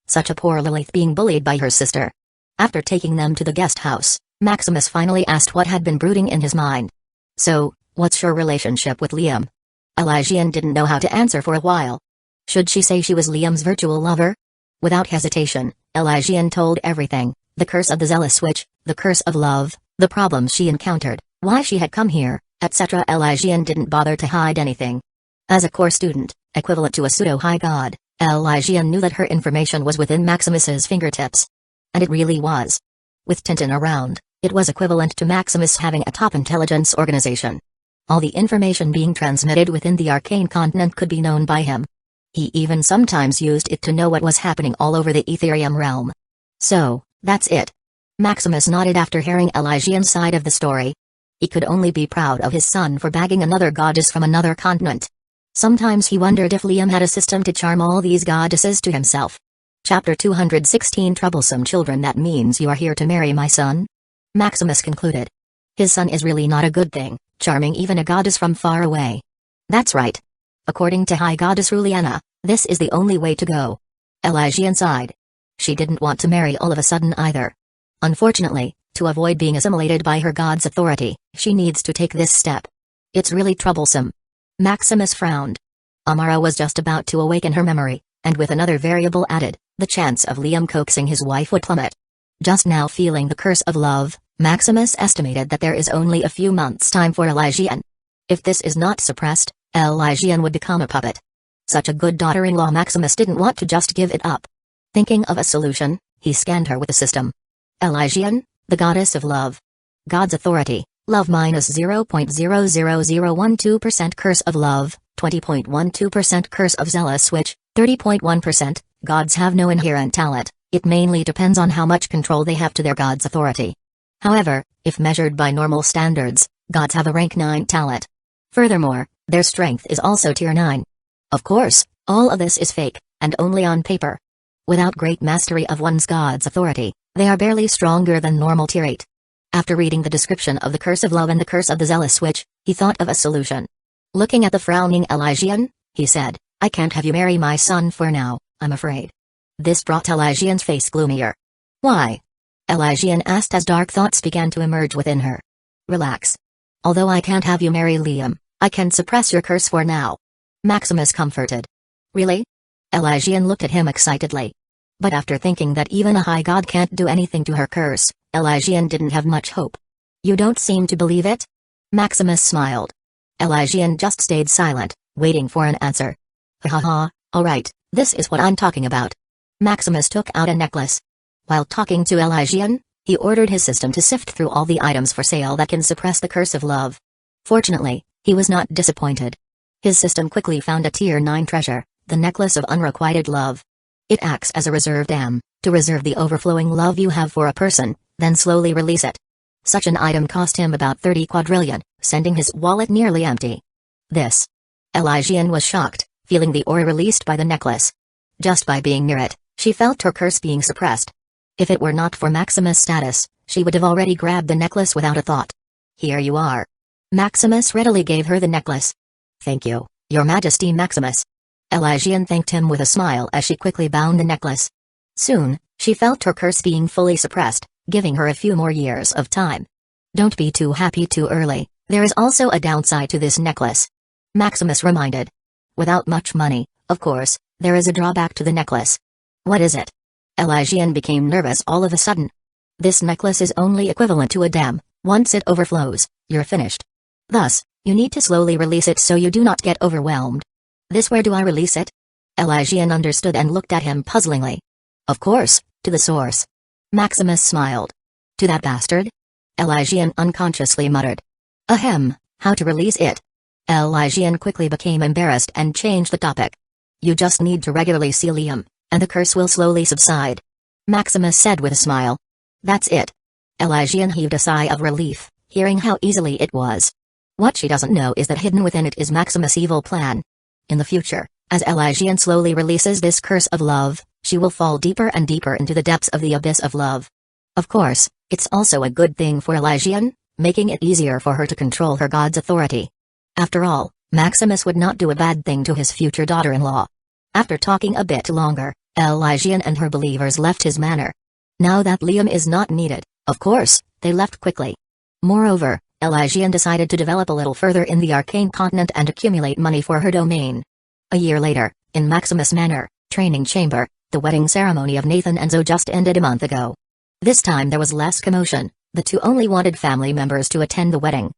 Such a poor Lilith being bullied by her sister. After taking them to the guest house, Maximus finally asked what had been brooding in his mind. "So, what's your relationship with Liam?" Elysian didn't know how to answer for a while. Should she say she was Liam's virtual lover? Without hesitation, Elysian told everything: the curse of the zealous switch, the curse of love, the problems she encountered, why she had come here, etc. Elysian didn't bother to hide anything. As a core student, equivalent to a pseudo-high god, Elysian knew that her information was within Maximus's fingertips. And it really was. With Tintin around, it was equivalent to Maximus having a top intelligence organization. All the information being transmitted within the arcane continent could be known by him. He even sometimes used it to know what was happening all over the Ethereum realm. "So, that's it." Maximus nodded after hearing Elysian's side of the story. He could only be proud of his son for bagging another goddess from another continent. Sometimes he wondered if Liam had a system to charm all these goddesses to himself. Chapter 216 Troublesome Children. "That means you are here to marry my son?" Maximus concluded. His son is really not a good thing, charming even a goddess from far away. That's right. According to High Goddess Ruliana, this is the only way to go. Elysian sighed. She didn't want to marry all of a sudden either. Unfortunately, to avoid being assimilated by her god's authority, she needs to take this step. It's really troublesome. Maximus frowned. Amara was just about to awaken her memory, and with another variable added, the chance of Liam coaxing his wife would plummet. Just now feeling the curse of love, Maximus estimated that there is only a few months' time for Elysian. If this is not suppressed, Elysian would become a puppet. Such a good daughter-in-law, Maximus didn't want to just give it up. Thinking of a solution, he scanned her with the system. Elysian, the goddess of love. God's authority, love minus 0.00012% curse of love, 20.12% curse of zealous switch, 30.1%, gods have no inherent talent, it mainly depends on how much control they have to their god's authority. However, if measured by normal standards, gods have a rank 9 talent. Furthermore, their strength is also tier 9. Of course, all of this is fake, and only on paper. Without great mastery of one's god's authority, they are barely stronger than normal tier 8. After reading the description of the curse of love and the curse of the zealous switch, he thought of a solution. Looking at the frowning Elysian, he said, "I can't have you marry my son for now, I'm afraid." This brought Elysian's face gloomier. "Why?" Elysian asked as dark thoughts began to emerge within her. "Relax. Although I can't have you marry Liam, I can suppress your curse for now," Maximus comforted. "Really?" Elysian looked at him excitedly. But after thinking that even a high god can't do anything to her curse, Elysian didn't have much hope. You don't seem to believe it? Maximus smiled. Elysian just stayed silent, waiting for an answer. Ha ha ha, alright, this is what I'm talking about. Maximus took out a necklace. While talking to Elysian, he ordered his system to sift through all the items for sale that can suppress the curse of love. Fortunately, he was not disappointed. His system quickly found a Tier 9 treasure, the necklace of unrequited love. It acts as a reserve dam, to reserve the overflowing love you have for a person, then slowly release it. Such an item cost him about 30 quadrillion, sending his wallet nearly empty. This. Elysian was shocked, feeling the aura released by the necklace. Just by being near it, she felt her curse being suppressed. If it were not for Maximus' status, she would have already grabbed the necklace without a thought. Here you are. Maximus readily gave her the necklace. Thank you, Your Majesty Maximus. Elysian thanked him with a smile as she quickly bound the necklace. Soon, she felt her curse being fully suppressed, giving her a few more years of time. Don't be too happy too early, there is also a downside to this necklace. Maximus reminded. Without much money, of course, there is a drawback to the necklace. What is it? Elysian became nervous all of a sudden. This necklace is only equivalent to a dam. Once it overflows, you're finished. Thus, you need to slowly release it so you do not get overwhelmed. This where do I release it? Elysian understood and looked at him puzzlingly. Of course, to the source. Maximus smiled. To that bastard? Elysian unconsciously muttered. Ahem, how to release it? Elysian quickly became embarrassed and changed the topic. You just need to regularly seal him, and the curse will slowly subside. Maximus said with a smile. That's it. Elysian heaved a sigh of relief, hearing how easily it was. What she doesn't know is that hidden within it is Maximus' evil plan. In the future, as Elysian slowly releases this curse of love, she will fall deeper and deeper into the depths of the abyss of love. Of course, it's also a good thing for Elysian, making it easier for her to control her god's authority. After all, Maximus would not do a bad thing to his future daughter-in-law. After talking a bit longer, Elysian and her believers left his manor. Now that Liam is not needed, of course, they left quickly. Moreover, Elysian decided to develop a little further in the Arcane Continent and accumulate money for her domain. A year later, in Maximus Manor, training chamber, the wedding ceremony of Nathan and Zoe just ended a month ago. This time there was less commotion, the two only wanted family members to attend the wedding.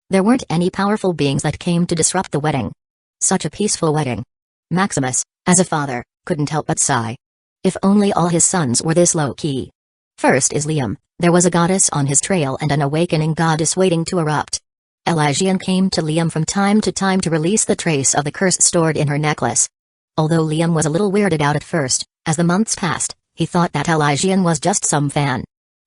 There weren't any powerful beings that came to disrupt the wedding. Such a peaceful wedding. Maximus, as a father, couldn't help but sigh. If only all his sons were this low-key. First is Liam, there was a goddess on his trail and an awakening goddess waiting to erupt. Elysian came to Liam from time to time to release the trace of the curse stored in her necklace. Although Liam was a little weirded out at first, as the months passed, he thought that Elysian was just some fan.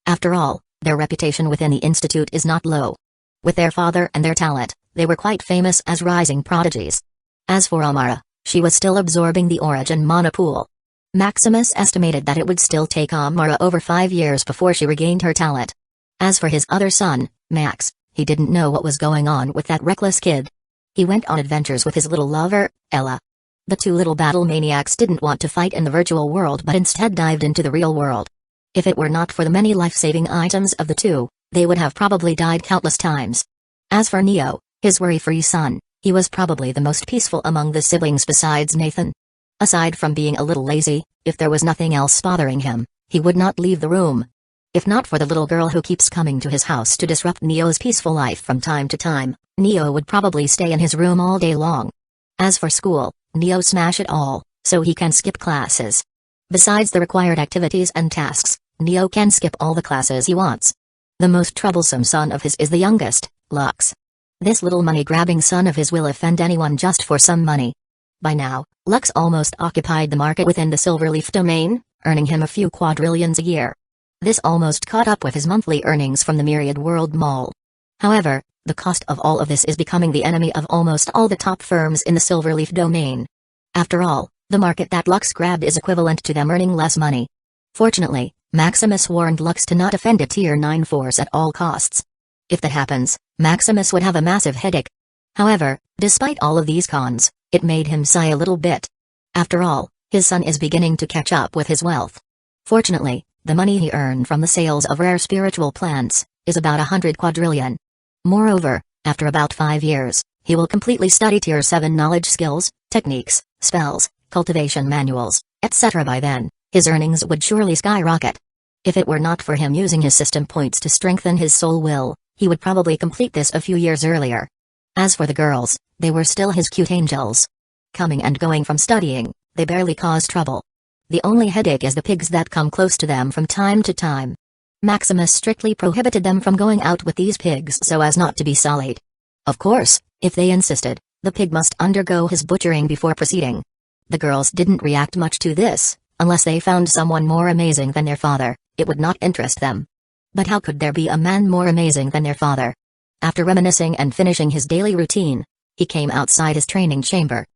After all, their reputation within the institute is not low. With their father and their talent, they were quite famous as rising prodigies. As for Amara, she was still absorbing the origin mana pool. Maximus estimated that it would still take Amara over 5 years before she regained her talent. As for his other son, Max, he didn't know what was going on with that reckless kid. He went on adventures with his little lover, Ella. The two little battle maniacs didn't want to fight in the virtual world but instead dived into the real world. If it were not for the many life-saving items of the two, they would have probably died countless times. As for Neo, his worry-free son, he was probably the most peaceful among the siblings besides Nathan. Aside from being a little lazy, if there was nothing else bothering him, he would not leave the room. If not for the little girl who keeps coming to his house to disrupt Neo's peaceful life from time to time, Neo would probably stay in his room all day long. As for school, Neo smash it all, so he can skip classes. Besides the required activities and tasks, Neo can skip all the classes he wants. The most troublesome son of his is the youngest, Lux. This little money-grabbing son of his will offend anyone just for some money. By now, Lux almost occupied the market within the Silverleaf domain, earning him a few quadrillions a year. This almost caught up with his monthly earnings from the Myriad World Mall. However, the cost of all of this is becoming the enemy of almost all the top firms in the Silverleaf domain. After all, the market that Lux grabbed is equivalent to them earning less money. Fortunately, Maximus warned Lux to not offend a Tier 9 force at all costs. If that happens, Maximus would have a massive headache. However, despite all of these cons, it made him sigh a little bit. After all, his son is beginning to catch up with his wealth. Fortunately, the money he earned from the sales of rare spiritual plants is about 100 quadrillion. Moreover, after about 5 years, he will completely study Tier 7 knowledge skills, techniques, spells, cultivation manuals, etc. By then, his earnings would surely skyrocket. If it were not for him using his system points to strengthen his soul will, he would probably complete this a few years earlier. As for the girls, they were still his cute angels. Coming and going from studying, they barely cause trouble. The only headache is the pigs that come close to them from time to time. Maximus strictly prohibited them from going out with these pigs so as not to be sullied. Of course, if they insisted, the pig must undergo his butchering before proceeding. The girls didn't react much to this, unless they found someone more amazing than their father, it would not interest them. But how could there be a man more amazing than their father? After reminiscing and finishing his daily routine, he came outside his training chamber.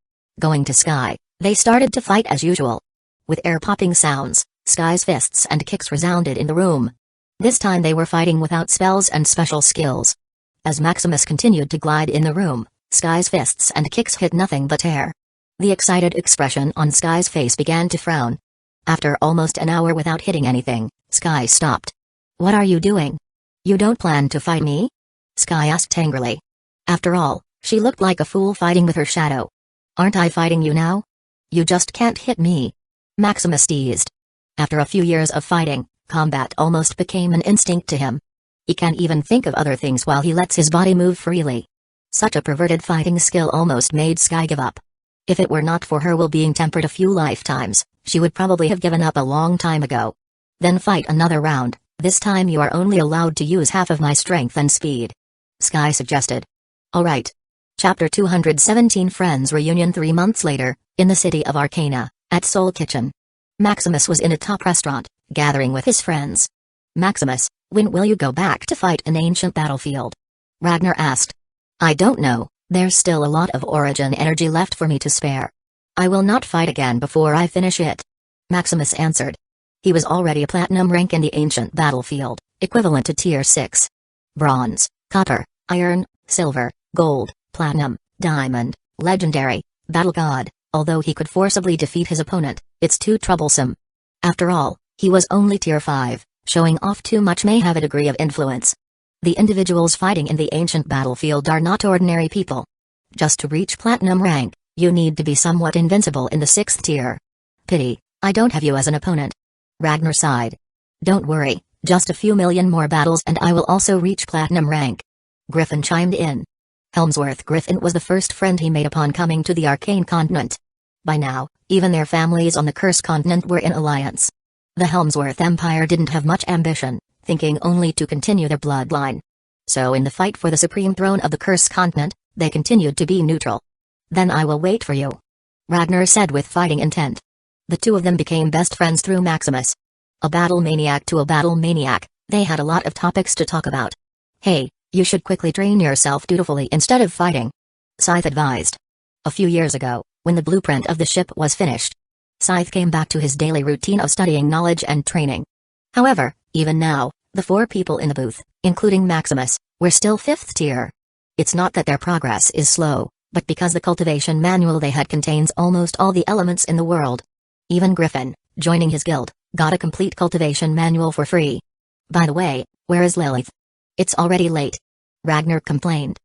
Going to Sky, they started to fight as usual. With air-popping sounds, Sky's fists and kicks resounded in the room. This time they were fighting without spells and special skills. As Maximus continued to glide in the room, Sky's fists and kicks hit nothing but air. The excited expression on Sky's face began to frown. After almost an hour without hitting anything, Sky stopped. "What are you doing? You don't plan to fight me?" Sky asked angrily. After all, she looked like a fool fighting with her shadow. "Aren't I fighting you now? You just can't hit me," Maximus teased. After a few years of fighting, combat almost became an instinct to him. He can't even think of other things while he lets his body move freely. Such a perverted fighting skill almost made Sky give up. If it were not for her will being tempered a few lifetimes, she would probably have given up a long time ago. "Then fight another round, this time you are only allowed to use half of my strength and speed," Sky suggested. "Alright." Chapter 217 Friends Reunion 3 months later, in the city of Arcana, at Soul Kitchen. Maximus was in a top restaurant, gathering with his friends. "Maximus, when will you go back to fight an ancient battlefield?" Ragnar asked. "I don't know, there's still a lot of origin energy left for me to spare. I will not fight again before I finish it," Maximus answered. He was already a platinum rank in the ancient battlefield, equivalent to tier 6. Bronze, copper, iron, silver, gold, platinum, diamond, legendary, battle god. Although he could forcibly defeat his opponent, it's too troublesome. After all, he was only tier 5, showing off too much may have a degree of influence. The individuals fighting in the ancient battlefield are not ordinary people. Just to reach platinum rank, you need to be somewhat invincible in the 6th tier. "Pity, I don't have you as an opponent," Ragnar sighed. "Don't worry, just a few million more battles and I will also reach platinum rank," Griffin chimed in. Helmsworth Griffin was the first friend he made upon coming to the Arcane Continent. By now, even their families on the Curse Continent were in alliance. The Helmsworth Empire didn't have much ambition, thinking only to continue their bloodline. So in the fight for the supreme throne of the Curse Continent, they continued to be neutral. "Then I will wait for you," Ragnar said with fighting intent. The two of them became best friends through Maximus. A battle maniac to a battle maniac, they had a lot of topics to talk about. "Hey, you should quickly train yourself dutifully instead of fighting," Scythe advised. A few years ago, when the blueprint of the ship was finished, Scythe came back to his daily routine of studying knowledge and training. However, even now, the 4 people in the booth, including Maximus, were still 5th tier. It's not that their progress is slow, but because the cultivation manual they had contains almost all the elements in the world. Even Griffin, joining his guild, got a complete cultivation manual for free. "By the way, where is Lilith?" "It's already late," Ragnar complained.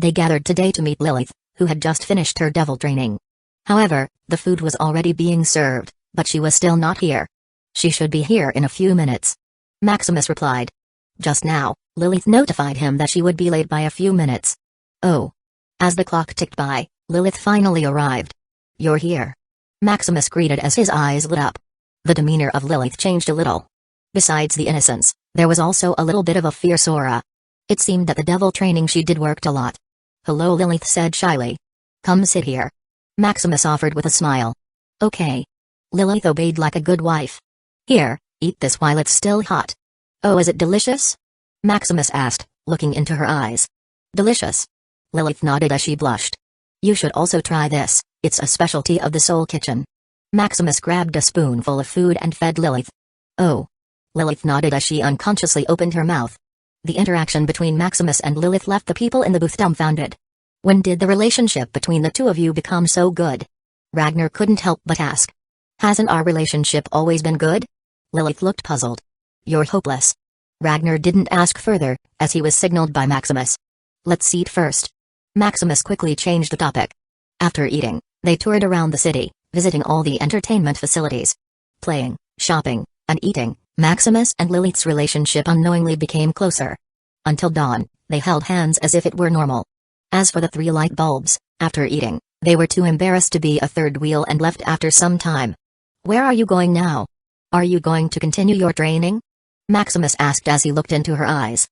They gathered today to meet Lilith, who had just finished her devil training. However, the food was already being served, but she was still not here. "She should be here in a few minutes," Maximus replied. Just now, Lilith notified him that she would be late by a few minutes. Oh. As the clock ticked by, Lilith finally arrived. "You're here," Maximus greeted as his eyes lit up. The demeanor of Lilith changed a little. Besides the innocence, there was also a little bit of a fierce aura. It seemed that the devil training she did worked a lot. "Hello," Lilith said shyly. "Come sit here," Maximus offered with a smile. "Okay." Lilith obeyed like a good wife. "Here, eat this while it's still hot." "Oh, is it delicious?" Maximus asked, looking into her eyes. "Delicious." Lilith nodded as she blushed. "You should also try this, it's a specialty of the Soul Kitchen." Maximus grabbed a spoonful of food and fed Lilith. "Oh." Lilith nodded as she unconsciously opened her mouth. The interaction between Maximus and Lilith left the people in the booth dumbfounded. When did the relationship between the two of you become so good? Ragnar couldn't help but ask. Hasn't our relationship always been good? Lilith looked puzzled. You're hopeless. Ragnar didn't ask further, as he was signaled by Maximus. Let's eat first. Maximus quickly changed the topic. After eating, they toured around the city, visiting all the entertainment facilities. Playing, shopping, and eating, Maximus and Lilith's relationship unknowingly became closer. Until dawn, they held hands as if it were normal. As for the 3 light bulbs, after eating, they were too embarrassed to be a third wheel and left after some time. "Where are you going now? Are you going to continue your training?" Maximus asked as he looked into her eyes.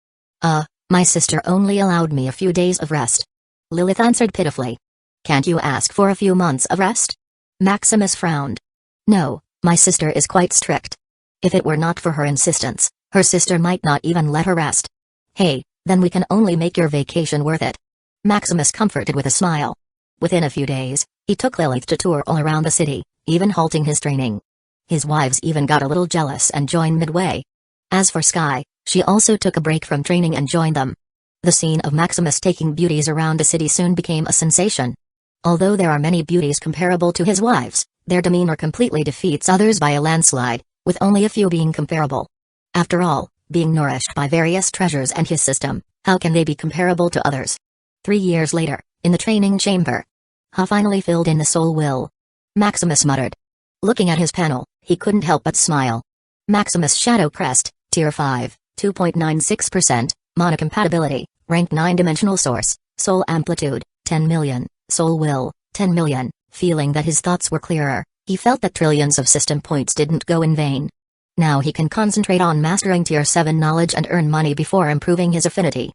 My sister only allowed me a few days of rest," Lilith answered pitifully. "Can't you ask for a few months of rest?" Maximus frowned. "No, my sister is quite strict. If it were not for her insistence, her sister might not even let her rest." "Hey, then we can only make your vacation worth it," Maximus comforted with a smile. Within a few days, he took Lilith to tour all around the city, even halting his training. His wives even got a little jealous and joined midway. As for Sky, she also took a break from training and joined them. The scene of Maximus taking beauties around the city soon became a sensation. Although there are many beauties comparable to his wives, their demeanor completely defeats others by a landslide, with only a few being comparable. After all, being nourished by various treasures and his system, how can they be comparable to others? 3 years later, in the training chamber, Ha finally filled in the soul will. Maximus muttered. Looking at his panel, he couldn't help but smile. Maximus Shadow Crest, Tier 5, 2.96%, Monocompatibility, Rank 9 Dimensional Source, Soul Amplitude, 10 million, Soul Will, 10 million. Feeling that his thoughts were clearer, he felt that trillions of system points didn't go in vain. Now he can concentrate on mastering Tier 7 knowledge and earn money before improving his affinity.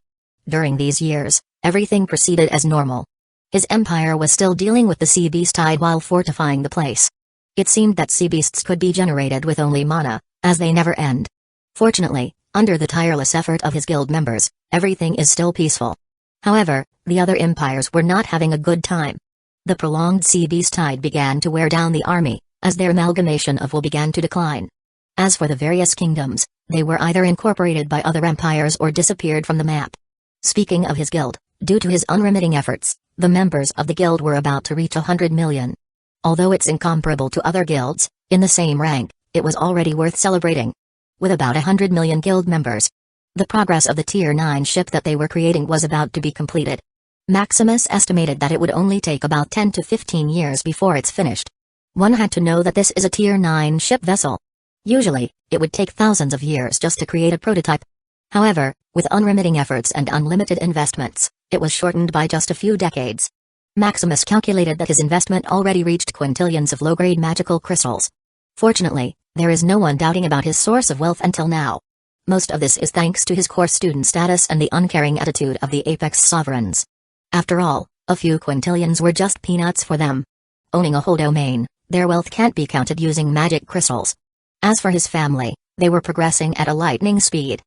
During these years, everything proceeded as normal. His empire was still dealing with the sea beast tide while fortifying the place. It seemed that sea beasts could be generated with only mana, as they never end. Fortunately, under the tireless effort of his guild members, everything is still peaceful. However, the other empires were not having a good time. The prolonged sea beast tide began to wear down the army, as their amalgamation of will began to decline. As for the various kingdoms, they were either incorporated by other empires or disappeared from the map. Speaking of his guild, due to his unremitting efforts, the members of the guild were about to reach 100 million. Although it's incomparable to other guilds, in the same rank, it was already worth celebrating. With about 100 million guild members, the progress of the Tier 9 ship that they were creating was about to be completed. Maximus estimated that it would only take about 10 to 15 years before it's finished. One had to know that this is a Tier 9 ship vessel. Usually, it would take thousands of years just to create a prototype. However, with unremitting efforts and unlimited investments, it was shortened by just a few decades. Maximus calculated that his investment already reached quintillions of low-grade magical crystals. Fortunately, there is no one doubting about his source of wealth until now. Most of this is thanks to his core student status and the uncaring attitude of the Apex Sovereigns. After all, a few quintillions were just peanuts for them. Owning a whole domain, their wealth can't be counted using magic crystals. As for his family, they were progressing at a lightning speed.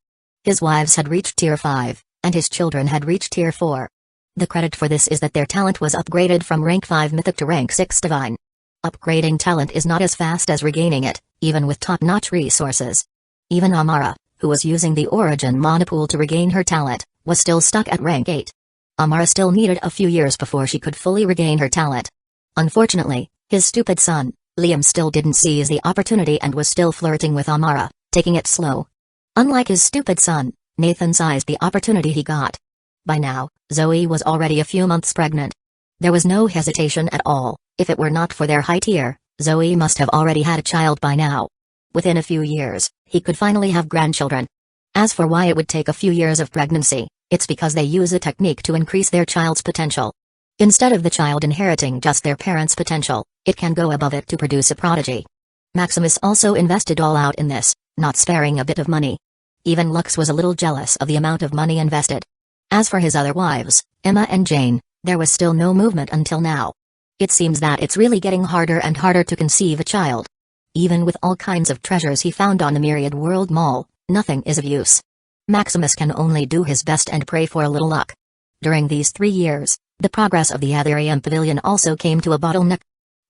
His wives had reached Tier 5, and his children had reached Tier 4. The credit for this is that their talent was upgraded from Rank 5 Mythic to Rank 6 Divine. Upgrading talent is not as fast as regaining it, even with top-notch resources. Even Amara, who was using the Origin Monopool to regain her talent, was still stuck at Rank 8. Amara still needed a few years before she could fully regain her talent. Unfortunately, his stupid son, Liam, still didn't seize the opportunity and was still flirting with Amara, taking it slow. Unlike his stupid son, Nathan seized the opportunity he got. By now, Zoe was already a few months pregnant. There was no hesitation at all. If it were not for their high tier, Zoe must have already had a child by now. Within a few years, he could finally have grandchildren. As for why it would take a few years of pregnancy, it's because they use a technique to increase their child's potential. Instead of the child inheriting just their parents' potential, it can go above it to produce a prodigy. Maximus also invested all out in this, not sparing a bit of money. Even Lux was a little jealous of the amount of money invested. As for his other wives, Emma and Jane, there was still no movement until now. It seems that it's really getting harder and harder to conceive a child. Even with all kinds of treasures he found on the Myriad World Mall, nothing is of use. Maximus can only do his best and pray for a little luck. During these 3 years, the progress of the Aetherium Pavilion also came to a bottleneck.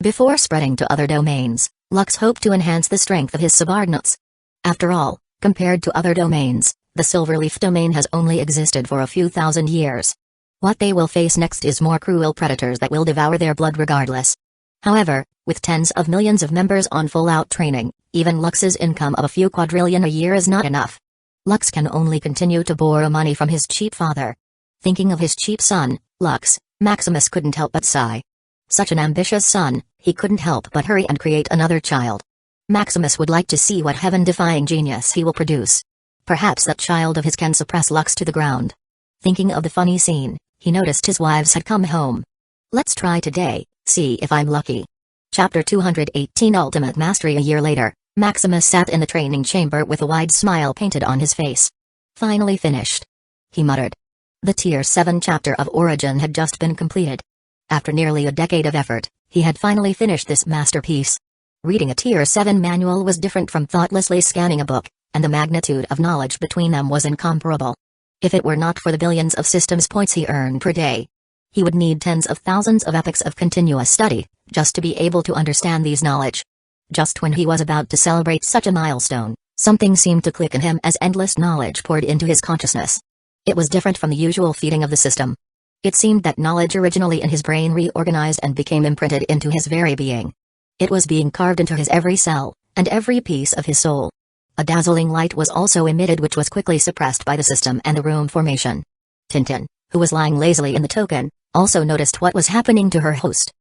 Before spreading to other domains, Lux hoped to enhance the strength of his subordinates. After all, compared to other domains, the Silverleaf domain has only existed for a few thousand years. What they will face next is more cruel predators that will devour their blood regardless. However, with tens of millions of members on full-out training, even Lux's income of a few quadrillion a year is not enough. Lux can only continue to borrow money from his cheap father. Thinking of his cheap son, Lux, Maximus couldn't help but sigh. Such an ambitious son, he couldn't help but hurry and create another child. Maximus would like to see what heaven-defying genius he will produce. Perhaps that child of his can suppress Lux to the ground. Thinking of the funny scene, he noticed his wives had come home. Let's try today, see if I'm lucky. Chapter 218 Ultimate Mastery. A year later, Maximus sat in the training chamber with a wide smile painted on his face. Finally finished, he muttered. The Tier 7 chapter of Origin had just been completed. After nearly a decade of effort, he had finally finished this masterpiece. Reading a Tier 7 manual was different from thoughtlessly scanning a book, and the magnitude of knowledge between them was incomparable. If it were not for the billions of systems points he earned per day, he would need tens of thousands of epochs of continuous study, just to be able to understand these knowledge. Just when he was about to celebrate such a milestone, something seemed to click in him as endless knowledge poured into his consciousness. It was different from the usual feeding of the system. It seemed that knowledge originally in his brain reorganized and became imprinted into his very being. It was being carved into his every cell, and every piece of his soul. A dazzling light was also emitted, which was quickly suppressed by the system and the room formation. Tintin, who was lying lazily in the token, also noticed what was happening to her host.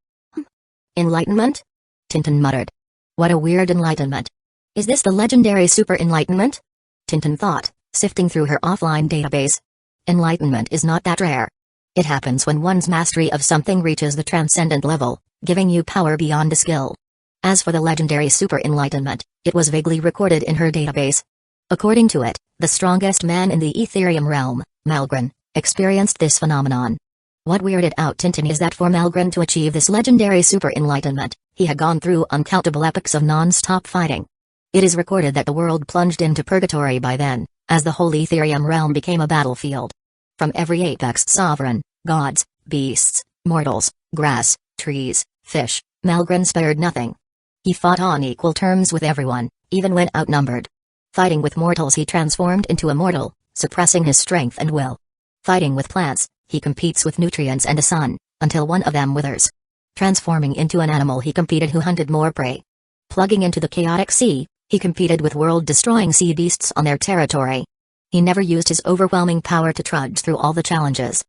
Enlightenment? Tintin muttered. What a weird enlightenment. Is this the legendary super enlightenment? Tintin thought, sifting through her offline database. Enlightenment is not that rare. It happens when one's mastery of something reaches the transcendent level, giving you power beyond the skill. As for the legendary super enlightenment, it was vaguely recorded in her database. According to it, the strongest man in the Ethereum realm, Malgren, experienced this phenomenon. What weirded out Tintin is that for Malgren to achieve this legendary super enlightenment, he had gone through uncountable epochs of non-stop fighting. It is recorded that the world plunged into purgatory by then, as the whole Ethereum realm became a battlefield. From every apex sovereign, gods, beasts, mortals, grass, trees, fish, Malgren spared nothing. He fought on equal terms with everyone, even when outnumbered. Fighting with mortals, he transformed into a mortal, suppressing his strength and will. Fighting with plants, he competes with nutrients and the sun, until one of them withers. Transforming into an animal, he competed who hunted more prey. Plugging into the chaotic sea, he competed with world-destroying sea beasts on their territory. He never used his overwhelming power to trudge through all the challenges.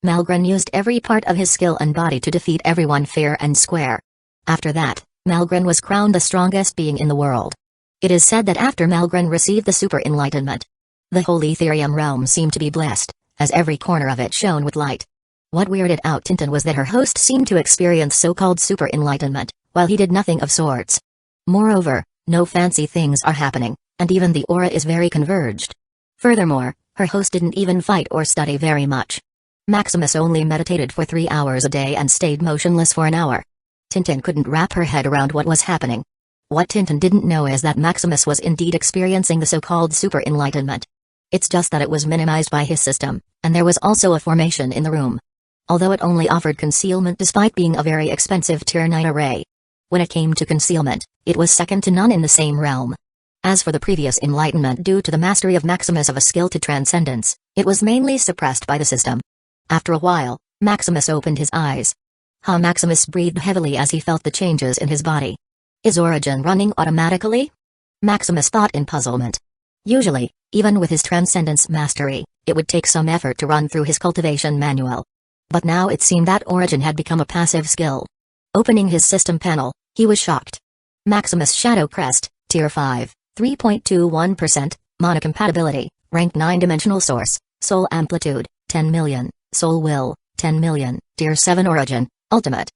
Malgren used every part of his skill and body to defeat everyone fair and square. After that, Malgren was crowned the strongest being in the world. It is said that after Malgren received the super enlightenment, the whole Ethereum realm seemed to be blessed, as every corner of it shone with light. What weirded out Tintin was that her host seemed to experience so-called super enlightenment, while he did nothing of sorts. Moreover, no fancy things are happening, and even the aura is very converged. Furthermore, her host didn't even fight or study very much. Maximus only meditated for 3 hours a day and stayed motionless for an hour. Tintin couldn't wrap her head around what was happening. What Tintin didn't know is that Maximus was indeed experiencing the so-called super enlightenment. It's just that it was minimized by his system, and there was also a formation in the room. Although it only offered concealment despite being a very expensive Tier 9 array. When it came to concealment, it was second to none in the same realm. As for the previous enlightenment, due to the mastery of Maximus of a skill to transcendence, it was mainly suppressed by the system. After a while, Maximus opened his eyes. Maximus breathed heavily as he felt the changes in his body. Is Origin running automatically? Maximus thought in puzzlement. Usually, even with his transcendence mastery, it would take some effort to run through his cultivation manual. But now it seemed that Origin had become a passive skill. Opening his system panel, he was shocked. Maximus Shadow Crest, Tier 5, 3.21%, Monocompatibility, Rank 9 Dimensional Source, Soul Amplitude, 10 million, Soul Will, 10 million, Tier 7 Origin, Ultimate.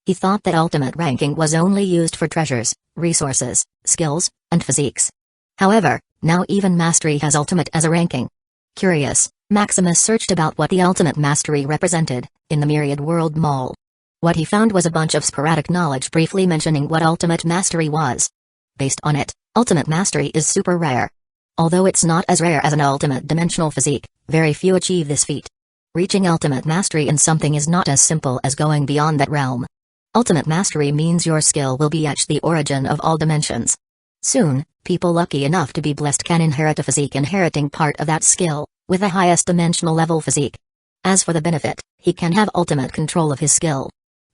He thought that ultimate ranking was only used for treasures, resources, skills, and physiques. However, now even mastery has ultimate as a ranking. Curious, Maximus searched about what the ultimate mastery represented, in the Myriad World Mall. What he found was a bunch of sporadic knowledge briefly mentioning what ultimate mastery was. Based on it, ultimate mastery is super rare. Although it's not as rare as an ultimate dimensional physique, very few achieve this feat. Reaching ultimate mastery in something is not as simple as going beyond that realm. Ultimate mastery means your skill will be at the origin of all dimensions. Soon, people lucky enough to be blessed can inherit a physique inheriting part of that skill, with the highest dimensional level physique. As for the benefit, he can have ultimate control of his skill.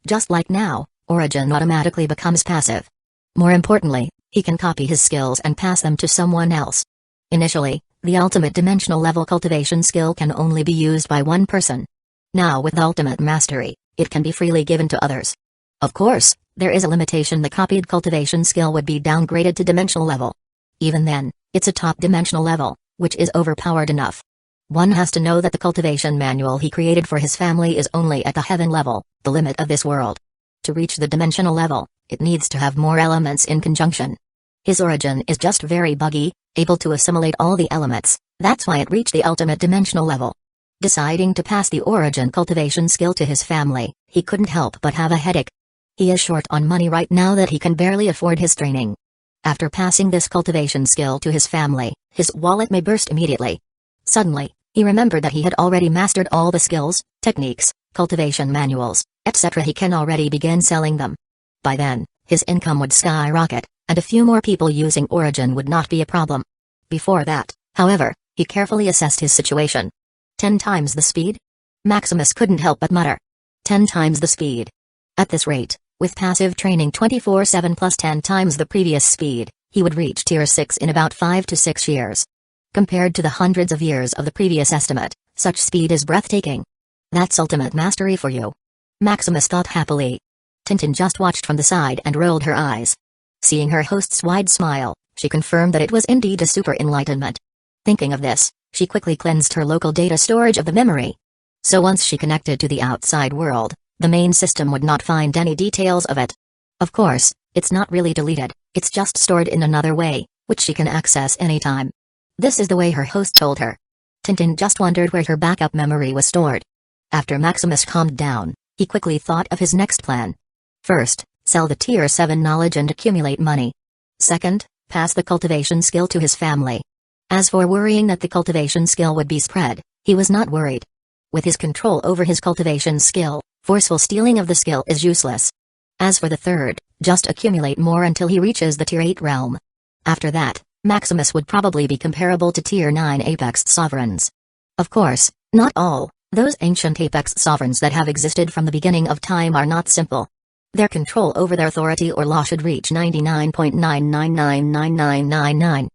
Just like now, Origin automatically becomes passive. More importantly, he can copy his skills and pass them to someone else. Initially, the ultimate dimensional level cultivation skill can only be used by one person. Now with ultimate mastery, it can be freely given to others. Of course, There is a limitation: the copied cultivation skill would be downgraded to dimensional level. Even then, it's a top dimensional level, which is overpowered enough. One has to know that the cultivation manual he created for his family is only at the heaven level, the limit of this world. To reach the dimensional level, it needs to have more elements in conjunction. His origin is just very buggy, able to assimilate all the elements, that's why it reached the ultimate dimensional level. Deciding to pass the origin cultivation skill to his family, he couldn't help but have a headache. He is short on money right now that he can barely afford his training. After passing this cultivation skill to his family, his wallet may burst immediately. Suddenly, he remembered that he had already mastered all the skills, techniques, cultivation manuals, etc. He can already begin selling them. By then, his income would skyrocket, and a few more people using origin would not be a problem. Before that, however, he carefully assessed his situation. 10 times the speed? Maximus couldn't help but mutter. 10 times the speed. At this rate, with passive training 24/7 plus 10 times the previous speed, he would reach tier 6 in about 5 to 6 years. Compared to the hundreds of years of the previous estimate, such speed is breathtaking. That's ultimate mastery for you. Maximus thought happily. Tintin just watched from the side and rolled her eyes. Seeing her host's wide smile, she confirmed that it was indeed a super enlightenment. Thinking of this, she quickly cleansed her local data storage of the memory. So once she connected to the outside world, the main system would not find any details of it. Of course, it's not really deleted, it's just stored in another way, which she can access anytime. This is the way her host told her. Tintin just wondered where her backup memory was stored. After Maximus calmed down, he quickly thought of his next plan. First, sell the tier 7 knowledge and accumulate money. Second, pass the cultivation skill to his family. As for worrying that the cultivation skill would be spread, he was not worried. With his control over his cultivation skill, forceful stealing of the skill is useless. As for the third, just accumulate more until he reaches the tier 8 realm. After that, Maximus would probably be comparable to tier 9 apex sovereigns. Of course, not all, those ancient apex sovereigns that have existed from the beginning of time are not simple. Their control over their authority or law should reach 99.9999999.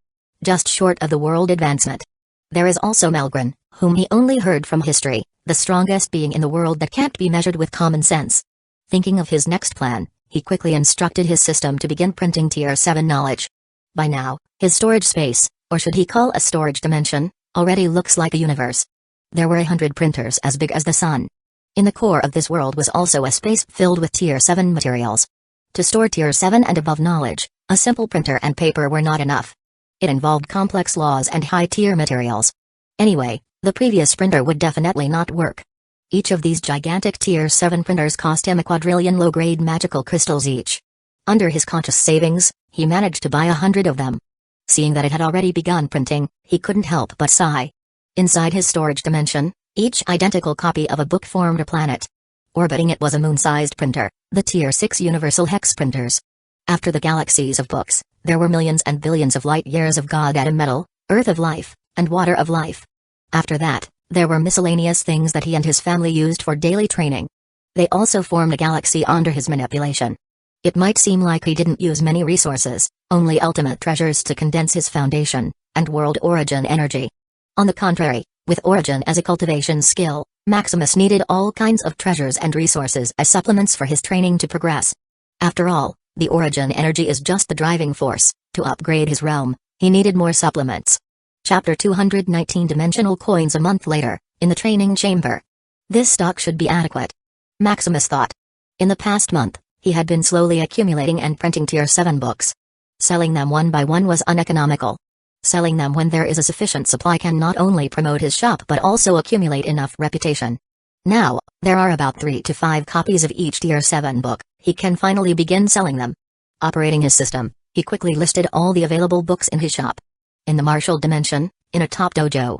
Just short of the world advancement. There is also Malgrin, whom he only heard from history, the strongest being in the world that can't be measured with common sense. Thinking of his next plan, he quickly instructed his system to begin printing tier 7 knowledge. By now, his storage space, or should he call a storage dimension, already looks like a universe. There were 100 printers as big as the sun. In the core of this world was also a space filled with tier 7 materials. To store tier 7 and above knowledge, a simple printer and paper were not enough. It involved complex laws and high-tier materials. Anyway, the previous printer would definitely not work. Each of these gigantic tier 7 printers cost him a quadrillion low-grade magical crystals each. Under his conscious savings, he managed to buy 100 of them. Seeing that it had already begun printing, he couldn't help but sigh. Inside his storage dimension, each identical copy of a book formed a planet. Orbiting it was a moon-sized printer, the tier 6 universal hex printers. After the galaxies of books, there were millions and billions of light-years of God atom metal, earth of life, and water of life. After that, there were miscellaneous things that he and his family used for daily training. They also formed a galaxy under his manipulation. It might seem like he didn't use many resources, only ultimate treasures to condense his foundation, and world origin energy. On the contrary, with origin as a cultivation skill, Maximus needed all kinds of treasures and resources as supplements for his training to progress. After all, the origin energy is just the driving force. To upgrade his realm, he needed more supplements. Chapter 219 Dimensional Coins. A month later, in the training chamber. This stock should be adequate, Maximus thought. In the past month, he had been slowly accumulating and printing tier 7 books. Selling them one by one was uneconomical. Selling them when there is a sufficient supply can not only promote his shop but also accumulate enough reputation. Now, there are about 3 to 5 copies of each tier 7 book, he can finally begin selling them. Operating his system, he quickly listed all the available books in his shop. In the martial dimension, in a top dojo,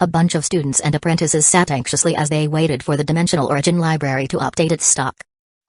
a bunch of students and apprentices sat anxiously as they waited for the Dimensional Origin Library to update its stock.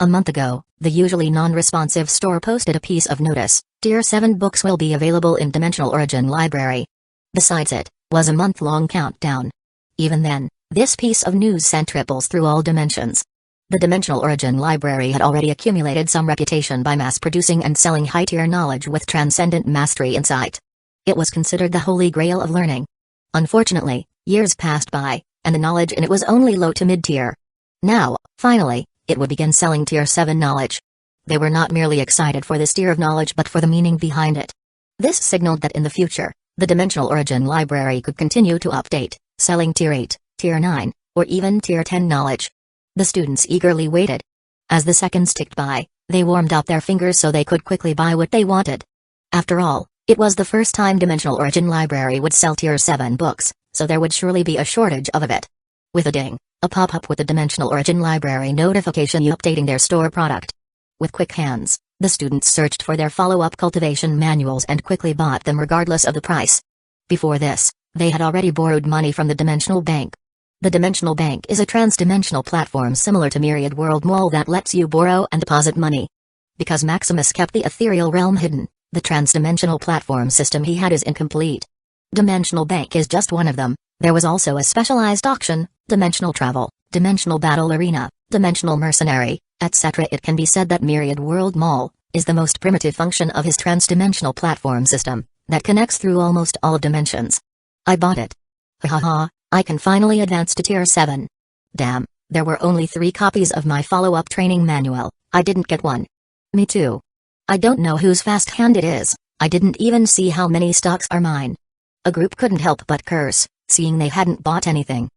A month ago, the usually non-responsive store posted a piece of notice: tier 7 books will be available in Dimensional Origin Library. Besides it, was a month-long countdown. Even then, this piece of news sent ripples through all dimensions. The Dimensional Origin Library had already accumulated some reputation by mass-producing and selling high-tier knowledge with transcendent mastery insight. It was considered the holy grail of learning. Unfortunately, years passed by, and the knowledge in it was only low to mid-tier. Now, finally, it would begin selling tier 7 knowledge. They were not merely excited for this tier of knowledge but for the meaning behind it. This signaled that in the future, the Dimensional Origin Library could continue to update, selling Tier 8, Tier 9, or even Tier 10 knowledge. The students eagerly waited. As the seconds ticked by, they warmed up their fingers so they could quickly buy what they wanted. After all, it was the first time Dimensional Origin Library would sell Tier 7 books, so there would surely be a shortage of it. With a ding, a pop-up with the Dimensional Origin Library notification updating their store product. With quick hands, the students searched for their follow-up cultivation manuals and quickly bought them regardless of the price. Before this, they had already borrowed money from the Dimensional Bank. The Dimensional Bank is a trans-dimensional platform similar to Myriad World Mall that lets you borrow and deposit money. Because Maximus kept the ethereal realm hidden, the trans-dimensional platform system he had is incomplete. Dimensional Bank is just one of them. There was also a specialized auction, Dimensional Travel, Dimensional Battle Arena, Dimensional Mercenary, etc. It can be said that Myriad World Mall is the most primitive function of his trans-dimensional platform system that connects through almost all dimensions. I bought it. Hahaha, I can finally advance to Tier 7. Damn, there were only 3 copies of my follow-up training manual. I didn't get one. Me too. I don't know whose fast hand it is. I didn't even see how many stocks are mine. A group couldn't help but curse, seeing they hadn't bought anything.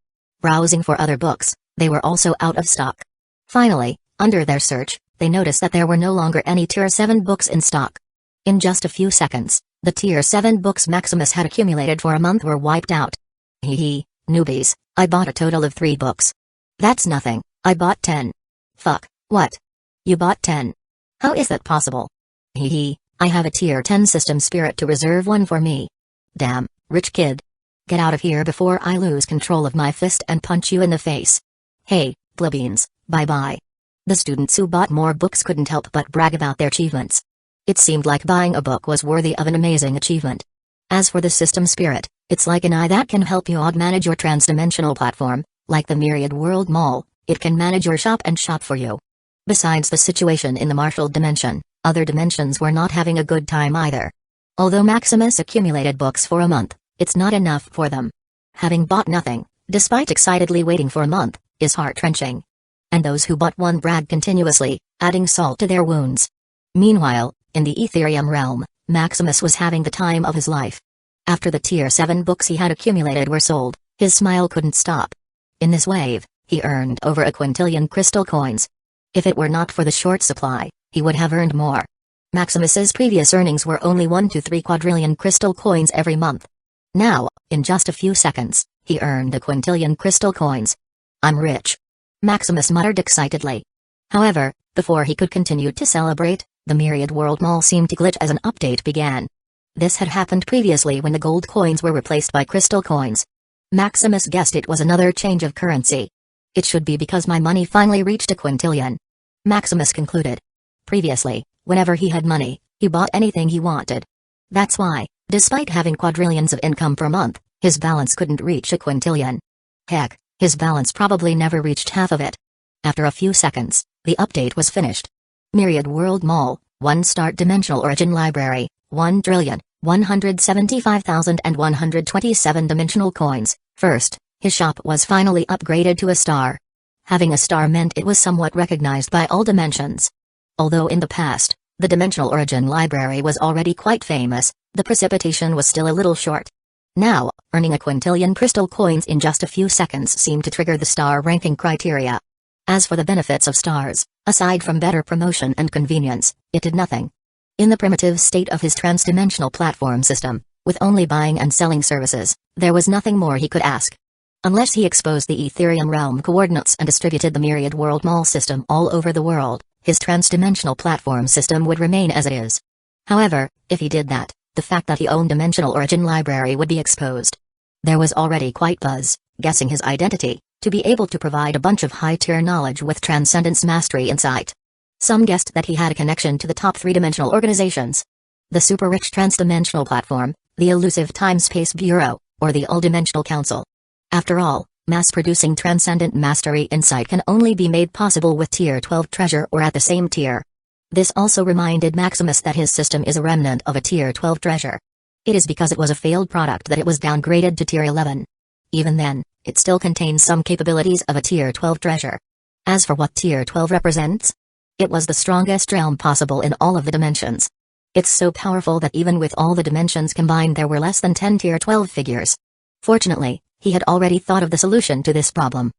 Browsing for other books, they were also out of stock. Finally, under their search, they noticed that there were no longer any Tier 7 books in stock. In just a few seconds, the Tier 7 books Maximus had accumulated for a month were wiped out. Hee, newbies, I bought a total of 3 books. That's nothing, I bought 10. Fuck, what? You bought 10? How is that possible? Hee, I have a Tier 10 system spirit to reserve one for me. Damn, rich kid. Get out of here before I lose control of my fist and punch you in the face. Hey, plebeians, bye-bye. The students who bought more books couldn't help but brag about their achievements. It seemed like buying a book was worthy of an amazing achievement. As for the system spirit, it's like an eye that can help you manage your transdimensional platform. Like the Myriad World Mall, it can manage your shop and shop for you. Besides the situation in the marshaled dimension, other dimensions were not having a good time either. Although Maximus accumulated books for a month, it's not enough for them. Having bought nothing, despite excitedly waiting for a month, is heart-wrenching. And those who bought one brag continuously, adding salt to their wounds. Meanwhile, in the Ethereum realm, Maximus was having the time of his life. After the Tier 7 books he had accumulated were sold, his smile couldn't stop. In this wave, he earned over a quintillion crystal coins. If it were not for the short supply, he would have earned more. Maximus's previous earnings were only 1 to 3 quadrillion crystal coins every month. Now, in just a few seconds, he earned a quintillion crystal coins. I'm rich. Maximus muttered excitedly. However, before he could continue to celebrate, the Myriad World Mall seemed to glitch as an update began. This had happened previously when the gold coins were replaced by crystal coins. Maximus guessed it was another change of currency. It should be because my money finally reached a quintillion. Maximus concluded. Previously, whenever he had money, he bought anything he wanted. That's why, despite having quadrillions of income per month, his balance couldn't reach a quintillion. Heck, his balance probably never reached half of it. After a few seconds, the update was finished. Myriad World Mall, 1-star Dimensional Origin Library, 1,175,127 dimensional coins. First, his shop was finally upgraded to a star. Having a star meant it was somewhat recognized by all dimensions. Although in the past, the Dimensional Origin Library was already quite famous, the precipitation was still a little short. Now, earning a quintillion crystal coins in just a few seconds seemed to trigger the star ranking criteria. As for the benefits of stars, aside from better promotion and convenience, it did nothing. In the primitive state of his transdimensional platform system, with only buying and selling services, there was nothing more he could ask. Unless he exposed the Ethereum realm coordinates and distributed the Myriad World Mall system all over the world, his transdimensional platform system would remain as it is. However, if he did that, the fact that he owned Dimensional Origin Library would be exposed. There was already quite buzz, guessing his identity, to be able to provide a bunch of high-tier knowledge with Transcendence Mastery Insight. Some guessed that he had a connection to the top 3-dimensional organizations. The super-rich transdimensional platform, the elusive Time-Space Bureau, or the All-Dimensional Council. After all, mass-producing Transcendent Mastery Insight can only be made possible with Tier 12 treasure or at the same tier. This also reminded Maximus that his system is a remnant of a Tier 12 treasure. It is because it was a failed product that it was downgraded to Tier 11. Even then, it still contains some capabilities of a Tier 12 treasure. As for what Tier 12 represents, It was the strongest realm possible in all of the dimensions. It's so powerful that even with all the dimensions combined there were less than 10 tier 12 figures. Fortunately, he had already thought of the solution to this problem.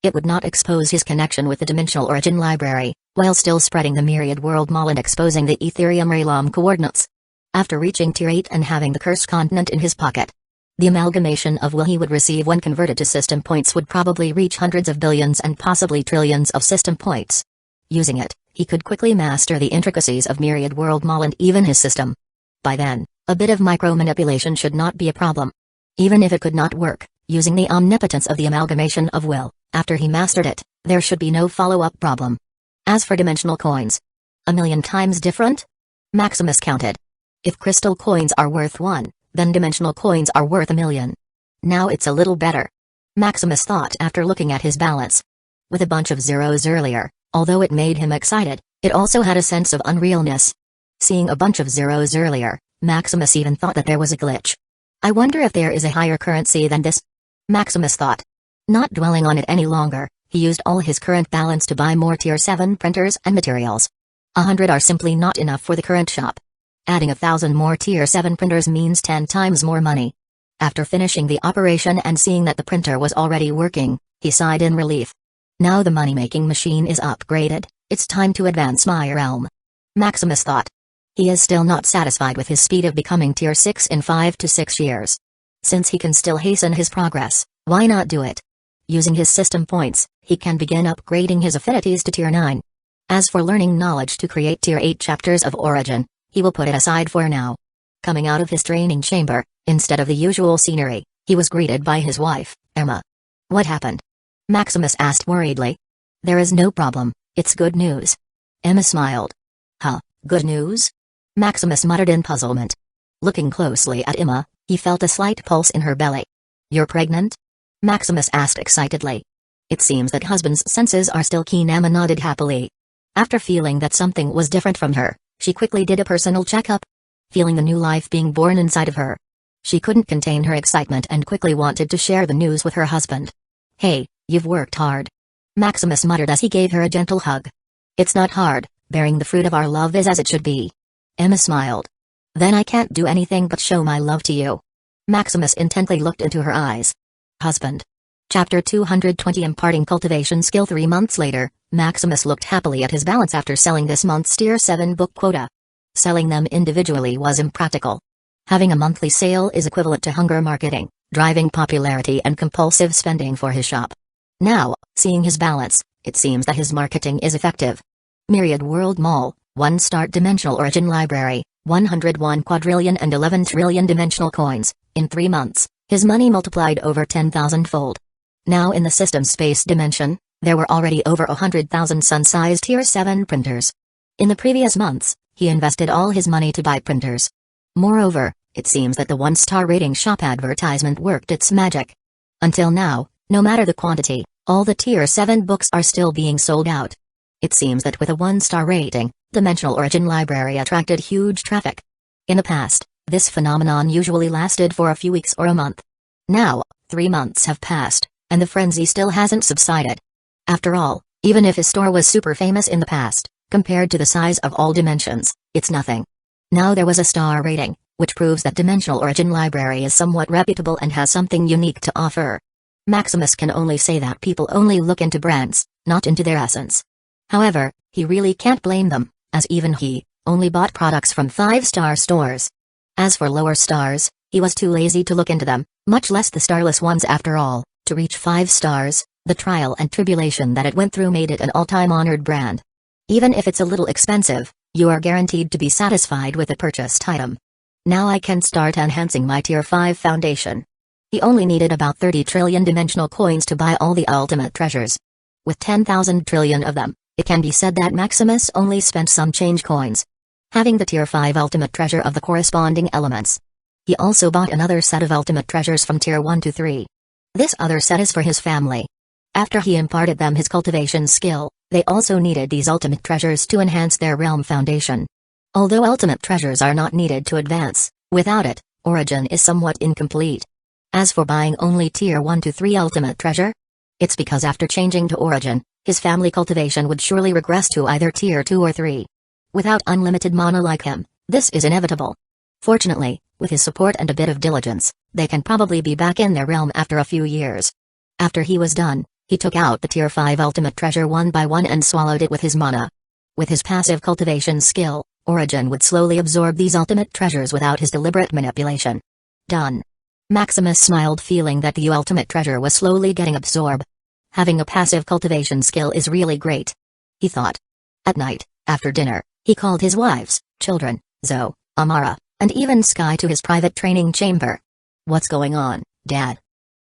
It would not expose his connection with the Dimensional Origin Library, while still spreading the Myriad World Mall and exposing the Ethereum Realm coordinates. After reaching Tier 8 and having the Cursed Continent in his pocket, the amalgamation of will he would receive when converted to system points would probably reach hundreds of billions and possibly trillions of system points. Using it, he could quickly master the intricacies of Myriad World Mall and even his system. By then, a bit of micro-manipulation should not be a problem. Even if it could not work, using the omnipotence of the amalgamation of will, after he mastered it, there should be no follow-up problem. As for dimensional coins, 1,000,000 times different? Maximus counted. If crystal coins are worth 1, then dimensional coins are worth 1,000,000. Now it's a little better, Maximus thought after looking at his balance. With a bunch of zeros earlier, although it made him excited, it also had a sense of unrealness. Seeing a bunch of zeros earlier, Maximus even thought that there was a glitch. I wonder if there is a higher currency than this? Maximus thought. Not dwelling on it any longer, he used all his current balance to buy more Tier 7 printers and materials. 100 are simply not enough for the current shop. Adding 1,000 more Tier 7 printers means 10 times more money. After finishing the operation and seeing that the printer was already working, he sighed in relief. Now the money-making machine is upgraded, it's time to advance my realm. Maximus thought. He is still not satisfied with his speed of becoming Tier 6 in 5 to 6 years. Since he can still hasten his progress, why not do it? Using his system points, he can begin upgrading his affinities to Tier 9. As for learning knowledge to create Tier 8 chapters of Origin, he will put it aside for now. Coming out of his training chamber, instead of the usual scenery, he was greeted by his wife, Emma. What happened? Maximus asked worriedly. There is no problem, it's good news. Emma smiled. Huh, good news? Maximus muttered in puzzlement. Looking closely at Emma, he felt a slight pulse in her belly. You're pregnant? Maximus asked excitedly. It seems that husband's senses are still keen. Emma nodded happily. After feeling that something was different from her, she quickly did a personal checkup. Feeling the new life being born inside of her, she couldn't contain her excitement and quickly wanted to share the news with her husband. Hey, you've worked hard. Maximus muttered as he gave her a gentle hug. It's not hard, bearing the fruit of our love is as it should be. Emma smiled. Then I can't do anything but show my love to you. Maximus intently looked into her eyes. Husband. Chapter 220 Imparting Cultivation Skill. 3 months later, Maximus looked happily at his balance after selling this month's Tier 7 book quota. Selling them individually was impractical. Having a monthly sale is equivalent to hunger marketing, driving popularity and compulsive spending for his shop. Now, seeing his balance, it seems that his marketing is effective. Myriad World Mall, 1-star Dimensional Origin Library, 101 quadrillion and 11 trillion dimensional coins. In 3 months, his money multiplied over 10,000-fold. Now in the system space dimension, there were already over 100,000 sun-sized Tier 7 printers. In the previous months, he invested all his money to buy printers. Moreover, it seems that the 1-star rating shop advertisement worked its magic. Until now, no matter the quantity, all the Tier 7 books are still being sold out. It seems that with a 1-star rating, Dimensional Origin Library attracted huge traffic. In the past, this phenomenon usually lasted for a few weeks or a month. Now, 3 months have passed, and the frenzy still hasn't subsided. After all, even if his store was super famous in the past, compared to the size of all dimensions, it's nothing. Now there was a star rating, which proves that Dimensional Origin Library is somewhat reputable and has something unique to offer. Maximus can only say that people only look into brands, not into their essence. However, he really can't blame them, as even he only bought products from 5-star stores. As for lower stars, he was too lazy to look into them, much less the starless ones after all. To reach 5 stars, the trial and tribulation that it went through made it an all-time honored brand. Even if it's a little expensive, you are guaranteed to be satisfied with the purchased item. Now I can start enhancing my Tier 5 foundation. He only needed about 30 trillion dimensional coins to buy all the ultimate treasures. With 10,000 trillion of them, it can be said that Maximus only spent some change coins. Having the Tier 5 ultimate treasure of the corresponding elements. He also bought another set of ultimate treasures from Tier 1 to 3. This other set is for his family. After he imparted them his cultivation skill, they also needed these ultimate treasures to enhance their realm foundation. Although ultimate treasures are not needed to advance, without it, Origin is somewhat incomplete. As for buying only Tier 1 to 3 ultimate treasure, it's because after changing to Origin, His family cultivation would surely regress to either tier 2 or 3. Without unlimited mana like him, this is inevitable. Fortunately, with his support and a bit of diligence, they can probably be back in their realm after a few years. After he was done, he took out the tier 5 ultimate treasure one by one and swallowed it with his mana. With his passive cultivation skill, Origin would slowly absorb these ultimate treasures without his deliberate manipulation. Done. Maximus smiled, feeling that the ultimate treasure was slowly getting absorbed. Having a passive cultivation skill is really great, he thought. At night, after dinner, he called his wives, children, Zoe, Amara, and even Sky to his private training chamber. "What's going on, Dad?"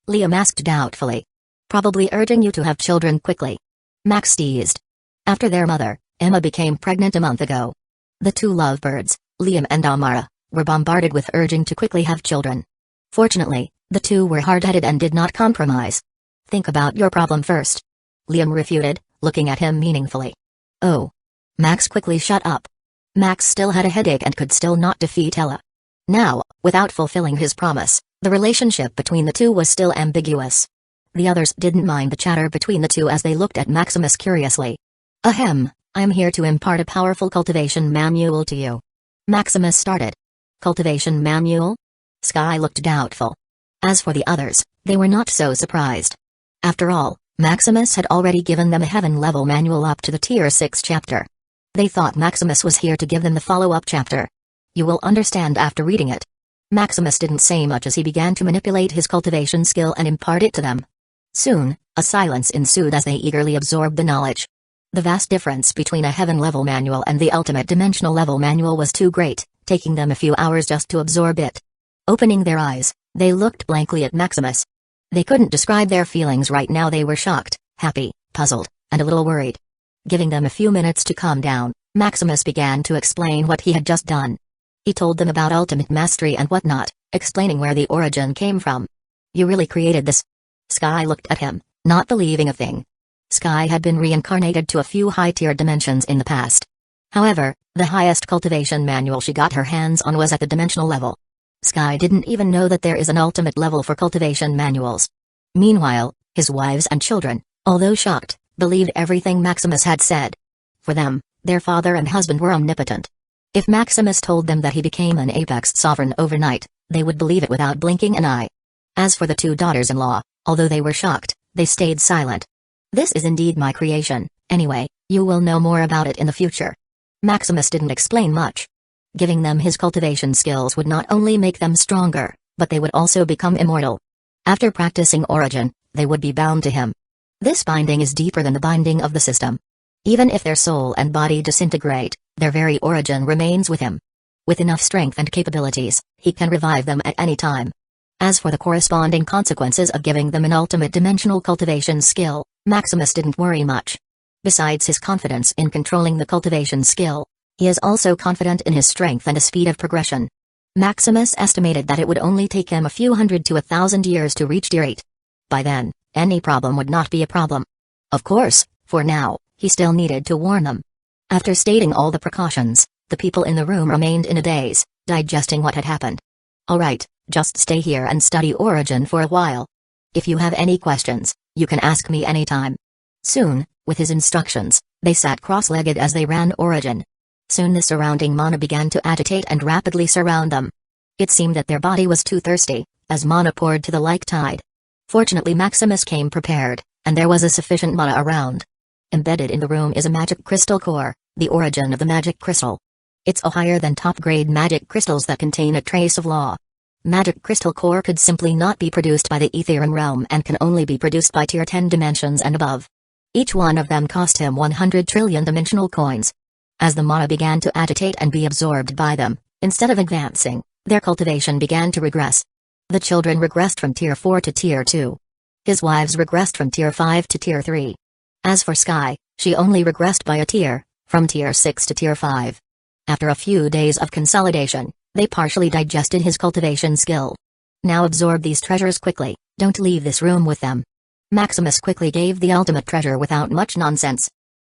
Liam asked doubtfully. "Probably urging you to have children quickly." Max teased. After their mother, Emma, became pregnant a month ago. The two lovebirds, Liam and Amara, were bombarded with urging to quickly have children. Fortunately, the two were hard-headed and did not compromise. "Think about your problem first," Liam refuted, looking at him meaningfully. "Oh." Max quickly shut up. Max still had a headache and could still not defeat Ella. Now, without fulfilling his promise, the relationship between the two was still ambiguous. The others didn't mind the chatter between the two as they looked at Maximus curiously. "Ahem, I am here to impart a powerful cultivation manual to you." Maximus started. "Cultivation manual?" Sky looked doubtful. As for the others, they were not so surprised. After all, Maximus had already given them a heaven-level manual up to the tier 6 chapter. They thought Maximus was here to give them the follow-up chapter. "You will understand after reading it." Maximus didn't say much as he began to manipulate his cultivation skill and impart it to them. Soon, a silence ensued as they eagerly absorbed the knowledge. The vast difference between a heaven-level manual and the ultimate dimensional level manual was too great, taking them a few hours just to absorb it. Opening their eyes, they looked blankly at Maximus. They couldn't describe their feelings right now. They were shocked, happy, puzzled, and a little worried. Giving them a few minutes to calm down, Maximus began to explain what he had just done. He told them about ultimate mastery and whatnot, explaining where the origin came from. "You really created this?" Sky looked at him, not believing a thing. Sky had been reincarnated to a few high-tier dimensions in the past. However, the highest cultivation manual she got her hands on was at the dimensional level. Sky didn't even know that there is an ultimate level for cultivation manuals. Meanwhile, his wives and children, although shocked, believed everything Maximus had said. For them, their father and husband were omnipotent. If Maximus told them that he became an apex sovereign overnight, they would believe it without blinking an eye. As for the two daughters-in-law, although they were shocked, they stayed silent. "This is indeed my creation, anyway, you will know more about it in the future." Maximus didn't explain much. Giving them his cultivation skills would not only make them stronger, but they would also become immortal. After practicing Origin, they would be bound to him. This binding is deeper than the binding of the system. Even if their soul and body disintegrate, their very origin remains with him. With enough strength and capabilities, he can revive them at any time. As for the corresponding consequences of giving them an ultimate dimensional cultivation skill, Maximus didn't worry much. Besides his confidence in controlling the cultivation skill, he is also confident in his strength and the speed of progression. Maximus estimated that it would only take him a few hundred to 1,000 years to reach tier 8. By then, any problem would not be a problem. Of course, for now, he still needed to warn them. After stating all the precautions, the people in the room remained in a daze, digesting what had happened. "Alright, just stay here and study Origin for a while. If you have any questions, you can ask me anytime." Soon, with his instructions, they sat cross-legged as they ran Origin. Soon the surrounding mana began to agitate and rapidly surround them. It seemed that their body was too thirsty, as mana poured to the like tide. Fortunately Maximus came prepared, and there was a sufficient mana around. Embedded in the room is a magic crystal core, the origin of the magic crystal. It's a higher than top-grade magic crystals that contain a trace of law. Magic crystal core could simply not be produced by the Ethereum realm and can only be produced by tier 10 dimensions and above. Each one of them cost him 100 trillion dimensional coins. As the mana began to agitate and be absorbed by them, instead of advancing, their cultivation began to regress. The children regressed from tier 4 to tier 2. His wives regressed from tier 5 to tier 3. As for Sky, she only regressed by a tier, from tier 6 to tier 5. After a few days of consolidation, they partially digested his cultivation skill. "Now absorb these treasures quickly, don't leave this room with them." Maximus quickly gave the ultimate treasure without much nonsense.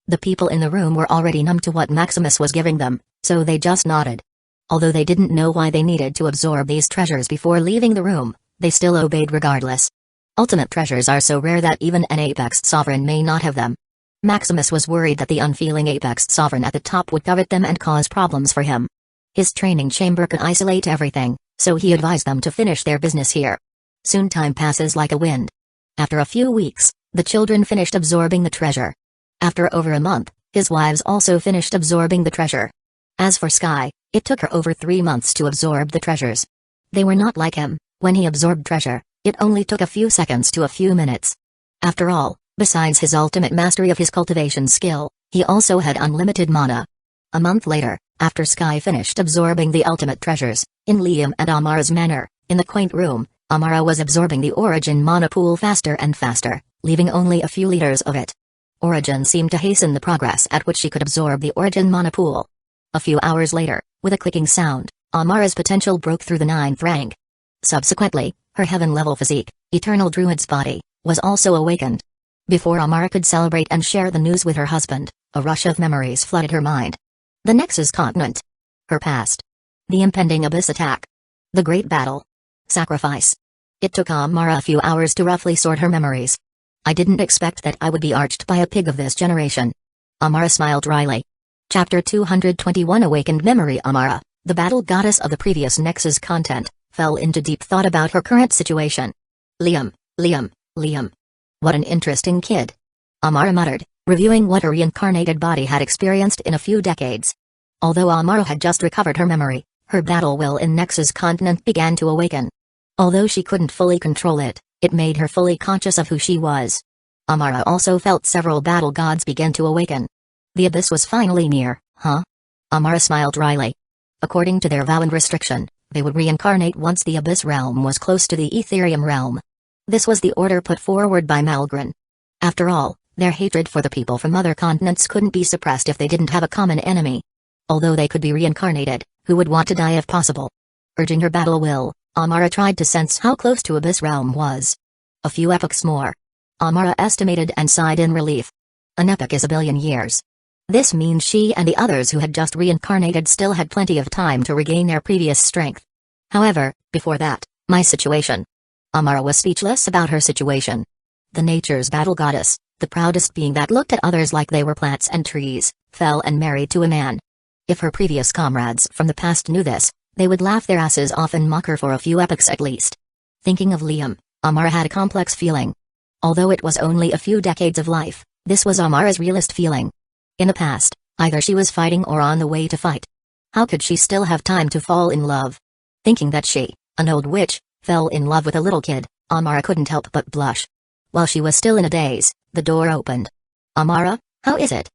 The people in the room were already numb to what Maximus was giving them, so they just nodded. Although they didn't know why they needed to absorb these treasures before leaving the room, they still obeyed regardless. Ultimate treasures are so rare that even an apex sovereign may not have them. Maximus was worried that the unfeeling apex sovereign at the top would covet them and cause problems for him. His training chamber could isolate everything, so he advised them to finish their business here. Soon time passes like a wind. After a few weeks, the children finished absorbing the treasure. After over a month, his wives also finished absorbing the treasure. As for Sky, it took her over 3 months to absorb the treasures. They were not like him. When he absorbed treasure, it only took a few seconds to a few minutes. After all, besides his ultimate mastery of his cultivation skill, he also had unlimited mana. A month later, after Sky finished absorbing the ultimate treasures, in Liam and Amara's manor, in the quaint room, Amara was absorbing the origin mana pool faster and faster, leaving only a few liters of it. Origin seemed to hasten the progress at which she could absorb the origin mana pool. A few hours later, with a clicking sound, Amara's potential broke through the 9th rank. Subsequently, her heaven-level physique, Eternal Druid's body, was also awakened. Before Amara could celebrate and share the news with her husband, a rush of memories flooded her mind. The Nexus continent. Her past. The impending abyss attack. The great battle. Sacrifice. It took Amara a few hours to roughly sort her memories. I didn't expect that I would be arched by a pig of this generation. Amara smiled wryly. Chapter 221 Awakened Memory. Amara, the battle goddess of the previous Nexus content, fell into deep thought about her current situation. Liam. What an interesting kid. Amara muttered, reviewing what her reincarnated body had experienced in a few decades. Although Amara had just recovered her memory, her battle will in Nexus continent began to awaken. Although she couldn't fully control it, it made her fully conscious of who she was. Amara also felt several battle gods begin to awaken. The abyss was finally near, huh? Amara smiled wryly. According to their vow and restriction, they would reincarnate once the abyss realm was close to the Ethereum realm. This was the order put forward by Malgren. After all, their hatred for the people from other continents couldn't be suppressed if they didn't have a common enemy. Although they could be reincarnated, who would want to die if possible? Urging her battle will, Amara tried to sense how close to Abyss Realm was. A few epochs more. Amara estimated and sighed in relief. An epoch is a billion years. This means she and the others who had just reincarnated still had plenty of time to regain their previous strength. However, before that, my situation. Amara was speechless about her situation. The nature's battle goddess, the proudest being that looked at others like they were plants and trees, fell and married to a man. If her previous comrades from the past knew this, they would laugh their asses off and mock her for a few epochs at least. Thinking of Liam, Amara had a complex feeling. Although it was only a few decades of life, this was Amara's realist feeling. In the past, either she was fighting or on the way to fight. How could she still have time to fall in love? Thinking that she, an old witch, fell in love with a little kid, Amara couldn't help but blush. While she was still in a daze, the door opened. Amara, how is it?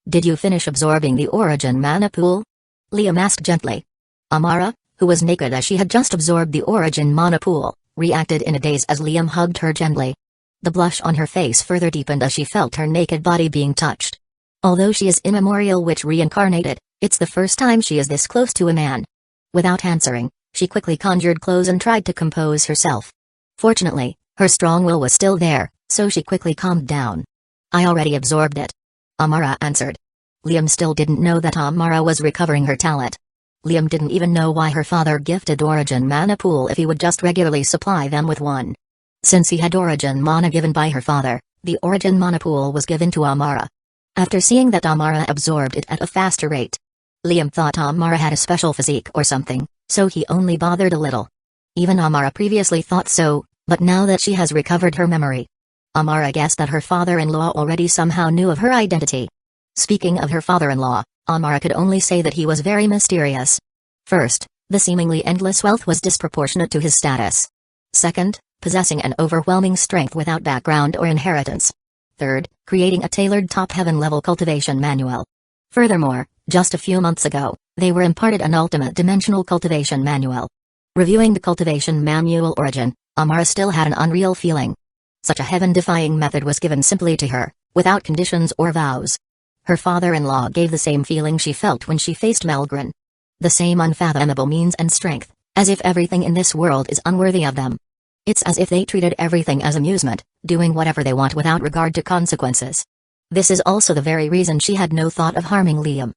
Did you finish absorbing the origin mana pool? Liam asked gently. Amara, who was naked as she had just absorbed the origin mana pool, reacted in a daze as Liam hugged her gently. The blush on her face further deepened as she felt her naked body being touched. Although she is immemorial witch reincarnated, it's the first time she is this close to a man. Without answering, she quickly conjured clothes and tried to compose herself. Fortunately, her strong will was still there, so she quickly calmed down. I already absorbed it. Amara answered. Liam still didn't know that Amara was recovering her talent. Liam didn't even know why her father gifted Origin Mana Pool if he would just regularly supply them with one. Since he had Origin Mana given by her father, the Origin Mana Pool was given to Amara. After seeing that Amara absorbed it at a faster rate, Liam thought Amara had a special physique or something, so he only bothered a little. Even Amara previously thought so, but now that she has recovered her memory, Amara guessed that her father-in-law already somehow knew of her identity. Speaking of her father-in-law, Amara could only say that he was very mysterious. First, the seemingly endless wealth was disproportionate to his status. Second, possessing an overwhelming strength without background or inheritance. Third, creating a tailored top heaven-level cultivation manual. Furthermore, just a few months ago, they were imparted an ultimate dimensional cultivation manual. Reviewing the cultivation manual origin, Amara still had an unreal feeling. Such a heaven-defying method was given simply to her, without conditions or vows. Her father-in-law gave the same feeling she felt when she faced Malgren. The same unfathomable means and strength, as if everything in this world is unworthy of them. It's as if they treated everything as amusement, doing whatever they want without regard to consequences. This is also the very reason she had no thought of harming Liam.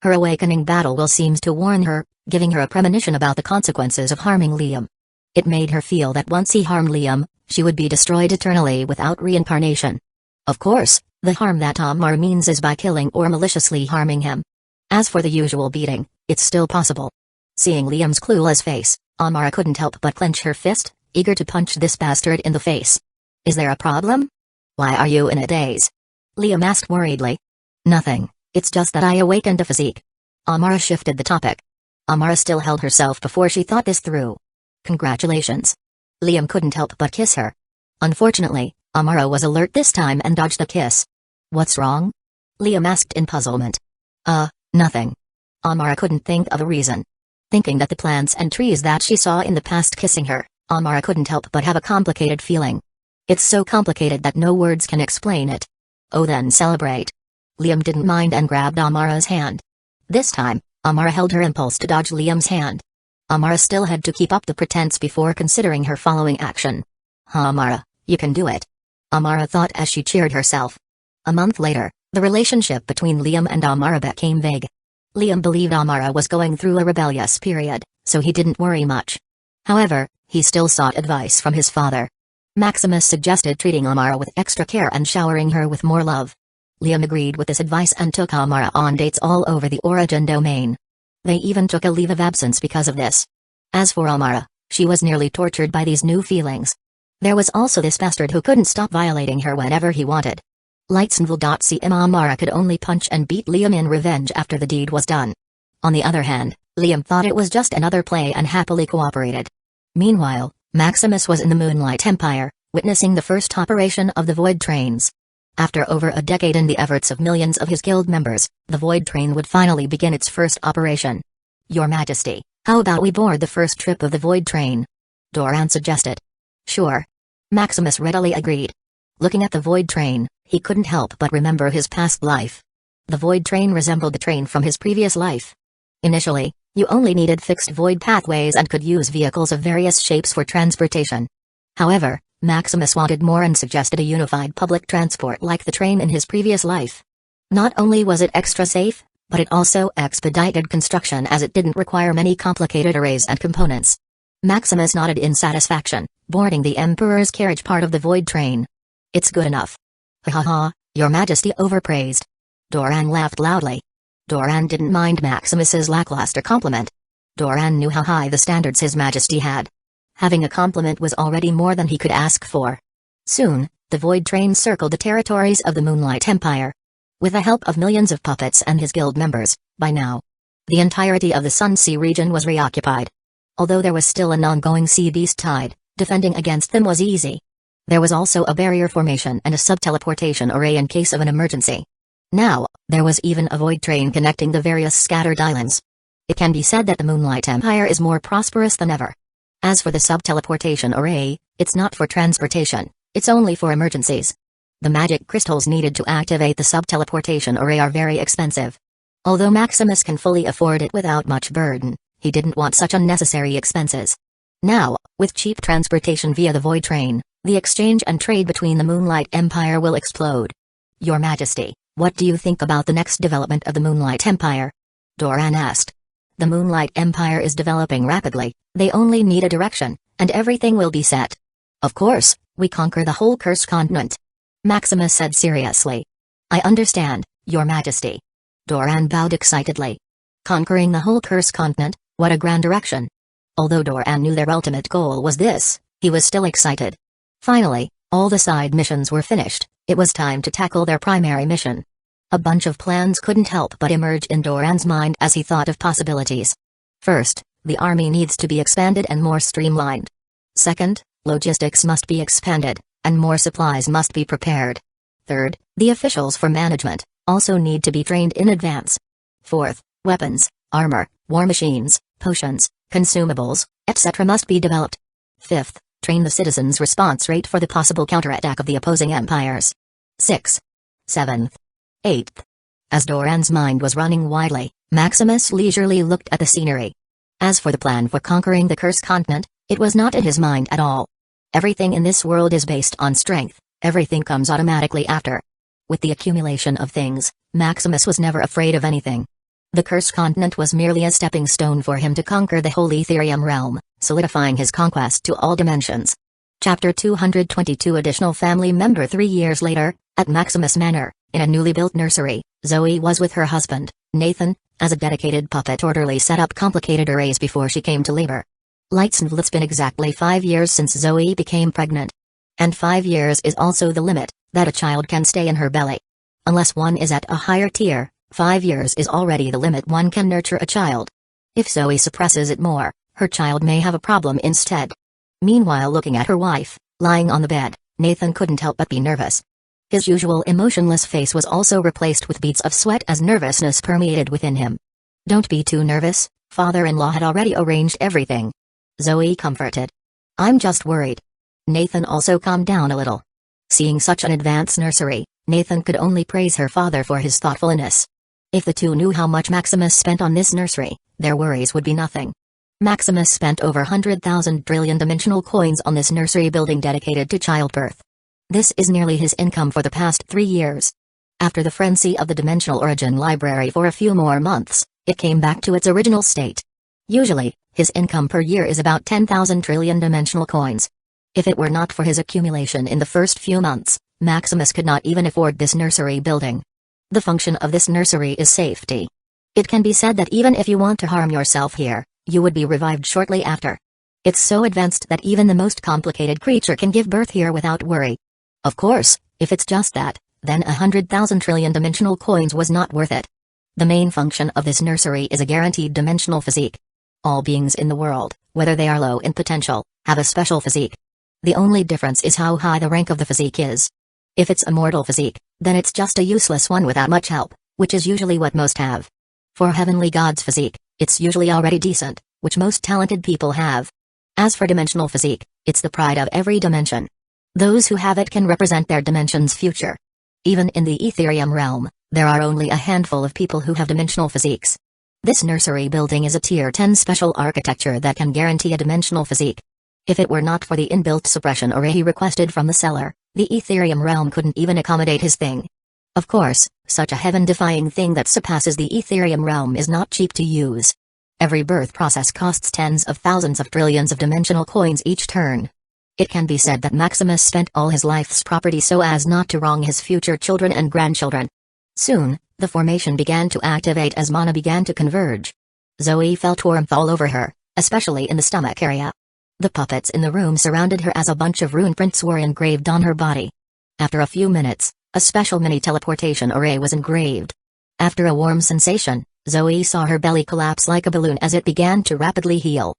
Her awakening battle will seems to warn her, giving her a premonition about the consequences of harming Liam. It made her feel that once he harmed Liam, she would be destroyed eternally without reincarnation. Of course, The harm that Amara means is by killing or maliciously harming him. As for the usual beating, it's still possible. Seeing Liam's clueless face, Amara couldn't help but clench her fist, eager to punch this bastard in the face. Is there a problem? Why are you in a daze? Liam asked worriedly. Nothing, it's just that I awakened a physique. Amara shifted the topic. Amara still held herself before she thought this through. Congratulations. Liam couldn't help but kiss her. Unfortunately, Amara was alert this time and dodged the kiss. What's wrong? Liam asked in puzzlement. Nothing. Amara couldn't think of a reason. Thinking that the plants and trees that she saw in the past kissing her, Amara couldn't help but have a complicated feeling. It's so complicated that no words can explain it. Oh, then celebrate. Liam didn't mind and grabbed Amara's hand. This time, Amara held her impulse to dodge Liam's hand. Amara still had to keep up the pretense before considering her following action. Amara, you can do it. Amara thought as she cheered herself. A month later, the relationship between Liam and Amara became vague. Liam believed Amara was going through a rebellious period, so he didn't worry much. However, he still sought advice from his father. Maximus suggested treating Amara with extra care and showering her with more love. Liam agreed with this advice and took Amara on dates all over the Origin domain. They even took a leave of absence because of this. As for Amara, she was nearly tortured by these new feelings. There was also this bastard who couldn't stop violating her whenever he wanted. Lightsnville.cm Amara could only punch and beat Liam in revenge after the deed was done. On the other hand, Liam thought it was just another play and happily cooperated. Meanwhile, Maximus was in the Moonlight Empire, witnessing the first operation of the Void Trains. After over a decade and the efforts of millions of his guild members, the Void Train would finally begin its first operation. Your Majesty, how about we board the first trip of the Void Train? Doran suggested. Sure. Maximus readily agreed. Looking at the Void Train, he couldn't help but remember his past life. The Void Train resembled the train from his previous life. Initially, you only needed fixed void pathways and could use vehicles of various shapes for transportation. However, Maximus wanted more and suggested a unified public transport like the train in his previous life. Not only was it extra safe, but it also expedited construction as it didn't require many complicated arrays and components. Maximus nodded in satisfaction, boarding the Emperor's carriage part of the Void Train. It's good enough. Ha ha ha, Your Majesty overpraised. Doran laughed loudly. Doran didn't mind Maximus's lackluster compliment. Doran knew how high the standards His Majesty had. Having a compliment was already more than he could ask for. Soon, the Void Train circled the territories of the Moonlight Empire. With the help of millions of puppets and his guild members, by now, the entirety of the Sun Sea region was reoccupied. Although there was still an ongoing sea beast tide, defending against them was easy. There was also a barrier formation and a sub-teleportation array in case of an emergency. Now, there was even a void train connecting the various scattered islands. It can be said that the Moonlight Empire is more prosperous than ever. As for the sub-teleportation array, it's not for transportation, it's only for emergencies. The magic crystals needed to activate the sub-teleportation array are very expensive. Although Maximus can fully afford it without much burden, he didn't want such unnecessary expenses. Now, with cheap transportation via the Void Train, the exchange and trade between the Moonlight Empire will explode. Your Majesty, what do you think about the next development of the Moonlight Empire? Doran asked. The Moonlight Empire is developing rapidly, they only need a direction, and everything will be set. Of course, we conquer the whole Cursed Continent. Maximus said seriously. I understand, Your Majesty. Doran bowed excitedly. Conquering the whole Cursed Continent, what a grand direction. Although Doran knew their ultimate goal was this, he was still excited. Finally, all the side missions were finished, it was time to tackle their primary mission. A bunch of plans couldn't help but emerge in Doran's mind as he thought of possibilities. First, the army needs to be expanded and more streamlined. Second, logistics must be expanded, and more supplies must be prepared. Third, the officials for management also need to be trained in advance. Fourth, weapons, armor, war machines, potions, consumables, etc. must be developed. Fifth, train the citizens' response rate for the possible counterattack of the opposing empires. 6. 7th. 8th. As Doran's mind was running widely, Maximus leisurely looked at the scenery. As for the plan for conquering the Cursed Continent, it was not in his mind at all. Everything in this world is based on strength, everything comes automatically after. With the accumulation of things, Maximus was never afraid of anything. The Cursed Continent was merely a stepping stone for him to conquer the whole Ethereum realm, solidifying his conquest to all dimensions. Chapter 222 Additional family member 3 years later, At Maximus Manor, in a newly built nursery, Zoe was with her husband, Nathan, as a dedicated puppet orderly set up complicated arrays before she came to labor. It's been exactly 5 years since Zoe became pregnant. And 5 years is also the limit that a child can stay in her belly. Unless one is at a higher tier, 5 years is already the limit one can nurture a child. If Zoe suppresses it more, her child may have a problem instead. Meanwhile, looking at her wife, lying on the bed, Nathan couldn't help but be nervous. His usual emotionless face was also replaced with beads of sweat as nervousness permeated within him. "Don't be too nervous, father-in-law had already arranged everything," Zoe comforted. "I'm just worried." Nathan also calmed down a little. Seeing such an advanced nursery, Nathan could only praise her father for his thoughtfulness. If the two knew how much Maximus spent on this nursery, their worries would be nothing. Maximus spent over 100,000 trillion dimensional coins on this nursery building dedicated to childbirth. This is nearly his income for the past 3 years. After the frenzy of the Dimensional Origin Library for a few more months, it came back to its original state. Usually, his income per year is about 10,000 trillion dimensional coins. If it were not for his accumulation in the first few months, Maximus could not even afford this nursery building. The function of this nursery is safety. It can be said that even if you want to harm yourself here, you would be revived shortly after. It's so advanced that even the most complicated creature can give birth here without worry. Of course, if it's just that, then 100,000 trillion dimensional coins was not worth it. The main function of this nursery is a guaranteed dimensional physique. All beings in the world, whether they are low in potential, have a special physique. The only difference is how high the rank of the physique is. If it's a mortal physique, then it's just a useless one without much help, which is usually what most have. For heavenly gods' physique, it's usually already decent, which most talented people have. As for dimensional physique, it's the pride of every dimension. Those who have it can represent their dimension's future. Even in the Ethereum realm, there are only a handful of people who have dimensional physiques. This nursery building is a Tier 10 special architecture that can guarantee a dimensional physique. If it were not for the inbuilt suppression array he requested from the seller, the Ethereum realm couldn't even accommodate his thing. Of course, such a heaven-defying thing that surpasses the Ethereum realm is not cheap to use. Every birth process costs tens of thousands of trillions of dimensional coins each turn. It can be said that Maximus spent all his life's property so as not to wrong his future children and grandchildren. Soon, the formation began to activate as mana began to converge. Zoe felt warmth all over her, especially in the stomach area. The puppets in the room surrounded her as a bunch of rune prints were engraved on her body. After a few minutes, a special mini-teleportation array was engraved. After a warm sensation, Zoe saw her belly collapse like a balloon as it began to rapidly heal.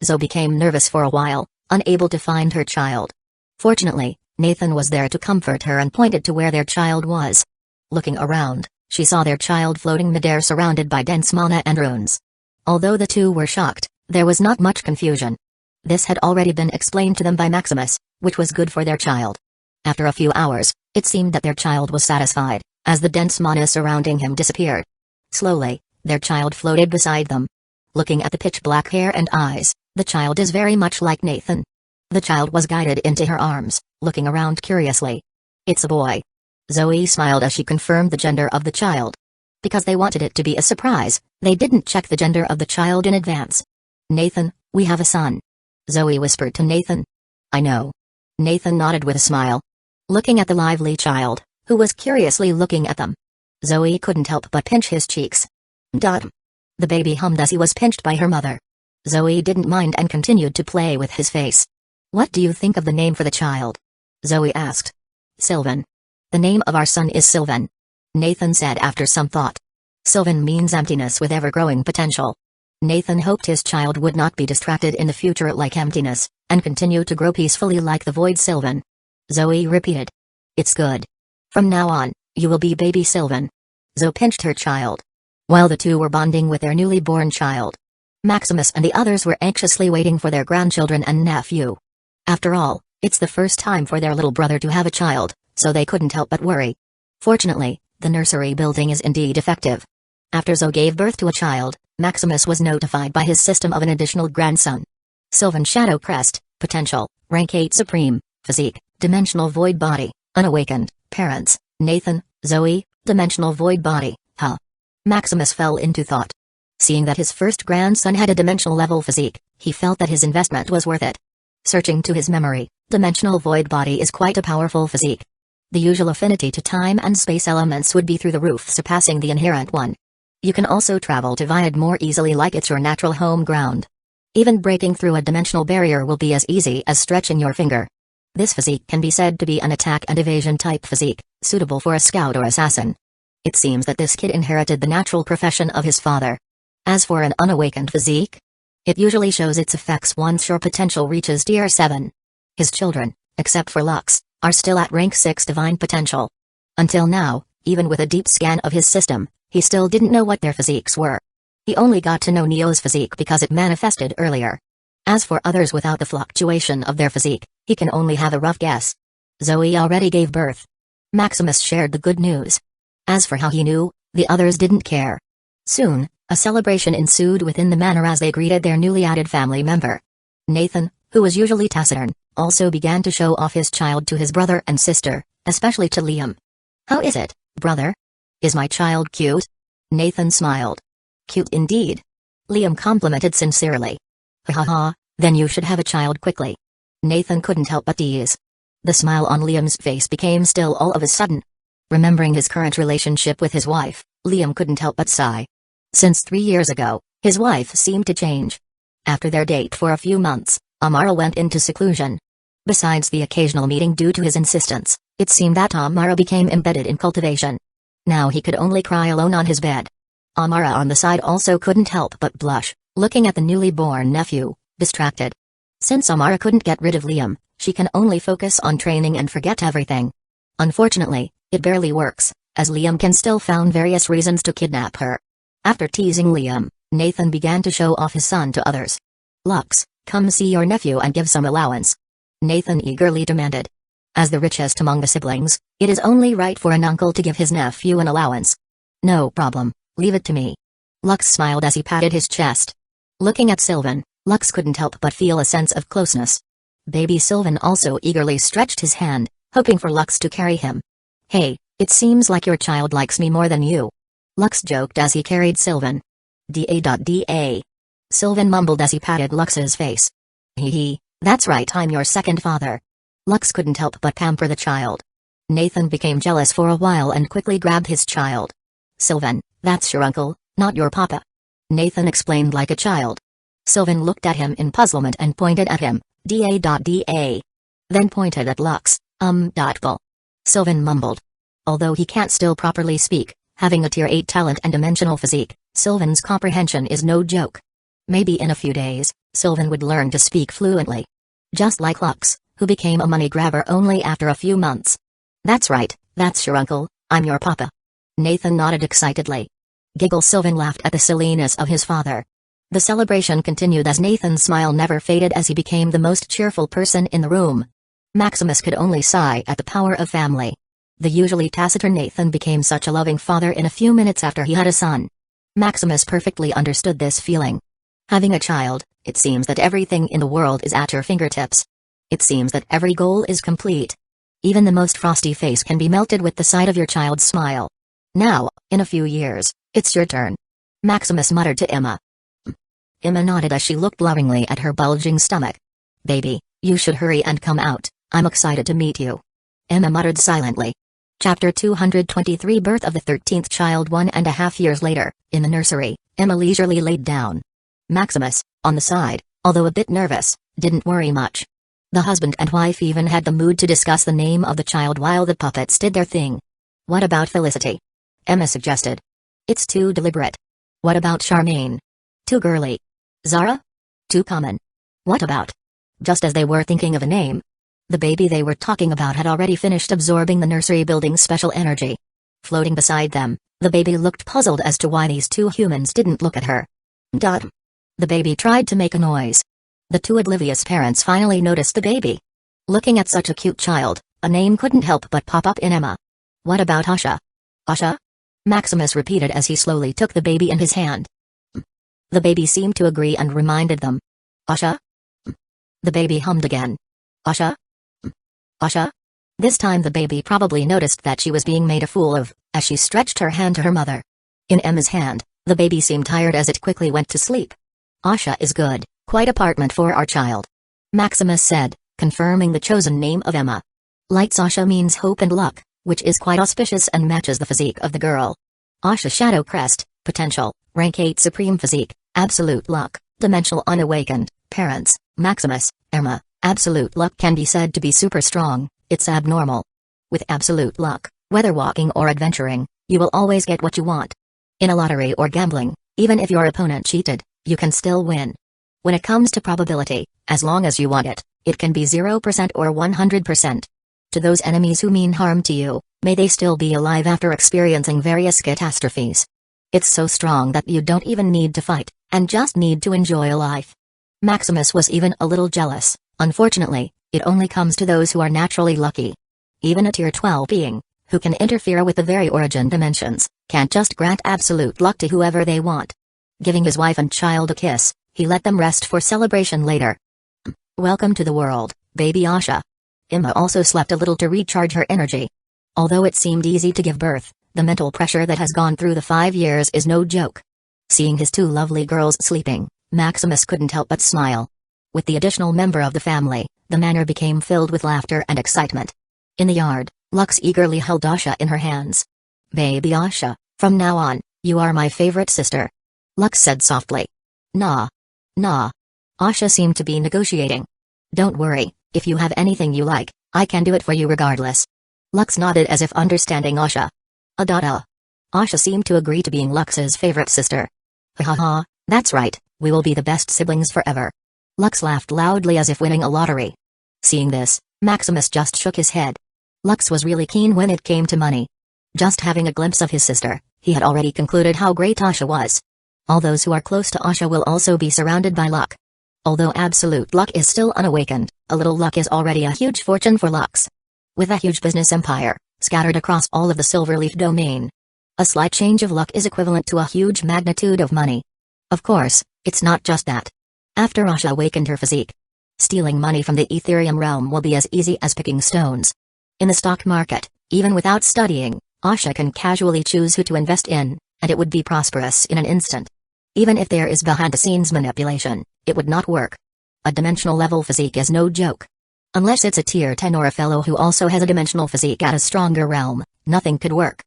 Zoe became nervous for a while, unable to find her child. Fortunately, Nathan was there to comfort her and pointed to where their child was. Looking around, she saw their child floating midair surrounded by dense mana and runes. Although the two were shocked, there was not much confusion. This had already been explained to them by Maximus, which was good for their child. After a few hours, it seemed that their child was satisfied, as the dense mana surrounding him disappeared. Slowly, their child floated beside them. Looking at the pitch-black hair and eyes, the child is very much like Nathan. The child was guided into her arms, looking around curiously. "It's a boy." Zoe smiled as she confirmed the gender of the child. Because they wanted it to be a surprise, they didn't check the gender of the child in advance. "Nathan, we have a son," Zoe whispered to Nathan. "I know." Nathan nodded with a smile. Looking at the lively child, who was curiously looking at them, Zoe couldn't help but pinch his cheeks. "Dot." The baby hummed as he was pinched by her mother. Zoe didn't mind and continued to play with his face. "What do you think of the name for the child?" Zoe asked. "Sylvan. The name of our son is Sylvan," Nathan said after some thought. Sylvan means emptiness with ever-growing potential. Nathan hoped his child would not be distracted in the future like emptiness, and continue to grow peacefully like the void Sylvan. Zoe repeated. "It's good. From now on, you will be baby Sylvan." Zoe pinched her child. While the two were bonding with their newly born child, Maximus and the others were anxiously waiting for their grandchildren and nephew. After all, it's the first time for their little brother to have a child, so they couldn't help but worry. Fortunately, the nursery building is indeed effective. After Zoe gave birth to a child, Maximus was notified by his system of an additional grandson. Sylvan Shadow Crest, Potential, Rank 8 Supreme, Physique, Dimensional Void Body, Unawakened, Parents, Nathan, Zoe, Dimensional Void Body, huh? Maximus fell into thought. Seeing that his first grandson had a dimensional level physique, he felt that his investment was worth it. Searching to his memory, Dimensional Void Body is quite a powerful physique. The usual affinity to time and space elements would be through the roof, surpassing the inherent one. You can also travel to Viad more easily, like it's your natural home ground. Even breaking through a dimensional barrier will be as easy as stretching your finger. This physique can be said to be an attack and evasion type physique, suitable for a scout or assassin. It seems that this kid inherited the natural profession of his father. As for an unawakened physique, it usually shows its effects once your potential reaches tier 7. His children, except for Lux, are still at rank 6 divine potential. Until now, even with a deep scan of his system, he still didn't know what their physiques were. He only got to know Neo's physique because it manifested earlier. As for others without the fluctuation of their physique, he can only have a rough guess. Zoe already gave birth. Maximus shared the good news. As for how he knew, the others didn't care. Soon, a celebration ensued within the manor as they greeted their newly added family member. Nathan, who was usually taciturn, also began to show off his child to his brother and sister, especially to Liam. "How is it, brother? Is my child cute?" Nathan smiled. "Cute indeed." Liam complimented sincerely. "Ha ha ha, then you should have a child quickly." Nathan couldn't help but tease. The smile on Liam's face became still all of a sudden. Remembering his current relationship with his wife, Liam couldn't help but sigh. Since 3 years ago, his wife seemed to change. After their date for a few months, Amara went into seclusion. Besides the occasional meeting due to his insistence, it seemed that Amara became embedded in cultivation. Now he could only cry alone on his bed. Amara on the side also couldn't help but blush, looking at the newly born nephew, distracted. Since Amara couldn't get rid of Liam, she can only focus on training and forget everything. Unfortunately, it barely works, as Liam can still found various reasons to kidnap her. After teasing Liam, Nathan began to show off his son to others. "Lux, come see your nephew and give some allowance," Nathan eagerly demanded. As the richest among the siblings, it is only right for an uncle to give his nephew an allowance. "No problem, leave it to me." Lux smiled as he patted his chest. Looking at Sylvan, Lux couldn't help but feel a sense of closeness. Baby Sylvan also eagerly stretched his hand, hoping for Lux to carry him. "Hey, it seems like your child likes me more than you," Lux joked as he carried Sylvan. Da. Sylvan mumbled as he patted Lux's face. Hee, that's right, I'm your second father." Lux couldn't help but pamper the child. Nathan became jealous for a while and quickly grabbed his child. "Sylvan, that's your uncle, not your papa," Nathan explained like a child. Sylvan looked at him in puzzlement and pointed at him, Da. Then pointed at Lux, Doubtful. Sylvan mumbled. Although he can't still properly speak, having a tier 8 talent and dimensional physique, Sylvan's comprehension is no joke. Maybe in a few days, Sylvan would learn to speak fluently. Just like Lux, who became a money grabber only after a few months. "That's right, that's your uncle, I'm your papa." Nathan nodded excitedly. Giggle Sylvan laughed at the silliness of his father. The celebration continued as Nathan's smile never faded as he became the most cheerful person in the room. Maximus could only sigh at the power of family. The usually taciturn Nathan became such a loving father in a few minutes after he had a son. Maximus perfectly understood this feeling. Having a child, it seems that everything in the world is at your fingertips. It seems that every goal is complete. Even the most frosty face can be melted with the sight of your child's smile. "Now, in a few years, it's your turn," Maximus muttered to Emma. Emma nodded as she looked lovingly at her bulging stomach. "Baby, you should hurry and come out, I'm excited to meet you," Emma muttered silently. Chapter 223 Birth of the 13th child. 1.5 years later, in the nursery, Emma leisurely laid down. Maximus, on the side, although a bit nervous, didn't worry much. The husband and wife even had the mood to discuss the name of the child while the puppets did their thing. "What about Felicity?" Emma suggested. "It's too deliberate." "What about Charmaine?" "Too girly." "Zara?" "Too common." "What about?" Just as they were thinking of a name, the baby they were talking about had already finished absorbing the nursery building's special energy. Floating beside them, the baby looked puzzled as to why these two humans didn't look at her. "Dot." The baby tried to make a noise. The two oblivious parents finally noticed the baby. Looking at such a cute child, a name couldn't help but pop up in Emma. "What about Asha?" "Asha?" Maximus repeated as he slowly took the baby in his hand. The baby seemed to agree and reminded them. "Asha?" The baby hummed again. "Asha? Asha?" This time the baby probably noticed that she was being made a fool of, as she stretched her hand to her mother. In Emma's hand, the baby seemed tired as it quickly went to sleep. "Asha is good, quite apartment for our child," Maximus said, confirming the chosen name of Emma. Light Asha means hope and luck, which is quite auspicious and matches the physique of the girl. Asha Shadow Crest, potential, rank 8 supreme physique, absolute luck, dimensional unawakened, parents, Maximus, Irma. Absolute luck can be said to be super strong, it's abnormal. With absolute luck, whether walking or adventuring, you will always get what you want. In a lottery or gambling, even if your opponent cheated, you can still win. When it comes to probability, as long as you want it, it can be 0% or 100%. To those enemies who mean harm to you, may they still be alive after experiencing various catastrophes. It's so strong that you don't even need to fight, and just need to enjoy life. Maximus was even a little jealous. Unfortunately, it only comes to those who are naturally lucky. Even a tier 12 being, who can interfere with the very origin dimensions, can't just grant absolute luck to whoever they want. Giving his wife and child a kiss, he let them rest for celebration later. Welcome to the world, baby Asha. Emma also slept a little to recharge her energy. Although it seemed easy to give birth, the mental pressure that has gone through the 5 years is no joke. Seeing his 2 lovely girls sleeping, Maximus couldn't help but smile. With the additional member of the family, the manor became filled with laughter and excitement. In the yard, Lux eagerly held Asha in her hands. Baby Asha, from now on, you are my favorite sister. Lux said softly. Nah. Asha seemed to be negotiating. Don't worry, if you have anything you like, I can do it for you regardless. Lux nodded as if understanding Asha. Asha seemed to agree to being Lux's favorite sister. Ha, that's right, we will be the best siblings forever. Lux laughed loudly as if winning a lottery. Seeing this, Maximus just shook his head. Lux was really keen when it came to money. Just having a glimpse of his sister, he had already concluded how great Asha was. All those who are close to Asha will also be surrounded by luck. Although absolute luck is still unawakened, a little luck is already a huge fortune for Lux. With a huge business empire, scattered across all of the Silverleaf domain, a slight change of luck is equivalent to a huge magnitude of money. Of course, it's not just that. After Asha awakened her physique, stealing money from the Ethereum realm will be as easy as picking stones. In the stock market, even without studying, Asha can casually choose who to invest in, and it would be prosperous in an instant. Even if there is behind-the-scenes manipulation, it would not work. A dimensional level physique is no joke. Unless it's a tier 10 or a fellow who also has a dimensional physique at a stronger realm, nothing could work.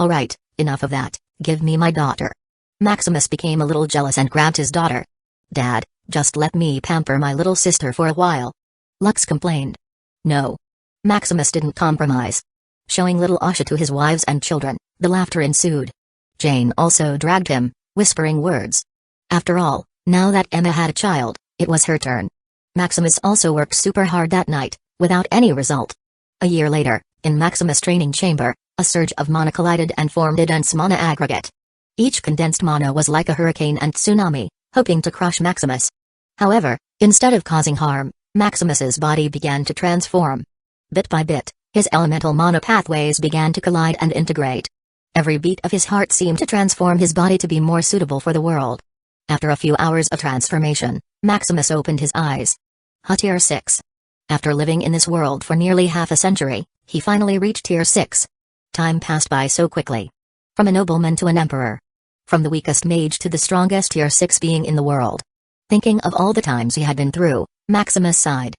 Alright, enough of that, give me my daughter. Maximus became a little jealous and grabbed his daughter. Dad, just let me pamper my little sister for a while. Lux complained. No. Maximus didn't compromise. Showing little Asha to his wives and children, the laughter ensued. Jane also dragged him, whispering words. After all, now that Emma had a child, it was her turn. Maximus also worked super hard that night, without any result. A year later, in Maximus' training chamber, a surge of mana collided and formed a dense mana aggregate. Each condensed mana was like a hurricane and tsunami, hoping to crush Maximus. However, instead of causing harm, Maximus's body began to transform. Bit by bit, his elemental mana pathways began to collide and integrate. Every beat of his heart seemed to transform his body to be more suitable for the world. After a few hours of transformation, Maximus opened his eyes. Tier 6. After living in this world for nearly half a century, he finally reached Tier 6. Time passed by so quickly. From a nobleman to an emperor. From the weakest mage to the strongest Tier 6 being in the world. Thinking of all the times he had been through, Maximus sighed.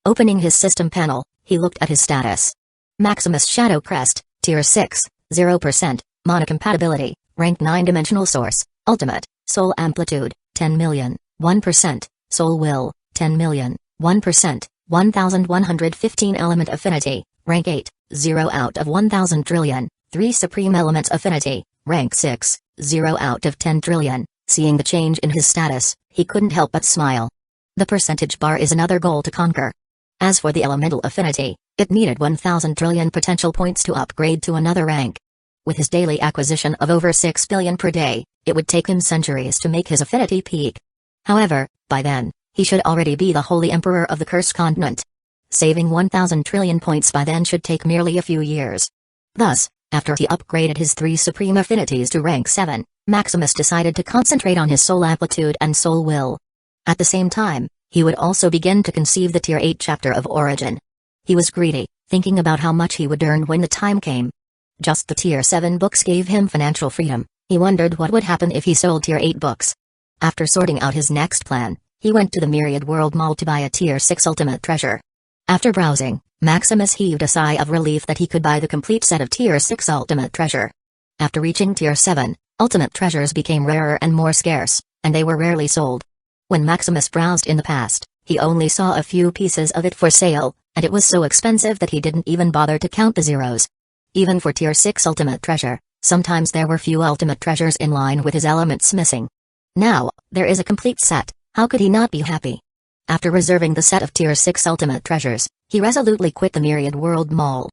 Opening his system panel, he looked at his status. Maximus Shadow Crest, Tier 6, 0%, Mana Compatibility, Rank 9 Dimensional Source, Ultimate, Soul Amplitude, 10 million, 1%, Soul Will, 10 million, 1%, 1115 Element Affinity, Rank 8, 0 out of 1000 trillion, 3 Supreme Elements Affinity, Rank 6, 0 out of 10 trillion. Seeing the change in his status, he couldn't help but smile. The percentage bar is another goal to conquer. As for the elemental affinity, it needed 1000 trillion potential points to upgrade to another rank. With his daily acquisition of over 6 billion per day, it would take him centuries to make his affinity peak. However, by then, he should already be the Holy Emperor of the Cursed Continent. Saving 1000 trillion points by then should take merely a few years. Thus, after he upgraded his 3 supreme affinities to rank 7, Maximus decided to concentrate on his soul amplitude and soul will. At the same time, he would also begin to conceive the Tier 8 chapter of Origin. He was greedy, thinking about how much he would earn when the time came. Just the Tier 7 books gave him financial freedom. He wondered what would happen if he sold Tier 8 books. After sorting out his next plan, he went to the Myriad World Mall to buy a Tier 6 Ultimate Treasure. After browsing, Maximus heaved a sigh of relief that he could buy the complete set of Tier 6 Ultimate Treasure. After reaching Tier 7, Ultimate Treasures became rarer and more scarce, and they were rarely sold. When Maximus browsed in the past, he only saw a few pieces of it for sale, and it was so expensive that he didn't even bother to count the zeros. Even for Tier 6 Ultimate Treasure, sometimes there were few Ultimate Treasures in line with his elements missing. Now, there is a complete set, how could he not be happy? After reserving the set of Tier 6 Ultimate Treasures, he resolutely quit the Myriad World Mall.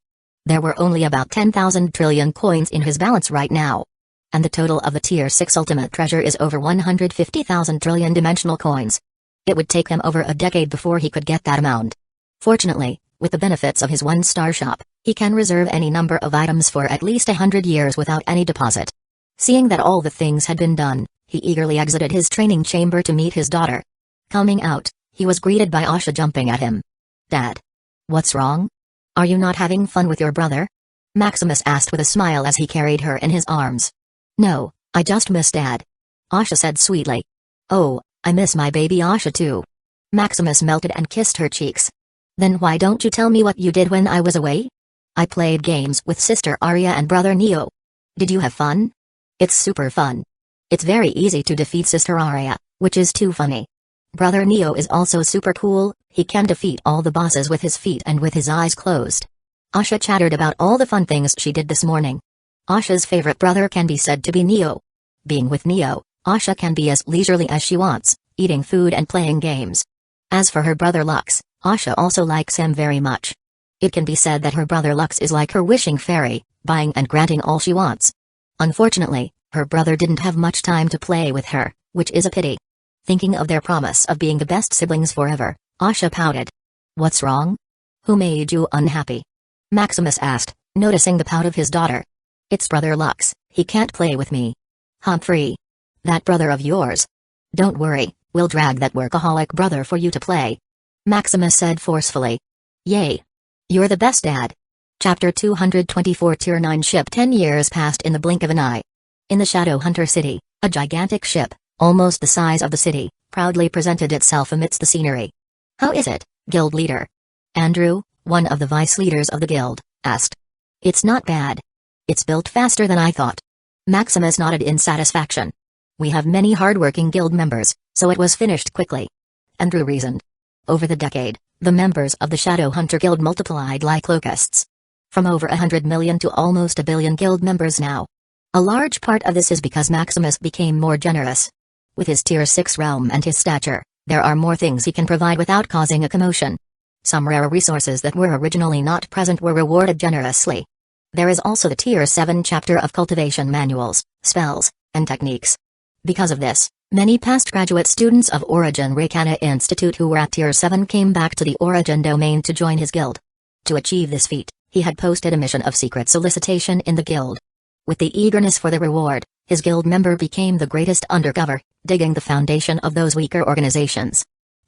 There were only about 10,000 trillion coins in his balance right now. And the total of the Tier 6 Ultimate Treasure is over 150,000 trillion dimensional coins. It would take him over a decade before he could get that amount. Fortunately, with the benefits of his one-star shop, he can reserve any number of items for at least 100 years without any deposit. Seeing that all the things had been done, he eagerly exited his training chamber to meet his daughter. Coming out, he was greeted by Asha jumping at him. "Dad. What's wrong? Are you not having fun with your brother?" Maximus asked with a smile as he carried her in his arms. "No, I just miss Dad," Asha said sweetly. "Oh, I miss my baby Asha too." Maximus melted and kissed her cheeks. "Then why don't you tell me what you did when I was away?" "I played games with Sister Arya and Brother Neo." "Did you have fun?" "It's super fun. It's very easy to defeat Sister Arya, which is too funny. Brother Neo is also super cool, he can defeat all the bosses with his feet and with his eyes closed." Asha chattered about all the fun things she did this morning. Asha's favorite brother can be said to be Neo. Being with Neo, Asha can be as leisurely as she wants, eating food and playing games. As for her brother Lux, Asha also likes him very much. It can be said that her brother Lux is like her wishing fairy, buying and granting all she wants. Unfortunately, her brother didn't have much time to play with her, which is a pity. Thinking of their promise of being the best siblings forever, Asha pouted. "What's wrong? Who made you unhappy?" Maximus asked, noticing the pout of his daughter. "It's Brother Lux, he can't play with me." "Humphrey. That brother of yours. Don't worry, we'll drag that workaholic brother for you to play," Maximus said forcefully. "Yay. You're the best dad." Chapter 224 Tier 9 Ship 10 years passed in the blink of an eye. In the Shadowhunter City, a gigantic ship, almost the size of the city, proudly presented itself amidst the scenery. "How is it, guild leader?" Andrew, one of the vice leaders of the guild, asked. "It's not bad. It's built faster than I thought." Maximus nodded in satisfaction. "We have many hard-working guild members, so it was finished quickly," Andrew reasoned. Over the decade, the members of the Shadowhunter Guild multiplied like locusts. From over 100 million to almost 1 billion guild members now. A large part of this is because Maximus became more generous. With his Tier 6 realm and his stature, there are more things he can provide without causing a commotion. Some rare resources that were originally not present were rewarded generously. There is also the Tier 7 chapter of cultivation manuals, spells, and techniques. Because of this, many past graduate students of Origin Reikana Institute who were at Tier 7 came back to the Origin domain to join his guild. To achieve this feat, he had posted a mission of secret solicitation in the guild. With the eagerness for the reward, his guild member became the greatest undercover, digging the foundation of those weaker organizations.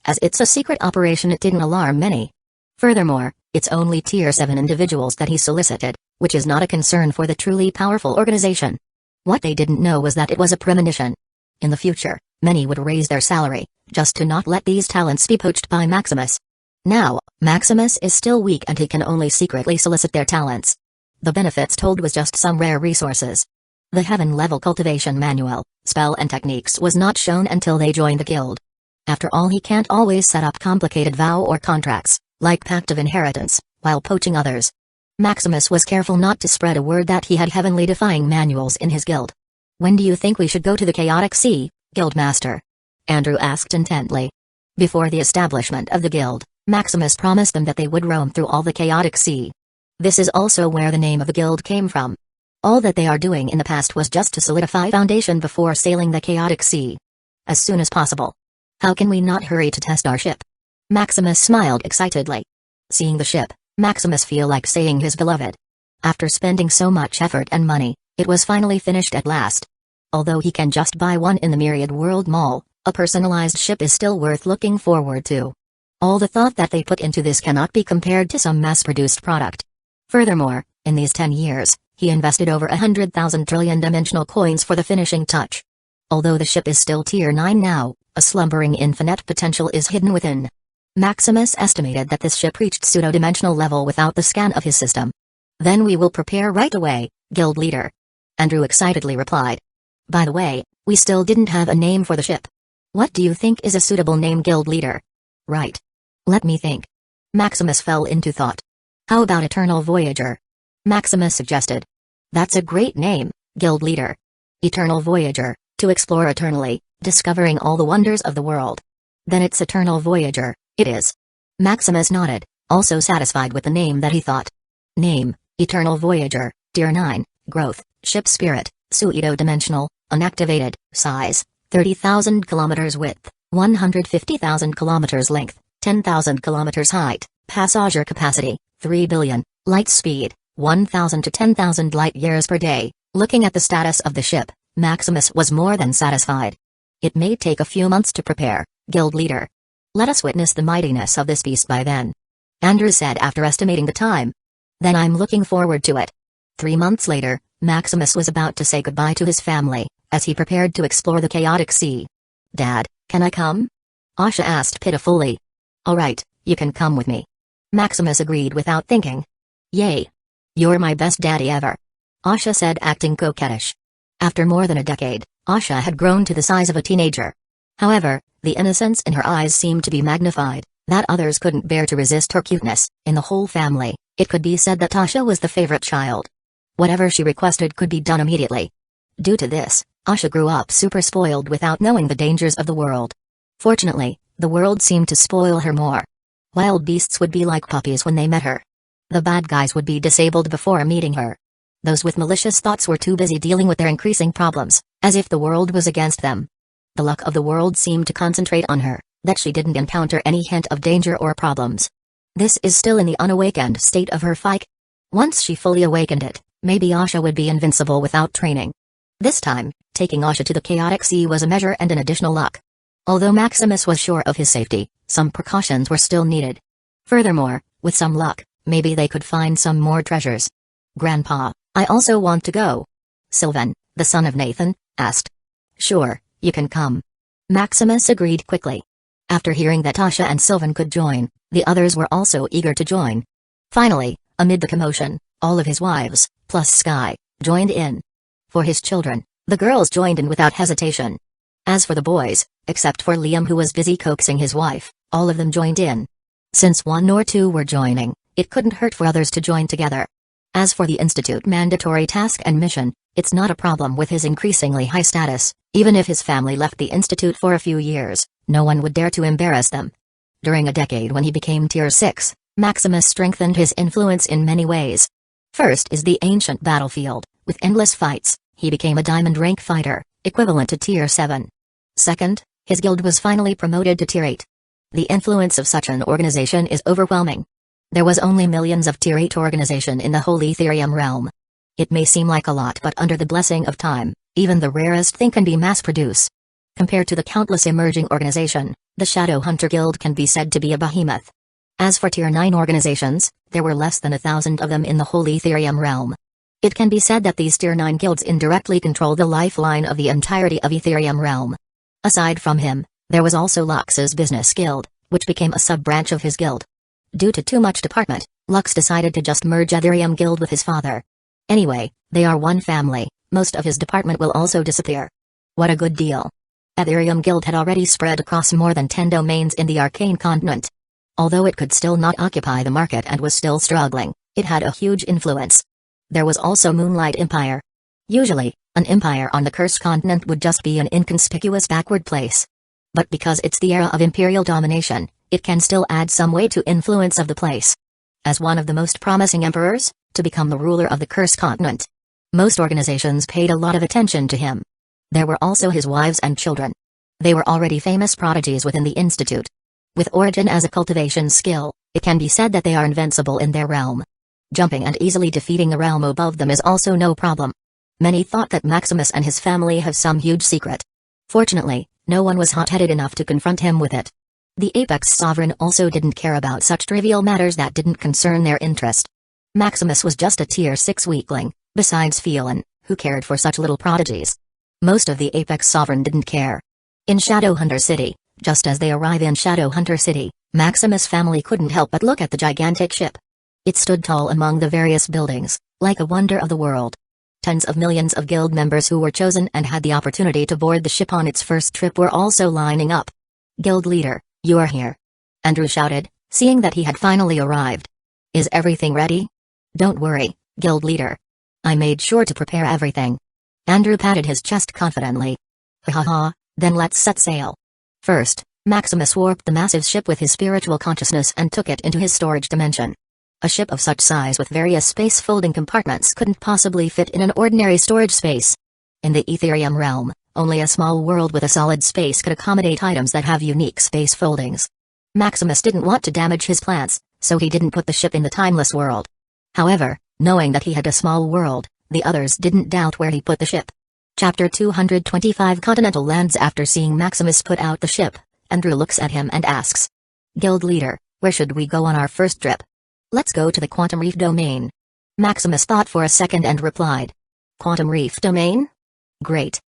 As it's a secret operation, it didn't alarm many. Furthermore, it's only Tier 7 individuals that he solicited, which is not a concern for the truly powerful organization. What they didn't know was that it was a premonition. In the future, many would raise their salary, just to not let these talents be poached by Maximus. Now, Maximus is still weak and he can only secretly solicit their talents. The benefits told was just some rare resources. The heaven-level cultivation manual, spell and techniques was not shown until they joined the guild. After all, he can't always set up complicated vow or contracts, like Pact of Inheritance, while poaching others. Maximus was careful not to spread a word that he had heavenly defying manuals in his guild. "When do you think we should go to the Chaotic Sea, Guildmaster?" Andrew asked intently. Before the establishment of the guild, Maximus promised them that they would roam through all the Chaotic Sea. This is also where the name of the guild came from. All that they are doing in the past was just to solidify foundation before sailing the Chaotic Sea. As soon as possible. How can we not hurry to test our ship? Maximus smiled excitedly. Seeing the ship, Maximus feel like saying his beloved. After spending so much effort and money, it was finally finished at last. Although he can just buy one in the Myriad World Mall, a personalized ship is still worth looking forward to. All the thought that they put into this cannot be compared to some mass-produced product. Furthermore, in these 10 years, he invested over 100,000 trillion dimensional coins for the finishing touch. Although the ship is still Tier 9 now, a slumbering infinite potential is hidden within. Maximus estimated that this ship reached pseudo-dimensional level without the scan of his system. Then we will prepare right away, guild leader. Andrew excitedly replied. By the way, we still didn't have a name for the ship. What do you think is a suitable name, guild leader? Right. Let me think. Maximus fell into thought. How about Eternal Voyager? Maximus suggested. That's a great name, guild leader. Eternal Voyager, to explore eternally, discovering all the wonders of the world. Then it's Eternal Voyager, it is. Maximus nodded, also satisfied with the name that he thought. Name, Eternal Voyager, Tier 9, Growth, Ship Spirit, Pseudo-dimensional, unactivated, size, 30,000 kilometers width, 150,000 kilometers length, 10,000 kilometers height, passenger capacity, 3 billion, light speed, 1,000 to 10,000 light years per day. Looking at the status of the ship, Maximus was more than satisfied. It may take a few months to prepare, guild leader. Let us witness the mightiness of this beast by then. Andrew said after estimating the time. Then I'm looking forward to it. 3 months later, Maximus was about to say goodbye to his family, as he prepared to explore the chaotic sea. Dad, can I come? Asha asked pitifully. Alright, you can come with me. Maximus agreed without thinking. Yay. You're my best daddy ever. Asha said, acting coquettish. After more than a decade, Asha had grown to the size of a teenager. However, the innocence in her eyes seemed to be magnified, that others couldn't bear to resist her cuteness. In the whole family, it could be said that Asha was the favorite child. Whatever she requested could be done immediately. Due to this, Asha grew up super spoiled without knowing the dangers of the world. Fortunately, the world seemed to spoil her more. Wild beasts would be like puppies when they met her. The bad guys would be disabled before meeting her. Those with malicious thoughts were too busy dealing with their increasing problems, as if the world was against them. The luck of the world seemed to concentrate on her, that she didn't encounter any hint of danger or problems. This is still in the unawakened state of her psyche. Once she fully awakened it, maybe Asha would be invincible without training. This time, taking Asha to the chaotic sea was a measure and an additional luck. Although Maximus was sure of his safety, some precautions were still needed. Furthermore, with some luck, maybe they could find some more treasures. Grandpa, I also want to go. Sylvan, the son of Nathan, asked. Sure, you can come. Maximus agreed quickly. After hearing that Asha and Sylvan could join, the others were also eager to join. Finally, amid the commotion, all of his wives, plus Sky, joined in. For his children, the girls joined in without hesitation. As for the boys, except for Liam who was busy coaxing his wife, all of them joined in. Since one or two were joining, it couldn't hurt for others to join together. As for the Institute mandatory task and mission, it's not a problem with his increasingly high status. Even if his family left the Institute for a few years, no one would dare to embarrass them. During a decade when he became Tier 6, Maximus strengthened his influence in many ways. First is the ancient battlefield. With endless fights, he became a diamond rank fighter, equivalent to Tier 7. Second, his guild was finally promoted to Tier 8. The influence of such an organization is overwhelming. There was only millions of Tier 8 organization in the whole Ethereum realm. It may seem like a lot, but under the blessing of time, even the rarest thing can be mass-produced. Compared to the countless emerging organization, the Shadow Hunter Guild can be said to be a behemoth. As for Tier 9 organizations, there were less than 1,000 of them in the whole Ethereum realm. It can be said that these Tier 9 guilds indirectly control the lifeline of the entirety of Ethereum realm. Aside from him, there was also Lux's business guild, which became a sub-branch of his guild. Due to too much department, Lux decided to just merge Ethereum Guild with his father. Anyway, they are one family, most of his department will also disappear. What a good deal. Ethereum Guild had already spread across more than 10 domains in the Arcane continent. Although it could still not occupy the market and was still struggling, it had a huge influence. There was also Moonlight Empire. Usually, an empire on the Cursed Continent would just be an inconspicuous backward place. But because it's the era of imperial domination, it can still add some weight to influence of the place. As one of the most promising emperors, to become the ruler of the Cursed Continent. Most organizations paid a lot of attention to him. There were also his wives and children. They were already famous prodigies within the Institute. With origin as a cultivation skill, it can be said that they are invincible in their realm. Jumping and easily defeating the realm above them is also no problem. Many thought that Maximus and his family have some huge secret. Fortunately, no one was hot-headed enough to confront him with it. The Apex Sovereign also didn't care about such trivial matters that didn't concern their interest. Maximus was just a Tier 6 weakling, besides Phelan, who cared for such little prodigies. Most of the Apex Sovereign didn't care. In Shadowhunter City, Just as they arrive in Shadowhunter City, Maximus' family couldn't help but look at the gigantic ship. It stood tall among the various buildings, like a wonder of the world. Tens of millions of guild members who were chosen and had the opportunity to board the ship on its first trip were also lining up. "Guild leader, you are here," Andrew shouted, seeing that he had finally arrived. "Is everything ready?" "Don't worry, guild leader. I made sure to prepare everything." Andrew patted his chest confidently. "Ha ha ha, then let's set sail." First, Maximus warped the massive ship with his spiritual consciousness and took it into his storage dimension. A ship of such size with various space-folding compartments couldn't possibly fit in an ordinary storage space. In the Ethereum realm, only a small world with a solid space could accommodate items that have unique space foldings. Maximus didn't want to damage his plans, so he didn't put the ship in the timeless world. However, knowing that he had a small world, the others didn't doubt where he put the ship. Chapter 225 Continental Lands. After seeing Maximus put out the ship, Andrew looks at him and asks, "Guild leader, where should we go on our first trip?" "Let's go to the Quantum Reef domain." Maximus thought for a second and replied, "Quantum Reef domain? Great."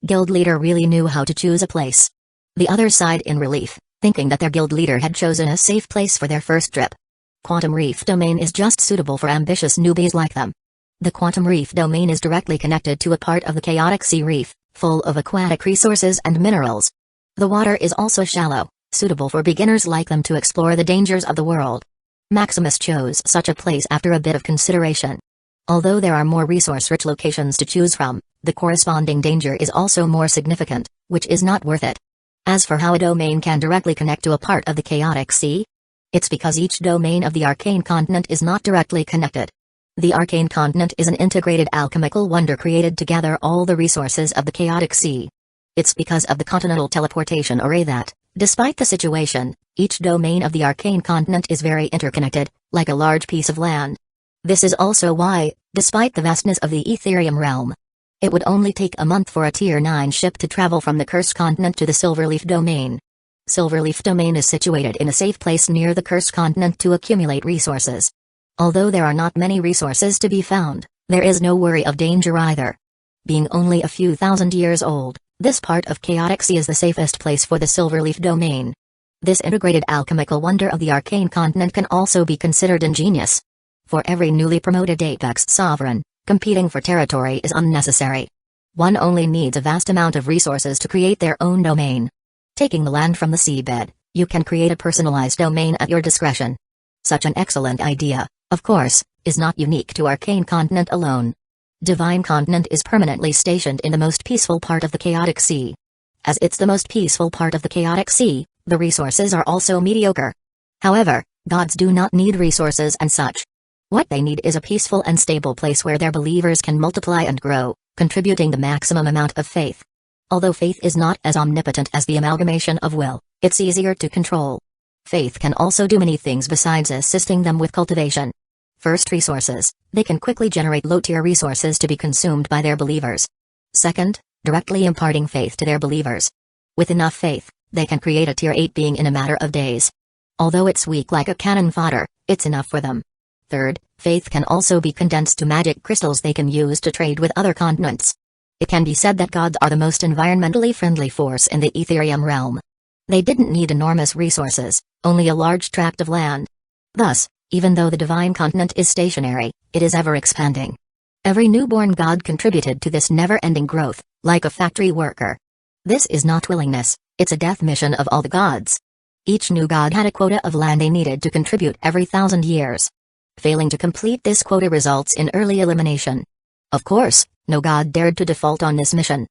Guild leader really knew how to choose a place. The others sighed in relief, thinking that their guild leader had chosen a safe place for their first trip. Quantum Reef domain is just suitable for ambitious newbies like them. The Quantum Reef domain is directly connected to a part of the chaotic sea reef, full of aquatic resources and minerals. The water is also shallow, suitable for beginners like them to explore the dangers of the world. Maximus chose such a place after a bit of consideration. Although there are more resource-rich locations to choose from, the corresponding danger is also more significant, which is not worth it. As for how a domain can directly connect to a part of the chaotic sea, it's because each domain of the arcane continent is not directly connected. The arcane continent is an integrated alchemical wonder created to gather all the resources of the chaotic sea. It's because of the continental teleportation array that, despite the situation, each domain of the arcane continent is very interconnected, like a large piece of land. This is also why, despite the vastness of the Ethereum realm, it would only take a month for a Tier 9 ship to travel from the Cursed Continent to the Silverleaf domain. Silverleaf domain is situated in a safe place near the Cursed Continent to accumulate resources. Although there are not many resources to be found, there is no worry of danger either. Being only a few thousand years old, this part of Chaotic Sea is the safest place for the Silverleaf domain. This integrated alchemical wonder of the arcane continent can also be considered ingenious. For every newly promoted Apex Sovereign, competing for territory is unnecessary. One only needs a vast amount of resources to create their own domain. Taking the land from the seabed, you can create a personalized domain at your discretion. Such an excellent idea, of course, is not unique to Arcane Continent alone. Divine Continent is permanently stationed in the most peaceful part of the Chaotic Sea. As it's the most peaceful part of the Chaotic Sea, the resources are also mediocre. However, gods do not need resources and such. What they need is a peaceful and stable place where their believers can multiply and grow, contributing the maximum amount of faith. Although faith is not as omnipotent as the amalgamation of will, it's easier to control. Faith can also do many things besides assisting them with cultivation. First, resources. They can quickly generate low-tier resources to be consumed by their believers. Second, directly imparting faith to their believers. With enough faith, they can create a Tier 8 being in a matter of days. Although it's weak like a cannon fodder, it's enough for them. Third, faith can also be condensed to magic crystals they can use to trade with other continents. It can be said that gods are the most environmentally friendly force in the Ethereum realm. They didn't need enormous resources, only a large tract of land. Thus, even though the divine continent is stationary, it is ever expanding. Every newborn god contributed to this never-ending growth, like a factory worker. This is not willingness, it's a death mission of all the gods. Each new god had a quota of land they needed to contribute every 1,000 years. Failing to complete this quota results in early elimination. Of course, no god dared to default on this mission.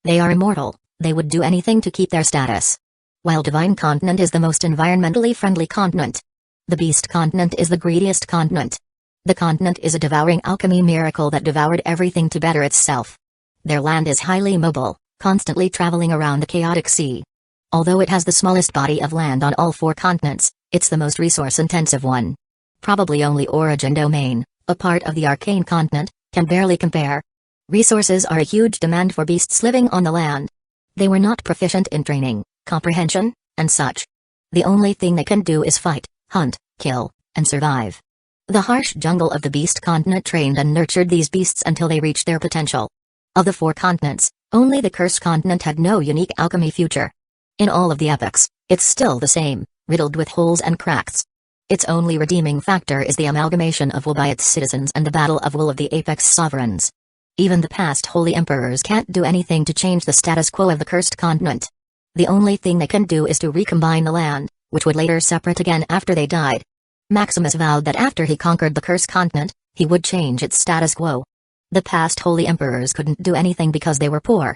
They are immortal, they would do anything to keep their status. While Divine Continent is the most environmentally friendly continent, the Beast Continent is the greediest continent. The continent is a devouring alchemy miracle that devoured everything to better itself. Their land is highly mobile, constantly traveling around the Chaotic Sea. Although it has the smallest body of land on all 4 continents, it's the most resource-intensive one. Probably only Origin Domain, a part of the Arcane Continent, can barely compare. Resources are a huge demand for beasts living on the land. They were not proficient in training, comprehension, and such. The only thing they can do is fight, hunt, kill, and survive. The harsh jungle of the Beast Continent trained and nurtured these beasts until they reached their potential. Of the 4 continents, only the Cursed Continent had no unique alchemy future. In all of the epics, it's still the same, riddled with holes and cracks. Its only redeeming factor is the amalgamation of Wu by its citizens and the battle of will of the apex sovereigns. Even the past holy emperors can't do anything to change the status quo of the cursed continent. The only thing they can do is to recombine the land, which would later separate again after they died. Maximus vowed that after he conquered the cursed continent, he would change its status quo. The past holy emperors couldn't do anything because they were poor.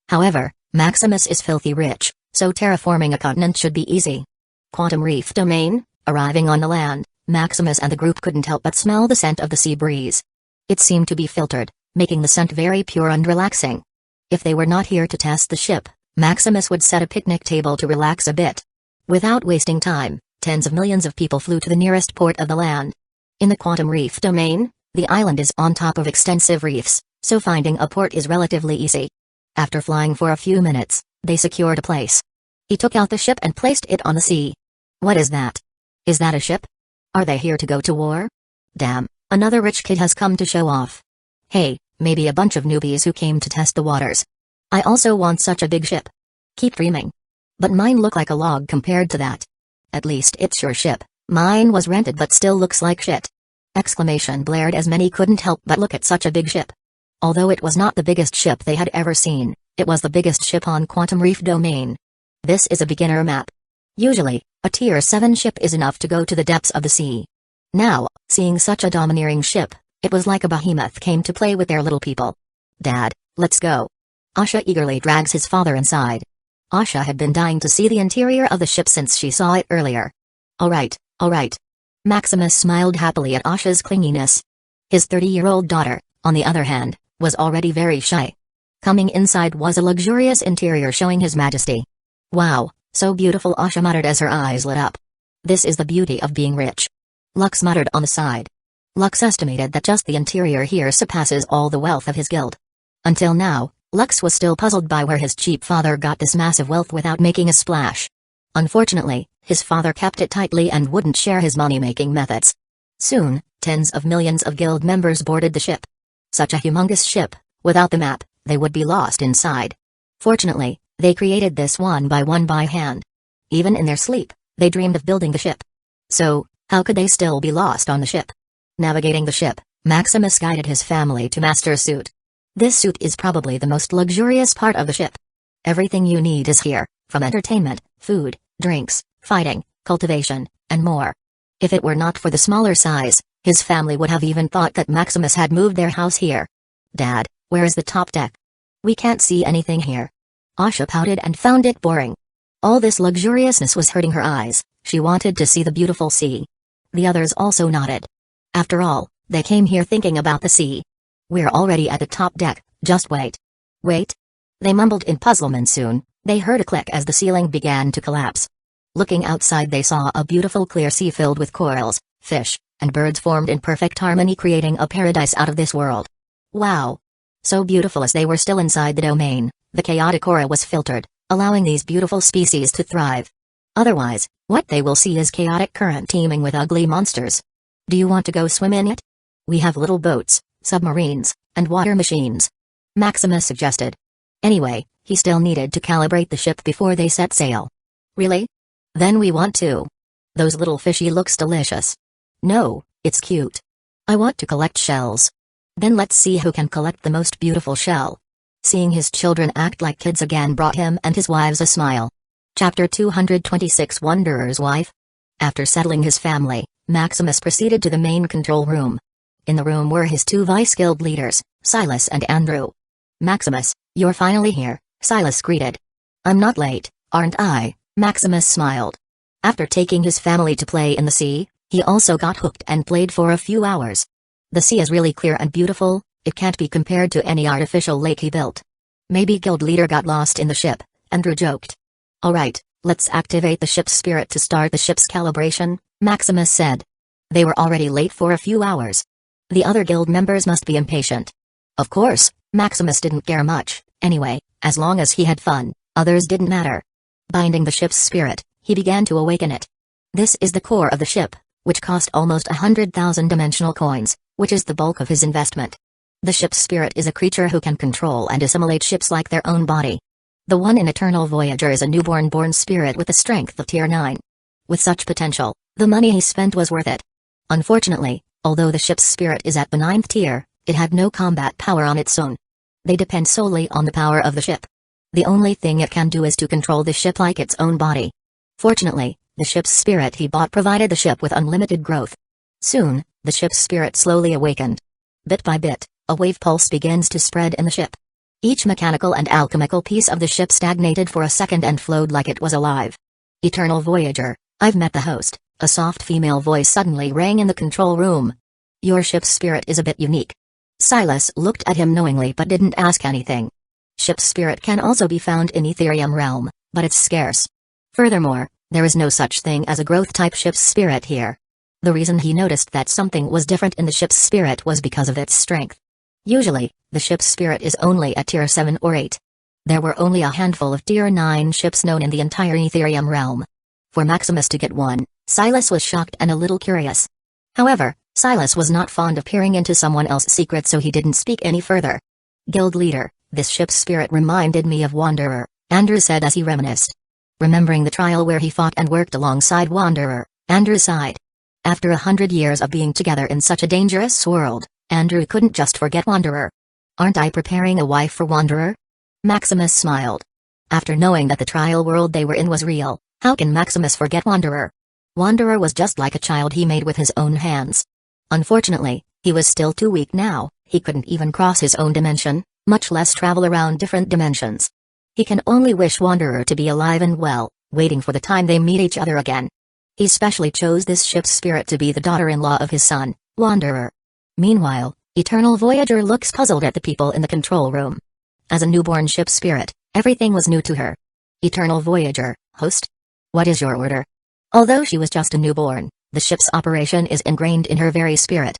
However, Maximus is filthy rich, so terraforming a continent should be easy. Quantum Reef Domain. Arriving on the land, Maximus and the group couldn't help but smell the scent of the sea breeze. It seemed to be filtered, making the scent very pure and relaxing. If they were not here to test the ship, Maximus would set a picnic table to relax a bit. Without wasting time, tens of millions of people flew to the nearest port of the land. In the Quantum Reef Domain, the island is on top of extensive reefs, so finding a port is relatively easy. After flying for a few minutes, they secured a place. He took out the ship and placed it on the sea. What is that? Is that a ship? Are they here to go to war? Damn, another rich kid has come to show off. Hey, maybe a bunch of newbies who came to test the waters. I also want such a big ship. Keep dreaming. But mine look like a log compared to that. At least it's your ship, mine was rented but still looks like shit. Exclamation blared as many couldn't help but look at such a big ship. Although it was not the biggest ship they had ever seen, it was the biggest ship on Quantum Reef Domain. This is a beginner map. Usually, a Tier 7 ship is enough to go to the depths of the sea. Now, seeing such a domineering ship, it was like a behemoth came to play with their little people. Dad, let's go. Asha eagerly drags his father inside. Asha had been dying to see the interior of the ship since she saw it earlier. Alright, alright. Maximus smiled happily at Asha's clinginess. His 30-year-old daughter, on the other hand, was already very shy. Coming inside was a luxurious interior showing his majesty. Wow. So beautiful, Asha muttered as her eyes lit up. This is the beauty of being rich. Lux muttered on the side. Lux estimated that just the interior here surpasses all the wealth of his guild. Until now, Lux was still puzzled by where his cheap father got this massive wealth without making a splash. Unfortunately, his father kept it tightly and wouldn't share his money-making methods. Soon, tens of millions of guild members boarded the ship. Such a humongous ship, without the map, they would be lost inside. Fortunately, they created this one by hand. Even in their sleep, they dreamed of building the ship. So, how could they still be lost on the ship? Navigating the ship, Maximus guided his family to Master Suite. This suite is probably the most luxurious part of the ship. Everything you need is here, from entertainment, food, drinks, fighting, cultivation, and more. If it were not for the smaller size, his family would have even thought that Maximus had moved their house here. Dad, where is the top deck? We can't see anything here. Asha pouted and found it boring. All this luxuriousness was hurting her eyes, she wanted to see the beautiful sea. The others also nodded. After all, they came here thinking about the sea. We're already at the top deck, just wait. Wait? They mumbled in puzzlement. Soon, they heard a click as the ceiling began to collapse. Looking outside they saw a beautiful clear sea filled with corals, fish, and birds formed in perfect harmony, creating a paradise out of this world. Wow! So beautiful. As they were still inside the domain, the chaotic aura was filtered, allowing these beautiful species to thrive. Otherwise, what they will see is chaotic current teeming with ugly monsters. Do you want to go swim in it? We have little boats, submarines, and water machines. Maximus suggested. Anyway, he still needed to calibrate the ship before they set sail. Really? Then we want to. Those little fishy looks delicious. No, it's cute. I want to collect shells. Then let's see who can collect the most beautiful shell. Seeing his children act like kids again brought him and his wives a smile. Chapter 226 Wanderer's Wife. After settling his family, Maximus proceeded to the main control room. In the room were his two vice guild leaders, Silas and Andrew. Maximus, you're finally here, Silas greeted. I'm not late, aren't I? Maximus smiled. After taking his family to play in the sea, he also got hooked and played for a few hours. The sea is really clear and beautiful, it can't be compared to any artificial lake he built. Maybe guild leader got lost in the ship, Andrew joked. Alright, let's activate the ship's spirit to start the ship's calibration, Maximus said. They were already late for a few hours. The other guild members must be impatient. Of course, Maximus didn't care much, anyway, as long as he had fun, others didn't matter. Binding the ship's spirit, he began to awaken it. This is the core of the ship, which cost almost 100,000 dimensional coins, which is the bulk of his investment. The ship's spirit is a creature who can control and assimilate ships like their own body. The one in Eternal Voyager is a newborn spirit with the strength of Tier 9. With such potential, the money he spent was worth it. Unfortunately, although the ship's spirit is at the 9th tier, it had no combat power on its own. They depend solely on the power of the ship. The only thing it can do is to control the ship like its own body. Fortunately, the ship's spirit he bought provided the ship with unlimited growth. Soon, the ship's spirit slowly awakened. Bit by bit, a wave pulse begins to spread in the ship. Each mechanical and alchemical piece of the ship stagnated for a second and flowed like it was alive. Eternal Voyager, I've met the host, a soft female voice suddenly rang in the control room. Your ship's spirit is a bit unique. Silas looked at him knowingly but didn't ask anything. Ship's spirit can also be found in Etherium realm, but it's scarce. Furthermore, there is no such thing as a growth-type ship's spirit here. The reason he noticed that something was different in the ship's spirit was because of its strength. Usually, the ship's spirit is only at Tier 7 or 8. There were only a handful of Tier 9 ships known in the entire Etherium realm. For Maximus to get one, Silas was shocked and a little curious. However, Silas was not fond of peering into someone else's secret, so he didn't speak any further. Guild leader, this ship's spirit reminded me of Wanderer, Andrew said as he reminisced. Remembering the trial where he fought and worked alongside Wanderer, Andrew sighed. After 100 years of being together in such a dangerous world, Andrew couldn't just forget Wanderer. Aren't I preparing a wife for Wanderer? Maximus smiled. After knowing that the trial world they were in was real, how can Maximus forget Wanderer? Wanderer was just like a child he made with his own hands. Unfortunately, he was still too weak now, he couldn't even cross his own dimension, much less travel around different dimensions. He can only wish Wanderer to be alive and well, waiting for the time they meet each other again. He specially chose this ship's spirit to be the daughter-in-law of his son, Wanderer. Meanwhile, Eternal Voyager looks puzzled at the people in the control room. As a newborn ship spirit, everything was new to her. Eternal Voyager, host? What is your order? Although she was just a newborn, the ship's operation is ingrained in her very spirit.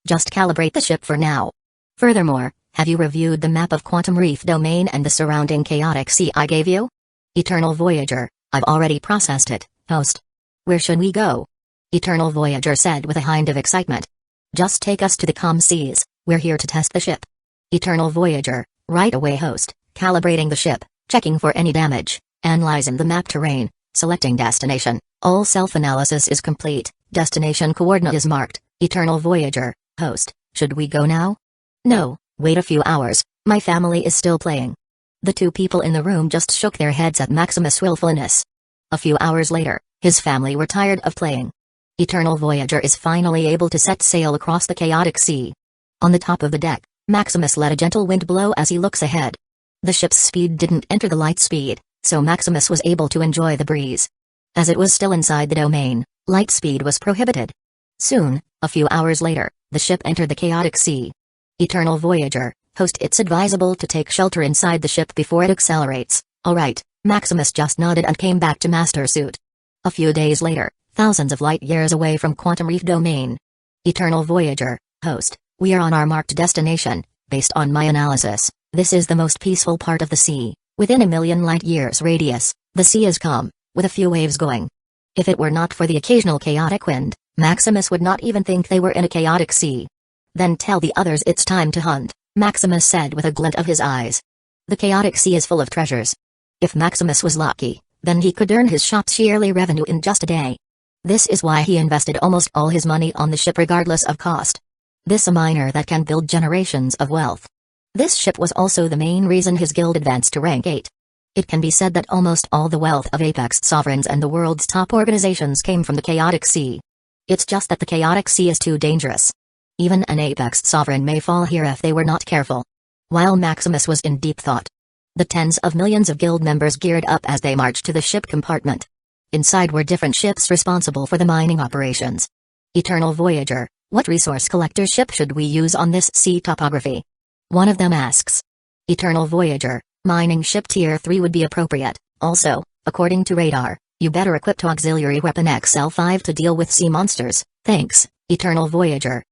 Just calibrate the ship for now. Furthermore, have you reviewed the map of Quantum Reef Domain and the surrounding chaotic sea I gave you? Eternal Voyager, I've already processed it, host. Where should we go? Eternal Voyager said with a hint of excitement. Just take us to the calm seas, we're here to test the ship. Eternal Voyager, right away host, calibrating the ship, checking for any damage, analyzing the map terrain, selecting destination, all self-analysis is complete, destination coordinate is marked, Eternal Voyager, host, should we go now? No, wait a few hours, my family is still playing. The two people in the room just shook their heads at Maximus' willfulness. A few hours later, his family were tired of playing. Eternal Voyager is finally able to set sail across the chaotic sea. On the top of the deck, Maximus let a gentle wind blow as he looks ahead. The ship's speed didn't enter the light speed, so Maximus was able to enjoy the breeze. As it was still inside the domain, light speed was prohibited. Soon, a few hours later, the ship entered the chaotic sea. Eternal Voyager, host, it's advisable to take shelter inside the ship before it accelerates. Alright, Maximus just nodded and came back to Master Suit. A few days later, thousands of light years away from Quantum Reef Domain. Eternal Voyager, host, we are on our marked destination. Based on my analysis, this is the most peaceful part of the sea. Within 1,000,000 light-years radius, the sea is calm, with a few waves going. If it were not for the occasional chaotic wind, Maximus would not even think they were in a chaotic sea. Then tell the others it's time to hunt, Maximus said with a glint of his eyes. The chaotic sea is full of treasures. If Maximus was lucky, then he could earn his shop's yearly revenue in just a day. This is why he invested almost all his money on the ship regardless of cost. This a miner that can build generations of wealth. This ship was also the main reason his guild advanced to rank 8. It can be said that almost all the wealth of Apex sovereigns and the world's top organizations came from the chaotic sea. It's just that the chaotic sea is too dangerous. Even an Apex sovereign may fall here if they were not careful. While Maximus was in deep thought, the tens of millions of guild members geared up as they marched to the ship compartment. Inside were different ships responsible for the mining operations. Eternal Voyager, what resource collector ship should we use on this sea topography? One of them asks. Eternal Voyager, mining ship tier 3 would be appropriate. Also, according to radar, you better equip auxiliary weapon XL5 to deal with sea monsters. Thanks, Eternal Voyager.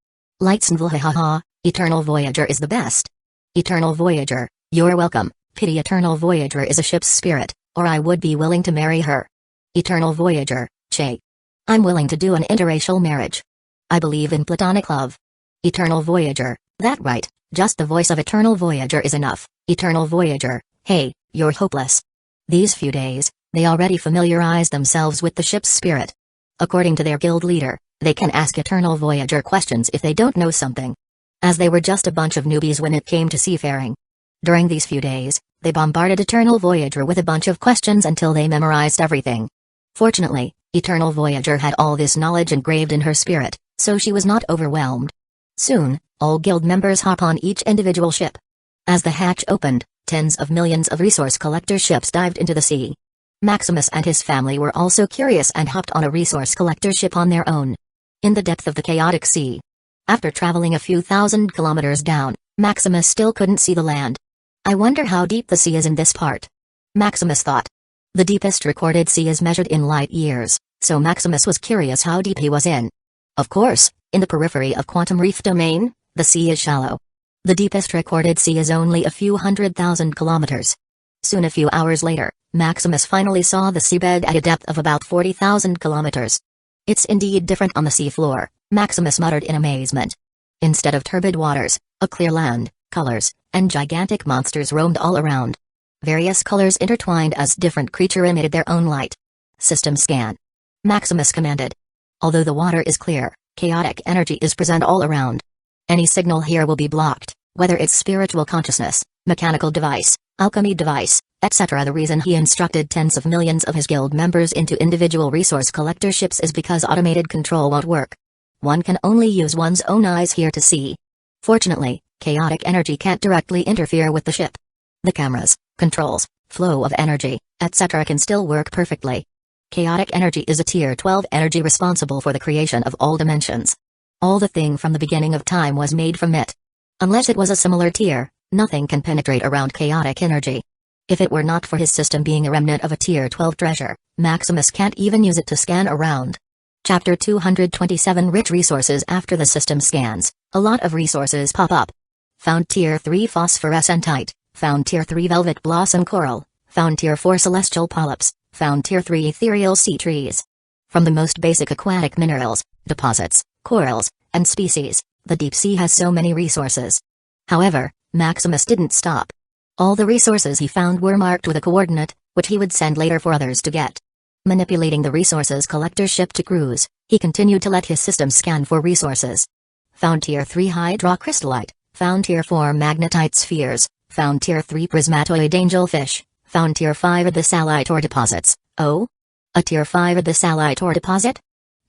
Lightsnvl hahaha, Eternal Voyager is the best. Eternal Voyager, you're welcome. Pity Eternal Voyager is a ship's spirit, or I would be willing to marry her. Eternal Voyager, Che. I'm willing to do an interracial marriage. I believe in platonic love. Eternal Voyager, that right, just the voice of Eternal Voyager is enough. Eternal Voyager, hey, you're hopeless. These few days, they already familiarized themselves with the ship's spirit. According to their guild leader, they can ask Eternal Voyager questions if they don't know something. As they were just a bunch of newbies when it came to seafaring. During these few days, they bombarded Eternal Voyager with a bunch of questions until they memorized everything. Fortunately, Eternal Voyager had all this knowledge engraved in her spirit, so she was not overwhelmed. Soon, all guild members hop on each individual ship. As the hatch opened, tens of millions of resource collector ships dived into the sea. Maximus and his family were also curious and hopped on a resource collector ship on their own. In the depth of the chaotic sea. After traveling a few thousand kilometers down, Maximus still couldn't see the land. I wonder how deep the sea is in this part. Maximus thought. The deepest recorded sea is measured in light years, so Maximus was curious how deep he was in. Of course, in the periphery of Quantum Reef Domain, the sea is shallow. The deepest recorded sea is only a few 100,000 kilometers. Soon a few hours later, Maximus finally saw the seabed at a depth of about 40,000 kilometers. It's indeed different on the seafloor, Maximus muttered in amazement. Instead of turbid waters, a clear land, colors, and gigantic monsters roamed all around. Various colors intertwined as different creature emitted their own light. System scan. Maximus commanded. Although the water is clear, chaotic energy is present all around. Any signal here will be blocked, whether it's spiritual consciousness, mechanical device, alchemy device, etc. The reason he instructed tens of millions of his guild members into individual resource collector ships is because automated control won't work. One can only use one's own eyes here to see. Fortunately, chaotic energy can't directly interfere with the ship. The cameras, controls, flow of energy, etc. can still work perfectly. Chaotic energy is a Tier 12 energy responsible for the creation of all dimensions. All the thing from the beginning of time was made from it. Unless it was a similar tier, nothing can penetrate around chaotic energy. If it were not for his system being a remnant of a Tier 12 treasure, Maximus can't even use it to scan around. Chapter 227 Rich Resources. After the system scans, a lot of resources pop up. Found Tier 3 Phosphorescentite, found Tier 3 Velvet Blossom Coral, found Tier 4 Celestial Polyps, found Tier 3 Ethereal Sea Trees. From the most basic aquatic minerals, deposits, corals, and species, the deep sea has so many resources. However, Maximus didn't stop. All the resources he found were marked with a coordinate, which he would send later for others to get. Manipulating the resources collector ship to cruise, he continued to let his system scan for resources. Found Tier 3 Hydrocrystallite, found Tier 4 Magnetite Spheres, found Tier 3 Prismatoid Angelfish, found Tier 5 Abyssalite ore deposits. Oh? A Tier 5 Abyssalite ore deposit?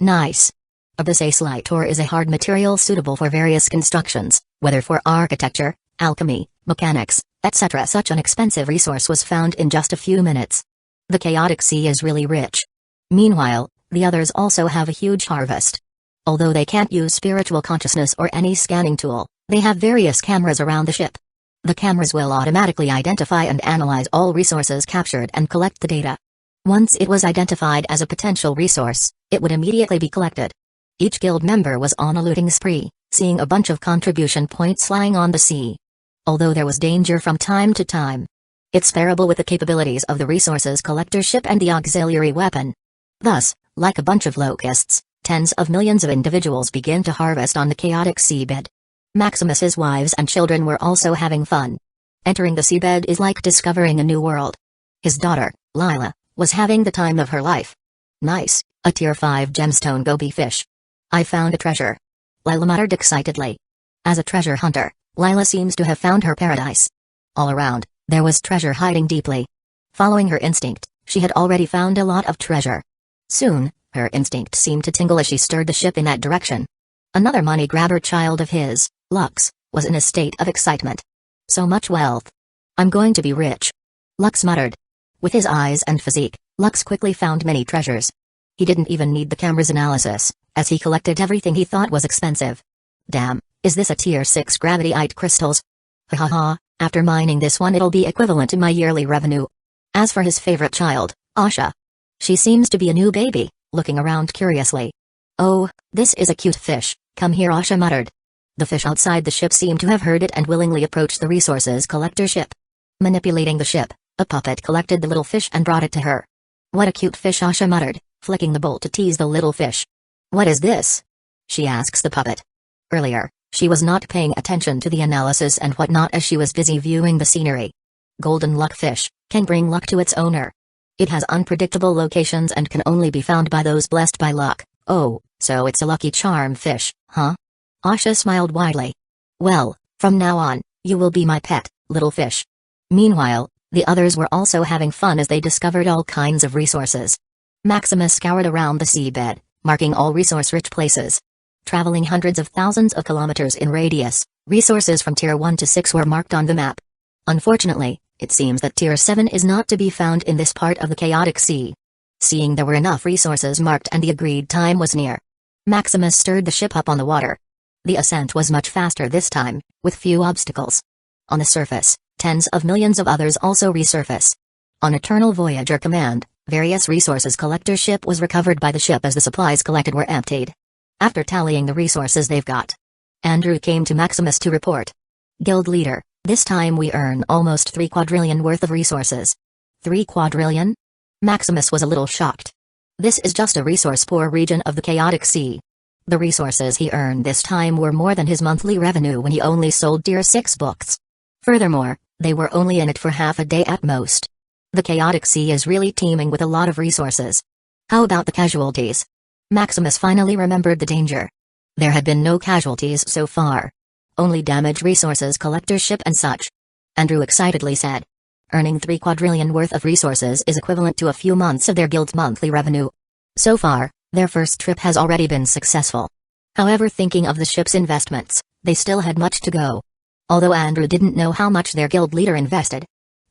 Nice. Abyssalite ore is a hard material suitable for various constructions, whether for architecture, alchemy, mechanics, etc. Such an expensive resource was found in just a few minutes. The chaotic sea is really rich. Meanwhile, the others also have a huge harvest. Although they can't use spiritual consciousness or any scanning tool, they have various cameras around the ship. The cameras will automatically identify and analyze all resources captured and collect the data. Once it was identified as a potential resource, it would immediately be collected. Each guild member was on a looting spree, seeing a bunch of contribution points lying on the sea. Although there was danger from time to time, it's bearable with the capabilities of the resources collector ship and the auxiliary weapon. Thus, like a bunch of locusts, tens of millions of individuals begin to harvest on the chaotic seabed. Maximus's wives and children were also having fun. Entering the seabed is like discovering a new world. His daughter, Lila, was having the time of her life. Nice, a Tier 5 gemstone goby fish. I found a treasure. Lila muttered excitedly. As a treasure hunter, Lila seems to have found her paradise. All around, there was treasure hiding deeply. Following her instinct, she had already found a lot of treasure. Soon, her instinct seemed to tingle as she stirred the ship in that direction. Another money grabber child of his, Lux, was in a state of excitement. So much wealth. I'm going to be rich. Lux muttered. With his eyes and physique, Lux quickly found many treasures. He didn't even need the camera's analysis, as he collected everything he thought was expensive. Damn, is this a Tier 6 gravityite crystals? Ha ha ha, after mining this one it'll be equivalent to my yearly revenue. As for his favorite child, Asha. She seems to be a new baby, looking around curiously. Oh, this is a cute fish, come here, Asha muttered. The fish outside the ship seemed to have heard it and willingly approached the resources collector ship. Manipulating the ship, a puppet collected the little fish and brought it to her. What a cute fish, Asha muttered, flicking the bolt to tease the little fish. What is this? She asks the puppet. Earlier, she was not paying attention to the analysis and whatnot as she was busy viewing the scenery. Golden luck fish, can bring luck to its owner. It has unpredictable locations and can only be found by those blessed by luck. Oh, so it's a lucky charm fish, huh? Asha smiled widely. Well, from now on, you will be my pet, little fish. Meanwhile, the others were also having fun as they discovered all kinds of resources. Maximus scoured around the seabed, marking all resource-rich places. Traveling hundreds of thousands of kilometers in radius, resources from Tier 1 to 6 were marked on the map. Unfortunately, it seems that Tier 7 is not to be found in this part of the chaotic sea. Seeing there were enough resources marked and the agreed time was near, Maximus stirred the ship up on the water. The ascent was much faster this time, with few obstacles. On the surface, tens of millions of others also resurface. On Eternal Voyager command, various resources collector ship was recovered by the ship as the supplies collected were emptied. After tallying the resources they've got, Andrew came to Maximus to report. Guild leader, this time we earn almost 3 quadrillion worth of resources. 3 quadrillion? Maximus was a little shocked. This is just a resource-poor region of the chaotic sea. The resources he earned this time were more than his monthly revenue when he only sold Tier 6 books. Furthermore, they were only in it for half a day at most. The chaotic sea is really teeming with a lot of resources. How about the casualties? Maximus finally remembered the danger. There had been no casualties so far. Only damaged resources collector ship and such. Andrew excitedly said. Earning 3 quadrillion worth of resources is equivalent to a few months of their guild's monthly revenue. So far, their first trip has already been successful. However, thinking of the ship's investments, they still had much to go. Although Andrew didn't know how much their guild leader invested.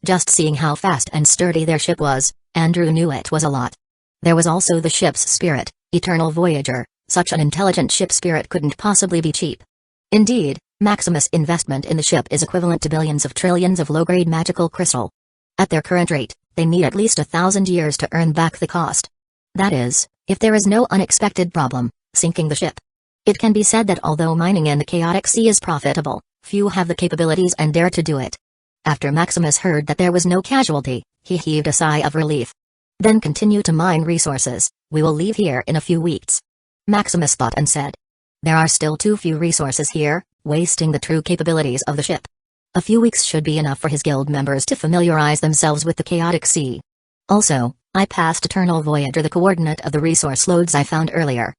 Just seeing how fast and sturdy their ship was, Andrew knew it was a lot. There was also the ship's spirit, Eternal Voyager. Such an intelligent ship spirit couldn't possibly be cheap. Indeed, Maximus' investment in the ship is equivalent to billions of trillions of low-grade magical crystal. At their current rate, they need at least 1,000 years to earn back the cost. That is, if there is no unexpected problem, sinking the ship. It can be said that although mining in the chaotic sea is profitable, few have the capabilities and dare to do it. After Maximus heard that there was no casualty, he heaved a sigh of relief. Then continue to mine resources, we will leave here in a few weeks. Maximus thought and said. There are still too few resources here, wasting the true capabilities of the ship. A few weeks should be enough for his guild members to familiarize themselves with the chaotic sea. Also, I passed Eternal Voyager the coordinate of the resource loads I found earlier.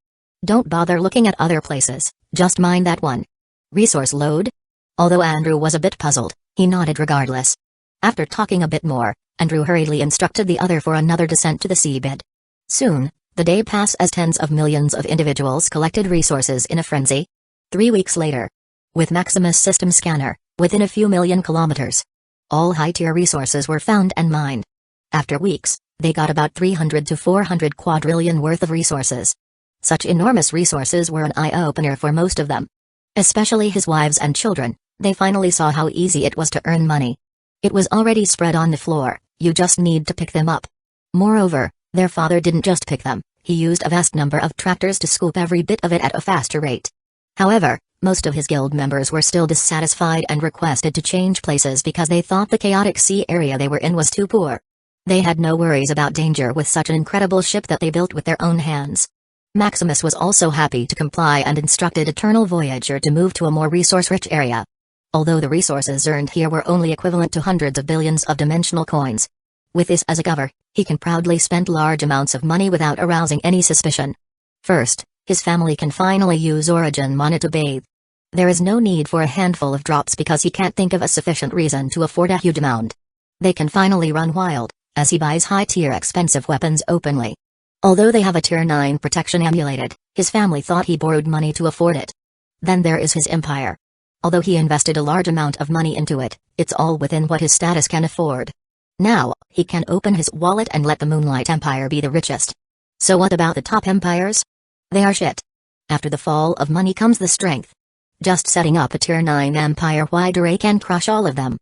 Don't bother looking at other places, just mine that one. Resource load? Although Andrew was a bit puzzled, he nodded regardless. After talking a bit more, Andrew hurriedly instructed the other for another descent to the seabed. Soon, the day passed as tens of millions of individuals collected resources in a frenzy. 3 weeks later, with Maximus' system scanner, within a few million kilometers, all high-tier resources were found and mined. After weeks, they got about 300 to 400 quadrillion worth of resources. Such enormous resources were an eye-opener for most of them. Especially his wives and children, they finally saw how easy it was to earn money. It was already spread on the floor, you just need to pick them up. Moreover, their father didn't just pick them, he used a vast number of tractors to scoop every bit of it at a faster rate. However, most of his guild members were still dissatisfied and requested to change places because they thought the chaotic sea area they were in was too poor. They had no worries about danger with such an incredible ship that they built with their own hands. Maximus was also happy to comply and instructed Eternal Voyager to move to a more resource-rich area. Although the resources earned here were only equivalent to hundreds of billions of dimensional coins. With this as a cover, he can proudly spend large amounts of money without arousing any suspicion. First, his family can finally use Origin Mana to bathe. There is no need for a handful of drops because he can't think of a sufficient reason to afford a huge amount. They can finally run wild, as he buys high-tier expensive weapons openly. Although they have a Tier 9 protection emulated, his family thought he borrowed money to afford it. Then there is his empire. Although he invested a large amount of money into it, it's all within what his status can afford. Now, he can open his wallet and let the Moonlight Empire be the richest. So what about the top empires? They are shit. After the fall of money comes the strength. Just setting up a Tier 9 empire-wide array can crush all of them.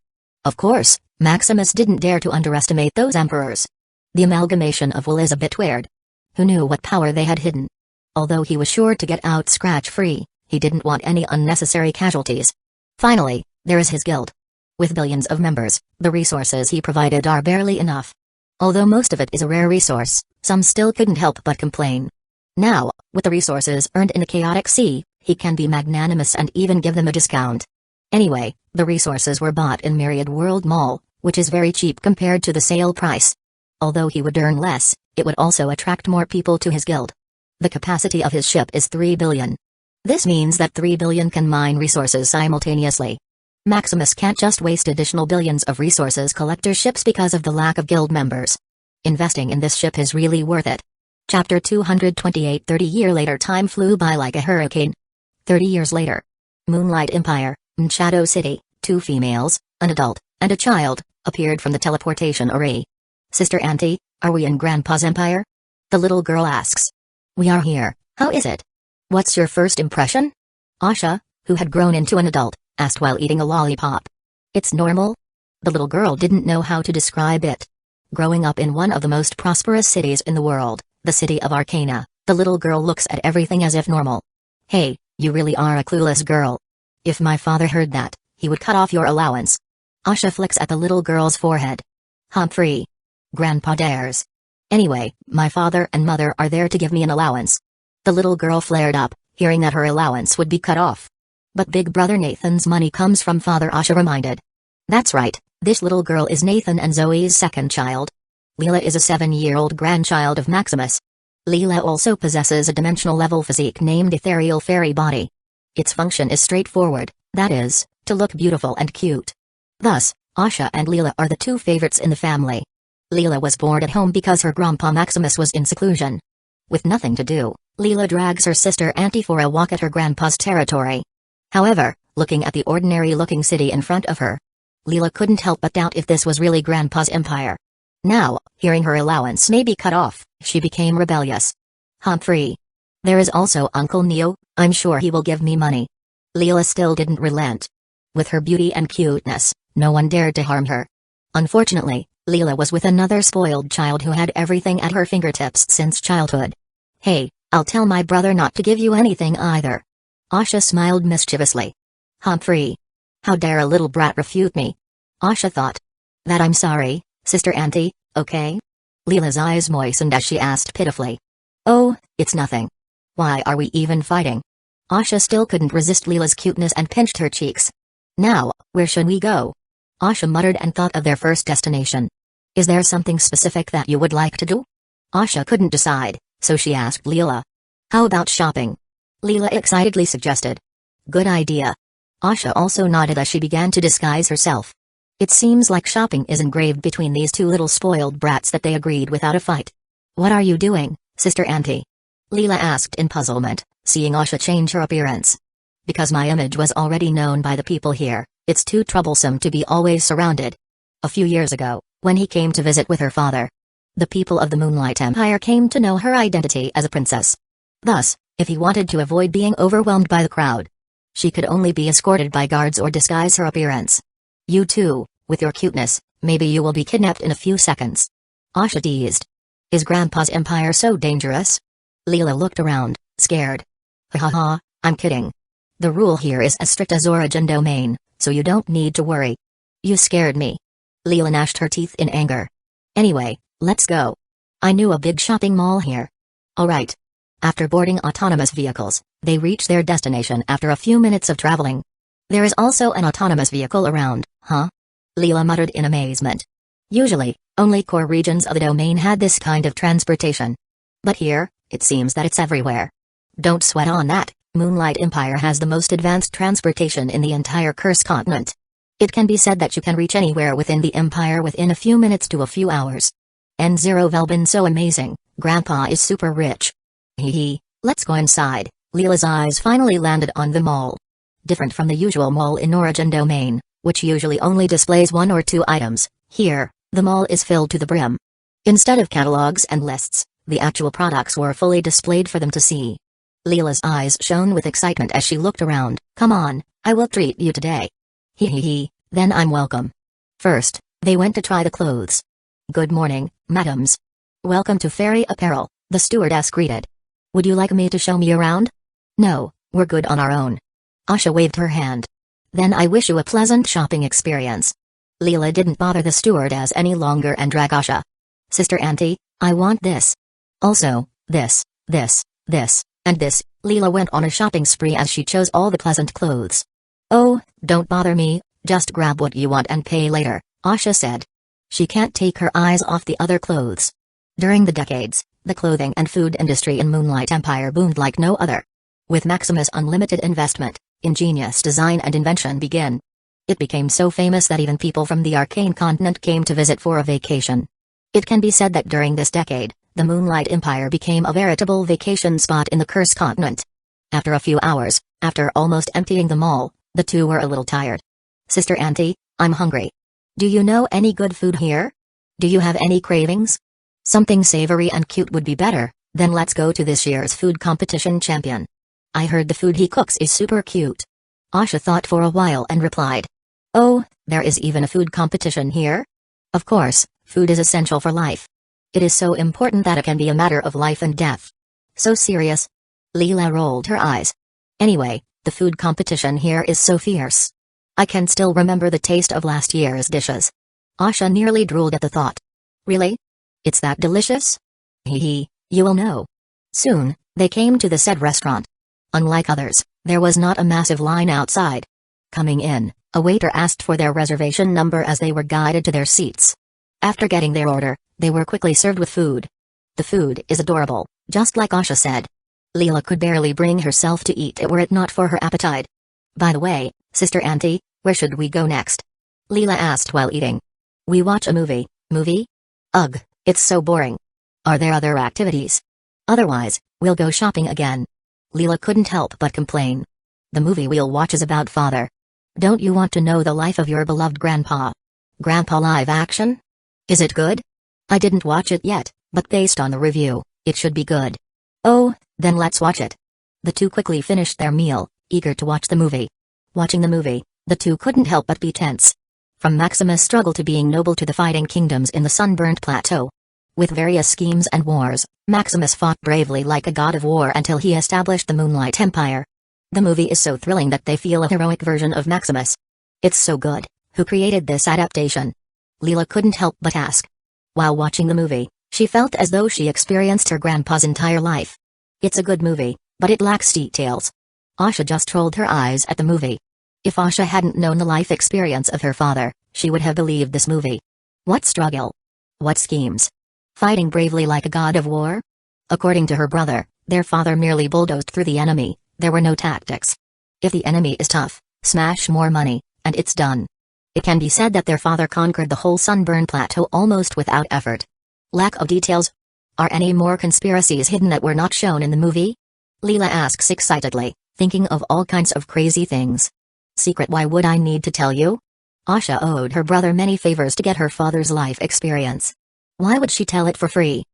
Of course, Maximus didn't dare to underestimate those emperors. The amalgamation of will is a bit weird. Who knew what power they had hidden? Although he was sure to get out scratch-free, he didn't want any unnecessary casualties. Finally, there is his guild. With billions of members, the resources he provided are barely enough. Although most of it is a rare resource, some still couldn't help but complain. Now, with the resources earned in the chaotic sea, he can be magnanimous and even give them a discount. Anyway, the resources were bought in Myriad World Mall, which is very cheap compared to the sale price. Although he would earn less, it would also attract more people to his guild. The capacity of his ship is 3 billion. This means that 3 billion can mine resources simultaneously. Maximus can't just waste additional billions of resources collector ships because of the lack of guild members. Investing in this ship is really worth it. Chapter 228 30 years later. Time flew by like a hurricane. 30 years later. Moonlight Empire, Shadow City, 2 females, an adult, and a child, appeared from the teleportation array. Sister Auntie, are we in Grandpa's empire? The little girl asks. We are here, how is it? What's your first impression? Asha, who had grown into an adult, asked while eating a lollipop. It's normal? The little girl didn't know how to describe it. Growing up in one of the most prosperous cities in the world, the city of Arcana, the little girl looks at everything as if normal. Hey, you really are a clueless girl. If my father heard that, he would cut off your allowance. Asha flicks at the little girl's forehead. Humphrey. Grandpa dares. Anyway, my father and mother are there to give me an allowance. The little girl flared up, hearing that her allowance would be cut off. But Big Brother Nathan's money comes from father, Asha reminded. That's right, this little girl is Nathan and Zoe's second child. Leela is a 7-year-old grandchild of Maximus. Leela also possesses a dimensional-level physique named Ethereal Fairy Body. Its function is straightforward, that is, to look beautiful and cute. Thus, Asha and Leela are the 2 favorites in the family. Leela was bored at home because her grandpa Maximus was in seclusion. With nothing to do, Leela drags her sister Auntie for a walk at her grandpa's territory. However, looking at the ordinary-looking city in front of her, Leela couldn't help but doubt if this was really grandpa's empire. Now, hearing her allowance may be cut off, she became rebellious. Humphrey. There is also Uncle Neo, I'm sure he will give me money. Leela still didn't relent. With her beauty and cuteness, no one dared to harm her. Unfortunately, Leela was with another spoiled child who had everything at her fingertips since childhood. Hey, I'll tell my brother not to give you anything either. Asha smiled mischievously. Humphrey. How dare a little brat refute me? Asha thought. That I'm sorry, Sister Auntie, okay? Leela's eyes moistened as she asked pitifully. Oh, it's nothing. Why are we even fighting? Asha still couldn't resist Leela's cuteness and pinched her cheeks. Now, where should we go? Asha muttered and thought of their first destination. Is there something specific that you would like to do? Asha couldn't decide, so she asked Leela. How about shopping? Leela excitedly suggested. Good idea. Asha also nodded as she began to disguise herself. It seems like shopping is engraved between these 2 little spoiled brats that they agreed without a fight. What are you doing, Sister Auntie? Leela asked in puzzlement, seeing Asha change her appearance. Because my image was already known by the people here, it's too troublesome to be always surrounded. A few years ago, when he came to visit with her father, the people of the Moonlight Empire came to know her identity as a princess. Thus, if he wanted to avoid being overwhelmed by the crowd, she could only be escorted by guards or disguise her appearance. You too, with your cuteness, maybe you will be kidnapped in a few seconds. Asha teased. Is Grandpa's empire so dangerous? Leela looked around, scared. Ha ha ha, I'm kidding. The rule here is as strict as Origin Domain, so you don't need to worry. You scared me. Leela gnashed her teeth in anger. Anyway, let's go. I knew a big shopping mall here. Alright. After boarding autonomous vehicles, they reach their destination after a few minutes of traveling. There is also an autonomous vehicle around, huh? Leela muttered in amazement. Usually, only core regions of the domain had this kind of transportation. But here, it seems that it's everywhere. Don't sweat on that, Moonlight Empire has the most advanced transportation in the entire Curse continent. It can be said that you can reach anywhere within the Empire within a few minutes to a few hours. N0 Velbin so amazing, Grandpa is super rich. Hee, let's go inside. Leela's eyes finally landed on the mall. Different from the usual mall in Origin Domain, which usually only displays 1 or 2 items, here, the mall is filled to the brim. Instead of catalogs and lists, the actual products were fully displayed for them to see. Leela's eyes shone with excitement as she looked around. Come on, I will treat you today. Hee, then I'm welcome. First, they went to try the clothes. Good morning, madams. Welcome to Fairy Apparel, the stewardess greeted. Would you like me to show me around? No, we're good on our own. Asha waved her hand. Then I wish you a pleasant shopping experience. Leela didn't bother the stewardess any longer and dragged Asha. Sister Auntie, I want this. Also, this, and this. Leela went on a shopping spree as she chose all the pleasant clothes. Oh, don't bother me, just grab what you want and pay later, Asha said. She can't take her eyes off the other clothes. During the decades, the clothing and food industry in Moonlight Empire boomed like no other. With Maximus' unlimited investment, ingenious design and invention began. It became so famous that even people from the Arcane continent came to visit for a vacation. It can be said that during this decade, the Moonlight Empire became a veritable vacation spot in the Curse continent. After a few hours, after almost emptying the mall, the two were a little tired. Sister Auntie, I'm hungry. Do you know any good food here? Do you have any cravings? Something savory and cute would be better, then let's go to this year's food competition champion. I heard the food he cooks is super cute. Asha thought for a while and replied. Oh, there is even a food competition here? Of course, food is essential for life. It is so important that it can be a matter of life and death. So serious? Leela rolled her eyes. Anyway, the food competition here is so fierce. I can still remember the taste of last year's dishes. Asha nearly drooled at the thought. Really? It's that delicious? Hee, you will know. Soon, they came to the said restaurant. Unlike others, there was not a massive line outside. Coming in, a waiter asked for their reservation number as they were guided to their seats. After getting their order, they were quickly served with food. The food is adorable, just like Asha said. Leela could barely bring herself to eat it were it not for her appetite. By the way, Sister Auntie, where should we go next? Leela asked while eating. We watch a movie. Movie? Ugh, it's so boring. Are there other activities? Otherwise, we'll go shopping again. Leela couldn't help but complain. The movie we'll watch is about father. Don't you want to know the life of your beloved grandpa? Grandpa live action? Is it good? I didn't watch it yet, but based on the review, it should be good. Oh, then let's watch it. The two quickly finished their meal, eager to watch the movie. Watching the movie, the two couldn't help but be tense. From Maximus' struggle to being noble to the fighting kingdoms in the Sunburnt Plateau. With various schemes and wars, Maximus fought bravely like a god of war until he established the Moonlight Empire. The movie is so thrilling that they feel a heroic version of Maximus. It's so good. Who created this adaptation? Leela couldn't help but ask. While watching the movie, she felt as though she experienced her grandpa's entire life. It's a good movie, but it lacks details. Asha just rolled her eyes at the movie. If Asha hadn't known the life experience of her father, she would have believed this movie. What struggle? What schemes? Fighting bravely like a god of war? According to her brother, their father merely bulldozed through the enemy, there were no tactics. If the enemy is tough, smash more money, and it's done. It can be said that their father conquered the whole Sunburn Plateau almost without effort. Lack of details? Are any more conspiracies hidden that were not shown in the movie? Leela asks excitedly, thinking of all kinds of crazy things. Secret? Why would I need to tell you? Asha owed her brother many favors to get her father's life experience. Why would she tell it for free?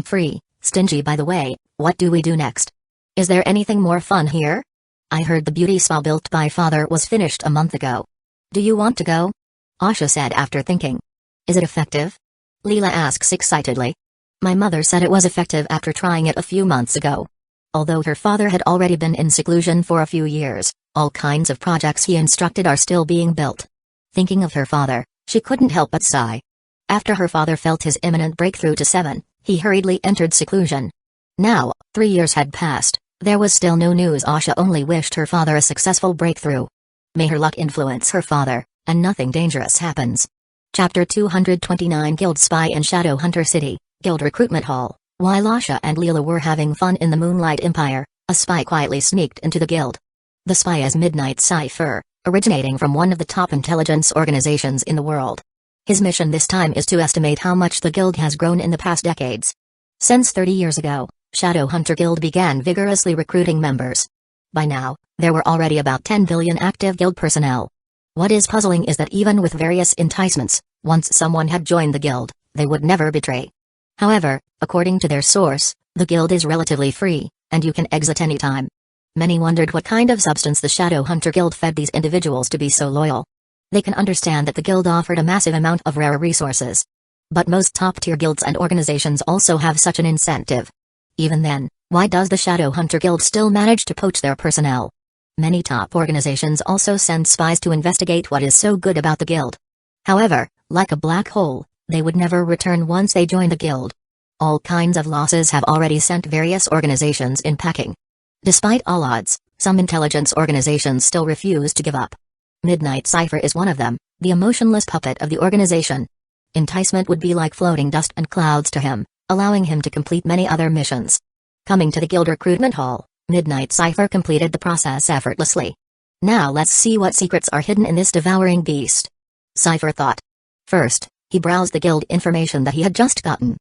Free, stingy. By the way, what do we do next? Is there anything more fun here? I heard the beauty spa built by father was finished a month ago. Do you want to go? Asha said after thinking. Is it effective? Leela asks excitedly. My mother said it was effective after trying it a few months ago. Although her father had already been in seclusion for a few years, all kinds of projects he instructed are still being built. Thinking of her father, she couldn't help but sigh. After her father felt his imminent breakthrough to 7, he hurriedly entered seclusion. Now, 3 years had passed, there was still no news. Asha only wished her father a successful breakthrough. May her luck influence her father, and nothing dangerous happens. Chapter 229 Guild Spy in Shadowhunter City, Guild Recruitment Hall. While Asha and Leela were having fun in the Moonlight Empire, a spy quietly sneaked into the guild. The spy is Midnight Cipher, originating from one of the top intelligence organizations in the world. His mission this time is to estimate how much the guild has grown in the past decades. Since 30 years ago, Shadowhunter Guild began vigorously recruiting members. By now, there were already about 10 billion active guild personnel. What is puzzling is that even with various enticements, once someone had joined the guild, they would never betray. However, according to their source, the guild is relatively free, and you can exit anytime. Many wondered what kind of substance the Shadowhunter Guild fed these individuals to be so loyal. They can understand that the guild offered a massive amount of rare resources. But most top-tier guilds and organizations also have such an incentive. Even then, why does the Shadowhunter Guild still manage to poach their personnel? Many top organizations also send spies to investigate what is so good about the guild. However, like a black hole, they would never return once they join the guild. All kinds of losses have already sent various organizations in packing. Despite all odds, some intelligence organizations still refuse to give up. Midnight Cipher is one of them, the emotionless puppet of the organization. Enticement would be like floating dust and clouds to him, allowing him to complete many other missions. Coming to the guild recruitment hall, Midnight Cipher completed the process effortlessly. Now let's see what secrets are hidden in this devouring beast. Cipher thought. First, he browsed the guild information that he had just gotten.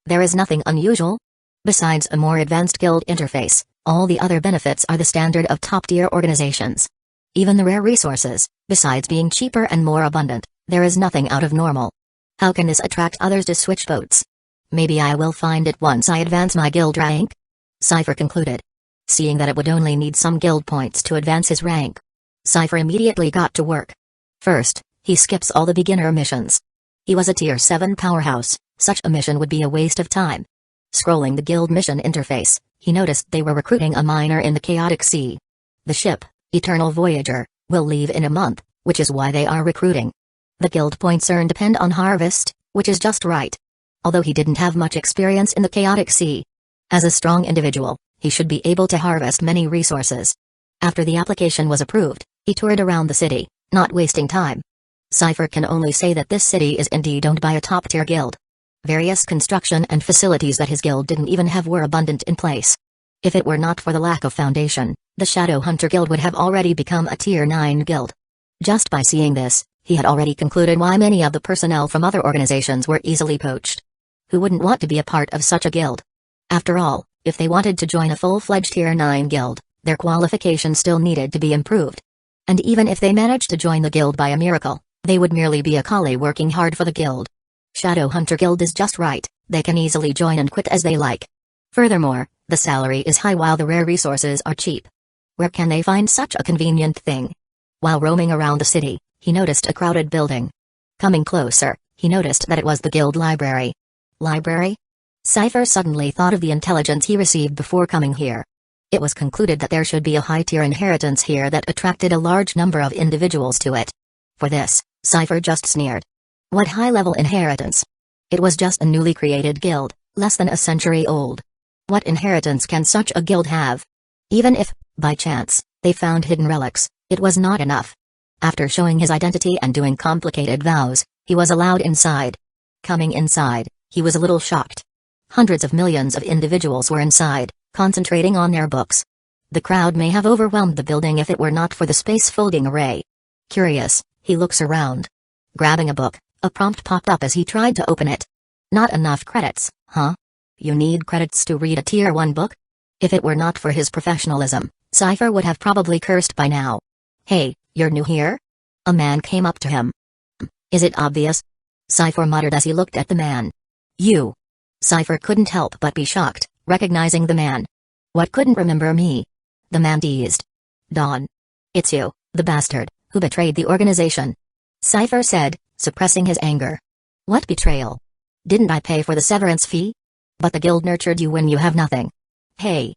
There is nothing unusual. Besides a more advanced guild interface, all the other benefits are the standard of top-tier organizations. Even the rare resources, besides being cheaper and more abundant, there is nothing out of normal. How can this attract others to switch boats? Maybe I will find it once I advance my guild rank? Cipher concluded. Seeing that it would only need some guild points to advance his rank, Cipher immediately got to work. First, he skips all the beginner missions. He was a tier 7 powerhouse, such a mission would be a waste of time. Scrolling the guild mission interface, he noticed they were recruiting a miner in the Chaotic Sea. The ship, Eternal Voyager, will leave in a month, which is why they are recruiting. The guild points earned depend on harvest, which is just right. Although he didn't have much experience in the Chaotic Sea, as a strong individual, he should be able to harvest many resources. After the application was approved, he toured around the city, not wasting time. Cipher can only say that this city is indeed owned by a top-tier guild. Various construction and facilities that his guild didn't even have were abundant in place. If it were not for the lack of foundation, the Shadow Hunter Guild would have already become a tier 9 guild. Just by seeing this, he had already concluded why many of the personnel from other organizations were easily poached. Who wouldn't want to be a part of such a guild? After all, if they wanted to join a full-fledged tier 9 guild, their qualifications still needed to be improved. And even if they managed to join the guild by a miracle, they would merely be a collie working hard for the guild. Shadow Hunter Guild is just right, they can easily join and quit as they like. Furthermore, the salary is high while the rare resources are cheap. Where can they find such a convenient thing? While roaming around the city, he noticed a crowded building. Coming closer, he noticed that it was the guild library. Library? Cipher suddenly thought of the intelligence he received before coming here. It was concluded that there should be a high-tier inheritance here that attracted a large number of individuals to it. For this, Cipher just sneered. What high-level inheritance? It was just a newly created guild, less than a century old. What inheritance can such a guild have? Even if, by chance, they found hidden relics, it was not enough. After showing his identity and doing complicated vows, he was allowed inside. Coming inside, he was a little shocked. Hundreds of millions of individuals were inside, concentrating on their books. The crowd may have overwhelmed the building if it were not for the space folding array. Curious, he looks around. Grabbing a book, a prompt popped up as he tried to open it. Not enough credits, huh? You need credits to read a tier 1 book? If it were not for his professionalism, Cipher would have probably cursed by now. Hey, you're new here? A man came up to him. Is it obvious? Cipher muttered as he looked at the man. You. Cipher couldn't help but be shocked, recognizing the man. What, couldn't remember me? The man teased. Dawn. It's you, the bastard, who betrayed the organization. Cipher said, suppressing his anger. What betrayal? Didn't I pay for the severance fee? But the guild nurtured you when you have nothing. Hey.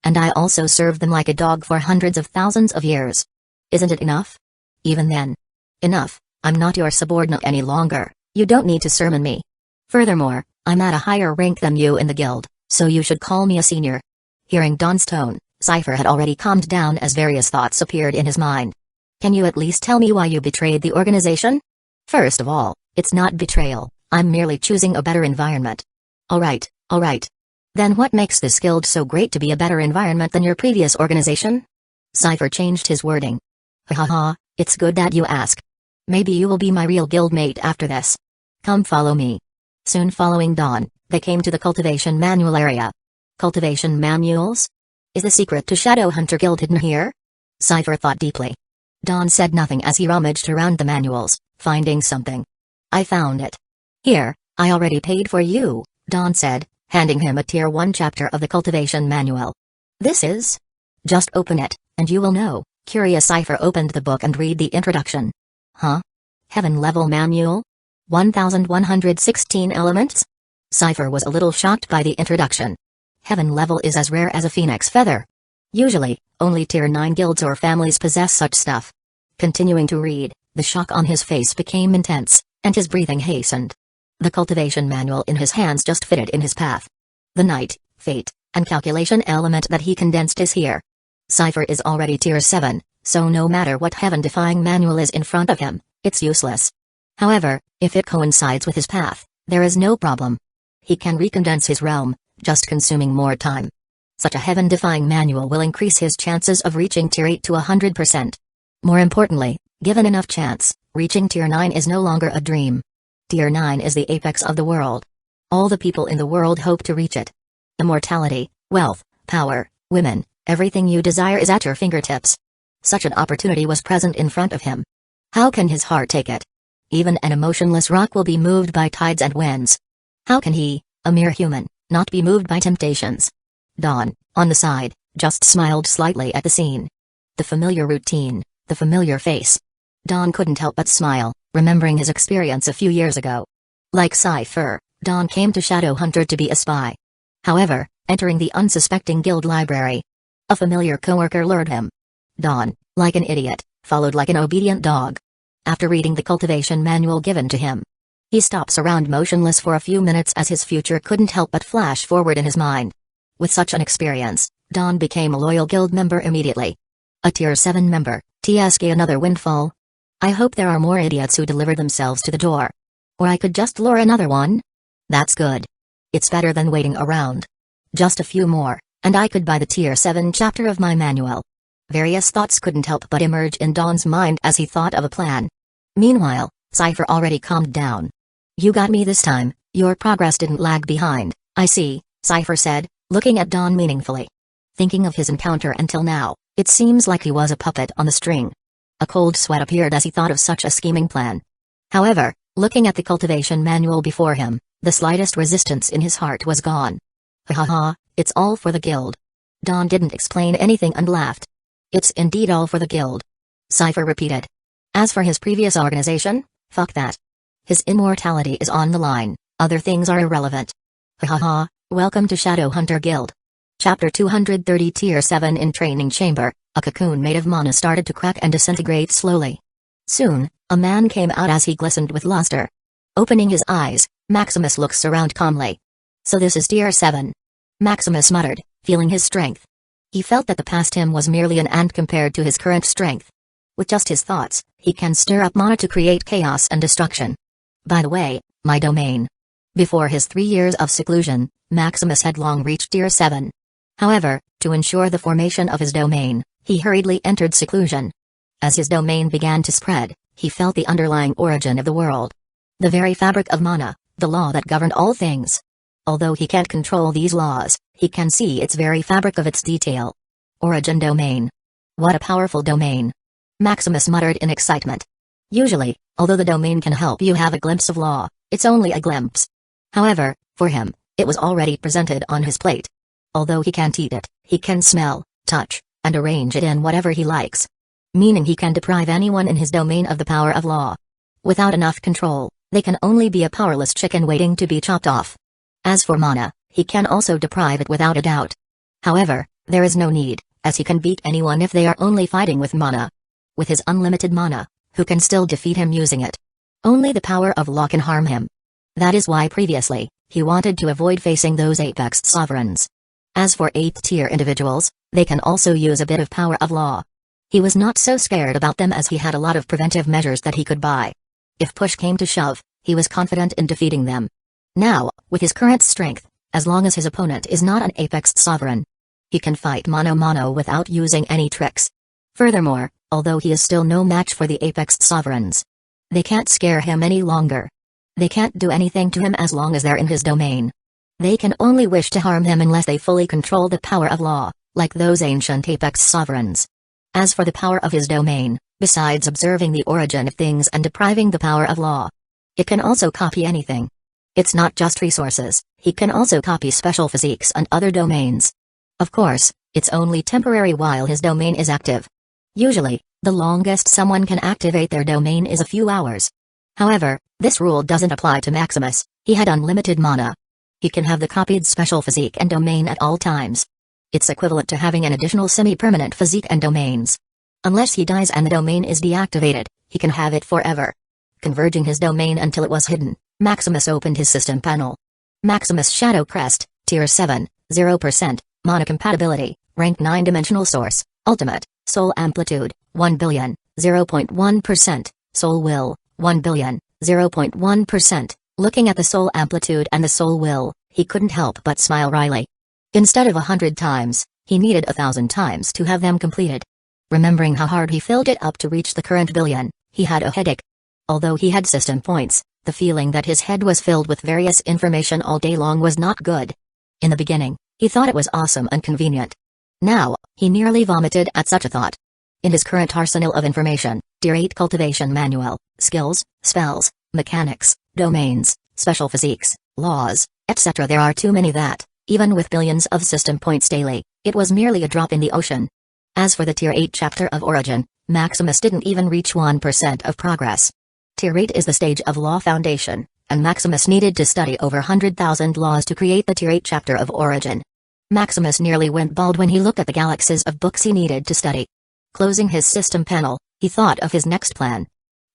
And I also served them like a dog for hundreds of thousands of years. Isn't it enough? Even then. Enough, I'm not your subordinate any longer, you don't need to sermon me. Furthermore, I'm at a higher rank than you in the guild, so you should call me a senior. Hearing Dawn's tone, Cipher had already calmed down as various thoughts appeared in his mind. Can you at least tell me why you betrayed the organization? First of all, it's not betrayal, I'm merely choosing a better environment. Alright. Then what makes this guild so great to be a better environment than your previous organization? Cipher changed his wording. Haha, it's good that you ask. Maybe you will be my real guildmate after this. Come follow me. Soon following Dawn, they came to the cultivation manual area. Cultivation manuals? Is the secret to Shadow Hunter Guild hidden here? Cipher thought deeply. Dawn said nothing as he rummaged around the manuals, finding something. I found it. Here, I already paid for you, Dawn said, handing him a tier 1 chapter of the cultivation manual. This is? Just open it, and you will know. Curious, Cipher opened the book and read the introduction. Huh? Heaven level manual? 1116 elements? Cipher was a little shocked by the introduction. Heaven level is as rare as a phoenix feather. Usually, only tier 9 guilds or families possess such stuff. Continuing to read, the shock on his face became intense, and his breathing hastened. The cultivation manual in his hands just fitted in his path. The night, fate, and calculation element that he condensed is here. Cipher is already tier 7, so no matter what heaven-defying manual is in front of him, it's useless. However, if it coincides with his path, there is no problem. He can recondense his realm, just consuming more time. Such a heaven-defying manual will increase his chances of reaching Tier 8 to 100%. More importantly, given enough chance, reaching Tier 9 is no longer a dream. Tier 9 is the apex of the world. All the people in the world hope to reach it. Immortality, wealth, power, women, everything you desire is at your fingertips. Such an opportunity was present in front of him. How can his heart take it? Even an emotionless rock will be moved by tides and winds. How can he, a mere human, not be moved by temptations? Dawn, on the side, just smiled slightly at the scene. The familiar routine, the familiar face. Dawn couldn't help but smile, remembering his experience a few years ago. Like Cypher, Dawn came to Shadowhunter to be a spy. However, entering the unsuspecting guild library, a familiar coworker lured him. Dawn, like an idiot, followed like an obedient dog. After reading the cultivation manual given to him, he stops around motionless for a few minutes as his future couldn't help but flash forward in his mind. With such an experience, Dawn became a loyal guild member immediately. A Tier 7 member, TSK another windfall. I hope there are more idiots who deliver themselves to the door. Or I could just lure another one. That's good. It's better than waiting around. Just a few more, and I could buy the Tier 7 chapter of my manual. Various thoughts couldn't help but emerge in Dawn's mind as he thought of a plan. Meanwhile, Cypher already calmed down. You got me this time, your progress didn't lag behind, I see, Cypher said, looking at Dawn meaningfully. Thinking of his encounter until now, it seems like he was a puppet on the string. A cold sweat appeared as he thought of such a scheming plan. However, looking at the cultivation manual before him, the slightest resistance in his heart was gone. Ha ha ha, it's all for the guild. Dawn didn't explain anything and laughed. It's indeed all for the guild. Cypher repeated. As for his previous organization, fuck that. His immortality is on the line, other things are irrelevant. Ha ha ha, welcome to Shadowhunter Guild. Chapter 230 Tier 7 In Training Chamber, a cocoon made of mana started to crack and disintegrate slowly. Soon, a man came out as he glistened with luster. Opening his eyes, Maximus looks around calmly. So this is Tier 7. Maximus muttered, feeling his strength. He felt that the past him was merely an ant compared to his current strength. With just his thoughts, he can stir up mana to create chaos and destruction. By the way, my domain. Before his 3 years of seclusion, Maximus had long reached Tier 7. However, to ensure the formation of his domain, he hurriedly entered seclusion. As his domain began to spread, he felt the underlying origin of the world. The very fabric of mana, the law that governed all things. Although he can't control these laws, he can see its very fabric of its detail. Origin domain. What a powerful domain. Maximus muttered in excitement. Usually, although the domain can help you have a glimpse of law, it's only a glimpse. However, for him, it was already presented on his plate. Although he can't eat it, he can smell, touch, and arrange it in whatever he likes. Meaning he can deprive anyone in his domain of the power of law. Without enough control, they can only be a powerless chicken waiting to be chopped off. As for mana, he can also deprive it without a doubt. However, there is no need, as he can beat anyone if they are only fighting with mana. With his unlimited mana, who can still defeat him using it? Only the power of law can harm him. That is why previously, he wanted to avoid facing those apex sovereigns. As for 8th tier individuals, they can also use a bit of power of law. He was not so scared about them as he had a lot of preventive measures that he could buy. If push came to shove, he was confident in defeating them. Now, with his current strength, as long as his opponent is not an apex sovereign, he can fight mano-mano without using any tricks. Furthermore, although he is still no match for the apex sovereigns, they can't scare him any longer. They can't do anything to him as long as they're in his domain. They can only wish to harm him unless they fully control the power of law, like those ancient apex sovereigns. As for the power of his domain, besides observing the origin of things and depriving the power of law, it can also copy anything. It's not just resources, he can also copy special physiques and other domains. Of course, it's only temporary while his domain is active. Usually, the longest someone can activate their domain is a few hours. However, this rule doesn't apply to Maximus. He had unlimited mana. He can have the copied special physique and domain at all times. It's equivalent to having an additional semi-permanent physique and domains. Unless he dies and the domain is deactivated, he can have it forever. Converging his domain until it was hidden, Maximus opened his system panel. Maximus Shadow Crest, Tier 7, 0%, Mana Compatibility, Rank 9 Dimensional Source, Ultimate, Soul Amplitude, 1 billion, 0.1%, soul will, 1 billion, 0.1%. Looking at the soul amplitude and the soul will, he couldn't help but smile wryly. Instead of 100 times, he needed 1,000 times to have them completed. Remembering how hard he filled it up to reach the current billion, he had a headache. Although he had system points, the feeling that his head was filled with various information all day long was not good. In the beginning, he thought it was awesome and convenient. Now, he nearly vomited at such a thought. In his current arsenal of information, Tier 8 Cultivation Manual, skills, spells, mechanics, domains, special physiques, laws, etc. there are too many that, even with billions of system points daily, it was merely a drop in the ocean. As for the Tier 8 chapter of Origin, Maximus didn't even reach 1% of progress. Tier 8 is the stage of Law Foundation, and Maximus needed to study over 100,000 laws to create the Tier 8 chapter of Origin. Maximus nearly went bald when he looked at the galaxies of books he needed to study. Closing his system panel, he thought of his next plan.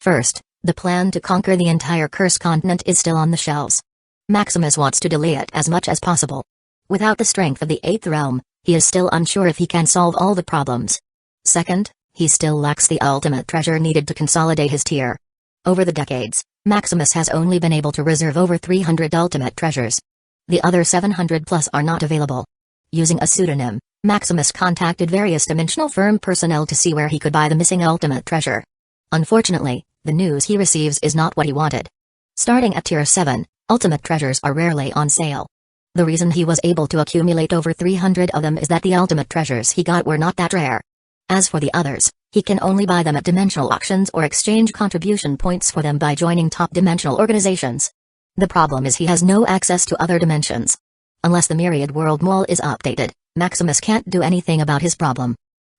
First, the plan to conquer the entire Curse continent is still on the shelves. Maximus wants to delay it as much as possible. Without the strength of the 8th realm, he is still unsure if he can solve all the problems. Second, he still lacks the ultimate treasure needed to consolidate his tier. Over the decades, Maximus has only been able to reserve over 300 ultimate treasures. The other 700 plus are not available. Using a pseudonym, Maximus contacted various dimensional firm personnel to see where he could buy the missing ultimate treasure. Unfortunately, the news he receives is not what he wanted. Starting at Tier 7, ultimate treasures are rarely on sale. The reason he was able to accumulate over 300 of them is that the ultimate treasures he got were not that rare. As for the others, he can only buy them at dimensional auctions or exchange contribution points for them by joining top dimensional organizations. The problem is he has no access to other dimensions. Unless the Myriad World Mall is updated, Maximus can't do anything about his problem.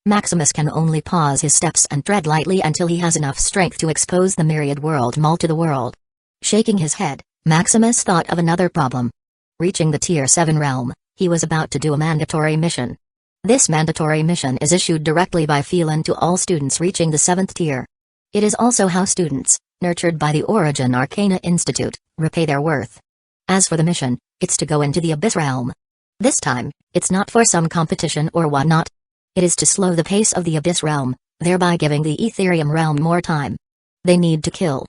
Maximus can only pause his steps and tread lightly until he has enough strength to expose the Myriad World Mall to the world. Shaking his head, Maximus thought of another problem. Reaching the Tier 7 realm, he was about to do a mandatory mission. This mandatory mission is issued directly by Phelan to all students reaching the 7th tier. It is also how students, nurtured by the Origin Arcana Institute, repay their worth. As for the mission, it's to go into the Abyss realm. This time, it's not for some competition or whatnot. It is to slow the pace of the Abyss realm, thereby giving the Ethereum realm more time. They need to kill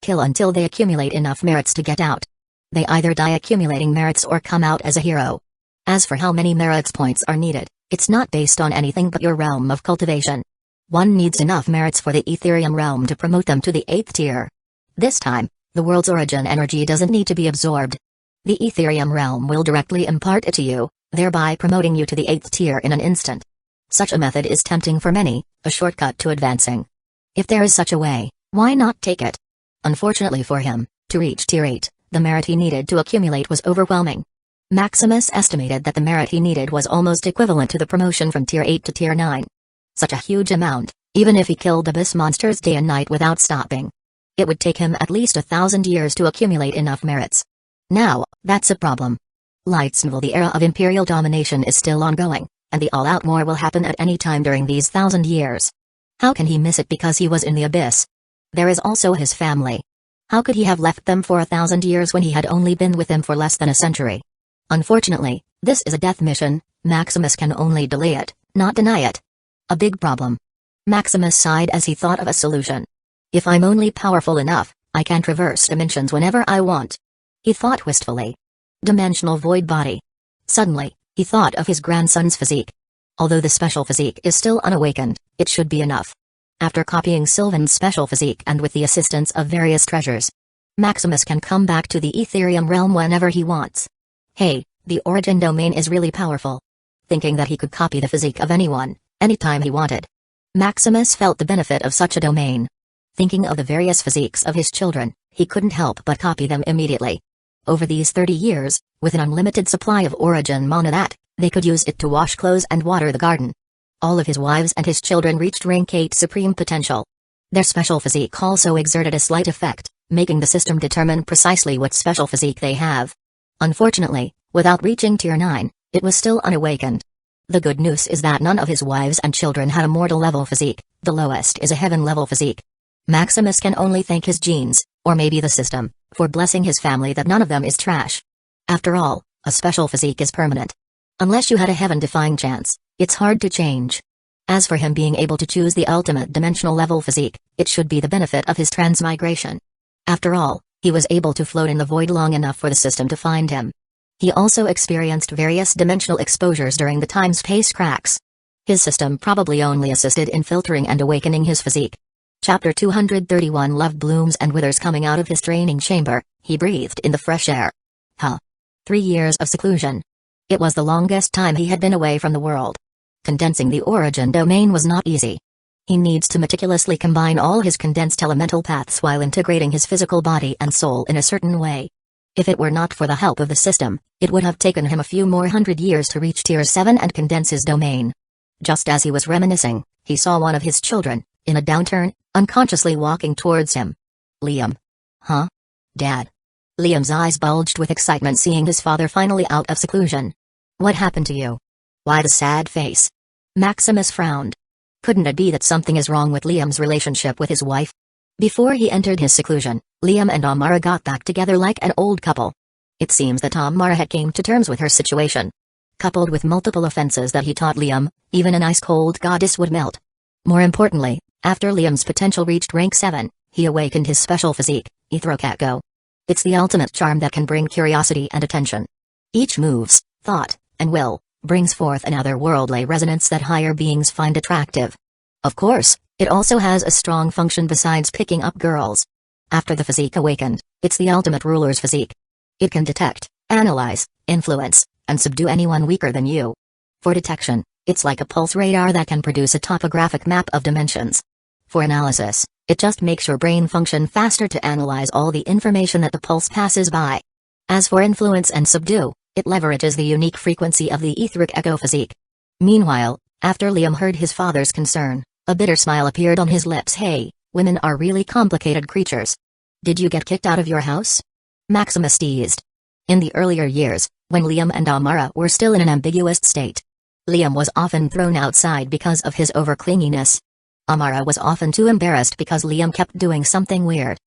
until they accumulate enough merits to get out. They either die accumulating merits or come out as a hero. As for how many merits points are needed, it's not based on anything but your realm of cultivation. One needs enough merits for the Ethereum realm to promote them to the 8th tier. This time, the world's origin energy doesn't need to be absorbed. The Ethereum realm will directly impart it to you, thereby promoting you to the 8th tier in an instant. Such a method is tempting for many, a shortcut to advancing. If there is such a way, why not take it? Unfortunately for him, to reach Tier 8, the merit he needed to accumulate was overwhelming. Maximus estimated that the merit he needed was almost equivalent to the promotion from Tier 8 to Tier 9. Such a huge amount, even if he killed abyss monsters day and night without stopping. It would take him at least 1,000 years to accumulate enough merits. Now, that's a problem. Light's novel, the era of imperial domination is still ongoing, and the all-out war will happen at any time during these 1,000 years. How can he miss it because he was in the abyss? There is also his family. How could he have left them for 1,000 years when he had only been with them for less than a century? Unfortunately, this is a death mission. Maximus can only delay it, not deny it. A big problem. Maximus sighed as he thought of a solution. If I'm only powerful enough, I can traverse dimensions whenever I want. He thought wistfully. Dimensional void body. Suddenly, he thought of his grandson's physique. Although the special physique is still unawakened, it should be enough. After copying Sylvan's special physique and with the assistance of various treasures, Maximus can come back to the Ethereum realm whenever he wants. Hey, the origin domain is really powerful. Thinking that he could copy the physique of anyone, anytime he wanted. Maximus felt the benefit of such a domain. Thinking of the various physiques of his children, he couldn't help but copy them immediately. Over these 30 years, with an unlimited supply of origin mana that, they could use it to wash clothes and water the garden. All of his wives and his children reached rank 8 supreme potential. Their special physique also exerted a slight effect, making the system determine precisely what special physique they have. Unfortunately, without reaching Tier 9, it was still unawakened. The good news is that none of his wives and children had a mortal level physique, the lowest is a heaven level physique. Maximus can only thank his genes, or maybe the system, for blessing his family that none of them is trash. After all, a special physique is permanent. Unless you had a heaven-defying chance, it's hard to change. As for him being able to choose the ultimate dimensional level physique, it should be the benefit of his transmigration. After all, he was able to float in the void long enough for the system to find him. He also experienced various dimensional exposures during the time-space cracks. His system probably only assisted in filtering and awakening his physique. Chapter 231 Love blooms and withers. Coming out of his training chamber, he breathed in the fresh air. 3 years of seclusion. It was the longest time he had been away from the world. Condensing the origin domain was not easy. He needs to meticulously combine all his condensed elemental paths while integrating his physical body and soul in a certain way. If it were not for the help of the system, it would have taken him a few more hundred years to reach Tier 7 and condense his domain. Just as he was reminiscing, he saw one of his children, in a downturn, unconsciously walking towards him. Liam. Huh? Dad. Liam's eyes bulged with excitement seeing his father finally out of seclusion. What happened to you? Why the sad face? Maximus frowned. Couldn't it be that something is wrong with Liam's relationship with his wife? Before he entered his seclusion, Liam and Amara got back together like an old couple. It seems that Amara had came to terms with her situation. Coupled with multiple offenses that he taught Liam, even an ice-cold goddess would melt. More importantly, after Liam's potential reached rank 7, he awakened his special physique, Ethrocaco. It's the ultimate charm that can bring curiosity and attention. Each moves, thought, and will, brings forth an otherworldly resonance that higher beings find attractive. Of course, it also has a strong function besides picking up girls. After the physique awakened, it's the ultimate ruler's physique. It can detect, analyze, influence, and subdue anyone weaker than you. For detection, it's like a pulse radar that can produce a topographic map of dimensions. For analysis, it just makes your brain function faster to analyze all the information that the pulse passes by. As for influence and subdue, it leverages the unique frequency of the etheric echo physique. Meanwhile, after Liam heard his father's concern, a bitter smile appeared on his lips. Hey, women are really complicated creatures. Did you get kicked out of your house? Maximus teased. In the earlier years, when Liam and Amara were still in an ambiguous state, Liam was often thrown outside because of his overclinginess. Amara was often too embarrassed because Liam kept doing something weird.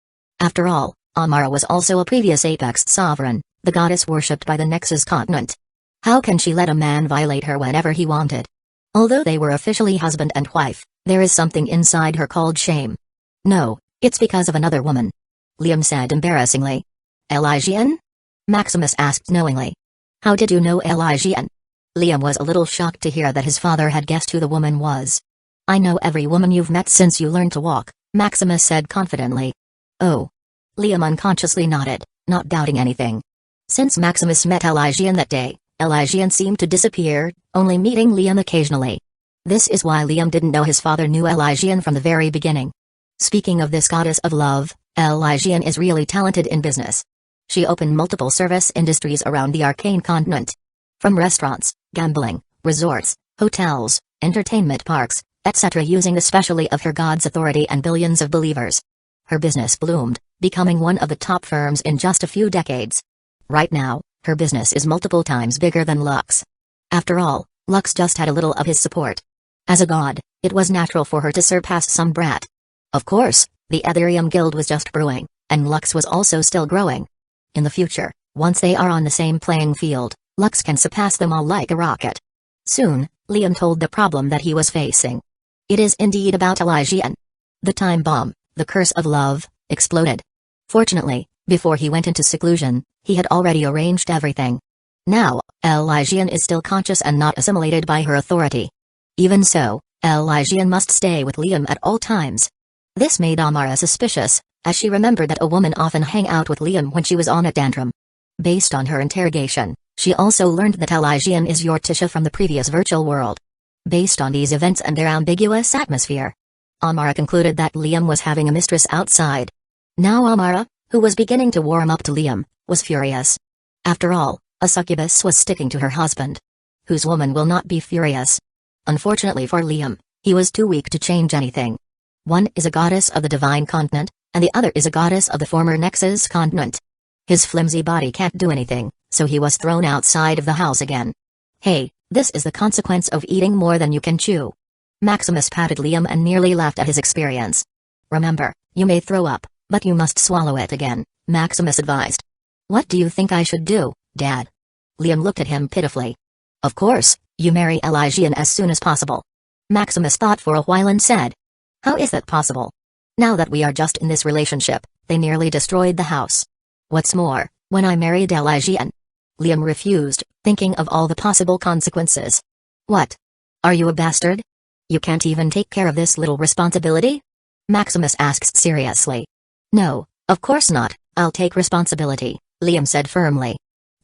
After all, Amara was also a previous Apex sovereign, the goddess worshipped by the Nexus continent. How can she let a man violate her whenever he wanted? Although they were officially husband and wife, there is something inside her called shame. No, it's because of another woman. Liam said embarrassingly. Elysian? Maximus asked knowingly. How did you know Elysian? Liam was a little shocked to hear that his father had guessed who the woman was. I know every woman you've met since you learned to walk, Maximus said confidently. Oh. Liam unconsciously nodded, not doubting anything. Since Maximus met Elysian that day, Elysian seemed to disappear, only meeting Liam occasionally. This is why Liam didn't know his father knew Elysian from the very beginning. Speaking of this goddess of love, Elysian is really talented in business. She opened multiple service industries around the arcane continent. From restaurants, gambling, resorts, hotels, entertainment parks, etc. using the specialty of her god's authority and billions of believers. Her business bloomed, becoming one of the top firms in just a few decades. Right now, her business is multiple times bigger than Lux. After all, Lux just had a little of his support. As a god, it was natural for her to surpass some brat. Of course, the Ethereum Guild was just brewing, and Lux was also still growing. In the future, once they are on the same playing field, Lux can surpass them all like a rocket. Soon, Liam told the problem that he was facing. It is indeed about Elysian. The time bomb, the curse of love, exploded. Fortunately, before he went into seclusion, he had already arranged everything. Now, Elysian is still conscious and not assimilated by her authority. Even so, Elysian must stay with Liam at all times. This made Amara suspicious, as she remembered that a woman often hung out with Liam when she was on a tantrum. Based on her interrogation, she also learned that Elysian is Uchiha from the previous virtual world. Based on these events and their ambiguous atmosphere, Amara concluded that Liam was having a mistress outside. Now Amara, who was beginning to warm up to Liam, was furious. After all, a succubus was sticking to her husband. Whose woman will not be furious? Unfortunately for Liam, he was too weak to change anything. One is a goddess of the divine continent, and the other is a goddess of the former Nexus continent. His flimsy body can't do anything, so he was thrown outside of the house again. Hey, this is the consequence of eating more than you can chew. Maximus patted Liam and nearly laughed at his experience. Remember, you may throw up, but you must swallow it again, Maximus advised. What do you think I should do, Dad? Liam looked at him pitifully. Of course, you marry Elysian as soon as possible. Maximus thought for a while and said, "How is that possible? Now that we are just in this relationship, they nearly destroyed the house. What's more, when I married Elysian." Liam refused, thinking of all the possible consequences. "What? Are you a bastard? You can't even take care of this little responsibility?" Maximus asked seriously. "No, of course not, I'll take responsibility," Liam said firmly.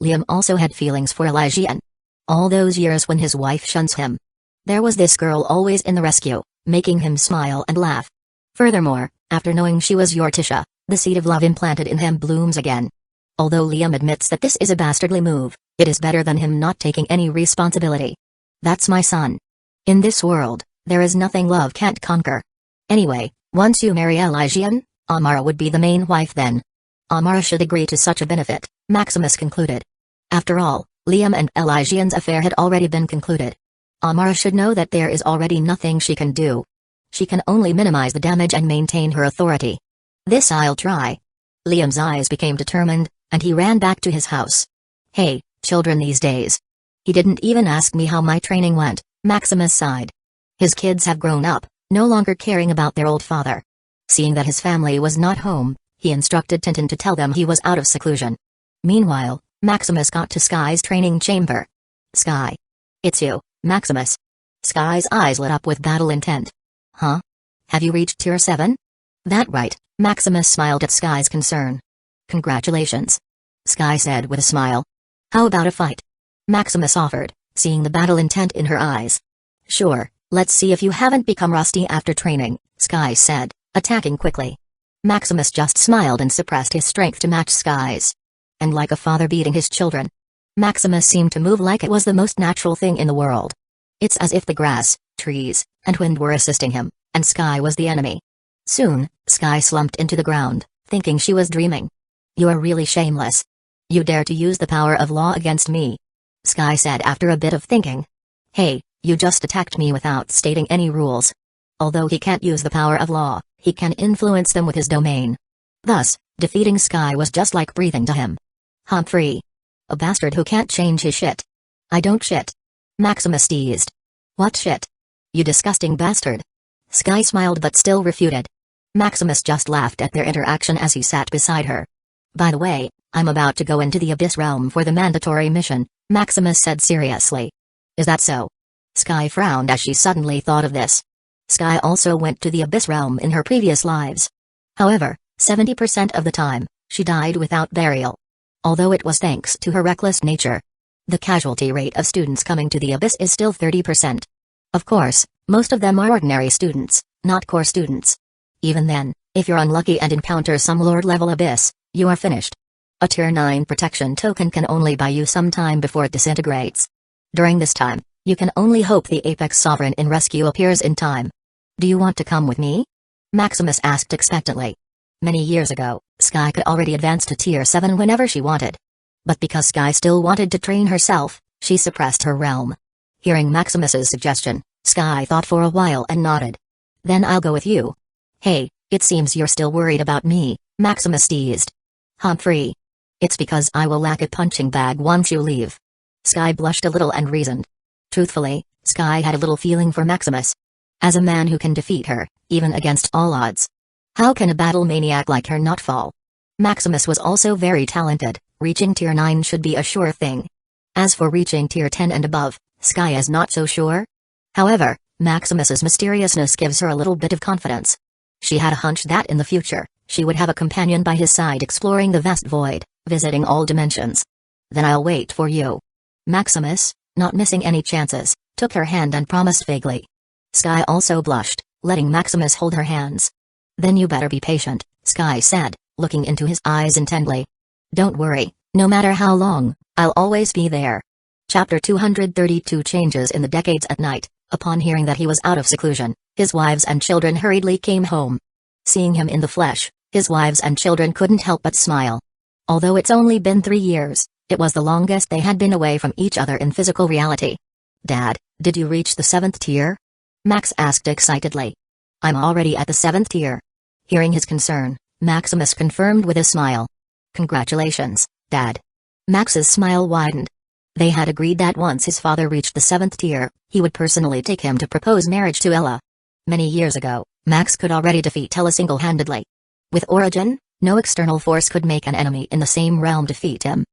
Liam also had feelings for Elysian. All those years when his wife shuns him. There was this girl always in the rescue, making him smile and laugh. Furthermore, after knowing she was Uchiha, the seed of love implanted in him blooms again. Although Liam admits that this is a bastardly move, it is better than him not taking any responsibility. "That's my son. In this world, there is nothing love can't conquer. Anyway, once you marry Elysian, Amara would be the main wife then." Amara should agree to such a benefit, Maximus concluded. After all, Liam and Elysian's affair had already been concluded. Amara should know that there is already nothing she can do. She can only minimize the damage and maintain her authority. "This I'll try." Liam's eyes became determined, and he ran back to his house. "Hey, children these days. He didn't even ask me how my training went," Maximus sighed. His kids have grown up, no longer caring about their old father. Seeing that his family was not home, he instructed Tintin to tell them he was out of seclusion. Meanwhile, Maximus got to Sky's training chamber. "Sky. It's you, Maximus." Sky's eyes lit up with battle intent. "Huh? Have you reached Tier 7? "That right," Maximus smiled at Sky's concern. "Congratulations," Sky said with a smile. "How about a fight?" Maximus offered, seeing the battle intent in her eyes. "Sure, let's see if you haven't become rusty after training," Sky said, attacking quickly. Maximus just smiled and suppressed his strength to match Sky's. And like a father beating his children, Maximus seemed to move like it was the most natural thing in the world. It's as if the grass, trees, and wind were assisting him, and Sky was the enemy. Soon, Sky slumped into the ground, thinking she was dreaming. "You are really shameless. You dare to use the power of law against me," Sky said after a bit of thinking. "Hey, you just attacked me without stating any rules." Although he can't use the power of law, he can influence them with his domain. Thus, defeating Sky was just like breathing to him. Humphrey. A bastard who can't change his shit. "I don't shit," Maximus teased. "What shit? You disgusting bastard." Sky smiled but still refuted. Maximus just laughed at their interaction as he sat beside her. "By the way, I'm about to go into the Abyss Realm for the mandatory mission," Maximus said seriously. "Is that so?" Sky frowned as she suddenly thought of this. Sky also went to the Abyss Realm in her previous lives. However, 70% of the time, she died without burial. Although it was thanks to her reckless nature. The casualty rate of students coming to the Abyss is still 30%. Of course, most of them are ordinary students, not core students. Even then, if you're unlucky and encounter some Lord-level Abyss, you are finished. A Tier 9 protection token can only buy you some time before it disintegrates. During this time, you can only hope the Apex Sovereign in rescue appears in time. "Do you want to come with me?" Maximus asked expectantly. Many years ago, Sky could already advance to Tier 7 whenever she wanted. But because Sky still wanted to train herself, she suppressed her realm. Hearing Maximus's suggestion, Sky thought for a while and nodded. "Then I'll go with you." "Hey, it seems you're still worried about me," Maximus teased. "Humphrey. It's because I will lack a punching bag once you leave." Sky blushed a little and reasoned. Truthfully, Sky had a little feeling for Maximus. As a man who can defeat her, even against all odds. How can a battle maniac like her not fall? Maximus was also very talented, reaching Tier 9 should be a sure thing. As for reaching Tier 10 and above, Sky is not so sure. However, Maximus's mysteriousness gives her a little bit of confidence. She had a hunch that in the future, she would have a companion by his side exploring the vast void, visiting all dimensions. "Then I'll wait for you." Maximus, not missing any chances, took her hand and promised vaguely. Sky also blushed, letting Maximus hold her hands. "Then you better be patient," Sky said, looking into his eyes intently. "Don't worry, no matter how long, I'll always be there." Chapter 232 Changes in the Decades at night. Upon hearing that he was out of seclusion, his wives and children hurriedly came home. Seeing him in the flesh, his wives and children couldn't help but smile. Although it's only been 3 years, it was the longest they had been away from each other in physical reality. "Dad, did you reach the 7th tier?" Max asked excitedly. "I'm already at the 7th tier." Hearing his concern, Maximus confirmed with a smile. "Congratulations, Dad." Max's smile widened. They had agreed that once his father reached the 7th tier, he would personally take him to propose marriage to Ella. Many years ago, Max could already defeat Ella single-handedly. With origin, no external force could make an enemy in the same realm defeat him.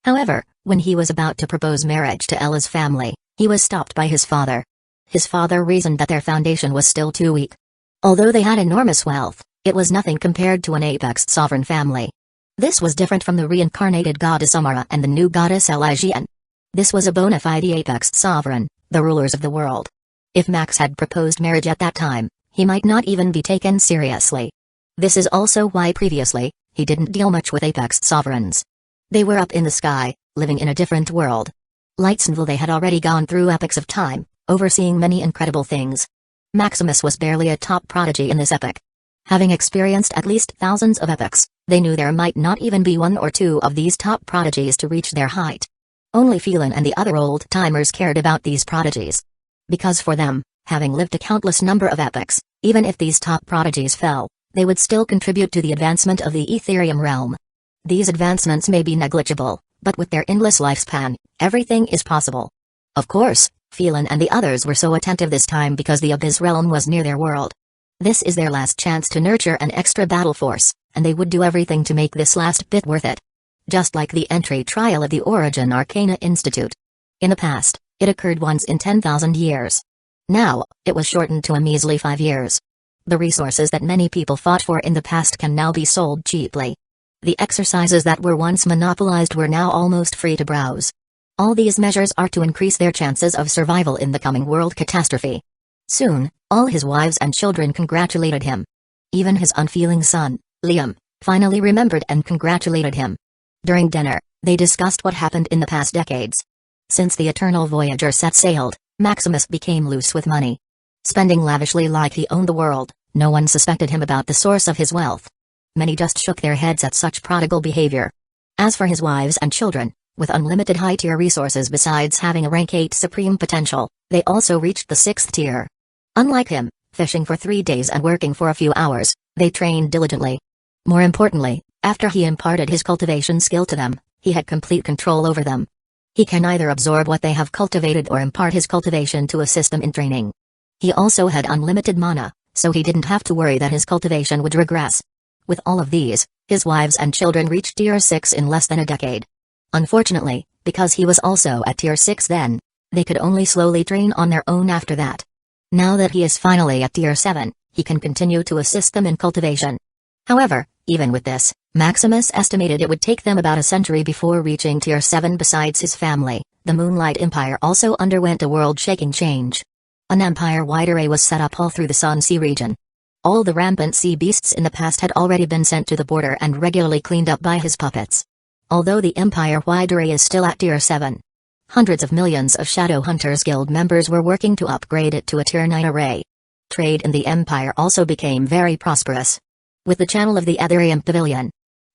However, when he was about to propose marriage to Ella's family, he was stopped by his father. His father reasoned that their foundation was still too weak. Although they had enormous wealth, it was nothing compared to an apex sovereign family. This was different from the reincarnated goddess Amara and the new goddess Elysian. This was a bona fide apex sovereign, the rulers of the world. If Max had proposed marriage at that time, he might not even be taken seriously. This is also why previously, he didn't deal much with apex sovereigns. They were up in the sky, living in a different world. Lightsonville they had already gone through epochs of time, overseeing many incredible things. Maximus was barely a top prodigy in this epoch. Having experienced at least thousands of epochs, they knew there might not even be one or two of these top prodigies to reach their height. Only Phelan and the other old-timers cared about these prodigies. Because for them, having lived a countless number of epochs, even if these top prodigies fell, they would still contribute to the advancement of the Etherium realm. These advancements may be negligible, but with their endless lifespan, everything is possible. Of course, Phelan and the others were so attentive this time because the Abyss realm was near their world. This is their last chance to nurture an extra battle force, and they would do everything to make this last bit worth it. Just like the entry trial of the Origin Arcana Institute. In the past, it occurred once in 10,000 years. Now, it was shortened to a measly 5 years. The resources that many people fought for in the past can now be sold cheaply. The exercises that were once monopolized were now almost free to browse. All these measures are to increase their chances of survival in the coming world catastrophe. Soon, all his wives and children congratulated him. Even his unfeeling son, Liam, finally remembered and congratulated him. During dinner, they discussed what happened in the past decades. Since the Eternal Voyager set sailed, Maximus became loose with money. Spending lavishly like he owned the world, no one suspected him about the source of his wealth. Many just shook their heads at such prodigal behavior. As for his wives and children, with unlimited high-tier resources besides having a rank 8 supreme potential, they also reached the 6th tier. Unlike him, fishing for 3 days and working for a few hours, they trained diligently. More importantly, after he imparted his cultivation skill to them, he had complete control over them. He can either absorb what they have cultivated or impart his cultivation to assist them in training. He also had unlimited mana, so he didn't have to worry that his cultivation would regress. With all of these, his wives and children reached tier 6 in less than a decade. Unfortunately, because he was also at tier 6 then, they could only slowly train on their own after that. Now that he is finally at tier 7, he can continue to assist them in cultivation. However, even with this, Maximus estimated it would take them about a century before reaching tier 7. Besides his family, the Moonlight Empire also underwent a world-shaking change. An empire-wide array was set up all through the Sun Sea region. All the rampant sea beasts in the past had already been sent to the border and regularly cleaned up by his puppets. Although the empire-wide array is still at tier 7, hundreds of millions of Shadow Hunters Guild members were working to upgrade it to a tier 9 array. Trade in the empire also became very prosperous. With the channel of the Etherium Pavilion,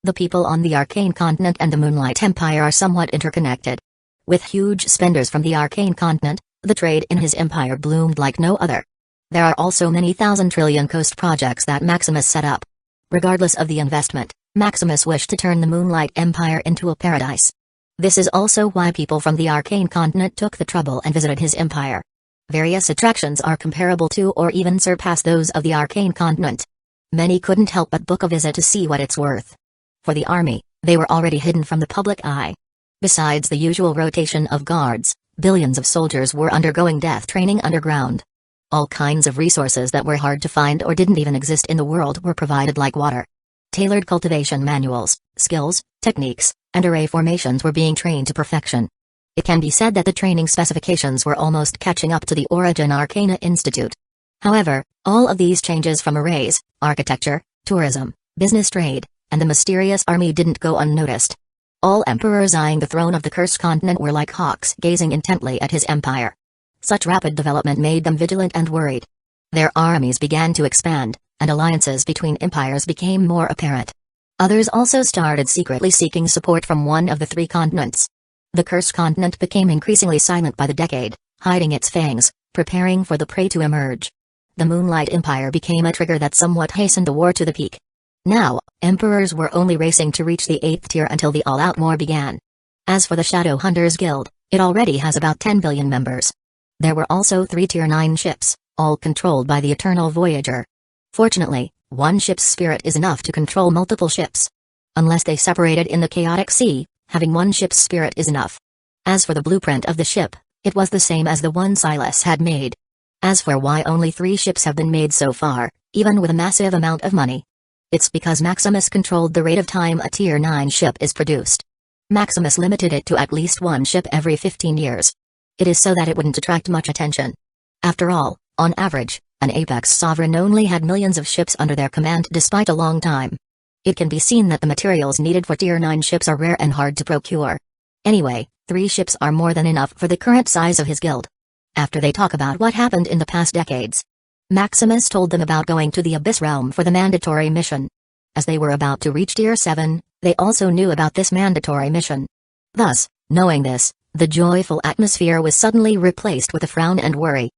the people on the Arcane Continent and the Moonlight Empire are somewhat interconnected. With huge spenders from the Arcane Continent, the trade in his empire bloomed like no other. There are also many thousand trillion coast projects that Maximus set up. Regardless of the investment, Maximus wished to turn the Moonlight Empire into a paradise. This is also why people from the Arcane Continent took the trouble and visited his empire. Various attractions are comparable to or even surpass those of the Arcane Continent. Many couldn't help but book a visit to see what it's worth. For the army, they were already hidden from the public eye. Besides the usual rotation of guards, billions of soldiers were undergoing death training underground. All kinds of resources that were hard to find or didn't even exist in the world were provided like water. Tailored cultivation manuals, skills, techniques, and array formations were being trained to perfection. It can be said that the training specifications were almost catching up to the Origin Arcana Institute. However, all of these changes from arrays, architecture, tourism, business trade, and the mysterious army didn't go unnoticed. All emperors eyeing the throne of the Cursed Continent were like hawks gazing intently at his empire. Such rapid development made them vigilant and worried. Their armies began to expand, and alliances between empires became more apparent. Others also started secretly seeking support from one of the 3 continents. The Cursed Continent became increasingly silent by the decade, hiding its fangs, preparing for the prey to emerge. The Moonlight Empire became a trigger that somewhat hastened the war to the peak. Now, emperors were only racing to reach the 8th tier until the all-out war began. As for the Shadow Hunters Guild, It already has about 10 billion members. There were also 3 Tier 9 ships, all controlled by the Eternal Voyager. Fortunately, one ship's spirit is enough to control multiple ships. Unless they separated in the chaotic sea, having one ship's spirit is enough. As for the blueprint of the ship, it was the same as the one Silas had made. As for why only 3 ships have been made so far, even with a massive amount of money, it's because Maximus controlled the rate of time a Tier 9 ship is produced. Maximus limited it to at least one ship every 15 years. It is so that it wouldn't attract much attention. After all, on average, an apex sovereign only had millions of ships under their command despite a long time. It can be seen that the materials needed for Tier 9 ships are rare and hard to procure. Anyway, 3 ships are more than enough for the current size of his guild. After they talk about what happened in the past decades, Maximus told them about going to the Abyss Realm for the mandatory mission. As they were about to reach Tier 7, they also knew about this mandatory mission. Thus, knowing this, the joyful atmosphere was suddenly replaced with a frown and worry.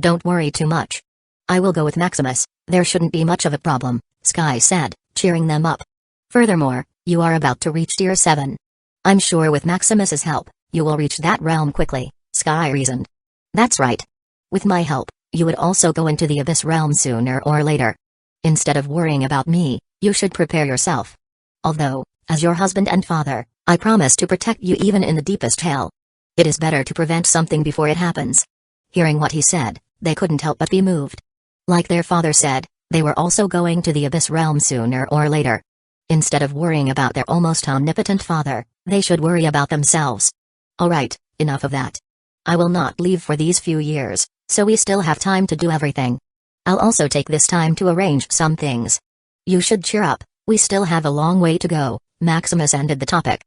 Don't worry too much. I will go with Maximus, there shouldn't be much of a problem, Sky said, cheering them up. Furthermore, you are about to reach Tier 7. I'm sure with Maximus's help, you will reach that realm quickly, Sky reasoned. That's right. With my help, you would also go into the Abyss Realm sooner or later. Instead of worrying about me, you should prepare yourself. Although, as your husband and father, I promise to protect you even in the deepest hell. It is better to prevent something before it happens. Hearing what he said, they couldn't help but be moved. Like their father said, they were also going to the Abyss Realm sooner or later. Instead of worrying about their almost omnipotent father, they should worry about themselves. Alright, enough of that. I will not leave for these few years, so we still have time to do everything. I'll also take this time to arrange some things. You should cheer up, we still have a long way to go, Maximus ended the topic.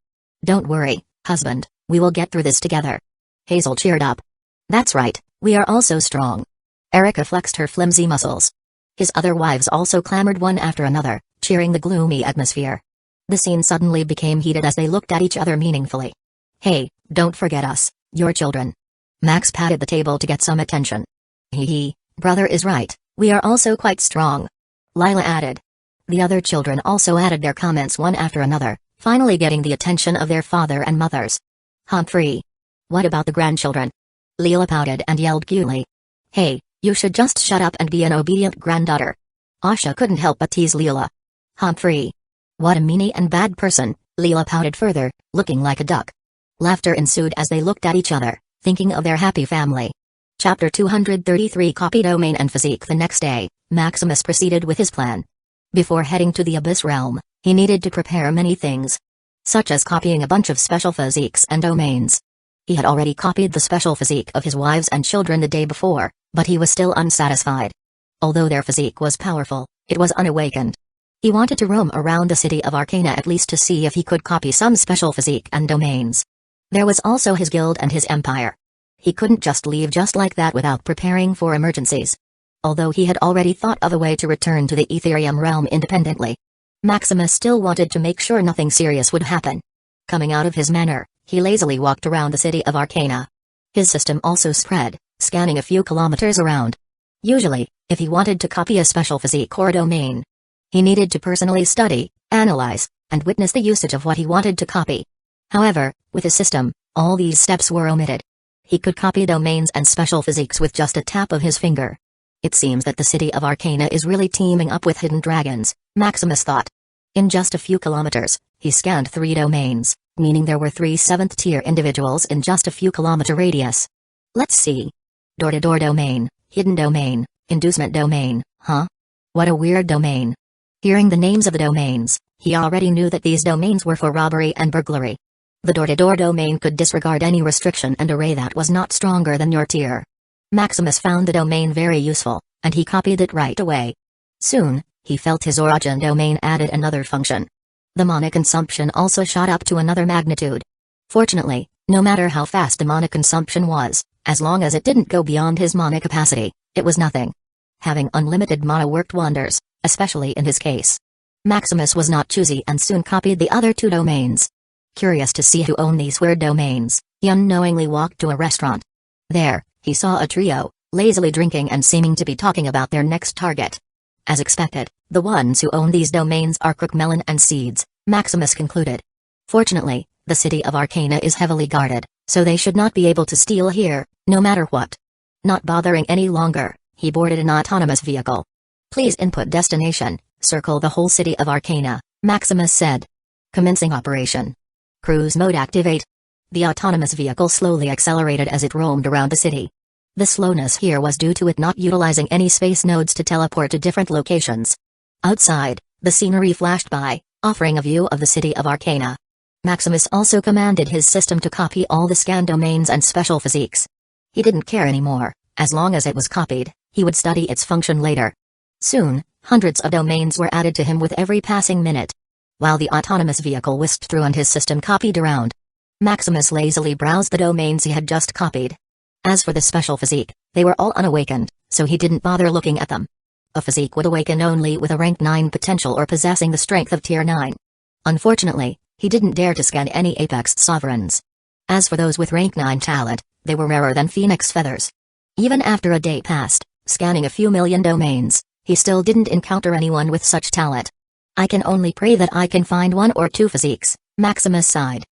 Don't worry, husband, we will get through this together. Hazel cheered up. That's right, we are also strong. Erica flexed her flimsy muscles. His other wives also clamored one after another, cheering the gloomy atmosphere. The scene suddenly became heated as they looked at each other meaningfully. Hey, don't forget us, your children. Max patted the table to get some attention. Hee, brother is right, we are also quite strong. Lila added. The other children also added their comments one after another, finally getting the attention of their father and mothers. Humphrey. What about the grandchildren? Leela pouted and yelled cutely. Hey, you should just shut up and be an obedient granddaughter. Asha couldn't help but tease Leela. Humphrey. What a meanie and bad person, Leela pouted further, looking like a duck. Laughter ensued as they looked at each other, thinking of their happy family. Chapter 233 Copy Domain and Physique. The next day, Maximus proceeded with his plan. Before heading to the Abyss Realm, he needed to prepare many things, such as copying a bunch of special physiques and domains. He had already copied the special physique of his wives and children the day before, but he was still unsatisfied. Although their physique was powerful, it was unawakened. He wanted to roam around the city of Arcana at least to see if he could copy some special physique and domains. There was also his guild and his empire. He couldn't just leave just like that without preparing for emergencies. Although he had already thought of a way to return to the Ethereum realm independently, Maximus still wanted to make sure nothing serious would happen. Coming out of his manor, he lazily walked around the city of Arcana. His system also spread, scanning a few kilometers around. Usually, if he wanted to copy a special physique or domain, he needed to personally study, analyze, and witness the usage of what he wanted to copy. However, with his system, all these steps were omitted. He could copy domains and special physiques with just a tap of his finger. It seems that the city of Arcana is really teaming up with hidden dragons, Maximus thought. In just a few kilometers, he scanned 3 domains, meaning there were 3 7th-tier individuals in just a few kilometer radius. Let's see. Door-to-door domain, hidden domain, inducement domain, huh? What a weird domain. Hearing the names of the domains, he already knew that these domains were for robbery and burglary. The door-to-door domain could disregard any restriction and array that was not stronger than your tier. Maximus found the domain very useful, and he copied it right away. Soon, he felt his origin domain added another function. The mana consumption also shot up to another magnitude. Fortunately, no matter how fast the mana consumption was, as long as it didn't go beyond his mana capacity, it was nothing. Having unlimited mana worked wonders, especially in his case. Maximus was not choosy and soon copied the other 2 domains. Curious to see who owned these weird domains, he unknowingly walked to a restaurant. There, he saw a trio, lazily drinking and seeming to be talking about their next target. As expected, the ones who own these domains are Crookmelon and Seeds, Maximus concluded. Fortunately, the city of Arcana is heavily guarded, so they should not be able to steal here, no matter what. Not bothering any longer, he boarded an autonomous vehicle. Please input destination, circle the whole city of Arcana, Maximus said. Commencing operation. Cruise mode activate. The autonomous vehicle slowly accelerated as it roamed around the city. The slowness here was due to it not utilizing any space nodes to teleport to different locations. Outside, the scenery flashed by, offering a view of the city of Arcana. Maximus also commanded his system to copy all the scan domains and special physiques. He didn't care anymore, as long as it was copied, he would study its function later. Soon, hundreds of domains were added to him with every passing minute. While the autonomous vehicle whisked through and his system copied around, Maximus lazily browsed the domains he had just copied. As for the special physique, they were all unawakened, so he didn't bother looking at them. A physique would awaken only with a rank 9 potential or possessing the strength of tier 9. Unfortunately, he didn't dare to scan any Apex Sovereigns. As for those with rank 9 talent, they were rarer than phoenix feathers. Even after a day passed, scanning a few million domains, he still didn't encounter anyone with such talent. I can only pray that I can find 1 or 2 physiques, Maximus sighed.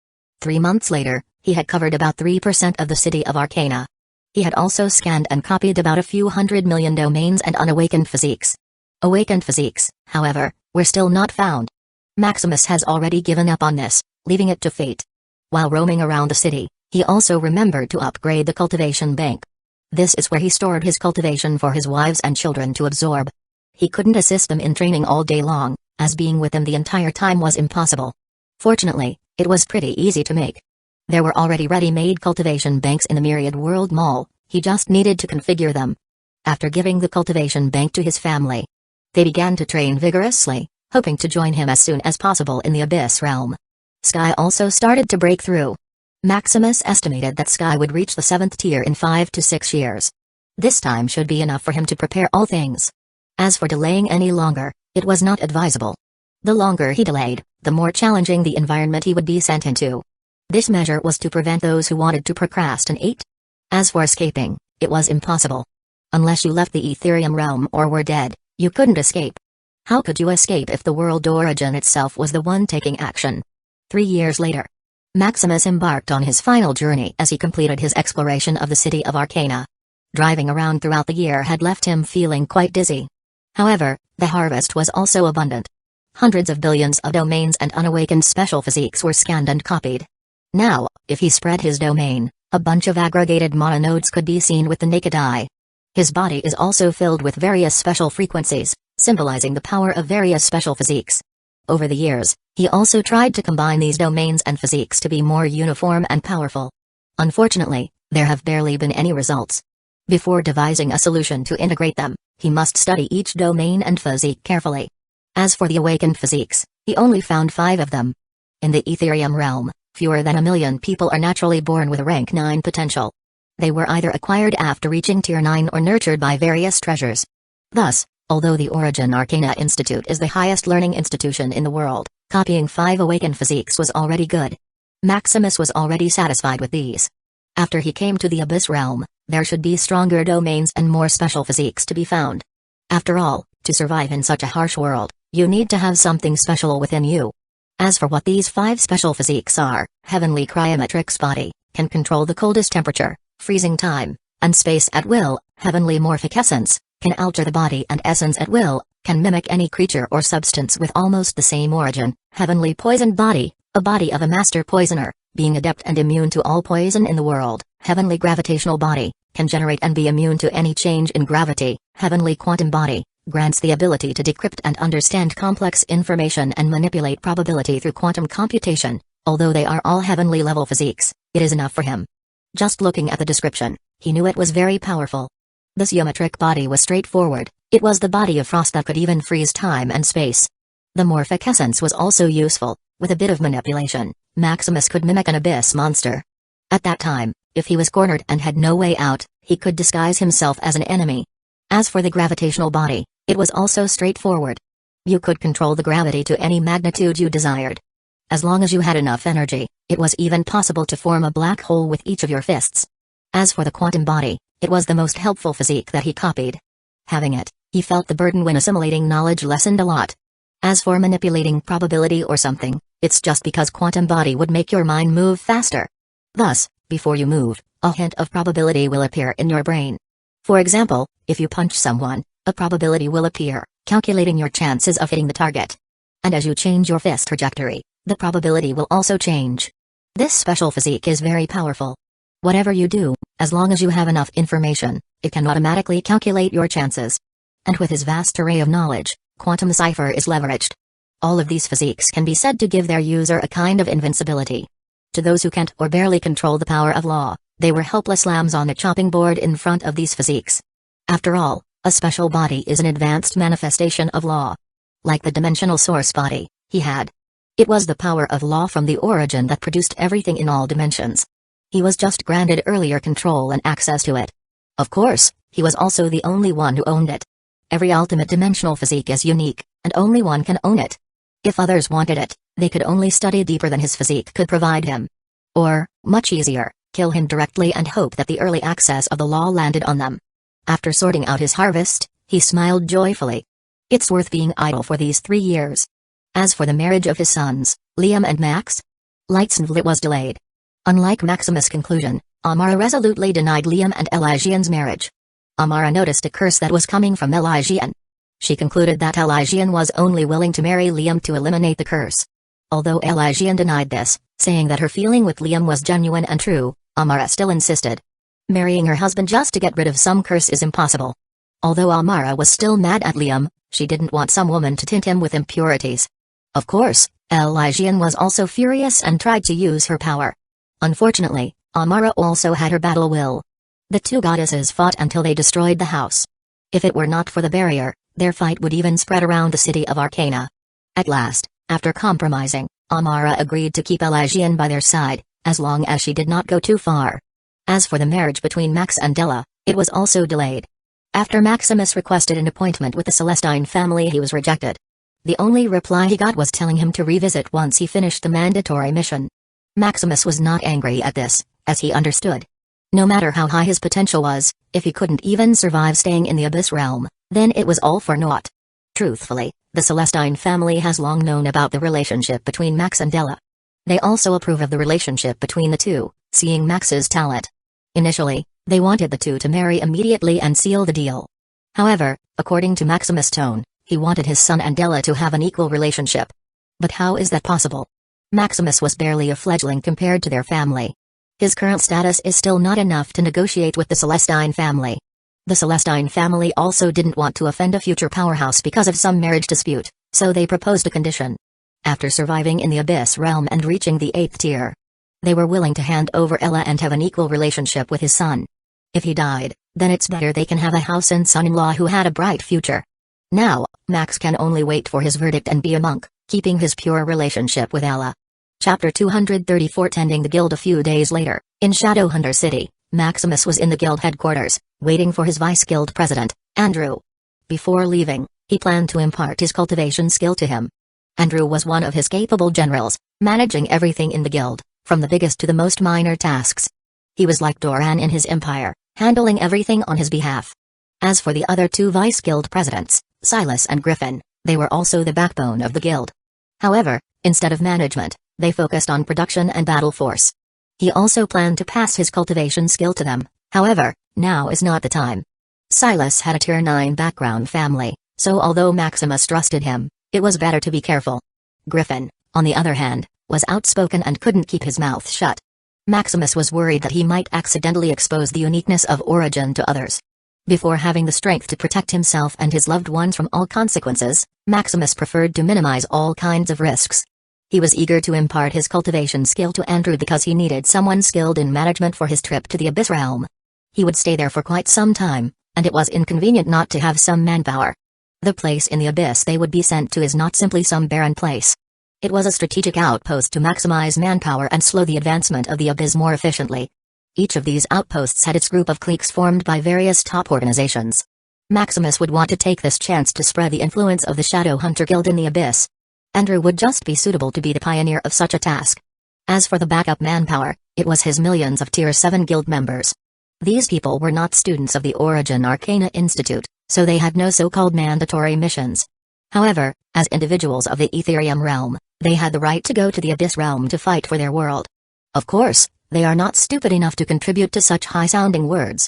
3 months later, he had covered about 3% of the city of Arcana. He had also scanned and copied about a few 100 million domains and unawakened physiques. Awakened physiques, however, were still not found. Maximus has already given up on this, leaving it to fate. While roaming around the city, he also remembered to upgrade the cultivation bank. This is where he stored his cultivation for his wives and children to absorb. He couldn't assist them in training all day long, as being with them the entire time was impossible. Fortunately, it was pretty easy to make. There were already ready-made cultivation banks in the Myriad World Mall, he just needed to configure them. After giving the cultivation bank to his family, they began to train vigorously, hoping to join him as soon as possible in the Abyss realm. Sky also started to break through. Maximus estimated that Sky would reach the 7th tier in 5 to 6 years. This time should be enough for him to prepare all things. As for delaying any longer, it was not advisable. The longer he delayed, the more challenging the environment he would be sent into. This measure was to prevent those who wanted to procrastinate. As for escaping, it was impossible. Unless you left the Ethereum realm or were dead, you couldn't escape. How could you escape if the world origin itself was the one taking action? 3 years later, Maximus embarked on his final journey as he completed his exploration of the city of Arcana. Driving around throughout the year had left him feeling quite dizzy. However, the harvest was also abundant. Hundreds of billions of domains and unawakened special physiques were scanned and copied. Now, if he spread his domain, a bunch of aggregated mononodes could be seen with the naked eye. His body is also filled with various special frequencies, symbolizing the power of various special physiques. Over the years, he also tried to combine these domains and physiques to be more uniform and powerful. Unfortunately, there have barely been any results. Before devising a solution to integrate them, he must study each domain and physique carefully. As for the awakened physiques, he only found 5 of them. In the Ethereum realm, fewer than 1 million people are naturally born with a rank 9 potential. They were either acquired after reaching tier 9 or nurtured by various treasures. Thus, although the Origin Arcana Institute is the highest learning institution in the world, copying 5 awakened physiques was already good. Maximus was already satisfied with these. After he came to the Abyss realm, there should be stronger domains and more special physiques to be found. After all, to survive in such a harsh world, you need to have something special within you. As for what these 5 special physiques are, Heavenly Cryometrics Body, can control the coldest temperature, freezing time, and space at will. Heavenly Morphic Essence, can alter the body and essence at will, can mimic any creature or substance with almost the same origin. Heavenly Poisoned Body, a body of a master poisoner, being adept and immune to all poison in the world. Heavenly Gravitational Body, can generate and be immune to any change in gravity. Heavenly Quantum Body, grants the ability to decrypt and understand complex information and manipulate probability through quantum computation. Although they are all heavenly level physiques, it is enough for him. Just looking at the description, he knew it was very powerful. The geometric body was straightforward. It was the body of frost that could even freeze time and space. The morphic essence was also useful. With a bit of manipulation, Maximus could mimic an abyss monster. At that time, if he was cornered and had no way out, he could disguise himself as an enemy. As for the gravitational body, it was also straightforward. You could control the gravity to any magnitude you desired. As long as you had enough energy, it was even possible to form a black hole with each of your fists. As for the quantum body, it was the most helpful physique that he copied. Having it, he felt the burden when assimilating knowledge lessened a lot. As for manipulating probability or something, it's just because quantum body would make your mind move faster. Thus, Before you move, a hint of probability will appear in your brain. For example, if you punch someone, a probability will appear, calculating your chances of hitting the target. And as you change your fist trajectory, the probability will also change. This special physique is very powerful. Whatever you do, as long as you have enough information, it can automatically calculate your chances. And with his vast array of knowledge, quantum cipher is leveraged. All of these physiques can be said to give their user a kind of invincibility. To those who can't or barely control the power of law, they were helpless lambs on the chopping board in front of these physiques. After all, a special body is an advanced manifestation of law. Like the dimensional source body, he had. It was the power of law from the origin that produced everything in all dimensions. He was just granted earlier control and access to it. Of course, he was also the only one who owned it. Every ultimate dimensional physique is unique, and only one can own it. If others wanted it, they could only study deeper than his physique could provide him. Or, much easier, kill him directly and hope that the early access of the law landed on them. After sorting out his harvest, he smiled joyfully. It's worth being idle for these 3 years. As for the marriage of his sons, Liam and Max, it was delayed. Unlike Maximus' conclusion, Amara resolutely denied Liam and Elysian's marriage. Amara noticed a curse that was coming from Elysian. She concluded that Elysian was only willing to marry Liam to eliminate the curse. Although Elysian denied this, saying that her feeling with Liam was genuine and true, Amara still insisted. Marrying her husband just to get rid of some curse is impossible. Although Amara was still mad at Liam, she didn't want some woman to taint him with impurities. Of course, Elysian was also furious and tried to use her power. Unfortunately, Amara also had her battle will. The two goddesses fought until they destroyed the house. If it were not for the barrier, their fight would even spread around the city of Arcana. At last, after compromising, Amara agreed to keep Elysian by their side, as long as she did not go too far. As for the marriage between Max and Della, it was also delayed. After Maximus requested an appointment with the Celestine family, he was rejected. The only reply he got was telling him to revisit once he finished the mandatory mission. Maximus was not angry at this, as he understood. No matter how high his potential was, if he couldn't even survive staying in the Abyss realm, then it was all for naught. Truthfully, the Celestine family has long known about the relationship between Max and Della. They also approve of the relationship between the two, seeing Max's talent. Initially, they wanted the two to marry immediately and seal the deal. However, according to Maximus' tone, he wanted his son and Della to have an equal relationship. But how is that possible? Maximus was barely a fledgling compared to their family. His current status is still not enough to negotiate with the Celestine family. The Celestine family also didn't want to offend a future powerhouse because of some marriage dispute, so they proposed a condition. After surviving in the Abyss realm and reaching the 8th tier, they were willing to hand over Ella and have an equal relationship with his son. If he died, then it's better they can have a house and son-in-law who had a bright future. Now, Max can only wait for his verdict and be a monk, keeping his pure relationship with Ella. Chapter 234. Tending the guild. A few days later, in Shadowhunter City, Maximus was in the guild headquarters, waiting for his vice-guild president, Andrew. Before leaving, he planned to impart his cultivation skill to him. Andrew was one of his capable generals, managing everything in the guild, from the biggest to the most minor tasks. He was like Doran in his empire, handling everything on his behalf. As for the other two vice-guild presidents, Silas and Griffin, they were also the backbone of the guild. However, instead of management, they focused on production and battle force. He also planned to pass his cultivation skill to them, however, now is not the time. Silas had a Tier 9 background family, so although Maximus trusted him, it was better to be careful. Griffin, on the other hand, was outspoken and couldn't keep his mouth shut. Maximus was worried that he might accidentally expose the uniqueness of origin to others. Before having the strength to protect himself and his loved ones from all consequences, Maximus preferred to minimize all kinds of risks. He was eager to impart his cultivation skill to Andrew because he needed someone skilled in management for his trip to the Abyss realm. He would stay there for quite some time, and it was inconvenient not to have some manpower. The place in the Abyss they would be sent to is not simply some barren place. It was a strategic outpost to maximize manpower and slow the advancement of the Abyss more efficiently. Each of these outposts had its group of cliques formed by various top organizations. Maximus would want to take this chance to spread the influence of the Shadowhunter Guild in the Abyss. Andrew would just be suitable to be the pioneer of such a task. As for the backup manpower, it was his millions of Tier 7 guild members. These people were not students of the Origin Arcana Institute, so they had no so-called mandatory missions. However, as individuals of the Etherium realm, they had the right to go to the Abyss realm to fight for their world. Of course, They are not stupid enough to contribute to such high-sounding words.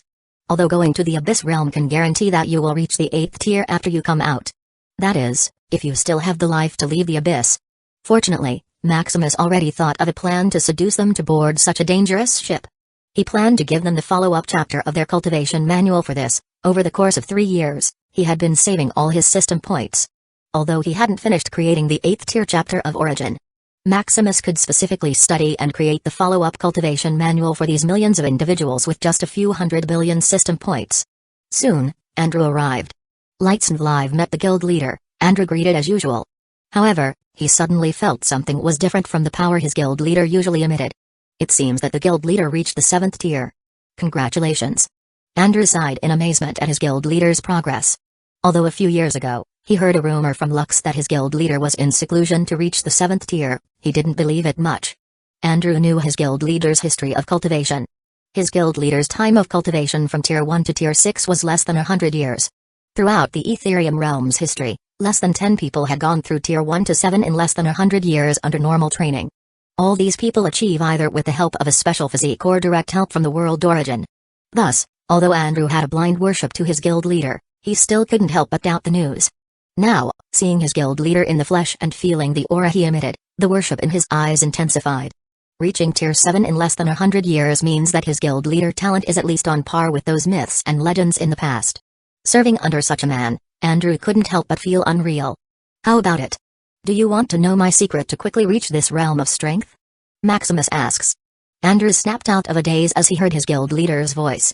Although going to the Abyss Realm can guarantee that you will reach the 8th tier after you come out. That is, if you still have the life to leave the Abyss. Fortunately, Maximus already thought of a plan to seduce them to board such a dangerous ship. He planned to give them the follow-up chapter of their cultivation manual for this. Over the course of 3 years, he had been saving all his system points. Although he hadn't finished creating the 8th tier chapter of Origin, Maximus could specifically study and create the follow-up cultivation manual for these millions of individuals with just a few 100 billion system points. Soon, Andrew arrived. Lights and Live met the guild leader. Andrew greeted as usual. However, he suddenly felt something was different from the power his guild leader usually emitted. It seems that the guild leader reached the 7th tier. Congratulations. Andrew sighed in amazement at his guild leader's progress. Although a few years ago, he heard a rumor from Lux that his guild leader was in seclusion to reach the 7th tier, he didn't believe it much. Andrew knew his guild leader's history of cultivation. His guild leader's time of cultivation from tier 1 to tier 6 was less than 100 years. Throughout the Ethereum realm's history, less than 10 people had gone through tier 1 to 7 in less than 100 years under normal training. All these people achieve either with the help of a special physique or direct help from the world origin. Thus, although Andrew had a blind worship to his guild leader, he still couldn't help but doubt the news. Now, seeing his guild leader in the flesh and feeling the aura he emitted, the worship in his eyes intensified. Reaching tier 7 in less than 100 years means that his guild leader talent is at least on par with those myths and legends in the past. Serving under such a man, Andrew couldn't help but feel unreal. How about it? Do you want to know my secret to quickly reach this realm of strength? Maximus asks. Andrew snapped out of a daze as he heard his guild leader's voice.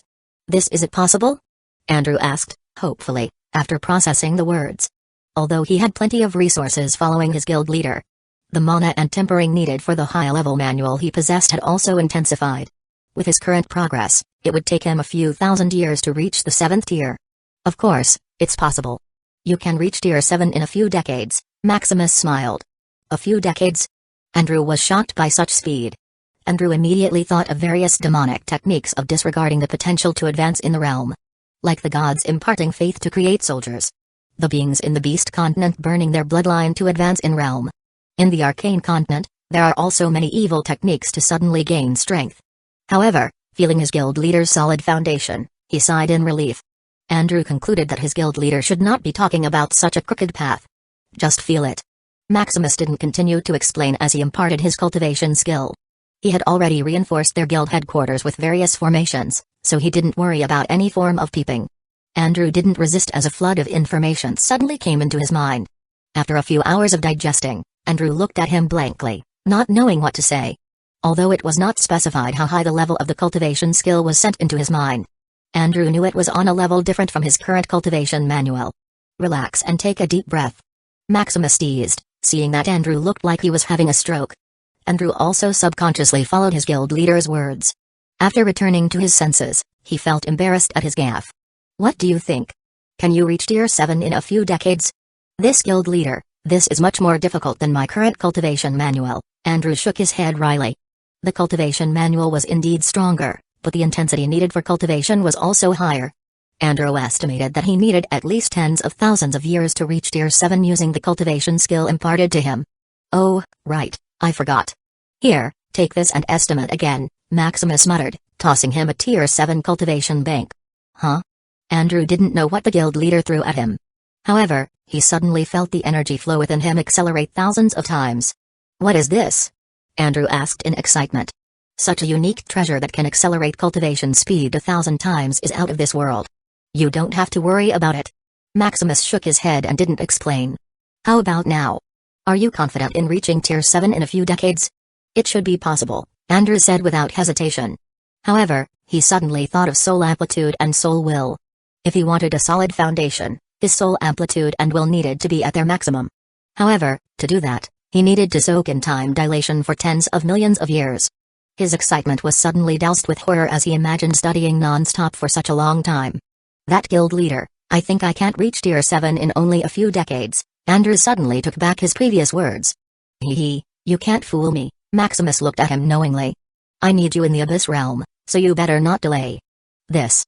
Is it possible? Andrew asked, hopefully, after processing the words. Although he had plenty of resources following his guild leader, the mana and tempering needed for the high-level manual he possessed had also intensified. With his current progress, it would take him a few thousand years to reach the 7th tier. Of course, it's possible. You can reach tier 7 in a few decades, Maximus smiled. A few decades? Andrew was shocked by such speed. Andrew immediately thought of various demonic techniques of disregarding the potential to advance in the realm. Like the gods imparting faith to create soldiers. The beings in the Beast Continent burning their bloodline to advance in realm. In the Arcane Continent, there are also many evil techniques to suddenly gain strength. However, feeling his guild leader's solid foundation, he sighed in relief. Andrew concluded that his guild leader should not be talking about such a crooked path. Just feel it. Maximus didn't continue to explain as he imparted his cultivation skill. He had already reinforced their guild headquarters with various formations, so he didn't worry about any form of peeping. Andrew didn't resist as a flood of information suddenly came into his mind. After a few hours of digesting, Andrew looked at him blankly, not knowing what to say. Although it was not specified how high the level of the cultivation skill was sent into his mind, Andrew knew it was on a level different from his current cultivation manual. Relax and take a deep breath. Maximus teased, seeing that Andrew looked like he was having a stroke. Andrew also subconsciously followed his guild leader's words. After returning to his senses, he felt embarrassed at his gaffe. What do you think? Can you reach tier 7 in a few decades? This guild leader, this is much more difficult than my current cultivation manual. Andrew shook his head wryly. The cultivation manual was indeed stronger, but the intensity needed for cultivation was also higher. Andrew estimated that he needed at least tens of thousands of years to reach tier 7 using the cultivation skill imparted to him. Oh, right, I forgot. Here, take this and estimate again, Maximus muttered, tossing him a tier 7 cultivation bank. Huh? Andrew didn't know what the guild leader threw at him. However, he suddenly felt the energy flow within him accelerate thousands of times. What is this? Andrew asked in excitement. Such a unique treasure that can accelerate cultivation speed 1,000 times is out of this world. You don't have to worry about it. Maximus shook his head and didn't explain. How about now? Are you confident in reaching tier 7 in a few decades? It should be possible, Andrew said without hesitation. However, he suddenly thought of soul amplitude and soul will. If he wanted a solid foundation, his soul amplitude and will needed to be at their maximum. However, to do that, he needed to soak in time dilation for tens of millions of years. His excitement was suddenly doused with horror as he imagined studying non-stop for such a long time. That guild leader, I think I can't reach tier 7 in only a few decades. Andrew suddenly took back his previous words. Hee, you can't fool me, Maximus looked at him knowingly. I need you in the Abyss realm, so you better not delay this.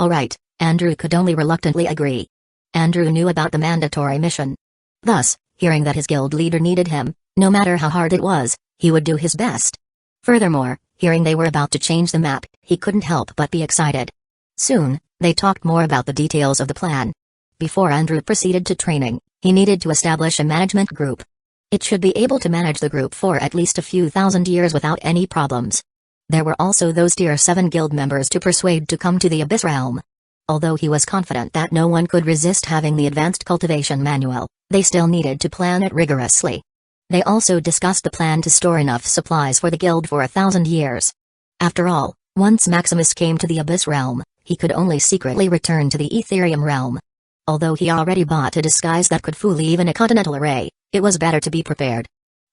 Alright, Andrew could only reluctantly agree. Andrew knew about the mandatory mission. Thus, hearing that his guild leader needed him, no matter how hard it was, he would do his best. Furthermore, Hearing they were about to change the map, he couldn't help but be excited. Soon, they talked more about the details of the plan. Before Andrew proceeded to training, he needed to establish a management group. It should be able to manage the group for at least a few thousand years without any problems. There were also those Tier 7 guild members to persuade to come to the Abyss Realm. Although he was confident that no one could resist having the advanced cultivation manual, they still needed to plan it rigorously. They also discussed the plan to store enough supplies for the guild for 1,000 years. After all, once Maximus came to the Abyss Realm, he could only secretly return to the Etherium Realm. Although he already bought a disguise that could fool even a continental array, it was better to be prepared.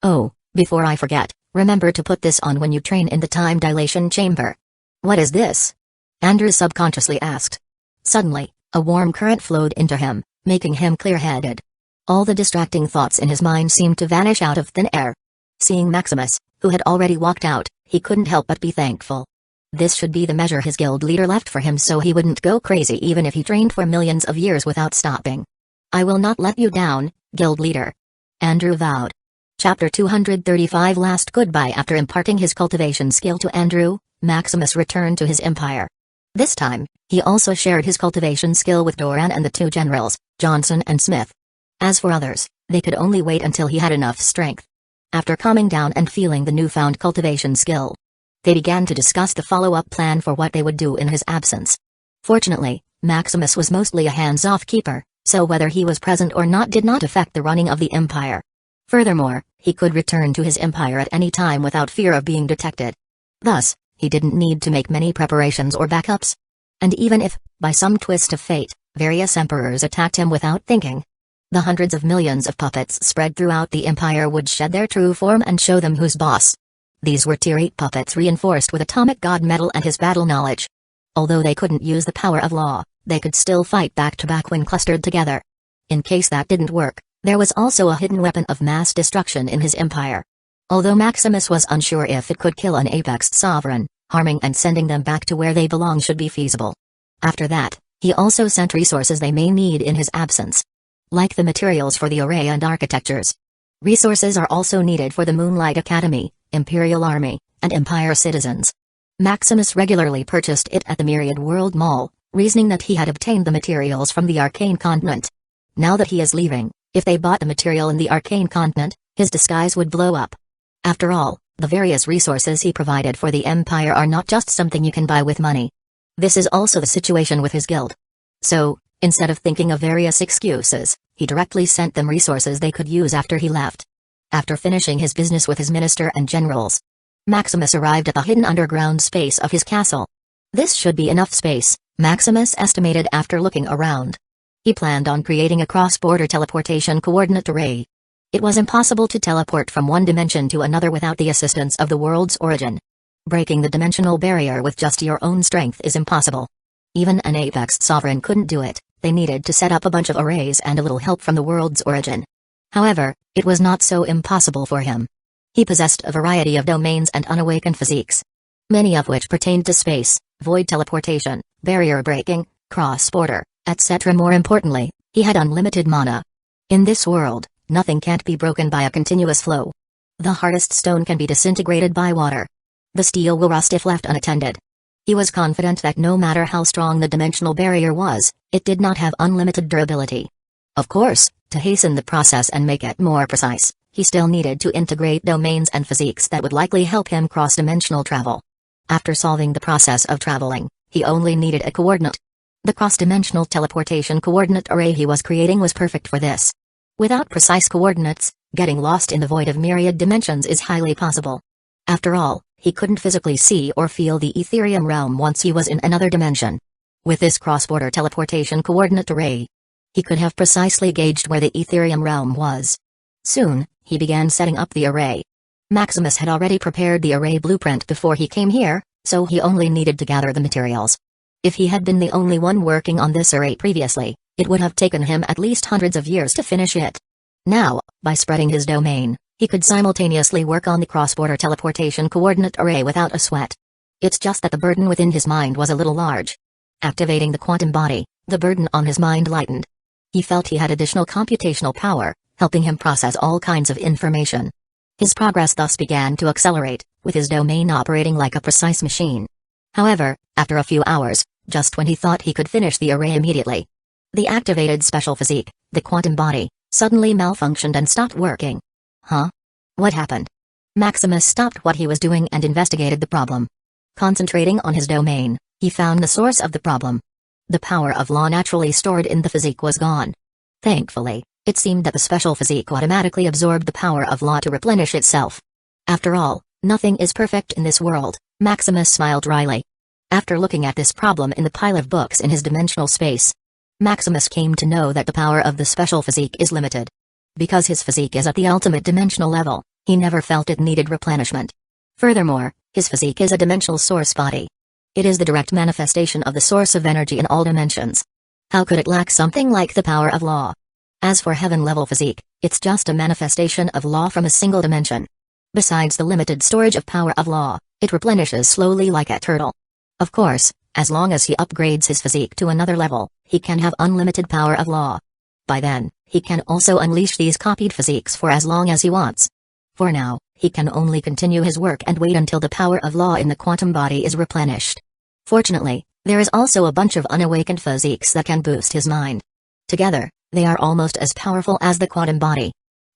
Oh, before I forget, remember to put this on when you train in the time dilation chamber. What is this? Andrew subconsciously asked. Suddenly, a warm current flowed into him, making him clear-headed. All the distracting thoughts in his mind seemed to vanish out of thin air. Seeing Maximus, who had already walked out, he couldn't help but be thankful. This should be the measure his guild leader left for him so he wouldn't go crazy even if he trained for millions of years without stopping. I will not let you down, guild leader. Andrew vowed. Chapter 235 Last goodbye. After imparting his cultivation skill to Andrew, Maximus returned to his empire. This time, he also shared his cultivation skill with Doran and the two generals, Johnson and Smith. As for others, they could only wait until he had enough strength. After calming down and feeling the newfound cultivation skill, they began to discuss the follow-up plan for what they would do in his absence. Fortunately, Maximus was mostly a hands-off keeper, so whether he was present or not did not affect the running of the empire. Furthermore, he could return to his empire at any time without fear of being detected. Thus, he didn't need to make many preparations or backups. And even if, by some twist of fate, various emperors attacked him without thinking, the hundreds of millions of puppets spread throughout the empire would shed their true form and show them who's boss. These were Tier 8 puppets reinforced with atomic god metal and his battle knowledge. Although they couldn't use the power of law, they could still fight back to back when clustered together. In case that didn't work, there was also a hidden weapon of mass destruction in his empire. Although Maximus was unsure if it could kill an apex sovereign, harming and sending them back to where they belong should be feasible. After that, he also sent resources they may need in his absence. Like the materials for the array and architectures. Resources are also needed for the Moonlight Academy, Imperial Army, and Empire citizens. Maximus regularly purchased it at the Myriad World Mall, reasoning that he had obtained the materials from the Arcane Continent. Now that he is leaving, if they bought the material in the Arcane Continent, his disguise would blow up. After all, the various resources he provided for the Empire are not just something you can buy with money. This is also the situation with his guild. So, instead of thinking of various excuses, he directly sent them resources they could use after he left. After finishing his business with his minister and generals, Maximus arrived at the hidden underground space of his castle. This should be enough space, Maximus estimated after looking around. He planned on creating a cross-border teleportation coordinate array. It was impossible to teleport from one dimension to another without the assistance of the world's origin. Breaking the dimensional barrier with just your own strength is impossible. Even an apex sovereign couldn't do it. They needed to set up a bunch of arrays and a little help from the world's origin. However, it was not so impossible for him. He possessed a variety of domains and unawakened physiques, many of which pertained to space, void teleportation, barrier breaking, cross-border, etc. More importantly, he had unlimited mana. In this world, nothing can't be broken by a continuous flow. The hardest stone can be disintegrated by water. The steel will rust if left unattended. He was confident that no matter how strong the dimensional barrier was, it did not have unlimited durability. Of course, to hasten the process and make it more precise, he still needed to integrate domains and physiques that would likely help him cross-dimensional travel. After solving the process of traveling, he only needed a coordinate. The cross-dimensional teleportation coordinate array he was creating was perfect for this. Without precise coordinates, getting lost in the void of myriad dimensions is highly possible. After all, he couldn't physically see or feel the Etherium realm once he was in another dimension. With this cross-border teleportation coordinate array, he could have precisely gauged where the Etherium realm was. Soon, he began setting up the array. Maximus had already prepared the array blueprint before he came here, so he only needed to gather the materials. If he had been the only one working on this array previously, it would have taken him at least hundreds of years to finish it. Now, by spreading his domain, he could simultaneously work on the cross-border teleportation coordinate array without a sweat. It's just that the burden within his mind was a little large. Activating the quantum body, the burden on his mind lightened. He felt he had additional computational power, helping him process all kinds of information. His progress thus began to accelerate, with his domain operating like a precise machine. However, after a few hours, just when he thought he could finish the array immediately, the activated special physique, the quantum body, suddenly malfunctioned and stopped working. Huh? What happened? Maximus stopped what he was doing and investigated the problem. Concentrating on his domain, he found the source of the problem. The power of law naturally stored in the physique was gone. Thankfully, it seemed that the special physique automatically absorbed the power of law to replenish itself. After all, nothing is perfect in this world, Maximus smiled wryly. After looking at this problem in the pile of books in his dimensional space, Maximus came to know that the power of the special physique is limited. Because his physique is at the ultimate dimensional level, he never felt it needed replenishment. Furthermore, his physique is a dimensional source body. It is the direct manifestation of the source of energy in all dimensions. How could it lack something like the power of law? As for heaven-level physique, it's just a manifestation of law from a single dimension. Besides the limited storage of power of law, it replenishes slowly like a turtle. Of course, as long as he upgrades his physique to another level, he can have unlimited power of law. By then, he can also unleash these copied physiques for as long as he wants. For now, he can only continue his work and wait until the power of law in the quantum body is replenished. Fortunately, there is also a bunch of unawakened physiques that can boost his mind. Together, they are almost as powerful as the quantum body.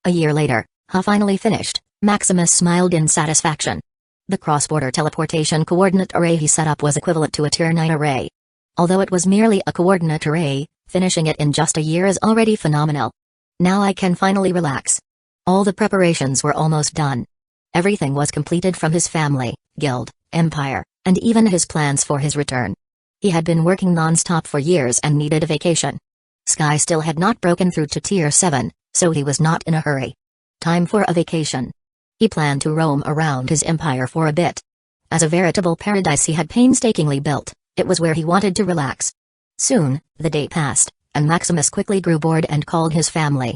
A year later, finally finished, Maximus smiled in satisfaction. The cross-border teleportation coordinate array he set up was equivalent to a tier-9 array. Although it was merely a coordinate array, finishing it in just a year is already phenomenal. Now I can finally relax. All the preparations were almost done. Everything was completed from his family, guild, empire, and even his plans for his return. He had been working non-stop for years and needed a vacation. Sky still had not broken through to tier 7, so he was not in a hurry. Time for a vacation. He planned to roam around his empire for a bit. As a veritable paradise he had painstakingly built, it was where he wanted to relax. Soon, the day passed, and Maximus quickly grew bored and called his family.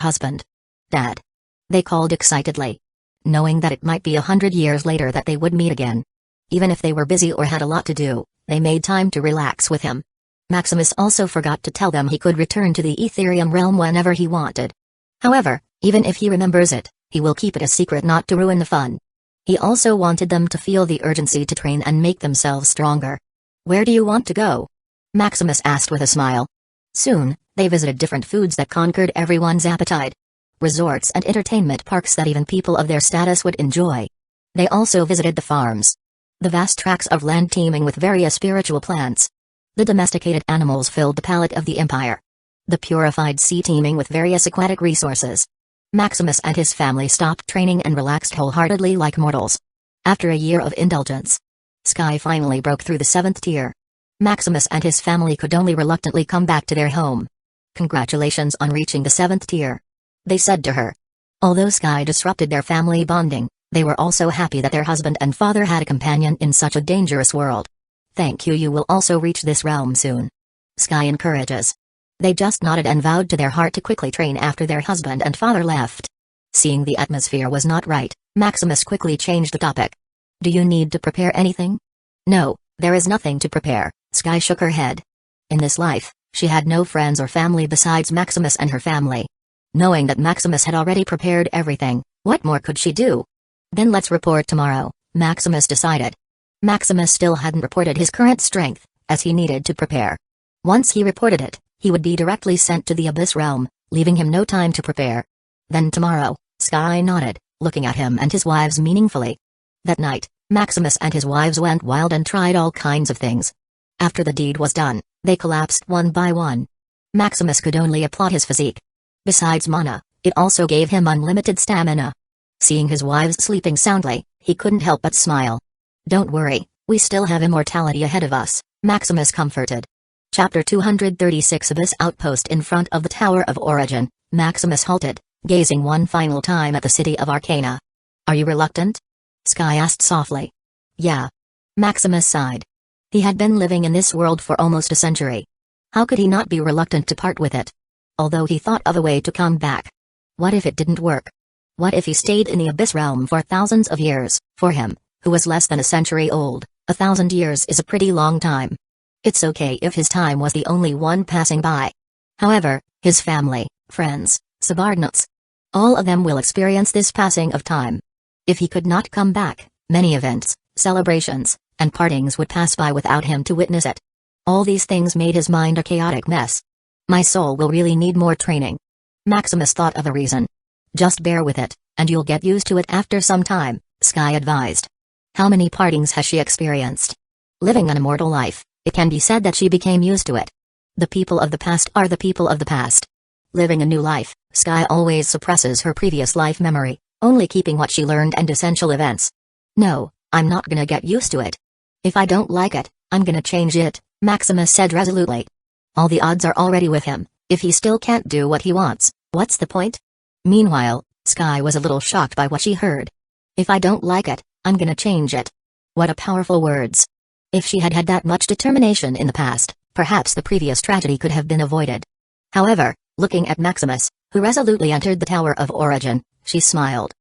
Husband. Dad. They called excitedly. Knowing that it might be 100 years later that they would meet again. Even if they were busy or had a lot to do, they made time to relax with him. Maximus also forgot to tell them he could return to the Etherium realm whenever he wanted. However, even if he remembers it, he will keep it a secret not to ruin the fun. He also wanted them to feel the urgency to train and make themselves stronger. Where do you want to go? Maximus asked with a smile. Soon, they visited different foods that conquered everyone's appetite. Resorts and entertainment parks that even people of their status would enjoy. They also visited the farms. The vast tracts of land teeming with various spiritual plants. The domesticated animals filled the palate of the empire. The purified sea teeming with various aquatic resources. Maximus and his family stopped training and relaxed wholeheartedly like mortals. After a year of indulgence, Sky finally broke through the 7th tier. Maximus and his family could only reluctantly come back to their home. Congratulations on reaching the 7th tier, they said to her. Although Sky disrupted their family bonding, they were also happy that their husband and father had a companion in such a dangerous world. Thank you, you will also reach this realm soon. Sky encourages. They just nodded and vowed to their heart to quickly train after their husband and father left. Seeing the atmosphere was not right, Maximus quickly changed the topic. Do you need to prepare anything? No, there is nothing to prepare, Sky shook her head. In this life, she had no friends or family besides Maximus and her family. Knowing that Maximus had already prepared everything, what more could she do? Then let's report tomorrow, Maximus decided. Maximus still hadn't reported his current strength, as he needed to prepare. Once he reported it, he would be directly sent to the Abyss Realm, leaving him no time to prepare. Then tomorrow, Sky nodded, looking at him and his wives meaningfully. That night, Maximus and his wives went wild and tried all kinds of things. After the deed was done, they collapsed one by one. Maximus could only applaud his physique. Besides mana, it also gave him unlimited stamina. Seeing his wives sleeping soundly, he couldn't help but smile. Don't worry, we still have immortality ahead of us, Maximus comforted. Chapter 236 Abyss Outpost. In front of the Tower of Origin, Maximus halted, gazing one final time at the city of Arcana. Are you reluctant? Sky asked softly. Yeah. Maximus sighed. He had been living in this world for almost a century. How could he not be reluctant to part with it? Although he thought of a way to come back. What if it didn't work? What if he stayed in the Abyss Realm for thousands of years? For him, who was less than a century old, 1,000 years is a pretty long time. It's okay if his time was the only one passing by. However, his family, friends, subordinates, all of them will experience this passing of time. If he could not come back, Many events, celebrations, and partings would pass by without him to witness it. All these things made his mind a chaotic mess. My soul will really need more training. Maximus thought of a reason. Just bear with it, and you'll get used to it after some time, Sky advised. How many partings has she experienced? Living an immortal life, it can be said that she became used to it. The people of the past are the people of the past. Living a new life, Sky always suppresses her previous life memory, only keeping what she learned and essential events. No, I'm not gonna get used to it. If I don't like it, I'm gonna change it, Maximus said resolutely. All the odds are already with him. If he still can't do what he wants, what's the point? Meanwhile, Sky was a little shocked by what she heard. If I don't like it, I'm gonna change it. What a powerful words. If she had had that much determination in the past, perhaps the previous tragedy could have been avoided. However, looking at Maximus, who resolutely entered the Tower of Origin, she smiled.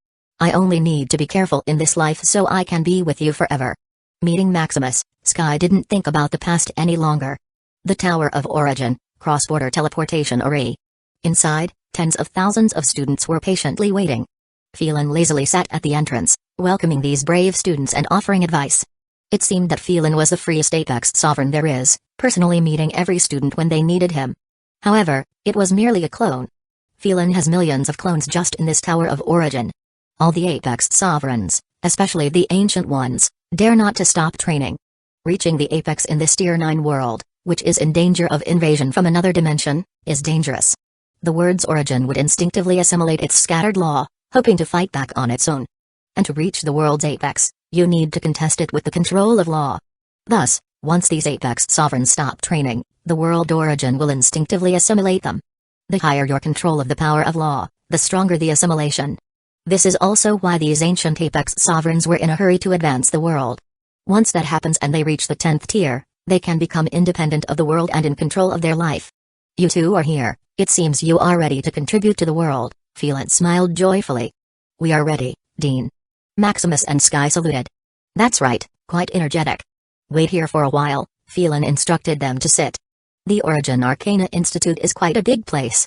I only need to be careful in this life so I can be with you forever. Meeting Maximus, Sky didn't think about the past any longer. The Tower of Origin, cross-border teleportation array. Inside, tens of thousands of students were patiently waiting. Phelan lazily sat at the entrance, welcoming these brave students and offering advice. It seemed that Phelan was the freest apex sovereign there is, personally meeting every student when they needed him. However, it was merely a clone. Phelan has millions of clones just in this Tower of Origin. All the apex sovereigns, especially the ancient ones, dare not to stop training. Reaching the apex in this Tier 9 world, which is in danger of invasion from another dimension, is dangerous. The word's origin would instinctively assimilate its scattered law, hoping to fight back on its own. And to reach the world's apex, you need to contest it with the control of law. Thus, once these apex sovereigns stop training, the world origin will instinctively assimilate them. The higher your control of the power of law, the stronger the assimilation. This is also why these ancient apex sovereigns were in a hurry to advance the world. Once that happens and they reach the 10th tier, they can become independent of the world and in control of their life. You two are here, it seems you are ready to contribute to the world, Phelan smiled joyfully. We are ready, Dean. Maximus and Sky saluted. That's right, quite energetic. Wait here for a while, Phelan instructed them to sit. The Origin Arcana Institute is quite a big place.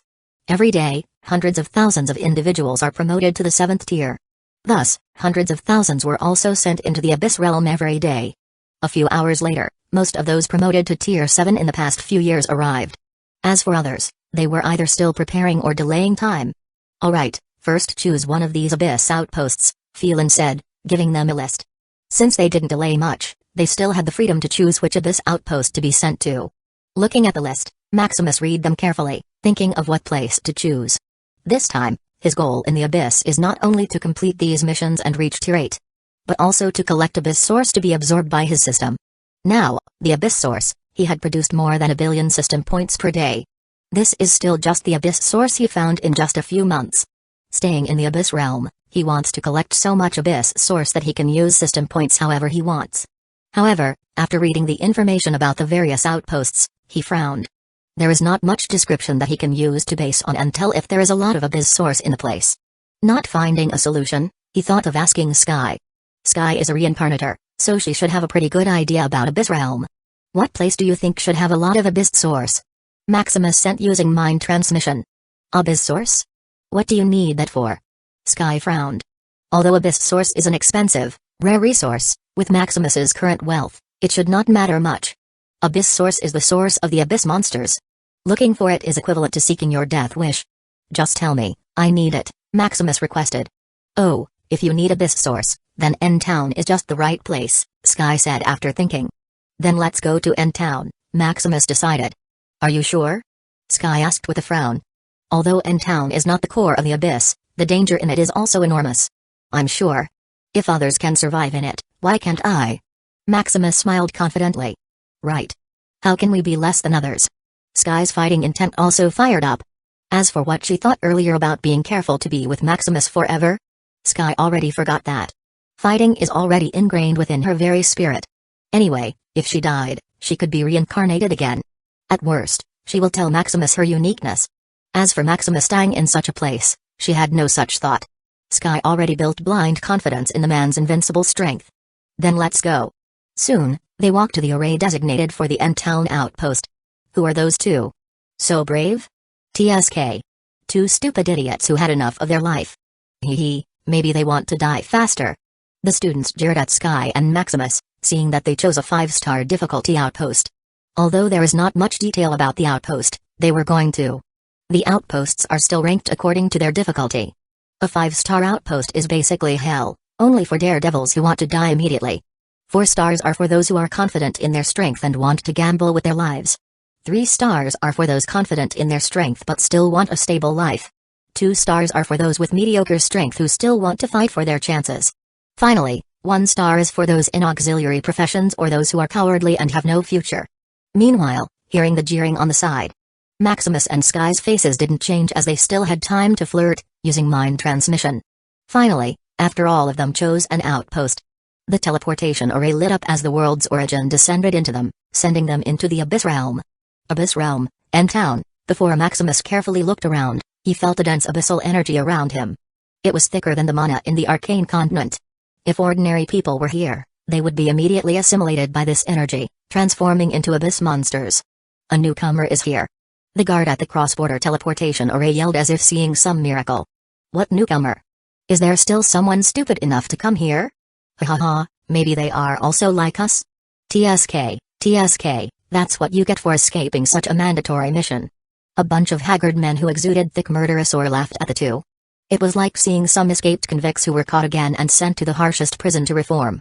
Every day, hundreds of thousands of individuals are promoted to the 7th tier. Thus, hundreds of thousands were also sent into the Abyss Realm every day. A few hours later, most of those promoted to Tier 7 in the past few years arrived. As for others, they were either still preparing or delaying time. Alright, first choose one of these Abyss outposts, Phelan said, giving them a list. Since they didn't delay much, they still had the freedom to choose which Abyss outpost to be sent to. Looking at the list, Maximus read them carefully, thinking of what place to choose. This time, his goal in the Abyss is not only to complete these missions and reach Tier 8, but also to collect Abyss Source to be absorbed by his system. Now, the Abyss Source, he had produced more than 1 billion system points per day. This is still just the Abyss Source he found in just a few months. Staying in the Abyss realm, he wants to collect so much Abyss Source that he can use system points however he wants. However, after reading the information about the various outposts, he frowned. There is not much description that he can use to base on and tell if there is a lot of Abyss Source in the place. Not finding a solution, he thought of asking Sky. Sky is a reincarnator, so she should have a pretty good idea about Abyss Realm. What place do you think should have a lot of Abyss Source? Maximus sent using mind transmission. Abyss Source? What do you need that for? Sky frowned. Although Abyss Source is an expensive, rare resource, with Maximus's current wealth, it should not matter much. Abyss Source is the source of the Abyss monsters. Looking for it is equivalent to seeking your death wish. Just tell me, I need it, Maximus requested. Oh, if you need Abyss Source, then N-Town is just the right place, Sky said after thinking. Then let's go to N-Town, Maximus decided. Are you sure? Sky asked with a frown. Although N-Town is not the core of the Abyss, the danger in it is also enormous. I'm sure. If others can survive in it, why can't I? Maximus smiled confidently. Right. How can we be less than others? Sky's fighting intent also fired up. As for what she thought earlier about being careful to be with Maximus forever, Sky already forgot that. Fighting is already ingrained within her very spirit. Anyway, if she died, she could be reincarnated again. At worst, she will tell Maximus her uniqueness. As for Maximus dying in such a place, she had no such thought. Sky already built blind confidence in the man's invincible strength. Then let's go. Soon, they walked to the array designated for the N-Town outpost. Who are those two? So brave? TSK. Two stupid idiots who had enough of their life. Hee hee, maybe they want to die faster. The students jeered at Sky and Maximus, seeing that they chose a 5-star difficulty outpost. Although there is not much detail about the outpost, they were going to. The outposts are still ranked according to their difficulty. A 5-star outpost is basically hell, only for daredevils who want to die immediately. 4 stars are for those who are confident in their strength and want to gamble with their lives. 3 stars are for those confident in their strength but still want a stable life. 2 stars are for those with mediocre strength who still want to fight for their chances. Finally, 1 star is for those in auxiliary professions or those who are cowardly and have no future. Meanwhile, hearing the jeering on the side, Maximus and Sky's faces didn't change as they still had time to flirt, using mind transmission. Finally, after all of them chose an outpost, the teleportation array lit up as the world's origin descended into them, sending them into the Abyss Realm. Abyss Realm, End Town. Before Maximus carefully looked around, he felt a dense abyssal energy around him. It was thicker than the mana in the arcane continent. If ordinary people were here, they would be immediately assimilated by this energy, transforming into abyss monsters. A newcomer is here. The guard at the cross-border teleportation array yelled as if seeing some miracle. What newcomer? Is there still someone stupid enough to come here? Ha ha ha, maybe they are also like us? TSK, that's what you get for escaping such a mandatory mission. A bunch of haggard men who exuded thick murderous aura laughed at the two. It was like seeing some escaped convicts who were caught again and sent to the harshest prison to reform.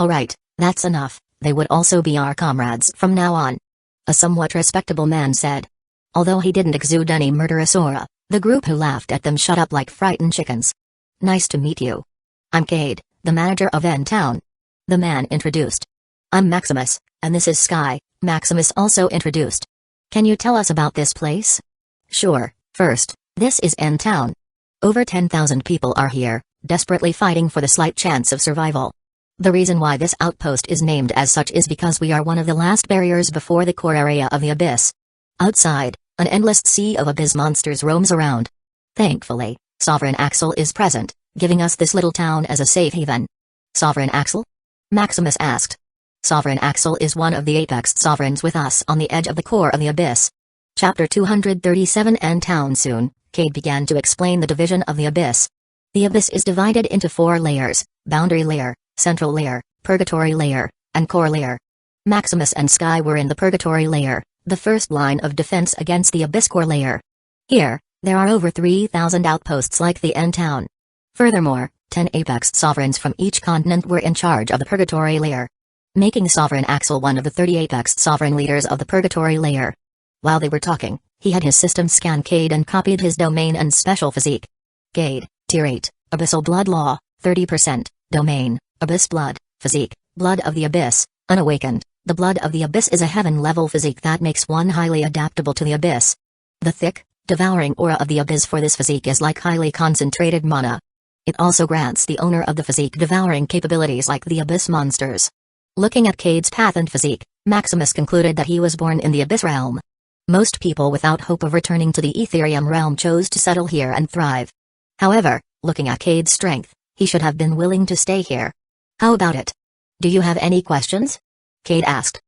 Alright, that's enough, they would also be our comrades from now on. A somewhat respectable man said. Although he didn't exude any murderous aura, the group who laughed at them shut up like frightened chickens. Nice to meet you. I'm Cade, the manager of End Town. The man introduced. I'm Maximus, and this is Sky. Maximus also introduced. Can you tell us about this place? Sure, first, this is End Town. Over 10,000 people are here, desperately fighting for the slight chance of survival. The reason why this outpost is named as such is because we are one of the last barriers before the core area of the abyss. Outside, an endless sea of abyss monsters roams around. Thankfully, Sovereign Axel is present, giving us this little town as a safe haven. Sovereign Axel? Maximus asked. Sovereign Axel is one of the apex sovereigns with us on the edge of the core of the abyss. Chapter 237 End Town. Soon, Cade began to explain the division of the abyss. The abyss is divided into 4 layers: boundary layer, central layer, purgatory layer, and core layer. Maximus and Sky were in the purgatory layer, the first line of defense against the abyss core layer. Here, there are over 3,000 outposts like the End Town. Furthermore, 10 apex sovereigns from each continent were in charge of the purgatory layer, making Sovereign Axel one of the 30 apex sovereign leaders of the purgatory layer. While they were talking, he had his system scan Cade and copied his domain and special physique. Cade, Tier 8, Abyssal Blood Law, 30%, Domain, Abyss Blood, Physique, Blood of the Abyss, Unawakened. The Blood of the Abyss is a heaven-level physique that makes one highly adaptable to the abyss. The thick, devouring aura of the abyss for this physique is like highly concentrated mana. It also grants the owner of the physique devouring capabilities like the abyss monsters. Looking at Cade's path and physique, Maximus concluded that he was born in the Abyss Realm. Most people without hope of returning to the Etherium realm chose to settle here and thrive. However, looking at Cade's strength, he should have been willing to stay here. How about it? Do you have any questions? Cade asked.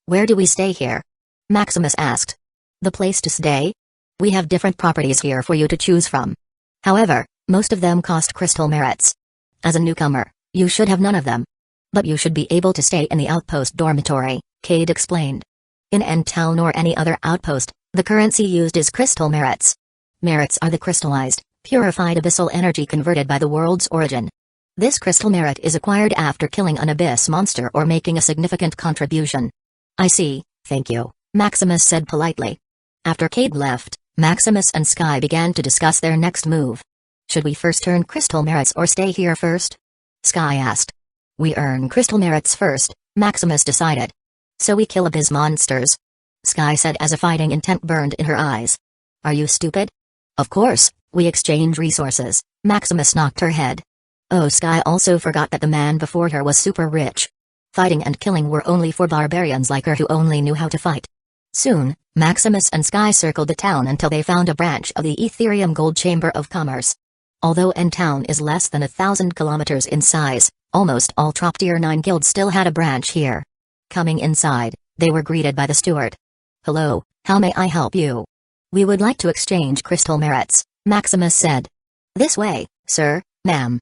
Where do we stay here? Maximus asked. The place to stay? We have different properties here for you to choose from. However, most of them cost crystal merits. As a newcomer, you should have none of them. But you should be able to stay in the outpost dormitory, Cade explained. In End Town or any other outpost, the currency used is crystal merits. Merits are the crystallized, purified abyssal energy converted by the world's origin. This crystal merit is acquired after killing an abyss monster or making a significant contribution. I see, thank you, Maximus said politely. After Cade left, Maximus and Sky began to discuss their next move. Should we first earn crystal merits or stay here first? Sky asked. We earn crystal merits first, Maximus decided. So we kill abyss monsters? Sky said as a fighting intent burned in her eyes. Are you stupid? Of course, we exchange resources, Maximus knocked her head. Oh, Sky also forgot that the man before her was super rich. Fighting and killing were only for barbarians like her who only knew how to fight. Soon, Maximus and Sky circled the town until they found a branch of the Etherium Gold Chamber of Commerce. Although End Town is less than 1,000 kilometers in size, almost all top tier 9 guilds still had a branch here. Coming inside, they were greeted by the steward. Hello, how may I help you? We would like to exchange crystal merits, Maximus said. This way, sir, ma'am.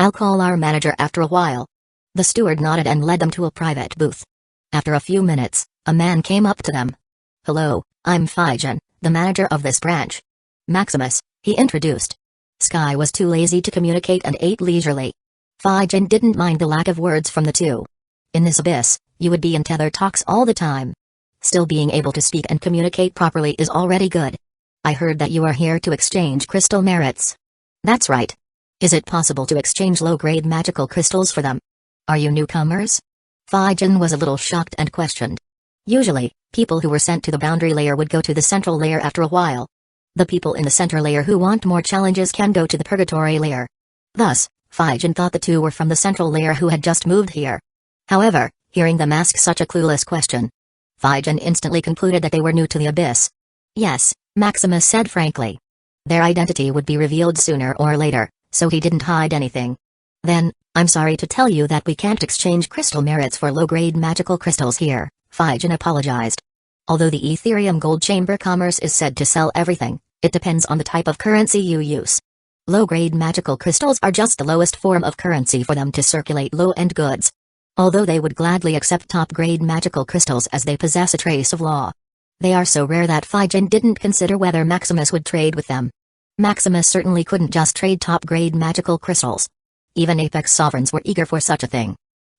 I'll call our manager after a while. The steward nodded and led them to a private booth. After a few minutes, a man came up to them. Hello, I'm Figen, the manager of this branch. Maximus, he introduced. Sky was too lazy to communicate and ate leisurely. Figen didn't mind the lack of words from the two. In this abyss, you would be in tether talks all the time. Still being able to speak and communicate properly is already good. I heard that you are here to exchange crystal merits. That's right. Is it possible to exchange low-grade magical crystals for them? Are you newcomers? Figen was a little shocked and questioned. Usually, people who were sent to the boundary layer would go to the central layer after a while. The people in the center layer who want more challenges can go to the purgatory layer. Thus, Figen thought the two were from the central layer who had just moved here. However, hearing them ask such a clueless question, Figen instantly concluded that they were new to the abyss. Yes, Maximus said frankly. Their identity would be revealed sooner or later, so he didn't hide anything. Then, I'm sorry to tell you that we can't exchange crystal merits for low-grade magical crystals here, Figen apologized. Although the Ethereum Gold Chamber commerce is said to sell everything, it depends on the type of currency you use. Low-grade magical crystals are just the lowest form of currency for them to circulate low-end goods. Although they would gladly accept top-grade magical crystals as they possess a trace of law. They are so rare that Figen didn't consider whether Maximus would trade with them. Maximus certainly couldn't just trade top-grade magical crystals. Even Apex sovereigns were eager for such a thing.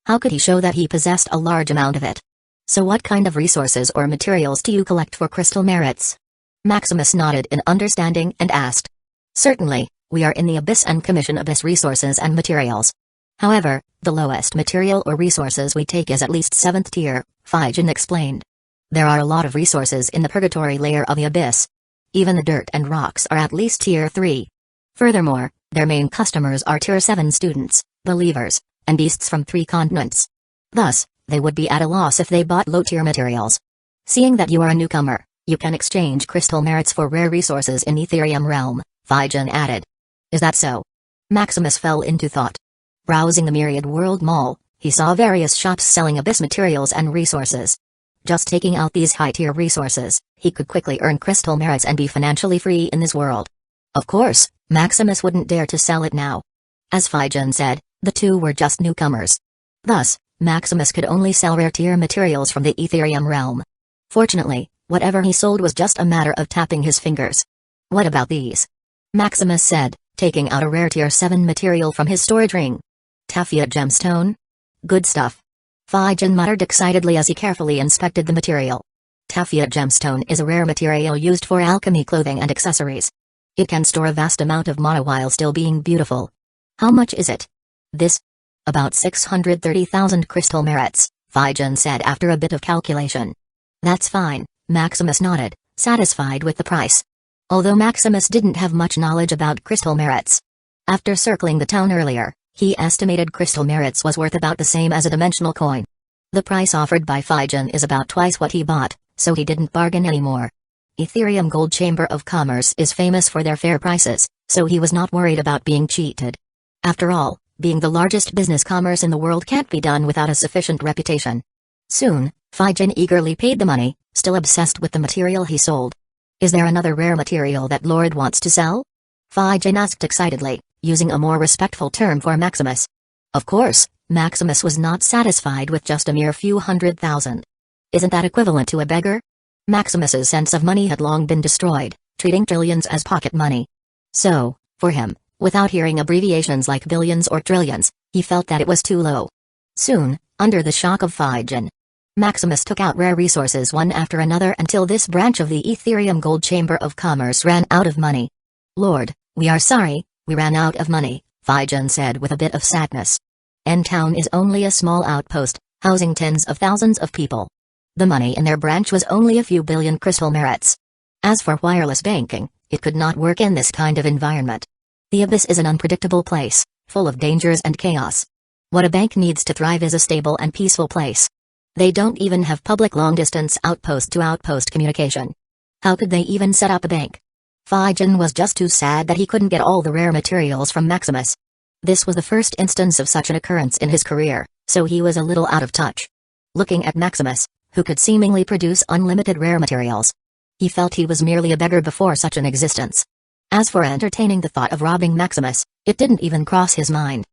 How could he show that he possessed a large amount of it? So what kind of resources or materials do you collect for crystal merits? Maximus nodded in understanding and asked. Certainly, we are in the Abyss and commission Abyss resources and materials. However, the lowest material or resources we take is at least 7th tier, Figen explained. There are a lot of resources in the purgatory layer of the Abyss. Even the dirt and rocks are at least tier 3. Furthermore, their main customers are tier 7 students, believers, and beasts from 3 continents. Thus, they would be at a loss if they bought low-tier materials. Seeing that you are a newcomer, you can exchange crystal merits for rare resources in Ethereum realm, Figen added. Is that so? Maximus fell into thought. Browsing the Myriad World Mall, he saw various shops selling Abyss materials and resources. Just taking out these high-tier resources, he could quickly earn crystal merits and be financially free in this world. Of course, Maximus wouldn't dare to sell it now. As Figen said, the two were just newcomers. Thus, Maximus could only sell rare-tier materials from the Ethereum realm. Fortunately, whatever he sold was just a matter of tapping his fingers. What about these? Maximus said, taking out a rare tier 7 material from his storage ring. Taphia gemstone? Good stuff. Figen muttered excitedly as he carefully inspected the material. Taphia gemstone is a rare material used for alchemy clothing and accessories. It can store a vast amount of mana while still being beautiful. How much is it? This? About 630,000 crystal merits, Figen said after a bit of calculation. That's fine, Maximus nodded, satisfied with the price. Although Maximus didn't have much knowledge about crystal merits. After circling the town earlier, he estimated crystal merits was worth about the same as a dimensional coin. The price offered by Figen is about twice what he bought, so he didn't bargain anymore. Ethereum Gold Chamber of Commerce is famous for their fair prices, so he was not worried about being cheated. After all, being the largest business commerce in the world can't be done without a sufficient reputation. Soon, Figen eagerly paid the money, still obsessed with the material he sold. Is there another rare material that Lord wants to sell? Figen asked excitedly, using a more respectful term for Maximus. Of course, Maximus was not satisfied with just a mere few 100,000. Isn't that equivalent to a beggar? Maximus's sense of money had long been destroyed, treating trillions as pocket money. So, for him, without hearing abbreviations like billions or trillions, he felt that it was too low. Soon, under the shock of Figen, Maximus took out rare resources one after another until this branch of the Ethereum Gold Chamber of Commerce ran out of money. Lord, we are sorry, we ran out of money, Figen said with a bit of sadness. N-Town is only a small outpost, housing tens of thousands of people. The money in their branch was only a few billion crystal merits. As for wireless banking, it could not work in this kind of environment. The Abyss is an unpredictable place, full of dangers and chaos. What a bank needs to thrive is a stable and peaceful place. They don't even have public long-distance outpost-to-outpost communication. How could they even set up a bank? Figen was just too sad that he couldn't get all the rare materials from Maximus. This was the first instance of such an occurrence in his career, so he was a little out of touch. Looking at Maximus, who could seemingly produce unlimited rare materials, he felt he was merely a beggar before such an existence. As for entertaining the thought of robbing Maximus, it didn't even cross his mind.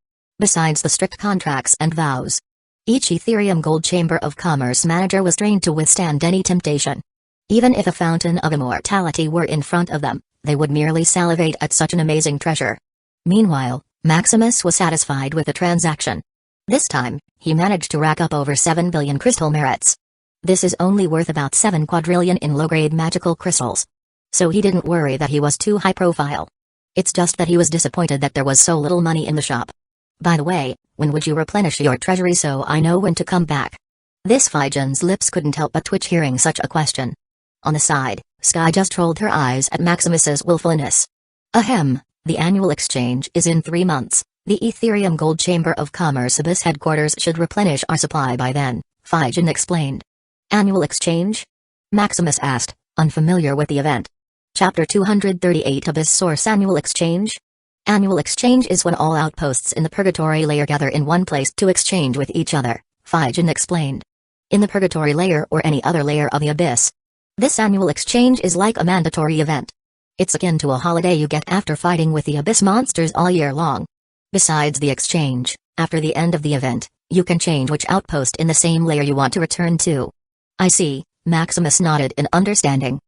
besides the strict contracts and vows. Each Ethereum Gold Chamber of Commerce manager was trained to withstand any temptation. Even if a fountain of immortality were in front of them, they would merely salivate at such an amazing treasure. Meanwhile, Maximus was satisfied with the transaction. This time, he managed to rack up over 7 billion crystal merits. This is only worth about 7 quadrillion in low-grade magical crystals. So he didn't worry that he was too high profile. It's just that he was disappointed that there was so little money in the shop. By the way, when would you replenish your treasury so I know when to come back? This Fijan's lips couldn't help but twitch hearing such a question. On the side, Sky just rolled her eyes at Maximus's willfulness. Ahem, the annual exchange is in 3 months. The Ethereum Gold Chamber of Commerce Abyss headquarters should replenish our supply by then, Fijan explained. Annual exchange? Maximus asked, unfamiliar with the event. Chapter 238 Abyss Source Annual Exchange? Annual exchange is when all outposts in the Purgatory layer gather in one place to exchange with each other, Fijan explained. In the Purgatory layer or any other layer of the Abyss, this annual exchange is like a mandatory event. It's akin to a holiday you get after fighting with the Abyss monsters all year long. Besides the exchange, after the end of the event, you can change which outpost in the same layer you want to return to. I see, Maximus nodded in understanding.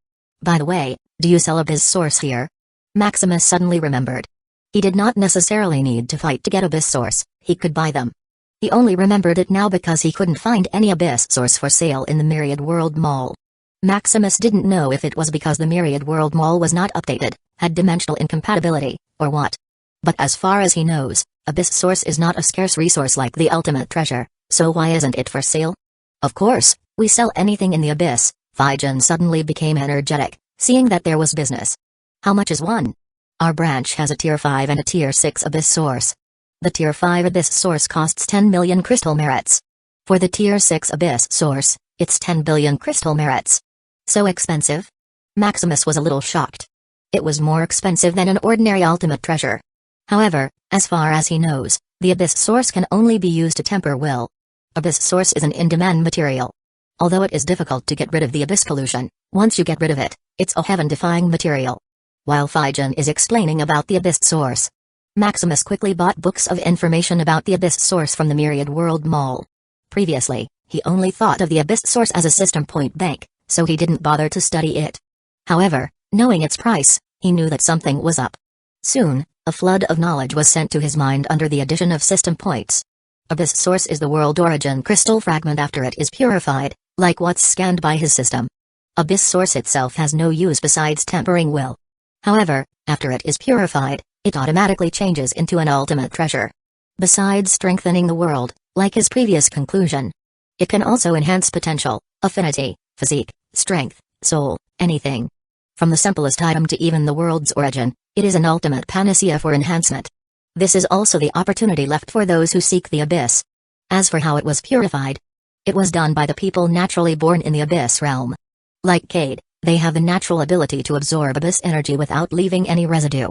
By the way, do you sell Abyss Source here? Maximus suddenly remembered. He did not necessarily need to fight to get Abyss Source, he could buy them. He only remembered it now because he couldn't find any Abyss Source for sale in the Myriad World Mall. Maximus didn't know if it was because the Myriad World Mall was not updated, had dimensional incompatibility, or what. But as far as he knows, Abyss Source is not a scarce resource like the ultimate treasure, so why isn't it for sale? Of course, we sell anything in the Abyss. Fijan suddenly became energetic, seeing that there was business. How much is one? Our branch has a Tier 5 and a Tier 6 Abyss Source. The Tier 5 Abyss Source costs 10 million crystal merits. For the Tier 6 Abyss Source, it's 10 billion crystal merits. So expensive? Maximus was a little shocked. It was more expensive than an ordinary ultimate treasure. However, as far as he knows, the Abyss Source can only be used to temper will. Abyss Source is an in-demand material. Although it is difficult to get rid of the Abyss pollution, once you get rid of it, it's a heaven-defying material. While Fijan is explaining about the Abyss Source, Maximus quickly bought books of information about the Abyss Source from the Myriad World Mall. Previously, he only thought of the Abyss Source as a system point bank, so he didn't bother to study it. However, knowing its price, he knew that something was up. Soon, a flood of knowledge was sent to his mind under the addition of system points. Abyss Source is the world origin crystal fragment after it is purified, like what's scanned by his system. Abyss Source itself has no use besides tempering will. However, after it is purified, it automatically changes into an ultimate treasure. Besides strengthening the world, like his previous conclusion, it can also enhance potential, affinity, physique, strength, soul, anything. From the simplest item to even the world's origin, it is an ultimate panacea for enhancement. This is also the opportunity left for those who seek the Abyss. As for how it was purified, it was done by the people naturally born in the Abyss realm. Like Cade, they have the natural ability to absorb Abyss energy without leaving any residue.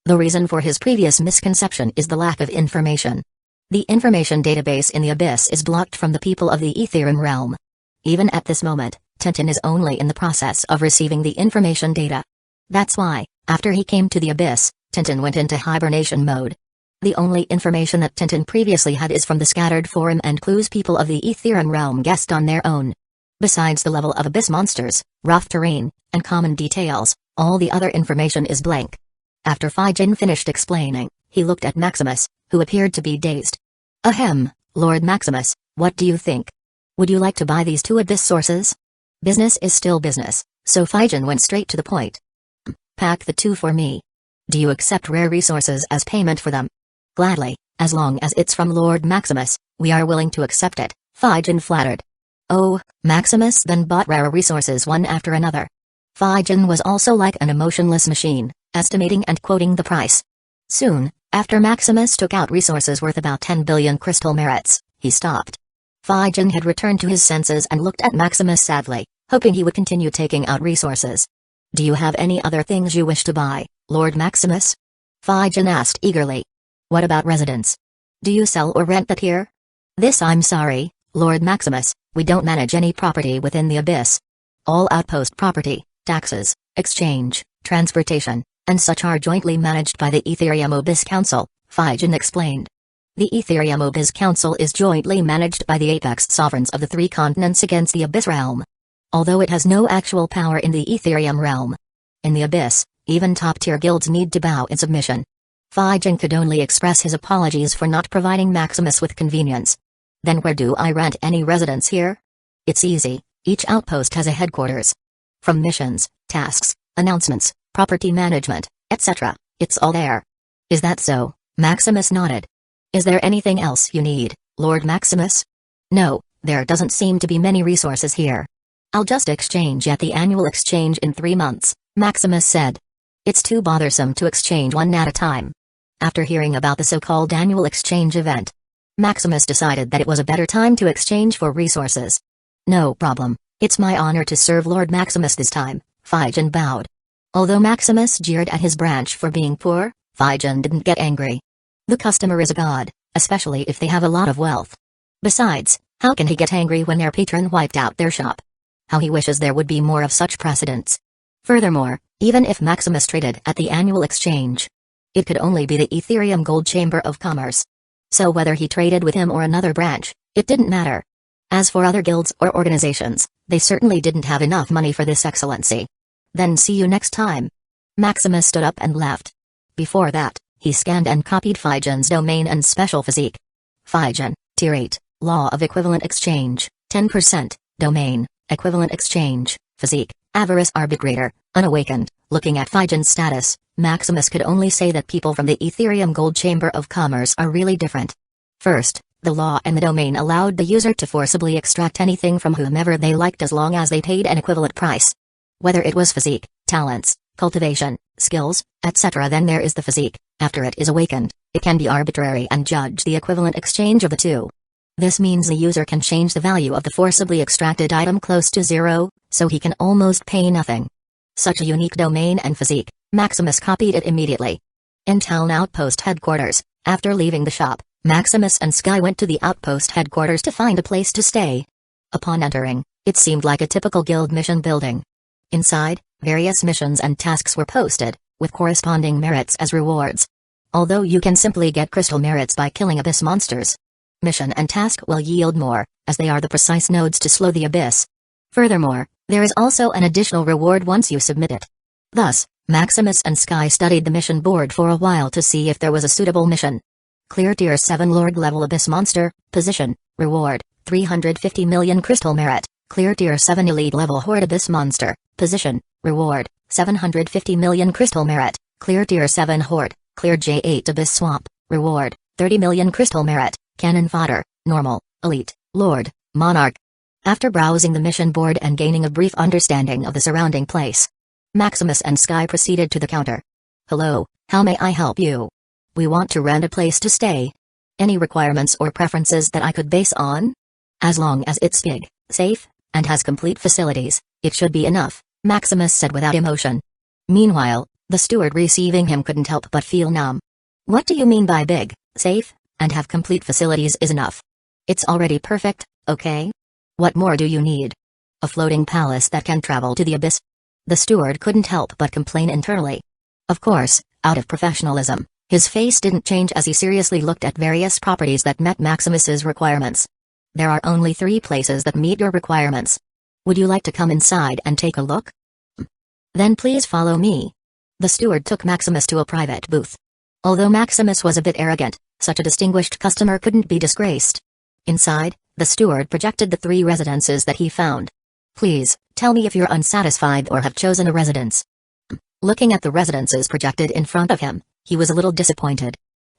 The reason for his previous misconception is the lack of information. The information database in the Abyss is blocked from the people of the Ethereum realm. Even at this moment, Tintin is only in the process of receiving the information data. That's why, after he came to the Abyss, Tintin went into hibernation mode. The only information that Tintin previously had is from the scattered forum and clues people of the Ethereum realm guessed on their own. Besides the level of Abyss monsters, rough terrain, and common details, all the other information is blank. After Fijan finished explaining, he looked at Maximus, who appeared to be dazed. Ahem, Lord Maximus, what do you think? Would you like to buy these 2 Abyss Sources? Business is still business, so Fijan went straight to the point. Pack the 2 for me. Do you accept rare resources as payment for them? Gladly, as long as it's from Lord Maximus, we are willing to accept it, Fijan flattered. Oh, Maximus then bought rare resources one after another. Fijan was also like an emotionless machine, estimating and quoting the price. Soon, after Maximus took out resources worth about 10 billion crystal merits, he stopped. Fijan had returned to his senses and looked at Maximus sadly, hoping he would continue taking out resources. Do you have any other things you wish to buy, Lord Maximus? Fijan asked eagerly. What about residence? Do you sell or rent that here? This I'm sorry, Lord Maximus, we don't manage any property within the Abyss. All outpost property, taxes, exchange, transportation, and such are jointly managed by the Ethereum Abyss Council, Fijan explained. The Ethereum Abyss Council is jointly managed by the apex sovereigns of the three continents against the Abyss realm. Although it has no actual power in the Ethereum realm. In the Abyss, even top-tier guilds need to bow in submission. Fijin could only express his apologies for not providing Maximus with convenience. Then where do I rent any residence here? It's easy, each outpost has a headquarters. From missions, tasks, announcements, property management, etc., it's all there. Is that so? Maximus nodded. Is there anything else you need, Lord Maximus? No, there doesn't seem to be many resources here. I'll just exchange at the annual exchange in 3 months, Maximus said. It's too bothersome to exchange one at a time. After hearing about the so-called annual exchange event, Maximus decided that it was a better time to exchange for resources. No problem, it's my honor to serve Lord Maximus this time, Fijin bowed. Although Maximus jeered at his branch for being poor, Fijin didn't get angry. The customer is a god, especially if they have a lot of wealth. Besides, how can he get angry when their patron wiped out their shop? How he wishes there would be more of such precedents. Furthermore, even if Maximus traded at the annual exchange, it could only be the Ethereum Gold Chamber of Commerce. So whether he traded with him or another branch, it didn't matter. As for other guilds or organizations, they certainly didn't have enough money for this excellency. Then see you next time. Maximus stood up and left. Before that, he scanned and copied Fijin's domain and special physique. Fijin, Tier 8, Law of Equivalent Exchange, 10%, Domain, Equivalent Exchange, Physique, Avarice Arbitrator, Unawakened. Looking at Fijin's status, Maximus could only say that people from the Ethereum Gold Chamber of Commerce are really different. First, the law and the domain allowed the user to forcibly extract anything from whomever they liked as long as they paid an equivalent price. Whether it was physique, talents, cultivation, skills, etc. Then there is the physique. After it is awakened, it can be arbitrary and judge the equivalent exchange of the two. This means the user can change the value of the forcibly extracted item close to zero, so he can almost pay nothing. Such a unique domain and physique, Maximus copied it immediately. In town outpost headquarters, after leaving the shop, Maximus and Sky went to the outpost headquarters to find a place to stay. Upon entering, it seemed like a typical guild mission building. Inside, various missions and tasks were posted, with corresponding merits as rewards. Although you can simply get crystal merits by killing abyss monsters, mission and task will yield more, as they are the precise nodes to slow the abyss. Furthermore, there is also an additional reward once you submit it. Thus, Maximus and Sky studied the mission board for a while to see if there was a suitable mission. Clear Tier 7 Lord Level Abyss Monster, Position, Reward, 350 million Crystal Merit. Clear Tier 7 Elite Level Horde Abyss Monster, Position, Reward, 750 million Crystal Merit. Clear Tier 7 Horde, Clear J8 Abyss Swamp, Reward, 30 million Crystal Merit. Cannon Fodder, Normal, Elite, Lord, Monarch. After browsing the mission board and gaining a brief understanding of the surrounding place, Maximus and Sky proceeded to the counter. Hello, how may I help you? We want to rent a place to stay. Any requirements or preferences that I could base on? As long as it's big, safe, and has complete facilities, it should be enough, Maximus said without emotion. Meanwhile, the steward receiving him couldn't help but feel numb. What do you mean by big, safe, and have complete facilities is enough? It's already perfect, okay? What more do you need? A floating palace that can travel to the abyss? The steward couldn't help but complain internally. Of course, out of professionalism, his face didn't change as he seriously looked at various properties that met Maximus's requirements. There are only 3 places that meet your requirements. Would you like to come inside and take a look? Then please follow me. The steward took Maximus to a private booth. Although Maximus was a bit arrogant, such a distinguished customer couldn't be disgraced. Inside, the steward projected the 3 residences that he found. Please, tell me if you're unsatisfied or have chosen a residence. Looking at the residences projected in front of him, he was a little disappointed.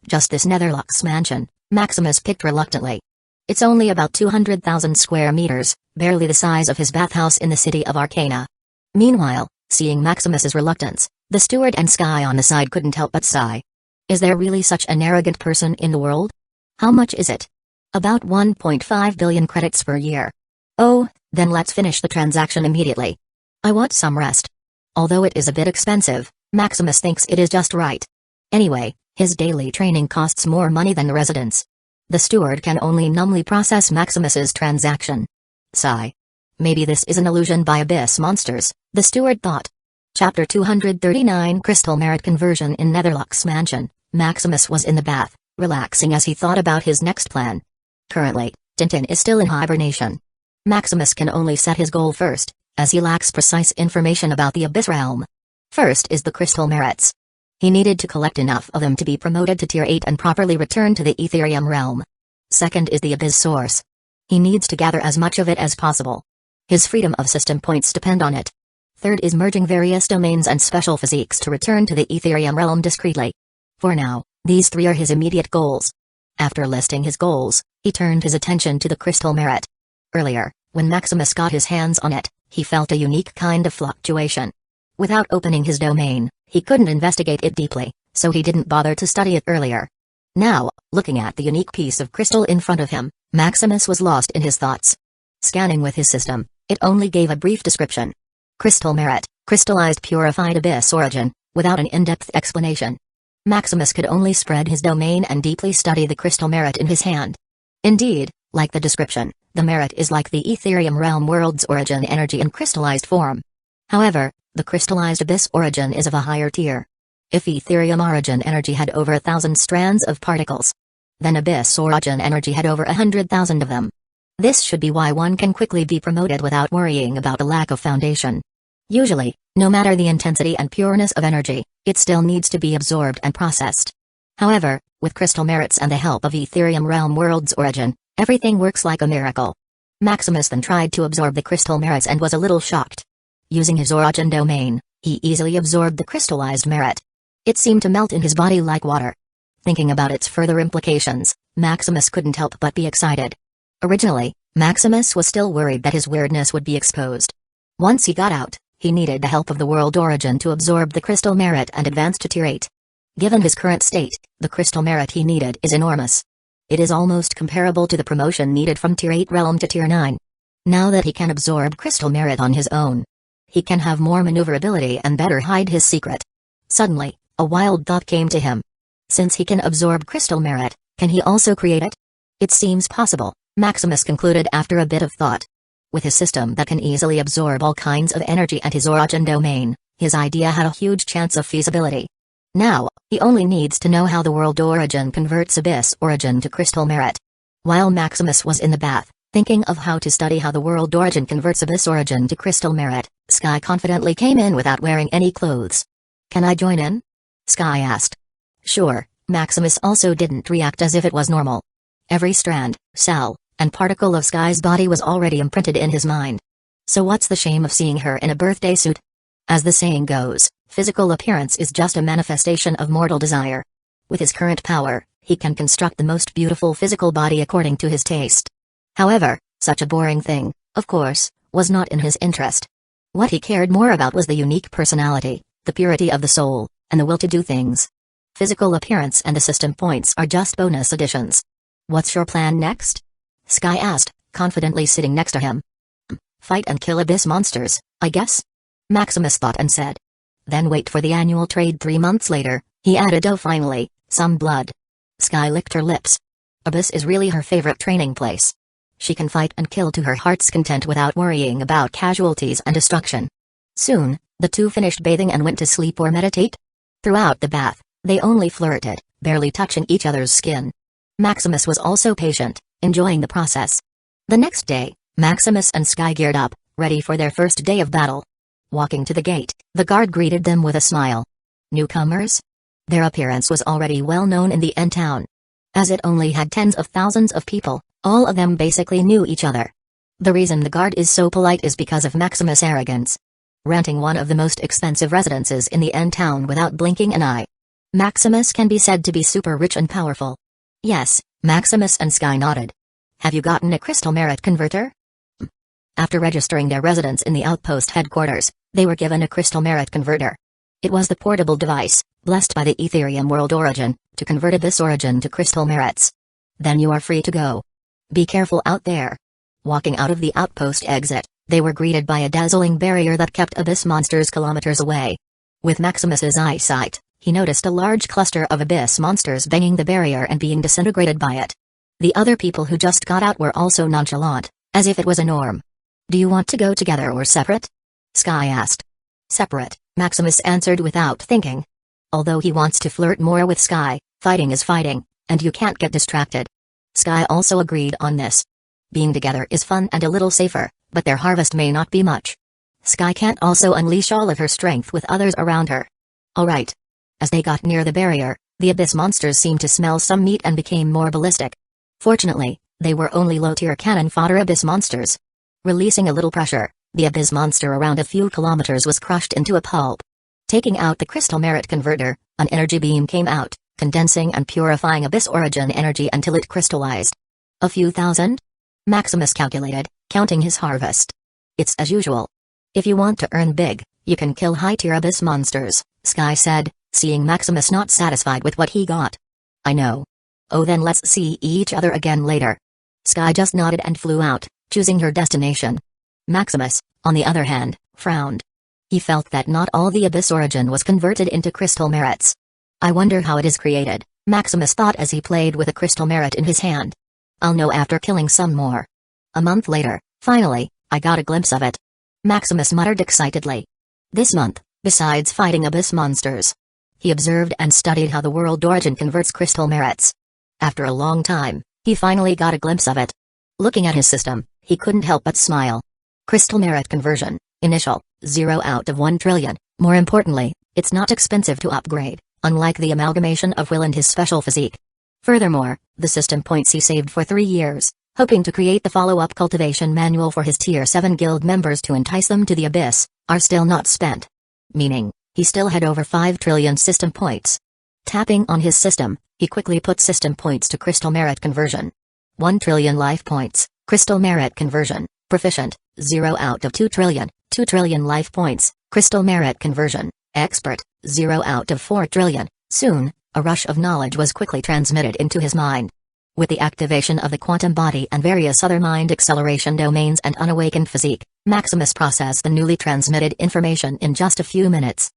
Just this Netherlux mansion, Maximus picked reluctantly. It's only about 200,000 square meters, barely the size of his bathhouse in the city of Arcana. Meanwhile, seeing Maximus's reluctance, the steward and Sky on the side couldn't help but sigh. Is there really such an arrogant person in the world? How much is it? About 1.5 billion credits per year. Oh, then let's finish the transaction immediately. I want some rest. Although it is a bit expensive, Maximus thinks it is just right. Anyway, his daily training costs more money than the residence. The steward can only numbly process Maximus's transaction. Sigh. Maybe this is an illusion by abyss monsters, the steward thought. Chapter 239 Crystal Merit Conversion in Netherlux Mansion. Maximus was in the bath, relaxing as he thought about his next plan. Currently, Tintin is still in hibernation. Maximus can only set his goal first, as he lacks precise information about the Abyss Realm. First is the crystal merits. He needed to collect enough of them to be promoted to Tier 8 and properly return to the Etherium realm. Second is the Abyss Source. He needs to gather as much of it as possible. His freedom of system points depend on it. Third is merging various domains and special physiques to return to the Etherium realm discreetly. For now, these three are his immediate goals. After listing his goals, he turned his attention to the crystal merit. Earlier, when Maximus got his hands on it, he felt a unique kind of fluctuation. Without opening his domain, he couldn't investigate it deeply, so he didn't bother to study it earlier. Now, looking at the unique piece of crystal in front of him, Maximus was lost in his thoughts. Scanning with his system, it only gave a brief description. Crystal merit, crystallized purified abyss origin, without an in-depth explanation. Maximus could only spread his domain and deeply study the crystal merit in his hand. Indeed, like the description, the merit is like the Etherium realm world's origin energy in crystallized form. However, the crystallized abyss origin is of a higher tier. If Etherium origin energy had over 1,000 strands of particles, then abyss origin energy had over 100,000 of them. This should be why one can quickly be promoted without worrying about a lack of foundation. Usually, no matter the intensity and pureness of energy, it still needs to be absorbed and processed. However, with crystal merits and the help of Etherium realm world's origin, everything works like a miracle. Maximus then tried to absorb the crystal merits and was a little shocked. Using his origin domain, he easily absorbed the crystallized merit. It seemed to melt in his body like water. Thinking about its further implications, Maximus couldn't help but be excited. Originally, Maximus was still worried that his weirdness would be exposed. Once he got out, he needed the help of the world origin to absorb the crystal merit and advance to Tier 8. Given his current state, the crystal merit he needed is enormous. It is almost comparable to the promotion needed from Tier 8 realm to Tier 9. Now that he can absorb crystal merit on his own, he can have more maneuverability and better hide his secret. Suddenly, a wild thought came to him. Since he can absorb crystal merit, can he also create it? It seems possible, Maximus concluded after a bit of thought. With his system that can easily absorb all kinds of energy and his origin domain, his idea had a huge chance of feasibility. Now, he only needs to know how the world origin converts abyss origin to crystal merit. While Maximus was in the bath, thinking of how to study how the world origin converts abyss origin to crystal merit, Sky confidently came in without wearing any clothes. "Can I join in?" Sky asked. Sure, Maximus also didn't react as if it was normal. Every strand, cell, and particle of Sky's body was already imprinted in his mind. So what's the shame of seeing her in a birthday suit? As the saying goes, physical appearance is just a manifestation of mortal desire. With his current power, he can construct the most beautiful physical body according to his taste. However, such a boring thing, of course, was not in his interest. What he cared more about was the unique personality, the purity of the soul, and the will to do things. Physical appearance and the system points are just bonus additions. "What's your plan next?" Sky asked, confidently sitting next to him. "Fight and kill abyss monsters, I guess?" Maximus thought and said. "Then wait for the annual trade 3 months later," he added. "Oh, finally, some blood." Sky licked her lips. Abyss is really her favorite training place. She can fight and kill to her heart's content without worrying about casualties and destruction. Soon, the two finished bathing and went to sleep or meditate. Throughout the bath, they only flirted, barely touching each other's skin. Maximus was also patient, enjoying the process. The next day, Maximus and Sky geared up, ready for their first day of battle. Walking to the gate, the guard greeted them with a smile. Newcomers? Their appearance was already well known in the End town. As it only had tens of thousands of people, all of them basically knew each other. The reason the guard is so polite is because of Maximus' arrogance. Renting one of the most expensive residences in the End town without blinking an eye. Maximus can be said to be super rich and powerful. Yes, Maximus and Sky nodded. "Have you gotten a crystal merit converter?" After registering their residence in the outpost headquarters, they were given a crystal merit converter. It was the portable device, blessed by the Etherium world origin, to convert abyss origin to crystal merits. "Then you are free to go. Be careful out there." Walking out of the outpost exit, they were greeted by a dazzling barrier that kept abyss monsters kilometers away. With Maximus's eyesight, he noticed a large cluster of abyss monsters banging the barrier and being disintegrated by it. The other people who just got out were also nonchalant, as if it was a norm. "Do you want to go together or separate?" Sky asked. "Separate," Maximus answered without thinking. Although he wants to flirt more with Sky, fighting is fighting, and you can't get distracted. Sky also agreed on this. Being together is fun and a little safer, but their harvest may not be much. Sky can't also unleash all of her strength with others around her. Alright. As they got near the barrier, the abyss monsters seemed to smell some meat and became more ballistic. Fortunately, they were only low-tier cannon fodder abyss monsters. Releasing a little pressure, the abyss monster around a few kilometers was crushed into a pulp. Taking out the crystal merit converter, an energy beam came out, condensing and purifying abyss origin energy until it crystallized. A few thousand? Maximus calculated, counting his harvest. It's as usual. If you want to earn big, you can kill high-tier abyss monsters, Sky said, seeing Maximus not satisfied with what he got. I know. Oh, then let's see each other again later. Sky just nodded and flew out, choosing her destination. Maximus, on the other hand, frowned. He felt that not all the abyss origin was converted into crystal merits. I wonder how it is created, Maximus thought as he played with a crystal merit in his hand. I'll know after killing some more. A month later, finally, I got a glimpse of it. Maximus muttered excitedly. This month, besides fighting abyss monsters, he observed and studied how the world origin converts crystal merits. After a long time, he finally got a glimpse of it. Looking at his system, he couldn't help but smile. Crystal merit conversion, initial, 0 out of 1 trillion. More importantly, it's not expensive to upgrade, unlike the amalgamation of Will and his special physique. Furthermore, the system points he saved for 3 years, hoping to create the follow-up cultivation manual for his Tier 7 guild members to entice them to the abyss, are still not spent. Meaning, he still had over 5 trillion system points. Tapping on his system, he quickly put system points to crystal merit conversion. 1 trillion life points, crystal merit conversion, proficient, 0 out of 2 trillion, 2 trillion life points, crystal merit conversion, expert, 0 out of 4 trillion. Soon, a rush of knowledge was quickly transmitted into his mind. With the activation of the quantum body and various other mind acceleration domains and unawakened physique, Maximus processed the newly transmitted information in just a few minutes.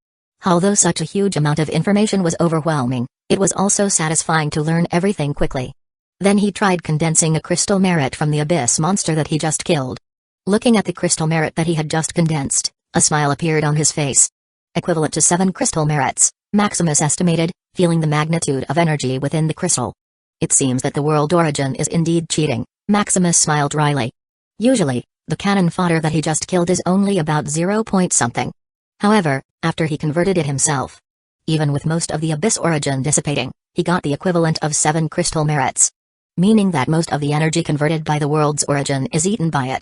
Although such a huge amount of information was overwhelming, it was also satisfying to learn everything quickly. Then he tried condensing a crystal merit from the abyss monster that he just killed. Looking at the crystal merit that he had just condensed, a smile appeared on his face. Equivalent to 7 crystal merits, Maximus estimated, feeling the magnitude of energy within the crystal. It seems that the world origin is indeed cheating, Maximus smiled wryly. Usually, the cannon fodder that he just killed is only about 0 point something. However, after he converted it himself, even with most of the abyss origin dissipating, he got the equivalent of 7 crystal merits. Meaning that most of the energy converted by the world's origin is eaten by it.